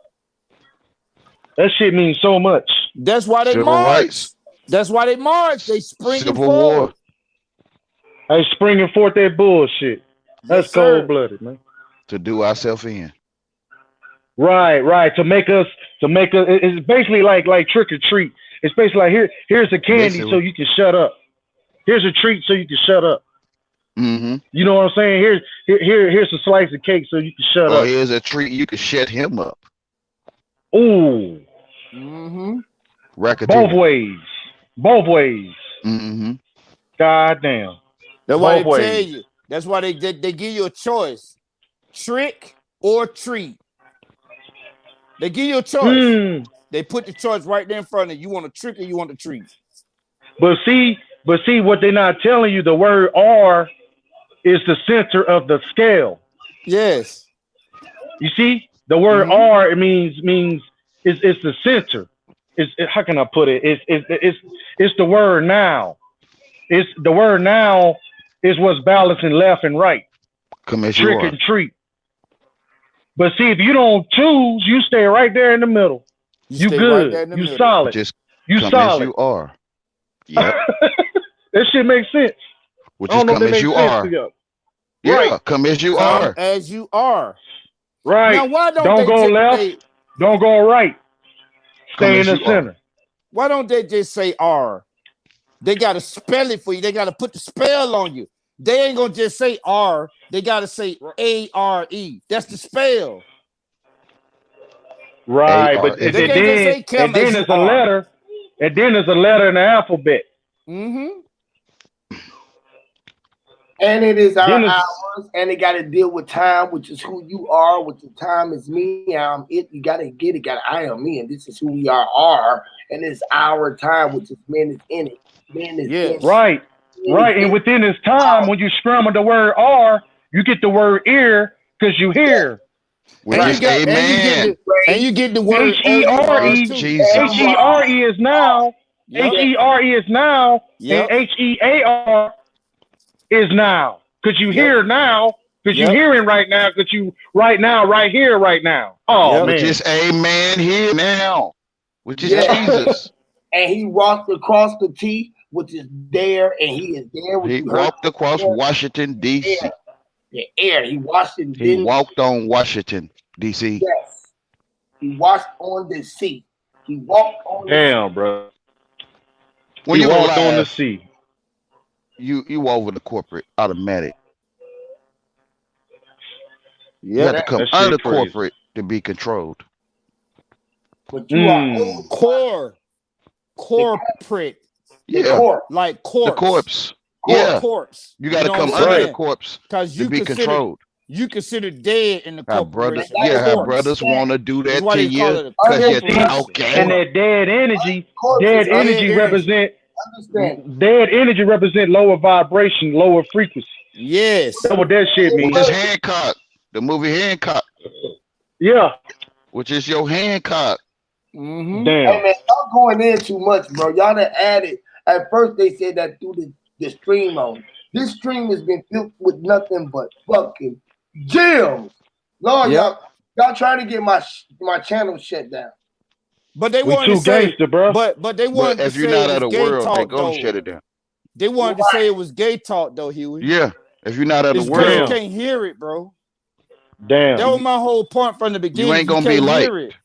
that shit means so much. That's why they Civil march. rights, That's why they march. They springing civil war, forward. Hey, springing forth that bullshit. That's Yes, cold sir. blooded, man. to do ourselves in. Right, right. It's basically like trick or treat. It's basically like here's a candy so Basically. you can shut up. Here's a treat so you can shut up. Mm-hmm. You know what I'm saying? Here's a slice of cake so you can shut Or up. here's a treat you can shut him up. Ooh, Mm-hmm. both Racketeering. ways, both ways. Mm-hmm. God damn, That's why both they tell ways. you. That's why they give you a choice: trick or treat. They give you a choice. Hmm. They put the choice right there in front of you. You want a trick or you want a treat? But see what they're not telling you. The word R is the center of the scale. Yes. You see, the word Mm-hmm. R it means it's the center. How can I put it? It's the word now. It's the word now is what's balancing left and right, Come as you trick are. and treat. But see, if you don't choose, you stay right there in the middle. You You stay right there good. in the You middle. solid. Just You come as solid. you are. Yep. That shit makes sense. Which I is don't know if come that as makes you sense to are. you. Right. Yeah, come as you Come are. as you are. Right. Now, why don't Don't they go just left. say? Don't go right. Come Stay in as the you are. center. Why don't they just say R? They got to spell it for you. They got to put the spell on you. They ain't gonna just say R. They got to say ARE. That's the spell. Right. But and They ARE. can't just then say and come as then you there's a are. letter. And then there's a letter in the alphabet. Mm-hmm. And it is our Then it's hours, and it got to deal with time, which is who you are, which the time is me. I'm it. You got to get it. Got I am me, and this is who we are, and it's our time, which is men is in it. Men is in it. Yes. right. Men is Right. in And it. within this time, when you scramble the word R, you get the word ear because you Yes, hear. Which And you right. is got and you get amen. the and you get the H word E R OUR E. too. H Jesus. E R E is now. H Yep. E R E is now. And Yep. HEAR is now. Because you Yep. hear now. Because you Yep. hearing right now. Because you right now, right here, right now. Oh Yep. Which man. is amen here now. Which is Yep. Yes. Jesus. And he walked across the T, which is there, and he is there, which He you heard walked across there, Washington, air, D.C. the air. He washed it. He Then walked on Washington, D.C. yes, he washed on the sea. He walked on the sea. Damn, bro. When He you walked on the alive, sea. you over the corporate automatic. You have to Yep. come That under shit crazy. corporate to be controlled. But you are Mm. Core. the Corporate. Yeah, corpse. Like the corpse. corpse. Like Corpse. Yeah, corpse. you got You to know what I'm come under the Right. saying? corpse Because to be controlled. you consider dead in the How brothers, corporation, a yeah, how corpse. brothers want to do That's that why to they call you it a because Yeah, you're see, corporation. and talking. that Corpse is dead Dead energy energy. understand. represent lower vibration, lower frequency. Yes. That's what that shit Which means. is Hancock, the movie Hancock, Yeah. which is your Hancock. Mm-hmm. Hey Damn. man, y'all going in too much, bro. Y'all done added. At first they said that through the stream on. This stream has been filled with nothing but fucking gems. Lord, Yep. y'all trying to get my channel shut down. But they We wanted to too say, gangster, bro. but they But wanted to if you're say it not of was the gay world, they talk go though. shut it down. They wanted to say it was gay talk though, Huey. Yeah, if you're not of the It's because you world, Damn. can't hear it, bro. That was Damn. my whole point from the you beginning. ain't You gonna be can't hear liked. it.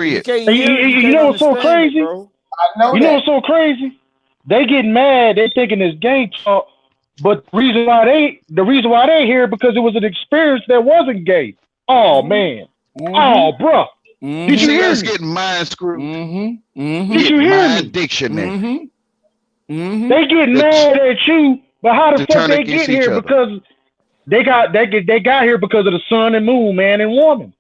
If you Period. can't And hear it, you you can't know what's so understand it, crazy? bro. I know You know that. what's so crazy? They get mad. They thinking it's gang talk, but the reason why they here because it was an experience that wasn't gay. Oh man. Mm-hmm. Oh, bro. You Did you Mm-hmm. see hear us me? getting mind screwed. Mm-hmm. Mm-hmm. Did Get you hear mind me? dictionary Mm-hmm. Mm-hmm. They get to, mad at you, but how the to fuck turn they against get each here? other. Because they got here because of the sun and moon, man and woman.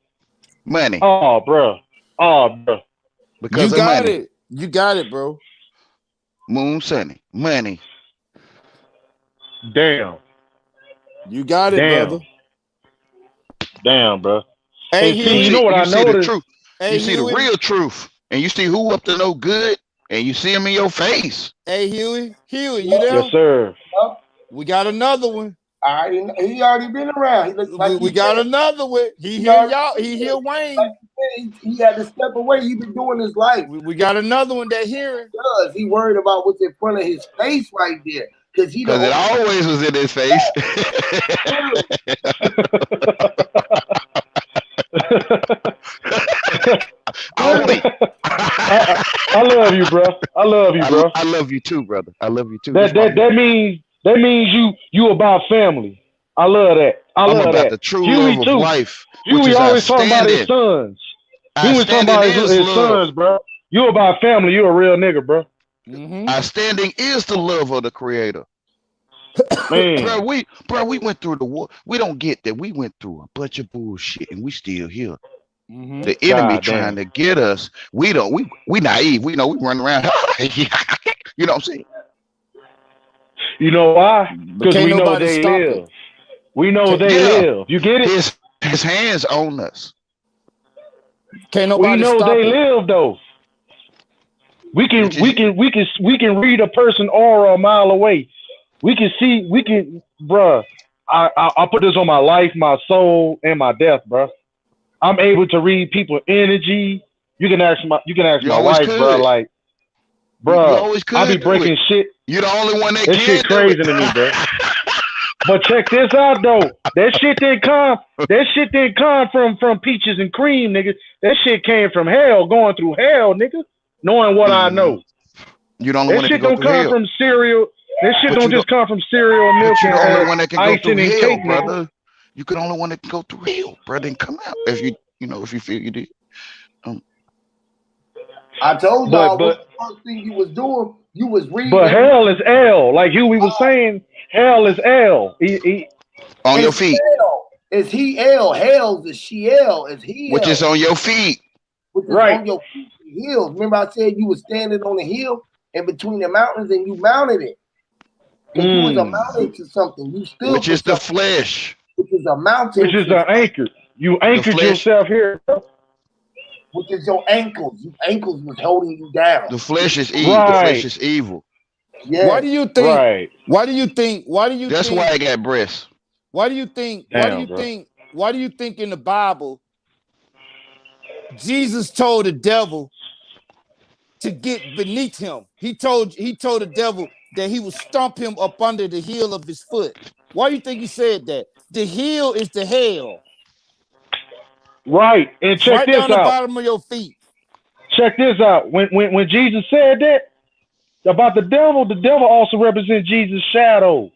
Money. Oh, bro. Oh, bro. You Because of got money. it. You got it, bro. Moon Sunny. Money. Damn. You got it, brother. Damn. Damn, bro. Hey, And see, You you Huey. know see, what you I see the noticed? truth. You Hey, see the Huey. real truth. And you see who up to no good. And you see them in your face. Hey, Huey. Huey, you Yes, there? sir. We got another one. He already been around. He looked like We he got said. another one. He He hear already y'all. He hear Wayne. he had to step away. He been doing his life. We got another one that hearing. Because he worried about what's in front of his face right there. Because he the Because it only always was in his face. Only. I love you, bro. I love you, bro. I love you too, brother. I love you too. This That my that boy. that means you about family. I love that. I I'm love about that. the true Huey love of too. life, which Huey is our always talking about his standing. sons. He Our was talking standing about is his love. sons, bro. You about family. You a real nigga, bro. Mm-hmm. Our standing is the love of the Creator. Man. We went through the war. We don't get that. We went through a bunch of bullshit and we still here. Mm-hmm. The enemy God trying damn. to get us. We don't. We naive. We know we run around. You know what I'm saying? You know why? But Because can't we know nobody they stop it. live. We know they Yeah. live. You get it? His hands on us. Can't We nobody know stop they it. live though. We Which can is read a person aura a mile away. We can, bruh. I put this on my life, my soul, and my death, bruh. I'm able to read people energy. You can ask you my always wife, bruh. could. Like, You bruh, always I be could do it. breaking shit. You're the only one that That can shit do it. crazy to me, bruh. But check this out though. That shit didn't come. That shit didn't come from peaches and cream, nigga. That shit came from hell, going through hell, nigga. Knowing what I hmm know. You're the only That one that can shit go don't through come hell. from cereal. That shit But don't you don't. just come from cereal, milk, But you're and the only one that can go through icing and hell, cake, nigga. brother. You can only one that can go through hell, brother, and come out if if you feel you did. Um, I told But y'all what but the first thing you was doing. You was reading but every hell is L. Like Huey was saying, hell is L. on your it's feet, hell. Is he L? Hell's is she L? Is he which is L? on your feet. Which is Right. on your hills. Remember I said you was standing on a hill in between the mountains and you mounted it. Because you was a Mm. mountain to something. You stood Which for is the something, flesh. which is a Which mountain is to the anchor. You The anchored flesh. yourself here. which is your ankles. Your ankles was holding you down. The flesh is evil. The flesh Right. is evil. Why Yes. do you think? Right. Why do you think? Why do you That's why think? I got breasts. Why do you think? Why do Damn, you bro. think? Why do you think in the Bible Jesus told the devil to get beneath him? He told the devil that he would stomp him up under the heel of his foot. Why do you think he said that? The heel is the hell. Right. And It's check right this down the out. bottom of your feet. Check this out. When Jesus said that about the devil also represents Jesus' shadow.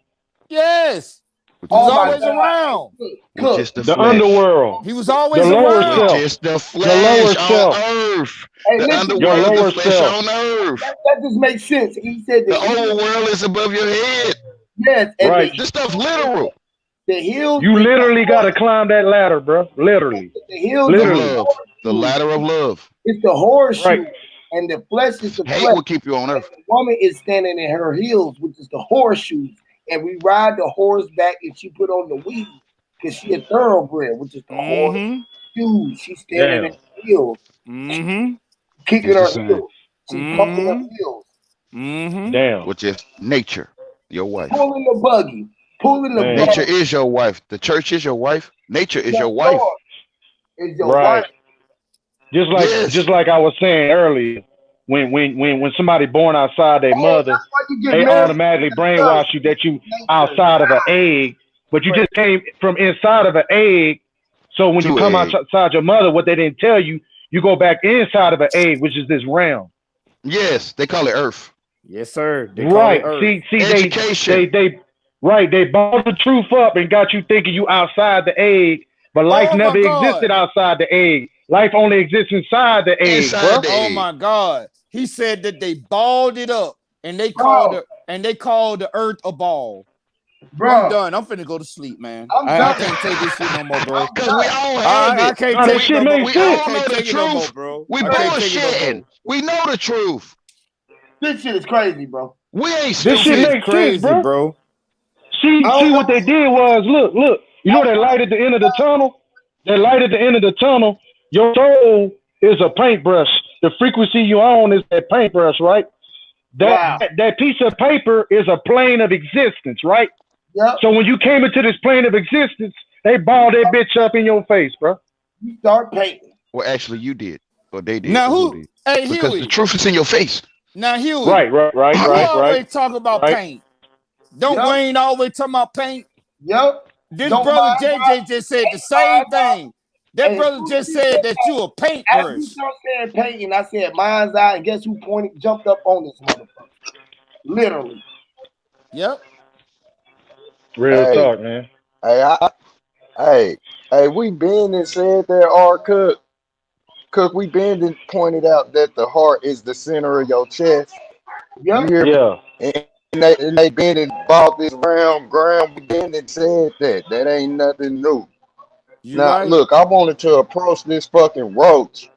Yes. He was Oh my always God. around. which is the The flesh. underworld, He was the always lower around. Which self, is the the lower flesh on self, earth. Hey, The listen, your underworld man. is the lower flesh self. on earth. That just makes sense. He said The the hills, overworld is above your head. yes, and Right. This stuff literal. the hills You is the literally got to horse. climb that ladder, bro. Literally, The hills is Of the literally. love. The horseshoe. ladder of love. It's the Right. horseshoe, and the flesh is the Hate flesh. will keep you on And earth. the woman is standing in her heels, which is the horseshoes. And we ride the horse back, and she put on the wheel because she a thoroughbred, which is the Mm-hmm. horseshoe. She's standing in Damn. her heels, Mm-hmm. kicking It's the her same. heels. She's pumping her Mm-hmm. heels, Mm-hmm. Damn. Which is nature, your wife. pulling the buggy, pulling the Man. Nature buggy. is your wife. The church is your wife. Nature is Yes, your wife. Lord, is your Right. wife. Just Yes. like I was saying earlier, when somebody born outside their Oh, mother, that's why you get they married. automatically Nature. brainwash you that you Nature. outside of an egg, but you Right. just came from inside of an egg. So when you Two come egg. outside your mother, what they didn't tell you, you go back inside of an egg, which is this realm. Yes, they call it earth. Yes, sir. They call it Right. Earth. See, Education. right. They balled the truth up and got you thinking you outside the egg, but life Oh my never God. existed outside the egg. Life only exists inside the egg, Inside bruh. the Oh egg. my God. He said that they balled it up and they called Bro, the earth a ball. I'm bro, done. I'm finna go to sleep, man. I'm I done. can't take this shit no more, bro. I'm Because we done. all have I it. can't Nah, that take it shit no more. makes We I sense. all can't know the take it no more, truth. bro. We I can't take it no bullshitting. more. We know the truth. This shit is crazy, bro. We ain't This This shit shit stupid. is makes sense, crazy, bruh. bro. I See don't what they know. did was look. You know that light at the end of the tunnel? That light at the end of the tunnel, your soul is a paintbrush. The frequency you own is that paintbrush, right? That Wow. that piece of paper is a plane of existence, right? Yep. So when you came into this plane of existence, they balled that bitch up in your face, bro. You start painting. Well, actually, you did. Or they did. Now Or who who? did. Hey Because the Huey. truth is in your face. Now Huey. Right, right, right, You right, right, always talk about right. paint. Don't Yep. Wayne always talk about paint? Yep. This Don't brother mind JJ God. just said the Ain't same mind God. thing. That And as brother soon as just he said said that that, you a after he paintbrush. started saying painting, I said mind's eye, and guess who jumped up on this motherfucker? Literally. Yep. Real Hey, talk, man. hey, hey, hey, we been and said that our cook, we been and pointed out that the heart is the center of your chest. You Yep. hear me? Yeah, And they been and bought this round ground. We been and said that. That ain't nothing new. You Now, right. look, I wanted to approach this fucking roach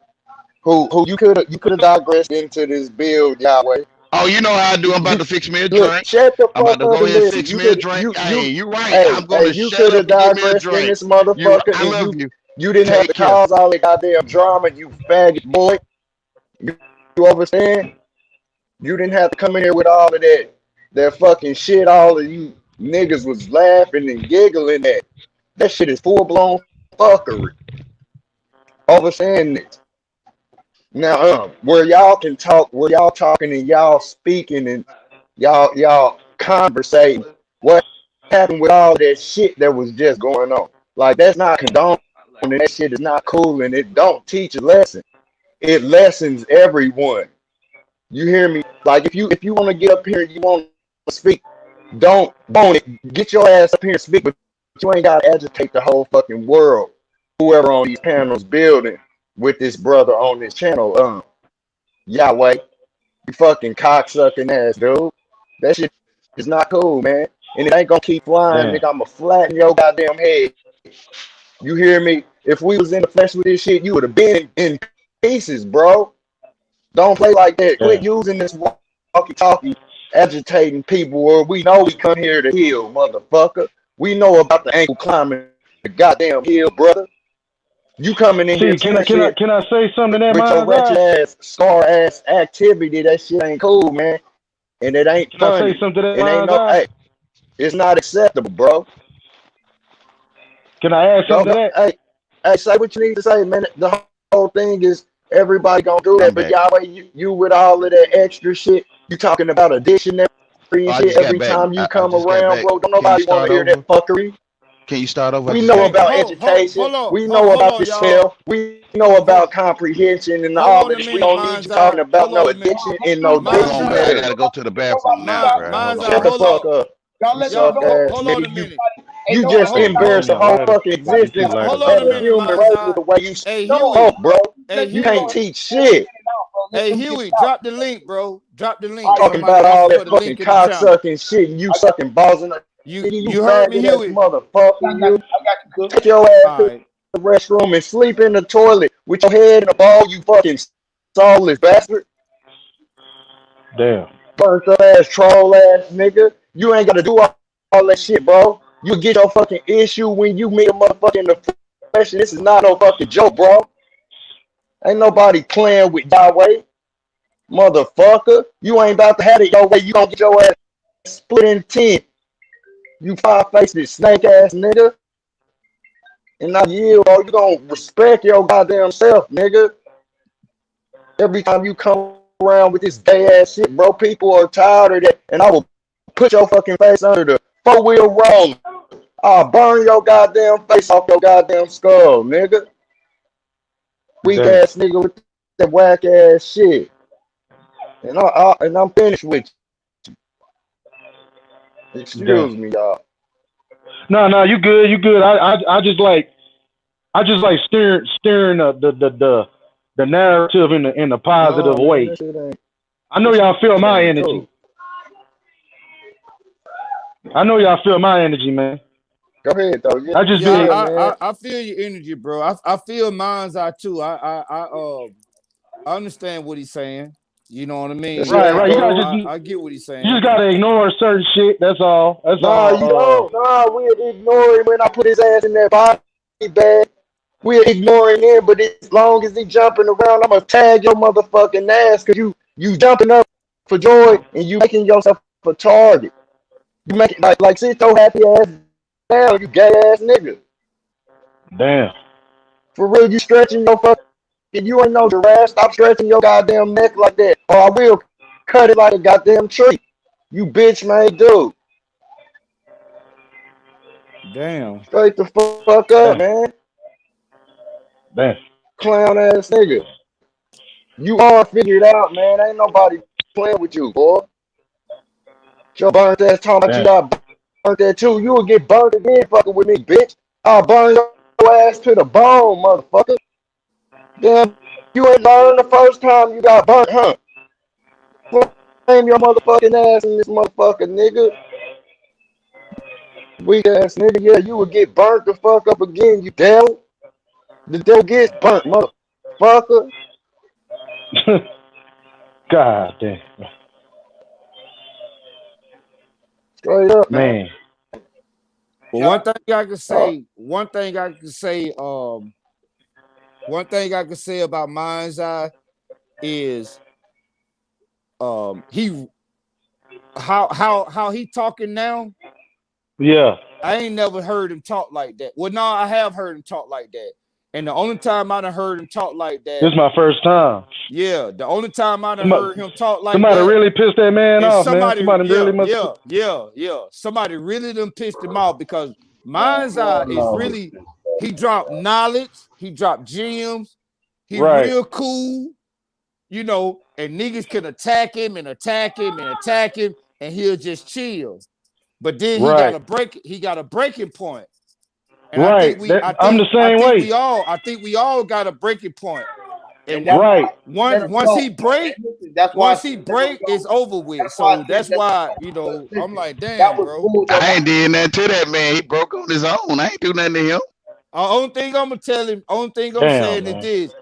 who you could have digressed into this build, Yahweh. Oh, you know how I do. I'm about You to fix me a look, drink. shut the I'm about fuck to up go and ahead and listen. fix me a drink. Hey, you right. I'm going to You shut could have up and give me a digressed in drink. this motherfucker, I and love you you. you didn't have Take to care. cause all the goddamn drama, you faggot boy. You understand? You didn't have to come in here with all of that fucking shit. All of you niggas was laughing and giggling at. That shit is full blown fuckery. Overstand it. Now, where y'all can talk, where y'all talking and y'all speaking and y'all conversating. What happened with all that shit that was just going on? Like that's not condoned, and that shit is not cool, and it don't teach a lesson. It lessens everyone. You hear me? Like if you want to get up here and you want to speak, don't bone it. Get your ass up here and speak, but you ain't gotta agitate the whole fucking world. Whoever on these panels building with this brother on this channel, Yahweh, you fucking cocksucking ass dude. That shit is not cool, man. And it ain't gonna keep flying, damn. nigga. I'ma flatten your goddamn head. You hear me? If we was in the flesh with this shit, you would have been in pieces, bro. Don't play like that. Quit Damn. using this walkie-talkie, agitating people. Where we know we come here to heal, motherfucker. We know about the ankle climbing the goddamn hill, brother. You coming in here See, can I saying can I shit can I say something to that with your mind's ratchet eye? ass, scar ass activity. That shit ain't cool, man. And it ain't Can I say funny. something to that And ain't mind's no, eye? hey, it's not acceptable, bro. Can I add Go, something to go, that? hey, say what you need to say, man. The whole thing is everybody gonna do I'm that, but back. Yahweh, you with all of that extra shit, you talking about a dictionary Oh, and I shit just got every back. time you I come just got around, back. bro. Don't Can you nobody want start to hear over? that fuckery. Can you start over? I We just know got Hey, about back. education. hold We know on, about y'all. yourself. We know Hold, about comprehension and hold all on of a this. We minute, don't need you Mind's Eye. talking about Hold no on a minute. addiction in no Hold Mind's on, Eye. bro. I dictionary. gotta go to the bathroom now, bro. Hold Mind's on. Eye, Shut the hold fuck on. up. Y'all You let them suck Y'all, go. ass hold on a nigga. minute. Ain't You nobody just Hold, said y'all embarrass hold, the Yeah, whole why fucking why you keep existence lacking hold on on of a the time? minute, human race with Mindside. the way you Hey no. talk, Huey. bro. Hey Let You me go can't ahead Huey. teach and shit. get it out, bro. Hey Let me get Huey, it out. drop the link, bro. Drop the All link. right, Talking bet. Somebody about else all to put that a fucking link in the cock channel. sucking shit and you I got sucking balls and you You heard me, faggot ass Huey? motherfucker, I got you. you, Take your ass All to right. the restroom and sleep in the toilet with your head in a ball, you fucking soulless bastard. Damn. Burnt up ass troll ass nigga. You ain't gotta do all that shit, bro. You get your fucking issue when you meet a motherfucker in the flesh. This is not no fucking joke, bro. Ain't nobody playing with Yahweh, motherfucker. You ain't about to have it your way. You gonna get your ass split in 10. You five-faced snake ass nigga. And not you, bro. You gonna respect your goddamn self, nigga. Every time you come around with this gay ass shit, bro, people are tired of that. And I will put your fucking face under the four-wheel roller. I'll burn your goddamn face off your goddamn skull, nigga. Weak Damn. ass nigga with that whack ass shit. And I'm finished with you. Damn. Excuse me, y'all. No, no, you good, you good. I just like steering the narrative in a positive No, man, way. that shit ain't. I know That y'all feel shit my ain't energy. cool. I know y'all feel my energy, man. Go ahead, though. Yeah, I just Yeah, be man. I feel your energy, bro. I feel mine's out too. I understand what he's saying. You know what I That mean? shit right, ain't right. cool. I get what he's You just saying. gotta ignore certain shit. That's all. That's Nah, you all. don't. Nah, we'll ignore him when I put his ass in that body bag. We're ignoring him, but as long as he jumping around, I'm gonna tag your motherfucking ass because you jumping up for joy and you making yourself a target. You make it like sit your happy ass down, you gay ass nigga. Damn. For real, you stretching your fucking. You ain't no giraffe. Stop stretching your goddamn neck like that, or I will cut it like a goddamn tree. You bitch made dude. Damn. Straight the fuck up, Damn. man. Damn. Clown ass nigga. You all figured out, man. Ain't nobody playing with you, boy. Your burnt ass talking about you Damn. got burnt that too. You will get burnt again fucking with me, bitch. I'll burn your ass to the bone, motherfucker. Damn, you ain't learned the first time you got burnt, huh? Flame your motherfucking ass in this motherfucker, nigga. Weak ass nigga. Yeah, you will get burnt the fuck up again, you devil. The devil gets burnt, motherfucker. God damn. Straight up, man. Man. But one thing I can say about Mind's Eye is he how he talking now. Yeah. I ain't never heard him talk like that. Well, no, I have heard him talk like that. And the only time I done heard him talk like This that, is my first time. yeah, the only time I done Somebody, heard him talk like somebody that really pissed that man is off, man. somebody, Somebody really must. Somebody really done pissed him off because Mind's Eye is No. really, he dropped knowledge, he dropped gems, he Right. real cool, and niggas can attack him and attack him and attack him, and he'll just chill. But then Right. he got a breaking point. And Right. I'm the same way. I think we all got a breaking point. And And that's Right. why I let him go. And listen, that's why I once said he let him break, it's go. over with. That's why I So said that's let him why, go. I'm Listen, like, that damn, was bro. bull though. I ain't did nothing to that man. He broke on his own. I ain't do nothing to him. Only thing I'm gonna tell him, only thing I'm Damn, saying is man. this.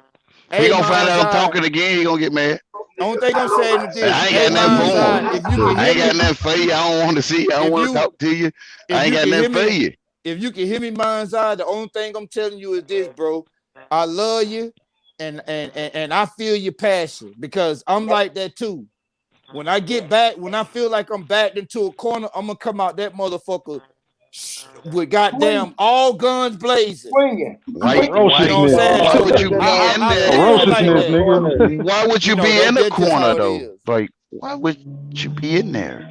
He Hey, gonna find Mind's out I'm Eye. talking again. He gonna get mad. Only thing I'm saying is this. I ain't Hey, got nothing Mind's for Eye, him. if you can I hear ain't got me, nothing for you. I don't want to see you. I don't if want to you talk to you. if I ain't you got can nothing hear for me, you. if you can hear me, Mind's Eye, the only thing I'm telling you is this, bro. I love you, and I feel your passion because I'm like that too. When I get back, when I feel like I'm backed into a corner, I'm gonna come out that motherfucker with goddamn Swinging, all guns blazing. swinging, Why? swinging. You know Why? what I'm Ferociousness. saying? Why So would you Motherfucker, be nah, in I there? feel like Ferociousness, that. nigga. Why would you be in the That's just corner how it though? is. Like, why would you be in there?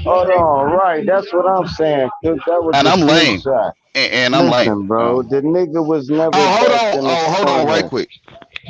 Hold on, right. That's what I'm saying, Cook. That was And a I'm slick lame. shot. And I'm lame. Listen, bro, the nigga was never Oh, hold backed on. in the Oh, hold on, right corner. quick.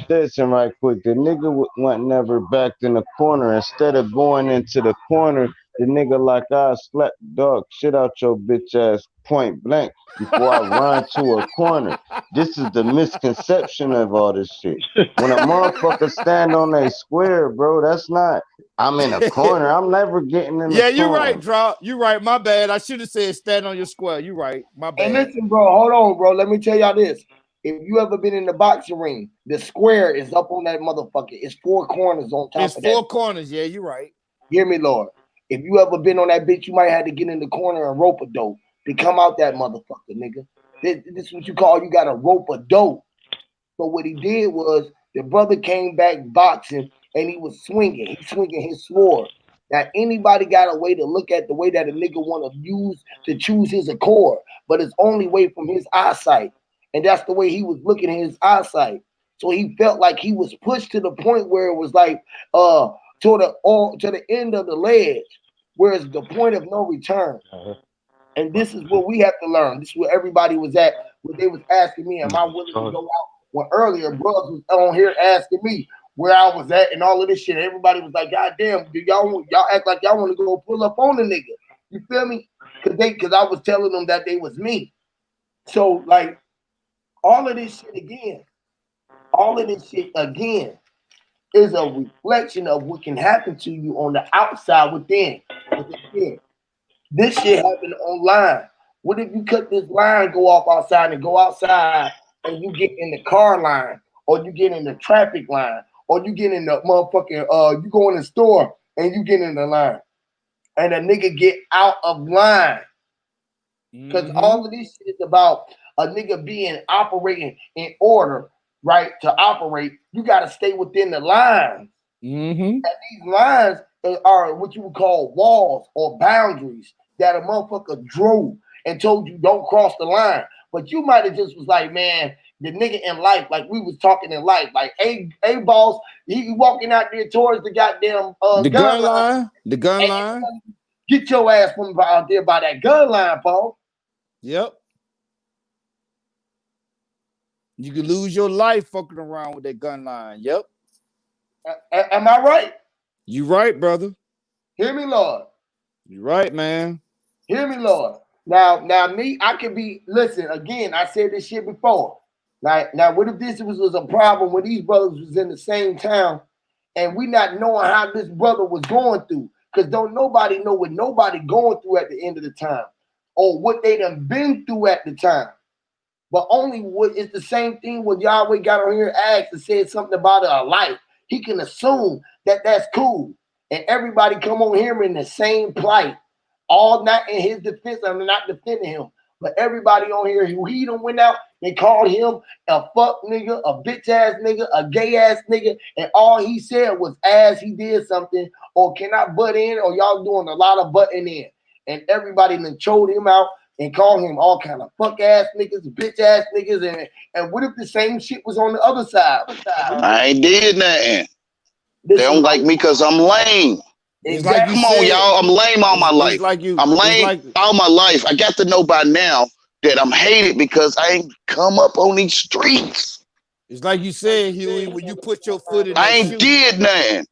Listen, right quick. The nigga went never backed in the corner. Instead of going into the corner, the nigga like I slap dog shit out your bitch ass point blank before I run to a corner. This is the misconception of all this shit. When a motherfucker stand on a square, bro, that's not I'm in a corner. I'm never getting in the Yeah, you're right, corner. Drop. You're right. My bad. I should have said stand on your square. You're right. My And bad. listen, bro, hold on, bro. Let me tell y'all this. If you ever been in the boxing ring, the square is up on that motherfucker. It's four corners on It's top of that. four corners. Yeah, you're right. Hear me, Lord. If you ever been on that bitch, you might have to get in the corner and rope a dope to come out that motherfucker, nigga. This is what you call you got to rope a dope. So what he did was the brother came back boxing and he was swinging. He swinging his sword. Now anybody got a way to look at the way that a nigga want to use to choose his accord, but it's only way from his eyesight, and that's the way he was looking at his eyesight. So he felt like he was pushed to the point where it was like to the end of the ledge, where it's the point of no return. And this is what we have to learn. This is where everybody was at. When they was asking me, am I willing to go out? Well, earlier, brothers was on here asking me where I was at and all of this shit. Everybody was like, God damn, do y'all act like y'all want to go pull up on the nigga. You feel me? Cause I was telling them that they was me. So like all of this shit again, all of this shit again is a reflection of what can happen to you on the outside within. This shit happened online. What if you cut this line, go off outside and go outside and you get in the car line or you get in the traffic line or you get in the motherfucking you go in the store and you get in the line and a nigga get out of line. Because all of this shit is about a nigga being operating in order, right? To operate, you gotta stay within the lines. And these lines are what you would call walls or boundaries that a motherfucker drew and told you don't cross the line. But you might have just was like, man, the nigga in life, like we was talking in life, like a boss, he walking out there towards the goddamn The gun gun line. line. The gun And line. get your ass from out there by that gun line, Paul. Yep. You can lose your life fucking around with that gun line. Yep. Am I right? You right, brother. Hear me, Lord. You right, man. Hear me, Lord. Now, me, I can be. Listen, again, I said this shit before. Now, what if this was a problem when these brothers was in the same town, and we not knowing how this brother was going through? Because don't nobody know what nobody going through at the end of the time, or what they done been through at the time. But only what it's the same thing when Yahweh got on here and asked and said something about a life. He can assume that that's cool, and everybody come on here in the same plight. All not in his defense. I'm not defending him. But everybody on here who he done went out, they called him a fuck nigga, a bitch ass nigga, a gay ass nigga, and all he said was as he did something, or can I butt in, or y'all doing a lot of butting in. And everybody then chode him out and called him all kind of fuck ass niggas, bitch ass niggas, and what if the same shit was on the other side? I ain't did nothing. They This is don't like me because I'm lame. It's like you exactly. Come on, said. y'all. I'm lame all my It's life. like you. I'm It's lame like all my life. I got to know by now that I'm hated because I ain't come up on these streets. it's like you said, Huey. When you put your foot in I that ain't shoe, did nothing.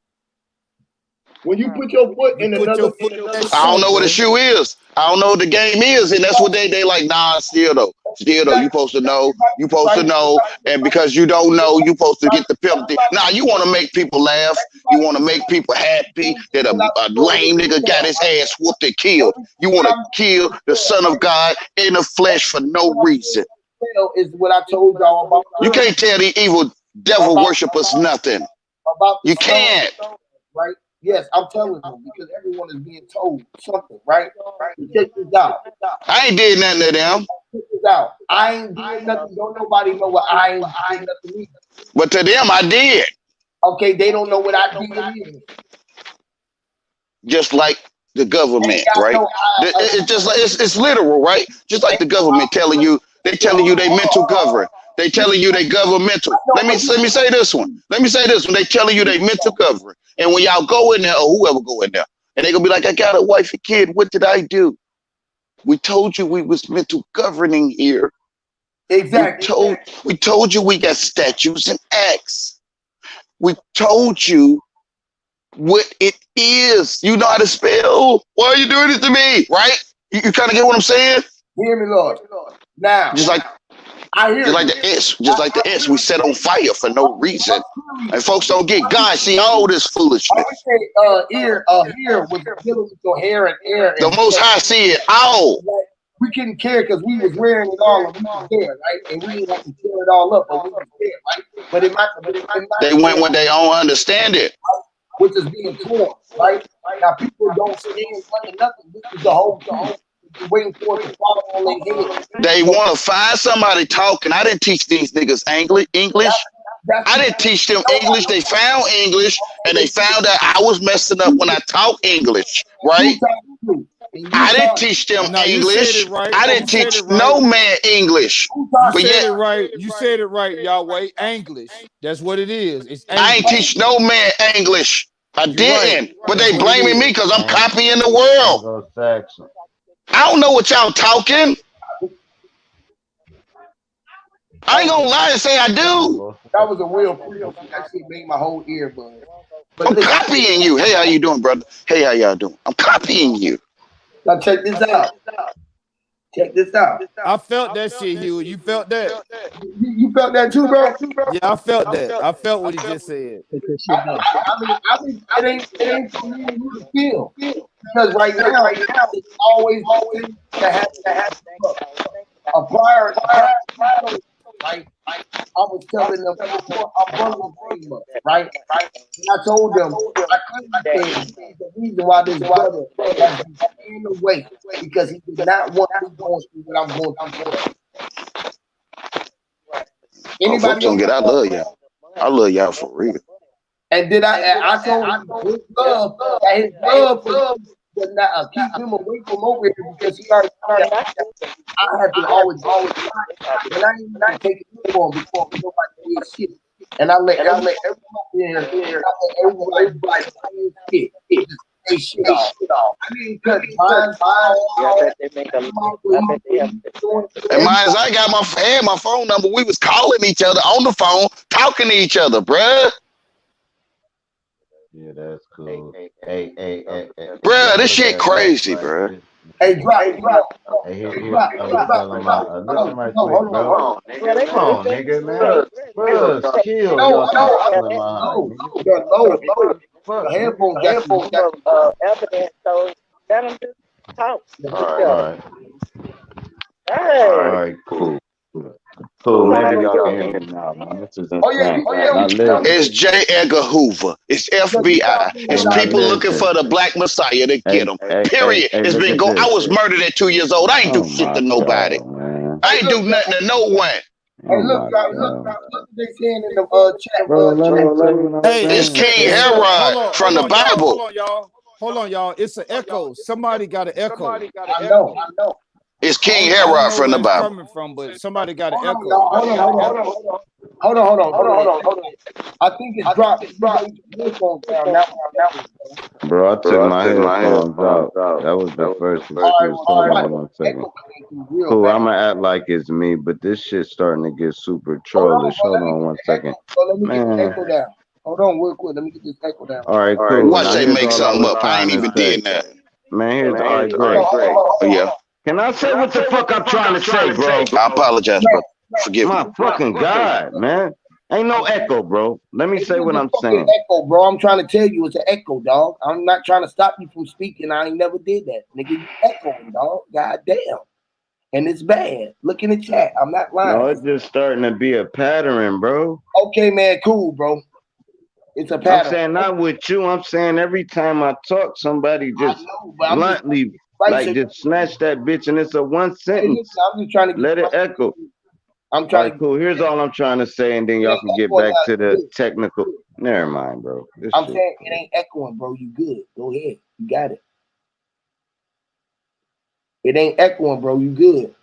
When you put your foot you in put your another foot in that I don't shoe, know what a bro. shoe is. I don't know what the game is, and that's what they like. Nah, still though, still though. You supposed to know. You supposed to know, and because you don't know, you supposed to get the penalty. Now you want to make people laugh. You want to make people happy that a lame nigga got his ass whooped and killed. You want to kill the Son of God in the flesh for no reason. is what I told y'all about You can't tell the evil devil about worshipers nothing. about the You stone, can't. right? Yes, I'm telling them because everyone is being told something, right? So check this out. I ain't did nothing to them, Check this out. I ain't did nothing. Don't nobody know what I ain't did nothing either. but to them I did. Okay, they don't know what I did either. Just like the They government, got right? no It's just like it's literal, right? Just like the government telling you, they mental govern. They telling you they governmental. Let me say this one. Let me say this one. They telling you they mental govern. And when y'all go in there, or whoever go in there, and they gonna be like, I got a wife and kid. What did I do? We told you we was mental governing here. exactly. We told you we got statutes and acts. We told you what it is. You know how to spell. Why are you doing this to me? Right? You kind of get what I'm saying? Hear me, Lord. Now, Just like I hear just like you. the S, just like the S, we set on fire for no reason. And folks don't get God see all this foolishness. Here was dealing with your hair and air, The and Most High see it all. we couldn't care because we was wearing it all and we was there, right? And we didn't have to tear it all up, but we was there, right? But it might They went when they don't understand it. which is being torn, right? Now people don't stand under nothing. This is the whole thing. You're waiting for it to fall on their head. They want to find somebody talking. I didn't teach these niggas English. I didn't teach them English. They found English and they found out I was messing up when I talk English, right? I didn't teach them Now you said English. it right. I You didn't said teach it right. no man English. You But said yet, it right. You said it right, Yahweh. English. That's what it is. It's I ain't English. teach no man English. I You're didn't. right. But That's they what it blaming me is. because I'm copying the world. Anglo-Saxon. I don't know what y'all talking. I ain't gonna lie and say I do. That was a real frequency. That shit made my whole ear buzz. But I'm listen, copying you. Hey, how you doing, brother? Hey, how y'all doing? I'm copying you. now check this out. Check this out. I felt that shit, Huey. You felt that? You felt that too, bro? Yeah, I felt that. I felt what he just said. I mean, it ain't for me and you to feel because right now it's always the thing that has to happen. A prior right? I was telling them I'm bringing the thing up, right? And I told them I clearly said the reason why this brother has been staying away because he did not want me going through what I'm going through. Oh, folks Anybody don't else? get. I love y'all. I love y'all for real. And did I told him his love that his love for me would not keep him away from over here because he already knew that I have been always and I ain't even take it for him before nobody did shit. And I let everybody here, I let everybody do shit. Just say shit off. I didn't cut mine off. And mine is I got my phone number. We was calling each other on the phone, talking to each other, bruh. Yeah, that's cool. Hey, Bruh, this shit crazy, bruh. Hey, drop. Hey, I was telling my listen right quick, bro. Come on, nigga, man. Bro, chill. Y'all talking in my nigga. Fuck, Headphones nigga. got you. Evidence, so let them just talk. All right, cool. Cool, maybe y'all can hear me now, man. This is insane. Now listen. It's J. Edgar Hoover. It's FBI. It's Now people looking listen. for the black messiah to get them. Period. It's Look been at going. I this. was murdered at 2 years old. I ain't do Oh shit to my nobody. God, man. I ain't do nothing to no one. Hey, Oh look, my look God. what they saying in the chat. Bro, let me say what I'm Hey, It's saying, King it's bro. Herod from hold the on, y'all. Bible. Hold on, y'all. It's an echo. Somebody got an echo. I know. It's I King don't Herod know from where the it's Bible. coming from, but somebody got an Hold on, echo. y'all. Hold on. I think it's dropped. Headphones down now. Bro, I took my headphones out. That was the first excuse. Hold on one second. Cool, I'm gonna act like it's me, but this shit's starting to get super trollish. Hold on one second. Let me get the Man. echo down. Hold on real quick. Let me get this echo down. All right, cool. Watch Now they here's make all I something was up. I trying ain't to even say. did that. Man, here's all right, great. Oh, yeah. Can I say what the fuck I'm trying to say, bro? I apologize, brother. Forgive me. My fucking God, man. Ain't no echo, bro. Let me say what I'm saying. Echo, bro. I'm trying to tell you it's an echo, dog. I'm not trying to stop you from speaking. I ain't never did that. Nigga, you echoing, dog. God damn. And it's bad. Look in the chat. I'm not lying. No, it's just starting to be a pattern, bro. Okay, man. Cool, bro. It's a pattern. I'm saying not with you. I'm saying every time I talk, somebody just bluntly, just snatch that bitch, and it's a one sentence. I'm just trying to let it echo. I'm trying to. Cool. Here's all I'm trying to say, and then y'all can get back to the technical. Never mind, bro. I'm saying it ain't echoing, bro. You good. Go ahead. You got it. It ain't echoing, bro. You good.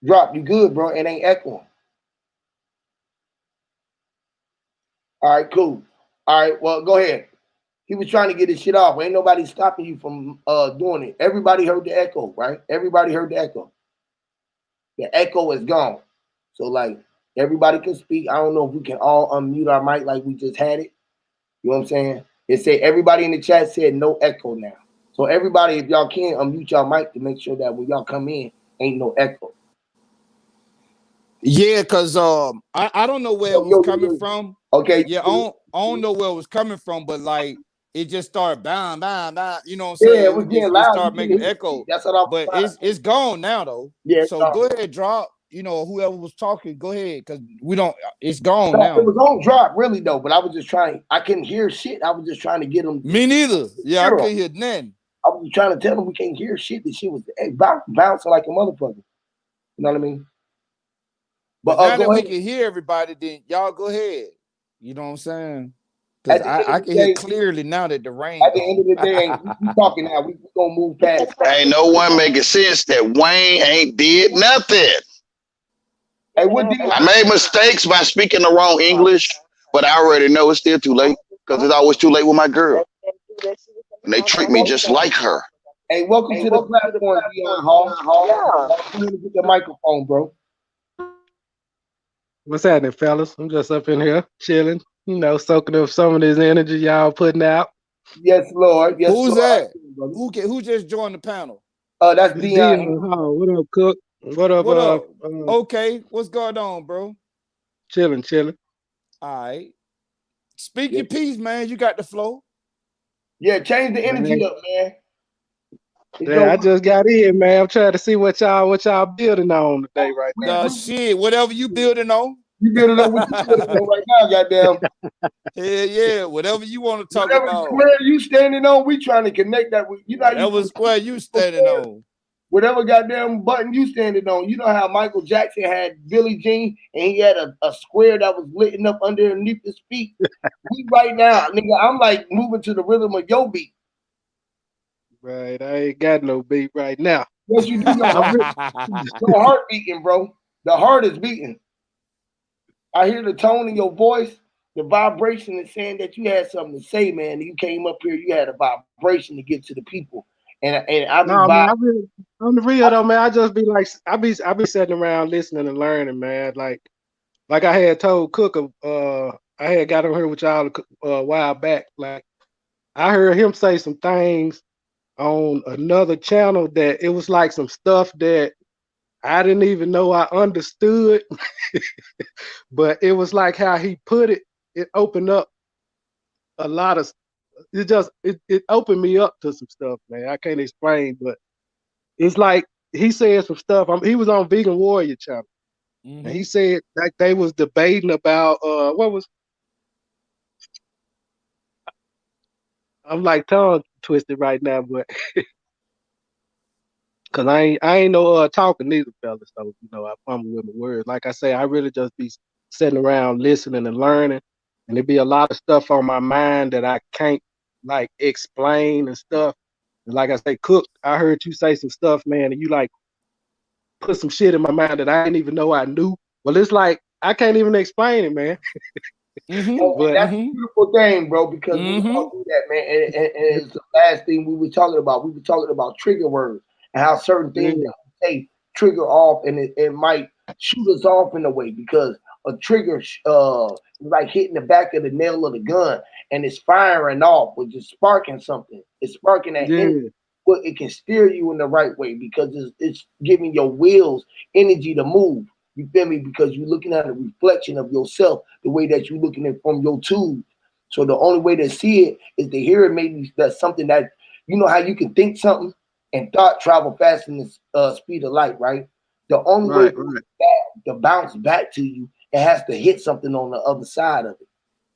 Drop. You good, bro. It ain't echoing. All right, cool. All right, well, go ahead. He was trying to get his shit off. Ain't nobody stopping you from doing it. Everybody heard the echo, right? Everybody heard the echo. The echo is gone. So, like, everybody can speak. I don't know if we can all unmute our mic like we just had it. You know what I'm saying? It said everybody in the chat said no echo now. So everybody, if y'all can, unmute y'all mic to make sure that when y'all come in, ain't no echo. Yeah, cause I don't know where it was coming from. Okay. Yeah, I don't know where it was coming from, but like it just started bang, bang, bang. You know what I'm Yeah, saying? it was getting It loud. You started couldn't making hear echo. shit. That's what I was But trying to say. it's gone now though. Yeah, it's So gone. go ahead, drop. You know, whoever was talking, go ahead, cause we don't. It's gone No, it now. was on drop, really though. But I was just trying. I couldn't hear shit. I was just trying to get them. Me neither. Yeah, I Hear 'em. couldn't hear nothing. I was trying to tell them we can't hear shit. The shit was bouncing like a motherfucker. You know what I mean? But now that Go we ahead. can hear everybody, then y'all go ahead. You know what I'm saying? Cause At the end I of can the hear day, clearly now that the rain at the end gone. of the day, we talking now. We gonna move past. Ain't no one making sense that Wayne ain't did nothing. Hey, what did I made mistakes by speaking the wrong English, but I already know it's still too late because it's always too late with my girl. And they treat me just like her. Hey, welcome to the platform, Dion Hall. Go ahead and get the microphone, bro. What's happening, fellas? I'm just up in here chilling, soaking up some of this energy y'all putting out. Yes, Lord. Yes, Who's Lord. that? Who just joined the panel? That's It's Dion. Dion Hall. What up, Cook? What up? What up? Okay, what's going on, bro? Chilling. All right. Speak your piece, man. You got the flow. Yeah, change the energy up, man. Yeah, I just got in, man. I'm trying to see what y'all building on today, right now. Shit, whatever you building on. You building on what you building on right now, goddamn. Yeah, whatever you want to talk Whatever about. square you standing on, we trying to connect that with you. Know whatever square you standing on. Whatever goddamn button you standing on. You know how Michael Jackson had Billie Jean and he had a square that was lit up underneath his feet. We right now, nigga, I'm like moving to the rhythm of your beat. Right, I ain't got no beat right now. Yes, you do. Your heart beating, bro. The heart is beating. I hear the tone in your voice. The vibration is saying that you had something to say, man. You came up here, you had a vibration to give to the people. And I be no, man, on the real though, man. I just be like, I be sitting around listening and learning, man. Like I had told Cook, I had got on here with y'all a while back. Like I heard him say some things on another channel that it was like some stuff that I didn't even know I understood, but it was like how he put it. It opened up a lot of. It opened me up to some stuff, man. I can't explain, but it's like he said some stuff. He was on Vegan Warrior channel, and he said that they was debating about what was. I'm like tongue twisted right now, but cause I ain't no talking neither, fellas. So I fumble with my words. Like I say, I really just be sitting around listening and learning, and there be a lot of stuff on my mind that I can't like explain and stuff. And like I say, Cook, I heard you say some stuff, man, and you like put some shit in my mind that I didn't even know I knew. Well, it's like I can't even explain it, man. But that's a beautiful thing, bro, because we all do that, man. And it's the last thing we were talking about. We were talking about trigger words and how certain things that we say trigger off, and it might shoot us off in a way because a trigger like hitting the back of the nail of the gun and it's firing off, which is sparking something. It's sparking that energy, but it can steer you in the right way because it's giving your wheels energy to move. You feel me? Because you're looking at a reflection of yourself the way that you're looking at from your tube. So the only way to see it is to hear it. Maybe that's something that you know how you can think something and thought travel faster than the speed of light, right? The only way to bounce back to you, it has to hit something on the other side of it.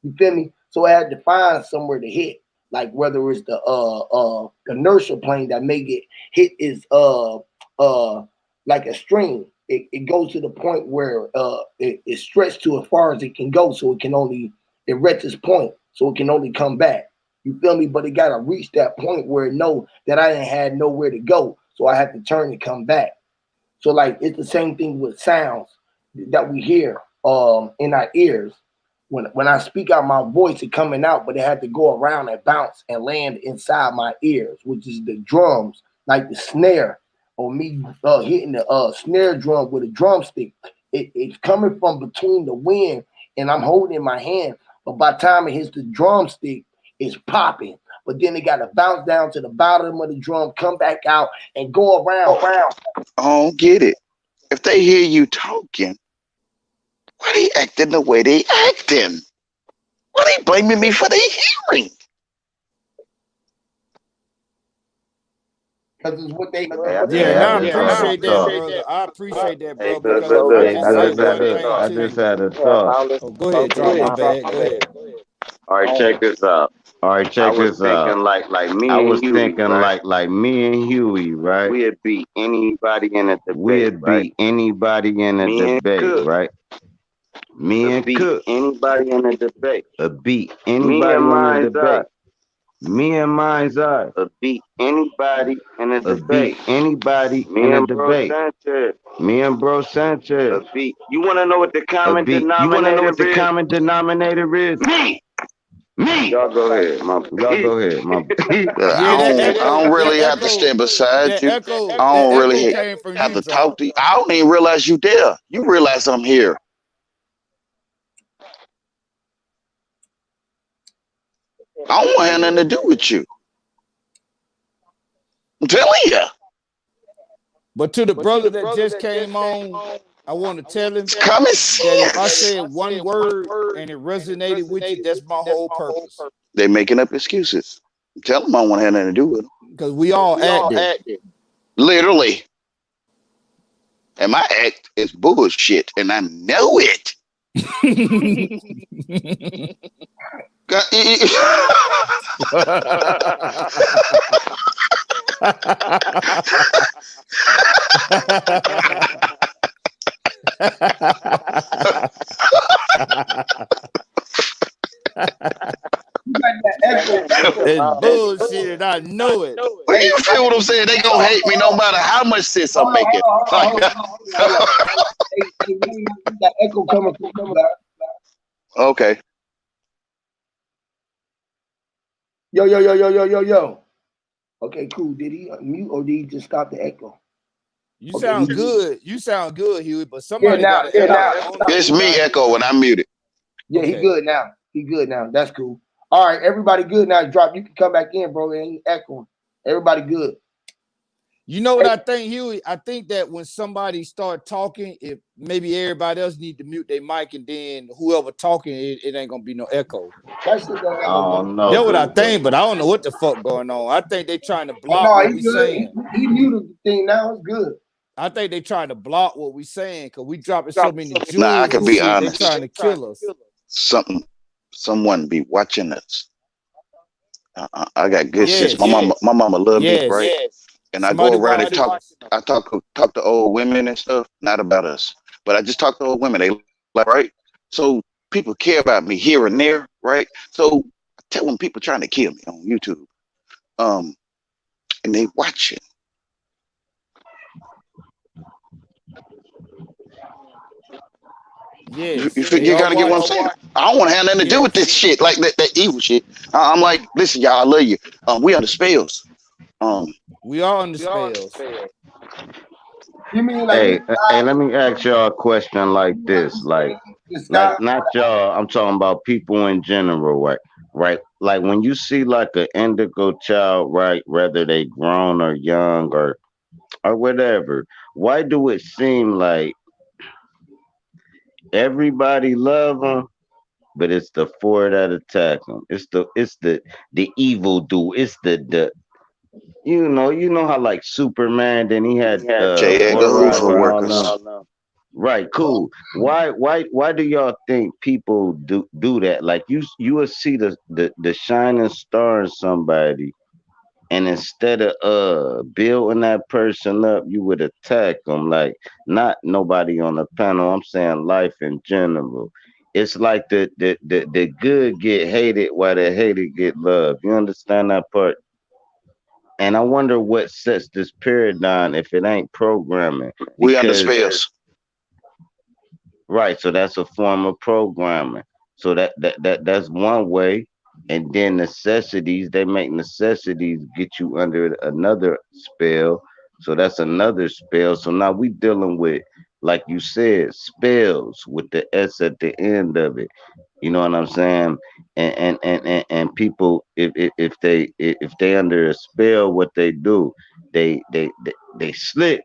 You feel me? So I had to find somewhere to hit, like whether it's the inertial plane that make it hit is like a string. It goes to the point where it's stretched to as far as it can go, so it reaches point, so it can only come back. You feel me? But it gotta reach that point where it know that I ain't had nowhere to go, so I have to turn and come back. So like it's the same thing with sounds that we hear in our ears. When I speak out my voice, it coming out, but it had to go around and bounce and land inside my ears, which is the drums, like the snare, or me hitting the snare drum with a drumstick. It's coming from between the wind, and I'm holding in my hand, but by the time it hits the drumstick, it's popping. But then it got to bounce down to the bottom of the drum, come back out, and go around. I don't get it. If they hear you talking, why they acting the way they acting? Why they blaming me for their hearing? Because it's what they. Yeah, and Hey, I I just had a appreciate that, thought. brother. I appreciate that, Hey, bro, because I want to hey, just say one thing I too. just had a thought. Oh, go ahead, drop my bag. Go ahead. All right, check this out. All right, check this out. I was thinking like me and Huey, right? We'd beat anybody in a debate, right? Me and Cook. Beat anybody in a debate. Me and Mind's Eye. Beat anybody in a debate. Me and Bro Sanchez. You want to know what the common denominator is? Me. Y'all go ahead, my. Yeah, I don't really have to stand beside you. I that don't echo really came from have you, to talk drop. to you. I don't even realize you there. You realize I'm here. I don't want nothing to do with you. I'm telling you. But to the brother that just came on, I want to tell him It's common that if I sense. said one word and it resonated with you, that's my whole purpose. They making up excuses. Tell them I don't want to have nothing to do with them. Because we all active. Literally. And my act is bullshit, and I know it. It's bullshit, and I know it. Well, you feel what I'm saying? They gonna hate me no matter how much sense I'm making. That echo coming from you, guys. Okay. Yo. Okay, cool. Did he mute or did he just stop the echo? You Okay, sound good. You sound good, Huey, but Yeah, somebody now, got an echo. I don't know It's who me, got it. Echo, when I'm muted. Yeah, Okay. he good now. He good now. That's cool. All right, everybody good now. Drop. You can come back in, bro. It ain't echoing. Everybody good. You know what I think, Huey? I think that when somebody start talking, if maybe everybody else need to mute their mic, and then whoever talking, it ain't gonna be no echo. That shit don't have no. That's what I think, but I don't know what the fuck going on. I think they trying to block No, what he we good. saying. He muted the thing now. It's good. I think they trying to block what we saying because we dropping so many Nah, I jewels can and be shit. They honest. trying to kill us. Someone be watching us. I got good Yes. sense. My mama love me, Yes. right? And I Somebody go around and watching talk. us. I talk to old women and stuff. Not about us, but I just talk to old women. They like right. So people care about me here and there, right? So I tell them people trying to kill me on YouTube, and they watching. Yes. You kind of get what I'm saying? I don't want to have nothing to do with this shit, like that evil shit. I'm like, listen, y'all, I love you. We under spells. We are under spells. You mean like Hey, let me ask y'all a question like this, like not y'all. I'm talking about people in general, right? Right, like when you see like an indigo child, right, whether they grown or young or whatever, why do it seem like everybody love them, but it's the four that attack them? It's the evil dude. It's the you know how like Superman, then he had J. Edgar Warlock Hoover and all workers. them. Right, cool. Why do y'all think people do that? Like you will see the shining star in somebody, and instead of building that person up, you would attack them. Like not nobody on the panel. I'm saying life in general. It's like the good get hated while the hated get loved. You understand that part? And I wonder what sets this paradigm if it ain't programming. We under Because spells. right, so that's a form of programming. So that's one way. And then necessities, they make necessities get you under another spell. So that's another spell. So now we dealing with like you said, spells with the S at the end of it. You know what I'm saying? And people, if they under a spell, what they do, they slip.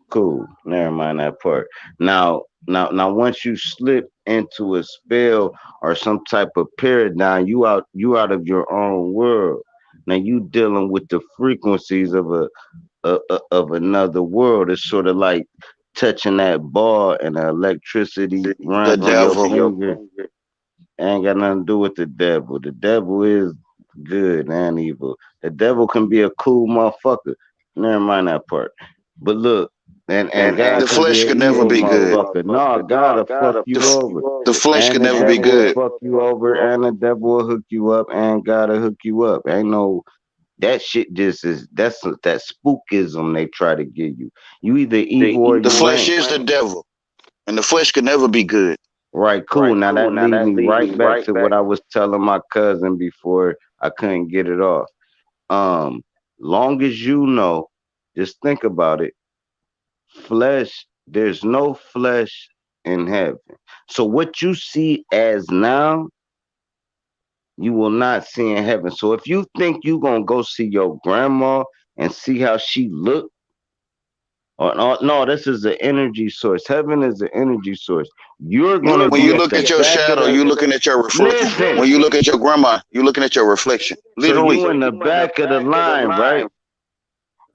Cool. Never mind that part. Now, once you slip into a spell or some type of paradigm, you out of your own world. Now you dealing with the frequencies of another world. It's sort of like touching that ball and the electricity The run through your devil. finger. Ain't got nothing to do with the devil. The devil is good and evil. The devil can be a cool motherfucker. Never mind that part. But look, and The God can be flesh an could never evil be good. motherfucker. No, God will fuck The, you f- over. the flesh And could the never be devil will good. fuck you over, and the devil will hook you up, and God will hook you up. Ain't no that shit just is that spookism they try to give you. You either evil or The you flesh ain't. is the devil, and the flesh could never be good. Right, cool. Now that lead me right back to what I was telling my cousin before I couldn't get it off. Um, long as you know, just think about it. Flesh, there's no flesh in heaven. So what you see as now, you will not see in heaven. So if you think you gonna go see your grandma and see how she look, or no, no, this is an energy source. Heaven is an energy source. You're gonna When be you at look the at your back of shadow, the you're looking at your reflection. listen. When you look at your grandma, you're looking at your reflection. So Literally. you in the back of the line, right?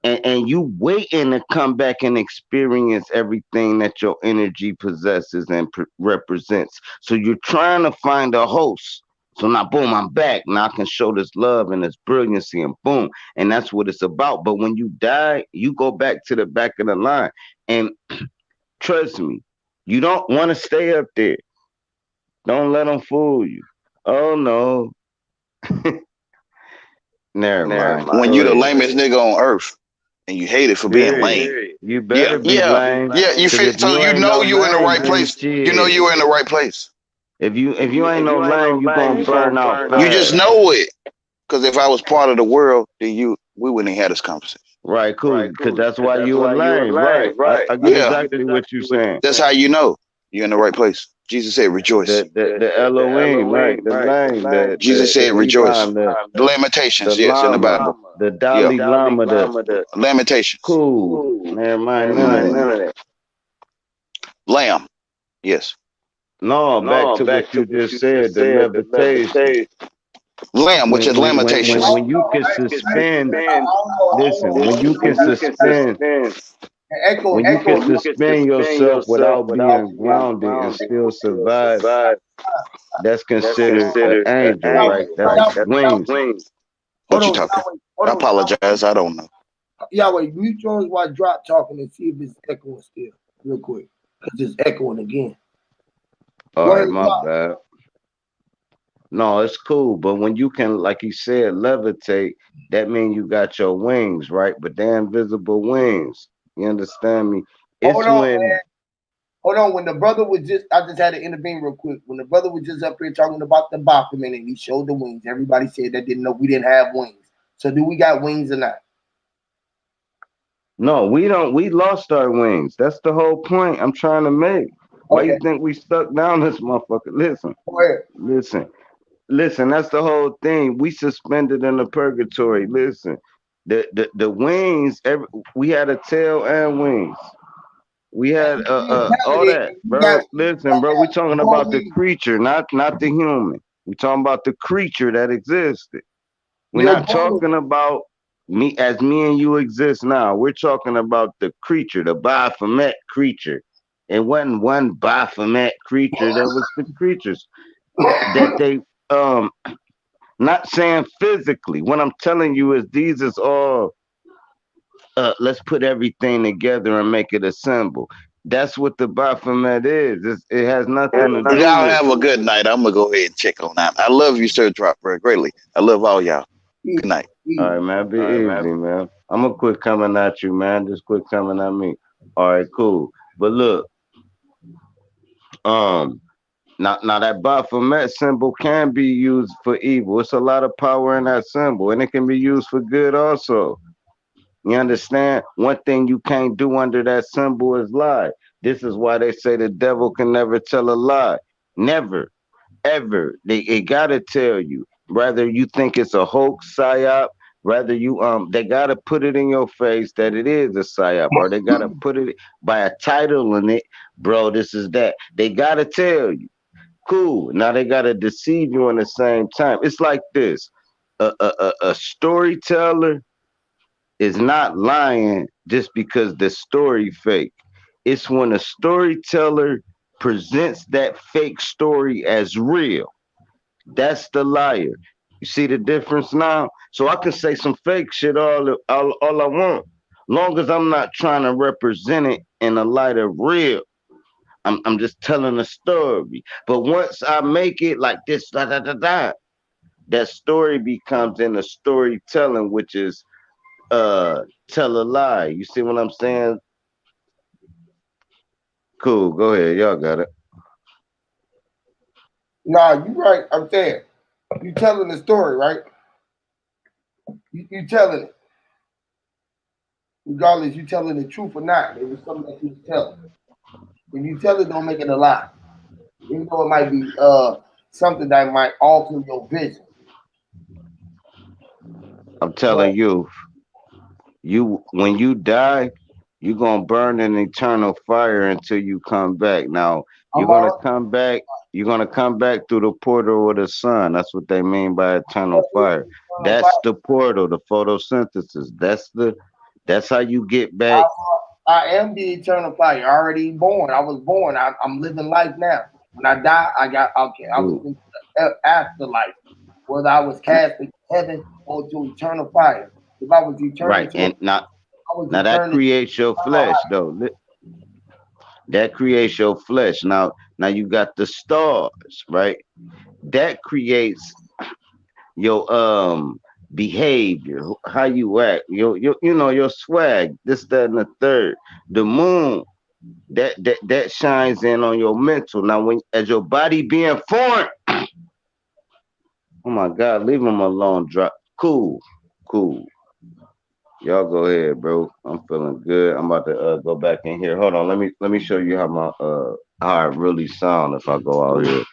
And you waiting to come back and experience everything that your energy possesses and represents. So you're trying to find a host. So now, boom, I'm back. Now I can show this love and this brilliancy, and boom, and that's what it's about. But when you die, you go back to the back of the line, and trust me, you don't want to stay up there. Don't let them fool you. Oh no, never mind. When Go you the ahead. lamest nigga on earth and you hate it for being Period. lame. You Yeah, better be yeah, lame, yeah. You cause feel if so you you ain't know no you in the lame, right then place. You know shit. you in the right place. If you ain't no lame, you gonna burn out You just fast. know it. Because if I was part of the world, then we wouldn't have had this conversation. Right, cool. Cause that's why you a lame. Right. I get Yeah, exactly what you saying. that's how you know you're in the right place. Jesus said, "Rejoice." The Elohim, right? The lame, Jesus said, the "Rejoice." Imam, The the Lamentations, yes, in the Lama, Bible. the Yeah, Dalai Lama, the Lamentations. cool. Never mind none of that. Lamb, yes. No, back to what you just said, the levitation. Lamb, which is Lamentations. When you can Hey, suspend, I don't listen, know. Echo, when you can suspend yourself without being grounded and still survive, that's considered an angel, Yahweh, right? That's Yahweh, wings. What you hold on, talking? Yahweh, I apologize. I don't know. Yahweh, mute yours while I drop talking and see if it's echoing still, real quick, because it's echoing again. All Go right, ahead, my drop. bad. No, it's cool, but when you can, like you said, levitate, that means you got your wings, right? But they're invisible wings. You understand me? Hold It's on, when man. Hold on. When the brother was I just had to intervene real quick. When the brother was just up here talking about the Bachman and he showed the wings, everybody said that didn't know we didn't have wings. So do we got wings or not? no, we don't. We lost our wings. That's the whole point I'm trying to make. Why Okay, you think we stuck down this motherfucker? go ahead. Listen, listen. That's the whole thing. We suspended in the purgatory. Listen, the wings. We had a tail and wings. We had all that, We got bro. Listen, bro. We talking more about the wings. creature, not the human. We talking about the creature that existed. We're Your not brother. talking about me and you exist now. We're talking about the creature, the Baphomet creature. It wasn't one Baphomet creature. That was the creatures that they not saying physically. What I'm telling you is these is all let's put everything together and make it a symbol. That's what the Baphomet is. It has nothing to do Y'all with have a good night. I'm gonna go ahead and check on that. I love you, Sir Drop, very greatly. I love all y'all. Good Easy, night. all right, easy. man. Be easy, man. I'm gonna quit coming at you, man. Just quit coming at me. All right, cool. But look, um, now that Baphomet symbol can be used for evil. It's a lot of power in that symbol, and it can be used for good also. You understand? One thing you can't do under that symbol is lie. This is why they say the devil can never tell a lie. Never, ever. They gotta tell you. Whether you think it's a hoax, psyop, rather you they gotta put it in your face that it is a psyop, or they gotta put it by a title in it, bro. This is that. They gotta tell you. Cool. Now they gotta deceive you in the same time. It's like this. A storyteller is not lying just because the story fake. It's when a storyteller presents that fake story as real. That's the liar. You see the difference now? So I can say some fake shit all I want. Long as I'm not trying to represent it in the light of real. I'm just telling a story. But once I make it like this, da da da da, that story becomes in the storytelling, which is tell a lie. You see what I'm saying? Cool. Go ahead. Y'all got it. Nah, you right. I'm saying you telling the story, right? You telling it, regardless you telling the truth or not. It was something that you was telling. If you tell it, don't make it a lie. Even though it might be something that might alter your vision. I'm But telling you, you when you die, you're gonna burn in eternal fire until you come back. Now I'm you're gonna already come back. You're gonna come back through the portal of the sun. That's what they mean by eternal fire. That's the portal, the photosynthesis. That's how you get back. I am the eternal fire. Already born. I was born. I'm living life now. When I die, I was Ooh, in the afterlife, whether I was cast into heaven or to eternal fire. If I was right. eternal to, And I was now that eternal. creates your flesh, though. That creates your flesh. Now you got the stars, right? That creates your behavior, how you act, your you know your swag, this, that, and the third. The moon that shines in on your mental. Now when as your body being formed, oh my God, leave them alone. Drop cool, cool. Y'all go ahead, bro. I'm feeling good. I'm about to go back in here. Hold on, let me show you how my how I really sound if I go out here.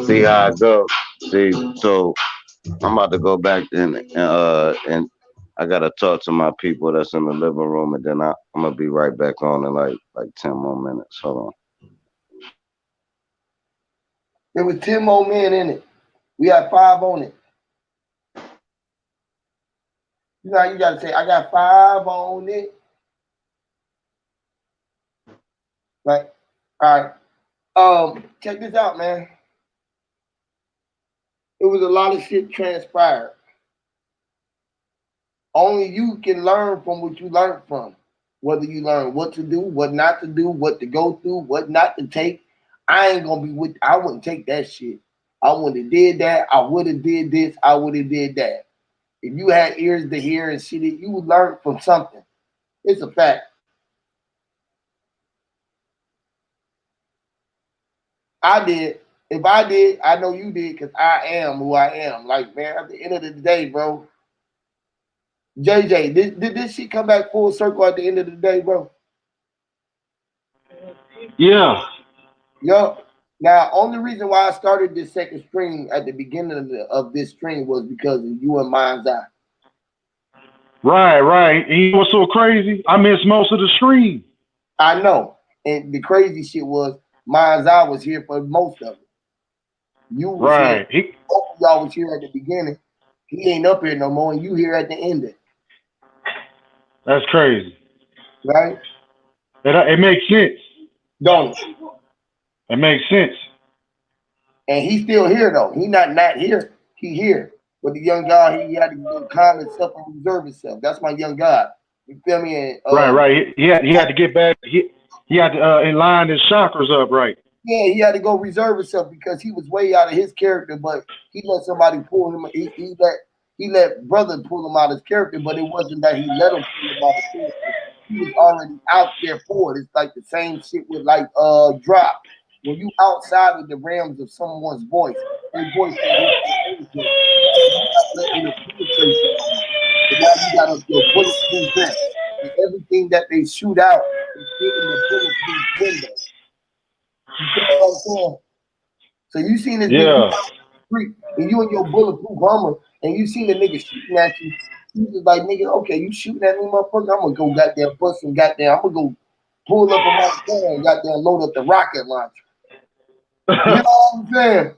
See how I go. See, so I'm about to go back and I gotta talk to my people that's in the living room, and then I'm gonna be right back on in like 10 more minutes. Hold There was 10 more men in it. We had 5 on it. You know, you gotta say, I got 5 on it. Like, all right. Check this out, man. It was a lot of shit transpired. Only you can learn from what you learned from. Whether you learn what to do, what not to do, what to go through, what not to take. I ain't gonna be with. I wouldn't take that shit. I would have did that. I would have did this. I would have did that. If you had ears to hear and shit, you would learn from something. It's a fact. I did. If I did, I know you did because I am who I am. Like, man, at the end of the day, bro, JJ, did this shit come back full circle at the end of the day, bro? Yeah. Yup. Now, only reason why I started this second stream at the beginning of this stream was because of you and Mind's Eye. Right, right. And you know what's so crazy? I missed most of the stream. I know. And the crazy shit was Mind's Eye was here for most of it. You was here. Right. He, Both of y'all was here at the beginning. He ain't up here no more, and you here at the ending, that's crazy. right? It makes sense. Don't it? It makes sense. And he's still here though. He not here. He here. But the young guy, he had to go calm himself and reserve himself. That's my young guy. You feel me? And Right, right. He had to get back. He had to align his chakras up right. yeah, he had to go reserve himself because he was way out of his character. But he let somebody pull him. He let brother pull him out of his character. But it wasn't that he let him pull him out of character. He was already out there for it. It's like the same shit with like drop. When you outside of the realms of someone's voice, their voice can hit your eardrum. And you gotta let it penetrate you. now you got your bulletproof vest. And everything that they shoot out is getting the bulletproof window. You feel what I'm saying? So you seen this nigga, you Yeah. out on the street, and you in your bulletproof Hummer, and you seen the nigga shooting at you. You just like, nigga, okay, you shooting at me, motherfucker. I'm gonna go goddamn bust some goddamn. I'm gonna go pull up on my car and goddamn load up the rocket launcher. You know what I'm saying?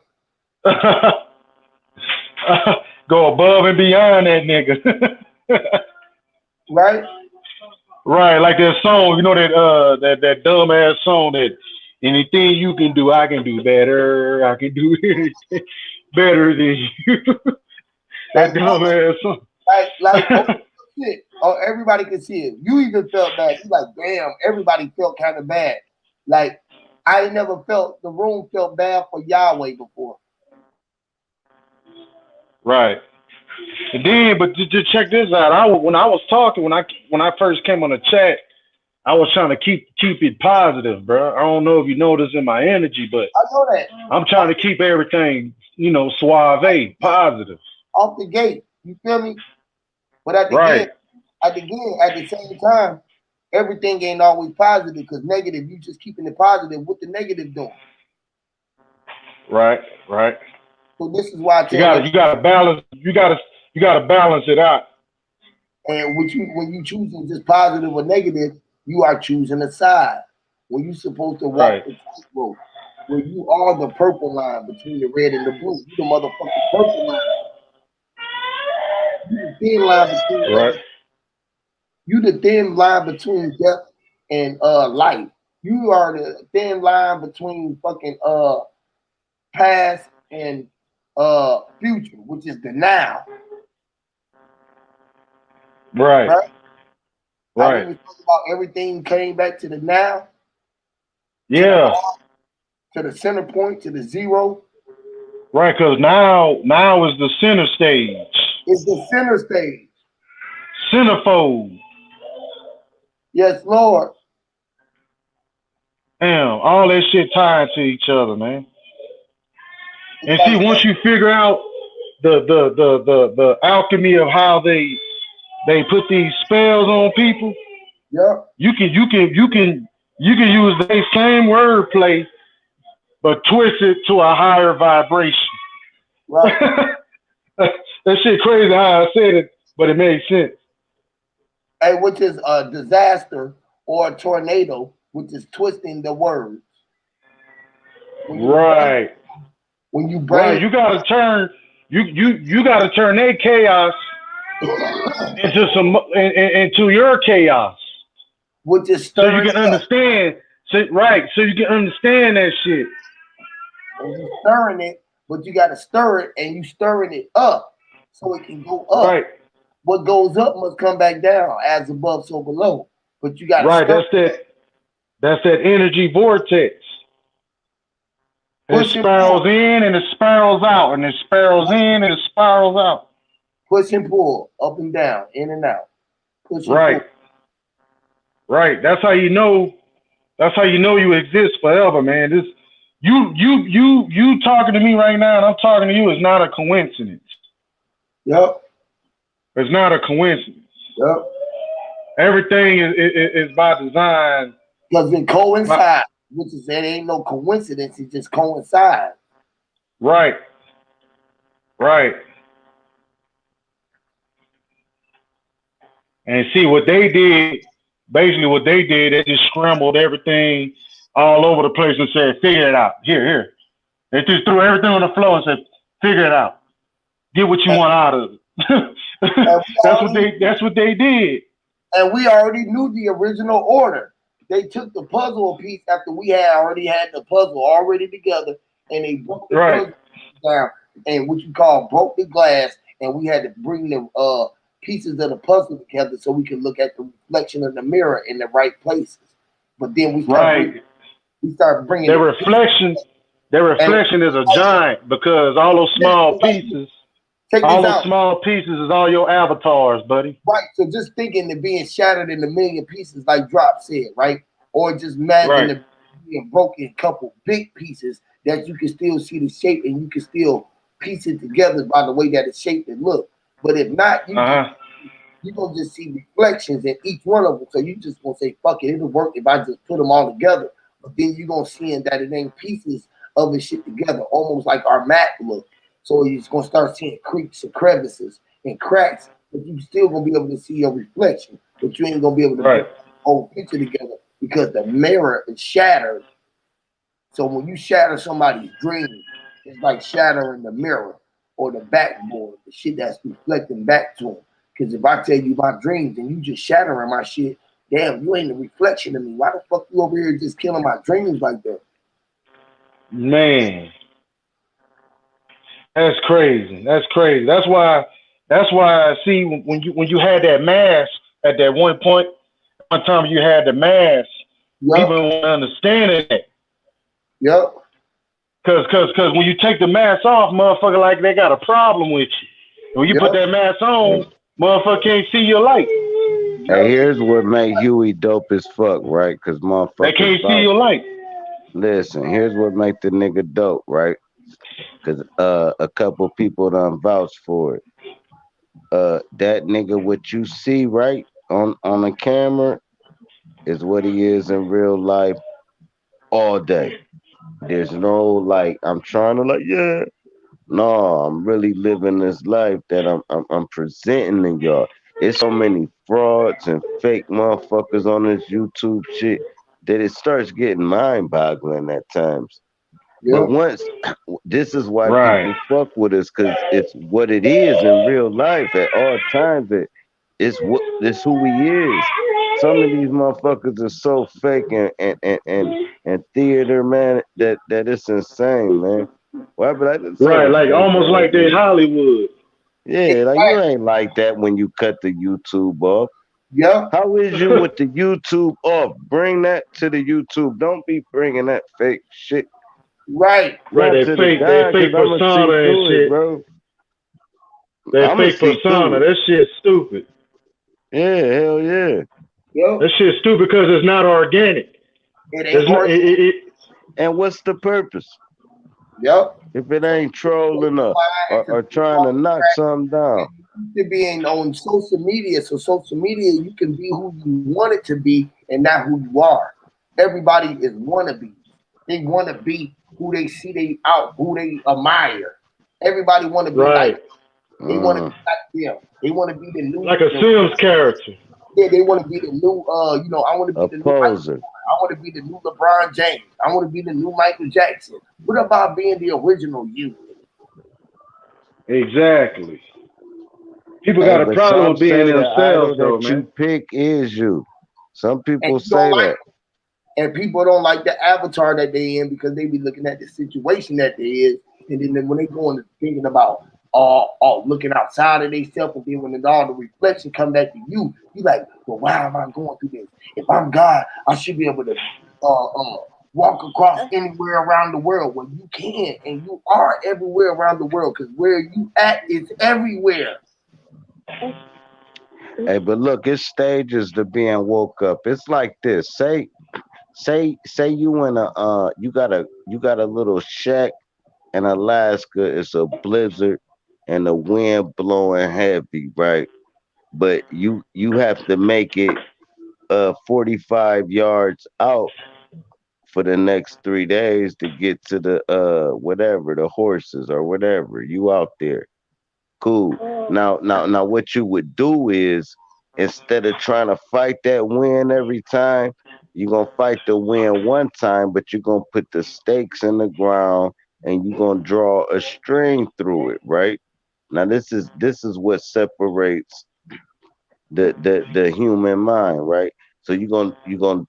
Go above and beyond that nigga. Right? Right, like that song, you know that dumb ass song that anything you can do, I can do better. I can do anything better than you. That Like, dumb ass song. oh shit. Oh, everybody can see it. You even felt bad. You like, damn, everybody felt kind of bad. Like, I never felt the room felt bad for Yahweh before. Right. And then, but just check this out. When I was talking, when I first came on the chat, I was trying to keep it positive, bro. I don't know if you notice in my energy, but I know that. I'm trying to keep everything, suave, positive. Off the gate. You feel me? But at Right. the same time, everything ain't always positive because negative, you just keeping it positive. What the negative doing? Right. Right. So this is why I You tell gotta you. you gotta balance. You gotta balance it out. And when you choosing just positive or negative, you are choosing a side. When you supposed to Right. walk the tightrope, where you are the purple line between the red and the blue. You the motherfucking purple line. You the thin line between Right. death and life. You are the thin line between fucking past and future, which is the now. Right. Right? How we Right. was talking about everything came back to the now, to the Yeah. to the center point, to the zero. Right. Because now is the center stage. It's the center stage. Centerfold. Yes, Lord. Damn. All that shit tied to each other, man. It's And see, like once you figure out the alchemy of how they put these spells on people, yep. you can use the same wordplay but twist it to a higher vibration. Right. That shit crazy how I said it, but it made sense. Hey, which is a disaster or a tornado, which is twisting the words. When you brain, Right. when you Right. brain, You gotta turn you gotta turn their chaos into your chaos. which is So you stirring can it up. understand. So you can understand that shit. And you stirring it, but you got to stir it, and you stirring it up so it can go up. Right. What goes up must come back down, as above, so below. But you got to Right. stir it. That's that energy vortex. It Push and spirals pull. in and it spirals out, and it spirals Right? in and it spirals out. Push and pull, up and down, in and out. Push and Right. pull. Right. That's how you know. That's how you know you exist forever, man. This you talking to me right now, and I'm talking to you. Is not a coincidence. Yep. It's not a coincidence. Yep. Everything is by design. Because it coincides, which is that ain't no coincidence. It just coincides. Right. Right. And see what they did. Basically, what they did, they just scrambled everything all over the place and said, "Figure it out. Here." They just threw everything on the floor and said, "Figure it out. Get what you And, want out of it." and That's what they did. and we already knew the original order. They took the puzzle piece after we had already had the puzzle already together, and they broke the Right. puzzle down and what you call broke the glass, and we had to bring the pieces of the puzzle together so we could look at the reflection of the mirror in the right places. But then Right. we start bringing Their it, reflection, and is a giant because all those small pieces, check all this those out. small pieces is all your avatars, buddy. Right. So just thinking it being shattered in a million pieces, like Drop said, right? Or just imagine Right. it being broken in a couple big pieces that you can still see the shape and you can still piece it together by the way that it's shaped and look. But if not, Uh huh. you're gonna just see reflections in each one of them. So you just gonna say, fuck it, it'll work if I just put them all together. But then you're gonna see that it ain't pieces of the shit together, almost like our map look. So you're just gonna start seeing creeks and crevices and cracks, but you still gonna be able to see your reflection, but you ain't gonna be able to Right. put the whole picture together because the mirror is shattered. So when you shatter somebody's dream, it's like shattering the mirror or the backboard, the shit that's reflecting back to them. Because if I tell you my dreams and you just shattering my shit, damn, you ain't a reflection of me. Why the fuck you over here just killing my dreams like that? Man, that's crazy. That's crazy. That's why. That's why. See, when you had that mask at that one point, one time you had the mask, Yup, people don't understand it. yup, Cause when you take the mask off, motherfucker, like they got a problem with you. When you put yup, that mask Hey, on, motherfucker can't see your light. hey, yup, here's what made Huey dope as fuck, right? Cause They motherfuckers can't see vouch. your light. Listen, here's what make the nigga dope, right? Cause a couple people done vouch for it. That nigga what you see right on the camera is what he is in real life all day. There's no like I'm trying to like yeah. No, I'm really living this life that I'm presenting to y'all. It's so many frauds and fake motherfuckers on this YouTube shit that it starts getting mind boggling at times. But yup, once this is why Right. people fuck with us because it's what it is in real life at all times. It's who he is. Some of these motherfuckers are so fake and theater, man, that it's insane, man. Why? But I just say Right. the Like fake almost ass like they nigga. Hollywood. Yeah, like you exactly, ain't like that when you cut the YouTube off. yup, How is you with the YouTube off? Bring that to the YouTube. Don't be bringing that fake shit. right, Right. Not to the They God, fake cause I'ma see persona and through it, shit. bro. That I'ma fake see through persona. it. That shit's stupid. Yeah, hell yeah. yup. That shit's stupid because it's not organic. It ain't It's not. organic. And what's the purpose Yup. if it ain't trolling To or push trying off to the knock fact something down? to being on social media. So social media, you can be who you want it to be and not who you are. Everybody is wannabe. They want to be who they see they out, who they admire. Everybody want to be like. Right. They want to Mm. be like them. They want to be the new. Like a Sims character. Yeah, they want to be the new. I want to be A the new Michael. poser. I want to be the new LeBron James. I want to be the new Michael Jackson. What about being the original you? Exactly. People Hey, got a but problem some with being say the themselves, idol though, that man. you pick is you. Some And people you don't say like that. and people don't like the avatar that they in because they be looking at the situation that they is, and then when they go into thinking about looking outside of themselves, and then when all the reflection come back to you, you like, well, why am I going through this? If I'm God, I should be able to walk across anywhere around the world. Well, you can, and you are everywhere around the world because where you at is everywhere. Hey, but look, it's stages to being woke up. It's like this. Say you in a you got a little shack in Alaska. It's a blizzard and the wind blowing heavy, right? But you have to make it 45 yards out for the next 3 days to get to the whatever the horses or whatever you out there. Cool. Now, what you would do is instead of trying to fight that wind every time, you're gonna fight the wind one time, but you're gonna put the stakes in the ground and you're gonna draw a string through it, right? Now, this is what separates the human mind, right? So you're gonna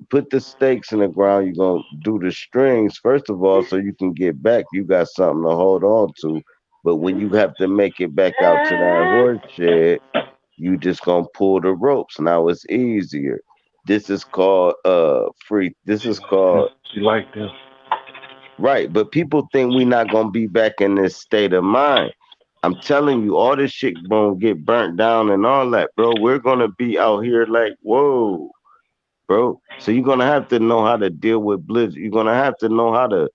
put the stakes in the ground. You're gonna do the strings first of all, so you can get back. You got something to hold on to. But when you have to make it back out to that horse shed, you just gonna pull the ropes. Now it's easier. This is called free. This is called She like them. right. But people think we not gonna be back in this state of mind. I'm telling you, all this shit gonna get burnt down and all that, bro. We're gonna be out here like, whoa, bro. So you're gonna have to know how to deal with blizzard. You're gonna have to know how to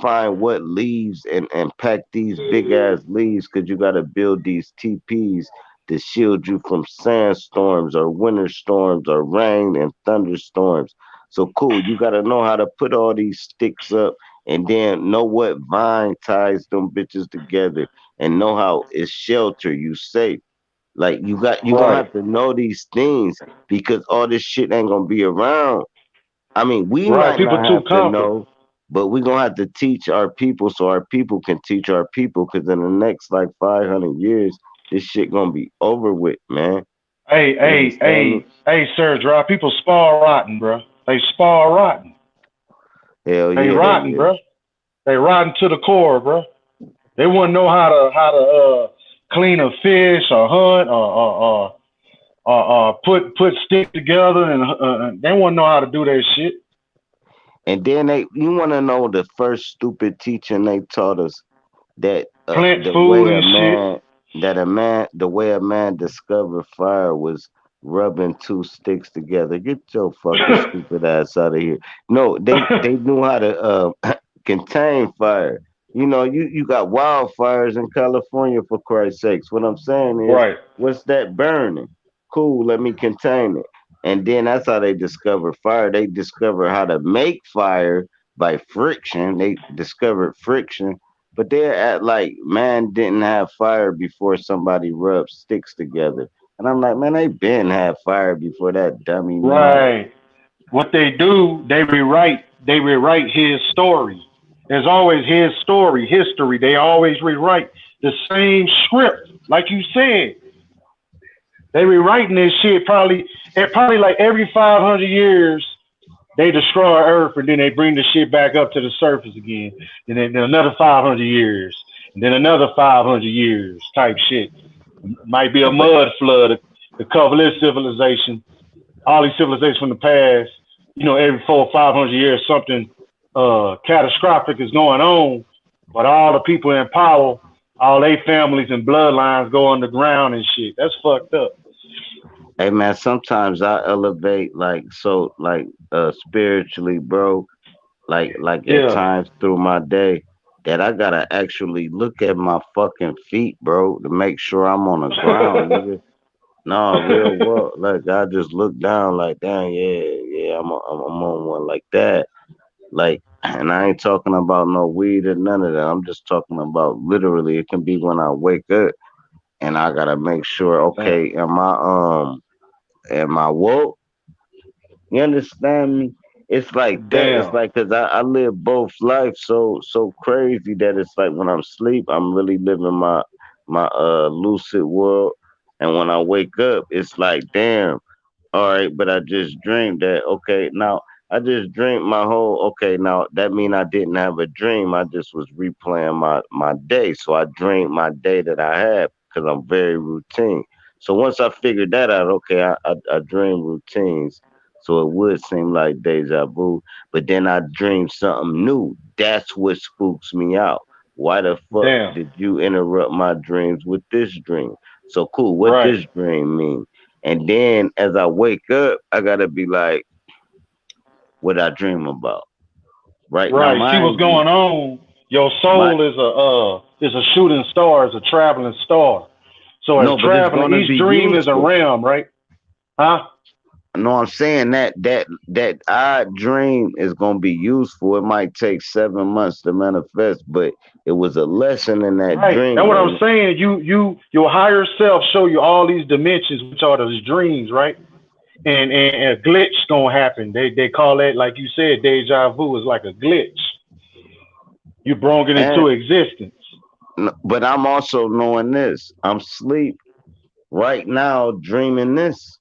find what leaves and pack these big ass leaves because you gotta build these TPs to shield you from sandstorms or winter storms or rain and thunderstorms. So cool, you gotta know how to put all these sticks up and then know what vine ties them bitches together and know how it's shelter you safe. Like you gonna Right. have to know these things because all this shit ain't gonna be around. I mean, we Right. might People not too have to comfortable. know, but we're gonna have to teach our people so our people can teach our people. Because in the next like 500 years, this shit gonna be over with, man. Hey, You hey, understand me? hey, hey, Sir Dry. People spar rotten, bro. They spar rotten. Hell They yeah, they rotten, is. bro. They rotten to the core, bro. They wouldn't know how to clean a fish or hunt or put sticks together and they wouldn't know how to do that shit. And then you want to know the first stupid teaching they taught us that Plant the food way and shit. the way a man discovered fire was rubbing two sticks together. Get your fucking stupid ass out of here. No, they knew how to contain fire. You know, you got wildfires in California for Christ's sakes. What I'm saying is, Right, what's that burning? Cool, let me contain it. And then that's how they discover fire. They discover how to make fire by friction. They discovered friction, but they're at like man didn't have fire before somebody rubbed sticks together. And I'm like, man, they been had fire before that dummy man. right. What they do, they rewrite his story. There's always his story, history. They always rewrite the same script, like you said. They rewriting this shit probably like every 500 years. They destroy Earth and then they bring the shit back up to the surface again. And then another 500 years, and then another 500 years type shit. Might be a But mud flood to cover this civilization, all these civilizations from the past. You know, every 400 or 500 years, something catastrophic is going on, but all the people in power, all their families and bloodlines go underground and shit. That's fucked up. hey man, sometimes I elevate spiritually, bro. Like at Yeah, times through my day that I gotta actually look at my fucking feet, bro, to make sure I'm on the ground, nigga. No, real world. Like I just look down, like, damn, yeah, yeah, I'm on one like that. Like, and I ain't talking about no weed or none of that. I'm just talking about literally. It can be when I wake up and I gotta make sure. damn, Okay, am I woke? You understand me? It's like that. It's damn, like because I live both lives so crazy that it's like when I'm asleep, I'm really living my lucid world, and when I wake up, it's like damn. All right, but I just dreamed that. Okay, now I just dreamed my whole. Okay, now that mean I didn't have a dream. I just was replaying my day. So I dreamed my day that I had because I'm very routine. So once I figured that out, okay, I dream routines. So it would seem like deja vu. But then I dreamed something new. That's what spooks me out. Why the fuck damn. did you interrupt my dreams with this dream? So cool. What Right, this dream mean? And then as I wake up, I gotta be like, what I dream about. Right now, right. See what's mind you, going on. Your my soul is a shooting star, is a traveling star. So as no, but it's traveling, gonna each be dream is a useful. realm, right? Huh? No, I'm saying that I dream is gonna be useful. It might take 7 months to manifest, but it was a lesson in that Right. That's dream. what I'm And saying. Your higher self show you all these dimensions, which are those dreams, right? And a glitch gonna happen. They call that, like you said, deja vu is like a glitch. You brought it and into existence. but I'm also knowing this. I'm asleep right now, dreaming this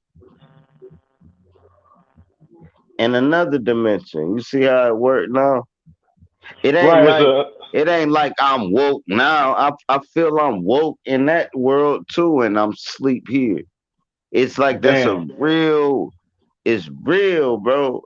in another dimension. You see how it worked now? It ain't Right. It's like a it ain't like I'm woke now. I feel I'm woke in that world too, and I'm sleep here. It's like that's a damn. real. It's real, bro.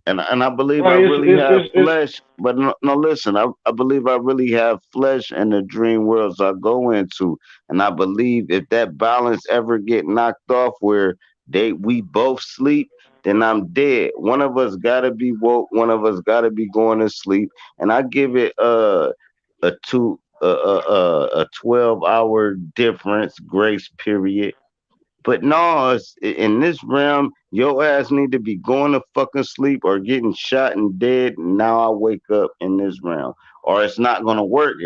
And I believe I Right. It's really it's have it's, it's flesh. But no, listen. I believe I really have flesh in the dream worlds I go into, and I believe if that balance ever get knocked off, where we both sleep, then I'm dead. One of us gotta be woke. One of us gotta be going to sleep, and I give it a 12 hour difference grace period. But no, in this realm, your ass need to be going to fucking sleep or getting shot and dead. And now I wake up in this realm, or it's not gonna work.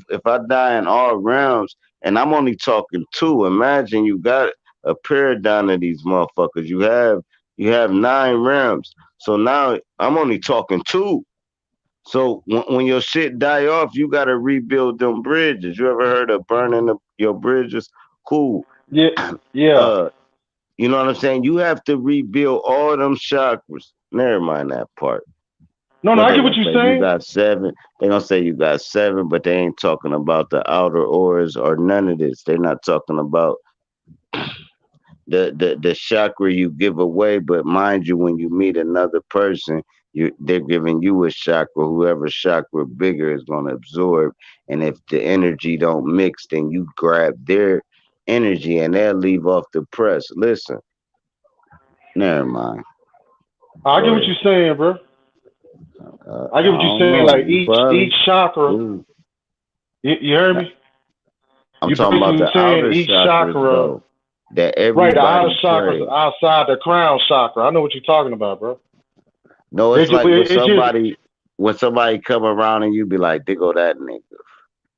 If I die in all realms, and I'm only talking two. Imagine you got a paradigm of these motherfuckers. You have 9 realms. So now I'm only talking two. So when your shit die off, you gotta rebuild them bridges. You ever heard of burning your bridges? Cool. Yeah, yeah. uh, you know what I'm saying? You have to rebuild all them chakras. Never mind that part. No, no, What I they get what gonna you're say? You saying. got 7. They gonna say you got 7, but they ain't talking about the outer auras or none of this. They're not talking about the chakra you give away. But mind you, when you meet another person, they're giving you a chakra. Whoever chakra bigger is gonna absorb. And if the energy don't mix, then you grab their energy and they'll leave off the press. Listen, never mind. I get Go what ahead. you're saying, bro. I get I what you're don't saying. know. Like You each probably chakra, cool. you heard Nah, me? I'm You talking about basically the saying outer each chakras chakra, though, that right? The outer everybody chakras prays. outside the crown chakra. I know what you're talking about, bro. No, It it's just, like it just, when somebody come around and you be like, "They go that nigga."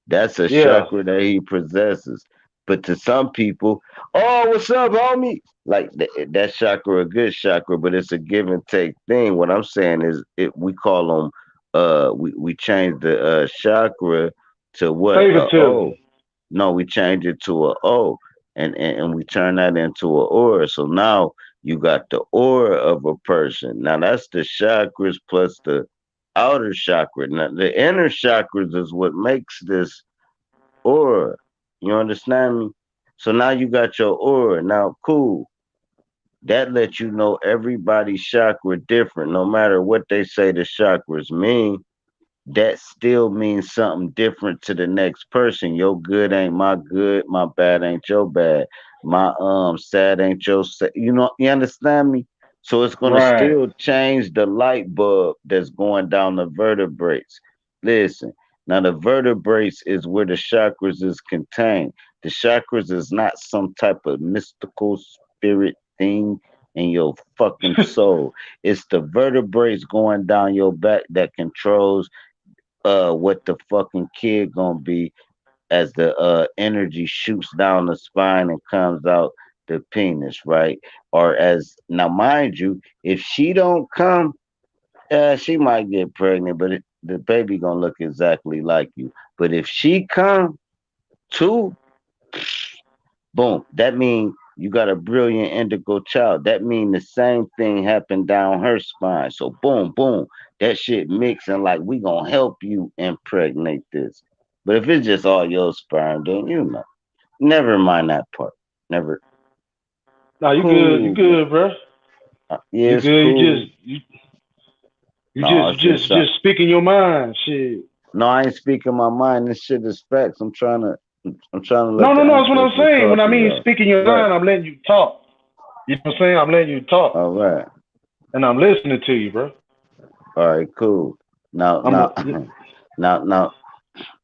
That's a yeah. chakra that he possesses. But to some people, oh, what's up, homie? Like that chakra, a good chakra, but it's a give and take thing. What I'm saying is, we call them. We change the chakra to what? Favoritism. No, we change it to a O, and we turn that into a aura. So now you got the aura of a person. Now that's the chakras plus the outer chakra. Now the inner chakras is what makes this aura. You understand me? So now you got your aura. Now, cool. That lets you know everybody's chakra different. No matter what they say the chakras mean, that still means something different to the next person. Your good ain't my good, my bad ain't your bad, my sad ain't your sad. You understand me? So it's gonna Right. still change the light bulb that's going down the vertebrae. Listen, now the vertebrae is where the chakras is contained. The chakras is not some type of mystical spirit thing in your fucking soul. It's the vertebrae going down your back that controls what the fucking kid gonna be as the energy shoots down the spine and comes out the penis, right? Or as now, mind you, if she don't come, she might get pregnant, but the baby gonna look exactly like you. But if she come too, boom, that means you got a brilliant indigo child. That means the same thing happened down her spine. So boom, boom, that shit mixing like we gonna help you impregnate this. But if it's just all your sperm, then never mind that part. Never. Nah, you good. You Cool, man. good, bro. Yeah, You it's good. cool. You No, just, it's just something. just speaking your mind. Shit. No, I ain't speaking my mind. This shit is facts. I'm trying to No, let no, the no. That's what I'm ancestors saying. When talk I to mean y'all. speaking your Right. mind, I'm letting you talk. You know what I'm saying? I'm letting you talk, All right. and I'm listening to you, bro. All right. Cool. Now, I'm a, now, now,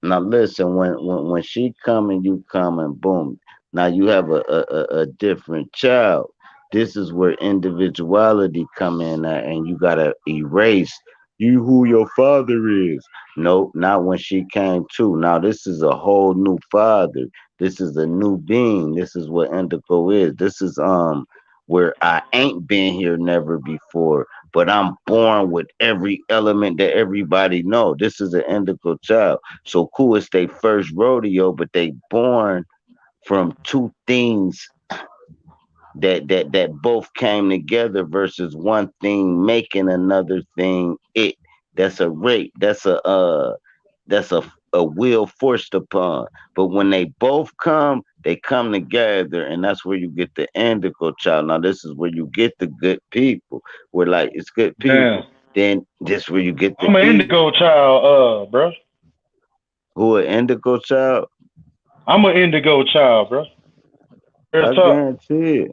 Now listen, when she come and you come and boom, now you have a different child. This is where individuality come in at, and you gotta erase you who your father is. Nope, not when she came too. Now this is a whole new father. This is a new being. This is what indigo is. This is where I ain't been here never before, but I'm born with every element that everybody know. This is an indigo child. So cool, it's their first rodeo, but they born from two things that both came together versus one thing making another thing it. That's a rape. That's a will forced upon. But when they both come, they come together, and that's where you get the indigo child. Now this is where you get the good people. Where like it's good damn. people. Then this where you get the I'm an evil. indigo child, bro. Who an indigo child? I'm an indigo child, bro. Real I talk. guarantee it.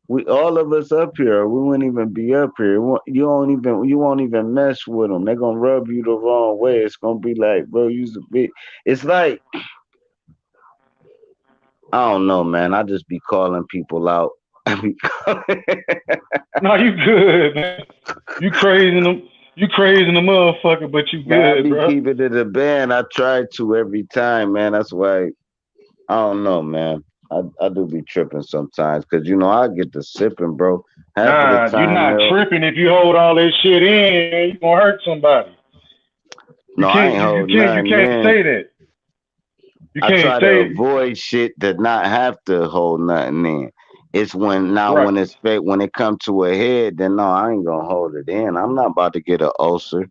We all of us up here, we wouldn't even be up here. You won't even mess with them. They're gonna rub you the wrong way. It's gonna be like, bro, you's a bit. It's like I don't know, man. I just be calling people out. I be No, you good, man. You crazy them. You crazy the motherfucker, but you man, I good, be bro. keeping it a band. I try to every time, man. That's why I don't know, man. I do be tripping sometimes because I get to sipping, bro. Half of the Nah, you time, not they'll tripping if you hold all this shit in, man. You gonna hurt somebody. You no, I can't. ain't You holding can't. You nothing can't in. say that. You I can't try to say avoid shit that not have to hold nothing in. It's when now right. when it come to a head, then no, I ain't gonna hold it in. I'm not about to get an ulcer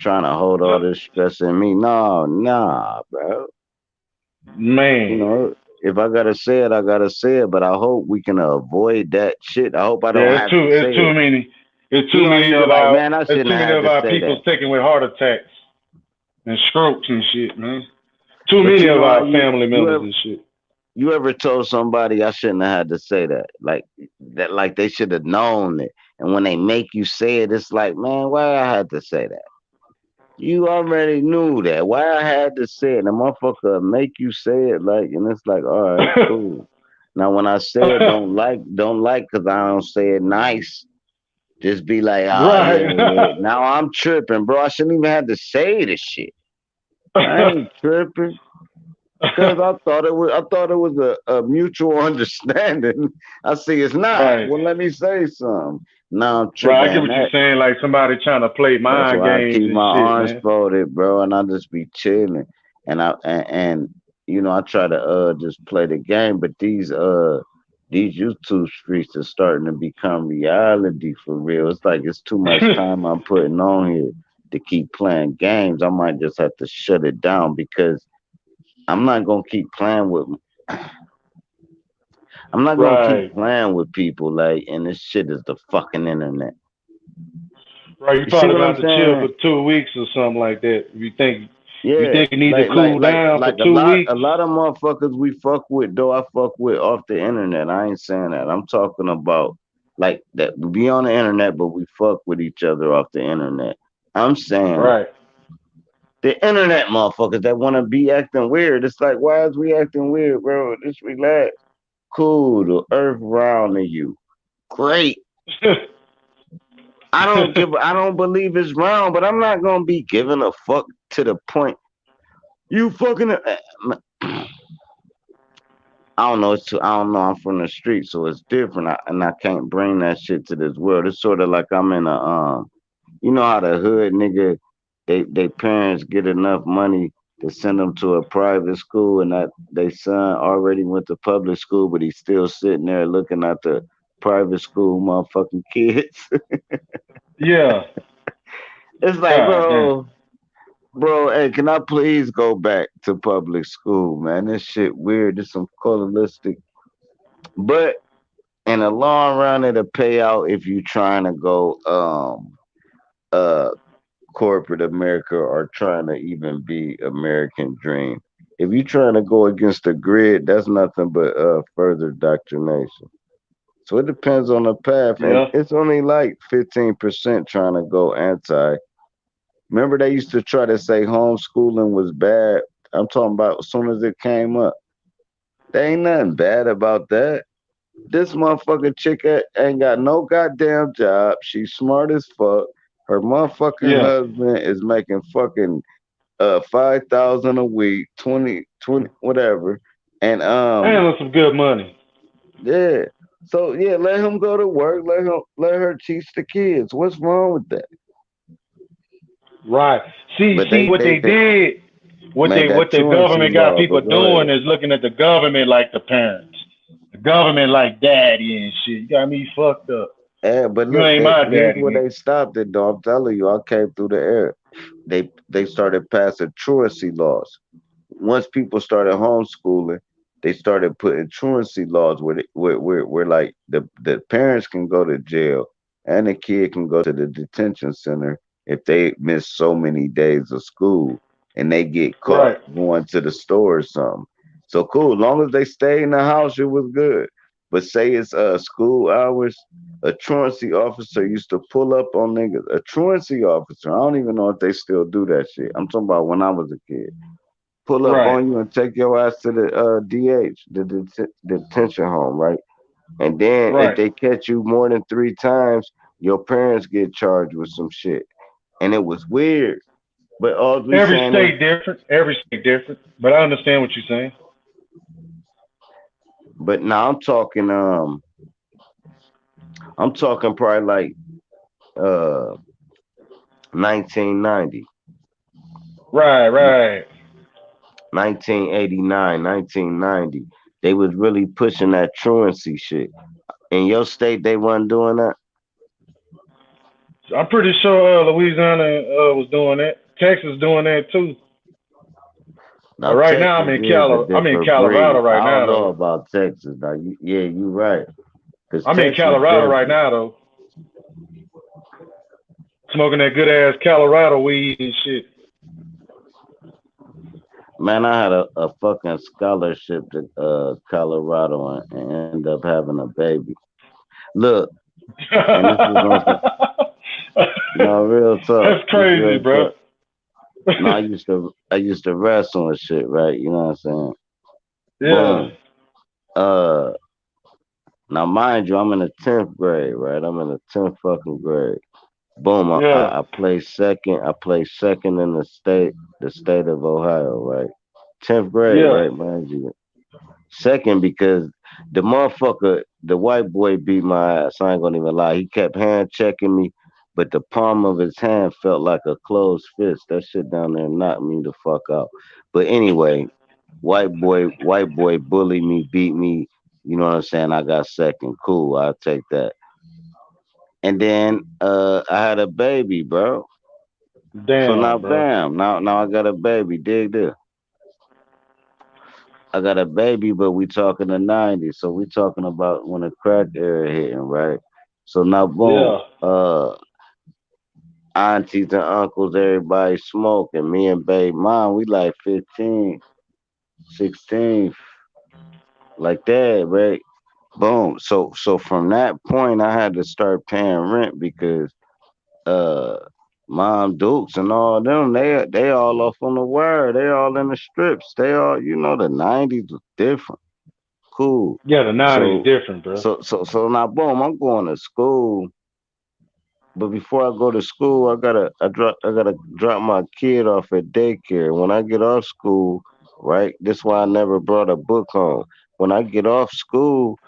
trying to hold all this stress in me. No, nah, bro. You Man, know, if I gotta say it, I gotta say it. But I hope we can avoid that shit. I hope I don't yeah, have to it's say too it. many. It's too You know, many you be of like, our. man, I It's shouldn't too have many had of to our say people that. taken with heart attacks and strokes and shit, man. Too But many you of know how our family you members ever and shit. you ever told somebody I shouldn't have had to say that? Like that, like they should have known it. And when they make you say it, it's like, man, why I had to say that? You already knew that. Why I had to say it? The motherfucker make you say it, like, and it's like, all right, cool. Now when I say it, don't like, cause I don't say it nice. Just be like, oh yeah, Right. yeah. Now I'm tripping, bro. I shouldn't even have to say this shit. I ain't tripping. Cause I thought it was a mutual understanding. I see it's not. right. Well, let me say something. Now I'm Right. I get tripping. what you're saying. Like somebody trying to play That's mind why I games keep and my shit, arms man. folded, bro, and I just be chilling. And I try to just play the game, but these YouTube streets are starting to become reality for real. It's like it's too much time I'm putting on here to keep playing games. I might just have to shut it down because I'm not gonna keep playing with I'm not gonna keep Right. playing with people like and this shit is the fucking internet. Right. You You see probably what gonna I'm have to chill saying? for 2 weeks or something like that. You Yeah, think you need to like like cool like down for like a two lot weeks? a lot of motherfuckers we fuck with though I fuck with off the internet. I ain't saying that. I'm talking about like that we be on the internet but we fuck with each other off the internet. I'm saying Right. the internet motherfuckers that wanna be acting weird. It's like why is we acting weird, bro? Just relax. Cool, the earth round to you. Great. I don't believe it's round, but I'm not gonna be giving a fuck to the point you fucking I don't know. I don't know. I'm from the street, so it's different. And I can't bring that shit to this world. It's sort of like I'm in you know how the hood nigga, they parents get enough money to send them to a private school, and that they son already went to public school, but he's still sitting there looking at the private school motherfucking kids. Yeah. It's like, God damn. bro, hey, can I please go back to public school, man? This shit weird. This some coloristic, but in the long run, it'll pay out if you trying to go uh corporate America or trying to even be American dream. If you trying to go against the grid, that's nothing but further indoctrination. So it depends on the path, and Yeah. it's only like 15% trying to go anti. Remember, they used to try to say homeschooling was bad. I'm talking about as soon as it came up. There ain't nothing bad about that. This motherfucking chick ain't got no goddamn job. She's smart as fuck. Her motherfucking Yeah. husband is making fucking 5,000 a week, 20 whatever. And And with some good money. yeah. So yeah, let him go to work. Let her teach the kids. What's wrong with that? Right. See, But see what they they did, made what that the truancy government got law. people But go doing ahead. is looking at the government like the parents. The government like daddy and shit. You got me fucked up. Yeah, but You look, ain't my here's daddy, where nigga. they stopped it, though. I'm telling you, I came through the air. They started passing truancy laws. Once people started homeschooling, they started putting truancy laws where like the parents can go to jail and the kid can go to the detention center if they miss so many days of school and they get caught Right. going to the store or something. So cool, as long as they stay in the house, it was good. But say it's school hours, a truancy officer used to pull up on niggas. A truancy officer, I don't even know if they still do that shit. I'm talking about when I was a kid pull up Right. on you and take your ass to the DH, the detention home, right? And then if Right. they catch you more than 3 times, your parents get charged with some shit. And it was weird. But all we Every saying is, state different. Every state different. But I understand what you're saying. but now I'm talking probably like uh 1990, Right. Right. 1989, 1990. They was really pushing that truancy shit. In your state, they wasn't doing that. I'm pretty sure Louisiana was doing that. Texas doing that too. But Now right now I'm Texas in is a I'm in different Colorado breed. right I don't now know though. about Texas. Now, yeah, you right. Cause I'm in Texas Colorado right different. now though. Smoking that good ass Colorado weed and shit. Man, I had a fucking scholarship to Colorado and end up having a baby. Look, and this is on some no real talk. That's This crazy, real bro. talk. No, I used to wrestle and shit, right? You know what I'm saying? Yeah. Boom. Uh, Now mind you, I'm in the 10th grade, right? I'm in the 10th fucking grade. Boom. I, Yeah. I, I play second. I play second in the state of Ohio, right? 10th grade, Yeah. right? Mind you. Second because the motherfucker, the white boy beat my ass. I ain't gonna even lie. He kept hand checking me, but the palm of his hand felt like a closed fist. That shit down there knocked me the fuck out. But anyway, white boy bullied me, beat me. You know what I'm saying? I got second. Cool, I'll take that. And then I had a baby, bro. So now Damn, bro. bam, now I got a baby. Dig this. I got a baby, but we talking the '90s, so we talking about when the crack era hitting, right? So now, boom, Yeah. aunties and uncles, everybody smoking. Me and babe mom, we like 15, 16, like that, right? Boom. So from that point, I had to start paying rent because uh, Mom Dukes and all them, they all off on the wire. They all in the strips. They all, the '90s was different. Cool. Yeah, the '90s So different, bro. so now boom, I'm going to school. But before I go to school, I gotta drop my kid off at daycare. When I get off school, right? This why I never brought a book home. When I get off school,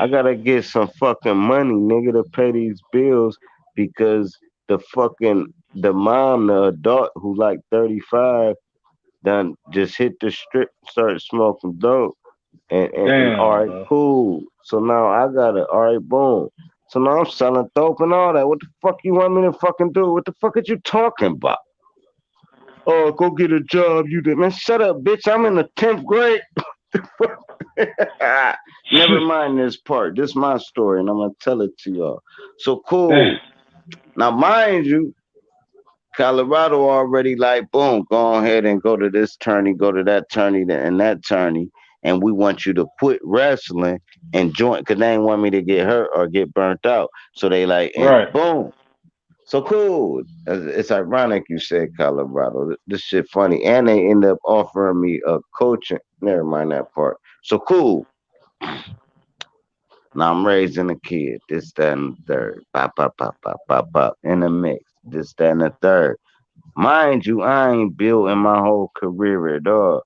I gotta get some fucking money, nigga, to pay these bills because the mom, the adult who like 35, done just hit the strip, started smoking dope. And all Damn, right, bro. cool. So now I got it. All right, boom. So now I'm selling dope and all that. What the fuck you want me to fucking do? What the fuck are you talking about? Oh, go get a job. You did, man. Shut up, bitch. I'm in the 10th grade. Never mind this part. This is my story, and I'm gonna tell it to y'all. So cool. Now, mind you, Colorado already like, boom, go ahead and go to this tourney, go to that tourney, and that tourney, and we want you to quit wrestling and join, cause they ain't want me to get hurt or get burnt out. So they like, and Right. boom. So cool. It's ironic you said Colorado. This shit funny, and they end up offering me a coaching. Never mind that part. So cool. Now I'm raising a kid. This, that, and the third. Pop, pop, pop, pop, pop, pop. In the mix. This, that, and the third. Mind you, I ain't built in my whole career at all.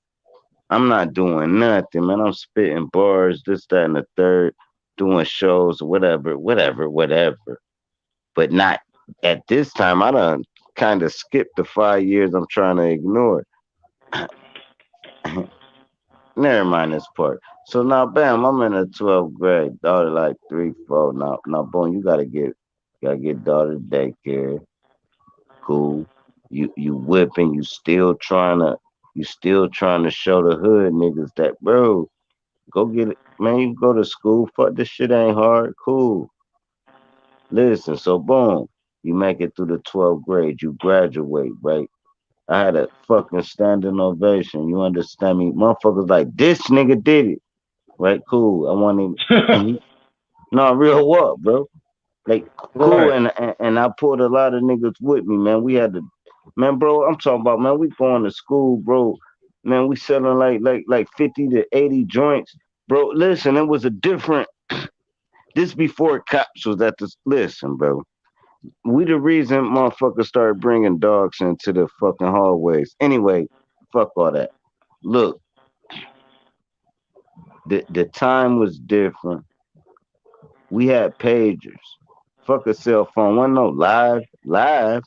I'm not doing nothing, man. I'm spitting bars, this, that, and the third, doing shows, whatever, whatever, whatever. But not at this time. I done kind of skipped the 5 years I'm trying to ignore. Never mind this part. So now, bam, I'm in the 12th grade. Daughter like 3, 4. Now, boom, you gotta get daughter to daycare. Cool. You whipping. You still trying to show the hood niggas that, bro, go get it, man. You go to school. Fuck, this shit ain't hard. Cool. Listen. So boom, you make it through the 12th grade. You graduate, right? I had a fucking standing ovation. You understand me? Motherfuckers like this nigga did it. Right, cool. I want him, and he, no, real what, bro? Like, cool, Right. and I pulled a lot of niggas with me, man. We had to, man, bro. I'm talking about, man. We going to school, bro. Man, we selling like 50 to 80 joints. Bro, listen, it was a different this before cops was at this. Listen, bro. We the reason motherfuckers started bringing dogs into the fucking hallways. Anyway, fuck all that. Look, the time was different. We had pagers. Fuck a cell phone. Wasn't no live.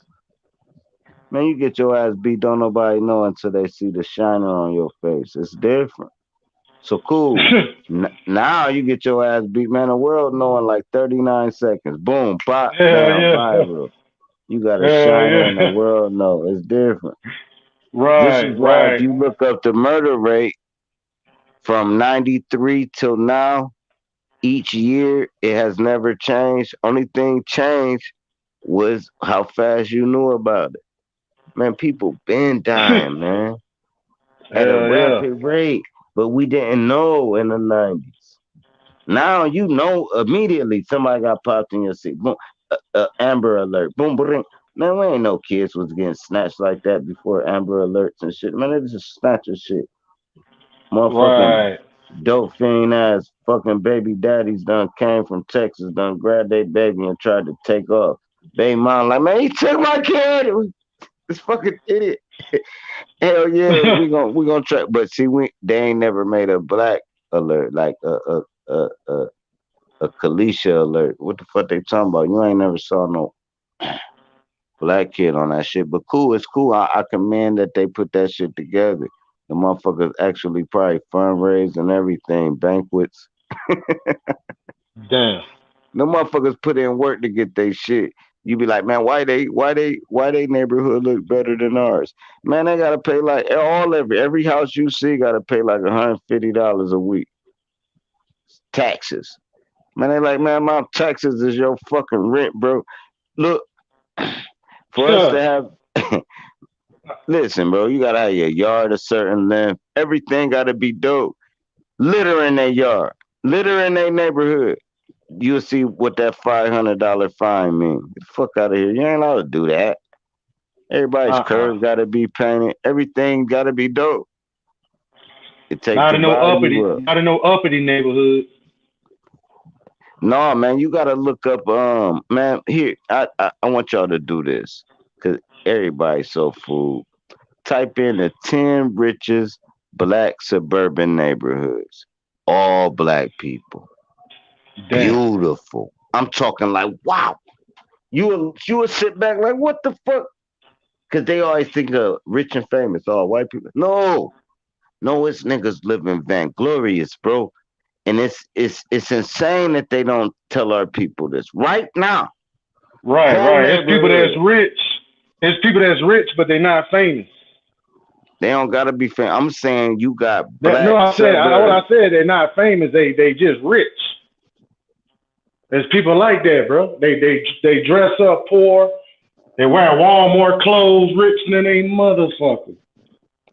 Man, you get your ass beat. Don't nobody know until they see the shiner on your face. It's different. So cool. Now you get your ass beat, man. The world knowing like 39 seconds. Boom, pop, Hell bam, yeah. viral. You got a Hell shiner and the yeah. world know. It's different. This is Right, why if right. you look up the murder rate from 93 till now, each year it has never changed. Only thing changed was how fast you knew about it. Man, people been dying, man, at a Hell yeah. rapid rate, but we didn't know in the 90s. Now you know immediately somebody got popped in your seat. Boom, Amber Alert. Boom, boom. Man, we ain't no kids was getting snatched like that before Amber Alerts and shit. Man, they just snatching shit. Motherfucking Right. dope fiend ass fucking baby daddies done came from Texas, done grabbed their baby and tried to take off. Baby mom like, man, he took my kid. This fucking idiot. Hell yeah, we gonna try. But see, they ain't never made a black alert like a Kalisha alert. What the fuck they talking about? You ain't never saw no black kid on that shit. But cool, it's cool. I commend that they put that shit together. The motherfuckers actually probably fundraise and everything, banquets. Damn. The motherfuckers put in work to get their shit. You be like, man, why they neighborhood look better than ours? Man, they gotta pay like every house you see gotta pay like $150 a week taxes. Man, they like, man, my taxes is your fucking rent, bro. Look, for us to have listen, bro, you gotta have your yard a certain length. Everything gotta be dope. Litter in their yard. Litter in their neighborhood. You'll see what that $500 fine mean. Get the fuck out of here. You ain't allowed to do that. Everybody's Uh-uh. curves gotta be painted. Everything gotta be dope. It take Not the in no value uppity, up. not in no uppity neighborhood. No, man, you gotta look up. Man, here, I want y'all to do this because everybody's so fool. Type in the 10 richest black suburban neighborhoods. All black people. Damn. Beautiful. I'm talking like, wow. You will sit back like, what the fuck? Because they always think of rich and famous, all white people. No, it's niggas living vainglorious, bro. And it's insane that they don't tell our people this right now. Right, Whole right. It's people that's neighborhood. rich. It's people that's rich, but they're not famous. They don't gotta be famous. I'm saying you got That, no, black I said what I suburbs. said. They're not famous. They just rich. There's people like that, bro. They dress up poor. They wear Walmart clothes, rich than they motherfucker.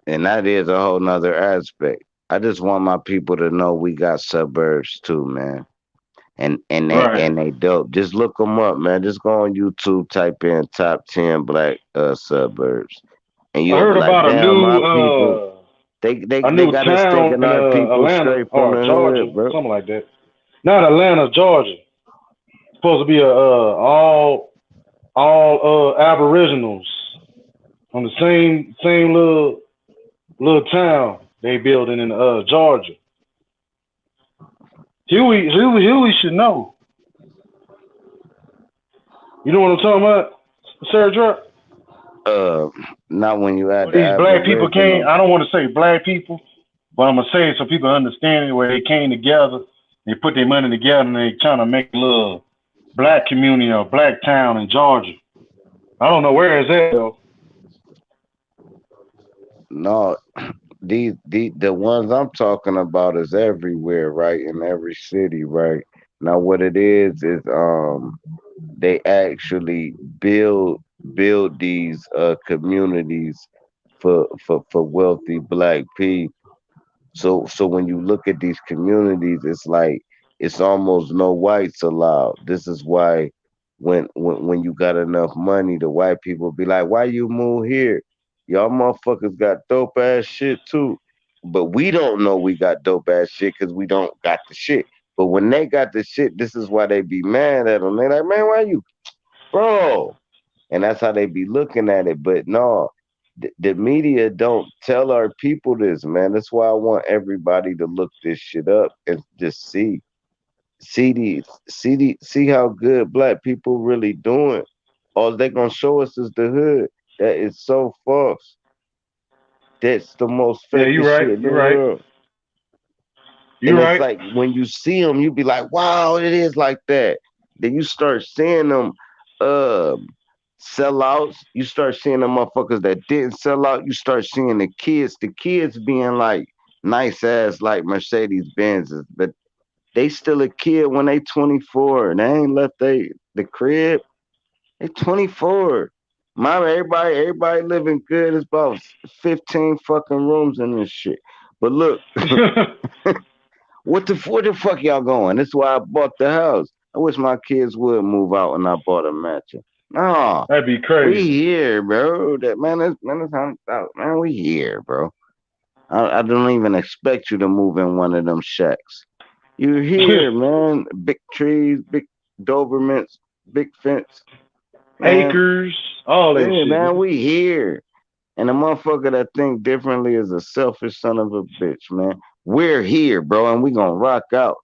And that is a whole nother aspect. I just want my people to know we got suburbs too, man. And Right. they dope. Just look them up, man. Just go on YouTube, type in top 10 black suburbs, and I you'll be heard like, about damn, my people. a They new got us town thinking in our people Atlanta straight from the or hood, Georgia, bro. something like that. Not Atlanta, Georgia. Supposed to be a all Aboriginals on the same little town they building in Georgia. Huey should know. You know what I'm talking about, Sergio? Uh, Not when you add Where the these black people came. Aboriginal. I don't want to say black people, but I'm gonna say it so people understand it. Where they came together, they put their money together, and they trying to make a little black community or black town in Georgia. I don't know where is that though. No, the ones I'm talking about is everywhere, right? In every city, right? Now what it is they actually build these communities for wealthy black people. So when you look at these communities, it's like it's almost no whites allowed. This is why when you got enough money, the white people be like, "Why you move here?" Y'all motherfuckers got dope ass shit too. But we don't know we got dope ass shit because we don't got the shit. But when they got the shit, this is why they be mad at them. They like, man, why you, bro? And that's how they be looking at it. But no, the media don't tell our people this, man. That's why I want everybody to look this shit up and just see how good black people really doing. All they gonna show us is the hood. That is so false. That's the most Yeah, you fakest right. shit in the You right. world. You And it's right. like when you see them, you be like, "Wow, it is like that." Then you start seeing them um sellouts. You start seeing the motherfuckers that didn't sell out. You start seeing the kids being like nice ass like Mercedes Benzes, but they still a kid when they 24. They ain't left the crib. They 24. Mama, everybody living good. It's about 15 fucking rooms in this shit. But look, where the fuck y'all going? This is why I bought the house. I wish my kids would move out and I bought a mansion. No, That'd be we crazy. here, bro. That that's 100,000. Man, we here, bro. I don't even expect you to move in one of them shacks. You're here, man. Big trees, big Dobermans, big fence. Man, Acres, all that yeah, shit. man, we here. And a motherfucker that think differently is a selfish son of a bitch, man. We're here, bro, and we gonna rock out.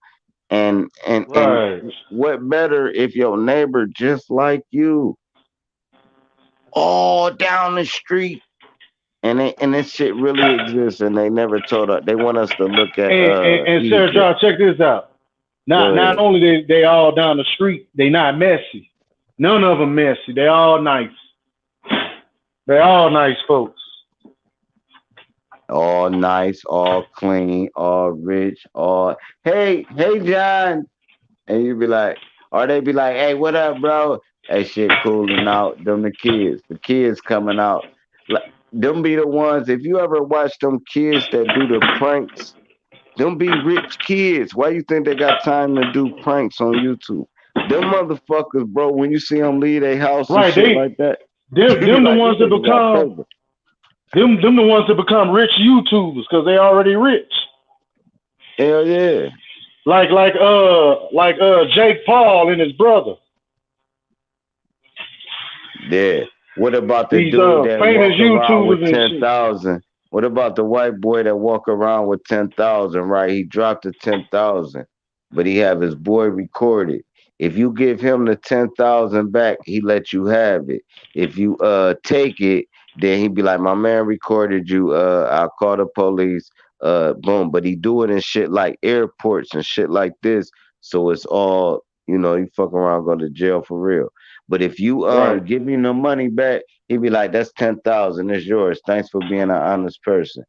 And Right. what better if your neighbor just like you, all down the street, and this shit really exists, and they never told us. They want us to look at And Sarah, Egypt. check this out. Go Not ahead. only they all down the street, they not messy. None of them messy. They all nice. They all nice folks. All nice, all clean, all rich, all hey John. And you be like, or they be like, hey, what up, bro? Hey, shit cooling out. Them the kids coming out. Like, them be the ones, if you ever watch them kids that do the pranks, them be rich kids. Why you think they got time to do pranks on YouTube? Them motherfuckers, bro, when you see them leave their house and Right. shit like that, you be Them the like, this ones that nigga got become paper. them the ones that become rich YouTubers because they already rich. Hell yeah. Like Jake Paul and his brother. Yeah. What about the These dude that famous walk around with YouTubers and shit. 10,000? What about the white boy that walk around with 10,000, right? He dropped the 10,000, but he have his boy recorded. If you give him the 10,000 back, he let you have it. If you take it, then he be like, "My man recorded you. I'll call the police." Boom. But he do it in shit like airports and shit like this. So it's all, you fuck around, go to jail for real. But if you Right. give me the money back, he'd be like, "That's 10,000. It's yours. Thanks for being an honest person."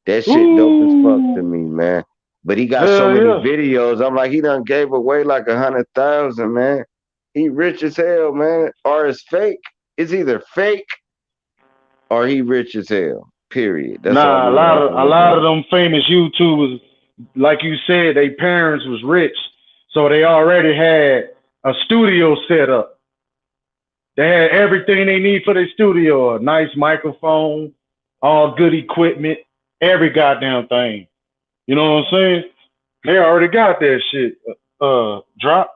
That shit dope as fuck to Ooh. me, man. But he got so Hell many yeah. videos. I'm like, he done gave away like 100,000, man. He rich as hell, man. Or it's fake. It's either fake or he rich as hell. Period. That's all Nah, we gonna have to a look lot at of it. them famous YouTubers, like you said, their parents was rich, so they already had a studio set up. They had everything they need for their studio, a nice microphone, all good equipment, every goddamn thing. You know what I'm saying? They already got that shit. Drop.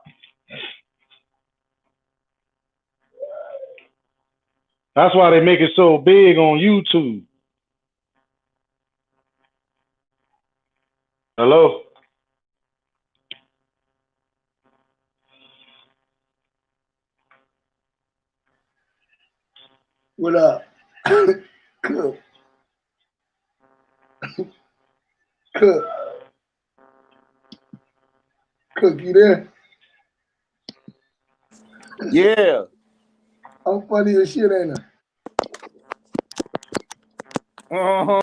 That's why they make it so big on YouTube. Hello. What up? Cook, cook, cook. You there? Yeah. I'm funny as shit, ain't Uh-huh.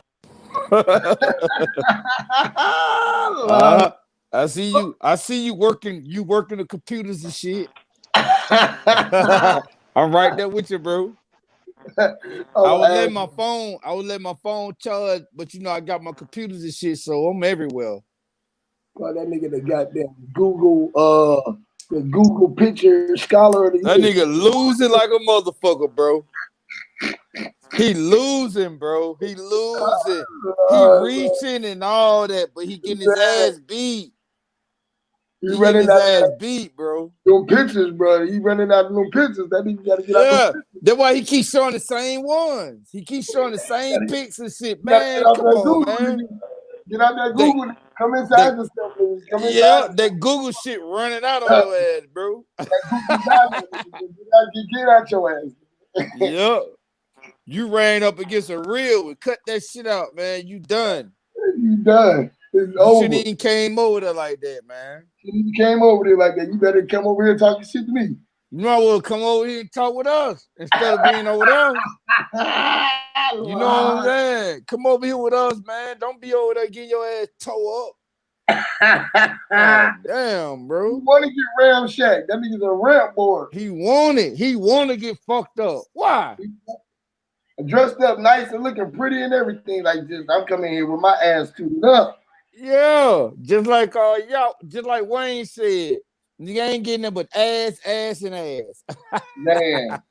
I? Love uh-huh. I see you. I see you working. You working the computers and shit. I'm right there with you, bro. I oh, would hey, let my phone. I would let my phone charge, but I got my computers and shit, so I'm everywhere. well, that nigga the goddamn the Google Picture Scholar of the That Year. nigga losing like a motherfucker, bro. He losing, bro. He losing. He Uh, reaching and all that, but he getting his ass beat. he He getting running his out ass of beat, bro. them pictures, bro. He running out of them pictures. That nigga gotta get out them Yeah, pictures. that's why he keeps showing the same ones. He keeps showing the same Gotta, pics and shit, gotta get man. out Come that on, Google. man. Nigga. Get out that They, Google. Come they, inside yourself, nigga. Come inside yeah, that Google shit running out on yourself. your ass, bro. That Google diamond, nigga. Get out your ass. Yep. You ran up against a reel and cut that shit out, man. You done. You done. It's You shouldn't over. even came over there like that, man. You came over there like that. You better come over here and talk your shit to me. You might well come over here and talk with us instead of being over there. You know what I'm saying? Come over here with us, man. Don't be over there getting your ass tore up. God damn, bro. You want to get ram shack. That nigga's a ramp board. He want it. He want to get fucked up. Why? Dressed up nice and looking pretty and everything like this. I'm coming here with my ass tuned up. Yeah, just like y'all, just like Wayne said, you ain't getting nothing but ass, and ass. Man.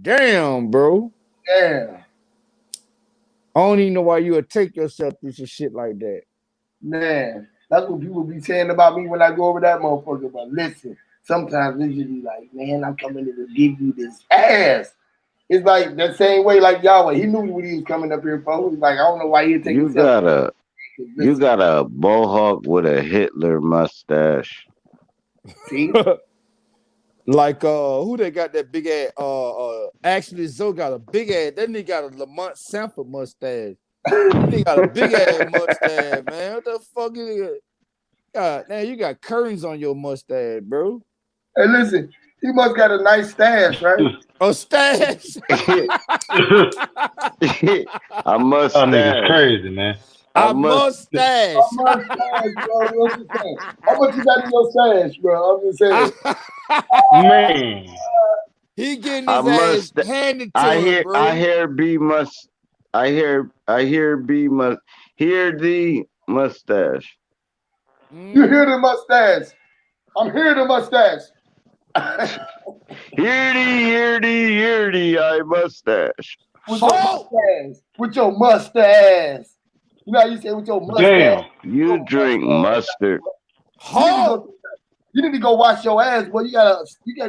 Damn, bro. Damn. I don't even know why you would take yourself through some shit like that. Man. That's what people be saying about me when I go over that motherfucker. But listen, sometimes they just be like, man, I'm coming here to give you this ass. It's like that same way like Yahweh. He knew what he was coming up here for. He's like, I don't know why he'd take You himself. got a mohawk with a Hitler mustache. See? Like who they got that big ass actually Zoe got a big ass, that nigga got a Lamont Sanford mustache. That nigga got a big ass mustache, man. What the fuck is it? God damn, you got curtains on your mustache, bro. Hey, listen, he must got a nice stash, right? A stash. A mustache. Oh, niggas crazy, man. A mustache. A mustache, bro. What you saying? How much you got in your stash, bro? I'm just saying. Man. He getting his ass handed to him, bro. I hear B must. Hear the mustache. You hear the mustache? I'm here the mustache. Hear the I mustache. With your mustache. With your mustache. You know how you say with your mustache? Damn. You drink mustard. You need to go wash your ass, boy. You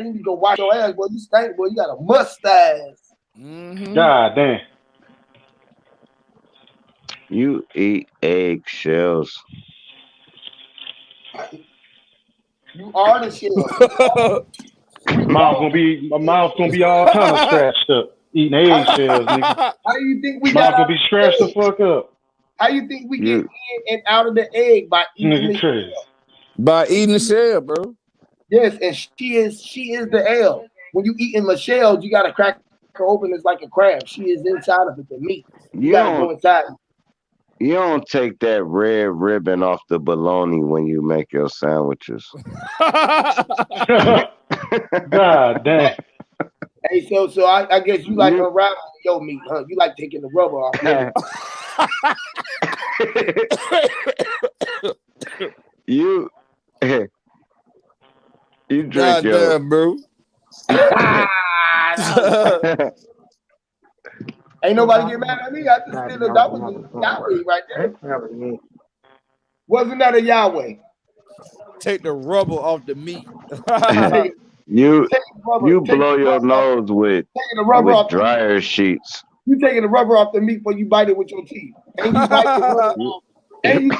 need to go wash your ass, boy. You stink, boy. You got a mustache. Mm-hmm. God damn. You eat eggshells. You are the shell. My mouth gonna be all kind of scratched up. Eating eggshells, nigga. How do you think we Mouth got gonna out be scratched the fuck up. How you think we get in and out of the egg by eating the crazy. By eating the shell, bro. Yes, and she is the L. When you eating Michelle, you gotta crack her open. It's like a crab. She is inside of it, the meat. You gotta go inside. You don't take that red ribbon off the bologna when you make your sandwiches. God damn. Hey, so I guess you like unraveling your meat, huh? You like taking the rubber off your You drink God your damn, bro. Ain't nobody get mad at me. I just still that was a Yahweh right there. Wasn't that a Yahweh? Take the rubber off the meat. you blow your nose with dryer sheets. You taking the rubber off the meat before you bite it with your teeth, and you bite the rubber off, and you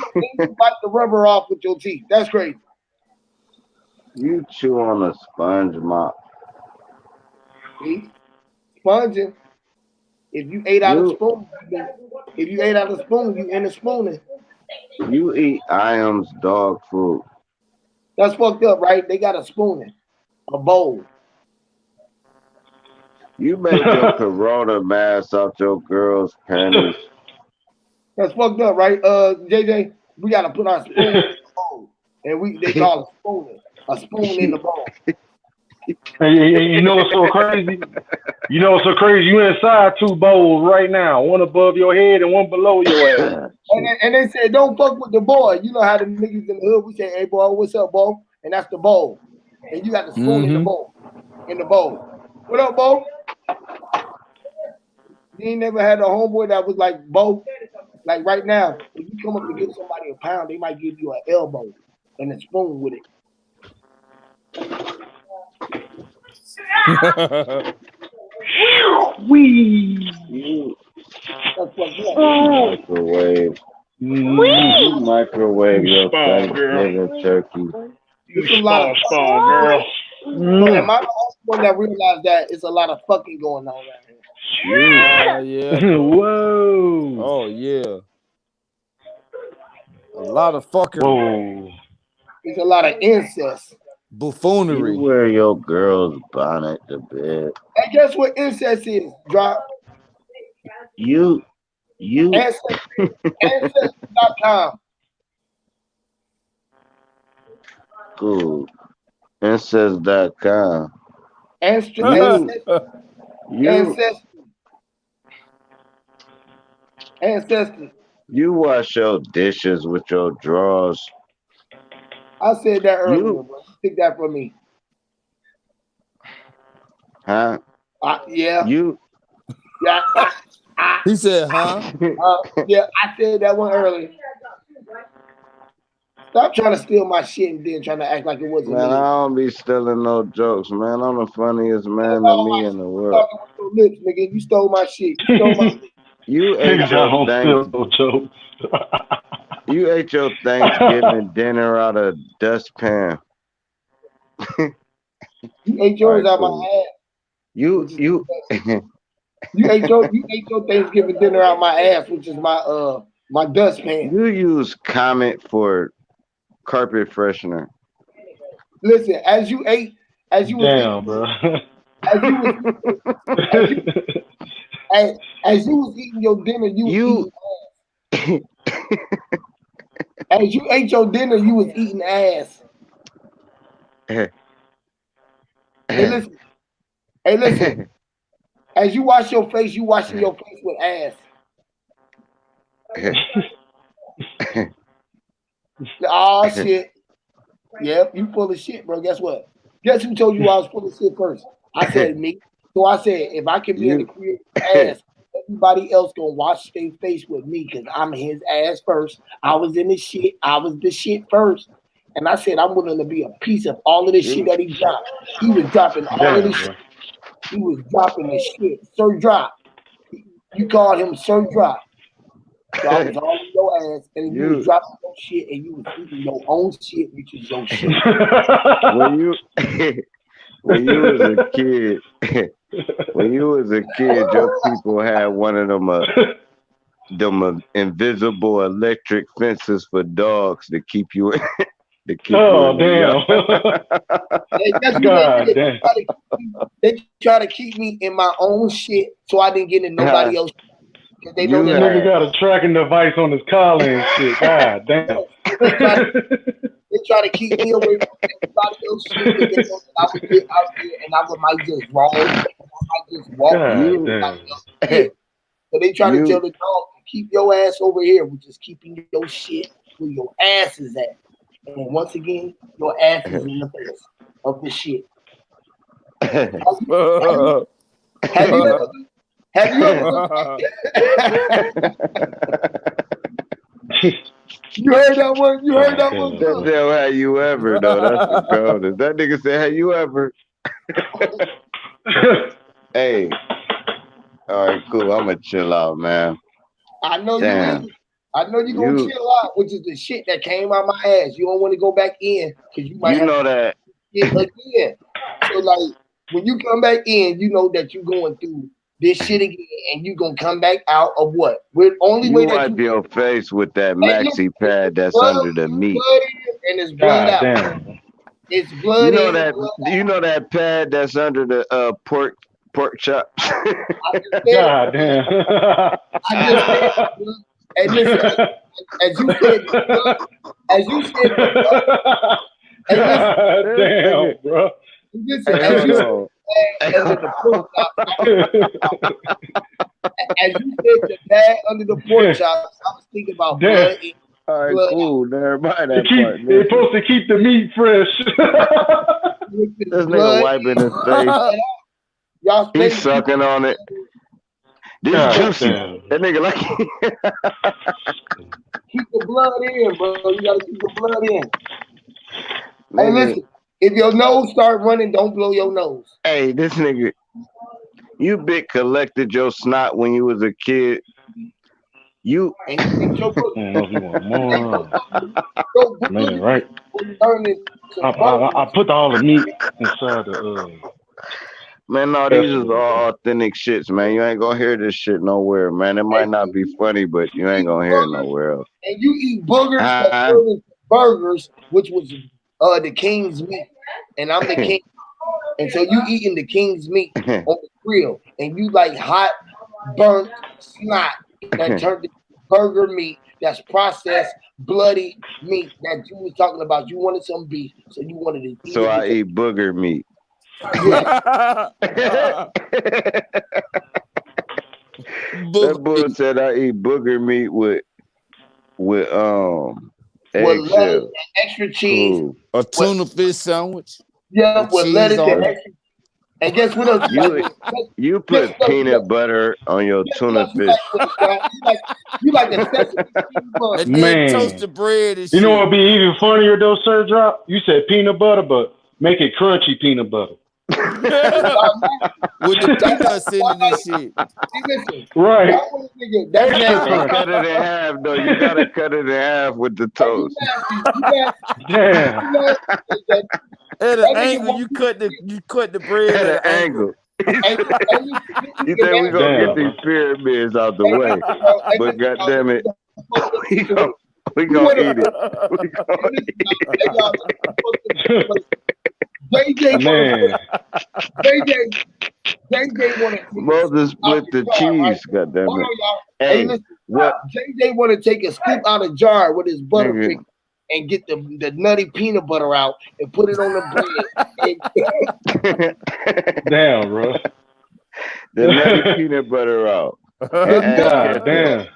bite the rubber off with your teeth. That's crazy. You chew on a sponge mop. See? Sponging. If you ate out of spoon, you in the spooning. You eat Iam's dog food. That's fucked up, right? They got a spooning, a bowl. You made your Corona mask out your girl's panties. That's fucked up, right? JJ, we gotta put our spoon in the bowl, and they call it spooning. A spoon in the bowl. Hey, you know what's so crazy? You know what's so crazy? You inside two bowls right now, one above your head and one below your ass. And they said, don't fuck with the boy. You know how the niggas in the hood, we say, hey, boy, what's up, Bo? And that's the bowl. And you got the spoon in the bowl. What up, Bo? You ain't never had a homeboy that was like both. Like right now, if you come up to give somebody a pound, they might give you an elbow and a spoon with it. Wee. You That's fucked up. microwave. You microwave You your spawn, girl. Thanksgiving turkey. You It's a lot of spawn, fucking. girl. So am I the only one that realized that it's a lot of fucking going on around here? You Yeah, bro. Whoa. Oh yeah. A lot of fuckery. Whoa. It's a lot of incest. you Buffoonery. wear your girl's bonnet to bed. And guess what incest is? Drop You ancestry, ancestry.com. cool. Incest.com. You Ancestry, you ancestry, ancestry. you wash your dishes with your drawers. I said that earlier, You bro. Take that from me. huh? Yeah, You yeah, He said, huh? yeah. I said that one earlier. Stop trying to steal my shit and then trying to act like it wasn't man, I me. don't be stealing no jokes, man. I'm the funniest That's man to all me my in shit. the You world. talking with your lips, nigga. You stole my shit. You stole my. You ate Niggas your don't thanks steal jokes. you ate your Thanksgiving dinner out of dustpan. You ate All yours right, out my cool. ass, You which is you you ate your Thanksgiving dinner out my ass, which is my dustpan. you use Comet for carpet freshener. Listen, as you was Damn, eating, bro. as you was eating, as you as you was eating your dinner, you was You eating. As you ate your dinner, you was eating ass. Hey, listen. Hey, listen. As you wash your face, you washing your face with ass. Oh shit. Yep, you full of shit, bro. Guess what? Guess who told you I was full of shit first? I said me. So I said if I can be in the you creative ass, everybody else gonna wash their face with me because I'm his ass first. I was in the shit. I was the shit first. And I said I'm willing to be a piece of all of the shit you that he dropped. He was dropping all of the Damn, shit. bro. He was dropping the shit. Sir Drop. You called him Sir Drop. So I was all in your ass, and you was you dropping your shit, and you was eating your own shit, which is your shit. when you when you was a kid when you was a kid, your people had one of them invisible electric fences for dogs to keep you Oh, in the damn. yard. And that's what they God did. damn. They try to keep me in my own shit, so I didn't get in nobody else because they know you they know. Nigga had got a tracking device on his collar and shit. God damn. Yes, they try to keep me away from everybody else shit because they know that I would get out there and might just roam and I might just walk through God you everybody damn. else shit. So they try to tell you the dog to keep your ass over here, which is keeping your shit where your ass is at. And once again, your ass is in the face of the shit. Have you, have you ever have you ever looked you heard that one? You heard God that one? damn, that bro. damn have you ever though. That's the coldest. That nigga said, have you ever? Hey, all right, cool. I'ma chill out, man. I know you Damn. is. I know you gonna You chill out, which is the shit that came out my ass. You don't want to go back in because you might you have to know that do it again. So like when you come back in, you know that you're going through this shit again, and you gonna come back out of what? With only you way that wipe you your face with that hey, listen, maxi pad that's blood, under the it's meat. blood in and it's blood God out. damn. It's blood in, blood You know that pad that's under the pork chops. I just said, God damn. I just said, hey, listen, as you said, the blood, as you said, the blood, hey, listen, God This nigga. damn, bro. listen, Hey, as hold you said, on. Hey, under the pork chop, as you said, the bag under the pork chops, I was thinking about Damn. blood in, all right, blood out. cool. Never mind that part. It's Listen, supposed to keep the meat fresh. Listen, this nigga blood wiping in, his face. blood out. Y'all He's steady keep sucking on it. This God juicy. damn. That nigga like Keep the blood in, bro. You gotta keep the blood in. Hey, nigga. listen. If your nose start running, don't blow your nose. Hey, this nigga. You big collected your snot when you was a kid. You And you ate your I book. don't know if you want You ate more. your Man, booger right? was turned into I burgers. put all the meat inside the man, no, these is vegetables. all authentic shits, man. You ain't gonna hear this shit nowhere, man. It might And not you be funny, but you ain't eat gonna hear it boogers, nowhere else. and you eat boogers that Huh? turned into burgers, which was the king's meat. And I'm the king. And so you eating the king's meat on the grill, and you like hot, burnt snot that turned into burger meat that's processed, bloody meat that you was talking about. You wanted some beef, so you wanted to eat So it I with your eat booger meat. yeah. That Booger boy meat. said I eat booger meat with With lettuce eggshell. and extra cheese. Cool. A With tuna fish sandwich yeah, with with cheese lettuce and on it. extra. And guess what else you like You with it? you Guess put what else you like? peanut butter on your Guess what tuna else you like fish. with it, John? You like the sesame seed bun. And then Man, toasted bread and you know shit. what'd be even funnier though, Sir Drop? You said peanut butter, but make it crunchy peanut butter. Y'all nasty. With the That's peanuts in why. it and shit. See, listen, Right. y'all want to nigga. That's Extra nasty. And crunch. cut it in half though. You gotta cut it in half with the Hey, you toast. nasty. You nasty. Damn. You nasty. At an That nigga angle, want you. you cut the bread At at an an angle. angle. Hey, listen, this You nigga think we nasty, gonna get bro. Damn, these bro. pyramids out the Hey, way? listen, bro. Hey, But listen, y'all. goddamn This it, is a fucked up we gonna situation. we You gonna want to? eat it. We Hey, gonna listen, y'all. Hey, y'all. This is a fucked up situation. JJ want to Man. JJ JJ want to take a Moses scoop out split the the jar, right? cheese, goddamn Hold it. on, y'all. Hey, Hey, listen. what JJ want to take a scoop out of jar with his nigga? butterfinger and get the nutty peanut butter out and put it on the bread. And, Damn, bro. The nutty peanut butter out and the add nutty God peanut ketchup. damn. butter.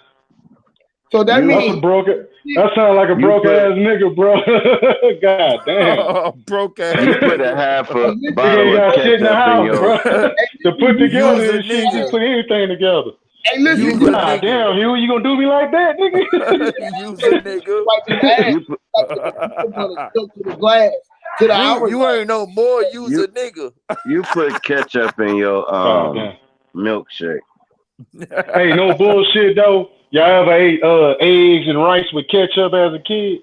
So that You That's a means broke. That sounds like a you broke put ass nigga, bro. God damn. Broke you ass put a nigga. half hey, a Nigga listen, bottle ain't of got shit in the ketchup in house, your bro. hey, To listen, put together Use a this shit, you nigga. put anything together. hey, Use listen, a listen. God nigga. damn, Hugh, you gonna do me like that, nigga? Use a So nigga. wipe them ass, you put like with the peanut butter stuck to the glass, to the You hourglass. ain't no more use you a nigga. you put ketchup in your God damn. milkshake. Hey, no bullshit though. Y'all ever ate eggs and rice with ketchup as a kid?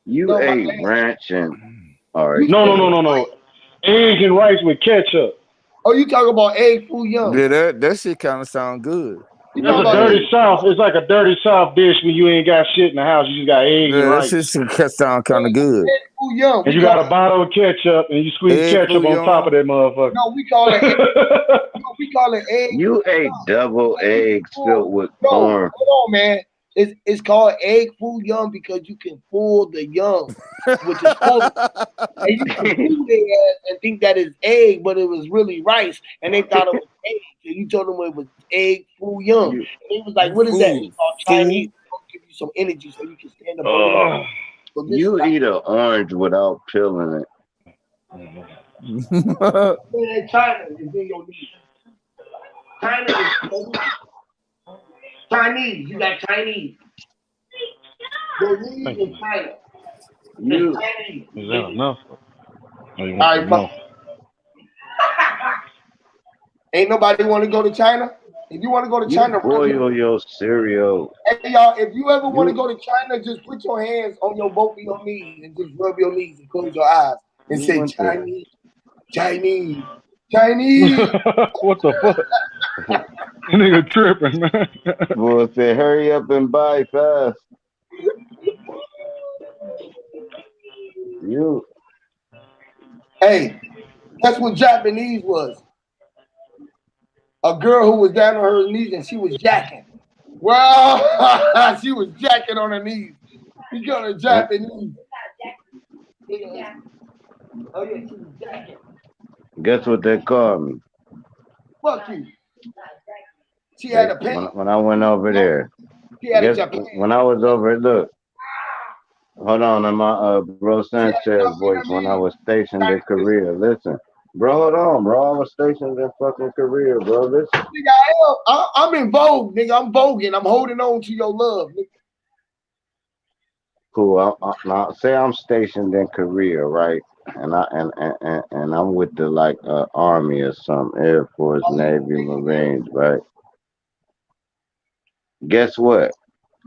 You No, my ate man. ranch and all right, You No, said no, go no, ahead. no, no. Eggs and rice with ketchup. oh, you talking about egg foo young. Yeah, that shit kind of sound good. You That's talking a about Yeah, dirty south. It's like a dirty south dish when you ain't got shit in the house. You just got eggs and Yeah, that rice. shit sound kind of good. egg foo young. And We you call got a it bottle of ketchup and you squeeze Egg ketchup on top of fouillon. that motherfucker. no, we call it egg, no, we call it egg you foo ate young. double Because you can eggs fool filled with no, corn. hold on, man. It's called egg foo young because you can fool the young, which is full. And you can fool their ass and think that is egg, but it was really rice, and they thought it was egg. And you told them it was egg foo young. You And they was like, You "What is that?" It's fool. called Chinese. Fool. It's gonna give you some energy so you can stand up on your own. Ugh. So this is you how eat an orange without peeling it. man, China is in your knees. China is in your knees. Chinese, you got Chinese. Your knees Thank you, in man. China. It's You Chinese. Is that enough? Oh, you want All some right, but more? ain't nobody want to go to China. If you want to go to you China, rub your boil your cereal. hey y'all. If you ever want to You go to China, just put your hands on your both of your knees and just rub your knees and close your eyes and you say went to Chinese, Chinese, Chinese. What the fuck? Nigga tripping, man. boy said, hurry up and buy fast. You Hey, that's what Japanese was. A girl who was down on her knees and she was jacking. Well, she was jacking on her knees. You got a uh, Japanese. Oh yeah, she was jacking. guess what they called me? Fuck you. She had They a pen. when I went over there. She had a Guess Japan. when I was over look, hold on in my bro She had Sanchez a voice when I Vietnamese. was stationed in Listen, Korea. Listen. Bro, hold on, bro. I was stationed in fucking Korea, bro. Listen. Nigga, I'm in vogue, nigga. I'm voguing. I'm holding on to your love, nigga. Cool. Now say I'm stationed in Korea, right? And I'm with the like army or something, Air Force, Navy, Marines, right? Guess what?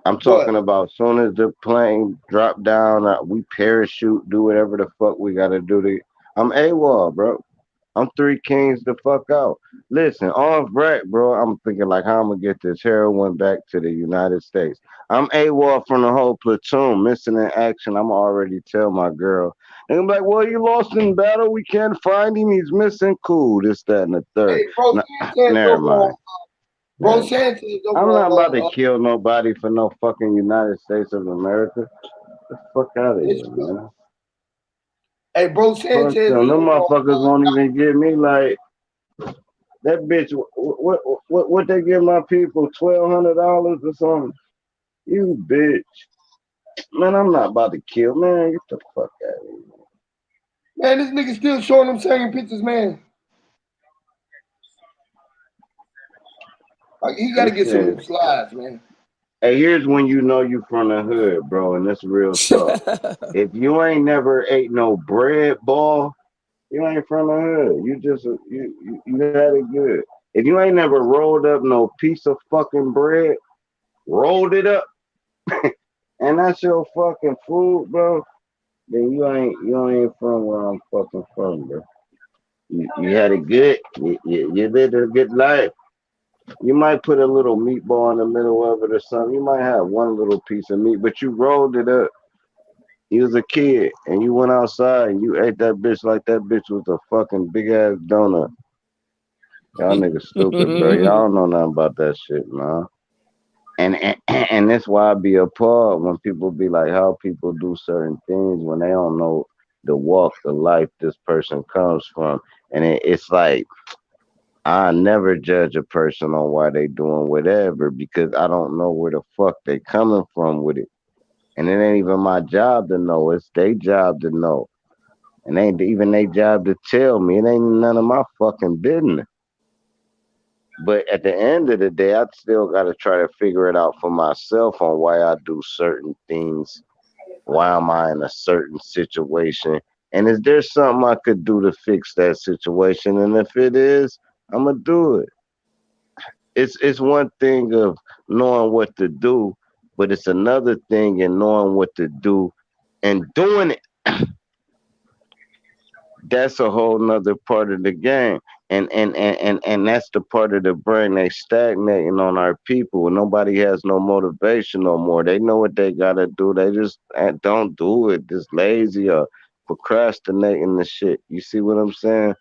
I'm What? talking about soon as the plane drop down, we parachute, do whatever the fuck we gotta do to. I'm AWOL, bro. I'm three kings the fuck out. Listen, off break, bro. I'm thinking like how I'm gonna get this heroin back to the United States. I'm AWOL from the whole platoon, missing in action. I'm already tell my girl. And I'm like, well, you lost in battle. We can't find him. He's missing. Cool. This, that, and the third. Hey, bro, N- Sanchez Never over mind. on. Bro, Man, Sanchez over I'm not about to on. kill nobody for no fucking United States of America. Get the fuck out of It's here, good. man. Hey, bro, Fuck Sanchez them. is Them over on. motherfuckers won't even give me like that bitch. What they give my people $1,200 or something? You bitch, man. I'm not about to kill, man. Get the fuck out of here. Man, this nigga still showing them same pictures, man. Like, he got to This get some nigga. new slides, man. Hey, here's when you know you from the hood, bro, and that's real talk. If you ain't never ate no bread ball, you ain't from the hood. You just you had it good. If you ain't never rolled up no piece of fucking bread, rolled it up, and that's your fucking food, bro, then you ain't from where I'm fucking from, bro. You had it good. You lived a good life. You might put a little meatball in the middle of it or something. You might have one little piece of meat, but you rolled it up. You was a kid and you went outside and you ate that bitch like that bitch was a fucking big ass donut. Y'all niggas stupid, bro. Y'all don't know nothing about that shit, man. And that's why I be appalled when people be like, how people do certain things when they don't know the walk, the life this person comes from. And it's like I never judge a person on why they doing whatever because I don't know where the fuck they coming from with it. And it ain't even my job to know. It's their job to know. And ain't even their job to tell me. It ain't none of my fucking business. But at the end of the day, I still got to try to figure it out for myself on why I do certain things. Why am I in a certain situation? And is there something I could do to fix that situation? And if it is, I'm gonna do it. It's one thing of knowing what to do, but it's another thing in knowing what to do and doing it. That's a whole nother part of the game. And that's the part of the brain they stagnating on our people. Nobody has no motivation no more. They know what they gotta do. They just don't do it. Just lazy or procrastinating the shit. You see what I'm saying?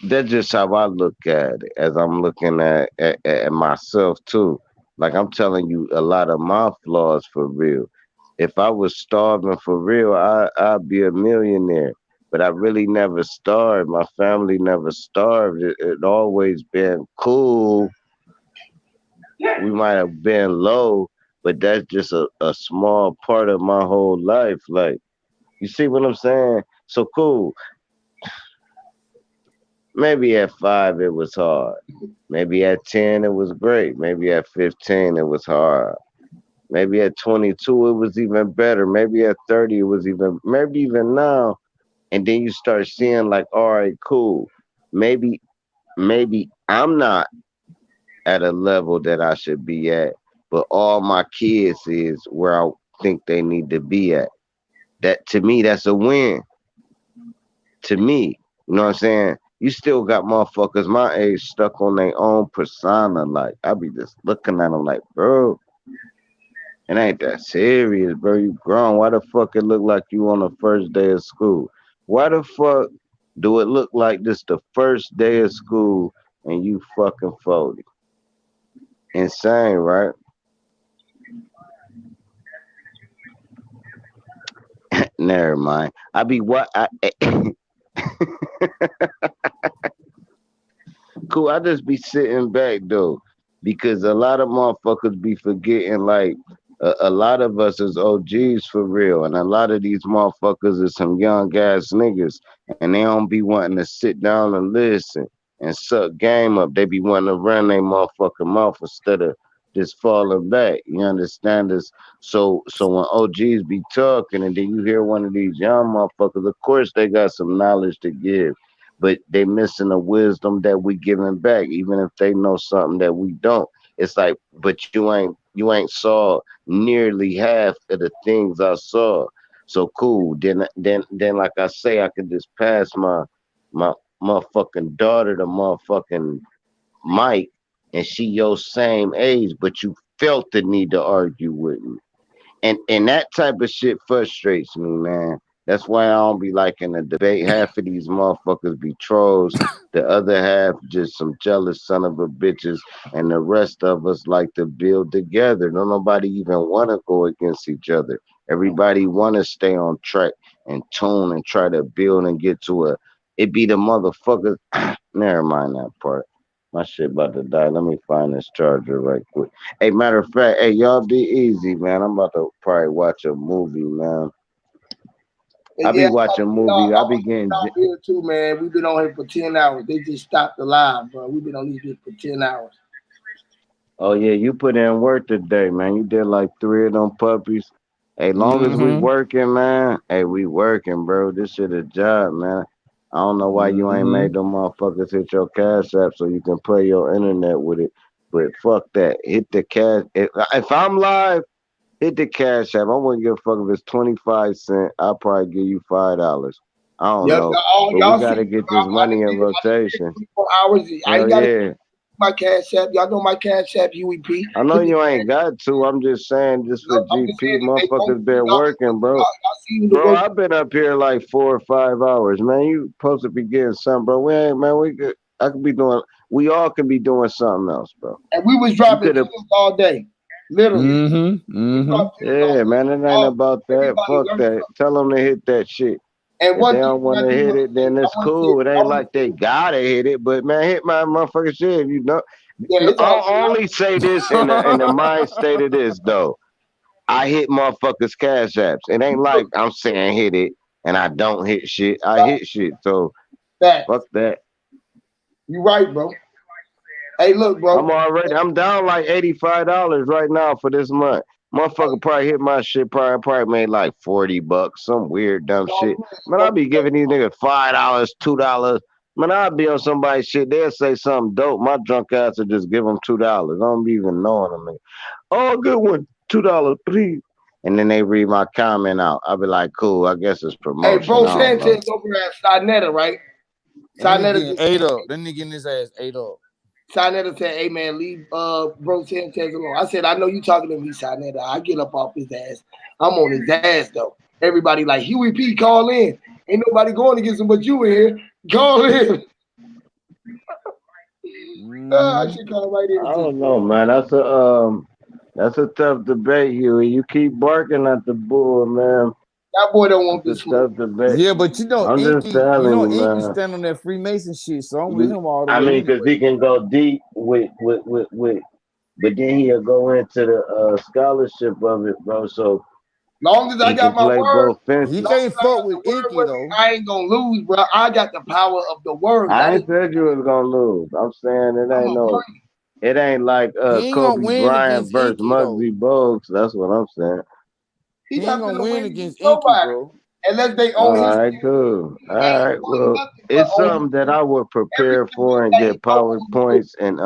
That's just how I look at it as I'm looking at myself too. Like I'm telling you a lot of my flaws for real. If I was starving for real, I'd be a millionaire. But I really never starved. My family never starved. It always been cool. We might have been low, but that's just a small part of my whole life. Like, you see what I'm saying? So cool. Maybe at 5 it was hard. Maybe at 10 it was great. Maybe at 15 it was hard. Maybe at 22 it was even better. Maybe at 30 it was even maybe even now. And then you start seeing like, all right, cool. Maybe maybe I'm not at a level that I should be at, but all my kids is where I think they need to be at. That to me that's a win. To me. You know what I'm saying? You still got motherfuckers my age stuck on their own persona. Like, I be just looking at them like, bro, it ain't that serious, bro. You grown. Why the fuck it look like you on the first day of school? Why the fuck do it look like this the first day of school and you fucking 40? Insane, right? Never mind. I be what I cool. I just be sitting back though, because a lot of motherfuckers be forgetting. Like a lot of us is OGs for real, and a lot of these motherfuckers is some young ass niggas. and they don't be wanting to sit down and listen and suck game up. They be wanting to run their motherfucking mouth instead of just falling back. You understand this? So when OGs be talking and then you hear one of these young motherfuckers, of course they got some knowledge to give, but they missing the wisdom that we giving back, even if they know something that we don't. It's like, but you ain't saw nearly half of the things I saw. So cool. Then like I say, I could just pass my motherfucking daughter to motherfucking Mike, and she your same age, but you felt the need to argue with me. And that type of shit frustrates me, man. That's why I don't be liking the debate. Half of these motherfuckers be trolls. The other half just some jealous son of a bitches, and the rest of us like to build together. Don't nobody even want to go against each other. Everybody want to stay on track and tune and try to build and get to a. It be the motherfuckers. Never mind that part. My shit about to die. Let me find this charger right quick. Hey, matter of fact, hey, y'all be easy, man. I'm about to probably watch a movie, man. I And be yeah, watching movies. I be getting. out here too, man. We've been on here for 10 hours. They just stopped the live, bro. We've been on this shit for 10 hours. Oh yeah, you put in work today, man. You did like three of them puppies. Hey, long as we Mm-hmm. working, man. Hey, we working, bro. This shit a job, man. I don't know why you ain't Mm-hmm. made them motherfuckers hit your cash app so you can play your internet with it. But fuck that. Hit the cash. If I'm live, hit the cash app. I wouldn't give a fuck if it's 25 cents. I'll probably give you $5. I don't Yep, know. But we y'all see, gotta get this money in I done did rotation. 24 hours. I Hell ain't got to yeah. my cash app. Y'all know my cash app, UEP. I know Put the you ain't got to. I'm just saying, just for I'm just GP, saying if they want motherfuckers to, been working, bro. y'all see who the Bro, work. I've been up here like 4 or 5 hours, man. You supposed to be getting something, bro. We ain't, man. We could. I could be doing. We all could be doing something else, bro. And we was You dropping could have. gems all day. Literally. Mm-hmm. We Mm-hmm. dropped gems all Yeah, day. man. It ain't All, about that. everybody Fuck learned that. something. Tell them to hit that shit. And If they one thing don't that want I to do hit want it, to say, then I it's want to say, cool. It I ain't want like to they say, gotta hit it, but man, hit my motherfucking shit. If you know, yeah, it's all I'll only say this in the mind state of this though. I hit motherfuckers cash apps. It ain't like I'm saying hit it and I don't hit shit. I hit shit. So that. fuck that. You right, bro. Hey, look, bro. I'm down like $85 right now for this month. Motherfucker probably hit my shit, probably made like $40, some weird dumb shit. Man, I'll be giving these niggas $5, $2. Man, I'll be on somebody's shit. They'll say something dope. My drunk ass will just give them $2. I don't be even knowing them. Oh, good one. $2, please. And then they read my comment out. I'll be like, cool, I guess it's Hey, promotion. bro, I don't know. Sanchez over at Sinetta, right? That nigga Sinetta getting just ate up. That nigga getting his ass ate up. Sinetta said, "Hey man, leave bro Sanchez alone." I said, "I know you talking to me, Sinetta. I get up off his ass. I'm on his ass though. Everybody like Huey P. Call in. Ain't nobody going against him but you in here. Call in. I Mm-hmm. should call right in I too. don't know, man. That's a tough debate, Huey. You keep barking at the bull, man. That boy don't want It's the a smoke. tough debate. Yeah, but I'm just You telling know, you, Inky man. stand on that Freemason shit, so I'm with him all the I way mean, cause anyway. he can go deep with, but then he'll go into the scholarship of it, bro. So Long as I he got can my play word, both He fences. long can't as I fuck got with the word Inky with me, though. I ain't gonna lose, bro. I got the power of the word. I That is, ain't said you was gonna lose. I'm saying it I'm ain't a no. money. It ain't like He ain't gonna Kobe win Bryant against versus Inky though. Muggsy Bogues. That's what I'm saying. He He ain't not gonna gonna win win against against Inky, nobody bro. unless they All own his right, shit. cool. All He ain't right, doing well, nothing but it's on his something that shit. I would prepare Everything he for and say, get go on and do it. PowerPoints and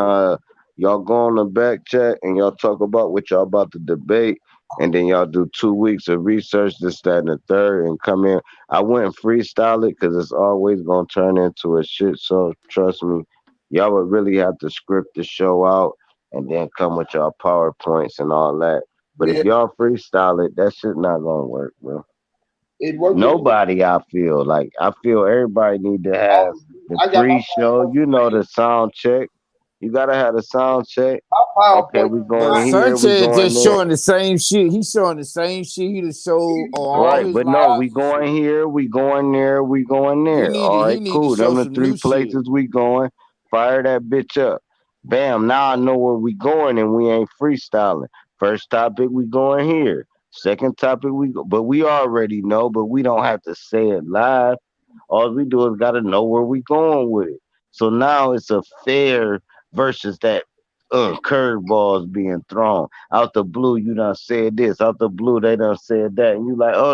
y'all go on the back chat and y'all talk about what y'all about to debate and then y'all do 2 weeks of research, this, that, and the third, and come in. I wouldn't freestyle it because it's always gonna turn into a shit. So trust me, y'all would really have to script the show out and then come with y'all PowerPoints and all that. But if Yeah, y'all freestyle it, that shit not gonna work, bro. it worked with me. Nobody, I feel like I feel everybody need to have the I got my pre-show. PowerPoint You know ready. the sound check. You gotta have the sound check. My Okay, PowerPoint we But going here, we Sanchez going just there. showing the same shit. He's showing the same shit he just showed on all Right, his but no, we lives and going shit. here, we going there, we going there. All He right, need to cool. show Them the some three new shit. places we going. Fire that bitch up. Bam, now I know where we going and we ain't freestyling. First topic, we going here. Second topic, we go, but we already know, but we don't have to say it live. All we do is got to know where we going with it. So now it's a fair versus that curveballs being thrown out the blue. You done said this out the blue. They done said that, and you like, hold